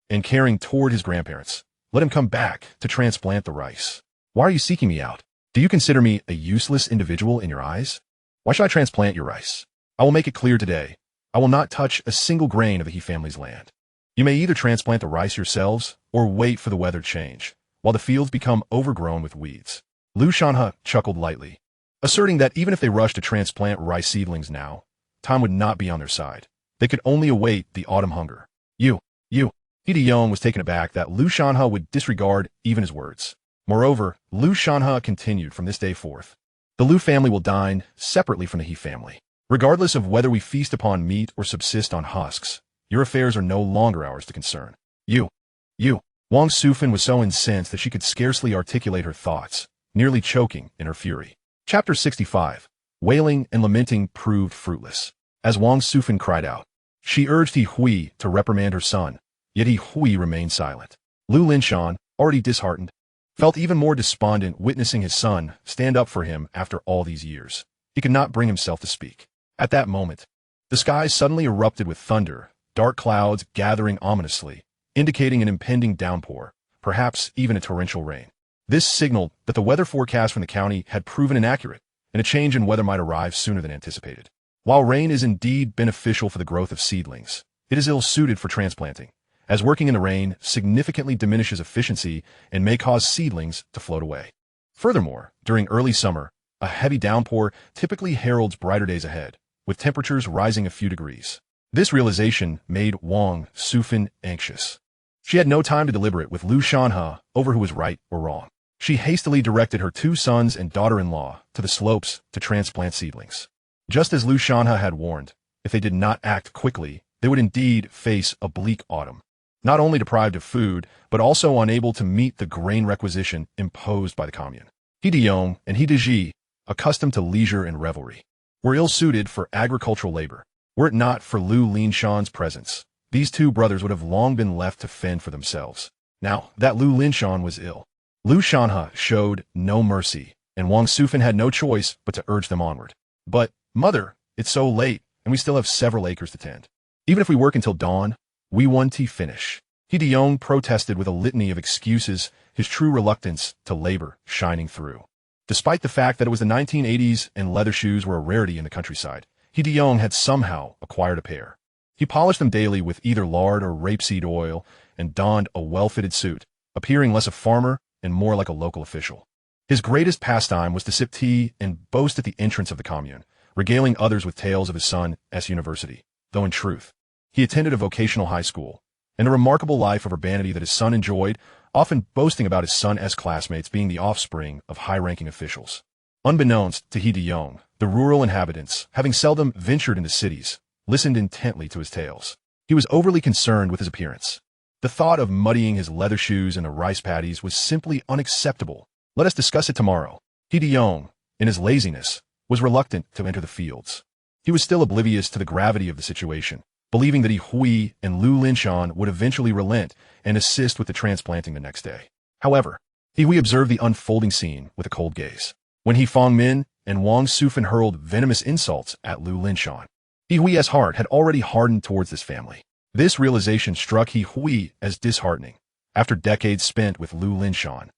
Speaker 1: and caring toward his grandparents. Let him come back to transplant the rice. Why are you seeking me out? Do you consider me a useless individual in your eyes? Why should I transplant your rice? I will make it clear today. I will not touch a single grain of the He family's land. You may either transplant the rice yourselves or wait for the weather change, while the fields become overgrown with weeds. Lu Shanhe chuckled lightly, asserting that even if they rushed to transplant rice seedlings now, time would not be on their side. They could only await the autumn hunger. You. Hideong was taken aback that Lu Shanhe would disregard even his words. Moreover, Lu Shanhe continued from this day forth. The Lu family will dine separately from the He family. Regardless of whether we feast upon meat or subsist on husks, your affairs are no longer ours to concern. You. Wang Sufan was so incensed that she could scarcely articulate her thoughts, nearly choking in her fury. Chapter 65. Wailing and lamenting proved fruitless. As Wang Sufan cried out, she urged Yihui to reprimand her son, yet Yihui remained silent. Lu Linshan, already disheartened, felt even more despondent witnessing his son stand up for him after all these years. He could not bring himself to speak. At that moment, the sky suddenly erupted with thunder, dark clouds gathering ominously, indicating an impending downpour, perhaps even a torrential rain. This signaled that the weather forecast from the county had proven inaccurate, and a change in weather might arrive sooner than anticipated. While rain is indeed beneficial for the growth of seedlings, it is ill-suited for transplanting, as working in the rain significantly diminishes efficiency and may cause seedlings to float away. Furthermore, during early summer, a heavy downpour typically heralds brighter days ahead, with temperatures rising a few degrees. This realization made Wang Sufan anxious. She had no time to deliberate with Lu Shanhe over who was right or wrong. She hastily directed her 2 sons and daughter-in-law to the slopes to transplant seedlings. Just as Lu Shanhe had warned, if they did not act quickly, they would indeed face a bleak autumn. Not only deprived of food, but also unable to meet the grain requisition imposed by the commune. Hideong and Hideji, accustomed to leisure and revelry, were ill-suited for agricultural labor. Were it not for Lu Linshan's presence, these 2 brothers would have long been left to fend for themselves. Now that Lu Linshan was ill, Lu Shanhe showed no mercy, and Wang Sufan had no choice but to urge them onward. But, Mother, it's so late, and we still have several acres to tend. Even if we work until dawn, we won't finish. Hideong protested with a litany of excuses, his true reluctance to labor shining through. Despite the fact that it was the 1980s and leather shoes were a rarity in the countryside, Hideong had somehow acquired a pair. He polished them daily with either lard or rapeseed oil and donned a well-fitted suit, appearing less a farmer and more like a local official. His greatest pastime was to sip tea and boast at the entrance of the commune, regaling others with tales of his son's university, though in truth, he attended a vocational high school, and a remarkable life of urbanity that his son enjoyed, often boasting about his son's classmates being the offspring of high-ranking officials. Unbeknownst to Hideong, the rural inhabitants, having seldom ventured into cities, listened intently to his tales. He was overly concerned with his appearance. The thought of muddying his leather shoes into rice paddies was simply unacceptable. Let us discuss it tomorrow. Hideong, in his laziness, was reluctant to enter the fields. He was still oblivious to the gravity of the situation, believing that Yihui and Lu Linshan would eventually relent and assist with the transplanting the next day. However, Yihui observed the unfolding scene with a cold gaze. When He Fangmin and Wang Sufan hurled venomous insults at Lu Linshan, Yihui's heart had already hardened towards this family. This realization struck Yihui as disheartening. After decades spent with Lu Linshan,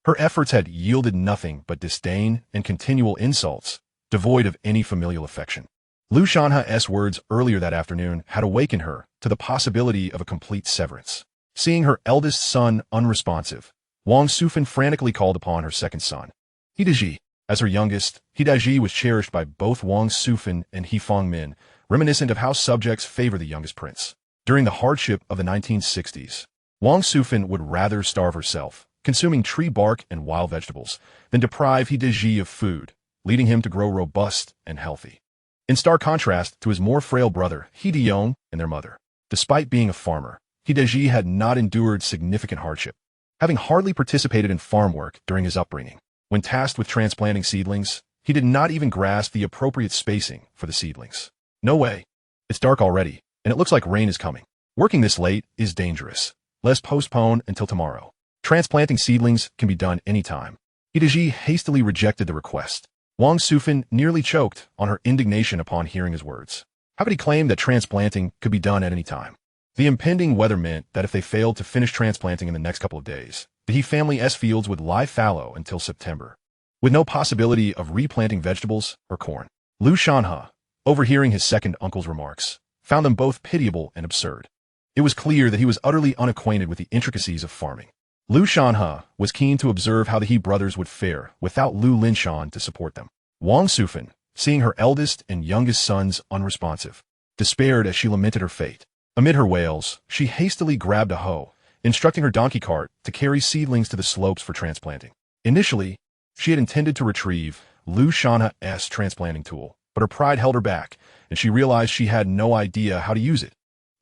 Speaker 1: Her efforts had yielded nothing but disdain and continual insults, devoid of any familial affection. Lu Shanhe's words earlier that afternoon had awakened her to the possibility of a complete severance. Seeing her eldest son unresponsive, Wang Sufan frantically called upon her second son, Hidaji. As her youngest, Hidaji was cherished by both Wang Sufan and He Fangmin, reminiscent of how subjects favor the youngest prince. During the hardship of the 1960s, Wang Sufan would rather starve herself, consuming tree bark and wild vegetables, than deprive Hidaji of food, leading him to grow robust and healthy. In stark contrast to his more frail brother, Hideyong, and their mother. Despite being a farmer, Hidaji had not endured significant hardship, having hardly participated in farm work during his upbringing. When tasked with transplanting seedlings, he did not even grasp the appropriate spacing for the seedlings. No way. It's dark already, and it looks like rain is coming. Working this late is dangerous. Let's postpone until tomorrow. Transplanting seedlings can be done anytime. Hidaji hastily rejected the request. Wang Sufan nearly choked on her indignation upon hearing his words. How could he claim that transplanting could be done at any time? The impending weather meant that if they failed to finish transplanting in the next couple of days, the He family's fields would lie fallow until September, with no possibility of replanting vegetables or corn. Lu Shanhe, overhearing his second uncle's remarks, found them both pitiable and absurd. It was clear that he was utterly unacquainted with the intricacies of farming. Lu Shanhe was keen to observe how the He brothers would fare without Lu Linshan to support them. Wang Sufan, seeing her eldest and youngest sons unresponsive, despaired as she lamented her fate. Amid her wails, she hastily grabbed a hoe, instructing her donkey cart to carry seedlings to the slopes for transplanting. Initially, she had intended to retrieve Lu Shanhe's transplanting tool, but her pride held her back, and she realized she had no idea how to use it,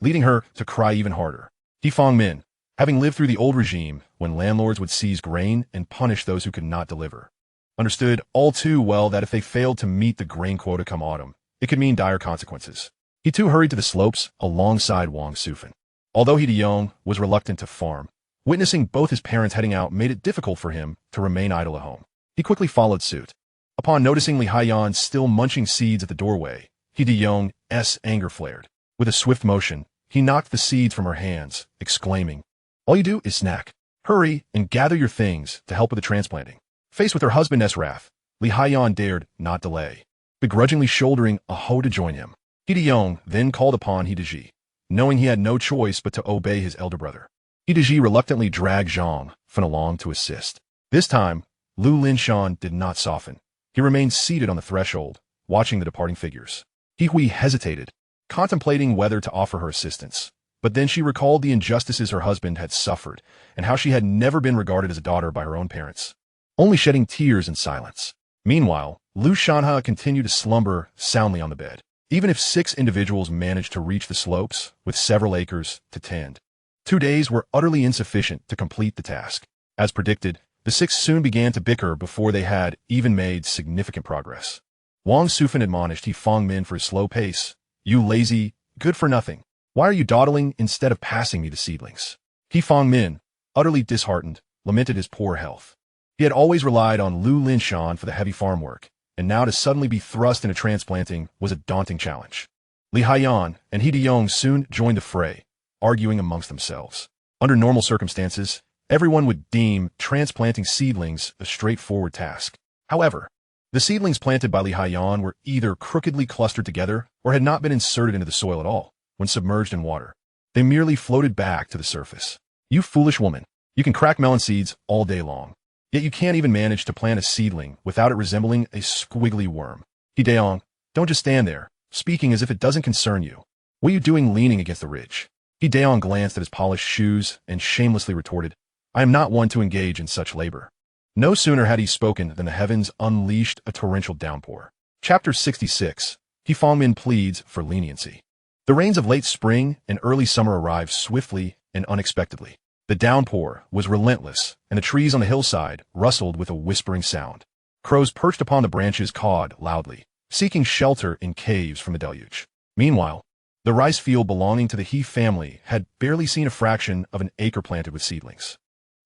Speaker 1: leading her to cry even harder. He Fangmin, having lived through the old regime when landlords would seize grain and punish those who could not deliver, understood all too well that if they failed to meet the grain quota come autumn, it could mean dire consequences. He too hurried to the slopes alongside Wang Sufan. Although Hideyong was reluctant to farm, witnessing both his parents heading out made it difficult for him to remain idle at home. He quickly followed suit. Upon noticing Li Haiyan still munching seeds at the doorway, Hideyong's anger flared. With a swift motion, he knocked the seeds from her hands, exclaiming, "All you do is snack. Hurry and gather your things to help with the transplanting." Faced with her husband's wrath, Li Haiyan dared not delay, begrudgingly shouldering a hoe to join him. Hideyong then called upon Hidaji, knowing he had no choice but to obey his elder brother. Hidaji reluctantly dragged Zhang Fan along to assist. This time, Lu Linshan did not soften. He remained seated on the threshold, watching the departing figures. Hihui hesitated, contemplating whether to offer her assistance. But then she recalled the injustices her husband had suffered and how she had never been regarded as a daughter by her own parents, only shedding tears in silence. Meanwhile, Lu Shanhe continued to slumber soundly on the bed. Even if 6 individuals managed to reach the slopes with several acres to tend, 2 days were utterly insufficient to complete the task. As predicted, the 6 soon began to bicker before they had even made significant progress. Wang Sufan admonished He Fangmin for his slow pace. "You lazy, good-for-nothing. Why are you dawdling instead of passing me the seedlings?" He Fangmin, utterly disheartened, lamented his poor health. He had always relied on Lu Linshan for the heavy farm work, and now to suddenly be thrust into transplanting was a daunting challenge. Li Haiyan and Hideyong soon joined the fray, arguing amongst themselves. Under normal circumstances, everyone would deem transplanting seedlings a straightforward task. However, the seedlings planted by Li Haiyan were either crookedly clustered together or had not been inserted into the soil at all when submerged in water. They merely floated back to the surface. "You foolish woman, you can crack melon seeds all day long, yet you can't even manage to plant a seedling without it resembling a squiggly worm. Hideyong, don't just stand there, speaking as if it doesn't concern you. What are you doing leaning against the ridge?" Hideyong glanced at his polished shoes and shamelessly retorted, "I am not one to engage in such labor." No sooner had he spoken than the heavens unleashed a torrential downpour. Chapter 66. He Fangmin pleads for leniency. The rains of late spring and early summer arrived swiftly and unexpectedly. The downpour was relentless, and the trees on the hillside rustled with a whispering sound. Crows perched upon the branches cawed loudly, seeking shelter in caves from the deluge. Meanwhile, the rice field belonging to the He family had barely seen a fraction of an acre planted with seedlings.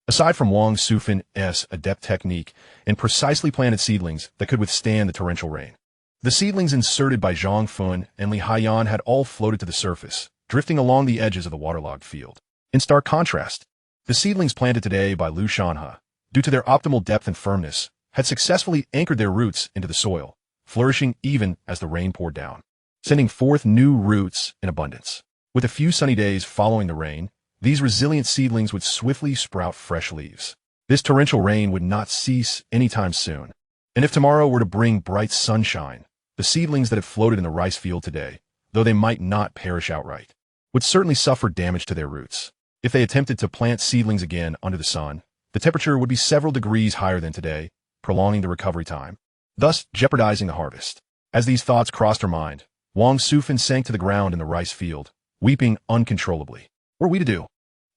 Speaker 1: Aside from Wang Sufan's adept technique and precisely planted seedlings that could withstand the torrential rain, the seedlings inserted by Zhang Fan and Li Haiyan had all floated to the surface, drifting along the edges of the waterlogged field. In stark contrast, the seedlings planted today by Lu Shanhe, due to their optimal depth and firmness, had successfully anchored their roots into the soil, flourishing even as the rain poured down, sending forth new roots in abundance. With a few sunny days following the rain, these resilient seedlings would swiftly sprout fresh leaves. This torrential rain would not cease anytime soon. And if tomorrow were to bring bright sunshine, the seedlings that had floated in the rice field today, though they might not perish outright, would certainly suffer damage to their roots. If they attempted to plant seedlings again under the sun, the temperature would be several degrees higher than today, prolonging the recovery time, thus jeopardizing the harvest. As these thoughts crossed her mind, Wong Sufin sank to the ground in the rice field, weeping uncontrollably. What are we to do?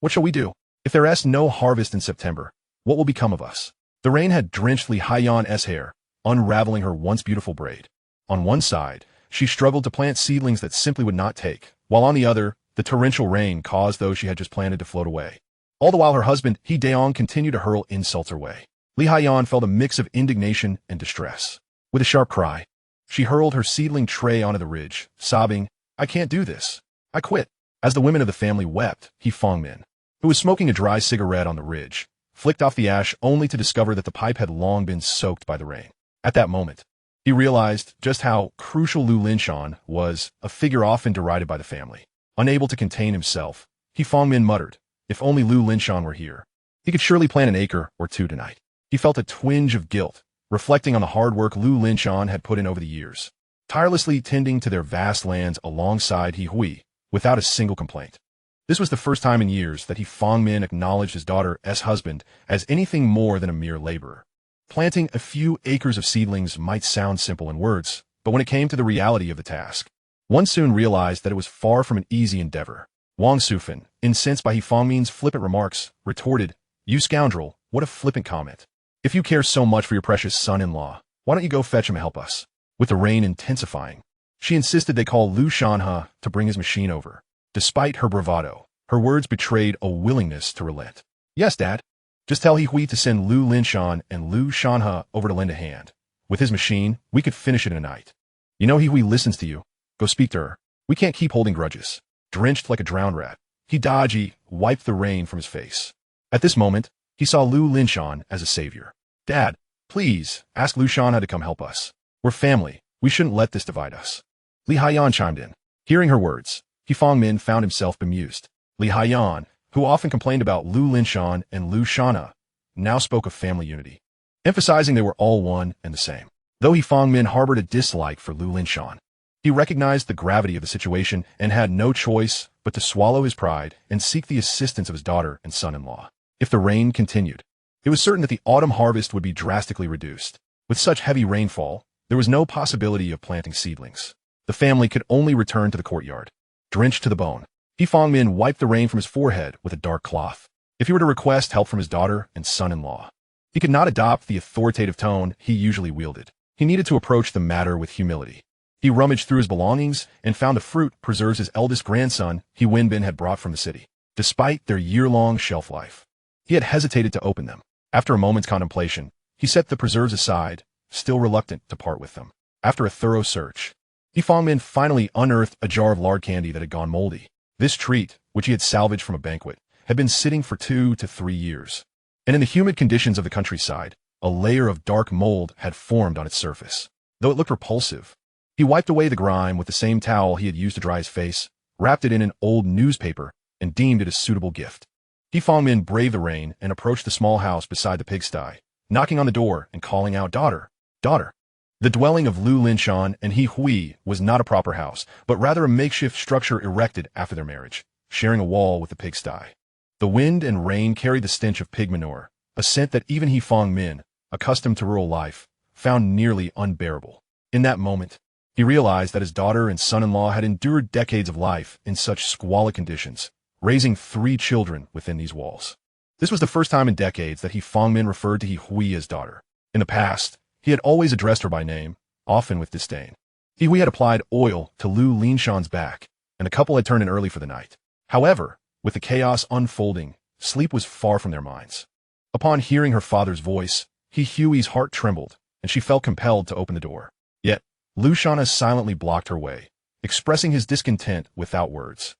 Speaker 1: What shall we do? If there is no harvest in September, what will become of us? The rain had drenched Li Haiyan's hair, unraveling her once beautiful braid. On one side, she struggled to plant seedlings that simply would not take, while on the other, the torrential rain caused those she had just planted to float away. All the while her husband, He Daong, continued to hurl insults her way. Li Haiyan felt a mix of indignation and distress. With a sharp cry, she hurled her seedling tray onto the ridge, sobbing, "I can't do this. I quit." As the women of the family wept, He Fongmin, who was smoking a dry cigarette on the ridge, flicked off the ash only to discover that the pipe had long been soaked by the rain. At that moment, he realized just how crucial Lu Linshan was, a figure often derided by the family. Unable to contain himself, He Fongmin muttered, "If only Lu Linshan were here. He could surely plant an acre or two tonight." He felt a twinge of guilt, reflecting on the hard work Lu Linshan had put in over the years, tirelessly tending to their vast lands alongside He Hui, without a single complaint. This was the first time in years that He Fongmin acknowledged his daughter's husband as anything more than a mere laborer. Planting a few acres of seedlings might sound simple in words, but when it came to the reality of the task, one soon realized that it was far from an easy endeavor. Wong Sufin, incensed by He Fongmin's flippant remarks, retorted, "You scoundrel, what a flippant comment. If you care so much for your precious son-in-law, why don't you go fetch him and help us?" With the rain intensifying, she insisted they call Lu Shanhe to bring his machine over. Despite her bravado, her words betrayed a willingness to relent. "Yes, Dad. Just tell He Hui to send Lu Linshan and Lu Shanhe over to lend a hand. With his machine, we could finish it in a night. You know He Hui listens to you. Go speak to her. We can't keep holding grudges." Drenched like a drowned rat, He Daji wiped the rain from his face. At this moment, he saw Lu Linshan as a savior. "Dad, please, ask Lu Shanhe to come help us. We're family. We shouldn't let this divide us." Li Haiyan chimed in. Hearing her words, He Fongmin found himself bemused. Li Haiyan, who often complained about Lu Linshan and Lu Shanhe, now spoke of family unity, emphasizing they were all one and the same. Though He Fongmin harbored a dislike for Lu Linshan, he recognized the gravity of the situation and had no choice but to swallow his pride and seek the assistance of his daughter and son-in-law. If the rain continued, it was certain that the autumn harvest would be drastically reduced. With such heavy rainfall, there was no possibility of planting seedlings. The family could only return to the courtyard, drenched to the bone. He Fongmin wiped the rain from his forehead with a dark cloth. If he were to request help from his daughter and son-in-law, he could not adopt the authoritative tone he usually wielded. He needed to approach the matter with humility. He rummaged through his belongings and found the fruit preserves his eldest grandson, He Wenbin, had brought from the city. Despite their year-long shelf life, he had hesitated to open them. After a moment's contemplation, he set the preserves aside, still reluctant to part with them. After a thorough search, He Fongmin finally unearthed a jar of lard candy that had gone moldy. This treat, which he had salvaged from a banquet, had been sitting for 2 to 3 years. And in the humid conditions of the countryside, a layer of dark mold had formed on its surface. Though it looked repulsive, he wiped away the grime with the same towel he had used to dry his face, wrapped it in an old newspaper, and deemed it a suitable gift. He Fongmin braved the rain and approached the small house beside the pigsty, knocking on the door and calling out, "Daughter, daughter." The dwelling of Lu Linshan and He Hui was not a proper house, but rather a makeshift structure erected after their marriage, sharing a wall with the pigsty. The wind and rain carried the stench of pig manure, a scent that even He Fongmin, accustomed to rural life, found nearly unbearable. In that moment, he realized that his daughter and son-in-law had endured decades of life in such squalid conditions, raising 3 children within these walls. This was the first time in decades that He Fongmin referred to He Hui as daughter. In the past, he had always addressed her by name, often with disdain. He Hui had applied oil to Lu Linshan's back, and the couple had turned in early for the night. However, with the chaos unfolding, sleep was far from their minds. Upon hearing her father's voice, He Hui's heart trembled, and she felt compelled to open the door. Yet, Lu Shanhe silently blocked her way, expressing his discontent without words.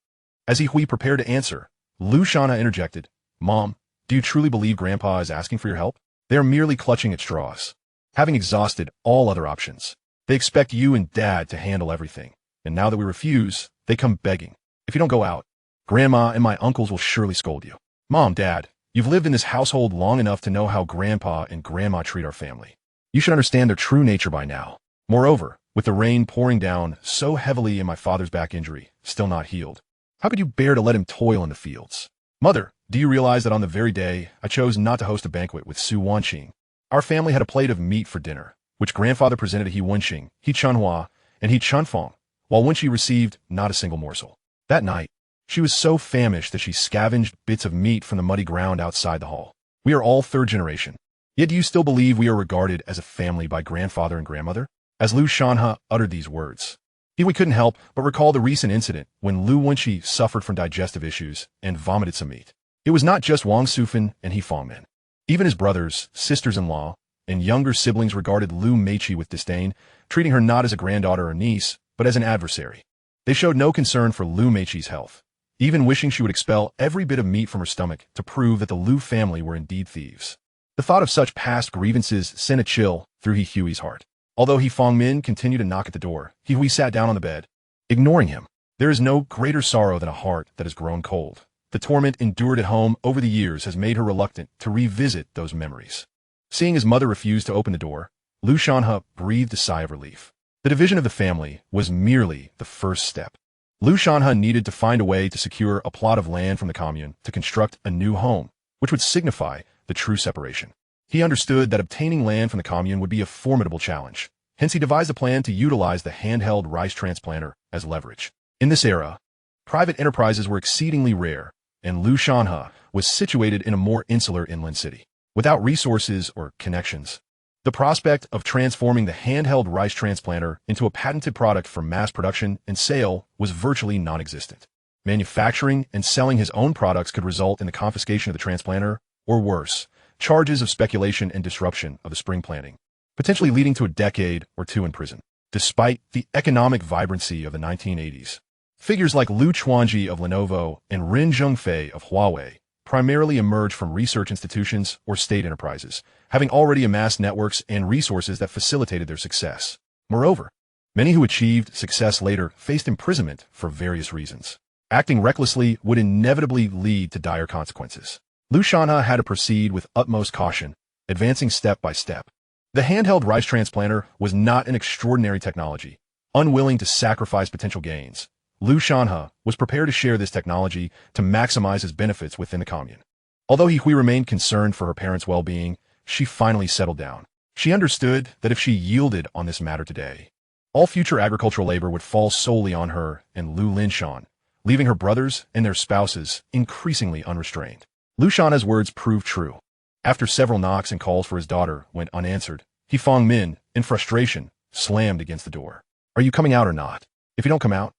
Speaker 1: As He Hui prepared to answer, Lu Shanhe interjected, "Mom, do you truly believe Grandpa is asking for your help?" They are merely clutching at straws, having exhausted all other options. They expect you and Dad to handle everything, and now that we refuse, they come begging. If you don't go out, Grandma and my uncles will surely scold you. Mom, Dad, you've lived in this household long enough to know how Grandpa and Grandma treat our family. You should understand their true nature by now. Moreover, with the rain pouring down so heavily and my father's back injury still not healed, how could you bear to let him toil in the fields? Mother, do you realize that on the very day I chose not to host a banquet with Su Wanqing, our family had a plate of meat for dinner, which Grandfather presented to He Wenqing, He Chunhua, and He Chunfeng, while Wenqi received not a single morsel. That night, she was so famished that she scavenged bits of meat from the muddy ground outside the hall. We are all third generation. Yet do you still believe we are regarded as a family by Grandfather and Grandmother? As Lu Shanhe uttered these words, we couldn't help but recall the recent incident when Lu Wenqi suffered from digestive issues and vomited some meat. It was not just Wang Sufan and He Fangmin. Even his brothers, sisters-in-law, and younger siblings regarded Lu Meiqi with disdain, treating her not as a granddaughter or niece, but as an adversary. They showed no concern for Lu Meiqi's health, even wishing she would expel every bit of meat from her stomach to prove that the Lu family were indeed thieves. The thought of such past grievances sent a chill through He Hui's heart. Although He Fangmin continued to knock at the door, He Hui sat down on the bed, ignoring him. There is no greater sorrow than a heart that has grown cold. The torment endured at home over the years has made her reluctant to revisit those memories. Seeing his mother refuse to open the door, Lu Shanhe breathed a sigh of relief. The division of the family was merely the first step. Lu Shanhe needed to find a way to secure a plot of land from the commune to construct a new home, which would signify the true separation. He understood that obtaining land from the commune would be a formidable challenge. Hence he devised a plan to utilize the handheld rice transplanter as leverage. In this era, private enterprises were exceedingly rare, and Lu Shanhe was situated in a more insular inland city. Without resources or connections, the prospect of transforming the handheld rice transplanter into a patented product for mass production and sale was virtually non-existent. Manufacturing and selling his own products could result in the confiscation of the transplanter, or worse, charges of speculation and disruption of the spring planting, potentially leading to a decade or two in prison. Despite the economic vibrancy of the 1980s, figures like Lu Chuanji of Lenovo and Ren Zhengfei of Huawei primarily emerged from research institutions or state enterprises, having already amassed networks and resources that facilitated their success. Moreover, many who achieved success later faced imprisonment for various reasons. Acting recklessly would inevitably lead to dire consequences. Lu Shanhe had to proceed with utmost caution, advancing step by step. The handheld rice transplanter was not an extraordinary technology. Unwilling to sacrifice potential gains, Lu Shanhe was prepared to share this technology to maximize its benefits within the commune. Although He Hui remained concerned for her parents' well-being, she finally settled down. She understood that if she yielded on this matter today, all future agricultural labor would fall solely on her and Lu Linshan, leaving her brothers and their spouses increasingly unrestrained. Lu Shanhe's words proved true. After several knocks and calls for his daughter went unanswered, He Fangmin, in frustration, slammed against the door. Are you coming out or not? If you don't come out,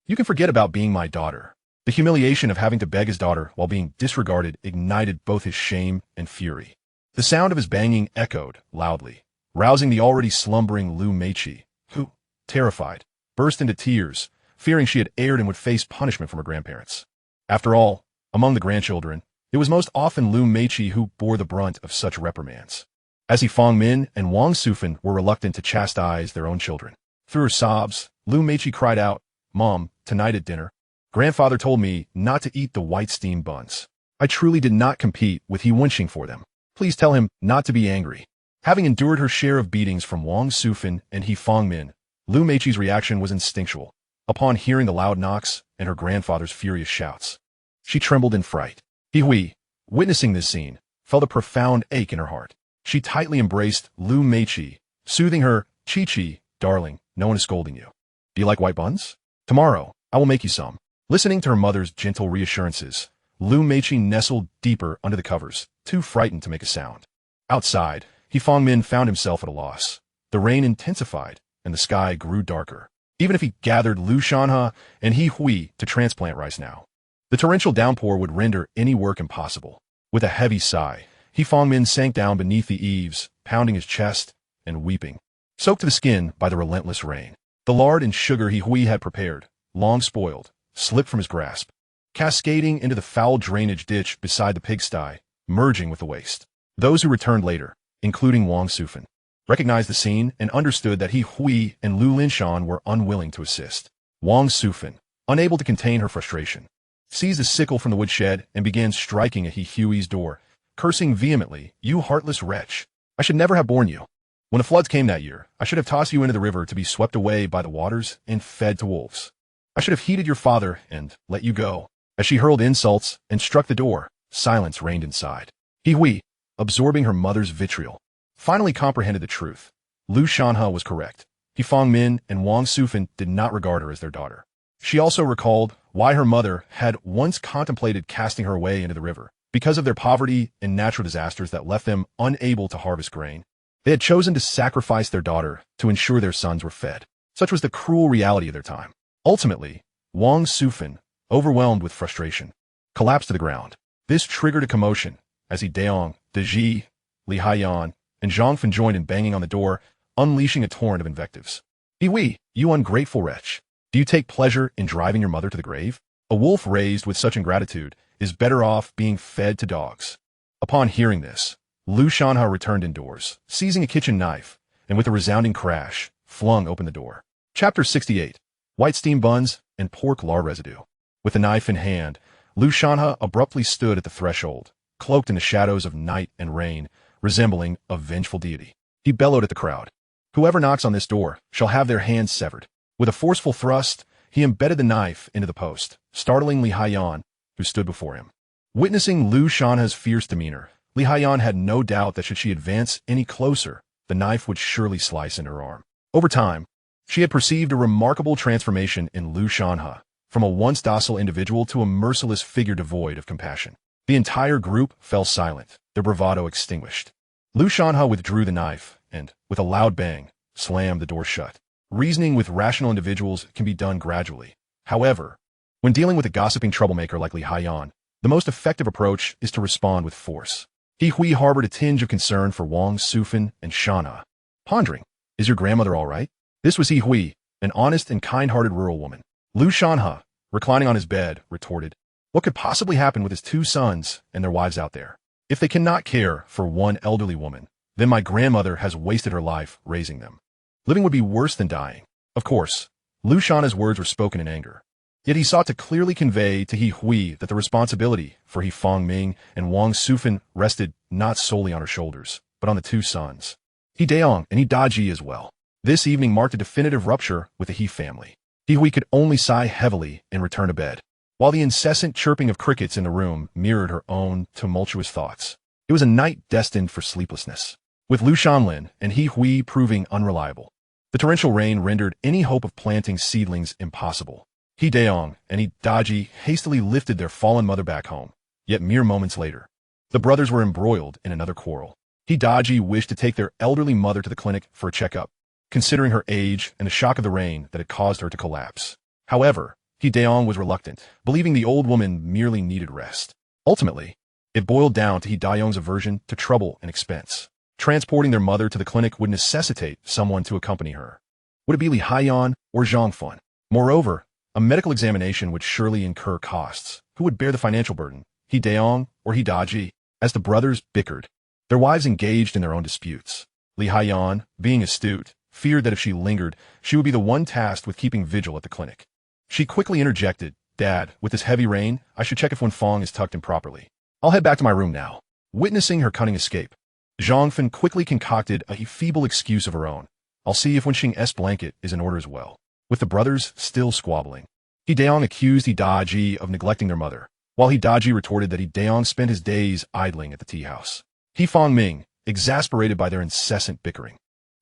Speaker 1: you can forget about being my daughter. The humiliation of having to beg his daughter while being disregarded ignited both his shame and fury. The sound of his banging echoed loudly, rousing the already slumbering Lu Meiqi, who, terrified, burst into tears, fearing she had erred and would face punishment from her grandparents. After all, among the grandchildren, it was most often Lu Meiqi who bore the brunt of such reprimands. As He Fangmin and Wang Sufan were reluctant to chastise their own children. Through her sobs, Lu Meiqi cried out, "Mom, tonight at dinner, Grandfather told me not to eat the white steamed buns. I truly did not compete with He Wenqing for them. Please tell him not to be angry." Having endured her share of beatings from Wang Sufan and He Fangmin, Lu Meiqi's reaction was instinctual. Upon hearing the loud knocks and her grandfather's furious shouts, she trembled in fright. He Hui, witnessing this scene, felt a profound ache in her heart. She tightly embraced Lu Meiqi, soothing her, "Chi-Chi, darling, no one is scolding you. Do you like white buns? Tomorrow, I will make you some." Listening to her mother's gentle reassurances, Lu Meiqi nestled deeper under the covers, too frightened to make a sound. Outside, He Fangmin found himself at a loss. The rain intensified, and the sky grew darker. Even if he gathered Lu Shanhe and He Hui to transplant rice now, the torrential downpour would render any work impossible. With a heavy sigh, He Fangmin sank down beneath the eaves, pounding his chest and weeping, soaked to the skin by the relentless rain. The lard and sugar He Hui had prepared, long spoiled, slipped from his grasp, cascading into the foul drainage ditch beside the pigsty, merging with the waste. Those who returned later, including Wang Sufan, recognized the scene and understood that He Hui and Lu Linshan were unwilling to assist. Wang Sufan, unable to contain her frustration, seized a sickle from the woodshed and began striking at He Hui's door, cursing vehemently, "You heartless wretch! I should never have borne you. When the floods came that year, I should have tossed you into the river to be swept away by the waters and fed to wolves. I should have heeded your father and let you go." As she hurled insults and struck the door, silence reigned inside. He Hui, absorbing her mother's vitriol, finally comprehended the truth. Lu Shanhe was correct. He Fangmin and Wang Sufan did not regard her as their daughter. She also recalled why her mother had once contemplated casting her away into the river. Because of their poverty and natural disasters that left them unable to harvest grain, they had chosen to sacrifice their daughter to ensure their sons were fed. Such was the cruel reality of their time. Ultimately, Wang Sufan, overwhelmed with frustration, collapsed to the ground. This triggered a commotion as He Daong, Deji, Li Haiyan, and Zhang Fen joined in banging on the door, unleashing a torrent of invectives. "He Hui, you ungrateful wretch! Do you take pleasure in driving your mother to the grave? A wolf raised with such ingratitude is better off being fed to dogs." Upon hearing this, Lu Shanhe returned indoors, seizing a kitchen knife, and with a resounding crash, flung open the door. Chapter 68. White steam buns and pork lard residue. With the knife in hand, Lu Shanhe abruptly stood at the threshold, cloaked in the shadows of night and rain, resembling a vengeful deity. He bellowed at the crowd, "Whoever knocks on this door shall have their hands severed." With a forceful thrust, he embedded the knife into the post, startling Li Haiyan, who stood before him. Witnessing Lu Shanhe's fierce demeanor, Li Haiyan had no doubt that should she advance any closer, the knife would surely slice into her arm. Over time, she had perceived a remarkable transformation in Lu Shanhe, from a once docile individual to a merciless figure devoid of compassion. The entire group fell silent, their bravado extinguished. Lu Shanhe withdrew the knife and, with a loud bang, slammed the door shut. Reasoning with rational individuals can be done gradually. However, when dealing with a gossiping troublemaker like Li Haiyan, the most effective approach is to respond with force. He Hui harbored a tinge of concern for Wang Sufan and Shanhe, pondering, "Is your grandmother all right?" This was He Hui, an honest and kind-hearted rural woman. Lu Shanhe, reclining on his bed, retorted, "What could possibly happen with his two sons and their wives out there? If they cannot care for one elderly woman, then my grandmother has wasted her life raising them. Living would be worse than dying." Of course, Lu Shanhe's words were spoken in anger. Yet he sought to clearly convey to He Hui that the responsibility for He Fangming and Wang Sufan rested not solely on her shoulders, but on the two sons, He Daong and He Daji as well. This evening marked a definitive rupture with the He family. He Hui could only sigh heavily and return to bed, while the incessant chirping of crickets in the room mirrored her own tumultuous thoughts. It was a night destined for sleeplessness, with Lu Shanlin and He Hui proving unreliable. The torrential rain rendered any hope of planting seedlings impossible. He Daong and He Daji hastily lifted their fallen mother back home, yet mere moments later, the brothers were embroiled in another quarrel. He Daji wished to take their elderly mother to the clinic for a checkup, considering her age and the shock of the rain that had caused her to collapse. However, He Daong was reluctant, believing the old woman merely needed rest. Ultimately, it boiled down to He Daong's aversion to trouble and expense. Transporting their mother to the clinic would necessitate someone to accompany her. Would it be Li Haiyan or Zhang Fen? Moreover, a medical examination would surely incur costs. Who would bear the financial burden, He Daong or He Daji? As the brothers bickered, their wives engaged in their own disputes. Li Haiyan, being astute, feared that if she lingered, she would be the one tasked with keeping vigil at the clinic. She quickly interjected, "Dad, with this heavy rain, I should check if Wenfang is tucked in properly. I'll head back to my room now." Witnessing her cunning escape, Zhang Fen quickly concocted a feeble excuse of her own. "I'll see if Wenxing's blanket is in order as well." With the brothers still squabbling, He Daong accused He Daji of neglecting their mother, while He Daji retorted that He Daong spent his days idling at the tea house. He Fangming, exasperated by their incessant bickering,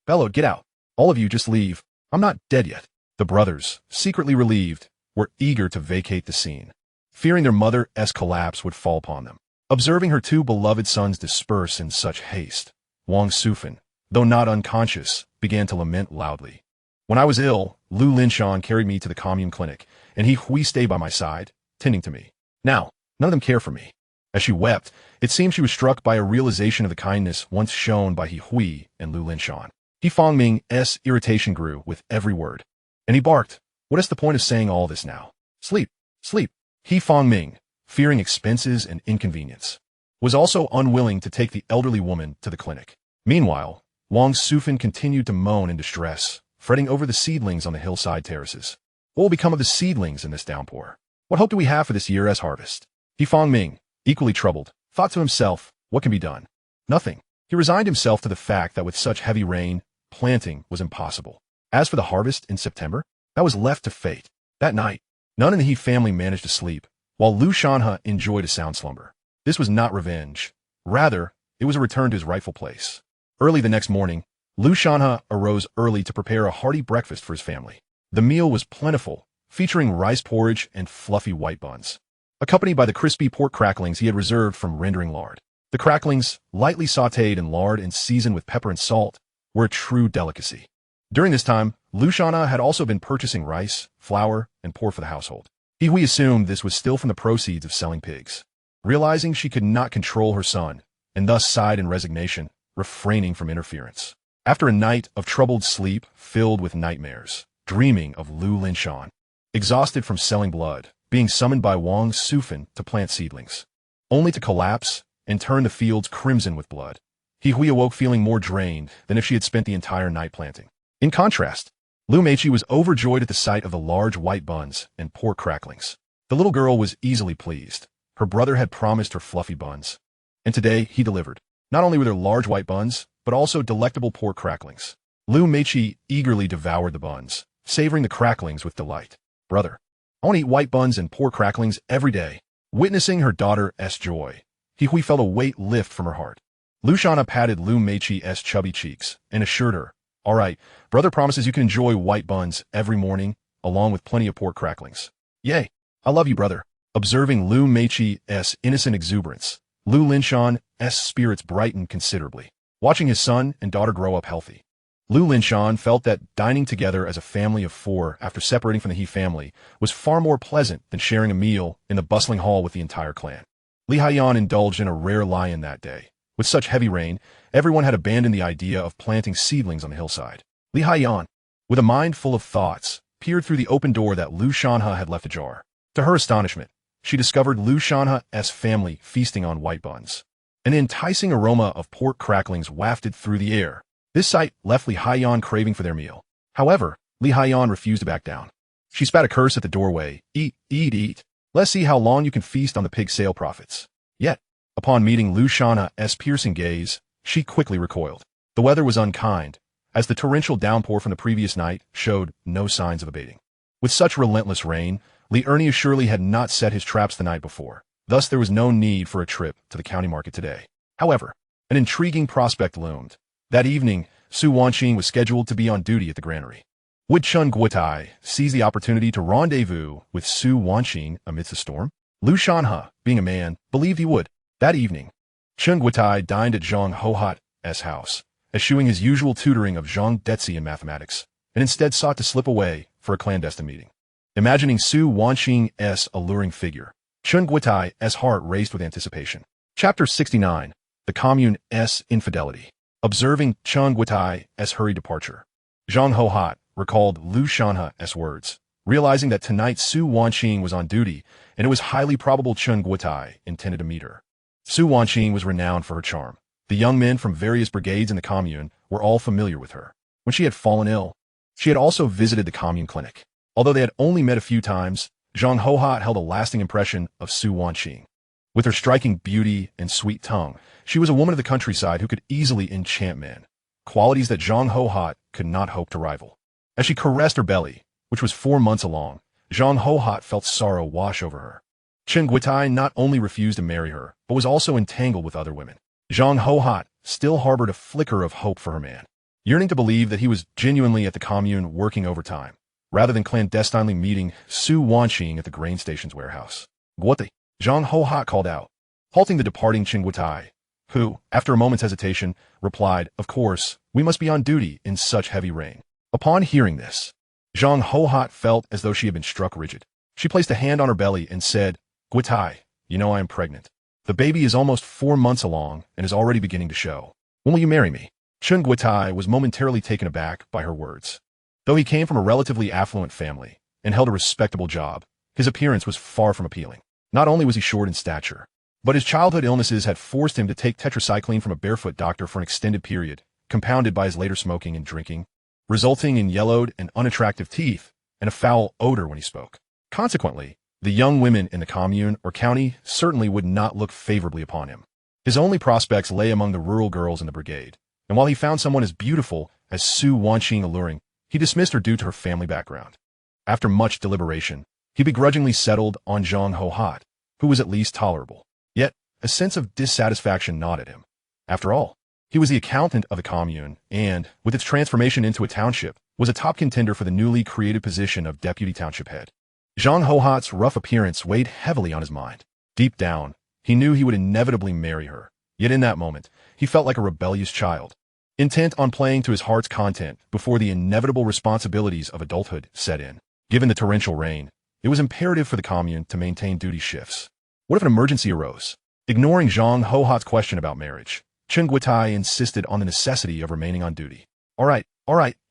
Speaker 1: bellowed, "Get out! All of you just leave. I'm not dead yet." The brothers, secretly relieved, were eager to vacate the scene, fearing their mother's collapse would fall upon them. Observing her two beloved sons disperse in such haste, Wang Sufan, though not unconscious, began to lament loudly. "When I was ill, Lu Linshan carried me to the commune clinic, and He Hui stayed by my side, tending to me. Now, none of them care for me." As she wept, it seemed she was struck by a realization of the kindness once shown by He Hui and Lu Linshan. He Fangming's irritation grew with every word, and he barked, "What is the point of saying all this now? Sleep, sleep." He Fangming, fearing expenses and inconvenience, was also unwilling to take the elderly woman to the clinic. Meanwhile, Wang Sufan continued to moan in distress, fretting over the seedlings on the hillside terraces. What will become of the seedlings in this downpour? What hope do we have for this year's harvest? Feng Ming, equally troubled, thought to himself, what can be done? Nothing. He resigned himself to the fact that with such heavy rain, planting was impossible. As for the harvest in September, that was left to fate. That night, none in the He family managed to sleep, while Lu Shanhe enjoyed a sound slumber. This was not revenge. Rather, it was a return to his rightful place. Early the next morning, Lu Shanhe arose early to prepare a hearty breakfast for his family. The meal was plentiful, featuring rice porridge and fluffy white buns, accompanied by the crispy pork cracklings he had reserved from rendering lard. The cracklings, lightly sautéed in lard and seasoned with pepper and salt, were a true delicacy. During this time, Lu Shanhe had also been purchasing rice, flour, and pork for the household. He assumed this was still from the proceeds of selling pigs. Realizing she could not control her son, and thus sighed in resignation, refraining from interference. After a night of troubled sleep filled with nightmares, dreaming of Lu Linshan, exhausted from selling blood, being summoned by Wang Sufan to plant seedlings, only to collapse and turn the fields crimson with blood, He awoke feeling more drained than if she had spent the entire night planting. In contrast, Lu Meiqi was overjoyed at the sight of the large white buns and pork cracklings. The little girl was easily pleased. Her brother had promised her fluffy buns, and today he delivered. Not only were there large white buns, but also delectable pork cracklings. Lu Meiqi eagerly devoured the buns, savoring the cracklings with delight. Brother, I want to eat white buns and pork cracklings every day. Witnessing her daughter's joy, He felt a weight lift from her heart. Lu Shanhe patted Lu Meiqi's chubby cheeks and assured her, all right, brother promises you can enjoy white buns every morning, along with plenty of pork cracklings. Yay, I love you, brother. Observing Lu Meiqi's innocent exuberance, Lu Linshan's spirits brightened considerably, watching his son and daughter grow up healthy. Lu Linshan felt that dining together as a family of four after separating from the He family was far more pleasant than sharing a meal in the bustling hall with the entire clan. Li Haiyan indulged in a rare lie-in that day. With such heavy rain, everyone had abandoned the idea of planting seedlings on the hillside. Li Haiyan, with a mind full of thoughts, peered through the open door that Lu Shanhe had left ajar. To her astonishment, she discovered Lu Shanhe's family feasting on white buns. An enticing aroma of pork cracklings wafted through the air. This sight left Li Haiyan craving for their meal. However, Li Haiyan refused to back down. She spat a curse at the doorway. Eat, eat, eat. Let's see how long you can feast on the pig sale profits. Yet, upon meeting Lu Shanhe's piercing gaze, she quickly recoiled. The weather was unkind, as the torrential downpour from the previous night showed no signs of abating. With such relentless rain, Li Ernie surely had not set his traps the night before. Thus there was no need for a trip to the county market today. However, an intriguing prospect loomed. That evening, Su Wanqing was scheduled to be on duty at the granary. Would Chen Guotai seize the opportunity to rendezvous with Su Wanqing amidst the storm? Lu Shanhe, being a man, believed he would. That evening, Chen Guotai dined at Zhang Hohat's house, eschewing his usual tutoring of Zhang Detzi in mathematics, and instead sought to slip away for a clandestine meeting. Imagining Su Wanqing's alluring figure, Chen Guotai's heart raced with anticipation. Chapter 69, The Commune's Infidelity. Observing Chen Guotai's hurried departure, Zhang Hohat recalled Lu Shanhe's words, realizing that tonight Su Wanqing was on duty, and it was highly probable Chen Guotai intended to meet her. Su Wanqing was renowned for her charm. The young men from various brigades in the commune were all familiar with her. When she had fallen ill, she had also visited the commune clinic. Although they had only met a few times, Zhang Hohat held a lasting impression of Su Wanqing. With her striking beauty and sweet tongue, she was a woman of the countryside who could easily enchant men, qualities that Zhang Hohat could not hope to rival. As she caressed her belly, which was 4 months along, Zhang Hohat felt sorrow wash over her. Chen Guotai not only refused to marry her, but was also entangled with other women. Zhang Hohat still harbored a flicker of hope for her man, yearning to believe that he was genuinely at the commune working overtime, rather than clandestinely meeting Su Wanqing at the grain station's warehouse. Guotai, Zhang Hohat called out, halting the departing Chen Guotai, who, after a moment's hesitation, replied, of course, we must be on duty in such heavy rain. Upon hearing this, Zhang Hohat felt as though she had been struck rigid. She placed a hand on her belly and said, Guotai, you know I am pregnant. The baby is almost 4 months along and is already beginning to show. When will you marry me? Chen Guotai was momentarily taken aback by her words. Though he came from a relatively affluent family and held a respectable job, his appearance was far from appealing. Not only was he short in stature, But his childhood illnesses had forced him to take tetracycline from a barefoot doctor for an extended period, compounded by his later smoking and drinking, resulting in yellowed and unattractive teeth and a foul odor when he spoke. Consequently, the young women in the commune or county certainly would not look favorably upon him. His only prospects lay among the rural girls in the brigade, and while he found someone as beautiful as Su Wanqing alluring, he dismissed her due to her family background. After much deliberation, he begrudgingly settled on Zhang Hohat, who was at least tolerable. Yet, a sense of dissatisfaction gnawed at him. After all, he was the accountant of the commune and, with its transformation into a township, was a top contender for the newly created position of deputy township head. Zhang Hohat's rough appearance weighed heavily on his mind. Deep down, he knew he would inevitably marry her, yet in that moment, he felt like a rebellious child, intent on playing to his heart's content before the inevitable responsibilities of adulthood set in. Given the torrential rain, it was imperative for the commune to maintain duty shifts. What if an emergency arose? Ignoring Zhang Hohat's question about marriage, Chen Guotai insisted on the necessity of remaining on duty. All right,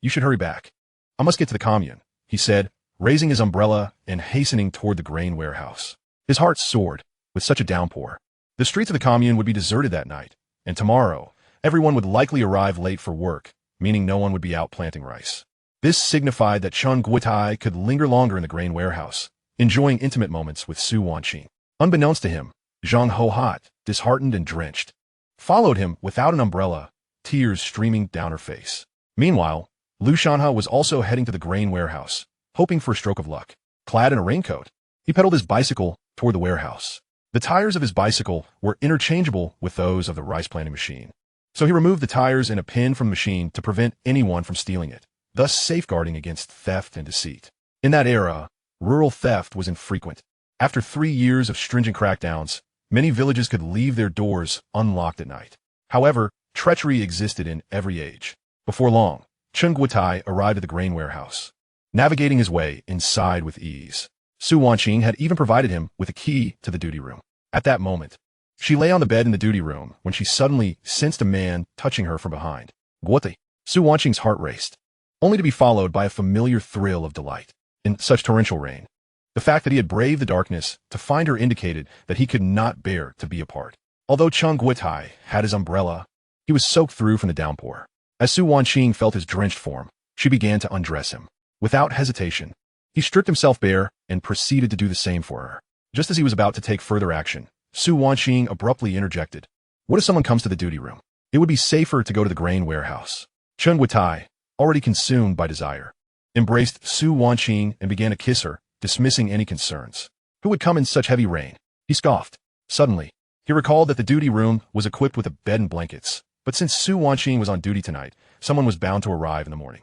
Speaker 1: you should hurry back. I must get to the commune, he said, raising his umbrella and hastening toward the grain warehouse. His heart soared with such a downpour. The streets of the commune would be deserted that night, and tomorrow, everyone would likely arrive late for work, meaning no one would be out planting rice. This signified that Chen Guotai could linger longer in the grain warehouse, enjoying intimate moments with Su Wanqing. Unbeknownst to him, Zhang Hohat, disheartened and drenched, followed him without an umbrella, tears streaming down her face. Meanwhile, Lu Shanhe was also heading to the grain warehouse, hoping for a stroke of luck. Clad in a raincoat, he pedaled his bicycle toward the warehouse. The tires of his bicycle were interchangeable with those of the rice planting machine, so he removed the tires and a pin from the machine to prevent anyone from stealing it, thus safeguarding against theft and deceit. In that era, rural theft was infrequent. After 3 years of stringent crackdowns, many villages could leave their doors unlocked at night. However, treachery existed in every age. Before long, Chen Guotai arrived at the grain warehouse, navigating his way inside with ease. Su Wanqing had even provided him with a key to the duty room. At that moment, she lay on the bed in the duty room when she suddenly sensed a man touching her from behind. Guotai. Su Wanqing's heart raced, only to be followed by a familiar thrill of delight. In such torrential rain, the fact that he had braved the darkness to find her indicated that he could not bear to be apart. Although Chen Guotai had his umbrella, he was soaked through from the downpour. As Su Wanqing felt his drenched form, she began to undress him. Without hesitation, he stripped himself bare and proceeded to do the same for her. Just as he was about to take further action, Su Wanqing abruptly interjected. What if someone comes to the duty room? It would be safer to go to the grain warehouse. Chen Guotai, already consumed by desire, embraced Su Wanqing and began to kiss her, dismissing any concerns. Who would come in such heavy rain? He scoffed. Suddenly, he recalled that the duty room was equipped with a bed and blankets, but since Su Wanqing was on duty tonight, someone was bound to arrive in the morning.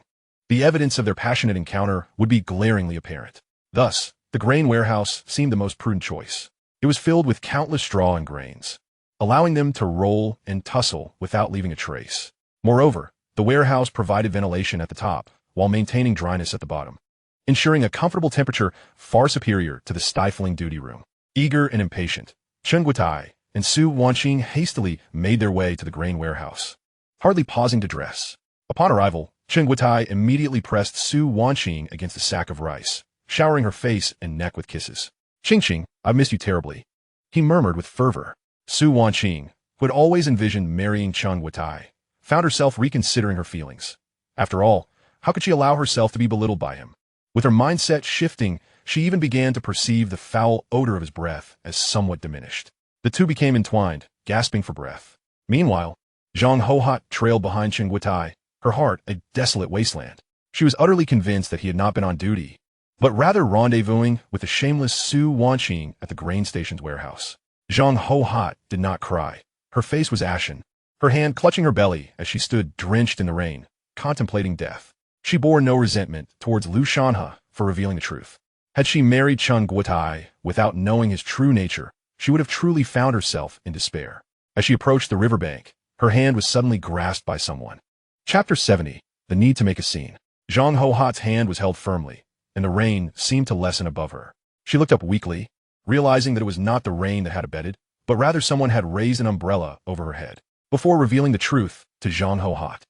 Speaker 1: The evidence of their passionate encounter would be glaringly apparent. Thus, the grain warehouse seemed the most prudent choice. It was filled with countless straw and grains, allowing them to roll and tussle without leaving a trace. Moreover, the warehouse provided ventilation at the top, while maintaining dryness at the bottom, ensuring a comfortable temperature far superior to the stifling duty room. Eager and impatient, Chen Guotai and Su Wanqing hastily made their way to the grain warehouse, hardly pausing to dress. Upon arrival, Chen Guotai immediately pressed Su Wanqing against a sack of rice, showering her face and neck with kisses. "Qing, I've missed you terribly," he murmured with fervor. Su Wanqing, who had always envisioned marrying Chen Guotai, found herself reconsidering her feelings. After all, how could she allow herself to be belittled by him? With her mindset shifting, she even began to perceive the foul odor of his breath as somewhat diminished. The two became entwined, gasping for breath. Meanwhile, Zhang Hohat trailed behind Chen Guotai, her heart a desolate wasteland. She was utterly convinced that he had not been on duty, but rather rendezvousing with the shameless Su Wanqing at the grain station's warehouse. Zhang Hohat did not cry. Her face was ashen, her hand clutching her belly as she stood drenched in the rain, contemplating death. She bore no resentment towards Lu Shanhe for revealing the truth. Had she married Chen Guotai without knowing his true nature, she would have truly found herself in despair. As she approached the riverbank, her hand was suddenly grasped by someone. Chapter 70. The Need to Make a Scene. Zhang Hohat's hand was held firmly, and the rain seemed to lessen above her. She looked up weakly, realizing that it was not the rain that had abated, but rather someone had raised an umbrella over her head. Before revealing the truth to Zhang Hohat,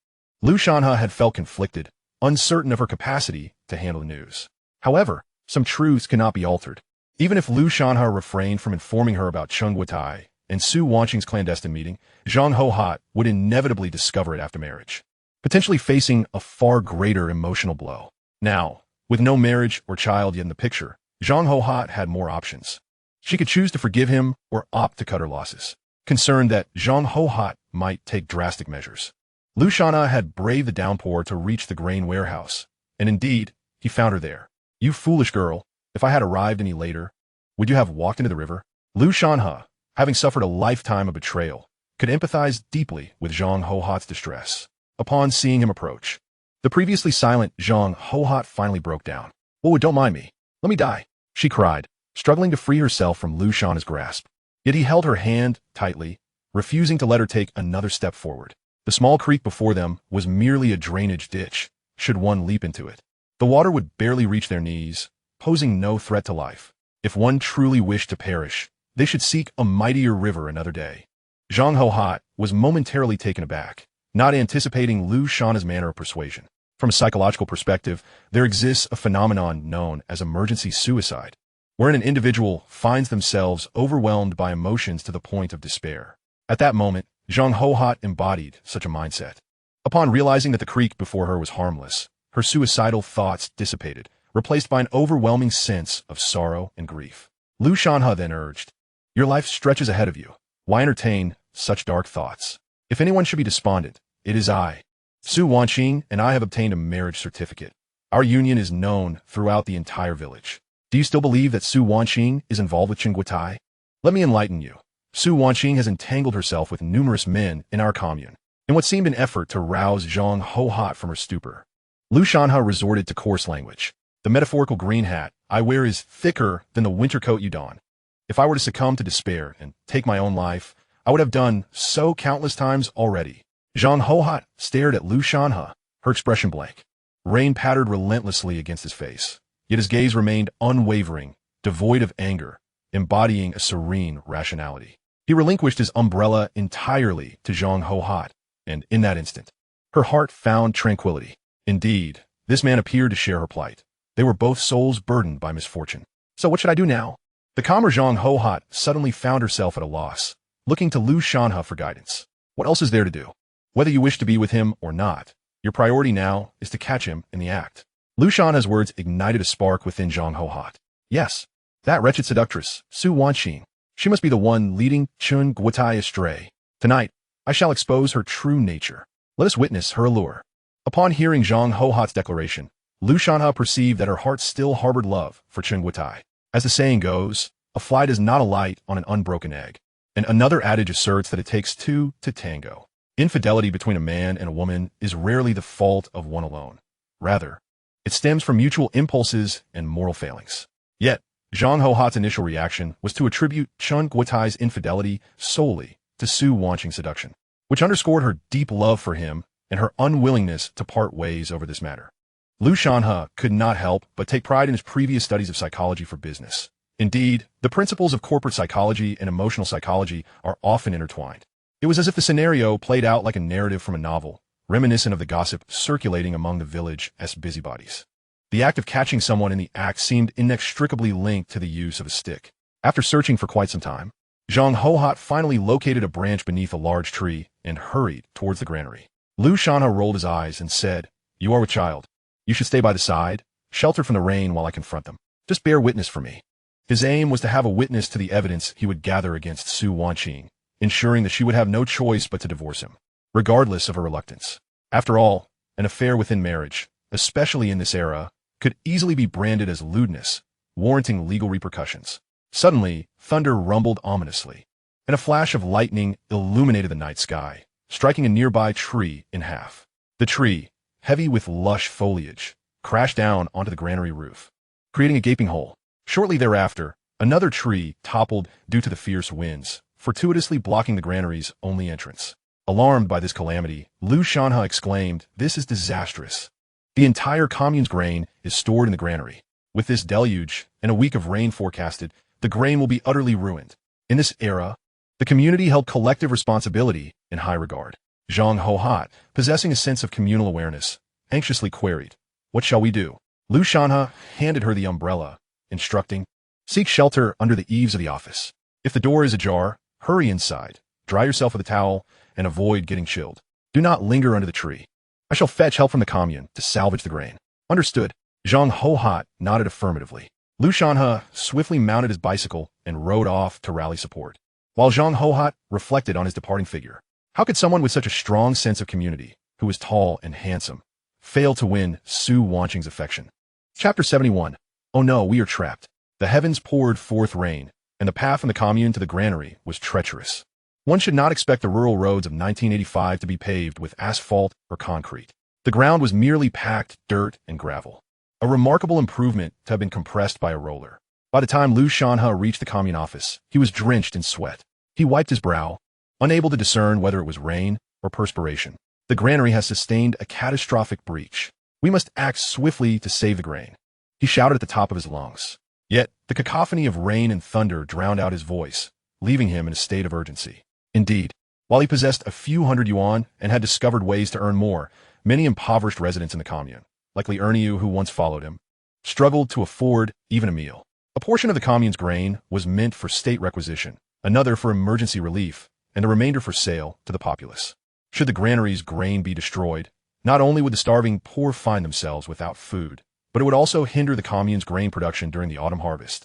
Speaker 1: Lu Shanhe had felt conflicted, uncertain of her capacity to handle the news. However, some truths cannot be altered. Even if Lu Shanhe refrained from informing her about Chen Guotai, and Su Wanqing's clandestine meeting, Zhang Hohat would inevitably discover it after marriage, potentially facing a far greater emotional blow. Now, with no marriage or child yet in the picture, Zhang Hohat had more options. She could choose to forgive him or opt to cut her losses, concerned that Zhang Hohat might take drastic measures. Lu Shanhe had braved the downpour to reach the grain warehouse, and indeed, he found her there. "You foolish girl, if I had arrived any later, would you have walked into the river?" Lu Shanhe, having suffered a lifetime of betrayal, could empathize deeply with Zhang Hohat's distress. Upon seeing him approach, the previously silent Zhang Hohat finally broke down. "Oh, don't mind me. Let me die," she cried, struggling to free herself from Lu Shanhe's grasp. Yet he held her hand tightly, refusing to let her take another step forward. The small creek before them was merely a drainage ditch, should one leap into it. The water would barely reach their knees, posing no threat to life. If one truly wished to perish, they should seek a mightier river another day. Zhang Hohat was momentarily taken aback, not anticipating Lu Shanhe's manner of persuasion. From a psychological perspective, there exists a phenomenon known as emergency suicide, wherein an individual finds themselves overwhelmed by emotions to the point of despair. At that moment, Zhang Hohat embodied such a mindset. Upon realizing that the creek before her was harmless, her suicidal thoughts dissipated, replaced by an overwhelming sense of sorrow and grief. Lu Shanhe then urged, "Your life stretches ahead of you. Why entertain such dark thoughts? If anyone should be despondent, it is I. Su Wanqing and I have obtained a marriage certificate. Our union is known throughout the entire village. Do you still believe that Su Wanqing is involved with Qingguotai? Let me enlighten you. Su Wanqing has entangled herself with numerous men in our commune, in what seemed an effort to rouse Zhang Hohat from her stupor." Lu Shanhe resorted to coarse language. "The metaphorical green hat I wear is thicker than the winter coat you don. If I were to succumb to despair and take my own life, I would have done so countless times already." Zhang Hohat stared at Lu Shanhe, her expression blank. Rain pattered relentlessly against his face, yet his gaze remained unwavering, devoid of anger, embodying a serene rationality. He relinquished his umbrella entirely to Zhang Hohat, and in that instant, her heart found tranquility. Indeed, this man appeared to share her plight. They were both souls burdened by misfortune. "So what should I do now?" The calmer Zhang Hohat suddenly found herself at a loss, looking to Lu Shanhe for guidance. "What else is there to do? Whether you wish to be with him or not, your priority now is to catch him in the act." Lu Shanhe's words ignited a spark within Zhang Hohat. Yes, that wretched seductress, Su Wanqing. She must be the one leading Qingguotai astray. Tonight, I shall expose her true nature. Let us witness her allure. Upon hearing Zhang Hohat's declaration, Lu Shanhe perceived that her heart still harbored love for Qingguotai. As the saying goes, a fly does not alight on an unbroken egg. And another adage asserts that it takes two to tango. Infidelity between a man and a woman is rarely the fault of one alone. Rather, it stems from mutual impulses and moral failings. Yet, Zhang Hohat's initial reaction was to attribute Qingguotai's infidelity solely to Su Wanqing's seduction, which underscored her deep love for him and her unwillingness to part ways over this matter. Lu Shanhe could not help but take pride in his previous studies of psychology for business. Indeed, the principles of corporate psychology and emotional psychology are often intertwined. It was as if the scenario played out like a narrative from a novel, reminiscent of the gossip circulating among the village as busybodies. The act of catching someone in the act seemed inextricably linked to the use of a stick. After searching for quite some time, Zhang Hohat finally located a branch beneath a large tree and hurried towards the granary. Lu Shanhe rolled his eyes and said, "You are with child. You should stay by the side, sheltered from the rain while I confront them. Just bear witness for me." His aim was to have a witness to the evidence he would gather against Su Wanqing, ensuring that she would have no choice but to divorce him, regardless of her reluctance. After all, an affair within marriage, especially in this era, could easily be branded as lewdness, warranting legal repercussions. Suddenly, thunder rumbled ominously, and a flash of lightning illuminated the night sky, striking a nearby tree in half. The tree, heavy with lush foliage, crashed down onto the granary roof, creating a gaping hole. Shortly thereafter, another tree toppled due to the fierce winds, fortuitously blocking the granary's only entrance. Alarmed by this calamity, Lu Shanhe exclaimed, "This is disastrous. The entire commune's grain is stored in the granary. With this deluge and a week of rain forecasted, the grain will be utterly ruined." In this era, the community held collective responsibility in high regard. Zhang Hohat, possessing a sense of communal awareness, anxiously queried, "What shall we do?" Lu Shanhe handed her the umbrella, instructing, "Seek shelter under the eaves of the office. If the door is ajar, Hurry inside, dry yourself with a towel, and avoid getting chilled. Do not linger under the tree. I shall fetch help from the commune to salvage the grain. Understood. Zhang Hohat nodded affirmatively. Lu Shanhe swiftly mounted his bicycle and rode off to rally support, while Zhang Hohat reflected on his departing figure. How could someone with such a strong sense of community, who was tall and handsome, fail to win Su Wanqing's affection? Chapter 71. Oh no, we are trapped. The heavens poured forth rain, and the path from the commune to the granary was treacherous. One should not expect the rural roads of 1985 to be paved with asphalt or concrete. The ground was merely packed dirt and gravel. A remarkable improvement to have been compressed by a roller. By the time Lu Shanhe reached the commune office, he was drenched in sweat. He wiped his brow, unable to discern whether it was rain or perspiration. The granary has sustained a catastrophic breach. We must act swiftly to save the grain, he shouted at the top of his lungs. Yet, the cacophony of rain and thunder drowned out his voice, leaving him in a state of urgency. Indeed, while he possessed a few hundred yuan and had discovered ways to earn more, many impoverished residents in the commune, like Li Erniu who once followed him, struggled to afford even a meal. A portion of the commune's grain was meant for state requisition, another for emergency relief, and the remainder for sale to the populace. Should the granary's grain be destroyed, not only would the starving poor find themselves without food, but it would also hinder the commune's grain production during the autumn harvest,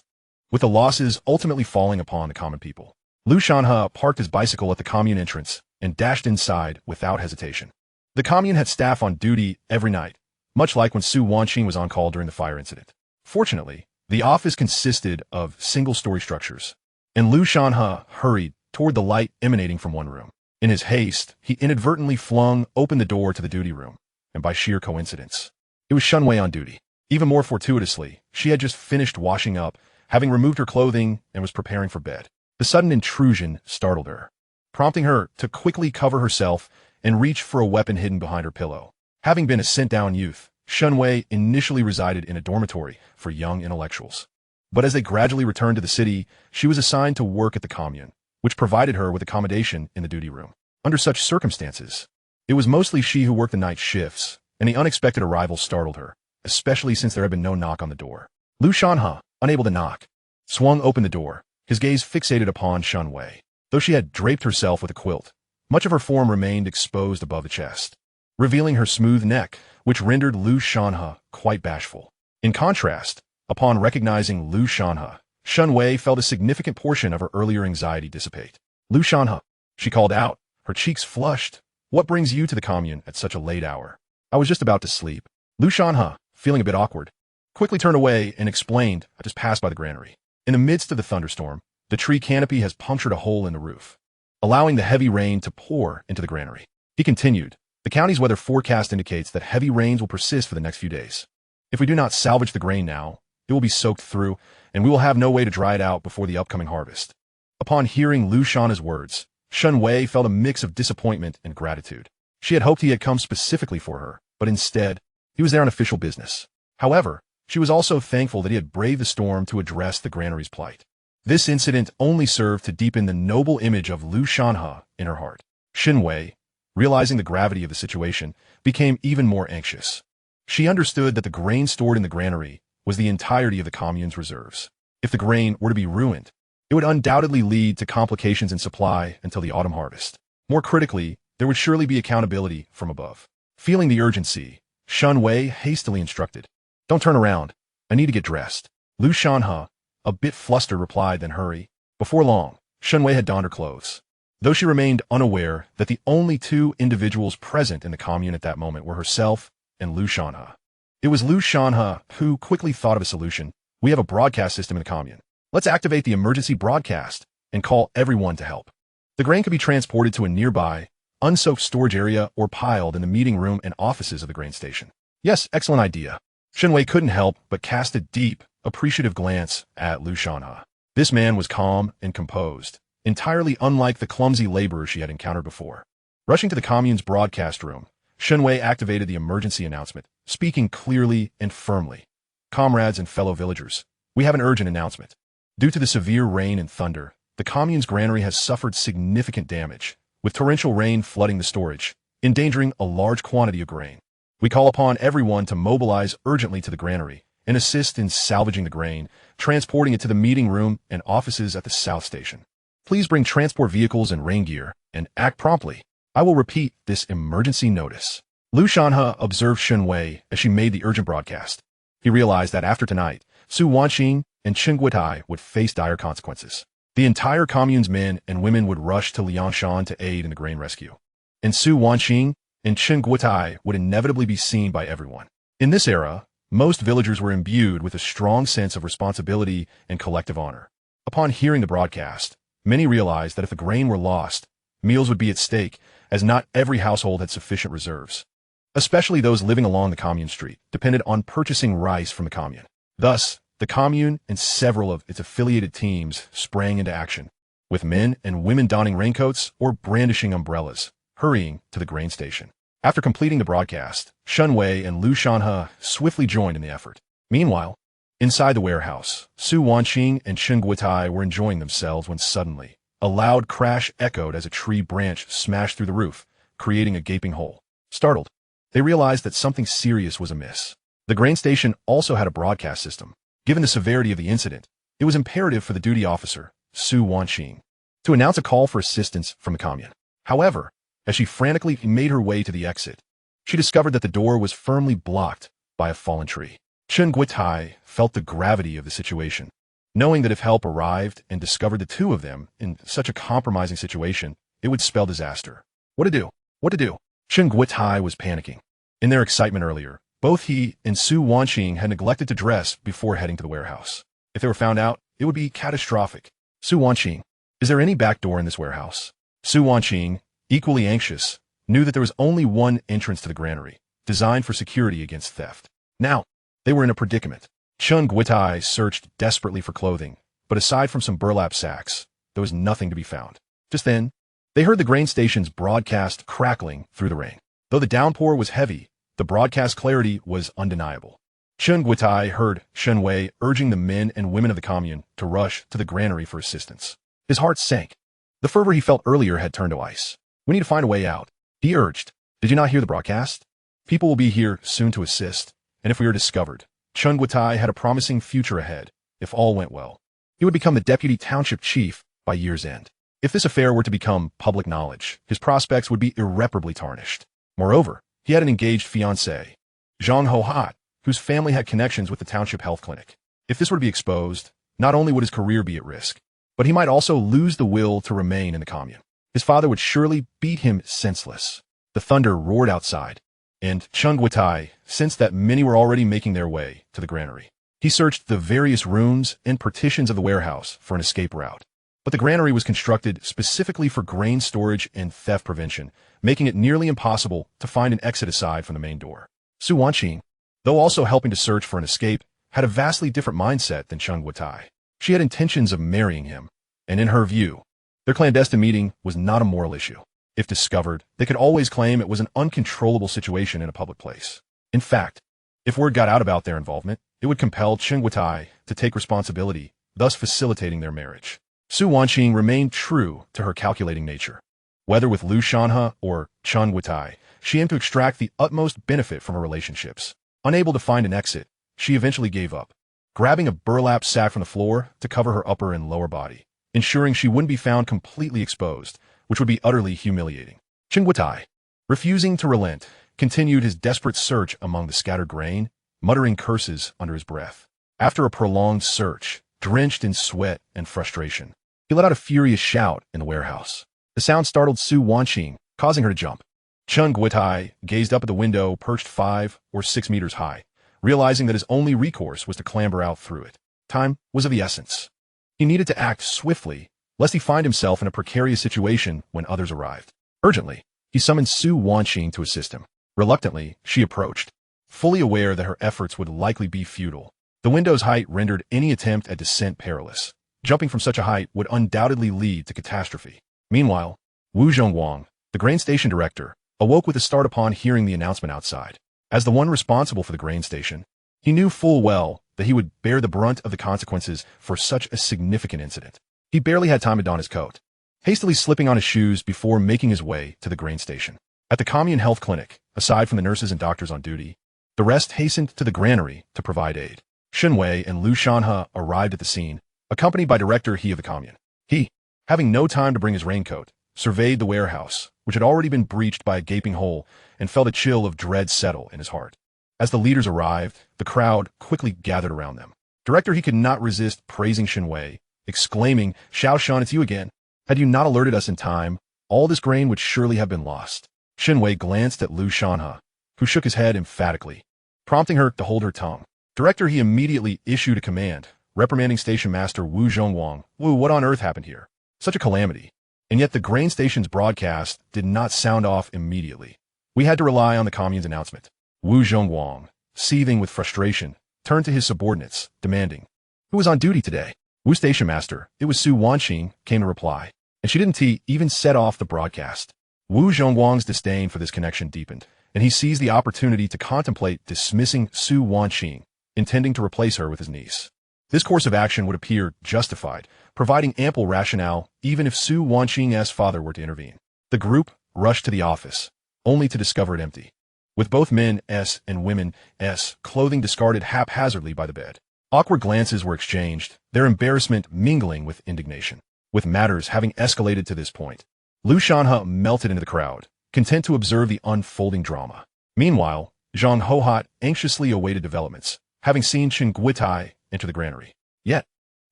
Speaker 1: with the losses ultimately falling upon the common people. Lu Shanhe parked his bicycle at the commune entrance and dashed inside without hesitation. The commune had staff on duty every night, much like when Su Wanqing was on call during the fire incident. Fortunately, the office consisted of single-story structures, and Lu Shanhe hurried toward the light emanating from one room. In his haste, he inadvertently flung open the door to the duty room, and by sheer coincidence, it was Shen Wei on duty. Even more fortuitously, she had just finished washing up, having removed her clothing and was preparing for bed. The sudden intrusion startled her, prompting her to quickly cover herself and reach for a weapon hidden behind her pillow. Having been a sent-down youth, Shen Wei initially resided in a dormitory for young intellectuals. But as they gradually returned to the city, she was assigned to work at the commune, which provided her with accommodation in the duty room. Under such circumstances, it was mostly she who worked the night shifts, and the unexpected arrival startled her, especially since there had been no knock on the door. Lu Shanhe, unable to knock, swung open the door, his gaze fixated upon Shen Wei. Though she had draped herself with a quilt, much of her form remained exposed above the chest, revealing her smooth neck, which rendered Lu Shanhe quite bashful. In contrast, upon recognizing Lu Shanhe, Shen Wei felt a significant portion of her earlier anxiety dissipate. Lu Shanhe, she called out, her cheeks flushed. What brings you to the commune at such a late hour? I was just about to sleep. Lu Shanhe, feeling a bit awkward, quickly turned away and explained, I just passed by the granary. In the midst of the thunderstorm, the tree canopy has punctured a hole in the roof, allowing the heavy rain to pour into the granary. He continued, the county's weather forecast indicates that heavy rains will persist for the next few days. If we do not salvage the grain now, it will be soaked through, and we will have no way to dry it out before the upcoming harvest. Upon hearing Lu Shanhe's words, Shen Wei felt a mix of disappointment and gratitude. She had hoped he had come specifically for her, but instead, he was there on official business. However, she was also thankful that he had braved the storm to address the granary's plight. This incident only served to deepen the noble image of Lu Shanhe in her heart. Shen Wei, realizing the gravity of the situation, became even more anxious. She understood that the grain stored in the granary was the entirety of the commune's reserves. If the grain were to be ruined, it would undoubtedly lead to complications in supply until the autumn harvest. More critically, there would surely be accountability from above. Feeling the urgency, Shen Wei hastily instructed, don't turn around. I need to get dressed. Lu Shanhe, a bit flustered, replied, then hurry. Before long, Shen Wei had donned her clothes, though she remained unaware that the only two individuals present in the commune at that moment were herself and Lu Shanhe. It was Lu Shanhe who quickly thought of a solution. We have a broadcast system in the commune. Let's activate the emergency broadcast and call everyone to help. The grain could be transported to a nearby, unsoaked storage area or piled in the meeting room and offices of the grain station. Yes, excellent idea. Shen Wei couldn't help but cast a deep, appreciative glance at Lu Shanhe. This man was calm and composed, entirely unlike the clumsy laborer she had encountered before. Rushing to the commune's broadcast room, Shen Wei activated the emergency announcement, speaking clearly and firmly. Comrades and fellow villagers, we have an urgent announcement. Due to the severe rain and thunder, the commune's granary has suffered significant damage, with torrential rain flooding the storage, endangering a large quantity of grain. We call upon everyone to mobilize urgently to the granary and assist in salvaging the grain, transporting it to the meeting room and offices at the South Station. Please bring transport vehicles and rain gear, and act promptly. I will repeat this emergency notice. Lu Shanhe observed Shen Wei as she made the urgent broadcast. He realized that after tonight, Su Wanqing and Chen Guotai would face dire consequences. The entire commune's men and women would rush to Liangshan to aid in the grain rescue. And Su Wanqing and Chen Guotai would inevitably be seen by everyone. In this era, most villagers were imbued with a strong sense of responsibility and collective honor. Upon hearing the broadcast, many realized that if the grain were lost, meals would be at stake, as not every household had sufficient reserves. Especially those living along the commune street depended on purchasing rice from the commune. Thus, the commune and several of its affiliated teams sprang into action, with men and women donning raincoats or brandishing umbrellas, hurrying to the grain station. After completing the broadcast, Shen Wei and Lu Shanhe swiftly joined in the effort. Meanwhile, inside the warehouse, Su Wanqing and Chen Guotai were enjoying themselves when suddenly, a loud crash echoed as a tree branch smashed through the roof, creating a gaping hole. Startled, they realized that something serious was amiss. The grain station also had a broadcast system. Given the severity of the incident, it was imperative for the duty officer, Su Wanqing, to announce a call for assistance from the commune. However, as she frantically made her way to the exit, she discovered that the door was firmly blocked by a fallen tree. Chen Guotai felt the gravity of the situation, knowing that if help arrived and discovered the two of them in such a compromising situation, it would spell disaster. What to do? What to do? Chen Guotai was panicking. In their excitement earlier, both he and Su Wanqing had neglected to dress before heading to the warehouse. If they were found out, it would be catastrophic. Su Wanqing, is there any back door in this warehouse? Su Wanqing, equally anxious, knew that there was only one entrance to the granary, designed for security against theft. Now, they were in a predicament. Chen Guotai searched desperately for clothing, but aside from some burlap sacks, there was nothing to be found. Just then, they heard the grain station's broadcast crackling through the rain. Though the downpour was heavy, the broadcast clarity was undeniable. Chen Guotai heard Shen Wei urging the men and women of the commune to rush to the granary for assistance. His heart sank. The fervor he felt earlier had turned to ice. We need to find a way out, he urged. Did you not hear the broadcast? People will be here soon to assist, and if we are discovered, Chen Guotai had a promising future ahead, if all went well. He would become the deputy township chief by year's end. If this affair were to become public knowledge, his prospects would be irreparably tarnished. Moreover, he had an engaged fiancée, Zhang Hohat, whose family had connections with the township health clinic. If this were to be exposed, not only would his career be at risk, but he might also lose the will to remain in the commune. His father would surely beat him senseless. The thunder roared outside, and Chen Guotai sensed that many were already making their way to the granary. He searched the various rooms and partitions of the warehouse for an escape route. But the granary was constructed specifically for grain storage and theft prevention, making it nearly impossible to find an exit aside from the main door. Su Wanqing, though also helping to search for an escape, had a vastly different mindset than Chen Guotai. She had intentions of marrying him, and in her view, their clandestine meeting was not a moral issue. If discovered, they could always claim it was an uncontrollable situation in a public place. In fact, if word got out about their involvement, it would compel Chen Guotai to take responsibility, thus facilitating their marriage. Su Wanqing remained true to her calculating nature. Whether with Lu Shanhe or Chen Guotai, she aimed to extract the utmost benefit from her relationships. Unable to find an exit, she eventually gave up, grabbing a burlap sack from the floor to cover her upper and lower body, ensuring she wouldn't be found completely exposed, which would be utterly humiliating. Chen Guotai, refusing to relent, continued his desperate search among the scattered grain, muttering curses under his breath. After a prolonged search, drenched in sweat and frustration, he let out a furious shout in the warehouse. The sound startled Su Wanqing, causing her to jump. Chen Guotai gazed up at the window perched 5 or 6 meters high, realizing that his only recourse was to clamber out through it. Time was of the essence. He needed to act swiftly, lest he find himself in a precarious situation when others arrived. Urgently, he summoned Su Wanqing to assist him. Reluctantly, she approached, fully aware that her efforts would likely be futile. The window's height rendered any attempt at descent perilous. Jumping from such a height would undoubtedly lead to catastrophe. Meanwhile, Wu Zhongwang, the grain station director, awoke with a start upon hearing the announcement outside. As the one responsible for the grain station, he knew full well that he would bear the brunt of the consequences for such a significant incident. He barely had time to don his coat, hastily slipping on his shoes before making his way to the grain station. At the commune health clinic, aside from the nurses and doctors on duty, the rest hastened to the granary to provide aid. Shen Wei and Lu Shanhe arrived at the scene, accompanied by Director He of the commune. He, Having no time to bring his raincoat, surveyed the warehouse, which had already been breached by a gaping hole, and felt a chill of dread settle in his heart. As the leaders arrived, the crowd quickly gathered around them. Director, he could not resist praising Shinwei, exclaiming, "Xiao Shan, it's you again. Had you not alerted us in time, all this grain would surely have been lost." Shinwei glanced at Lu Shanhe, who shook his head emphatically, prompting her to hold her tongue. Director, he immediately issued a command, reprimanding Station Master Wu Zhongwang. "Wu, what on earth happened here? Such a calamity." And yet the grain station's broadcast did not sound off immediately. We had to rely on the commune's announcement. Wu Zhongwang, seething with frustration, turned to his subordinates, demanding, "Who was on duty today?" "Wu Station Master, it was Su Wanqing," came the reply, and she didn't even set off the broadcast. Wu Zhongwang's disdain for this connection deepened, and he seized the opportunity to contemplate dismissing Su Wanqing, intending to replace her with his niece. This course of action would appear justified, providing ample rationale even if Su Wanqing's father were to intervene. The group rushed to the office, only to discover it empty, with both men's and women's clothing discarded haphazardly by the bed. Awkward glances were exchanged, their embarrassment mingling with indignation. With matters having escalated to this point, Lu Shanhe melted into the crowd, content to observe the unfolding drama. Meanwhile, Zhang Hohat anxiously awaited developments, having seen Chen Guitai enter the granary. Yet,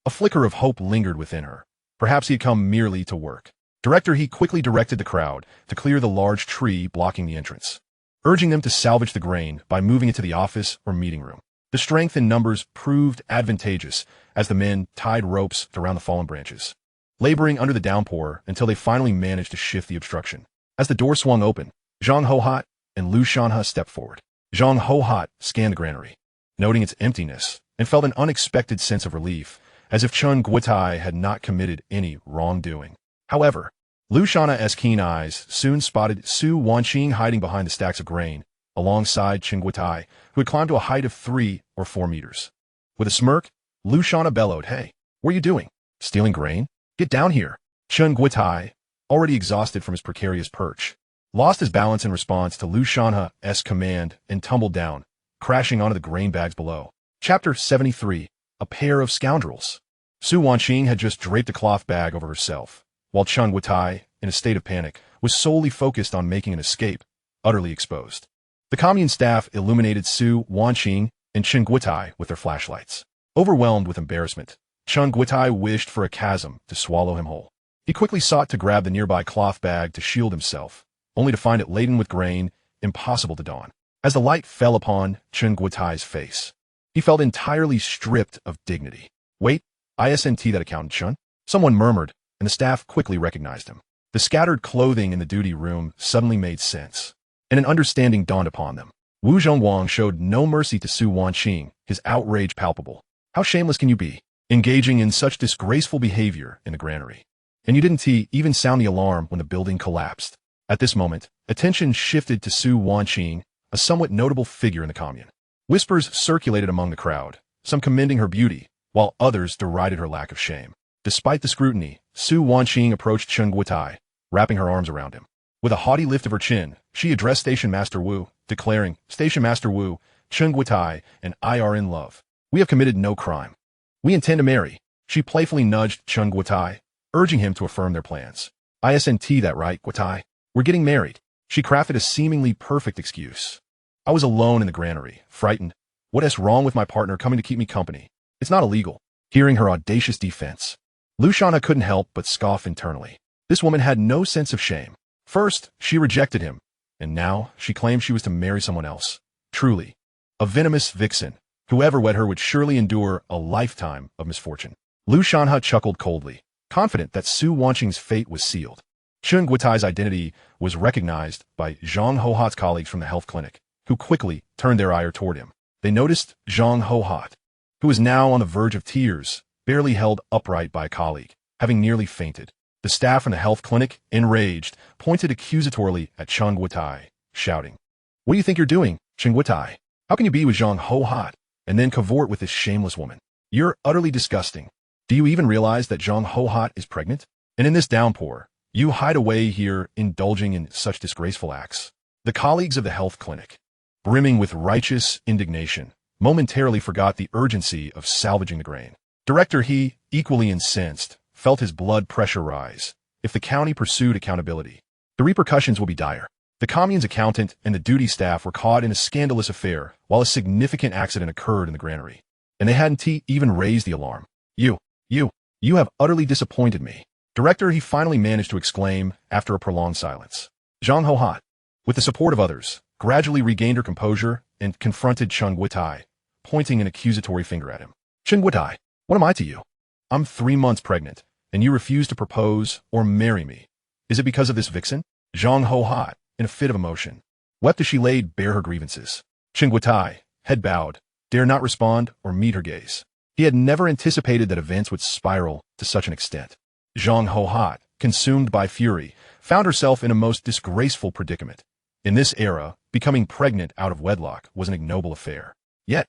Speaker 1: a flicker of hope lingered within her. Perhaps he had come merely to work. Director, he quickly directed the crowd to clear the large tree blocking the entrance, urging them to salvage the grain by moving it to the office or meeting room. The strength in numbers proved advantageous as the men tied ropes around the fallen branches, laboring under the downpour until they finally managed to shift the obstruction. As the door swung open, Zhang Hohat and Lu Shanhe stepped forward. Zhang Hohat scanned the granary, noting its emptiness, and felt an unexpected sense of relief, as if Chen Guitai had not committed any wrongdoing. However, Lu Shanhe's keen eyes soon spotted Su Wanqing hiding behind the stacks of grain, alongside Chen Guitai, who had climbed to a height of 3 or 4 meters. With a smirk, Lu Shanhe bellowed, "Hey, what are you doing? Stealing grain? Get down here." Chen Guitai, already exhausted from his precarious perch, lost his balance in response to Lu Shanhe's command and tumbled down, crashing onto the grain bags below. Chapter 73. A Pair of Scoundrels. Su Wanqing had just draped a cloth bag over herself, while Chen Guitai, in a state of panic, was solely focused on making an escape, utterly exposed. The commune staff illuminated Su Wanqing and Chen Guitai with their flashlights. Overwhelmed with embarrassment, Chen Guitai wished for a chasm to swallow him whole. He quickly sought to grab the nearby cloth bag to shield himself, only to find it laden with grain, impossible to don. As the light fell upon Chen Guitai's face, he felt entirely stripped of dignity. "Wait, isn't that accountant Chen?" Someone murmured, and the staff quickly recognized him. The scattered clothing in the duty room suddenly made sense, and an understanding dawned upon them. Wu Zhongwang showed no mercy to Su Wanqing, his outrage palpable. "How shameless can you be, engaging in such disgraceful behavior in the granary? And you didn't even sound the alarm when the building collapsed." At this moment, attention shifted to Su Wanqing, a somewhat notable figure in the commune. Whispers circulated among the crowd, some commending her beauty, while others derided her lack of shame. Despite the scrutiny, Su Wanqing approached Chen Guitai, wrapping her arms around him. With a haughty lift of her chin, she addressed Station Master Wu, declaring, "Station Master Wu, Chen Guitai and I are in love. We have committed no crime. We intend to marry." She playfully nudged Chen Guitai, urging him to affirm their plans. "Isn't that right, Guitai? We're getting married." She crafted a seemingly perfect excuse. "I was alone in the granary, frightened. What's wrong with my partner coming to keep me company? It's not illegal." Hearing her audacious defense, Lu Shanhe couldn't help but scoff internally. This woman had no sense of shame. First, she rejected him, and now she claimed she was to marry someone else. Truly, a venomous vixen. Whoever wed her would surely endure a lifetime of misfortune. Lu Shanhe chuckled coldly, confident that Su Wanqing's fate was sealed. Chen Guitai's identity was recognized by Zhang Hohat's colleagues from the health clinic, who quickly turned their ire toward him. They noticed Zhang Hohat, who was now on the verge of tears, barely held upright by a colleague, having nearly fainted. The staff in the health clinic, enraged, pointed accusatorily at Chen Guitai, shouting, "What do you think you're doing, Chen Guitai? How can you be with Zhang Hohat and then cavort with this shameless woman? You're utterly disgusting. Do you even realize that Zhang Hohat is pregnant? And in this downpour, you hide away here indulging in such disgraceful acts." The colleagues of the health clinic, brimming with righteous indignation, momentarily forgot the urgency of salvaging the grain. Director, he, equally incensed, felt his blood pressure rise. If the county pursued accountability, the repercussions will be dire. The commune's accountant and the duty staff were caught in a scandalous affair while a significant accident occurred in the granary. And they hadn't even raised the alarm. You have utterly disappointed me. Director, he finally managed to exclaim after a prolonged silence. Zhang Hohat, with the support of others, gradually regained her composure and confronted Cheng Guotai, pointing an accusatory finger at him. Cheng Guotai, what am I to you? I'm 3 months pregnant, and you refuse to propose or marry me. Is it because of this vixen? Zhang Hohat, in a fit of emotion, wept as she laid bare her grievances. Cheng Guotai, head bowed, dared not respond or meet her gaze. He had never anticipated that events would spiral to such an extent. Zhang Hohat, consumed by fury, found herself in a most disgraceful predicament. In this era, becoming pregnant out of wedlock was an ignoble affair. Yet,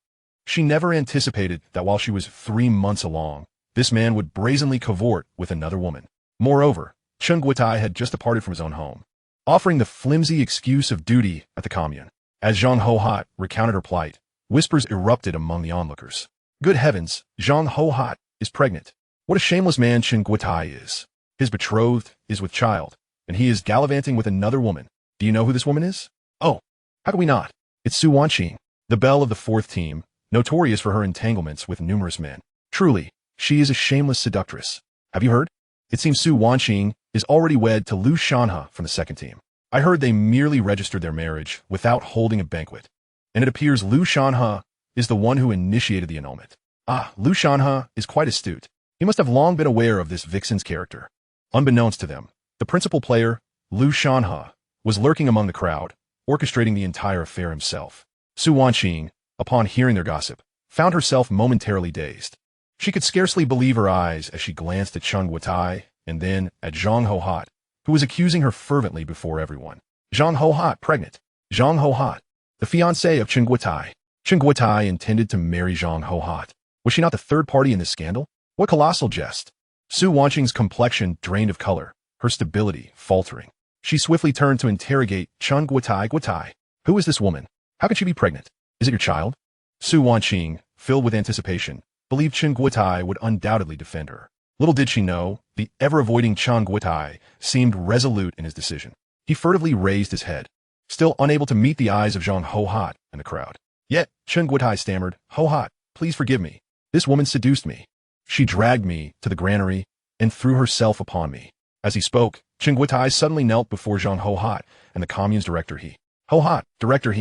Speaker 1: she never anticipated that while she was 3 months along, this man would brazenly cavort with another woman. Moreover, Cheng Guotai had just departed from his own home, offering the flimsy excuse of duty at the commune. As Zhang Hohat recounted her plight, whispers erupted among the onlookers. Good heavens, Zhang Hohat is pregnant. What a shameless man Cheng Guotai is. His betrothed is with child, and he is gallivanting with another woman. Do you know who this woman is? Oh, how can we not? It's Su Wanqing, the belle of the 4th team, notorious for her entanglements with numerous men. Truly, she is a shameless seductress. Have you heard? It seems Su Wanqing is already wed to Lu Shanhe from the 2nd team. I heard they merely registered their marriage without holding a banquet, and it appears Lu Shanhe is the one who initiated the annulment. Ah, Lu Shanhe is quite astute. He must have long been aware of this vixen's character. Unbeknownst to them, the principal player, Lu Shanhe, was lurking among the crowd, orchestrating the entire affair himself. Su Wanqing, upon hearing their gossip, found herself momentarily dazed. She could scarcely believe her eyes as she glanced at Cheng Guotai and then at Zhang Hohat, who was accusing her fervently before everyone. Zhang Hohat pregnant. Zhang Hohat, the fiancée of Cheng Guotai. Cheng Guotai intended to marry Zhang Hohat. Was she not the third party in this scandal? What colossal jest! Su Wanqing's complexion drained of color, her stability faltering. She swiftly turned to interrogate Cheng Guotai. Who is this woman? How can she be pregnant? Is it your child? Su Wanqing, filled with anticipation, believed Cheng Guotai would undoubtedly defend her. Little did she know, the ever-avoiding Cheng Guotai seemed resolute in his decision. He furtively raised his head, still unable to meet the eyes of Zhang Hohat and the crowd. Yet, Cheng Guotai stammered, Hohat, please forgive me. This woman seduced me. She dragged me to the granary and threw herself upon me. As he spoke, Cheng Guotai suddenly knelt before Zhang Hohat and the commune's director Hohat, director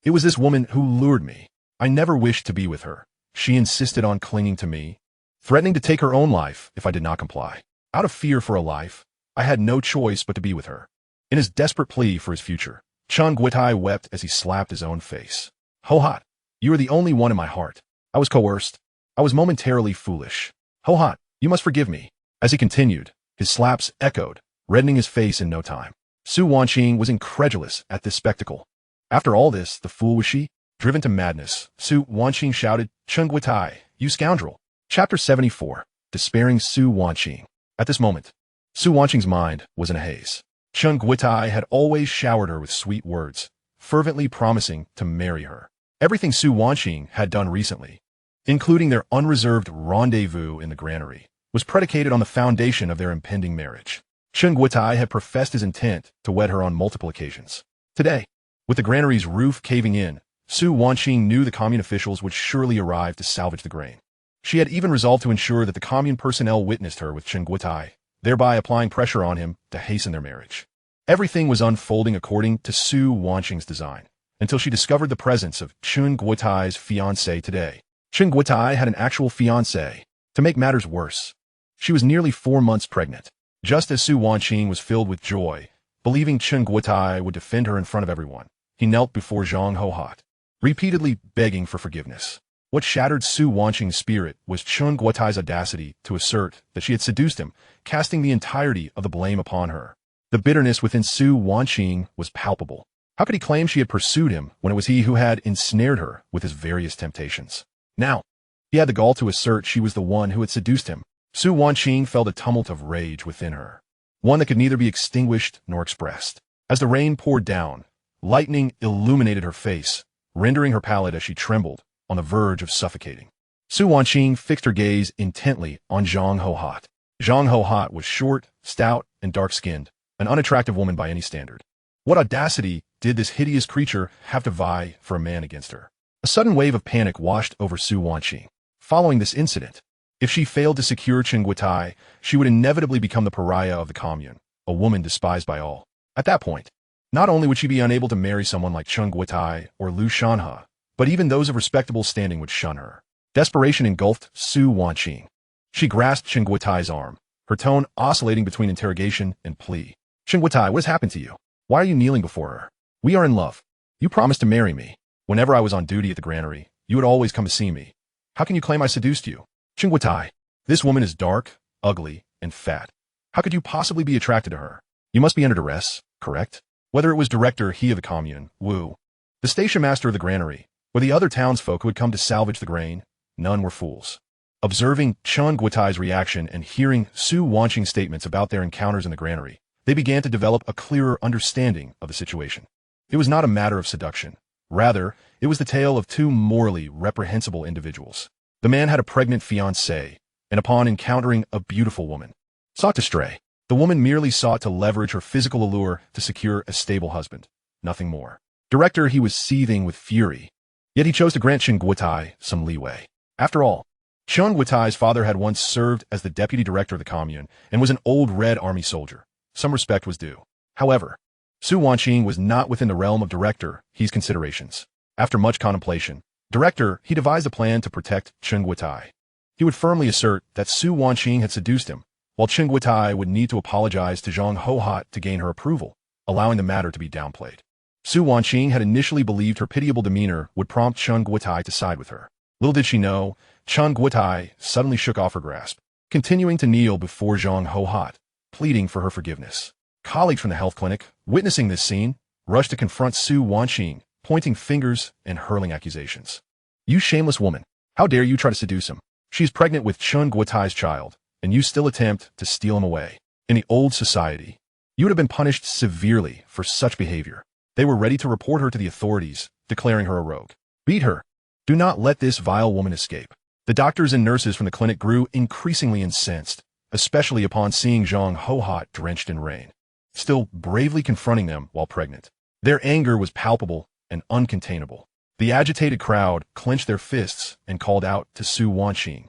Speaker 1: It was this woman who lured me. I never wished to be with her. She insisted on clinging to me, threatening to take her own life if I did not comply. Out of fear for a life, I had no choice but to be with her. In his desperate plea for his future, Cheng Guotai wept as he slapped his own face. Hohat, you are the only one in my heart. I was coerced. I was momentarily foolish. Hohat, you must forgive me. As he continued, his slaps echoed, reddening his face in no time. Su Wanqing was incredulous at this spectacle. After all this, the fool was she? Driven to madness, Su Wanqing shouted, Cheng Guotai, you scoundrel. Chapter 74, Despairing Su Wanqing. At this moment, Su Wanqing's mind was in a haze. Cheng Guotai had always showered her with sweet words, fervently promising to marry her. Everything Su Wanqing had done recently, including their unreserved rendezvous in the granary, was predicated on the foundation of their impending marriage. Cheng Guotai had professed his intent to wed her on multiple occasions. Today, with the granary's roof caving in, Su Wanqing knew the commune officials would surely arrive to salvage the grain. She had even resolved to ensure that the commune personnel witnessed her with Cheng Guotai, thereby applying pressure on him to hasten their marriage. Everything was unfolding according to Su Wanqing's design, until she discovered the presence of Cheng Guotai's fiancé today. Cheng Guotai had an actual fiancé. To make matters worse, she was nearly 4 months pregnant. Just as Su Wanqing was filled with joy, believing Cheng Guotai would defend her in front of everyone, he knelt before Zhang Hohat, repeatedly begging for forgiveness. What shattered Su Wanqing's spirit was Cheng Guotai's audacity to assert that she had seduced him, casting the entirety of the blame upon her. The bitterness within Su Wanqing was palpable. How could he claim she had pursued him when it was he who had ensnared her with his various temptations? Now, he had the gall to assert she was the one who had seduced him. Su Wanqing felt a tumult of rage within her, one that could neither be extinguished nor expressed. As the rain poured down, lightning illuminated her face, rendering her pallid as she trembled, on the verge of suffocating. Su Wanqing fixed her gaze intently on Zhang Hohat. Zhang Hohat was short, stout, and dark-skinned, an unattractive woman by any standard. What audacity did this hideous creature have to vie for a man against her? A sudden wave of panic washed over Su Wanqing. Following this incident, if she failed to secure Chen Guotai, she would inevitably become the pariah of the commune, a woman despised by all. At that point, not only would she be unable to marry someone like Chen Guotai or Lu Shanhe, but even those of respectable standing would shun her. Desperation engulfed Su Wanqing. She grasped Chen Guotai's arm, her tone oscillating between interrogation and plea. Chen Guotai, what has happened to you? Why are you kneeling before her? We are in love. You promised to marry me. Whenever I was on duty at the granary, you would always come to see me. How can you claim I seduced you? Chen Guotai, this woman is dark, ugly, and fat. How could you possibly be attracted to her? You must be under duress, correct? Whether it was director he of the commune, Wu, the station master of the granary, or the other townsfolk who had come to salvage the grain, none were fools. Observing Chen Guotai's reaction and hearing Su Wanqing's statements about their encounters in the granary, they began to develop a clearer understanding of the situation. It was not a matter of seduction. Rather, it was the tale of two morally reprehensible individuals. The man had a pregnant fiancée, and upon encountering a beautiful woman, sought to stray. The woman merely sought to leverage her physical allure to secure a stable husband, nothing more. Director, he was seething with fury, yet he chose to grant Chen Guotai some leeway. After all, Chen Guotai's father had once served as the deputy director of the commune and was an old Red Army soldier. Some respect was due. However, Su Wanqing was not within the realm of director he's considerations. After much contemplation, director he devised a plan to protect Chen Guotai. He would firmly assert that Su Wanqing had seduced him, while Chen Guotai would need to apologize to Zhang Hohat to gain her approval, allowing the matter to be downplayed. Su Wanqing had initially believed her pitiable demeanor would prompt Chen Guotai to side with her. Little did she know, Chen Guotai suddenly shook off her grasp, continuing to kneel before Zhang Hohat, pleading for her forgiveness. Colleagues from the health clinic, witnessing this scene, rushed to confront Su Wanqing, pointing fingers and hurling accusations. You shameless woman, how dare you try to seduce him? She's pregnant with Chen Guotai's child, and you still attempt to steal him away. In the old society, you would have been punished severely for such behavior. They were ready to report her to the authorities, declaring her a rogue. Beat her. Do not let this vile woman escape. The doctors and nurses from the clinic grew increasingly incensed, especially upon seeing Zhang Hohat drenched in rain, still bravely confronting them while pregnant. Their anger was palpable and uncontainable. The agitated crowd clenched their fists and called out to Su Wanqing,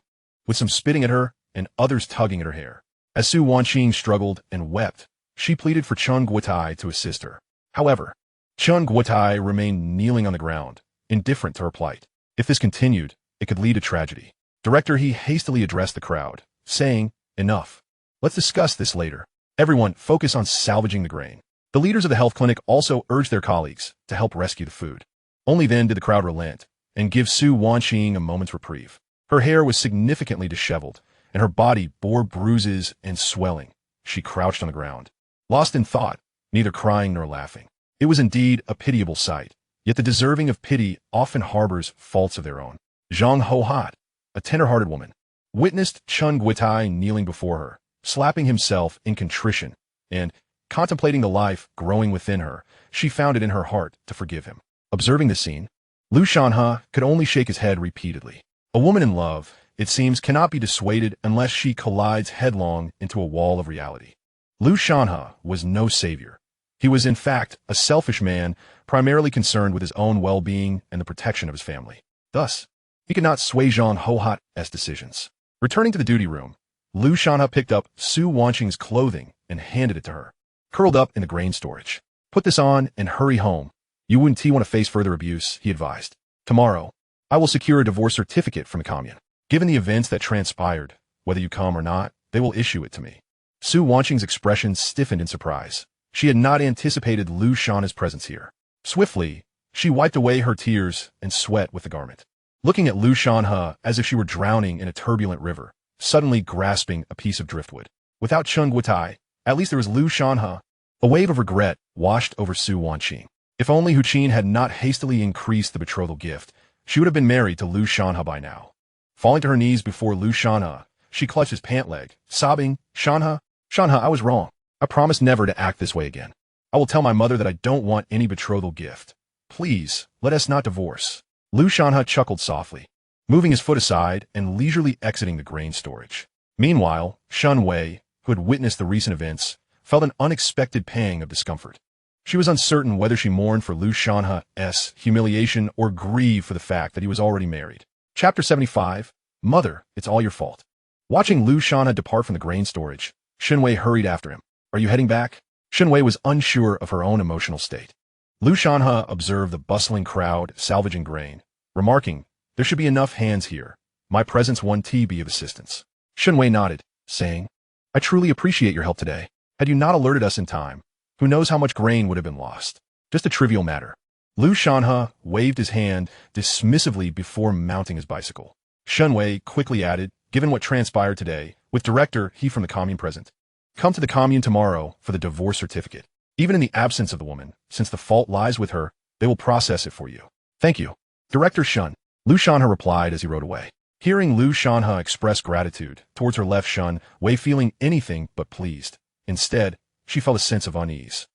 Speaker 1: with some spitting at her and others tugging at her hair. As Su Wanqing struggled and wept, she pleaded for Chen Guotai to assist her. However, Chen Guotai remained kneeling on the ground, indifferent to her plight. If this continued, it could lead to tragedy. Director he hastily addressed the crowd, saying, Enough. Let's discuss this later. Everyone, focus on salvaging the grain. The leaders of the health clinic also urged their colleagues to help rescue the food. Only then did the crowd relent and give Su Wanqing a moment's reprieve. Her hair was significantly disheveled, and her body bore bruises and swelling. She crouched on the ground, lost in thought, neither crying nor laughing. It was indeed a pitiable sight, yet the deserving of pity often harbors faults of their own. Zhang Hohat, a tender-hearted woman, witnessed Chen Guotai kneeling before her, slapping himself in contrition, and, contemplating the life growing within her, she found it in her heart to forgive him. Observing the scene, Lu Shanhe could only shake his head repeatedly. A woman in love, it seems, cannot be dissuaded unless she collides headlong into a wall of reality. Lu Shanhe was no savior. He was, in fact, a selfish man, primarily concerned with his own well-being and the protection of his family. Thus, he could not sway Zhang Hohat's decisions. Returning to the duty room, Lu Shanhe picked up Su Wanqing's clothing and handed it to her. Curled up in the grain storage. Put this on and hurry home. You wouldn't want to face further abuse, he advised. Tomorrow, I will secure a divorce certificate from the commune. Given the events that transpired, whether you come or not, they will issue it to me. Su Wanqing's expression stiffened in surprise. She had not anticipated Lu Shanhe's presence here. Swiftly, she wiped away her tears and sweat with the garment. Looking at Lu Shanhe as if she were drowning in a turbulent river, suddenly grasping a piece of driftwood. Without Chen Guotai, at least there was Lu Shanhe. A wave of regret washed over Su Wanqing. If only Hu Qin had not hastily increased the betrothal gift, she would have been married to Lu Shanhe by now. Falling to her knees before Lu Shanhe, she clutched his pant leg, sobbing, Shanhe, I was wrong. I promise never to act this way again. I will tell my mother that I don't want any betrothal gift. Please, let us not divorce. Lu Shanhe chuckled softly, moving his foot aside and leisurely exiting the grain storage. Meanwhile, Shun Wei, who had witnessed the recent events, felt an unexpected pang of discomfort. She was uncertain whether she mourned for Lu Shanhe's humiliation or grieved for the fact that he was already married. Chapter 75, Mother, It's All Your Fault. Watching Lu Shanhe depart from the grain storage, Shun Wei hurried after him. Are you heading back? Shun Wei was unsure of her own emotional state. Lu Shanhe observed the bustling crowd salvaging grain, remarking, there should be enough hands here. My presence won't be of assistance. Shun Wei nodded, saying, I truly appreciate your help today. Had you not alerted us in time, who knows how much grain would have been lost. Just a trivial matter. Lu Shanhe waved his hand dismissively before mounting his bicycle. Shun Wei quickly added, given what transpired today, with director he from the commune present. Come to the commune tomorrow for the divorce certificate. Even in the absence of the woman, since the fault lies with her, they will process it for you. Thank you. Director Shun. Lu Shanhe replied as he rode away. Hearing Lu Shanhe express gratitude towards her left Shun Wei feeling anything but pleased. Instead, she felt a sense of unease.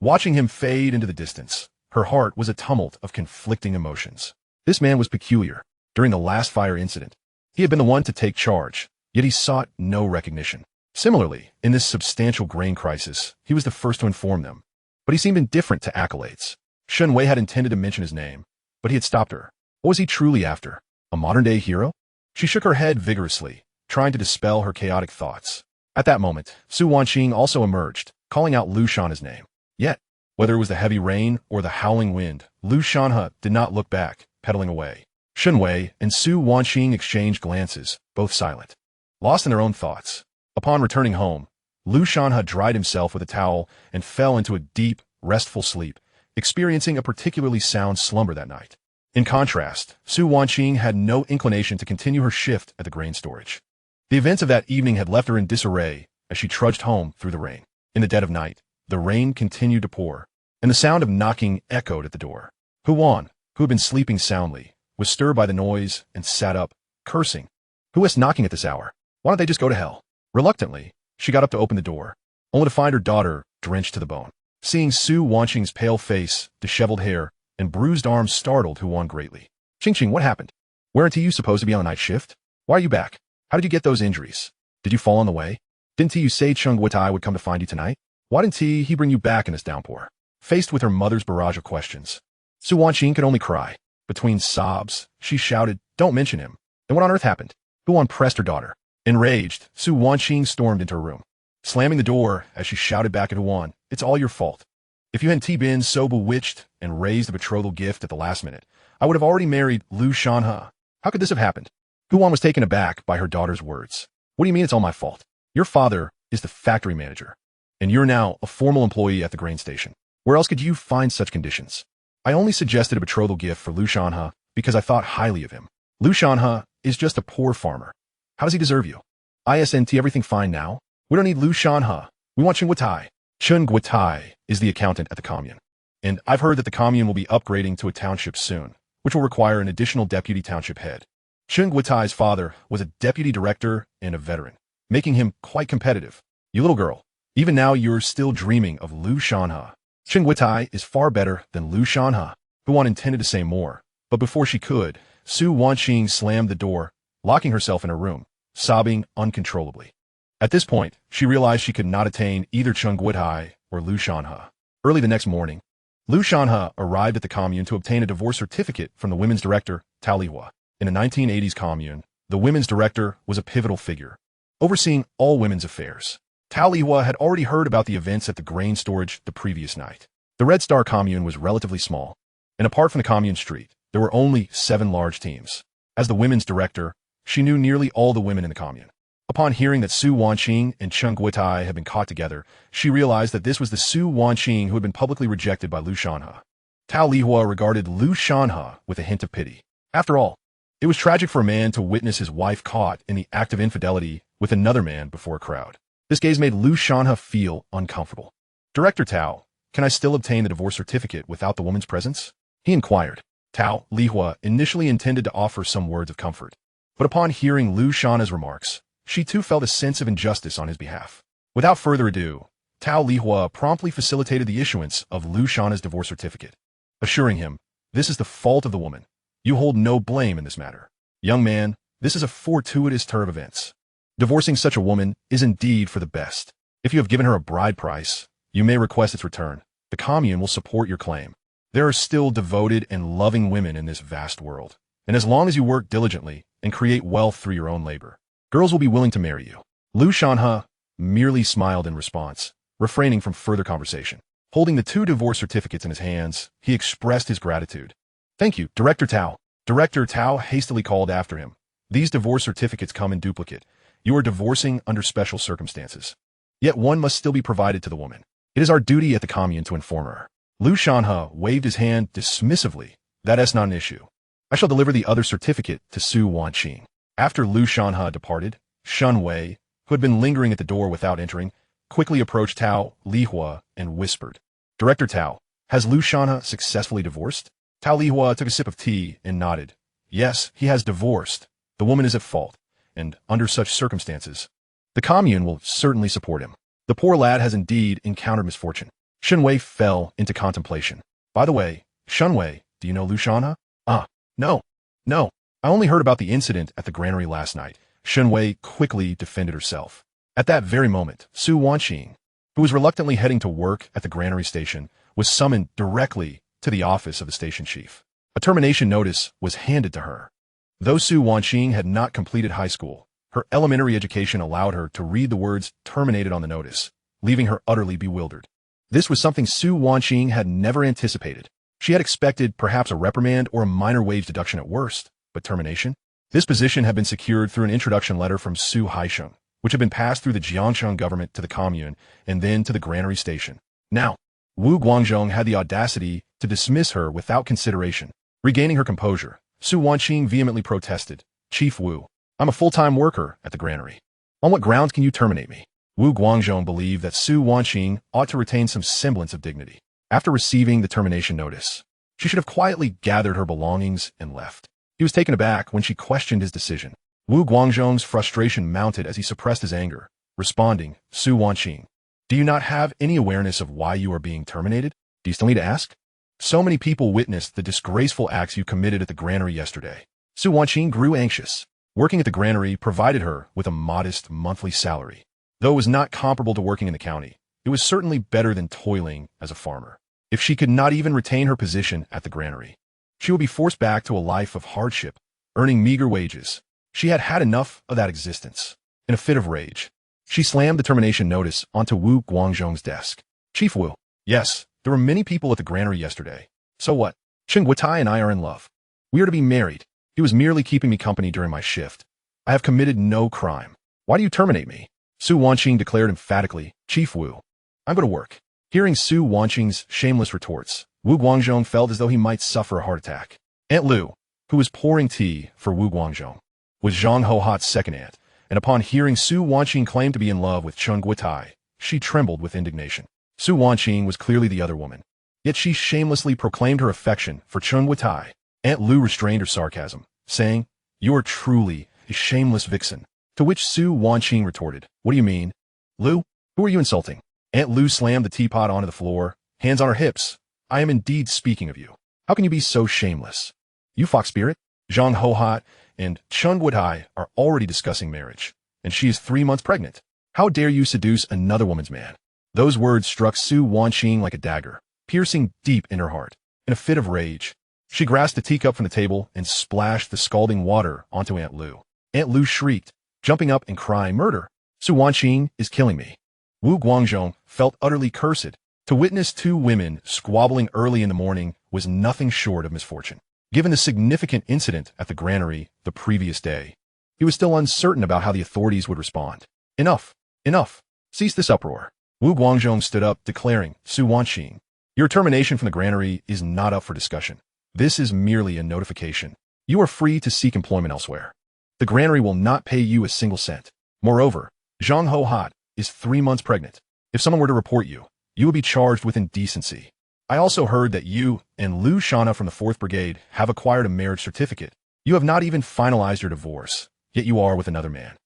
Speaker 1: Watching him fade into the distance, her heart was a tumult of conflicting emotions. This man was peculiar. During the last fire incident, he had been the one to take charge, yet he sought no recognition. Similarly, in this substantial grain crisis, he was the first to inform them, but he seemed indifferent to accolades. Shun Wei had intended to mention his name, but he had stopped her. What was he truly after? A modern-day hero? She shook her head vigorously, trying to dispel her chaotic thoughts. At that moment, Su Wanqing also emerged, calling out Lu Shanhe's name. Yet, whether it was the heavy rain or the howling wind, Lu Shanhe did not look back, pedaling away. Shun Wei and Su Wanqing exchanged glances, both silent, lost in their own thoughts. Upon returning home, Lu Shanhe dried himself with a towel and fell into a deep, restful sleep, experiencing a particularly sound slumber that night. In contrast, Su Wanqing had no inclination to continue her shift at the grain storage. The events of that evening had left her in disarray as she trudged home through the rain. In the dead of night, the rain continued to pour, and the sound of knocking echoed at the door. Huan, who had been sleeping soundly, was stirred by the noise and sat up, cursing. Who is knocking at this hour? Why don't they just go to hell? Reluctantly, she got up to open the door, only to find her daughter drenched to the bone. Seeing Su Wanqing's pale face, disheveled hair, and bruised arms startled Huan greatly. Qingqing, what happened? Weren't you supposed to be on the night shift? Why are you back? How did you get those injuries? Did you fall on the way? Didn't you say Chung Guotai would come to find you tonight? Why didn't he bring you back in this downpour? Faced with her mother's barrage of questions, Su Wanqing could only cry. Between sobs, she shouted, don't mention him. Then what on earth happened? Huan pressed her daughter. Enraged, Su Wanqing stormed into her room, slamming the door as she shouted back at Huan, it's all your fault. If you hadn't been so bewitched and raised the betrothal gift at the last minute, I would have already married Lu Shanhe. How could this have happened? Huan was taken aback by her daughter's words. What do you mean it's all my fault? Your father is the factory manager, and you're now a formal employee at the grain station. Where else could you find such conditions? I only suggested a betrothal gift for Lu Shanhe because I thought highly of him. Lu Shanhe is just a poor farmer. How does he deserve you? Isn't everything fine now? We don't need Lu Shanhe. We want Chung Guotai. Chung Guotai is the accountant at the commune, and I've heard that the commune will be upgrading to a township soon, which will require an additional deputy township head. Chung Guotai's father was a deputy director and a veteran, making him quite competitive. You little girl, even now you're still dreaming of Lu Shanhe. Chung Guotai is far better than Lu Shanhe. Huan intended to say more, but before she could, Su Wanqing slammed the door, locking herself in her room, sobbing uncontrollably. At this point, she realized she could not attain either Chung Guotai or Lu Shanhe. Early the next morning, Lu Shanhe arrived at the commune to obtain a divorce certificate from the women's director, Tao Lihua. In the 1980s commune, the women's director was a pivotal figure, overseeing all women's affairs. Tao Lihua had already heard about the events at the grain storage the previous night. The Red Star commune was relatively small, and apart from the commune street, there were only 7 large teams. As the women's director, she knew nearly all the women in the commune. Upon hearing that Su Wanqing and Chung Guotai had been caught together, she realized that this was the Su Wanqing who had been publicly rejected by Lu Shanhe. Tao Lihua regarded Lu Shanhe with a hint of pity. After all, it was tragic for a man to witness his wife caught in the act of infidelity with another man before a crowd. This gaze made Lu Shanhe feel uncomfortable. Director Tao, can I still obtain the divorce certificate without the woman's presence? He inquired. Tao Lihua initially intended to offer some words of comfort, but upon hearing Lu Shanhe's remarks, she too felt a sense of injustice on his behalf. Without further ado, Tao Lihua promptly facilitated the issuance of Lu Shanhe's divorce certificate, assuring him, this is the fault of the woman. You hold no blame in this matter. Young man, this is a fortuitous turn of events. Divorcing such a woman is indeed for the best. If you have given her a bride price, you may request its return. The commune will support your claim. There are still devoted and loving women in this vast world. And as long as you work diligently and create wealth through your own labor, girls will be willing to marry you. Lu Shanhe merely smiled in response, refraining from further conversation. Holding the 2 divorce certificates in his hands, he expressed his gratitude. Thank you, Director Tao. Director Tao hastily called after him. These divorce certificates come in duplicate. You are divorcing under special circumstances. Yet one must still be provided to the woman. It is our duty at the commune to inform her. Lu Shanhe waved his hand dismissively. That is not an issue. I shall deliver the other certificate to Su Wanqing. After Lu Shanhe departed, Shen Wei, who had been lingering at the door without entering, quickly approached Tao Lihua and whispered, Director Tao, has Lu Shanhe successfully divorced? Tao Lihua took a sip of tea and nodded. Yes, he has divorced. The woman is at fault, and under such circumstances, the commune will certainly support him. The poor lad has indeed encountered misfortune. Shen Wei fell into contemplation. By the way, Shen Wei, do you know Lu Shanhe? No. I only heard about the incident at the granary last night. Shen Wei quickly defended herself. At that very moment, Su Wanqing, who was reluctantly heading to work at the granary station, was summoned directly to the office of the station chief. A termination notice was handed to her. Though Su Wanqing had not completed high school, her elementary education allowed her to read the words terminated on the notice, leaving her utterly bewildered. This was something Su Wanqing had never anticipated. She had expected perhaps a reprimand or a minor wage deduction at worst, but termination? This position had been secured through an introduction letter from Su Haisheng, which had been passed through the Jiangsheng government to the commune and then to the granary station. Now, Wu Guangzhong had the audacity to dismiss her without consideration. Regaining her composure, Su Wanqing vehemently protested, Chief Wu, I'm a full-time worker at the granary. On what grounds can you terminate me? Wu Guangzhong believed that Su Wanqing ought to retain some semblance of dignity. After receiving the termination notice, she should have quietly gathered her belongings and left. He was taken aback when she questioned his decision. Wu Guangzhong's frustration mounted as he suppressed his anger, responding, Su Wanqing, do you not have any awareness of why you are being terminated? Do you still need to ask? So many people witnessed the disgraceful acts you committed at the granary yesterday. Su Wanqing grew anxious. Working at the granary provided her with a modest monthly salary. Though it was not comparable to working in the county, it was certainly better than toiling as a farmer. If she could not even retain her position at the granary, she would be forced back to a life of hardship, earning meager wages. She had had enough of that existence. In a fit of rage, she slammed the termination notice onto Wu Guangzhong's desk. Chief Wu, yes, there were many people at the granary yesterday. So what? Chen Guotai and I are in love. We are to be married. He was merely keeping me company during my shift. I have committed no crime. Why do you terminate me? Su Wanqing declared emphatically, Chief Wu, I'm going to work. Hearing Su Wanqing's shameless retorts, Wu Guangzhong felt as though he might suffer a heart attack. Aunt Lu, who was pouring tea for Wu Guangzhong, was Zhang Hohat's second aunt, and upon hearing Su Wanqing claim to be in love with Chen Guotai, she trembled with indignation. Su Wanqing was clearly the other woman, yet she shamelessly proclaimed her affection for Chen Guotai. Aunt Lu restrained her sarcasm, saying, You are truly a shameless vixen. To which Su Wanqing retorted, What do you mean? Lu, who are you insulting? Aunt Lu slammed the teapot onto the floor, hands on her hips. I am indeed speaking of you. How can you be so shameless? You fox spirit? Zhang Hohat and Chen Guotai are already discussing marriage, and she is 3 months pregnant. How dare you seduce another woman's man? Those words struck Su Wanqing like a dagger, piercing deep in her heart. In a fit of rage, she grasped a teacup from the table and splashed the scalding water onto Aunt Lu. Aunt Lu shrieked, jumping up and crying, Murder! Su Wanqing is killing me. Wu Guangzhong felt utterly cursed. To witness 2 women squabbling early in the morning was nothing short of misfortune. Given the significant incident at the granary the previous day, he was still uncertain about how the authorities would respond. Enough! Cease this uproar. Wu Guangzhong stood up, declaring, Su Wanqing, your termination from the granary is not up for discussion. This is merely a notification. You are free to seek employment elsewhere. The granary will not pay you a single cent. Moreover, Zhang Hohat is 3 months pregnant. If someone were to report you, you would be charged with indecency. I also heard that you and Lu Shanhe from the 4th Brigade have acquired a marriage certificate. You have not even finalized your divorce, yet you are with another man.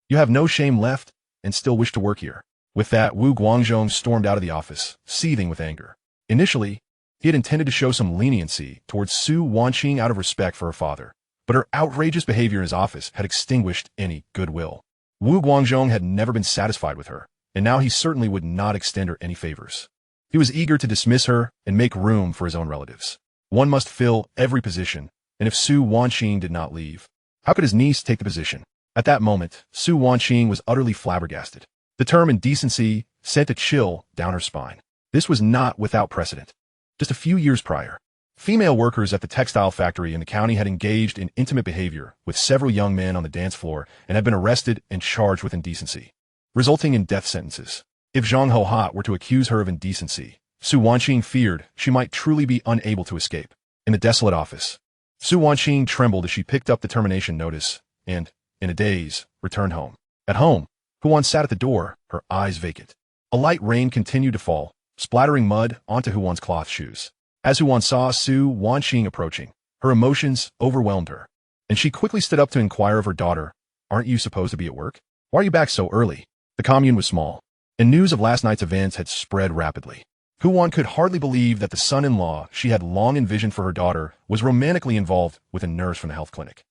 Speaker 1: You have no shame left and still wish to work here. With that, Wu Guangzhong stormed out of the office, seething with anger. Initially, he had intended to show some leniency towards Su Wanqing out of respect for her father, but her outrageous behavior in his office had extinguished any goodwill. Wu Guangzhong had never been satisfied with her, and now he certainly would not extend her any favors. He was eager to dismiss her and make room for his own relatives. One must fill every position, and if Su Wanqing did not leave, how could his niece take the position? At that moment, Su Wanqing was utterly flabbergasted. The term indecency sent a chill down her spine. This was not without precedent. Just a few years prior, female workers at the textile factory in the county had engaged in intimate behavior with several young men on the dance floor and had been arrested and charged with indecency, resulting in death sentences. If Zhang Hohat were to accuse her of indecency, Su Wanqing feared she might truly be unable to escape. In the desolate office, Su Wanqing trembled as she picked up the termination notice and, in a daze, returned home. At home, Huan sat at the door, her eyes vacant. A light rain continued to fall, splattering mud onto Huan's cloth shoes. As Huan saw Su Wanqing approaching, her emotions overwhelmed her, and she quickly stood up to inquire of her daughter, "Aren't you supposed to be at work? Why are you back so early?" The commune was small, and news of last night's events had spread rapidly. Huan could hardly believe that the son-in-law she had long envisioned for her daughter was romantically involved with a nurse from the health clinic,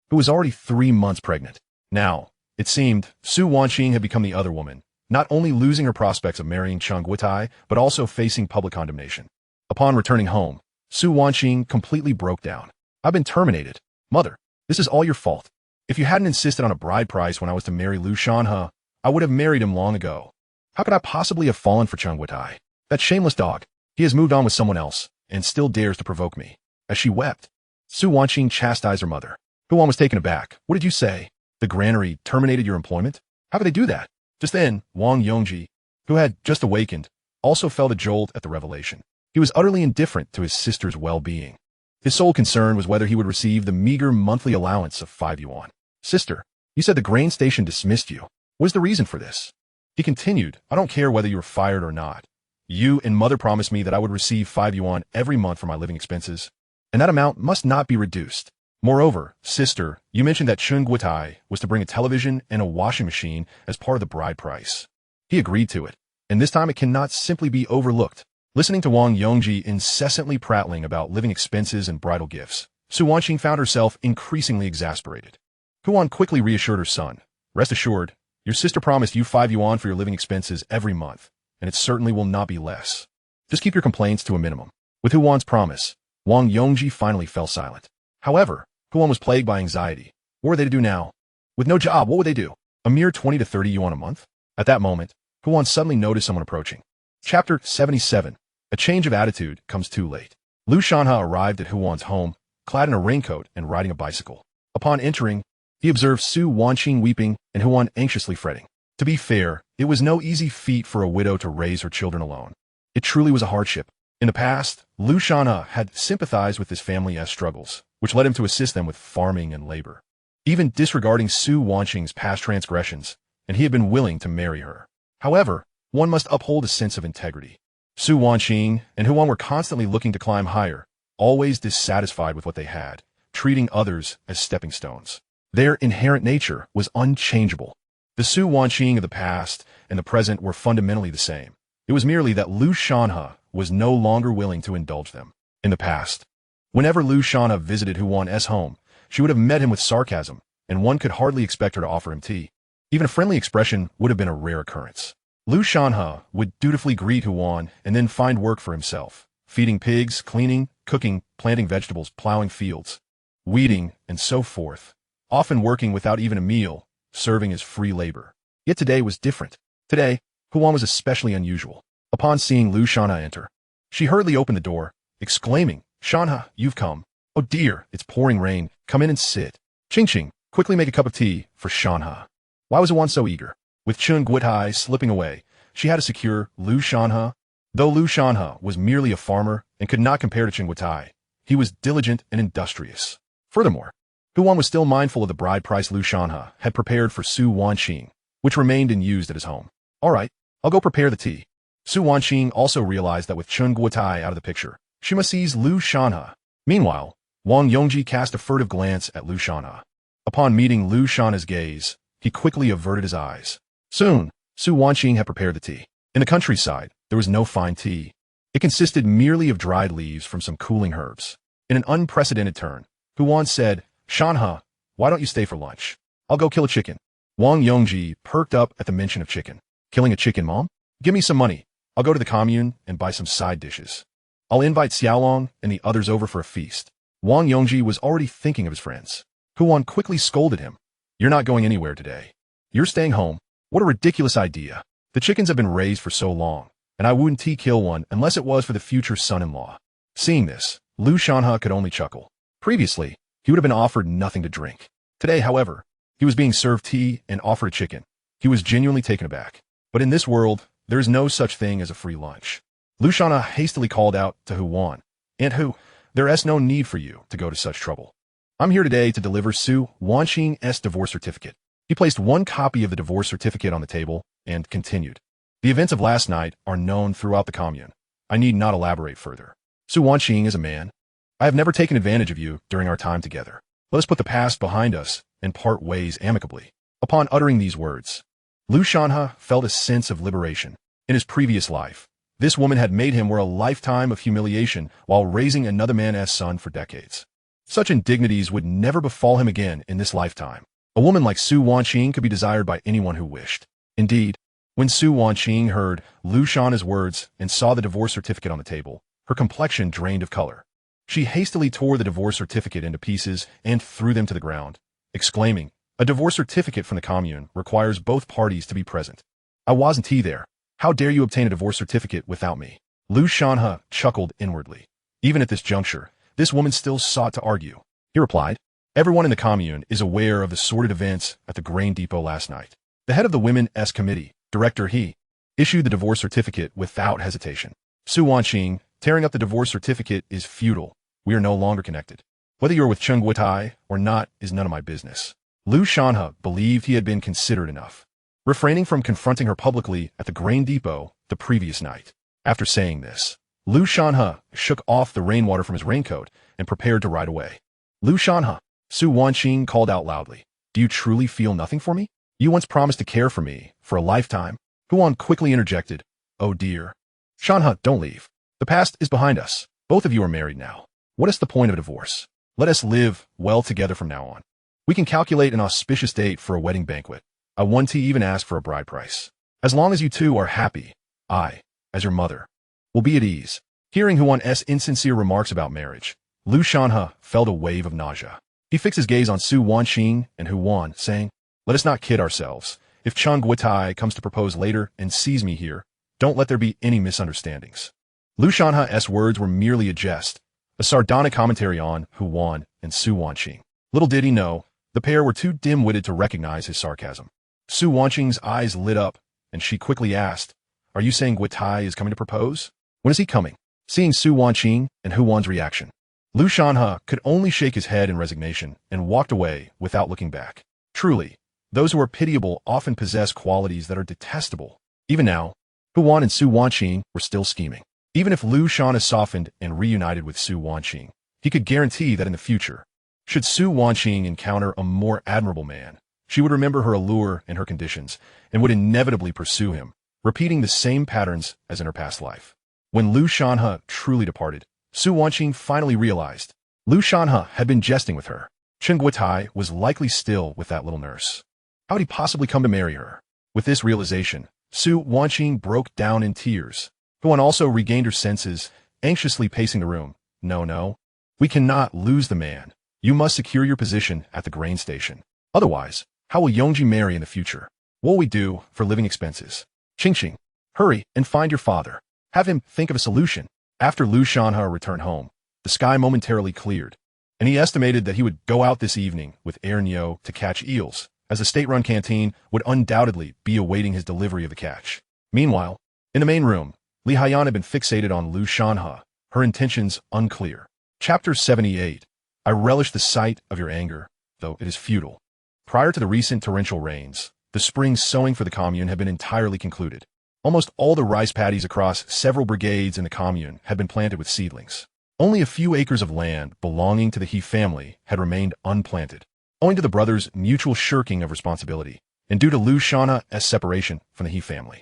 Speaker 1: who was already 3 months pregnant. Now, it seemed, Su Wanqing had become the other woman, not only losing her prospects of marrying Cheng Guotai, but also facing public condemnation. Upon returning home, Su Wanqing completely broke down. "I've been terminated. Mother, this is all your fault. If you hadn't insisted on a bride price when I was to marry Lu Shanhe, I would have married him long ago. How could I possibly have fallen for Cheng Guotai? That shameless dog. He has moved on with someone else, and still dares to provoke me." As she wept, Su Wanqing chastised her mother. Huan was taken aback. "What did you say? The granary terminated your employment? How could they do that?" Just then, Wong Yongji, who had just awakened, also felt a jolt at the revelation. He was utterly indifferent to his sister's well-being. His sole concern was whether he would receive the meager monthly allowance of 5 yuan. "Sister, you said the grain station dismissed you. What is the reason for this?" He continued, "I don't care whether you were fired or not. You and mother promised me that I would receive 5 yuan every month for my living expenses, and that amount must not be reduced. Moreover, sister, you mentioned that Cheng Guotai was to bring a television and a washing machine as part of the bride price. He agreed to it, and this time it cannot simply be overlooked." Listening to Wong Yongji incessantly prattling about living expenses and bridal gifts, Su Wanqing found herself increasingly exasperated. Huan quickly reassured her son, "Rest assured, your sister promised you 5 yuan for your living expenses every month, and it certainly will not be less. Just keep your complaints to a minimum." With Huan's promise, Wong Yongji finally fell silent. However, Huan was plagued by anxiety. What were they to do now? With no job, what would they do? A mere 20 to 30 yuan a month? At that moment, Huan suddenly noticed someone approaching. Chapter 77. A change of attitude comes too late. Lu Shanhe arrived at Huan's home, clad in a raincoat and riding a bicycle. Upon entering, he observed Su Wanqing weeping and Huan anxiously fretting. To be fair, it was no easy feat for a widow to raise her children alone. It truly was a hardship. In the past, Lu Shanhe had sympathized with his family's struggles, which led him to assist them with farming and labor, even disregarding Su Wanqing's past transgressions, and he had been willing to marry her. However, one must uphold a sense of integrity. Su Wanqing and Huan were constantly looking to climb higher, always dissatisfied with what they had, treating others as stepping stones. Their inherent nature was unchangeable. The Su Wanqing of the past and the present were fundamentally the same. It was merely that Lu Shanhe was no longer willing to indulge them. In the past, whenever Lu Shanhe visited Huan's home, she would have met him with sarcasm, and one could hardly expect her to offer him tea. Even a friendly expression would have been a rare occurrence. Lu Shanhe would dutifully greet Huan and then find work for himself, feeding pigs, cleaning, cooking, planting vegetables, plowing fields, weeding, and so forth, often working without even a meal, serving as free labor. Yet today was different. Today, Huan was especially unusual. Upon seeing Lu Shanhe enter, she hurriedly opened the door, exclaiming, "Shanhe, you've come. Oh dear, it's pouring rain. Come in and sit." Ching, quickly make a cup of tea for Shanhe. Why was Huan so eager? With Cheng Guotai slipping away, she had to secure Lu Shanhe. Though Lu Shanhe was merely a farmer and could not compare to Cheng Guotai, he was diligent and industrious. Furthermore, Huan was still mindful of the bride price Lu Shanhe had prepared for Su Wanqing, which remained unused at his home. "All right, I'll go prepare the tea." Su Wanqing also realized that with Cheng Guotai out of the picture, she must seize Lu Shanhe. Meanwhile, Wong Yongji cast a furtive glance at Lu Shanhe. Upon meeting Lu Shanhe's gaze, he quickly averted his eyes. Soon, Su Wanqing had prepared the tea. In the countryside, there was no fine tea. It consisted merely of dried leaves from some cooling herbs. In an unprecedented turn, Huan said, "Shanhe, why don't you stay for lunch? I'll go kill a chicken." Wong Yongji perked up at the mention of chicken. Killing a chicken, Mom? Give me some money. I'll go to the commune and buy some side dishes. I'll invite Xiaolong and the others over for a feast. Wong Yongji was already thinking of his friends. Huan quickly scolded him. You're not going anywhere today. You're staying home. What a ridiculous idea. The chickens have been raised for so long, and I wouldn't kill one unless it was for the future son-in-law. Seeing this, Lu Shanhe could only chuckle. Previously, he would have been offered nothing to drink. Today, however, he was being served tea and offered a chicken. He was genuinely taken aback. But in this world, there is no such thing as a free lunch. Lu Shanhe hastily called out to Huan, Aunt Hu, there is no need for you to go to such trouble. I'm here today to deliver Su Wanqing's divorce certificate. He placed one copy of the divorce certificate on the table and continued. The events of last night are known throughout the commune. I need not elaborate further. Su Wanqing is a man. I have never taken advantage of you during our time together. Let us put the past behind us and part ways amicably. Upon uttering these words, Lu Shanhe felt a sense of liberation. In his previous life, this woman had made him wear a lifetime of humiliation while raising another man's son for decades. Such indignities would never befall him again in this lifetime. A woman like Su Wanqing could be desired by anyone who wished. Indeed, when Su Wanqing heard Lu Shanhe's words and saw the divorce certificate on the table, her complexion drained of color. She hastily tore the divorce certificate into pieces and threw them to the ground, exclaiming, a divorce certificate from the commune requires both parties to be present. I wasn't there. How dare you obtain a divorce certificate without me? Lu Shanhe chuckled inwardly. Even at this juncture, this woman still sought to argue. He replied, everyone in the commune is aware of the sordid events at the grain depot last night. The head of the Women's Committee, Director He, issued the divorce certificate without hesitation. Su Wanqing, tearing up the divorce certificate is futile. We are no longer connected. Whether you are with Cheng Guotai or not is none of my business. Lu Shanhe believed he had been considerate enough, refraining from confronting her publicly at the grain depot the previous night. After saying this, Lu Shanhe shook off the rainwater from his raincoat and prepared to ride away. Lu Shanhe, Su Wanqing called out loudly, do you truly feel nothing for me? You once promised to care for me for a lifetime. Huan quickly interjected, oh dear. Shanhe, don't leave. The past is behind us. Both of you are married now. What is the point of a divorce? Let us live well together from now on. We can calculate an auspicious date for a wedding banquet. I won't even ask for a bride price. As long as you two are happy, I, as your mother, will be at ease. Hearing Huan's insincere remarks about marriage, Lu Shanhe felt a wave of nausea. He fixed his gaze on Su Wanqing and Huan, saying, let us not kid ourselves. If Cheng Guotai comes to propose later and sees me here, don't let there be any misunderstandings. Lu Shanhe's words were merely a jest, a sardonic commentary on Huan and Su Wanqing. Little did he know, the pair were too dim-witted to recognize his sarcasm. Su Wanqing's eyes lit up, and she quickly asked, are you saying Guotai is coming to propose? When is he coming? Seeing Su Wanqing and Huan's reaction, Lu Shanhe could only shake his head in resignation and walked away without looking back. Truly, those who are pitiable often possess qualities that are detestable. Even now, Huan and Su Wanqing were still scheming. Even if Lu Shanhe softened and reunited with Su Wanqing, he could guarantee that in the future, should Su Wanqing encounter a more admirable man, she would remember her allure and her conditions, and would inevitably pursue him, repeating the same patterns as in her past life. When Lu Shanhe truly departed, Su Wanqing finally realized Lu Shanhe had been jesting with her. Cheng Guotai was likely still with that little nurse. How would he possibly come to marry her? With this realization, Su Wanqing broke down in tears. Huan also regained her senses, anxiously pacing the room. No. We cannot lose the man. You must secure your position at the grain station. Otherwise, how will Yongji marry in the future? What will we do for living expenses? Qingqing, hurry and find your father. Have him think of a solution. After Lu Shanhe returned home, the sky momentarily cleared, and he estimated that he would go out this evening with Ernio to catch eels, as the state-run canteen would undoubtedly be awaiting his delivery of the catch. Meanwhile, in the main room, Li Haiyan had been fixated on Lu Shanhe, her intentions unclear. Chapter 78. I relish the sight of your anger, though it is futile. Prior to the recent torrential rains, the spring sowing for the commune had been entirely concluded. Almost all the rice paddies across several brigades in the commune had been planted with seedlings. Only a few acres of land belonging to the He family had remained unplanted, owing to the brothers' mutual shirking of responsibility, and due to Lu Shanhe's separation from the He family.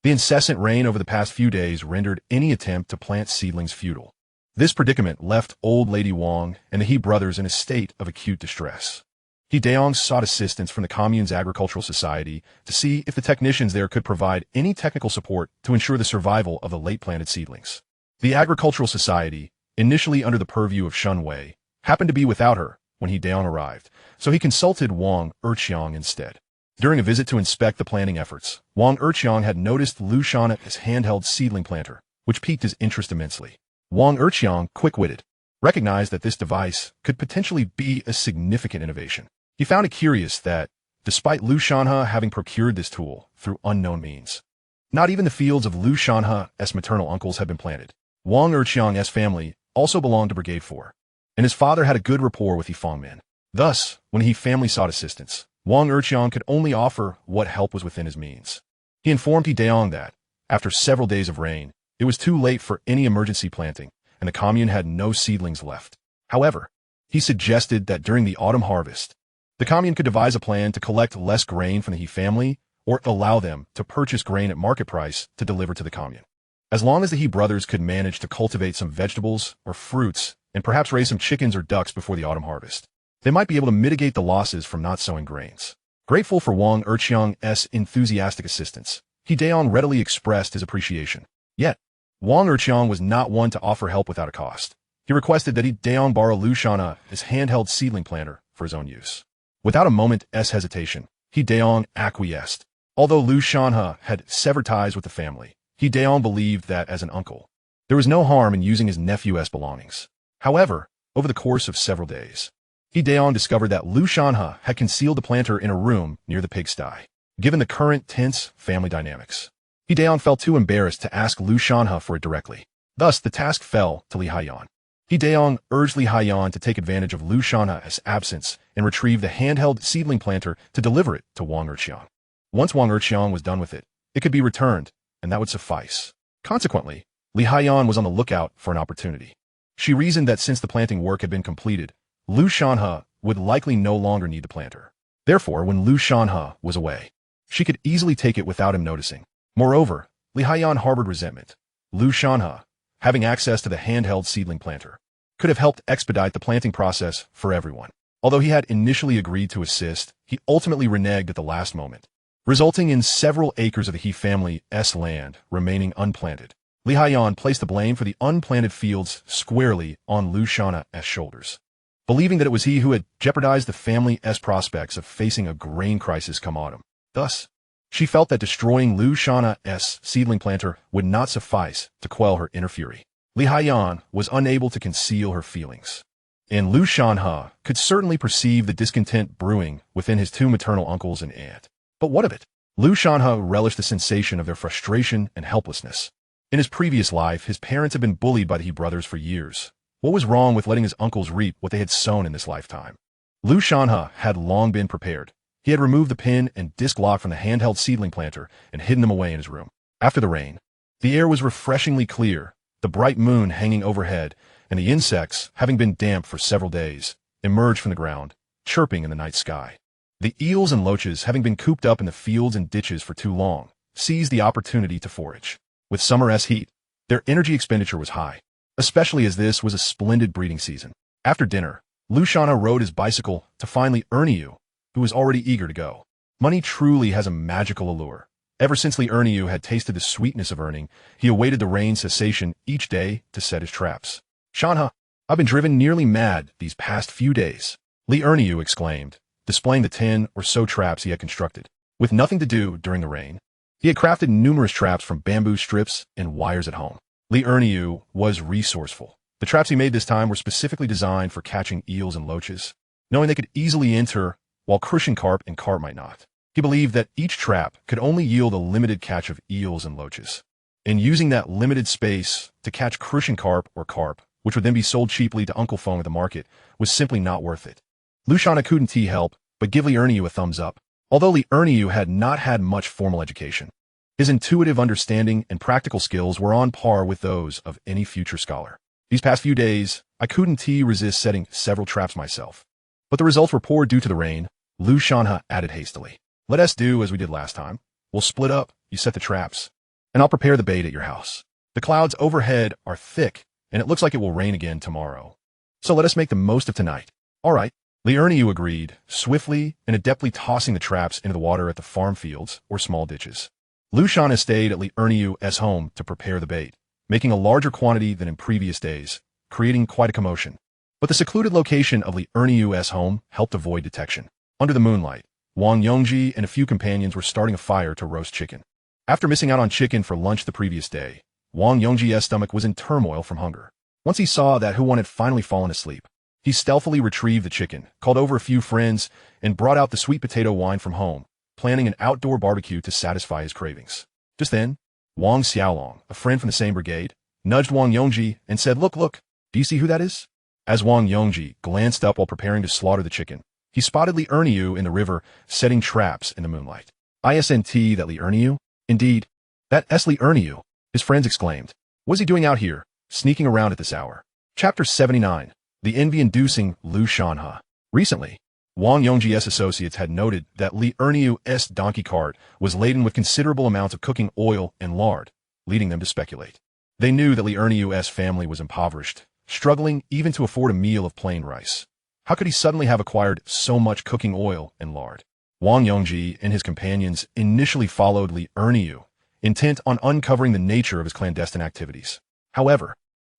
Speaker 1: The incessant rain over the past few days rendered any attempt to plant seedlings futile. This predicament left old Lady Wong and the He brothers in a state of acute distress. He Daong sought assistance from the commune's agricultural society to see if the technicians there could provide any technical support to ensure the survival of the late-planted seedlings. The agricultural society, initially under the purview of Shun Wei, happened to be without her when He Daong arrived, so he consulted Wong Yongji instead. During a visit to inspect the planting efforts, Wong Yongji had noticed Lu Shanhe's handheld seedling planter, which piqued his interest immensely. Wong Yongji, quick-witted, recognized that this device could potentially be a significant innovation. He found it curious that, despite Lu Shanhe having procured this tool through unknown means, not even the fields of Lu Shanhe's maternal uncles had been planted. Wong Yongji's family also belonged to Brigade 4, and his father had a good rapport with He men. Thus, when He family sought assistance, Wong Yongji could only offer what help was within his means. He informed He Daong that, after several days of rain, it was too late for any emergency planting, and the commune had no seedlings left. However, he suggested that during the autumn harvest, the commune could devise a plan to collect less grain from the He family or allow them to purchase grain at market price to deliver to the commune. As long as the He brothers could manage to cultivate some vegetables or fruits and perhaps raise some chickens or ducks before the autumn harvest, they might be able to mitigate the losses from not sowing grains. Grateful for Wong Yongji's enthusiastic assistance, He Daong readily expressed his appreciation. Yet, Wong Yongji was not one to offer help without a cost. He requested that He Daong borrow Lu Shanhe's handheld seedling planter for his own use. Without a moment's hesitation, He Daong acquiesced. Although Lu Shanhe had severed ties with the family, He Daong believed that, as an uncle, there was no harm in using his nephew's belongings. However, over the course of several days, He Daong discovered that Lu Shanhe had concealed the planter in a room near the pigsty. Given the current tense family dynamics, He Daong felt too embarrassed to ask Lu Shanhe for it directly. Thus, the task fell to Li Haiyan. He Daong urged Li Haiyan to take advantage of Lu Shanhe's absence and retrieve the handheld seedling planter to deliver it to Wong Yongji. Once Wong Yongji was done with it, it could be returned, and that would suffice. Consequently, Li Haiyan was on the lookout for an opportunity. She reasoned that since the planting work had been completed, Lu Shanhe would likely no longer need the planter. Therefore, when Lu Shanhe was away, she could easily take it without him noticing. Moreover, Li Haiyan harbored resentment. Lu Shanhe, having access to the handheld seedling planter, could have helped expedite the planting process for everyone. Although he had initially agreed to assist, he ultimately reneged at the last moment, resulting in several acres of the He family's land remaining unplanted. Li Haiyan placed the blame for the unplanted fields squarely on Lu Shanhe's shoulders, believing that it was he who had jeopardized the family's prospects of facing a grain crisis come autumn. Thus, she felt that destroying Lu Shanhe's seedling planter would not suffice to quell her inner fury. Li Haiyan was unable to conceal her feelings, and Lu Shanhe could certainly perceive the discontent brewing within his two maternal uncles and aunt. But what of it? Lu Shanhe relished the sensation of their frustration and helplessness. In his previous life, his parents had been bullied by the He brothers for years. What was wrong with letting his uncles reap what they had sown in this lifetime? Lu Shanhe had long been prepared. He had removed the pin and disc lock from the handheld seedling planter and hidden them away in his room. After the rain, the air was refreshingly clear, the bright moon hanging overhead, and the insects, having been damp for several days, emerged from the ground, chirping in the night sky. The eels and loaches, having been cooped up in the fields and ditches for too long, seized the opportunity to forage. With summer's heat, their energy expenditure was high, especially as this was a splendid breeding season. After dinner, Lu Shanhe rode his bicycle to find Li Erniu, who was already eager to go. Money truly has a magical allure. Ever since Li Erniu had tasted the sweetness of earning, he awaited the rain's cessation each day to set his traps. Shanhe, I've been driven nearly mad these past few days, Li Erniu exclaimed, displaying the 10 or so traps he had constructed. With nothing to do during the rain, he had crafted numerous traps from bamboo strips and wires at home. Li Erniu was resourceful. The traps he made this time were specifically designed for catching eels and loaches, knowing they could easily enter while crucian carp and carp might not. He believed that each trap could only yield a limited catch of eels and loaches, and using that limited space to catch crucian carp or carp, which would then be sold cheaply to Uncle Feng at the market, was simply not worth it. Lu Shanhe couldn't help but give Li Erniu a thumbs up. Although Li Erniu had not had much formal education, his intuitive understanding and practical skills were on par with those of any future scholar. These past few days, I couldn't resist setting several traps myself, but the results were poor due to the rain, Lu Shanhe added hastily. Let us do as we did last time. We'll split up, you set the traps, and I'll prepare the bait at your house. The clouds overhead are thick, and it looks like it will rain again tomorrow. So let us make the most of tonight. All right, Li Erniu agreed, swiftly and adeptly tossing the traps into the water at the farm fields or small ditches. Lu Shanhe stayed at Li Erniu's home to prepare the bait, making a larger quantity than in previous days, creating quite a commotion. But the secluded location of Li Erniu's home helped avoid detection. Under the moonlight, Wong Yongji and a few companions were starting a fire to roast chicken. After missing out on chicken for lunch the previous day, Wong Yongji's stomach was in turmoil from hunger. Once he saw that Hu Wan had finally fallen asleep, he stealthily retrieved the chicken, called over a few friends, and brought out the sweet potato wine from home, planning an outdoor barbecue to satisfy his cravings. Just then, Wang Xiaolong, a friend from the same brigade, nudged Wong Yongji and said, "Look, do you see who that is?" As Wong Yongji glanced up while preparing to slaughter the chicken, he spotted Li Erniu in the river, setting traps in the moonlight. "Isn't that Li Erniu?" "Indeed, that is Li Erniu," his friends exclaimed. "What is he doing out here, sneaking around at this hour?" Chapter 79. The envy-inducing Lu Shanhe. Recently, Wong Yongji's associates had noted that Li Erniu's donkey cart was laden with considerable amounts of cooking oil and lard, leading them to speculate. They knew that Li Erniu's family was impoverished, struggling even to afford a meal of plain rice. How could he suddenly have acquired so much cooking oil and lard? Wong Yongji and his companions initially followed Li Erniu, intent on uncovering the nature of his clandestine activities. However,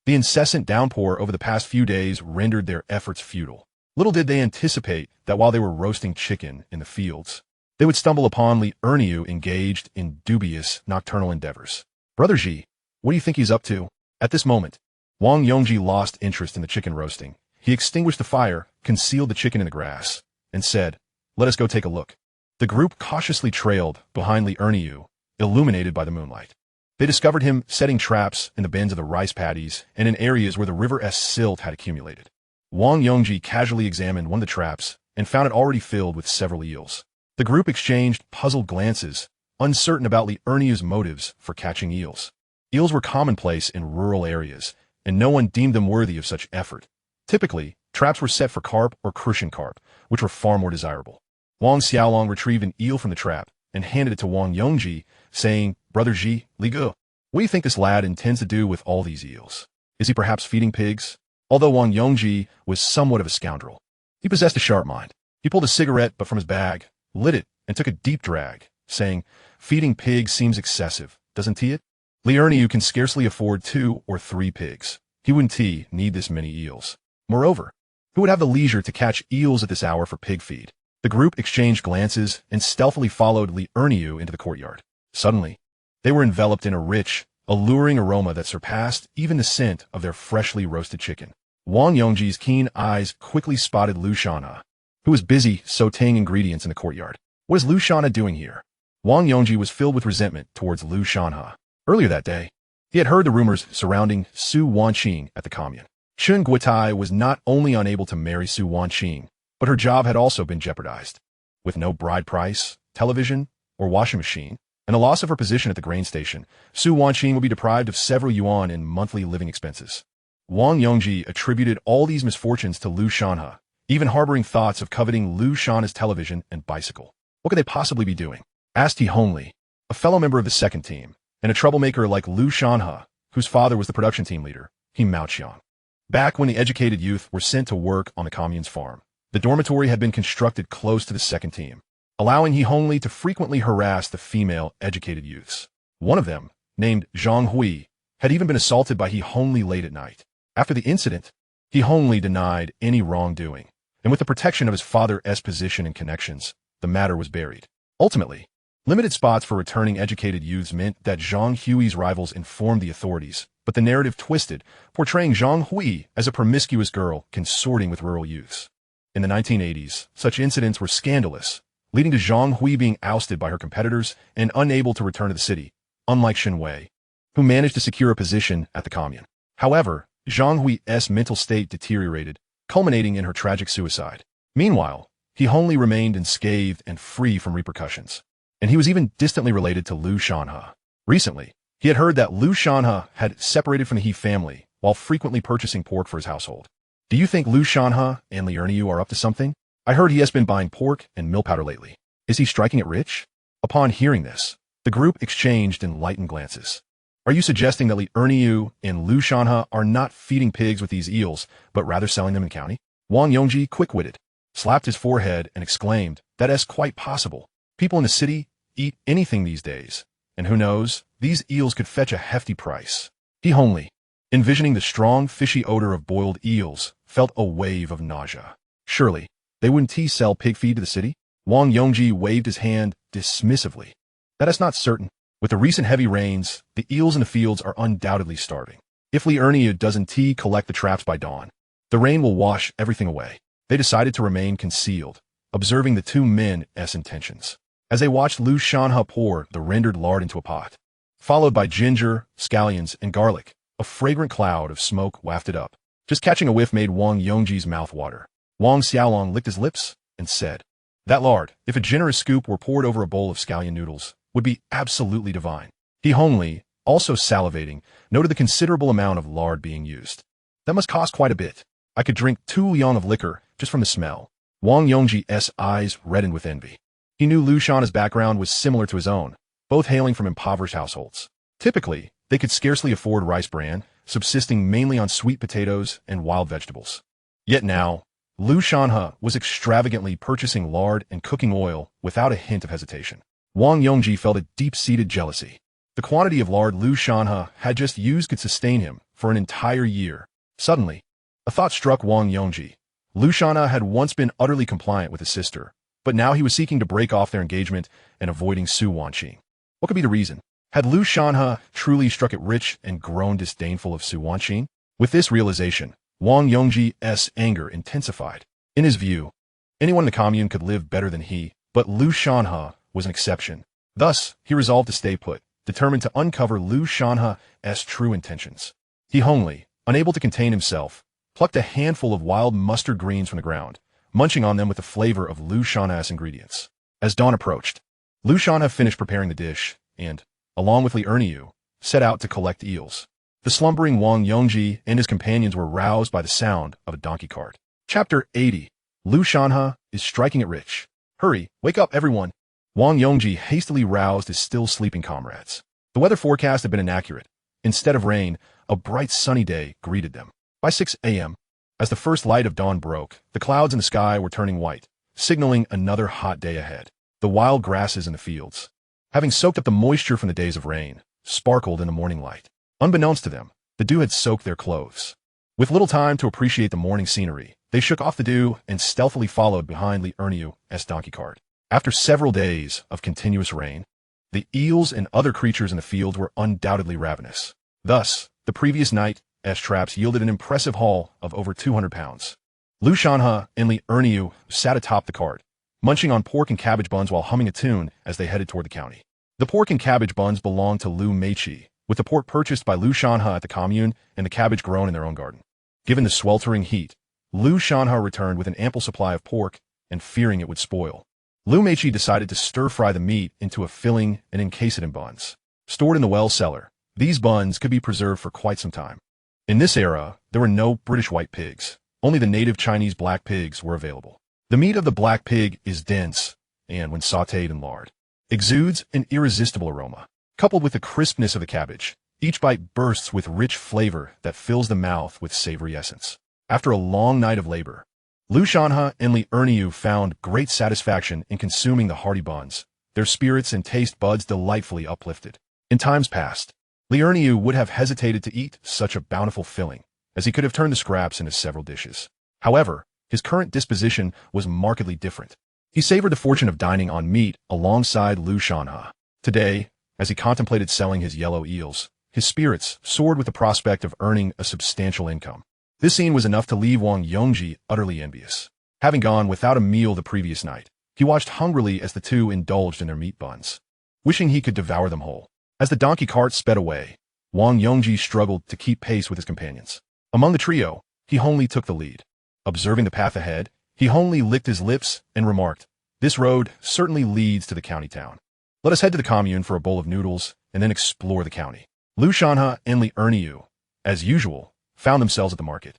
Speaker 1: the incessant downpour over the past few days rendered their efforts futile. Little did they anticipate that while they were roasting chicken in the fields, they would stumble upon Li Erniu engaged in dubious nocturnal endeavors. "Brother Ji, what do you think he's up to?" At this moment, Wong Yongji lost interest in the chicken roasting. He extinguished the fire, concealed the chicken in the grass, and said, "Let us go take a look." The group cautiously trailed behind Li Erniu, illuminated by the moonlight. They discovered him setting traps in the bends of the rice paddies and in areas where the river's silt had accumulated. Wong Yongji casually examined one of the traps and found it already filled with several eels. The group exchanged puzzled glances, uncertain about Li Erniu's motives for catching eels. Eels were commonplace in rural areas, and no one deemed them worthy of such effort. Typically, traps were set for carp or crucian carp, which were far more desirable. Wang Xiaolong retrieved an eel from the trap and handed it to Wong Yongji, saying, "Brother Ji, Li Gu, what do you think this lad intends to do with all these eels? Is he perhaps feeding pigs?" Although Wong Yongji was somewhat of a scoundrel, he possessed a sharp mind. He pulled a cigarette from his bag, lit it, and took a deep drag, saying, "Feeding pigs seems excessive, doesn't he it? Li Erniu can scarcely afford 2 or 3 pigs. He wouldn't need this many eels. Moreover, who would have the leisure to catch eels at this hour for pig feed?" The group exchanged glances and stealthily followed Li Erniu into the courtyard. Suddenly, they were enveloped in a rich, alluring aroma that surpassed even the scent of their freshly roasted chicken. Wong Yongji's keen eyes quickly spotted Lu Shanhe, who was busy sautéing ingredients in the courtyard. What is Lu Shanhe doing here? Wong Yongji was filled with resentment towards Lu Shanhe. Earlier that day, he had heard the rumors surrounding Su Wanqing at the commune. Chen Guotai was not only unable to marry Su Wanqing, but her job had also been jeopardized. With no bride price, television, or washing machine, and the loss of her position at the grain station, Su Wanqing will be deprived of several yuan in monthly living expenses. Wong Yongji attributed all these misfortunes to Lu Shanhe, even harboring thoughts of coveting Lu Shanhe's television and bicycle. What could they possibly be doing? Asked He Hongli, a fellow member of the second team, and a troublemaker like Lu Shanhe, whose father was the production team leader, He Maoqiang. Back when the educated youth were sent to work on the commune's farm, the dormitory had been constructed close to the second team, allowing He Hongli to frequently harass the female educated youths. One of them, named Zhang Hui, had even been assaulted by He Hongli late at night. After the incident, He Hongli denied any wrongdoing, and with the protection of his father's position and connections, the matter was buried. Ultimately, limited spots for returning educated youths meant that Zhang Hui's rivals informed the authorities, but the narrative twisted, portraying Zhang Hui as a promiscuous girl consorting with rural youths. In the 1980s, such incidents were scandalous, leading to Zhang Hui being ousted by her competitors and unable to return to the city, unlike Shen Wei, who managed to secure a position at the commune. However, Zhang Hui's mental state deteriorated, culminating in her tragic suicide. Meanwhile, He Hongli remained unscathed and free from repercussions, and he was even distantly related to Lu Shanhe. Recently, he had heard that Lu Shanhe had separated from the He family while frequently purchasing pork for his household. "Do you think Lu Shanhe and Li Erniu are up to something? I heard he has been buying pork and mill powder lately. Is he striking it rich?" Upon hearing this, the group exchanged enlightened glances. "Are you suggesting that Li Erniu and Lu Shanhe are not feeding pigs with these eels, but rather selling them in county?" Wong Yongji quick-witted. slapped his forehead, and exclaimed, "That is quite possible. People in the city eat anything these days, and who knows, these eels could fetch a hefty price." He Hongli, envisioning the strong, fishy odor of boiled eels, felt a wave of nausea. Surely, they wouldn't sell pig feed to the city? Wong Yongji waved his hand dismissively. That is not certain. With the recent heavy rains, the eels in the fields are undoubtedly starving. If Li Erniu doesn't collect the traps by dawn, the rain will wash everything away. They decided to remain concealed, observing the two men's intentions. As they watched Lu Shanhe pour the rendered lard into a pot, followed by ginger, scallions, and garlic, a fragrant cloud of smoke wafted up. Just catching a whiff made Wong Yongji's mouth water. Wang Xiaolong licked his lips and said, "That lard, if a generous scoop were poured over a bowl of scallion noodles, would be absolutely divine." He Hongli, also salivating, noted the considerable amount of lard being used. "That must cost quite a bit. I could drink 2 liang of liquor just from the smell." Wong Yongji's eyes reddened with envy. He knew Lu Shanhe's background was similar to his own, both hailing from impoverished households. Typically, they could scarcely afford rice bran, subsisting mainly on sweet potatoes and wild vegetables. Yet now, Lu Shanhe was extravagantly purchasing lard and cooking oil without a hint of hesitation. Wong Yongji felt a deep-seated jealousy. The quantity of lard Lu Shanhe had just used could sustain him for an entire year. Suddenly, a thought struck Wong Yongji. Lu Shanhe had once been utterly compliant with his sister, but now he was seeking to break off their engagement and avoiding Su Wanqing. What could be the reason? Had Lu Shanhe truly struck it rich and grown disdainful of Su Wanqing? With this realization, Wong Yongji's anger intensified. In his view, anyone in the commune could live better than he, but Lu Shanhe was an exception. Thus, he resolved to stay put, determined to uncover Lu Shanhe's true intentions. He Hongli, unable to contain himself, plucked a handful of wild mustard greens from the ground, munching on them with the flavor of Lu Shanhe's ingredients. As dawn approached, Lu Shanhe finished preparing the dish, and, along with Li Erniu, set out to collect eels. The slumbering Wong Yongji and his companions were roused by the sound of a donkey cart. Chapter 80. Lu Shanhe is striking it rich. Hurry, wake up everyone. Wong Yongji hastily roused his still sleeping comrades. The weather forecast had been inaccurate. Instead of rain, a bright sunny day greeted them. By 6 a.m., as the first light of dawn broke, the clouds in the sky were turning white, signaling another hot day ahead. The wild grasses in the fields, having soaked up the moisture from the days of rain, sparkled in the morning light. Unbeknownst to them, the dew had soaked their clothes. With little time to appreciate the morning scenery, they shook off the dew and stealthily followed behind Li Erniu's donkey cart. After several days of continuous rain, the eels and other creatures in the field were undoubtedly ravenous. Thus, the previous night's traps yielded an impressive haul of over 200 pounds. Lu Shanhe and Li Erniu sat atop the cart, munching on pork and cabbage buns while humming a tune as they headed toward the county. The pork and cabbage buns belonged to Lu Meiqi, with the pork purchased by Lu Shanhe at the commune and the cabbage grown in their own garden. Given the sweltering heat, Lu Shanhe returned with an ample supply of pork, and fearing it would spoil, Lu Meiqi decided to stir-fry the meat into a filling and encase it in buns. Stored in the well cellar, these buns could be preserved for quite some time. In this era, there were no British white pigs. Only the native Chinese black pigs were available. The meat of the black pig is dense, and when sautéed in lard, exudes an irresistible aroma. Coupled with the crispness of the cabbage, each bite bursts with rich flavor that fills the mouth with savory essence. After a long night of labor, Lu Shanhe and Li Erniu found great satisfaction in consuming the hearty buns, their spirits and taste buds delightfully uplifted. In times past, Li Erniu would have hesitated to eat such a bountiful filling, as he could have turned the scraps into several dishes. However, his current disposition was markedly different. He savored the fortune of dining on meat alongside Lu Shanhe. Today, as he contemplated selling his yellow eels, his spirits soared with the prospect of earning a substantial income. This scene was enough to leave Wong Yongji utterly envious. Having gone without a meal the previous night, he watched hungrily as the two indulged in their meat buns, wishing he could devour them whole. As the donkey cart sped away, Wong Yongji struggled to keep pace with his companions. Among the trio, he Hongli took the lead. Observing the path ahead, he Hongli licked his lips and remarked, "This road certainly leads to the county town. Let us head to the commune for a bowl of noodles and then explore the county." Lu Shanhe and Li Erniu, as usual, found themselves at the market,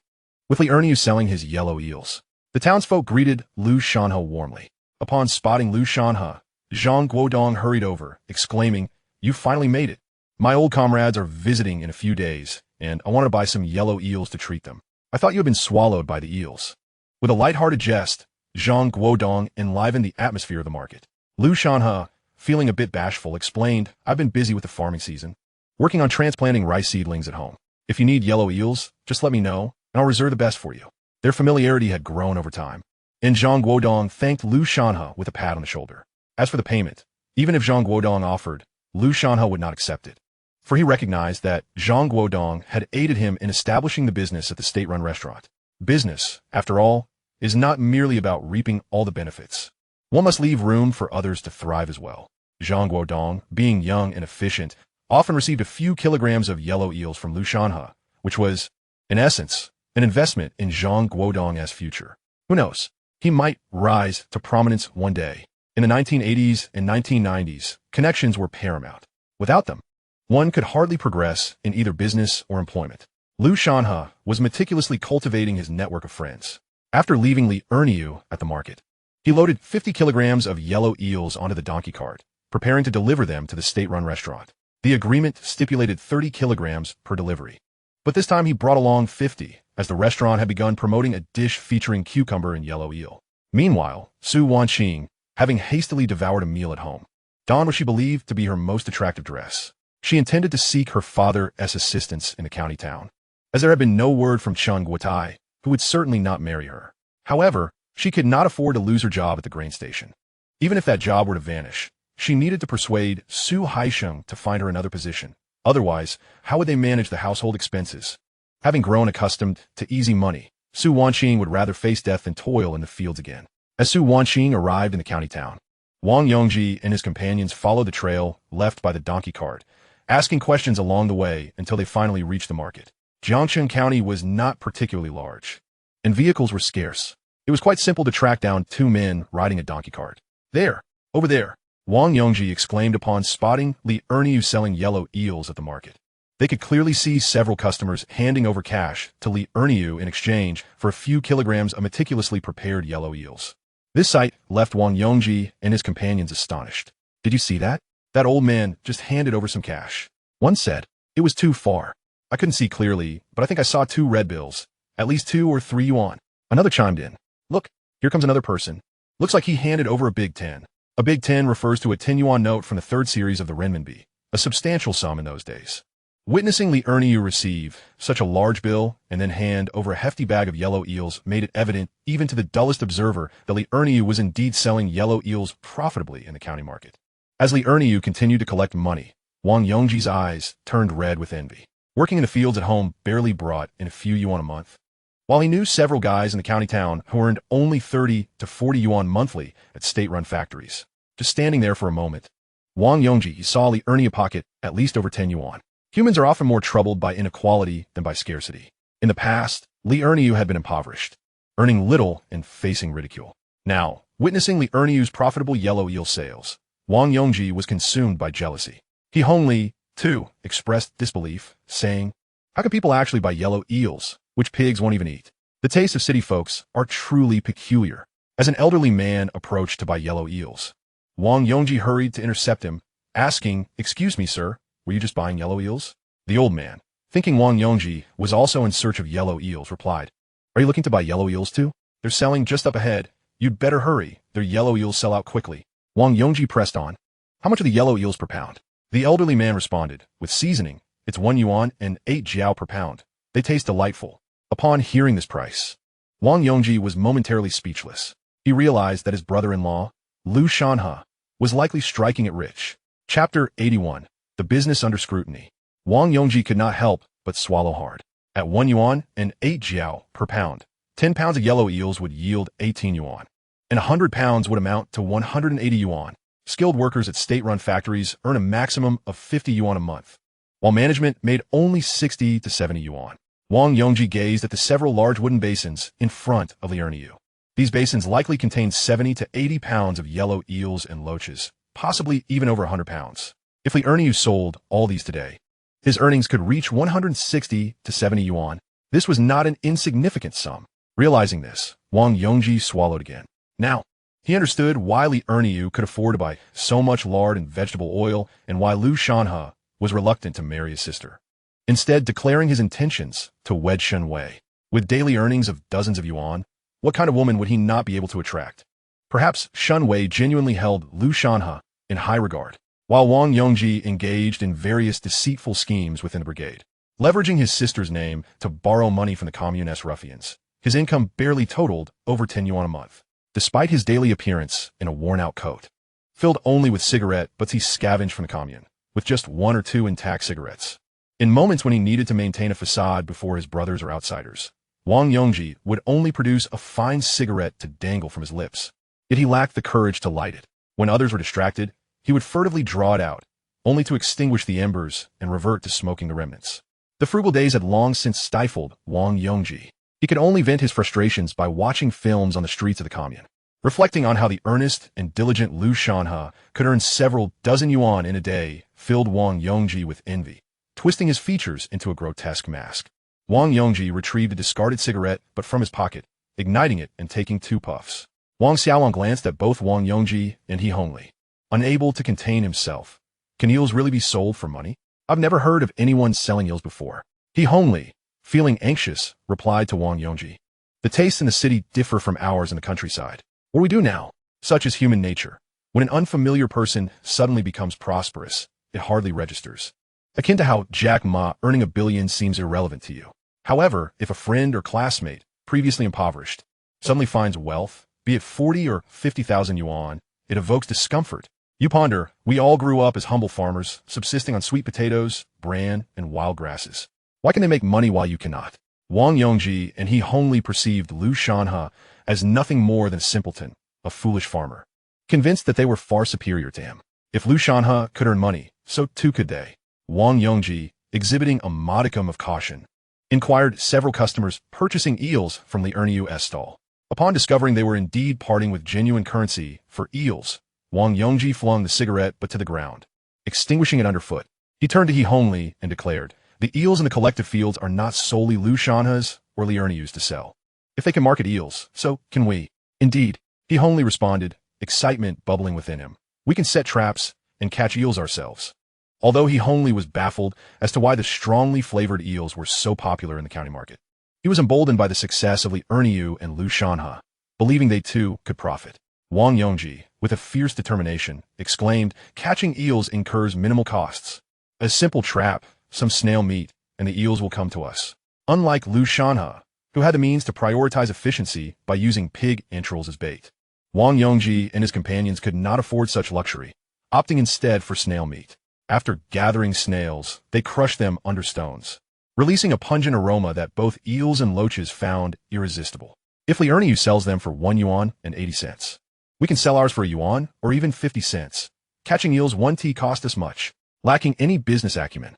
Speaker 1: with Li Erniu selling his yellow eels. The townsfolk greeted Lu Shanhe warmly. Upon spotting Lu Shanhe, Zhang Guodong hurried over, exclaiming, "You finally made it. My old comrades are visiting in a few days, and I want to buy some yellow eels to treat them." "I thought you had been swallowed by the eels." With a light-hearted jest, Zhang Guodong enlivened the atmosphere of the market. Lu Shanhe, feeling a bit bashful, explained, "I've been busy with the farming season, working on transplanting rice seedlings at home. If you need yellow eels, just let me know, and I'll reserve the best for you." Their familiarity had grown over time, and Zhang Guodong thanked Lu Shanhe with a pat on the shoulder. As for the payment, even if Zhang Guodong offered, Lu Shanhe would not accept it, for he recognized that Zhang Guodong had aided him in establishing the business at the state-run restaurant. Business, after all, is not merely about reaping all the benefits. One must leave room for others to thrive as well. Zhang Guodong, being young and efficient, often received a few kilograms of yellow eels from Lu Shanhe, which was, in essence, an investment in Zhang Guodong's future. Who knows? He might rise to prominence one day. In the 1980s and 1990s, connections were paramount. Without them, one could hardly progress in either business or employment. Lu Shanhe was meticulously cultivating his network of friends. After leaving Li Erniu at the market, he loaded 50 kilograms of yellow eels onto the donkey cart, preparing to deliver them to the state-run restaurant. The agreement stipulated 30 kilograms per delivery. But this time he brought along 50, as the restaurant had begun promoting a dish featuring cucumber and yellow eel. Meanwhile, Su Wanqing, having hastily devoured a meal at home, donned what she believed to be her most attractive dress. She intended to seek her father's assistance in the county town, as there had been no word from Chen Guotai, who would certainly not marry her. However, she could not afford to lose her job at the grain station. Even if that job were to vanish, she needed to persuade Su Haisheng to find her another position. Otherwise, how would they manage the household expenses? Having grown accustomed to easy money, Su Wanqing would rather face death than toil in the fields again. As Su Wanqing arrived in the county town, Wong Yongji and his companions followed the trail left by the donkey cart, asking questions along the way until they finally reached the market. Jiangchen County was not particularly large, and vehicles were scarce. It was quite simple to track down two men riding a donkey cart. "There, over there," Wong Yongji exclaimed upon spotting Li Erniu selling yellow eels at the market. They could clearly see several customers handing over cash to Li Erniu in exchange for a few kilograms of meticulously prepared yellow eels. This sight left Wong Yongji and his companions astonished. "Did you see that? That old man just handed over some cash." One said, "It was too far. I couldn't see clearly, but I think I saw 2 red bills, at least 2 or 3 yuan." Another chimed in, "Look, here comes another person. Looks like he handed over a big 10. A big 10 refers to a 10 yuan note from the 3rd series of the renminbi, a substantial sum in those days. Witnessing Li Erniu receive such a large bill and then hand over a hefty bag of yellow eels made it evident even to the dullest observer that Li Erniu was indeed selling yellow eels profitably in the county market. As Li Erniu continued to collect money, Wong Yongji's eyes turned red with envy. Working in the fields at home barely brought in a few yuan a month, while he knew several guys in the county town who earned only 30 to 40 yuan monthly at state-run factories. Just standing there for a moment, Wong Yongji saw Li Erniu pocket at least over 10 yuan. Humans are often more troubled by inequality than by scarcity. In the past, Li Erniu had been impoverished, earning little and facing ridicule. Now, witnessing Li Erniu's profitable yellow eel sales, Wong Yongji was consumed by jealousy. He homely, too, expressed disbelief, saying, "How can people actually buy yellow eels, which pigs won't even eat? The tastes of city folks are truly peculiar." As an elderly man approached to buy yellow eels, Wong Yongji hurried to intercept him, asking, "Excuse me, sir, were you just buying yellow eels?" The old man, thinking Wong Yongji was also in search of yellow eels, replied, "Are you looking to buy yellow eels too? They're selling just up ahead. You'd better hurry. Their yellow eels sell out quickly." Wong Yongji pressed on, "How much are the yellow eels per pound?" The elderly man responded, "With seasoning, it's 1 yuan and 8 jiao per pound. They taste delightful." Upon hearing this price, Wong Yongji was momentarily speechless. He realized that his brother-in-law, Lu Shanhe, was likely striking it rich. Chapter 81. The Business Under Scrutiny. Wong Yongji could not help but swallow hard. At 1 yuan and 8 jiao per pound, 10 pounds of yellow eels would yield 18 yuan, and 100 pounds would amount to 180 yuan. Skilled workers at state-run factories earn a maximum of 50 yuan a month, while management made only 60 to 70 yuan. Wong Yongji gazed at the several large wooden basins in front of Li Erniu. These basins likely contained 70 to 80 pounds of yellow eels and loaches, possibly even over 100 pounds. If Li Erniu sold all these today, his earnings could reach 160 to 70 yuan. This was not an insignificant sum. Realizing this, Wong Yongji swallowed again. Now, he understood why Li Erniu could afford to buy so much lard and vegetable oil and why Lu Shanhe was reluctant to marry his sister, instead declaring his intentions to wed Shen Wei. With daily earnings of dozens of yuan, What kind of woman would he not be able to attract? Perhaps Shun Wei genuinely held Lu Shanhe in high regard, while Wong Yongji engaged in various deceitful schemes within the brigade. Leveraging his sister's name to borrow money from the communist ruffians, his income barely totaled over 10 yuan a month. Despite his daily appearance in a worn-out coat, filled only with cigarette butts he scavenged from the commune, with just 1 or 2 intact cigarettes. In moments when he needed to maintain a facade before his brothers or outsiders, Wong Yongji would only produce a fine cigarette to dangle from his lips. Yet he lacked the courage to light it. When others were distracted, he would furtively draw it out, only to extinguish the embers and revert to smoking the remnants. The frugal days had long since stifled Wong Yongji. He could only vent his frustrations by watching films on the streets of the commune, reflecting on how the earnest and diligent Lu Shanhe could earn several dozen yuan in a day filled Wong Yongji with envy, twisting his features into a grotesque mask. Wong Yongji retrieved a discarded cigarette but from his pocket, igniting it and taking 2 puffs. Wang Xiaowang glanced at both Wong Yongji and He Hongli, unable to contain himself. Can eels really be sold for money? I've never heard of anyone selling eels before. He Hongli, feeling anxious, replied to Wong Yongji. The tastes in the city differ from ours in the countryside. What do we do now? Such is human nature. When an unfamiliar person suddenly becomes prosperous, it hardly registers. Akin to how Jack Ma earning $1 billion seems irrelevant to you. However, if a friend or classmate, previously impoverished, suddenly finds wealth, be it 40 or 50,000 yuan, it evokes discomfort. You ponder, we all grew up as humble farmers, subsisting on sweet potatoes, bran, and wild grasses. Why can they make money while you cannot? Wong Yongji and He Hongli perceived Lu Shanhe as nothing more than a simpleton, a foolish farmer, convinced that they were far superior to him. If Lu Shanhe could earn money, so too could they. Wong Yongji, exhibiting a modicum of caution, inquired several customers purchasing eels from the Erniu stall. Upon discovering they were indeed parting with genuine currency for eels, Wong Yongji flung the cigarette but to the ground, extinguishing it underfoot. He turned to He Hongli and declared, the eels in the collective fields are not solely Lu Shanhe's or Li Erniu's to sell. If they can market eels, so can we. Indeed, He Hongli responded, excitement bubbling within him. We can set traps and catch eels ourselves. Although He Hongli was baffled as to why the strongly flavored eels were so popular in the county market, he was emboldened by the success of Li Erniu and Lu Shanhe, believing they too could profit. Wong Yongji, with a fierce determination, exclaimed, catching eels incurs minimal costs. A simple trap, some snail meat, and the eels will come to us. Unlike Lu Shanhe, who had the means to prioritize efficiency by using pig entrails as bait, Wong Yongji and his companions could not afford such luxury, opting instead for snail meat. After gathering snails, they crushed them under stones, releasing a pungent aroma that both eels and loaches found irresistible. If Li Erniu sells them for 1 yuan and 80 cents, we can sell ours for a yuan or even 50 cents. Catching eels 1 tea cost us much, lacking any business acumen.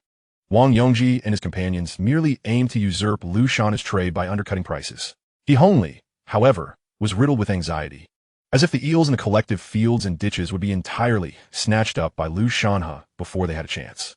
Speaker 1: Wong Yongji and his companions merely aimed to usurp Lu Shanhe's trade by undercutting prices. He Hongli, however, was riddled with anxiety, as if the eels in the collective fields and ditches would be entirely snatched up by Lu Shanhe before they had a chance.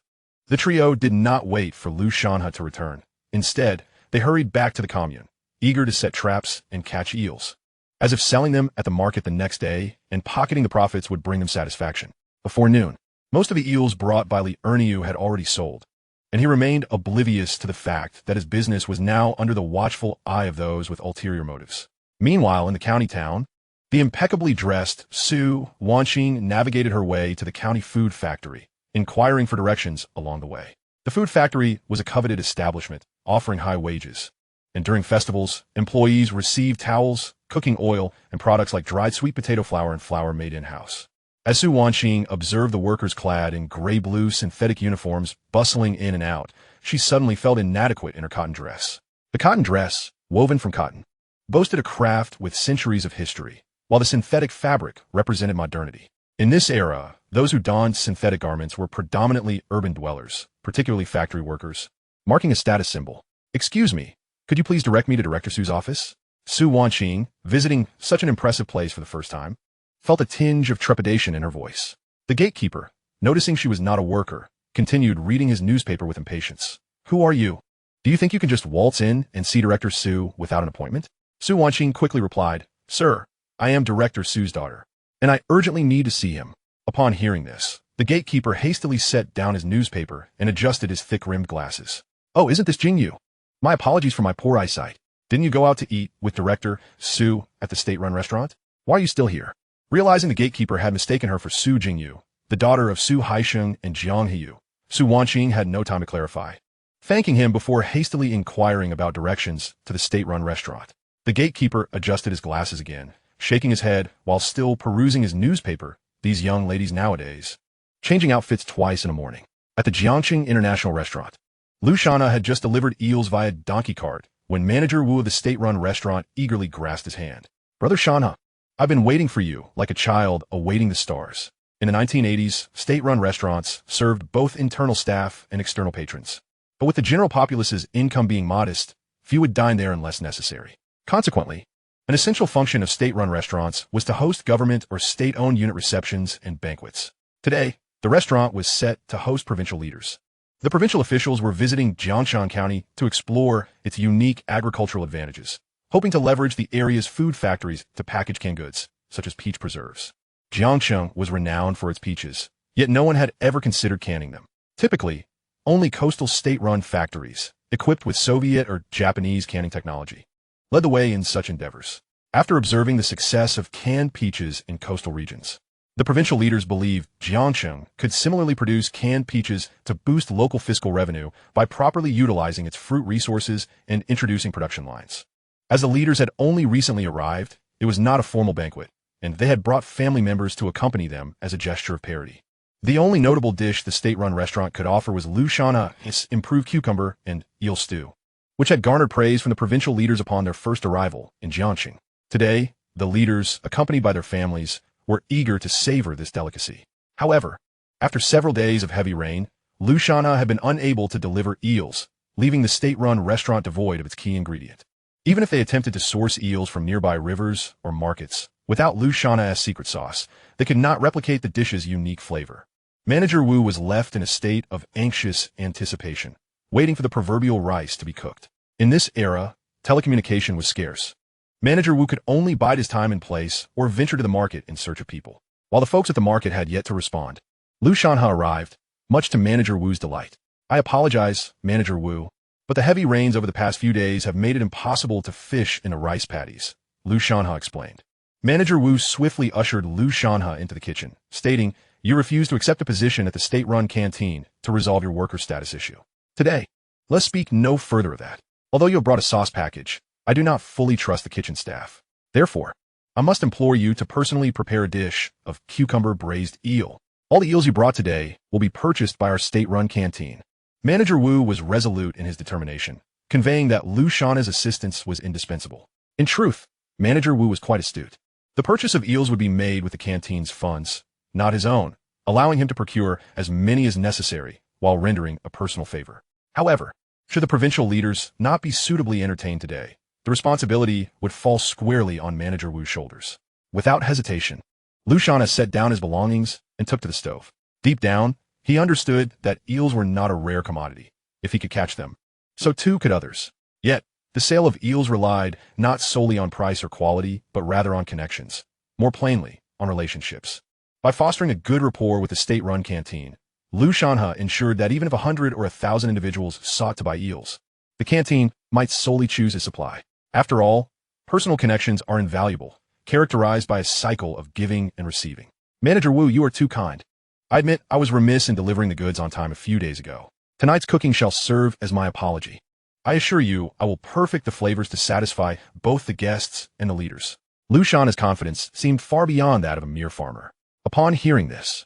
Speaker 1: The trio did not wait for Lu Shanhe to return. Instead, they hurried back to the commune, eager to set traps and catch eels, as if selling them at the market the next day and pocketing the profits would bring them satisfaction. Before noon, most of the eels brought by Li Erniu had already sold, and he remained oblivious to the fact that his business was now under the watchful eye of those with ulterior motives. Meanwhile, in the county town, the impeccably dressed Su Wanqing navigated her way to the county food factory, inquiring for directions along the way. The food factory was a coveted establishment, offering high wages, and during festivals, employees received towels, cooking oil, and products like dried sweet potato flour and flour made in-house. As Su Wanqing observed the workers clad in gray-blue synthetic uniforms bustling in and out, she suddenly felt inadequate in her cotton dress. The cotton dress, woven from cotton, boasted a craft with centuries of history, while the synthetic fabric represented modernity. In this era, those who donned synthetic garments were predominantly urban dwellers, particularly factory workers, marking a status symbol. Excuse me, could you please direct me to Director Su's office? Su Wanqing, visiting such an impressive place for the first time, felt a tinge of trepidation in her voice. The gatekeeper, noticing she was not a worker, continued reading his newspaper with impatience. Who are you? Do you think you can just waltz in and see Director Su without an appointment? Su Wanqing quickly replied, Sir, I am Director Su's daughter, and I urgently need to see him. Upon hearing this, the gatekeeper hastily set down his newspaper and adjusted his thick-rimmed glasses. Oh, isn't this Jingyu? My apologies for my poor eyesight. Didn't you go out to eat with director Su at the state-run restaurant? Why are you still here? Realizing the gatekeeper had mistaken her for Su Jingyu, the daughter of Su Haisheng and Jiang Heyu, Su Wanqing had no time to clarify, thanking him before hastily inquiring about directions to the state-run restaurant. The gatekeeper adjusted his glasses again, shaking his head while still perusing his newspaper. These young ladies nowadays, changing outfits twice in a morning. At the Jiangqing International Restaurant, Lu Shanhe had just delivered eels via donkey cart when manager Wu of the state-run restaurant eagerly grasped his hand. Brother Shanhe, I've been waiting for you like a child awaiting the stars. In the 1980s, state-run restaurants served both internal staff and external patrons. But with the general populace's income being modest, few would dine there unless necessary. Consequently, an essential function of state-run restaurants was to host government or state-owned unit receptions and banquets. Today, the restaurant was set to host provincial leaders. The provincial officials were visiting Jiangshan County to explore its unique agricultural advantages, hoping to leverage the area's food factories to package canned goods, such as peach preserves. Jiangsheng was renowned for its peaches, yet no one had ever considered canning them. Typically, only coastal state-run factories, equipped with Soviet or Japanese canning technology, led the way in such endeavors. After observing the success of canned peaches in coastal regions, the provincial leaders believed Jiangsheng could similarly produce canned peaches to boost local fiscal revenue by properly utilizing its fruit resources and introducing production lines. As the leaders had only recently arrived, it was not a formal banquet, and they had brought family members to accompany them as a gesture of parity. The only notable dish the state-run restaurant could offer was Lu Shanhe's improved cucumber and eel stew, which had garnered praise from the provincial leaders upon their first arrival in Jiangxing. Today, the leaders, accompanied by their families, were eager to savor this delicacy. However, after several days of heavy rain, Lu Shanhe had been unable to deliver eels, leaving the state-run restaurant devoid of its key ingredient. Even if they attempted to source eels from nearby rivers or markets, without Lu Shanhe's secret sauce, they could not replicate the dish's unique flavor. Manager Wu was left in a state of anxious anticipation, waiting for the proverbial rice to be cooked. In this era, telecommunication was scarce. Manager Wu could only bide his time in place or venture to the market in search of people. While the folks at the market had yet to respond, Lu Shanhe arrived, much to Manager Wu's delight. I apologize, Manager Wu, but the heavy rains over the past few days have made it impossible to fish in the rice paddies, Lu Shanhe explained. Manager Wu swiftly ushered Lu Shanhe into the kitchen, stating, "You refuse to accept a position at the state-run canteen to resolve your worker status issue. Today, let's speak no further of that. Although you have brought a sauce package, I do not fully trust the kitchen staff. Therefore, I must implore you to personally prepare a dish of cucumber braised eel. All the eels you brought today will be purchased by our state-run canteen." Manager Wu was resolute in his determination, conveying that Lu Shanhe's assistance was indispensable. In truth, Manager Wu was quite astute. The purchase of eels would be made with the canteen's funds, not his own, allowing him to procure as many as necessary while rendering a personal favor. However, should the provincial leaders not be suitably entertained today, the responsibility would fall squarely on Manager Wu's shoulders. Without hesitation, Lu Shanhe set down his belongings and took to the stove. Deep down, he understood that eels were not a rare commodity. If he could catch them, so too could others. Yet, the sale of eels relied not solely on price or quality, but rather on connections. More plainly, on relationships. By fostering a good rapport with the state-run canteen, Lu Shanhe ensured that even if 100 or 1,000 individuals sought to buy eels, the canteen might solely choose its supply. After all, personal connections are invaluable, characterized by a cycle of giving and receiving. Manager Wu, you are too kind. I admit I was remiss in delivering the goods on time a few days ago. Tonight's cooking shall serve as my apology. I assure you I will perfect the flavors to satisfy both the guests and the leaders. Lu Shanhe's confidence seemed far beyond that of a mere farmer. Upon hearing this,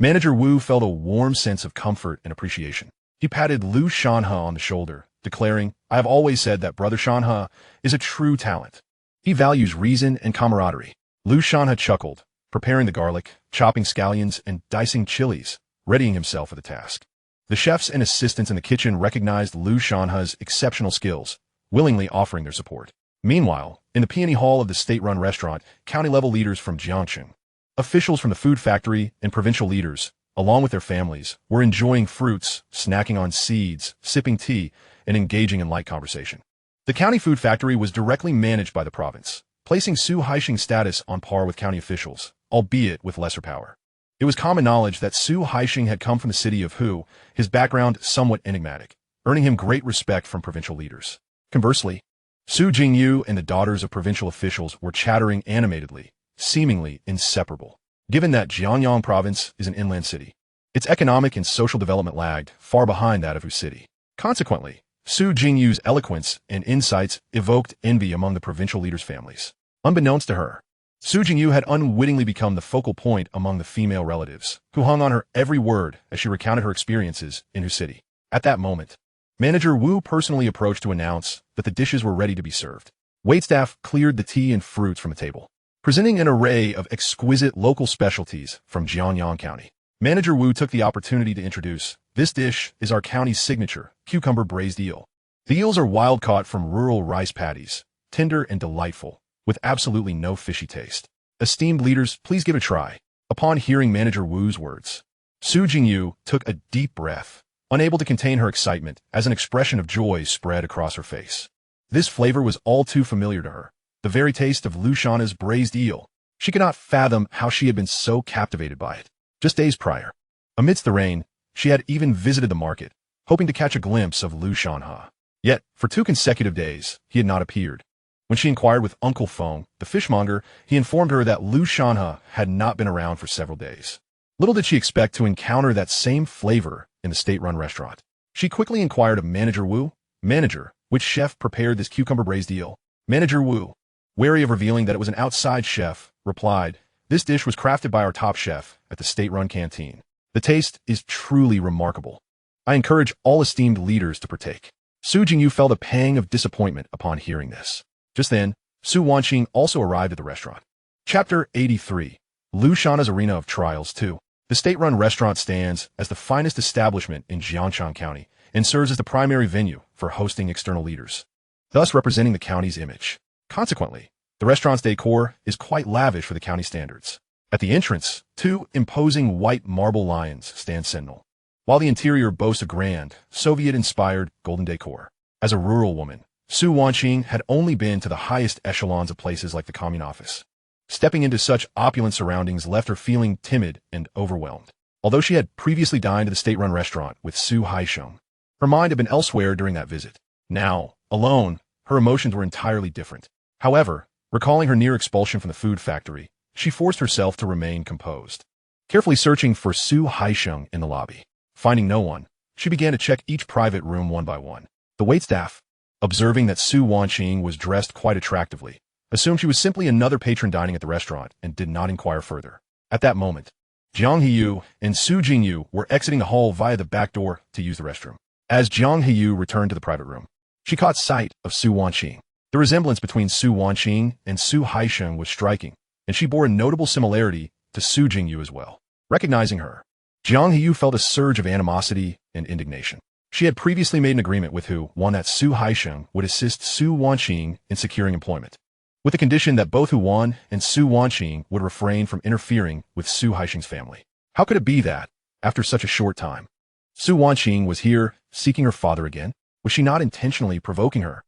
Speaker 1: Manager Wu felt a warm sense of comfort and appreciation. He patted Lu Shanhe on the shoulder, declaring, "I have always said that Brother Shanhe is a true talent. He values reason and camaraderie." Lu Shanhe chuckled, preparing the garlic, chopping scallions, and dicing chilies, readying himself for the task. The chefs and assistants in the kitchen recognized Lu Shanhe's exceptional skills, willingly offering their support. Meanwhile, in the peony hall of the state-run restaurant, county-level leaders from Jiangxing, officials from the food factory, and provincial leaders, along with their families, were enjoying fruits, snacking on seeds, sipping tea, and engaging in light conversation. The county food factory was directly managed by the province, placing Su Haisheng's status on par with county officials, albeit with lesser power. It was common knowledge that Su Haisheng had come from the city of Hu, his background somewhat enigmatic, earning him great respect from provincial leaders. Conversely, Su Jingyu and the daughters of provincial officials were chattering animatedly, seemingly inseparable. Given that Jianyang province is an inland city, its economic and social development lagged far behind that of Wu City. Consequently, Su Jingyu's eloquence and insights evoked envy among the provincial leaders' families. Unbeknownst to her, Su Jingyu had unwittingly become the focal point among the female relatives, who hung on her every word as she recounted her experiences in Wu City. At that moment, Manager Wu personally approached to announce that the dishes were ready to be served. Waitstaff cleared the tea and fruits from the table, presenting an array of exquisite local specialties from Jianyang County. Manager Wu took the opportunity to introduce, "This dish is our county's signature, cucumber braised eel. The eels are wild caught from rural rice paddies, tender and delightful, with absolutely no fishy taste. Esteemed leaders, please give it a try." Upon hearing Manager Wu's words, Su Jingyu took a deep breath, unable to contain her excitement as an expression of joy spread across her face. This flavor was all too familiar to her, the very taste of Lu Shanhe's braised eel. She could not fathom how she had been so captivated by it. Just days prior, amidst the rain, she had even visited the market, hoping to catch a glimpse of Lu Shanhe. Yet, for 2 consecutive days, he had not appeared. When she inquired with Uncle Feng, the fishmonger, he informed her that Lu Shanhe had not been around for several days. Little did she expect to encounter that same flavor in the state-run restaurant. She quickly inquired of Manager Wu, "Manager, which chef prepared this cucumber braised eel?" Manager Wu, wary of revealing that it was an outside chef, replied, "This dish was crafted by our top chef at the state-run canteen. The taste is truly remarkable. I encourage all esteemed leaders to partake." Su Jingyu felt a pang of disappointment upon hearing this. Just then, Su Wanqing also arrived at the restaurant. Chapter 83. Lu Shanhe's Arena of Trials 2. The state-run restaurant stands as the finest establishment in Jiangshan County and serves as the primary venue for hosting external leaders, thus representing the county's image. Consequently, the restaurant's decor is quite lavish for the county standards. At the entrance, 2 imposing white marble lions stand sentinel, while the interior boasts a grand, Soviet-inspired golden decor. As a rural woman, Su Wanqing had only been to the highest echelons of places like the commune office. Stepping into such opulent surroundings left her feeling timid and overwhelmed. Although she had previously dined at the state-run restaurant with Su Haisheng, her mind had been elsewhere during that visit. Now, alone, her emotions were entirely different. However, recalling her near expulsion from the food factory, she forced herself to remain composed. Carefully searching for Su Haisheng in the lobby, finding no one, she began to check each private room one by one. The waitstaff, observing that Su Wanqing was dressed quite attractively, assumed she was simply another patron dining at the restaurant and did not inquire further. At that moment, Jiang Heyu and Su Jingyu were exiting the hall via the back door to use the restroom. As Jiang Heyu returned to the private room, she caught sight of Su Wanqing. The resemblance between Su Wanqing and Su Haisheng was striking, and she bore a notable similarity to Su Jingyu as well. Recognizing her, Jiang Heyu felt a surge of animosity and indignation. She had previously made an agreement with Hu Wan that Su Haisheng would assist Su Wanqing in securing employment, with the condition that both Hu Wan and Su Wanqing would refrain from interfering with Su Haisheng's family. How could it be that, after such a short time, Su Wanqing was here seeking her father again? Was she not intentionally provoking her?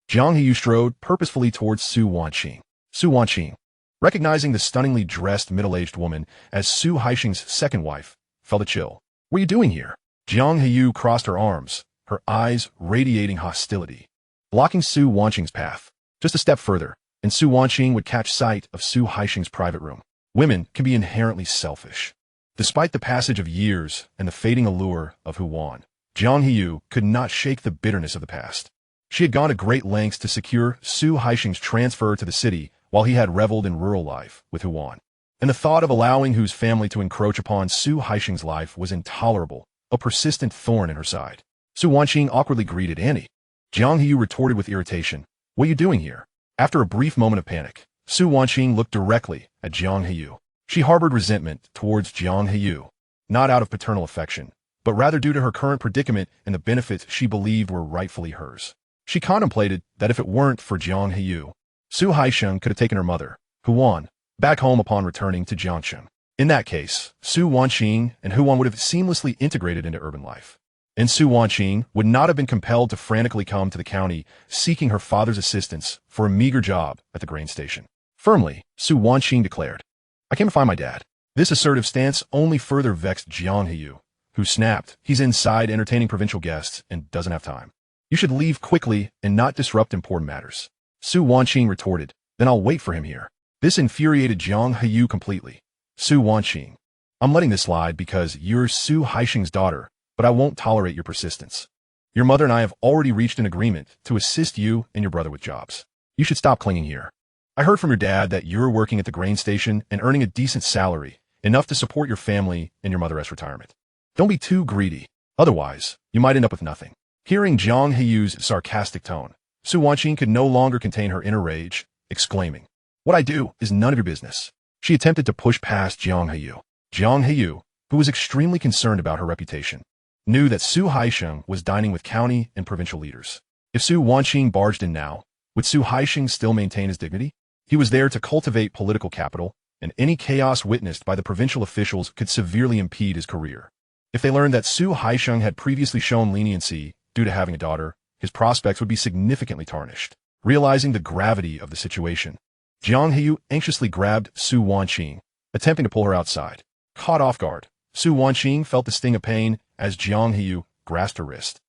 Speaker 1: Jiang Heyu strode purposefully towards Su Wanqing. Su Wanqing, recognizing the stunningly dressed middle-aged woman as Su Haisheng's second wife, felt a chill. "What are you doing here?" Jiang Heyu crossed her arms, her eyes radiating hostility, blocking Su Wanqing's path. Just a step further, and Su Wanqing would catch sight of Su Haisheng's private room. Women can be inherently selfish. Despite the passage of years and the fading allure of Hu Wan, Jiang Heyu could not shake the bitterness of the past. She had gone to great lengths to secure Su Haisheng's transfer to the city while he had reveled in rural life with Hu Wan. And the thought of allowing Hu's family to encroach upon Su Haisheng's life was intolerable, a persistent thorn in her side. Su Wanqing awkwardly greeted Annie. Jiang Heyu retorted with irritation, "What are you doing here?" After a brief moment of panic, Su Wanqing looked directly at Jiang Heyu. She harbored resentment towards Jiang Heyu, not out of paternal affection, but rather due to her current predicament and the benefits she believed were rightfully hers. She contemplated that if it weren't for Jiang Heyu, Su Haisheng could have taken her mother, Hu Wan, back home upon returning to Jiangsheng. In that case, Su Wanqing and Hu Wan would have seamlessly integrated into urban life, and Su Wanqing would not have been compelled to frantically come to the county seeking her father's assistance for a meager job at the grain station. Firmly, Su Wanqing declared, "I came to find my dad." This assertive stance only further vexed Jiang Heyu, who snapped, "He's inside entertaining provincial guests and doesn't have time." You should leave quickly and not disrupt important matters. Su Wanqing retorted, then I'll wait for him here. This infuriated Jiang Heyu completely. Su Wanqing, I'm letting this slide because you're Su Haixing's daughter, but I won't tolerate your persistence. Your mother and I have already reached an agreement to assist you and your brother with jobs. You should stop clinging here. I heard from your dad that you're working at the grain station and earning a decent salary, enough to support your family and your mother's retirement. Don't be too greedy. Otherwise, you might end up with nothing. Hearing Jiang Heyu's sarcastic tone, Su Wanqing could no longer contain her inner rage, exclaiming, What I do is none of your business. She attempted to push past Jiang Heyu. Jiang Heyu, who was extremely concerned about her reputation, knew that Su Haixing was dining with county and provincial leaders. If Su Wanqing barged in now, would Su Haixing still maintain his dignity? He was there to cultivate political capital, and any chaos witnessed by the provincial officials could severely impede his career. If they learned that Su Haixing had previously shown leniency due to having a daughter, his prospects would be significantly tarnished. Realizing the gravity of the situation, Jiang Heyu anxiously grabbed Su Wanqing, attempting to pull her outside. Caught off guard, Su Wanqing felt the sting of pain as Jiang Heyu grasped her wrist,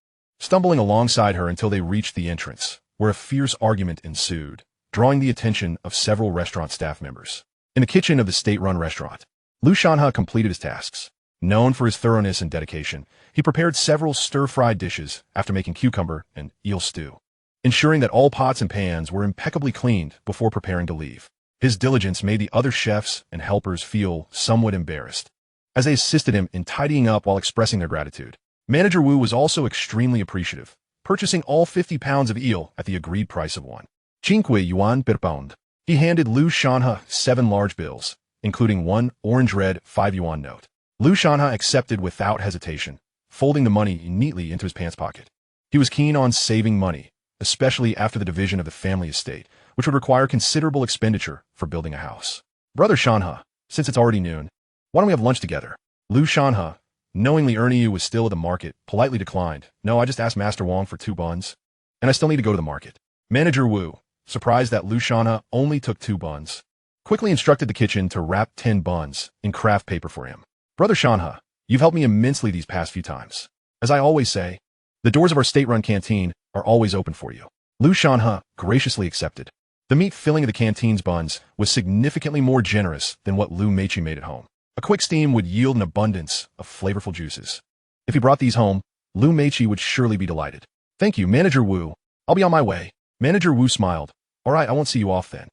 Speaker 1: stumbling alongside her until they reached the entrance, where a fierce argument ensued, drawing the attention of several restaurant staff members. In the kitchen of the state-run restaurant, Lu Shanhe completed his tasks. Known for his thoroughness and dedication, he prepared several stir-fried dishes after making cucumber and eel stew, ensuring that all pots and pans were impeccably cleaned before preparing to leave. His diligence made the other chefs and helpers feel somewhat embarrassed, as they assisted him in tidying up while expressing their gratitude. Manager Wu was also extremely appreciative, purchasing all 50 pounds of eel at the agreed price of 1.5 yuan per pound. He handed Lu Shanhe 7 large bills, including one orange-red 5 yuan note. Lu Shanhe accepted without hesitation, folding the money neatly into his pants pocket. He was keen on saving money, especially after the division of the family estate, which would require considerable expenditure for building a house. Brother Shanhe, since it's already noon, why don't we have lunch together? Lu Shanhe, knowing Li Erniu was still at the market, politely declined. No, I just asked Master Wong for 2 buns, and I still need to go to the market. Manager Wu, surprised that Lu Shanhe only took 2 buns, quickly instructed the kitchen to wrap 10 buns in craft paper for him. Brother Shanhe, you've helped me immensely these past few times. As I always say, the doors of our state-run canteen are always open for you. Lu Shanhe graciously accepted. The meat filling of the canteen's buns was significantly more generous than what Lu Meichi made at home. A quick steam would yield an abundance of flavorful juices. If he brought these home, Lu Meichi would surely be delighted. Thank you, Manager Wu. I'll be on my way. Manager Wu smiled. All right, I won't see you off then.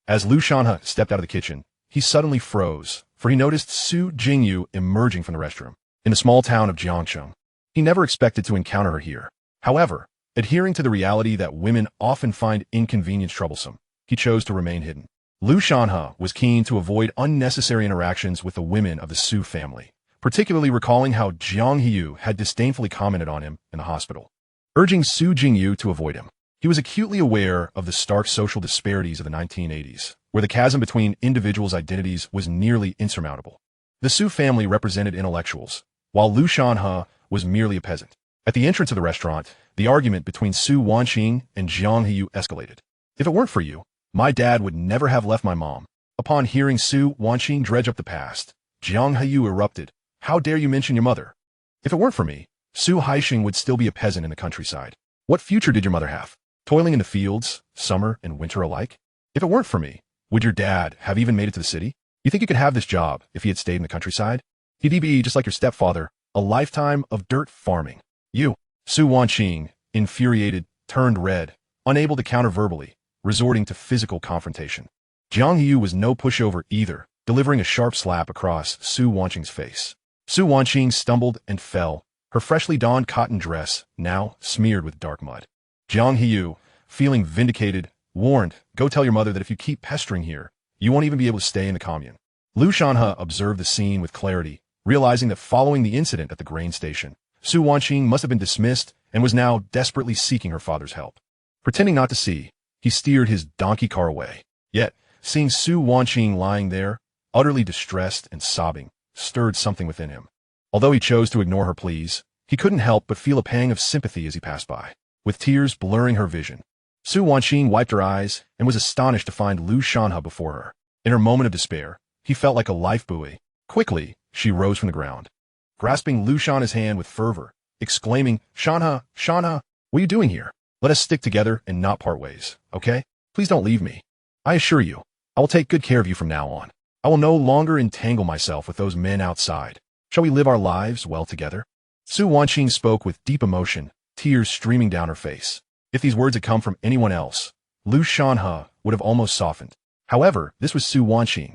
Speaker 1: As Lu Shanhe stepped out of the kitchen, he suddenly froze, for he noticed Su Jingyu emerging from the restroom. In the small town of Jiangcheng, he never expected to encounter her here. However, adhering to the reality that women often find inconvenience troublesome, he chose to remain hidden. Lu Shanhe was keen to avoid unnecessary interactions with the women of the Su family, particularly recalling how Jiang Heyu had disdainfully commented on him in the hospital, urging Su Jingyu to avoid him. He was acutely aware of the stark social disparities of the 1980s, where the chasm between individuals' identities was nearly insurmountable. The Su family represented intellectuals, while Lu Shanhe was merely a peasant. At the entrance of the restaurant, the argument between Su Wanqing and Jiang Heyu escalated. If it weren't for you, my dad would never have left my mom. Upon hearing Su Wanqing dredge up the past, Jiang Heyu erupted. How dare you mention your mother? If it weren't for me, Su Haixing would still be a peasant in the countryside. What future did your mother have? Toiling in the fields, summer and winter alike? If it weren't for me, would your dad have even made it to the city? You think you could have this job if he had stayed in the countryside? He'd be, just like your stepfather, a lifetime of dirt farming. You, Su Wanqing, infuriated, turned red, unable to counter verbally, resorting to physical confrontation. Jiang Heyu was no pushover either, delivering a sharp slap across Su Wanqing's face. Su Wanqing stumbled and fell, her freshly donned cotton dress now smeared with dark mud. Jiang Heyu, feeling vindicated, warned, go tell your mother that if you keep pestering here, you won't even be able to stay in the commune. Lu Shanhe observed the scene with clarity, realizing that following the incident at the grain station, Su Wanqing must have been dismissed and was now desperately seeking her father's help. Pretending not to see, he steered his donkey car away. Yet, seeing Su Wanqing lying there, utterly distressed and sobbing, stirred something within him. Although he chose to ignore her pleas, he couldn't help but feel a pang of sympathy as he passed by. With tears blurring her vision, Su Wanqing wiped her eyes and was astonished to find Lu Shanhe before her. In her moment of despair, he felt like a life buoy. Quickly, she rose from the ground, grasping Lu Shanhe's hand with fervor, exclaiming, Shanhe, Shanhe, What are you doing here? Let us stick together and not part ways, okay? Please don't leave me. I assure you, I will take good care of you from now on. I will no longer entangle myself with those men outside. Shall we live our lives well together? Su Wanqing spoke with deep emotion, tears streaming down her face. If these words had come from anyone else, Lu Shanhe would have almost softened. However, this was Su Wanqing,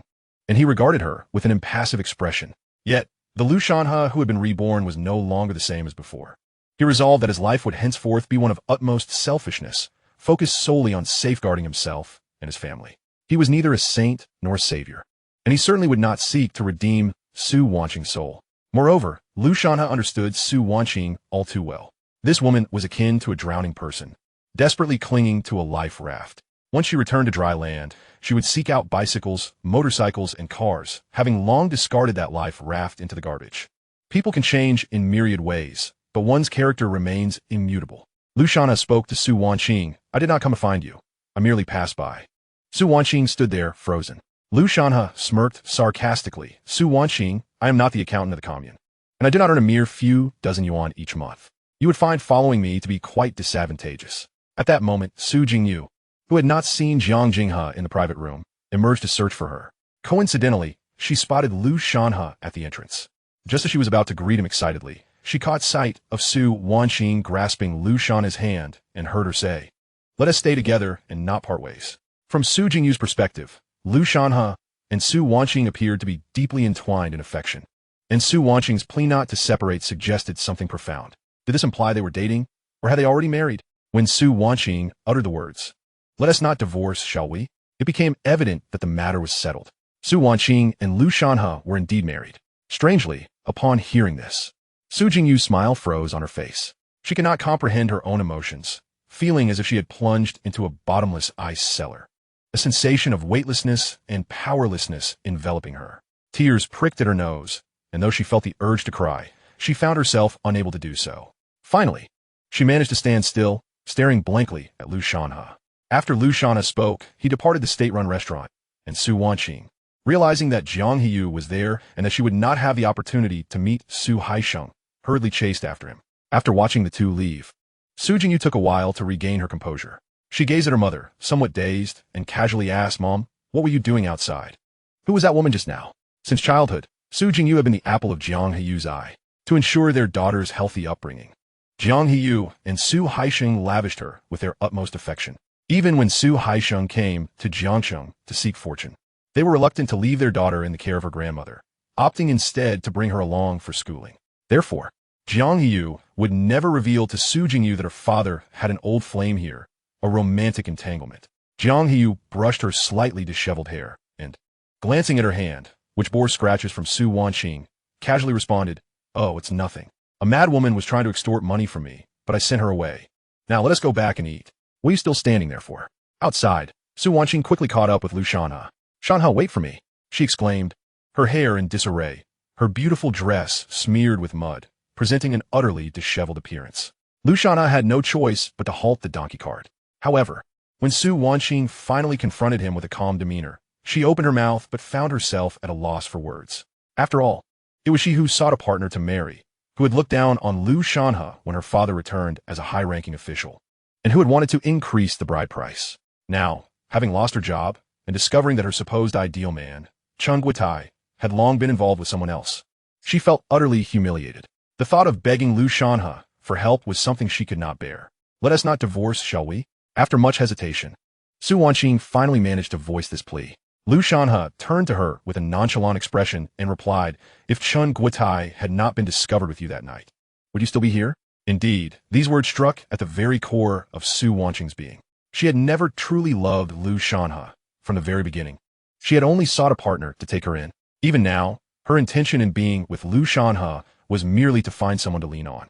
Speaker 1: and he regarded her with an impassive expression. Yet, the Lu Shanhe who had been reborn was no longer the same as before. He resolved that his life would henceforth be one of utmost selfishness, focused solely on safeguarding himself and his family. He was neither a saint nor a savior, and he certainly would not seek to redeem Su Wanqing's soul. Moreover, Lu Shanhe understood Su Wanqing all too well. This woman was akin to a drowning person, desperately clinging to a life raft. Once she returned to dry land, she would seek out bicycles, motorcycles, and cars, having long discarded that life raft into the garbage. People can change in myriad ways, but one's character remains immutable. Lu Shanhe spoke to Su Wanqing. I did not come to find you. I merely passed by. Su Wanqing stood there, frozen. Lu Shanhe smirked sarcastically. Su Wanqing, I am not the accountant of the commune, and I do not earn a mere few dozen yuan each month. You would find following me to be quite disadvantageous. At that moment, Su Jingyu, who had not seen Jiang Jinghe in the private room, emerged to search for her. Coincidentally, she spotted Lu Shanhe at the entrance. Just as she was about to greet him excitedly, she caught sight of Su Wanqing grasping Lu Shanhe's hand and heard her say, "Let us stay together and not part ways." From Su Jingyu's perspective, Lu Shanhe and Su Wanqing appeared to be deeply entwined in affection, and Su Wanqing's plea not to separate suggested something profound. Did this imply they were dating, or had they already married? When Su Wanqing uttered the words, "Let us not divorce, shall we?" it became evident that the matter was settled. Su Wanqing and Lu Shanhe were indeed married. Strangely, upon hearing this, Su Jingyu's smile froze on her face. She could not comprehend her own emotions, feeling as if she had plunged into a bottomless ice cellar. A sensation of weightlessness and powerlessness enveloping her. Tears pricked at her nose, and though she felt the urge to cry, she found herself unable to do so. Finally, she managed to stand still, staring blankly at Lu Shanhe. After Lu Shanhe spoke, he departed the state-run restaurant, and Su Wanqing, realizing that Jiang Heyu was there and that she would not have the opportunity to meet Su Haisheng, hurriedly chased after him. After watching the two leave, Su Jingyu took a while to regain her composure. She gazed at her mother, somewhat dazed, and casually asked, "Mom, what were you doing outside? Who was that woman just now?" Since childhood, Su Jingyu had been the apple of Jiang Heyu's eye, to ensure their daughter's healthy upbringing. Jiang Heyu and Su Haisheng lavished her with their utmost affection. Even when Su Haisheng came to Jiangsheng to seek fortune, they were reluctant to leave their daughter in the care of her grandmother, opting instead to bring her along for schooling. Therefore, Jiang Heyu would never reveal to Su Jingyu that her father had an old flame here, a romantic entanglement. Jiang Heyu brushed her slightly disheveled hair, and, glancing at her hand, which bore scratches from Su Wanqing, casually responded, "Oh, it's nothing. A mad woman was trying to extort money from me, but I sent her away. Now let us go back and eat. What are you still standing there for?" Outside, Su Wanqing quickly caught up with Lu Shanhe. "Shanhe, wait for me," she exclaimed, her hair in disarray, her beautiful dress smeared with mud, presenting an utterly disheveled appearance. Lu Shanhe had no choice but to halt the donkey cart. However, when Su Wanqing finally confronted him with a calm demeanor, she opened her mouth but found herself at a loss for words. After all, it was she who sought a partner to marry, who had looked down on Lu Shanhe when her father returned as a high-ranking official, and who had wanted to increase the bride price. Now, having lost her job and discovering that her supposed ideal man, Cheng Guotai, had long been involved with someone else, she felt utterly humiliated. The thought of begging Lu Shanhe for help was something she could not bear. "Let us not divorce, shall we?" After much hesitation, Su Wanqing finally managed to voice this plea. Lu Shanhe turned to her with a nonchalant expression and replied, "If Cheng Guotai had not been discovered with you that night, would you still be here?" Indeed, these words struck at the very core of Su Wanqing's being. She had never truly loved Lu Shanhe from the very beginning. She had only sought a partner to take her in. Even now, her intention in being with Lu Shanhe was merely to find someone to lean on.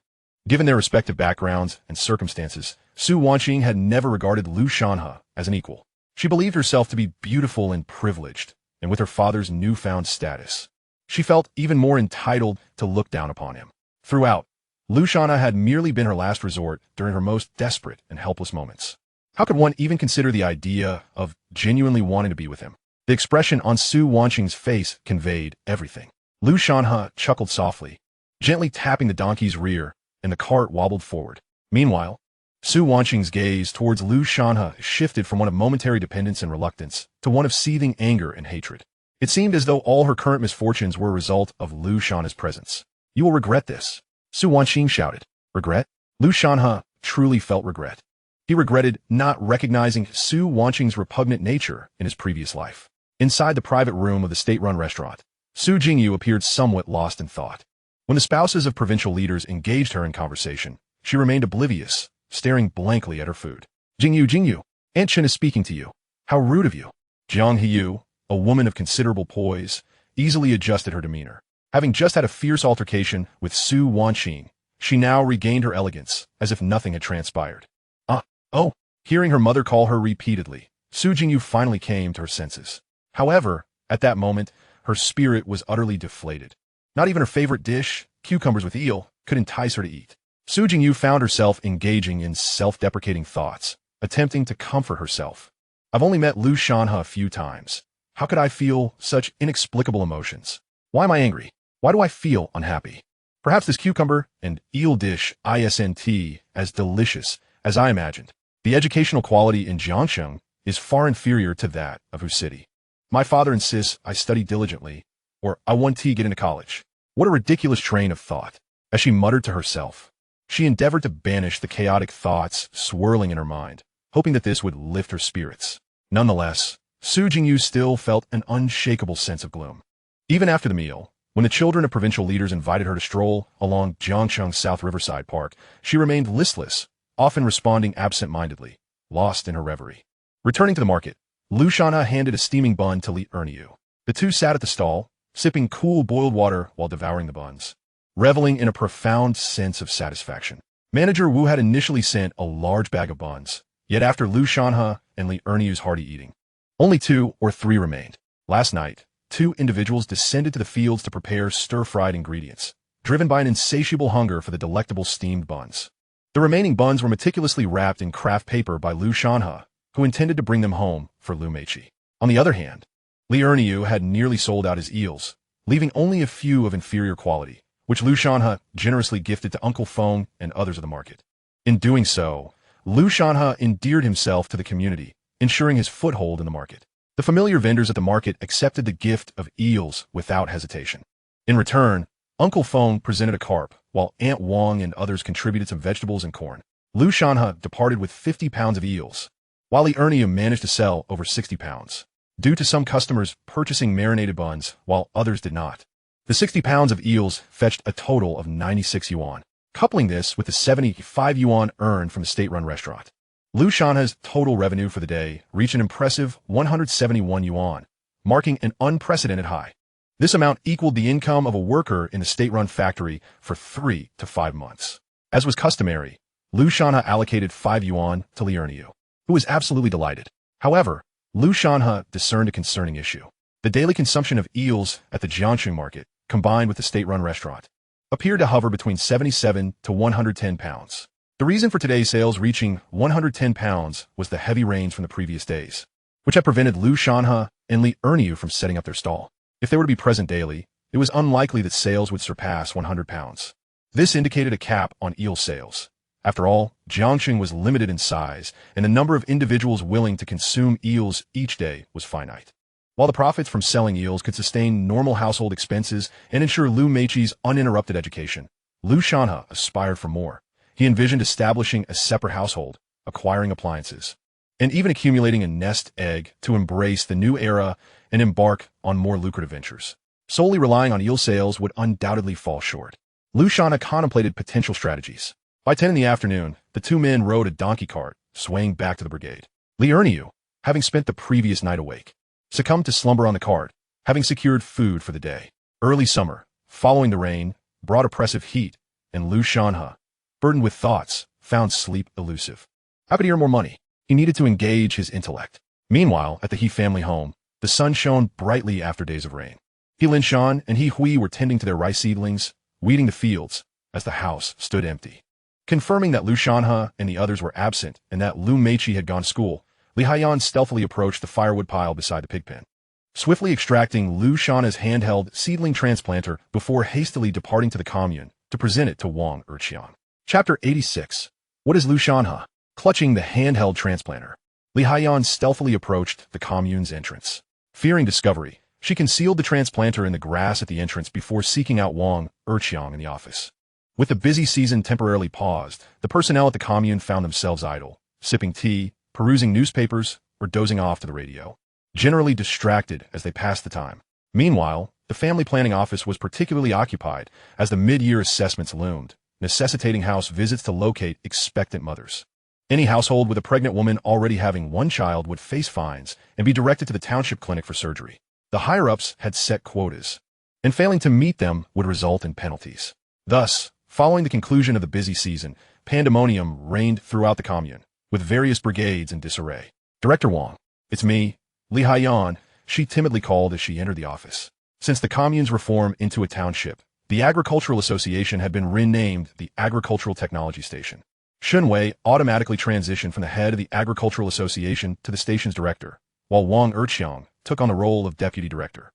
Speaker 1: Given their respective backgrounds and circumstances, Su Wanqing had never regarded Lu Shanhe as an equal. She believed herself to be beautiful and privileged, and with her father's newfound status, she felt even more entitled to look down upon him. Throughout, Lu Shanhe had merely been her last resort during her most desperate and helpless moments. How could one even consider the idea of genuinely wanting to be with him? The expression on Su Wanqing's face conveyed everything. Lu Shanhe chuckled softly, gently tapping the donkey's rear, and the cart wobbled forward. Meanwhile, Su Wanqing's gaze towards Lu Shanhe shifted from one of momentary dependence and reluctance to one of seething anger and hatred. It seemed as though all her current misfortunes were a result of Lu Shanhe's presence. "You will regret this," Su Wanqing shouted. Regret? Lu Shanhe truly felt regret. He regretted not recognizing Su Wanqing's repugnant nature in his previous life. Inside the private room of the state-run restaurant, Su Jingyu appeared somewhat lost in thought. When the spouses of provincial leaders engaged her in conversation, she remained oblivious, staring blankly at her food. Jingyu, Aunt Chen is speaking to you. How rude of you." Jiang Hiyu, a woman of considerable poise, easily adjusted her demeanor. Having just had a fierce altercation with Su Wanqing, she now regained her elegance, as if nothing had transpired. Oh, hearing her mother call her repeatedly, Su Jingyu finally came to her senses. However, at that moment, her spirit was utterly deflated. Not even her favorite dish, cucumbers with eel, could entice her to eat. Su Jingyu found herself engaging in self-deprecating thoughts, attempting to comfort herself. "I've only met Lu Shanhe a few times. How could I feel such inexplicable emotions? Why am I angry? Why do I feel unhappy? Perhaps this cucumber and eel dish isn't as delicious as I imagined. The educational quality in Jiangsheng is far inferior to that of Hu City. My father insists I study diligently, or I want to get into college." What a ridiculous train of thought. As she muttered to herself, she endeavored to banish the chaotic thoughts swirling in her mind, hoping that this would lift her spirits. Nonetheless, Su Jingyu still felt an unshakable sense of gloom. Even after the meal, when the children of provincial leaders invited her to stroll along Jiangsheng's South Riverside Park, she remained listless, often responding absent-mindedly, lost in her reverie. Returning to the market, Lu Shanhe handed a steaming bun to Li Erniu. The two sat at the stall, sipping cool boiled water while devouring the buns, reveling in a profound sense of satisfaction. Manager Wu had initially sent a large bag of buns, yet after Lu Shanhe and Li Erniu's hearty eating, only 2 or 3 remained. Last night, 2 individuals descended to the fields to prepare stir-fried ingredients, driven by an insatiable hunger for the delectable steamed buns. The remaining buns were meticulously wrapped in craft paper by Lu Shanhe, who intended to bring them home for Lu Meiqi. On the other hand, Li Erniu had nearly sold out his eels, leaving only a few of inferior quality, which Lu Shanhe generously gifted to Uncle Feng and others of the market. In doing so, Lu Shanhe endeared himself to the community, ensuring his foothold in the market. The familiar vendors at the market accepted the gift of eels without hesitation. In return, Uncle Feng presented a carp, while Aunt Wong and others contributed some vegetables and corn. Lu Shanhe departed with 50 pounds of eels, while Li Erniu managed to sell over 60 pounds, due to some customers purchasing marinated buns while others did not. The 60 pounds of eels fetched a total of 96 yuan. Coupling this with the 75 yuan earned from the state-run restaurant, Lu Shanhe's total revenue for the day reached an impressive 171 yuan, marking an unprecedented high. This amount equaled the income of a worker in the state-run factory for 3 to 5 months. As was customary, Lu Shanhe allocated 5 yuan to Li Erniu, who was absolutely delighted. However, Lu Shanhe discerned a concerning issue. The daily consumption of eels at the Jiangsheng market, combined with the state-run restaurant, appeared to hover between 77 to 110 pounds. The reason for today's sales reaching 110 pounds was the heavy rains from the previous days, which had prevented Lu Shanhe and Li Erniu from setting up their stall. If they were to be present daily, it was unlikely that sales would surpass 100 pounds. This indicated a cap on eel sales. After all, Jiangsheng was limited in size, and the number of individuals willing to consume eels each day was finite. While the profits from selling eels could sustain normal household expenses and ensure Lu Meiqi's uninterrupted education, Lu Shanhe aspired for more. He envisioned establishing a separate household, acquiring appliances, and even accumulating a nest egg to embrace the new era and embark on more lucrative ventures. Solely relying on eel sales would undoubtedly fall short. Lu Shanhe contemplated potential strategies. By 10 in the afternoon, the 2 men rode a donkey cart, swaying back to the brigade. Li Erniu, having spent the previous night awake, succumbed to slumber on the cart, having secured food for the day. Early summer, following the rain, brought oppressive heat, and Lu Shanhe, burdened with thoughts, found sleep elusive. How could he earn more money? He needed to engage his intellect. Meanwhile, at the He family home, the sun shone brightly after days of rain. He Linshan and He Hui were tending to their rice seedlings, weeding the fields, as the house stood empty. Confirming that Lu Shanhe and the others were absent and that Lu Meiqi had gone to school, Li Haiyan stealthily approached the firewood pile beside the pig pen, swiftly extracting Lu Shanhe's handheld seedling transplanter before hastily departing to the commune to present it to Wang Erqiang. Chapter 86. What is Lu Shanhe? Clutching the handheld transplanter, Li Haiyan stealthily approached the commune's entrance. Fearing discovery, she concealed the transplanter in the grass at the entrance before seeking out Wong Yongji in the office. With the busy season temporarily paused, the personnel at the commune found themselves idle, sipping tea, perusing newspapers, or dozing off to the radio, generally distracted as they passed the time. Meanwhile, the family planning office was particularly occupied as the mid-year assessments loomed, necessitating house visits to locate expectant mothers. Any household with a pregnant woman already having one child would face fines and be directed to the township clinic for surgery. The higher-ups had set quotas, and failing to meet them would result in penalties. Thus, following the conclusion of the busy season, pandemonium reigned throughout the commune, with various brigades in disarray. Director Wong, it's me, Li Haiyan, she timidly called as she entered the office. Since the commune's reform into a township, the Agricultural Association had been renamed the Agricultural Technology Station. Shunwei automatically transitioned from the head of the Agricultural Association to the station's director, while Wong Yongji took on the role of deputy director.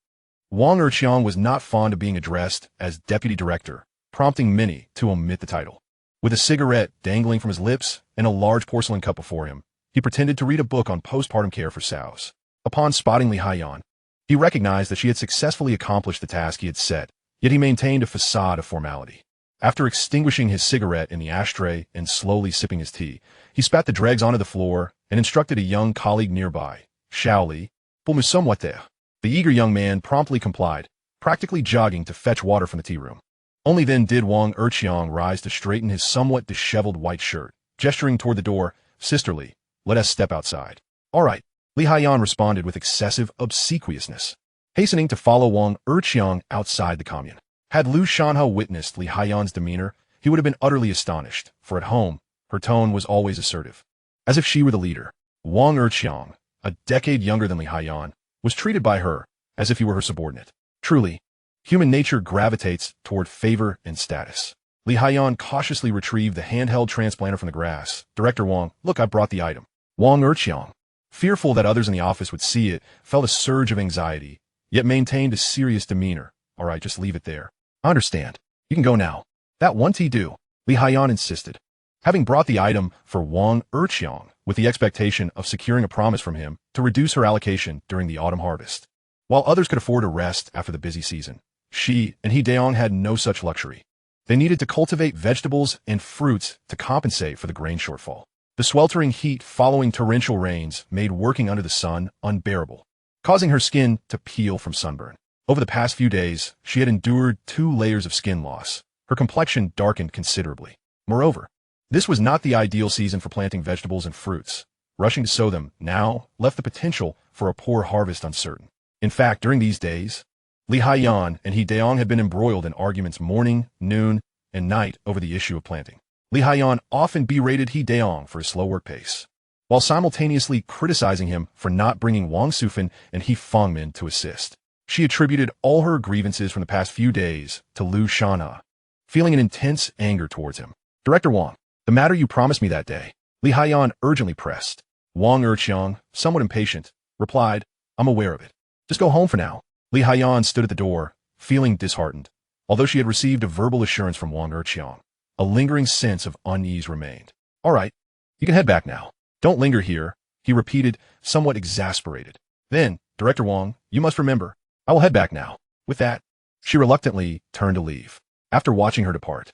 Speaker 1: Wong Yongji was not fond of being addressed as deputy director, prompting many to omit the title. With a cigarette dangling from his lips and a large porcelain cup before him, he pretended to read a book on postpartum care for sows. Upon spotting Li Haiyan, he recognized that she had successfully accomplished the task he had set, yet he maintained a facade of formality. After extinguishing his cigarette in the ashtray and slowly sipping his tea, he spat the dregs onto the floor and instructed a young colleague nearby, Shaoli, pour me some water. The eager young man promptly complied, practically jogging to fetch water from the tea room. Only then did Wong Yongji rise to straighten his somewhat disheveled white shirt, gesturing toward the door, sisterly, let us step outside. All right, Li Haiyan responded with excessive obsequiousness, hastening to follow Wong Yongji outside the commune. Had Lu Shanhe witnessed Li Haiyan's demeanor, he would have been utterly astonished, for at home, her tone was always assertive. As if she were the leader, Wong Yongji, a decade younger than Li Haiyan, was treated by her as if he were her subordinate. Truly, human nature gravitates toward favor and status. Li Haiyan cautiously retrieved the handheld transplanter from the grass. Director Wong, look, I brought the item. Wong Yongji, fearful that others in the office would see it, felt a surge of anxiety, yet maintained a serious demeanor. All right, just leave it there. I understand. You can go now. That won't do, Li Haiyan insisted. Having brought the item for Wong Yongji with the expectation of securing a promise from him to reduce her allocation during the autumn harvest. While others could afford a rest after the busy season, she and He Daong had no such luxury. They needed to cultivate vegetables and fruits to compensate for the grain shortfall. The sweltering heat following torrential rains made working under the sun unbearable, causing her skin to peel from sunburn. Over the past few days, she had endured 2 layers of skin loss. Her complexion darkened considerably. Moreover, this was not the ideal season for planting vegetables and fruits. Rushing to sow them now left the potential for a poor harvest uncertain. In fact, during these days, Li Haiyan and He Daong had been embroiled in arguments morning, noon, and night over the issue of planting. Li Haiyan often berated He Daong for his slow work pace, while simultaneously criticizing him for not bringing Wang Sufan and He Fengmin to assist. She attributed all her grievances from the past few days to Lu Shanhe, feeling an intense anger towards him. Director Wong, the matter you promised me that day, Li Haiyan urgently pressed. Wong Yongji, somewhat impatient, replied, I'm aware of it. Just go home for now. Li Haiyan stood at the door, feeling disheartened. Although she had received a verbal assurance from Wong Yongji, a lingering sense of unease remained. All right, you can head back now. Don't linger here, he repeated, somewhat exasperated. Then, Director Wong, you must remember, I will head back now. With that, she reluctantly turned to leave. After watching her depart,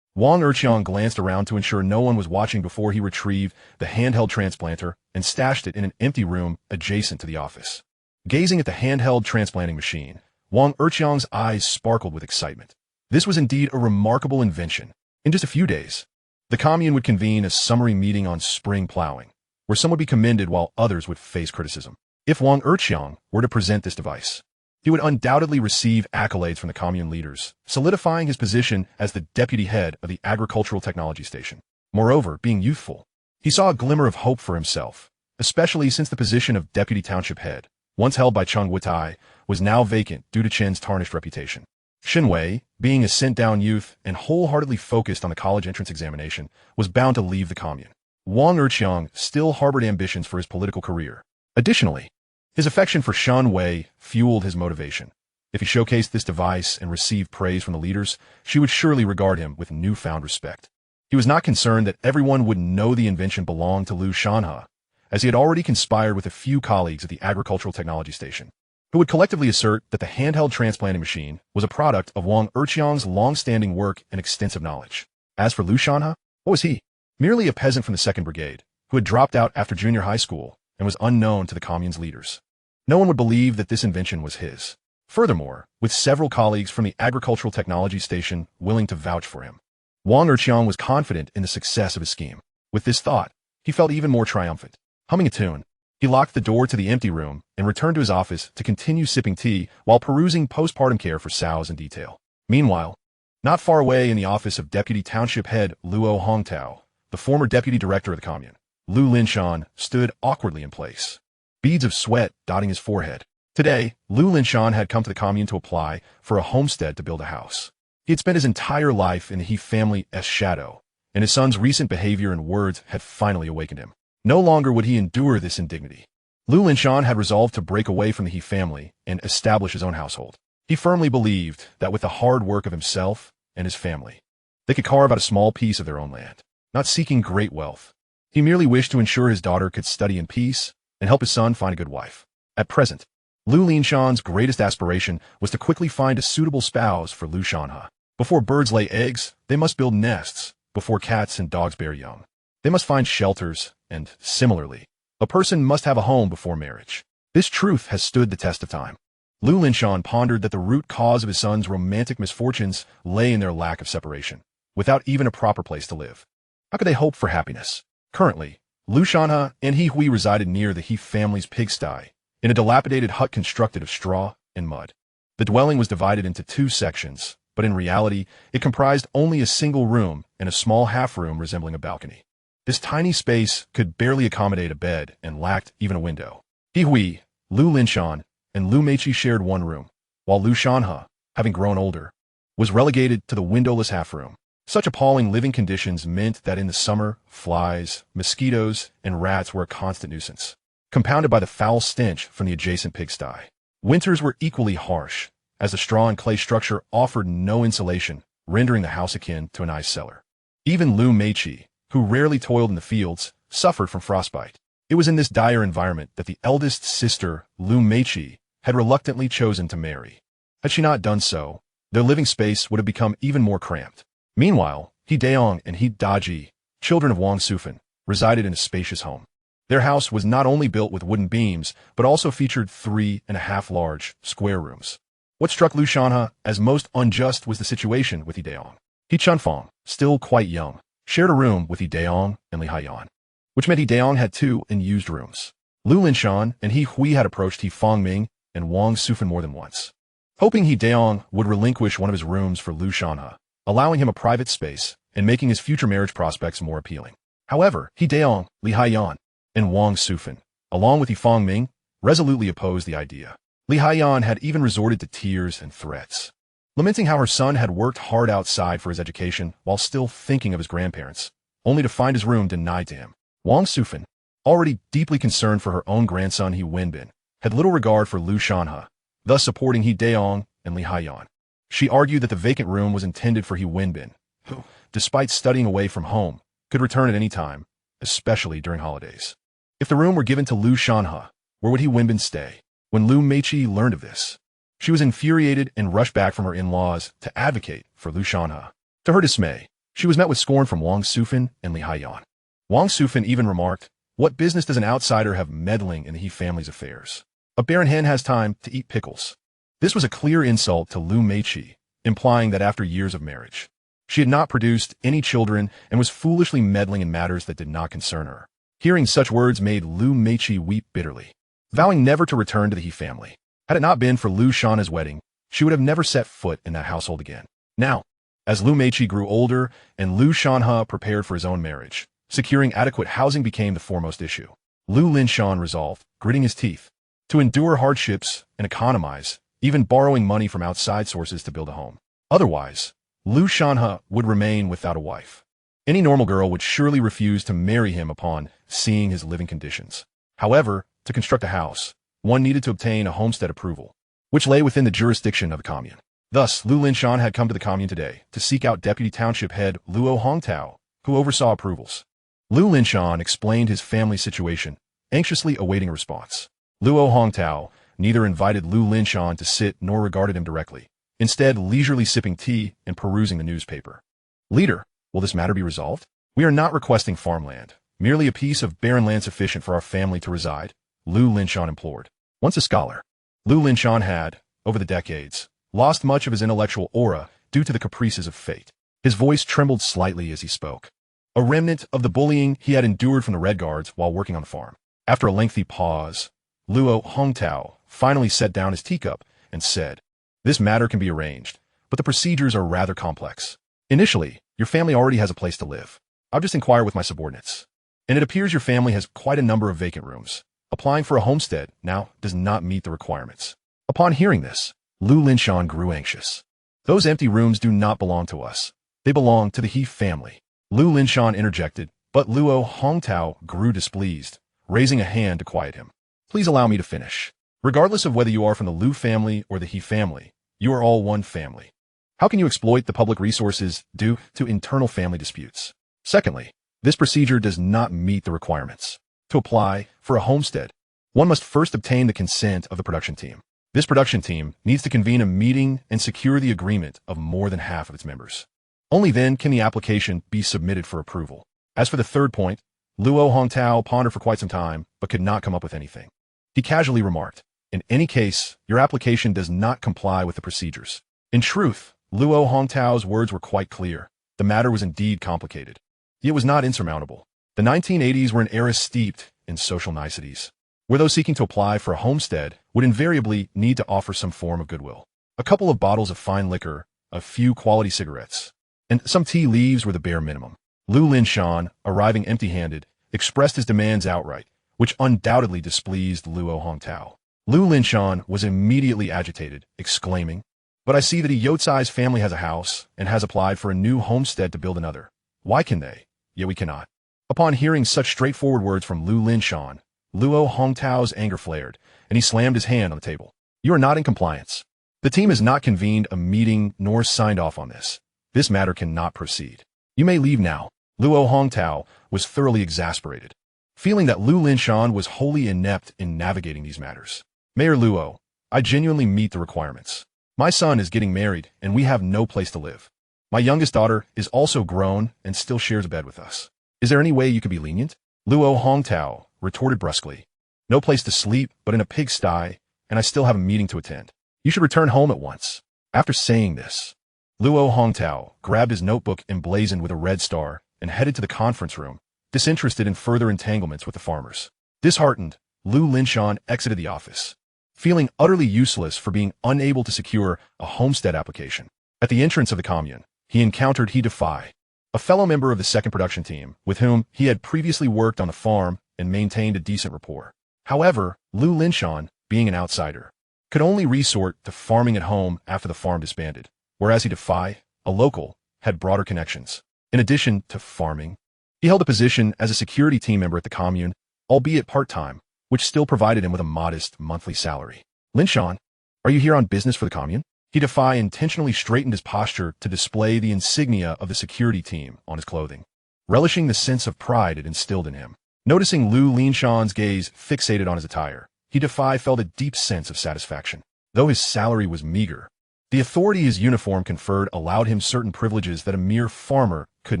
Speaker 1: Wong Yongji glanced around to ensure no one was watching before he retrieved the handheld transplanter and stashed it in an empty room adjacent to the office. Gazing at the handheld transplanting machine, Wong Yongji's eyes sparkled with excitement. This was indeed a remarkable invention. In just a few days, the commune would convene a summary meeting on spring plowing, where some would be commended while others would face criticism. If Wong Yongji were to present this device, he would undoubtedly receive accolades from the commune leaders, solidifying his position as the deputy head of the Agricultural Technology Station. Moreover, being youthful, he saw a glimmer of hope for himself, especially since the position of deputy township head, once held by Chung Wutai, was now vacant due to Chen's tarnished reputation. Shinwei, being a sent-down youth and wholeheartedly focused on the college entrance examination, was bound to leave the commune. Wong Yongji still harbored ambitions for his political career. Additionally, his affection for Shanwei fueled his motivation. If he showcased this device and received praise from the leaders, she would surely regard him with newfound respect. He was not concerned that everyone would know the invention belonged to Lu Shanhe, as he had already conspired with a few colleagues at the agricultural technology station, who would collectively assert that the handheld transplanting machine was a product of Wong Yongji's long-standing work and extensive knowledge. As for Lu Shanhe, what was he? Merely a peasant from the 2nd Brigade, who had dropped out after junior high school and was unknown to the commune's leaders. No one would believe that this invention was his. Furthermore, with several colleagues from the agricultural technology station willing to vouch for him, Wong Yongji was confident in the success of his scheme. With this thought, he felt even more triumphant. Humming a tune, he locked the door to the empty room and returned to his office to continue sipping tea while perusing postpartum care for sows in detail. Meanwhile, not far away in the office of Deputy Township Head Luo Hongtao, the former deputy director of the commune, Lu Linshan stood awkwardly in place, beads of sweat dotting his forehead. Today, Lu Linshan had come to the commune to apply for a homestead to build a house. He had spent his entire life in the He family's shadow, and his son's recent behavior and words had finally awakened him. No longer would he endure this indignity. Lu Linshan had resolved to break away from the He family and establish his own household. He firmly believed that with the hard work of himself and his family, they could carve out a small piece of their own land, not seeking great wealth. He merely wished to ensure his daughter could study in peace and help his son find a good wife. At present, Lu Linshan's greatest aspiration was to quickly find a suitable spouse for Lu Shanhe. Before birds lay eggs, they must build nests. Before cats and dogs bear young, they must find shelters, and, similarly, a person must have a home before marriage. This truth has stood the test of time. Lu Linshan pondered that the root cause of his son's romantic misfortunes lay in their lack of separation, without even a proper place to live. How could they hope for happiness? Currently, Lu Shanhe and He Hui resided near the He family's pigsty, in a dilapidated hut constructed of straw and mud. The dwelling was divided into 2 sections, but in reality, it comprised only a single room and a small half-room resembling a balcony. This tiny space could barely accommodate a bed and lacked even a window. He Hui, Lu Linshan, and Lu Meiqi shared one room, while Lu Shanhe, having grown older, was relegated to the windowless half-room. Such appalling living conditions meant that in the summer, flies, mosquitoes, and rats were a constant nuisance, compounded by the foul stench from the adjacent pigsty. Winters were equally harsh, as the straw and clay structure offered no insulation, rendering the house akin to an ice cellar. Even Lu Meiqi, who rarely toiled in the fields, suffered from frostbite. It was in this dire environment that the eldest sister, Lu Meiqi, had reluctantly chosen to marry. Had she not done so, their living space would have become even more cramped. Meanwhile, He Daong and He Daji, children of Wang Sufan, resided in a spacious home. Their house was not only built with wooden beams, but also featured 3.5 large, square rooms. What struck Lu Shanhe as most unjust was the situation with He Daong. He Chunfang, still quite young, shared a room with He Daong and Li Haiyan, which meant He Daong had 2 unused rooms. Lu Linshan and He Hui had approached He Fangming and Wang Sufan more than once, hoping He Daong would relinquish one of his rooms for Lu Shanhe, allowing him a private space and making his future marriage prospects more appealing. However, He Daong, Li Haiyan, and Wang Sufan, along with He Fangming, resolutely opposed the idea. Li Haiyan had even resorted to tears and threats, lamenting how her son had worked hard outside for his education while still thinking of his grandparents, only to find his room denied to him. Wang Sufan, already deeply concerned for her own grandson He Wenbin, had little regard for Lu Shanhe, thus supporting He Daong and Li Haiyan. She argued that the vacant room was intended for He Wenbin, who, despite studying away from home, could return at any time, especially during holidays. If the room were given to Lu Shanhe, where would He Wenbin stay? When Lu Meiqi learned of this, she was infuriated and rushed back from her in-laws to advocate for Lu Shanhe. To her dismay, she was met with scorn from Wang Sufan and Li Haiyan. Wang Sufan even remarked, "What business does an outsider have meddling in the He family's affairs? A barren hen has time to eat pickles." This was a clear insult to Lu Meiqi, implying that after years of marriage, she had not produced any children and was foolishly meddling in matters that did not concern her. Hearing such words made Lu Meiqi weep bitterly, vowing never to return to the He family. Had it not been for Lu Shanhe's wedding, she would have never set foot in that household again. Now, as Lu Meiqi grew older and Lu Shanhe prepared for his own marriage, securing adequate housing became the foremost issue. Lu Linshan resolved, gritting his teeth, to endure hardships and economize, even borrowing money from outside sources to build a home. Otherwise, Lu Shanhe would remain without a wife. Any normal girl would surely refuse to marry him upon seeing his living conditions. However, to construct a house, one needed to obtain a homestead approval, which lay within the jurisdiction of the commune. Thus, Lu Linshan had come to the commune today to seek out Deputy Township Head Luo Hongtao, who oversaw approvals. Lu Linshan explained his family situation, anxiously awaiting a response. Luo Hongtao neither invited Lu Linshan to sit nor regarded him directly, instead leisurely sipping tea and perusing the newspaper. Leader, will this matter be resolved? We are not requesting farmland, merely a piece of barren land sufficient for our family to reside, Lu Linshan implored. Once a scholar, Lu Linshan had, over the decades, lost much of his intellectual aura due to the caprices of fate. His voice trembled slightly as he spoke, a remnant of the bullying he had endured from the Red Guards while working on the farm. After a lengthy pause, Luo Hongtao finally set down his teacup and said, "This matter can be arranged, but the procedures are rather complex. Initially, your family already has a place to live. I'll just inquire with my subordinates. And it appears your family has quite a number of vacant rooms. Applying for a homestead now does not meet the requirements." Upon hearing this, Lu Linshan grew anxious. "Those empty rooms do not belong to us. They belong to the He family." Lu Linshan interjected, but Luo Hongtao grew displeased, raising a hand to quiet him. "Please allow me to finish. Regardless of whether you are from the Lu family or the He family, you are all one family. How can you exploit the public resources due to internal family disputes? Secondly, this procedure does not meet the requirements. To apply for a homestead, one must first obtain the consent of the production team. This production team needs to convene a meeting and secure the agreement of more than half of its members. Only then can the application be submitted for approval." As for the third point, Luo Hongtao pondered for quite some time, but could not come up with anything. He casually remarked, "In any case, your application does not comply with the procedures." In truth, Luo Hongtao's words were quite clear. The matter was indeed complicated. Yet it was not insurmountable. The 1980s were an era steeped in social niceties, where those seeking to apply for a homestead would invariably need to offer some form of goodwill. A couple of bottles of fine liquor, a few quality cigarettes, and some tea leaves were the bare minimum. Lu Linshan, arriving empty-handed, expressed his demands outright, which undoubtedly displeased Luo Hongtao. Lu Linshan was immediately agitated, exclaiming, "But I see that a Yotsai's family has a house and has applied for a new homestead to build another. Why can they? Yet we cannot." Upon hearing such straightforward words from Lu Linshan, Luo Hongtao's anger flared, and he slammed his hand on the table. "You are not in compliance. The team has not convened a meeting nor signed off on this. This matter cannot proceed. You may leave now." Luo Hongtao was thoroughly exasperated, feeling that Lu Linshan was wholly inept in navigating these matters. "Mayor Luo, I genuinely meet the requirements. My son is getting married, and we have no place to live. My youngest daughter is also grown and still shares a bed with us. Is there any way you could be lenient?" Luo Hongtao retorted brusquely, "No place to sleep but in a pigsty, and I still have a meeting to attend. You should return home at once." After saying this, Luo Hongtao grabbed his notebook emblazoned with a red star and headed to the conference room, disinterested in further entanglements with the farmers. Disheartened, Lu Linshan exited the office, feeling utterly useless for being unable to secure a homestead application. At the entrance of the commune, he encountered He Defy, a fellow member of the second production team with whom he had previously worked on the farm and maintained a decent rapport. However, Lu Linshan, being an outsider, could only resort to farming at home after the farm disbanded, whereas He Defy, a local, had broader connections. In addition to farming, he held a position as a security team member at the commune, albeit part-time, which still provided him with a modest monthly salary. "Linshan, are you here on business for the commune?" He Defy intentionally straightened his posture to display the insignia of the security team on his clothing, relishing the sense of pride it instilled in him. Noticing Lu Linshan's gaze fixated on his attire, He Defy felt a deep sense of satisfaction. Though his salary was meager, the authority his uniform conferred allowed him certain privileges that a mere farmer could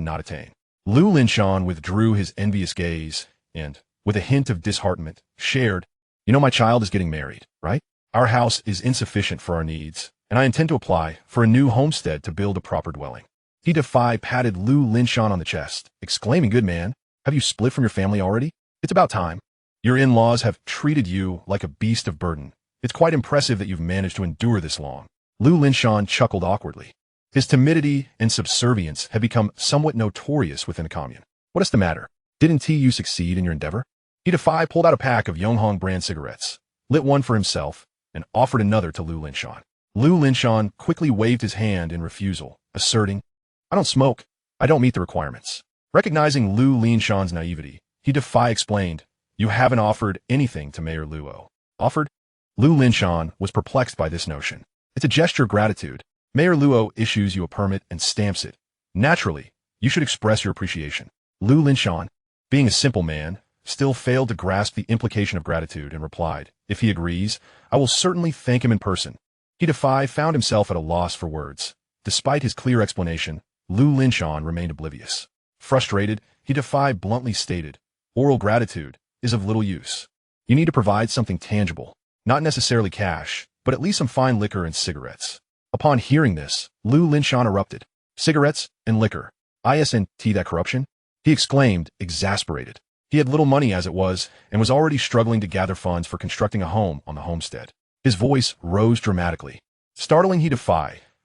Speaker 1: not attain. Lu Linshan withdrew his envious gaze and, with a hint of disheartenment, shared, "You know my child is getting married, right? Our house is insufficient for our needs, and I intend to apply for a new homestead to build a proper dwelling." He Defy patted Lu Linshan on the chest, exclaiming, "Good man, have you split from your family already? It's about time. Your in-laws have treated you like a beast of burden. It's quite impressive that you've managed to endure this long." Lu Linshan chuckled awkwardly. His timidity and subservience had become somewhat notorious within the commune. "What is the matter? Didn't you succeed in your endeavor?" He Defy pulled out a pack of Yonghong brand cigarettes, lit one for himself, and offered another to Lu Linshan. Lu Linshan quickly waved his hand in refusal, asserting, "I don't smoke. I don't meet the requirements." Recognizing Lu Linshan's naivety, He Defy explained, "You haven't offered anything to Mayor Luo." "Offered?" Lu Linshan was perplexed by this notion. "It's a gesture of gratitude. Mayor Luo issues you a permit and stamps it. Naturally, You should express your appreciation. Lu Linshan, being a simple man, still failed to grasp the implication of gratitude and replied, if he agrees, I will certainly thank him in person. He found himself at a loss for words. Despite his clear explanation, Lu Linshan remained oblivious. Frustrated, he bluntly stated, oral gratitude is of little use. You need to provide something tangible, not necessarily cash, but at least some fine liquor and cigarettes. Upon hearing this, Lu Linshan erupted. Cigarettes and liquor. Isn't that corruption? He exclaimed, exasperated. He had little money as it was, and was already struggling to gather funds for constructing a home on the homestead. His voice rose dramatically. Startling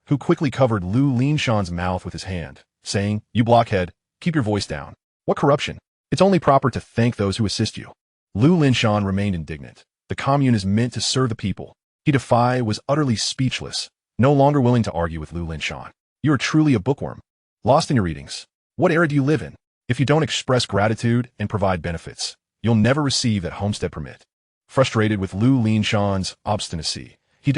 Speaker 1: who quickly covered Lu Linshan's mouth with his hand, saying, You blockhead, keep your voice down. What corruption? It's only proper to thank those who assist you. Lu Linshan remained indignant. The commune is meant to serve the people. He was utterly speechless, no longer willing to argue with Lu Linshan. You are truly a bookworm. Lost in your readings. What era do you live in? If you don't express gratitude and provide benefits, you'll never receive that homestead permit. Frustrated with Lu Linshan's obstinacy, he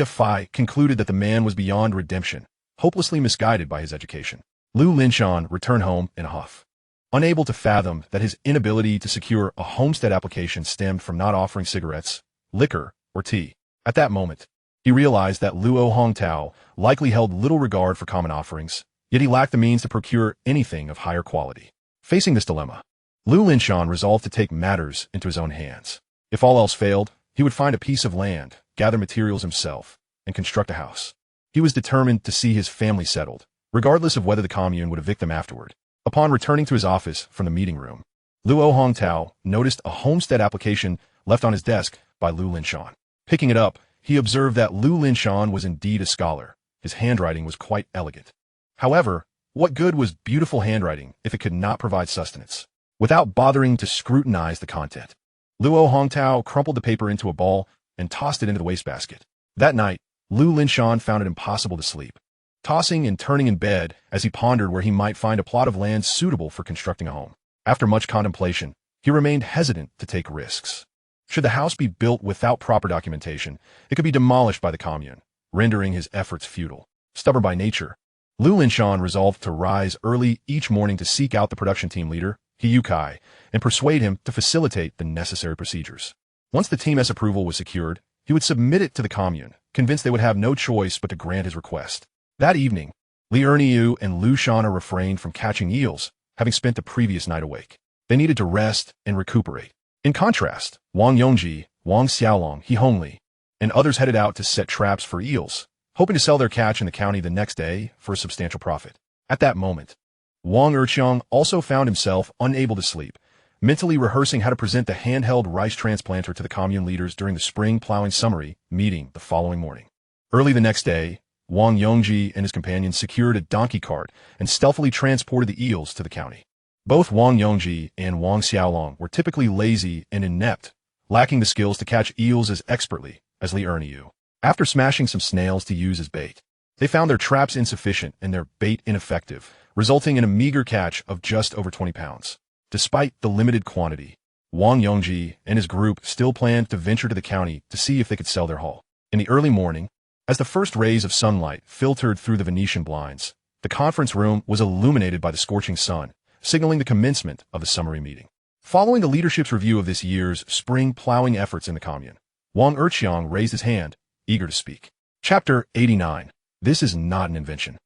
Speaker 1: concluded that the man was beyond redemption, hopelessly misguided by his education. Lu Linshan returned home in a huff. Unable to fathom that his inability to secure a homestead application stemmed from not offering cigarettes, liquor, or tea. At that moment, he realized that Luo Hongtao likely held little regard for common offerings, yet he lacked the means to procure anything of higher quality. Facing this dilemma, Lu Linshan resolved to take matters into his own hands. If all else failed, he would find a piece of land, gather materials himself, and construct a house. He was determined to see his family settled, regardless of whether the commune would evict them afterward. Upon returning to his office from the meeting room, Luo Hongtao noticed a homestead application left on his desk by Lu Linshan. Picking it up, he observed that Lu Linshan was indeed a scholar. His handwriting was quite elegant. However, what good was beautiful handwriting if it could not provide sustenance? Without bothering to scrutinize the content, Luo Hongtao crumpled the paper into a ball and tossed it into the wastebasket. That night, Lu Linshan found it impossible to sleep, tossing and turning in bed as he pondered where he might find a plot of land suitable for constructing a home. After much contemplation, he remained hesitant to take risks. Should the house be built without proper documentation, it could be demolished by the commune, rendering his efforts futile. Stubborn by nature, Lu Linshan resolved to rise early each morning to seek out the production team leader, He Yukai, and persuade him to facilitate the necessary procedures. Once the team's approval was secured, he would submit it to the commune, convinced they would have no choice but to grant his request. That evening, Li Erniu and Lu Shanhe refrained from catching eels, having spent the previous night awake. They needed to rest and recuperate. In contrast, Wong Yongji, Wang Xiaolong, He Hongli, and others headed out to set traps for eels, hoping to sell their catch in the county the next day for a substantial profit. At that moment, Wang Erqiang also found himself unable to sleep, mentally rehearsing how to present the handheld rice transplanter to the commune leaders during the spring plowing summary meeting the following morning. Early the next day, Wong Yongji and his companions secured a donkey cart and stealthily transported the eels to the county. Both Wong Yongji and Wang Xiaolong were typically lazy and inept, lacking the skills to catch eels as expertly as Li Erniu. After smashing some snails to use as bait, they found their traps insufficient and their bait ineffective, resulting in a meager catch of just over 20 pounds. Despite the limited quantity, Wong Yongji and his group still planned to venture to the county to see if they could sell their haul. In the early morning, as the first rays of sunlight filtered through the Venetian blinds, the conference room was illuminated by the scorching sun, signaling the commencement of the summary meeting. Following the leadership's review of this year's spring plowing efforts in the commune, Wang Erqiang raised his hand, eager to speak. Chapter 89. This is not an invention.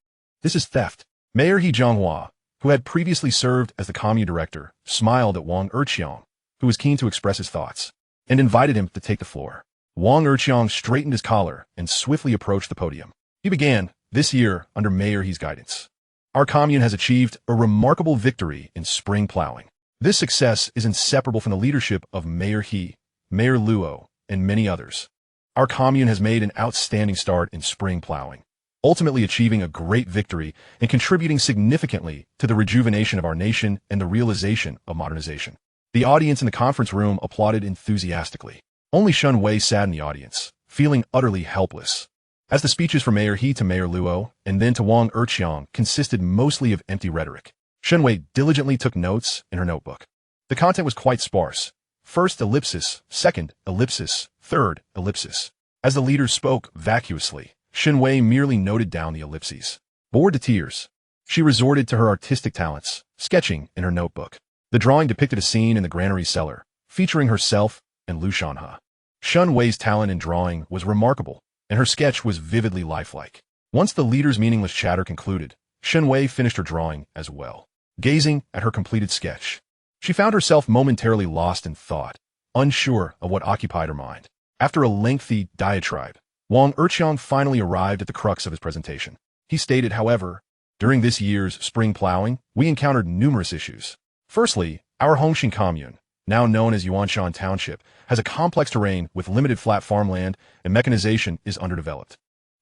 Speaker 1: This is theft. Mayor He Zhonghua, who had previously served as the commune director, smiled at Wang Erqiang, who was keen to express his thoughts, and invited him to take the floor. Wang Erqiang straightened his collar and swiftly approached the podium. He began, this year, under Mayor He's guidance, our commune has achieved a remarkable victory in spring plowing. This success is inseparable from the leadership of Mayor He, Mayor Luo, and many others. Our commune has made an outstanding start in spring plowing, ultimately achieving a great victory and contributing significantly to the rejuvenation of our nation and the realization of modernization. The audience in the conference room applauded enthusiastically. Only Shen Wei sat in the audience, feeling utterly helpless, as the speeches from Mayor He to Mayor Luo and then to Wang Erqiang consisted mostly of empty rhetoric. Shen Wei diligently took notes in her notebook. The content was quite sparse. First ellipsis, second ellipsis, third ellipsis. As the leaders spoke vacuously, Shen Wei merely noted down the ellipses. Bored to tears, She resorted to her artistic talents, sketching in her notebook. The drawing depicted a scene in the granary cellar, featuring herself and Lu Shanhe. Shen Wei's talent in drawing was remarkable, and her sketch was vividly lifelike. Once the leader's meaningless chatter concluded, Shen Wei finished her drawing as well. Gazing at her completed sketch, she found herself momentarily lost in thought, unsure of what occupied her mind. After a lengthy diatribe, Wong Yongji finally arrived at the crux of his presentation. He stated, however, during this year's spring plowing, we encountered numerous issues. Firstly, our Hongxing commune, now known as Yuanshan Township, has a complex terrain with limited flat farmland, and mechanization is underdeveloped.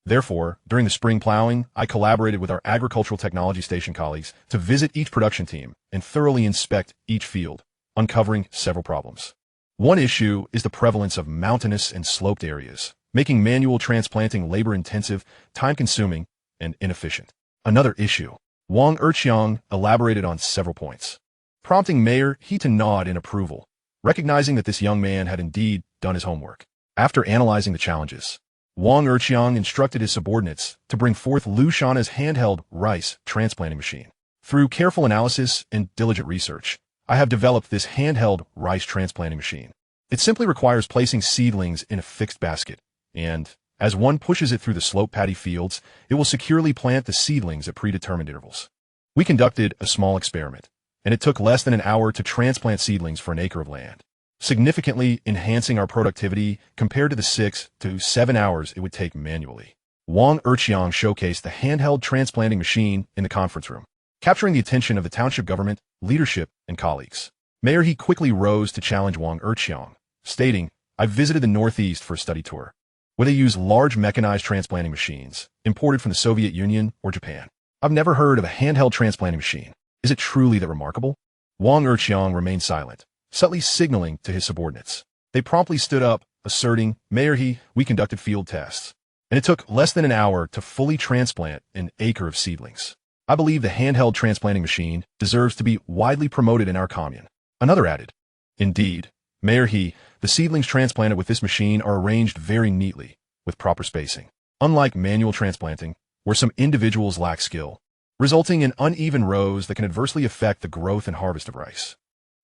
Speaker 1: Therefore, during the spring plowing, I collaborated with our agricultural technology station colleagues to visit each production team and thoroughly inspect each field, uncovering several problems. One issue is the prevalence of mountainous and sloped areas, making manual transplanting labor-intensive, time-consuming, and inefficient. Another issue. Wong Yongji elaborated on several points, prompting Mayor He to nod in approval, recognizing that this young man had indeed done his homework. After analyzing the challenges, Wong Yongji instructed his subordinates to bring forth Lu Shanhe's handheld rice transplanting machine. Through careful analysis and diligent research, I have developed this handheld rice transplanting machine. It simply requires placing seedlings in a fixed basket, and, as one pushes it through the slope paddy fields, it will securely plant the seedlings at predetermined intervals. We conducted a small experiment, and it took less than an hour to transplant seedlings for an acre of land, significantly enhancing our productivity compared to the 6 to 7 hours it would take manually. Wong Yongji showcased the handheld transplanting machine in the conference room, capturing the attention of the township government, leadership, and colleagues. Mayor He quickly rose to challenge Wong Yongji, stating, "I visited the Northeast for a study tour, where they use large mechanized transplanting machines, imported from the Soviet Union or Japan. I've never heard of a handheld transplanting machine. Is it truly that remarkable?" Wong Yongji remained silent, subtly signaling to his subordinates. They promptly stood up, asserting, "Mayor He, we conducted field tests, and it took less than an hour to fully transplant an acre of seedlings. I believe the handheld transplanting machine deserves to be widely promoted in our commune." Another added, "Indeed, Mayor He, the seedlings transplanted with this machine are arranged very neatly, with proper spacing, unlike manual transplanting, where some individuals lack skill, resulting in uneven rows that can adversely affect the growth and harvest of rice."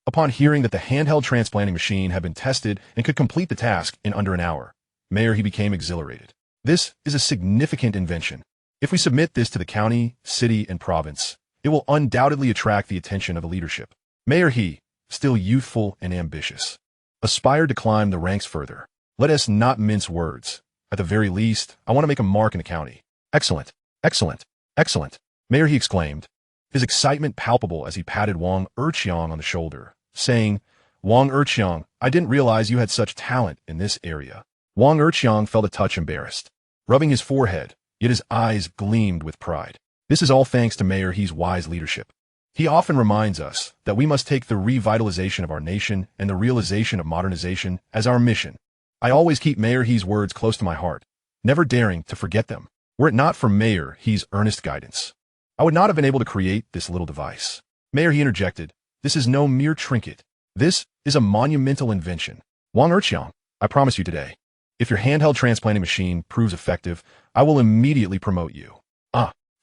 Speaker 1: Upon hearing that the handheld transplanting machine had been tested and could complete the task in under an hour, Mayor He became exhilarated. This is a significant invention. If we submit this to the county, city, and province, it will undoubtedly attract the attention of the leadership. Mayor He, still youthful and ambitious, aspired to climb the ranks further. Let us not mince words. At the very least, I want to make a mark in the county. Excellent, excellent, excellent, Mayor He exclaimed, his excitement palpable as he patted Wong Yongji on the shoulder, saying, "Wong Yongji, I didn't realize you had such talent in this area." Wong Yongji felt a touch embarrassed, rubbing his forehead, yet his eyes gleamed with pride. This is all thanks to Mayor He's wise leadership. He often reminds us that we must take the revitalization of our nation and the realization of modernization as our mission. I always keep Mayor He's words close to my heart, never daring to forget them. Were it not for Mayor He's earnest guidance, I would not have been able to create this little device. Mayor He interjected, "This is no mere trinket. This is a monumental invention. Wong Yongji, I promise you today, if your handheld transplanting machine proves effective, I will immediately promote you."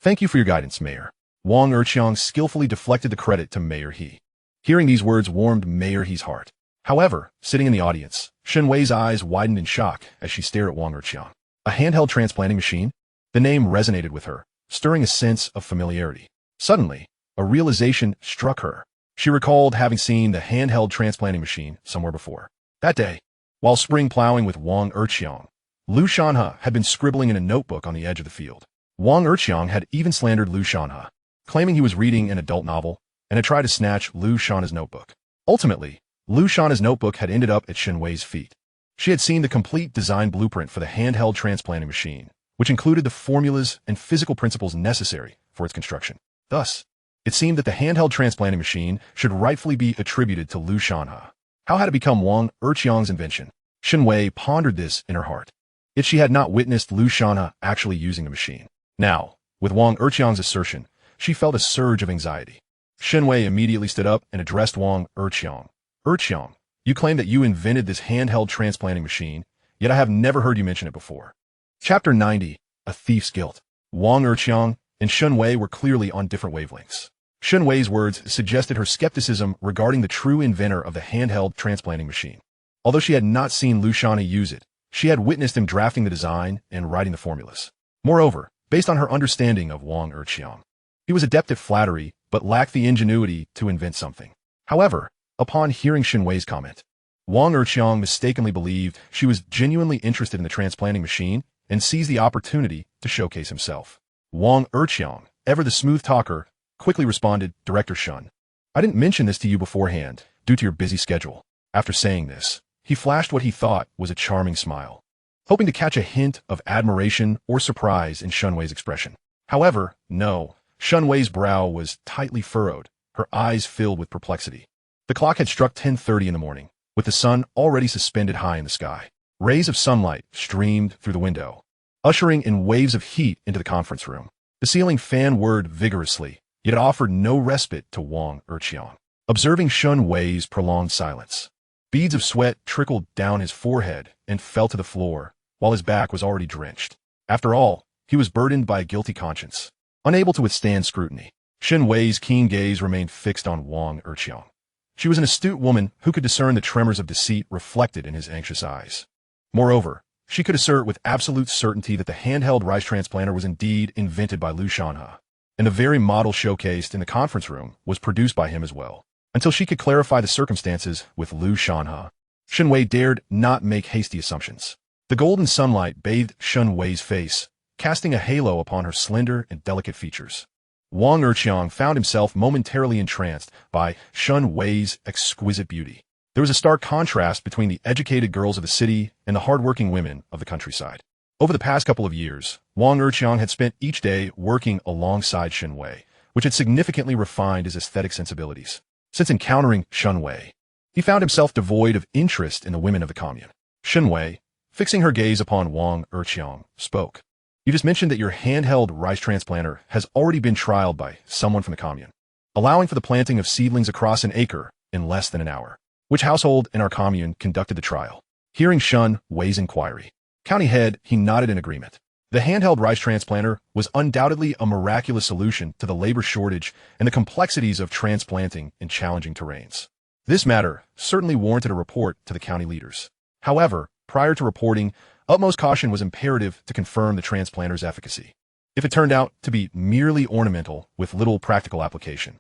Speaker 1: Thank you for your guidance, Mayor. Wong Yongji skillfully deflected the credit to Mayor He. Hearing these words warmed Mayor He's heart. However, sitting in the audience, Shen Wei's eyes widened in shock as she stared at Wong Yongji. A handheld transplanting machine? The name resonated with her, stirring a sense of familiarity. Suddenly, a realization struck her. She recalled having seen the handheld transplanting machine somewhere before. That day, while spring plowing with Wong Yongji, Lu Shanhe had been scribbling in a notebook on the edge of the field. Wong Yongji had even slandered Lu Shanhe, claiming he was reading an adult novel, and had tried to snatch Lu Shanhe's notebook. Ultimately, Lu Shanhe's notebook had ended up at Shen Wei's feet. She had seen the complete design blueprint for the handheld transplanting machine, which included the formulas and physical principles necessary for its construction. Thus, it seemed that the handheld transplanting machine should rightfully be attributed to Lu Shanhe. How had it become Wong Yongji's invention? Shen Wei pondered this in her heart. Yet she had not witnessed Lu Shanhe actually using the machine. Now, with Wong Yongji's assertion, she felt a surge of anxiety. Shen Wei immediately stood up and addressed Wong Yongji. "Yongji, you claim that you invented this handheld transplanting machine, yet I have never heard you mention it before." Chapter 90, A Thief's Guilt. Wong Yongji, and Shun Wei were clearly on different wavelengths. Shun Wei's words suggested her skepticism regarding the true inventor of the handheld transplanting machine. Although she had not seen Lu Shanhe use it, she had witnessed him drafting the design and writing the formulas. Moreover, based on her understanding of Wong Yongji, he was adept at flattery but lacked the ingenuity to invent something. However, upon hearing Shun Wei's comment, Wong Yongji mistakenly believed she was genuinely interested in the transplanting machine and seized the opportunity to showcase himself. Wong Yongji, ever the smooth talker, quickly responded, "Director Shun, I didn't mention this to you beforehand due to your busy schedule." After saying this, he flashed what he thought was a charming smile, hoping to catch a hint of admiration or surprise in Shun Wei's expression. However, no, Shun Wei's brow was tightly furrowed, her eyes filled with perplexity. The clock had struck 10:30 in the morning, with the sun already suspended high in the sky. Rays of sunlight streamed through the window, ushering in waves of heat into the conference room. The ceiling fan whirred vigorously, yet it offered no respite to Wong Yongji. Observing Shun Wei's prolonged silence, beads of sweat trickled down his forehead and fell to the floor, while his back was already drenched. After all, he was burdened by a guilty conscience, unable to withstand scrutiny. Shun Wei's keen gaze remained fixed on Wong Yongji. She was an astute woman who could discern the tremors of deceit reflected in his anxious eyes. Moreover, she could assert with absolute certainty that the handheld rice transplanter was indeed invented by Lu Shanhe, and the very model showcased in the conference room was produced by him as well. Until she could clarify the circumstances with Lu Shanhe, Shun Wei dared not make hasty assumptions. The golden sunlight bathed Shun Wei's face, casting a halo upon her slender and delicate features. Wong Yongji found himself momentarily entranced by Shun Wei's exquisite beauty. There was a stark contrast between the educated girls of the city and the hardworking women of the countryside. Over the past couple of years, Wong Yongji had spent each day working alongside Shun Wei, which had significantly refined his aesthetic sensibilities. Since encountering Shun Wei, he found himself devoid of interest in the women of the commune. Shun Wei, fixing her gaze upon Wong Yongji, spoke. "You just mentioned that your handheld rice transplanter has already been trialed by someone from the commune, allowing for the planting of seedlings across an acre in less than an hour. Which household in our commune conducted the trial?" Hearing Shun Wei's inquiry, county head, he nodded in agreement. The handheld rice transplanter was undoubtedly a miraculous solution to the labor shortage and the complexities of transplanting in challenging terrains. This matter certainly warranted a report to the county leaders. However, prior to reporting, utmost caution was imperative to confirm the transplanter's efficacy. If it turned out to be merely ornamental with little practical application,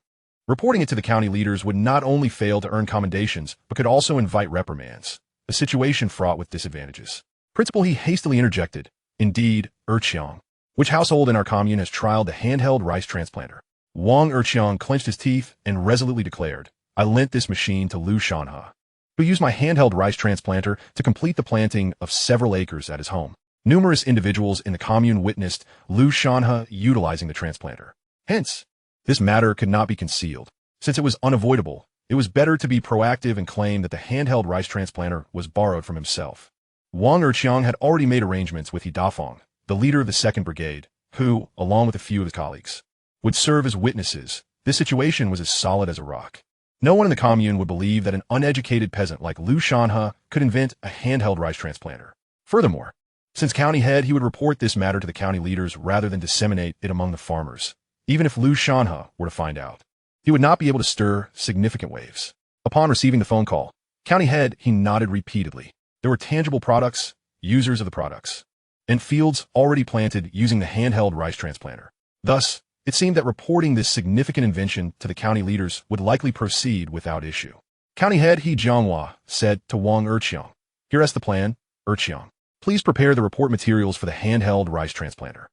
Speaker 1: reporting it to the county leaders would not only fail to earn commendations, but could also invite reprimands, a situation fraught with disadvantages. Principal, he hastily interjected. "Indeed, Yongji. Which household in our commune has trialed the handheld rice transplanter?" Wong Yongji clenched his teeth and resolutely declared, "I lent this machine to Lu Shanhe, who used my handheld rice transplanter to complete the planting of several acres at his home. Numerous individuals in the commune witnessed Lu Shanhe utilizing the transplanter. Hence, this matter could not be concealed. Since it was unavoidable, it was better to be proactive and claim that the handheld rice transplanter was borrowed from himself." Wong Yongji had already made arrangements with Dafeng, the leader of the 2nd Brigade, who, along with a few of his colleagues, would serve as witnesses. This situation was as solid as a rock. No one in the commune would believe that an uneducated peasant like Lu Shanhe could invent a handheld rice transplanter. Furthermore, since county head, he would report this matter to the county leaders rather than disseminate it among the farmers. Even if Lu Shanhe were to find out, he would not be able to stir significant waves. Upon receiving the phone call, county head, he nodded repeatedly. There were tangible products, users of the products, and fields already planted using the handheld rice transplanter. Thus, it seemed that reporting this significant invention to the county leaders would likely proceed without issue. County head He Jianghua said to Wong Yongji, "Here is the plan, Yongji. Please prepare the report materials for the handheld rice transplanter.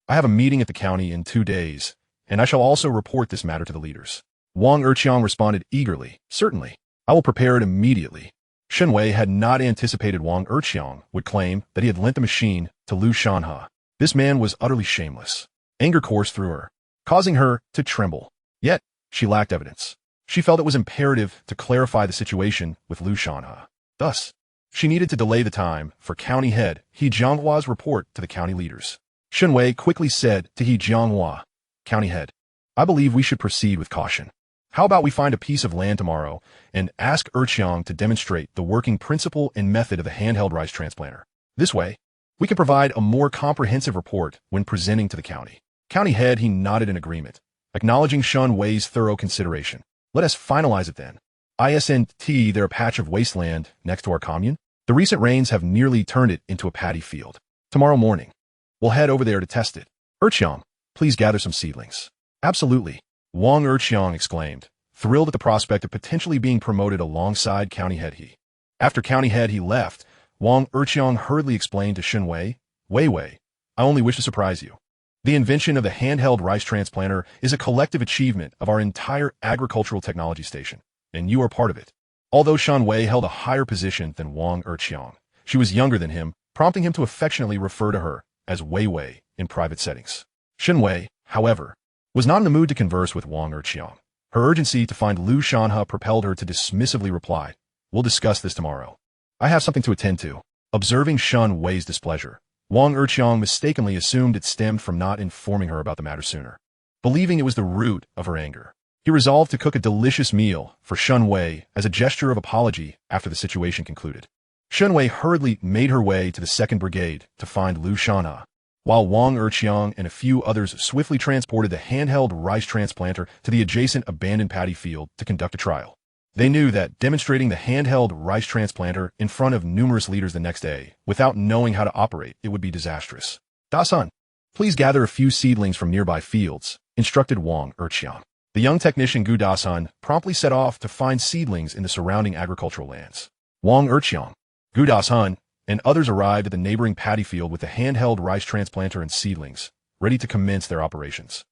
Speaker 1: I have a meeting at the county in 2 days, and I shall also report this matter to the leaders." Wong Yongji responded eagerly, "Certainly, I will prepare it immediately." Shun Wei had not anticipated Wong Yongji would claim that he had lent the machine to Lu Shanhe. This man was utterly shameless. Anger coursed through her, causing her to tremble. Yet, she lacked evidence. She felt it was imperative to clarify the situation with Lu Shanhe. Thus, she needed to delay the time for county head He Jianghua's report to the county leaders. Shun Wei quickly said to He Jianghua, "County head, I believe we should proceed with caution. How about we find a piece of land tomorrow and ask Yongji to demonstrate the working principle and method of the handheld rice transplanter? This way, we can provide a more comprehensive report when presenting to the county." County head, he nodded in agreement, acknowledging Shun Wei's thorough consideration. Let us finalize it then. Isn't there a patch of wasteland next to our commune? The recent rains have nearly turned it into a paddy field. Tomorrow morning, we'll head over there to test it. Erqiang, please gather some seedlings. Absolutely. Wong Erqiang exclaimed, thrilled at the prospect of potentially being promoted alongside County Head he. After County Head he left, Wong Erqiang hurriedly explained to Shun Wei, Wei, I only wish to surprise you. The invention of the handheld rice transplanter is a collective achievement of our entire agricultural technology station, and you are part of it. Although Shun Wei held a higher position than Wong Erqiang, she was younger than him, prompting him to affectionately refer to her as Wei in private settings. Shun Wei, however, was not in the mood to converse with Wong Erqiang. Her urgency to find Lu Shanhe propelled her to dismissively reply, We'll discuss this tomorrow. I have something to attend to. Observing Shun Wei's displeasure, Wong Erqiang mistakenly assumed it stemmed from not informing her about the matter sooner. Believing it was the root of her anger, he resolved to cook a delicious meal for Shun Wei as a gesture of apology after the situation concluded. Shun Wei hurriedly made her way to the 2nd Brigade to find Lu Shanhe, while Wong Erqiang and a few others swiftly transported the handheld rice transplanter to the adjacent abandoned paddy field to conduct a trial. They knew that demonstrating the handheld rice transplanter in front of numerous leaders the next day, without knowing how to operate, it would be disastrous. Da-san, please gather a few seedlings from nearby fields, instructed Wong Erqiang. The young technician Gu Da-san promptly set off to find seedlings in the surrounding agricultural lands. Wong Erqiang, Gu Da-san, and others arrived at the neighboring paddy field with the handheld rice transplanter and seedlings, ready to commence their operations.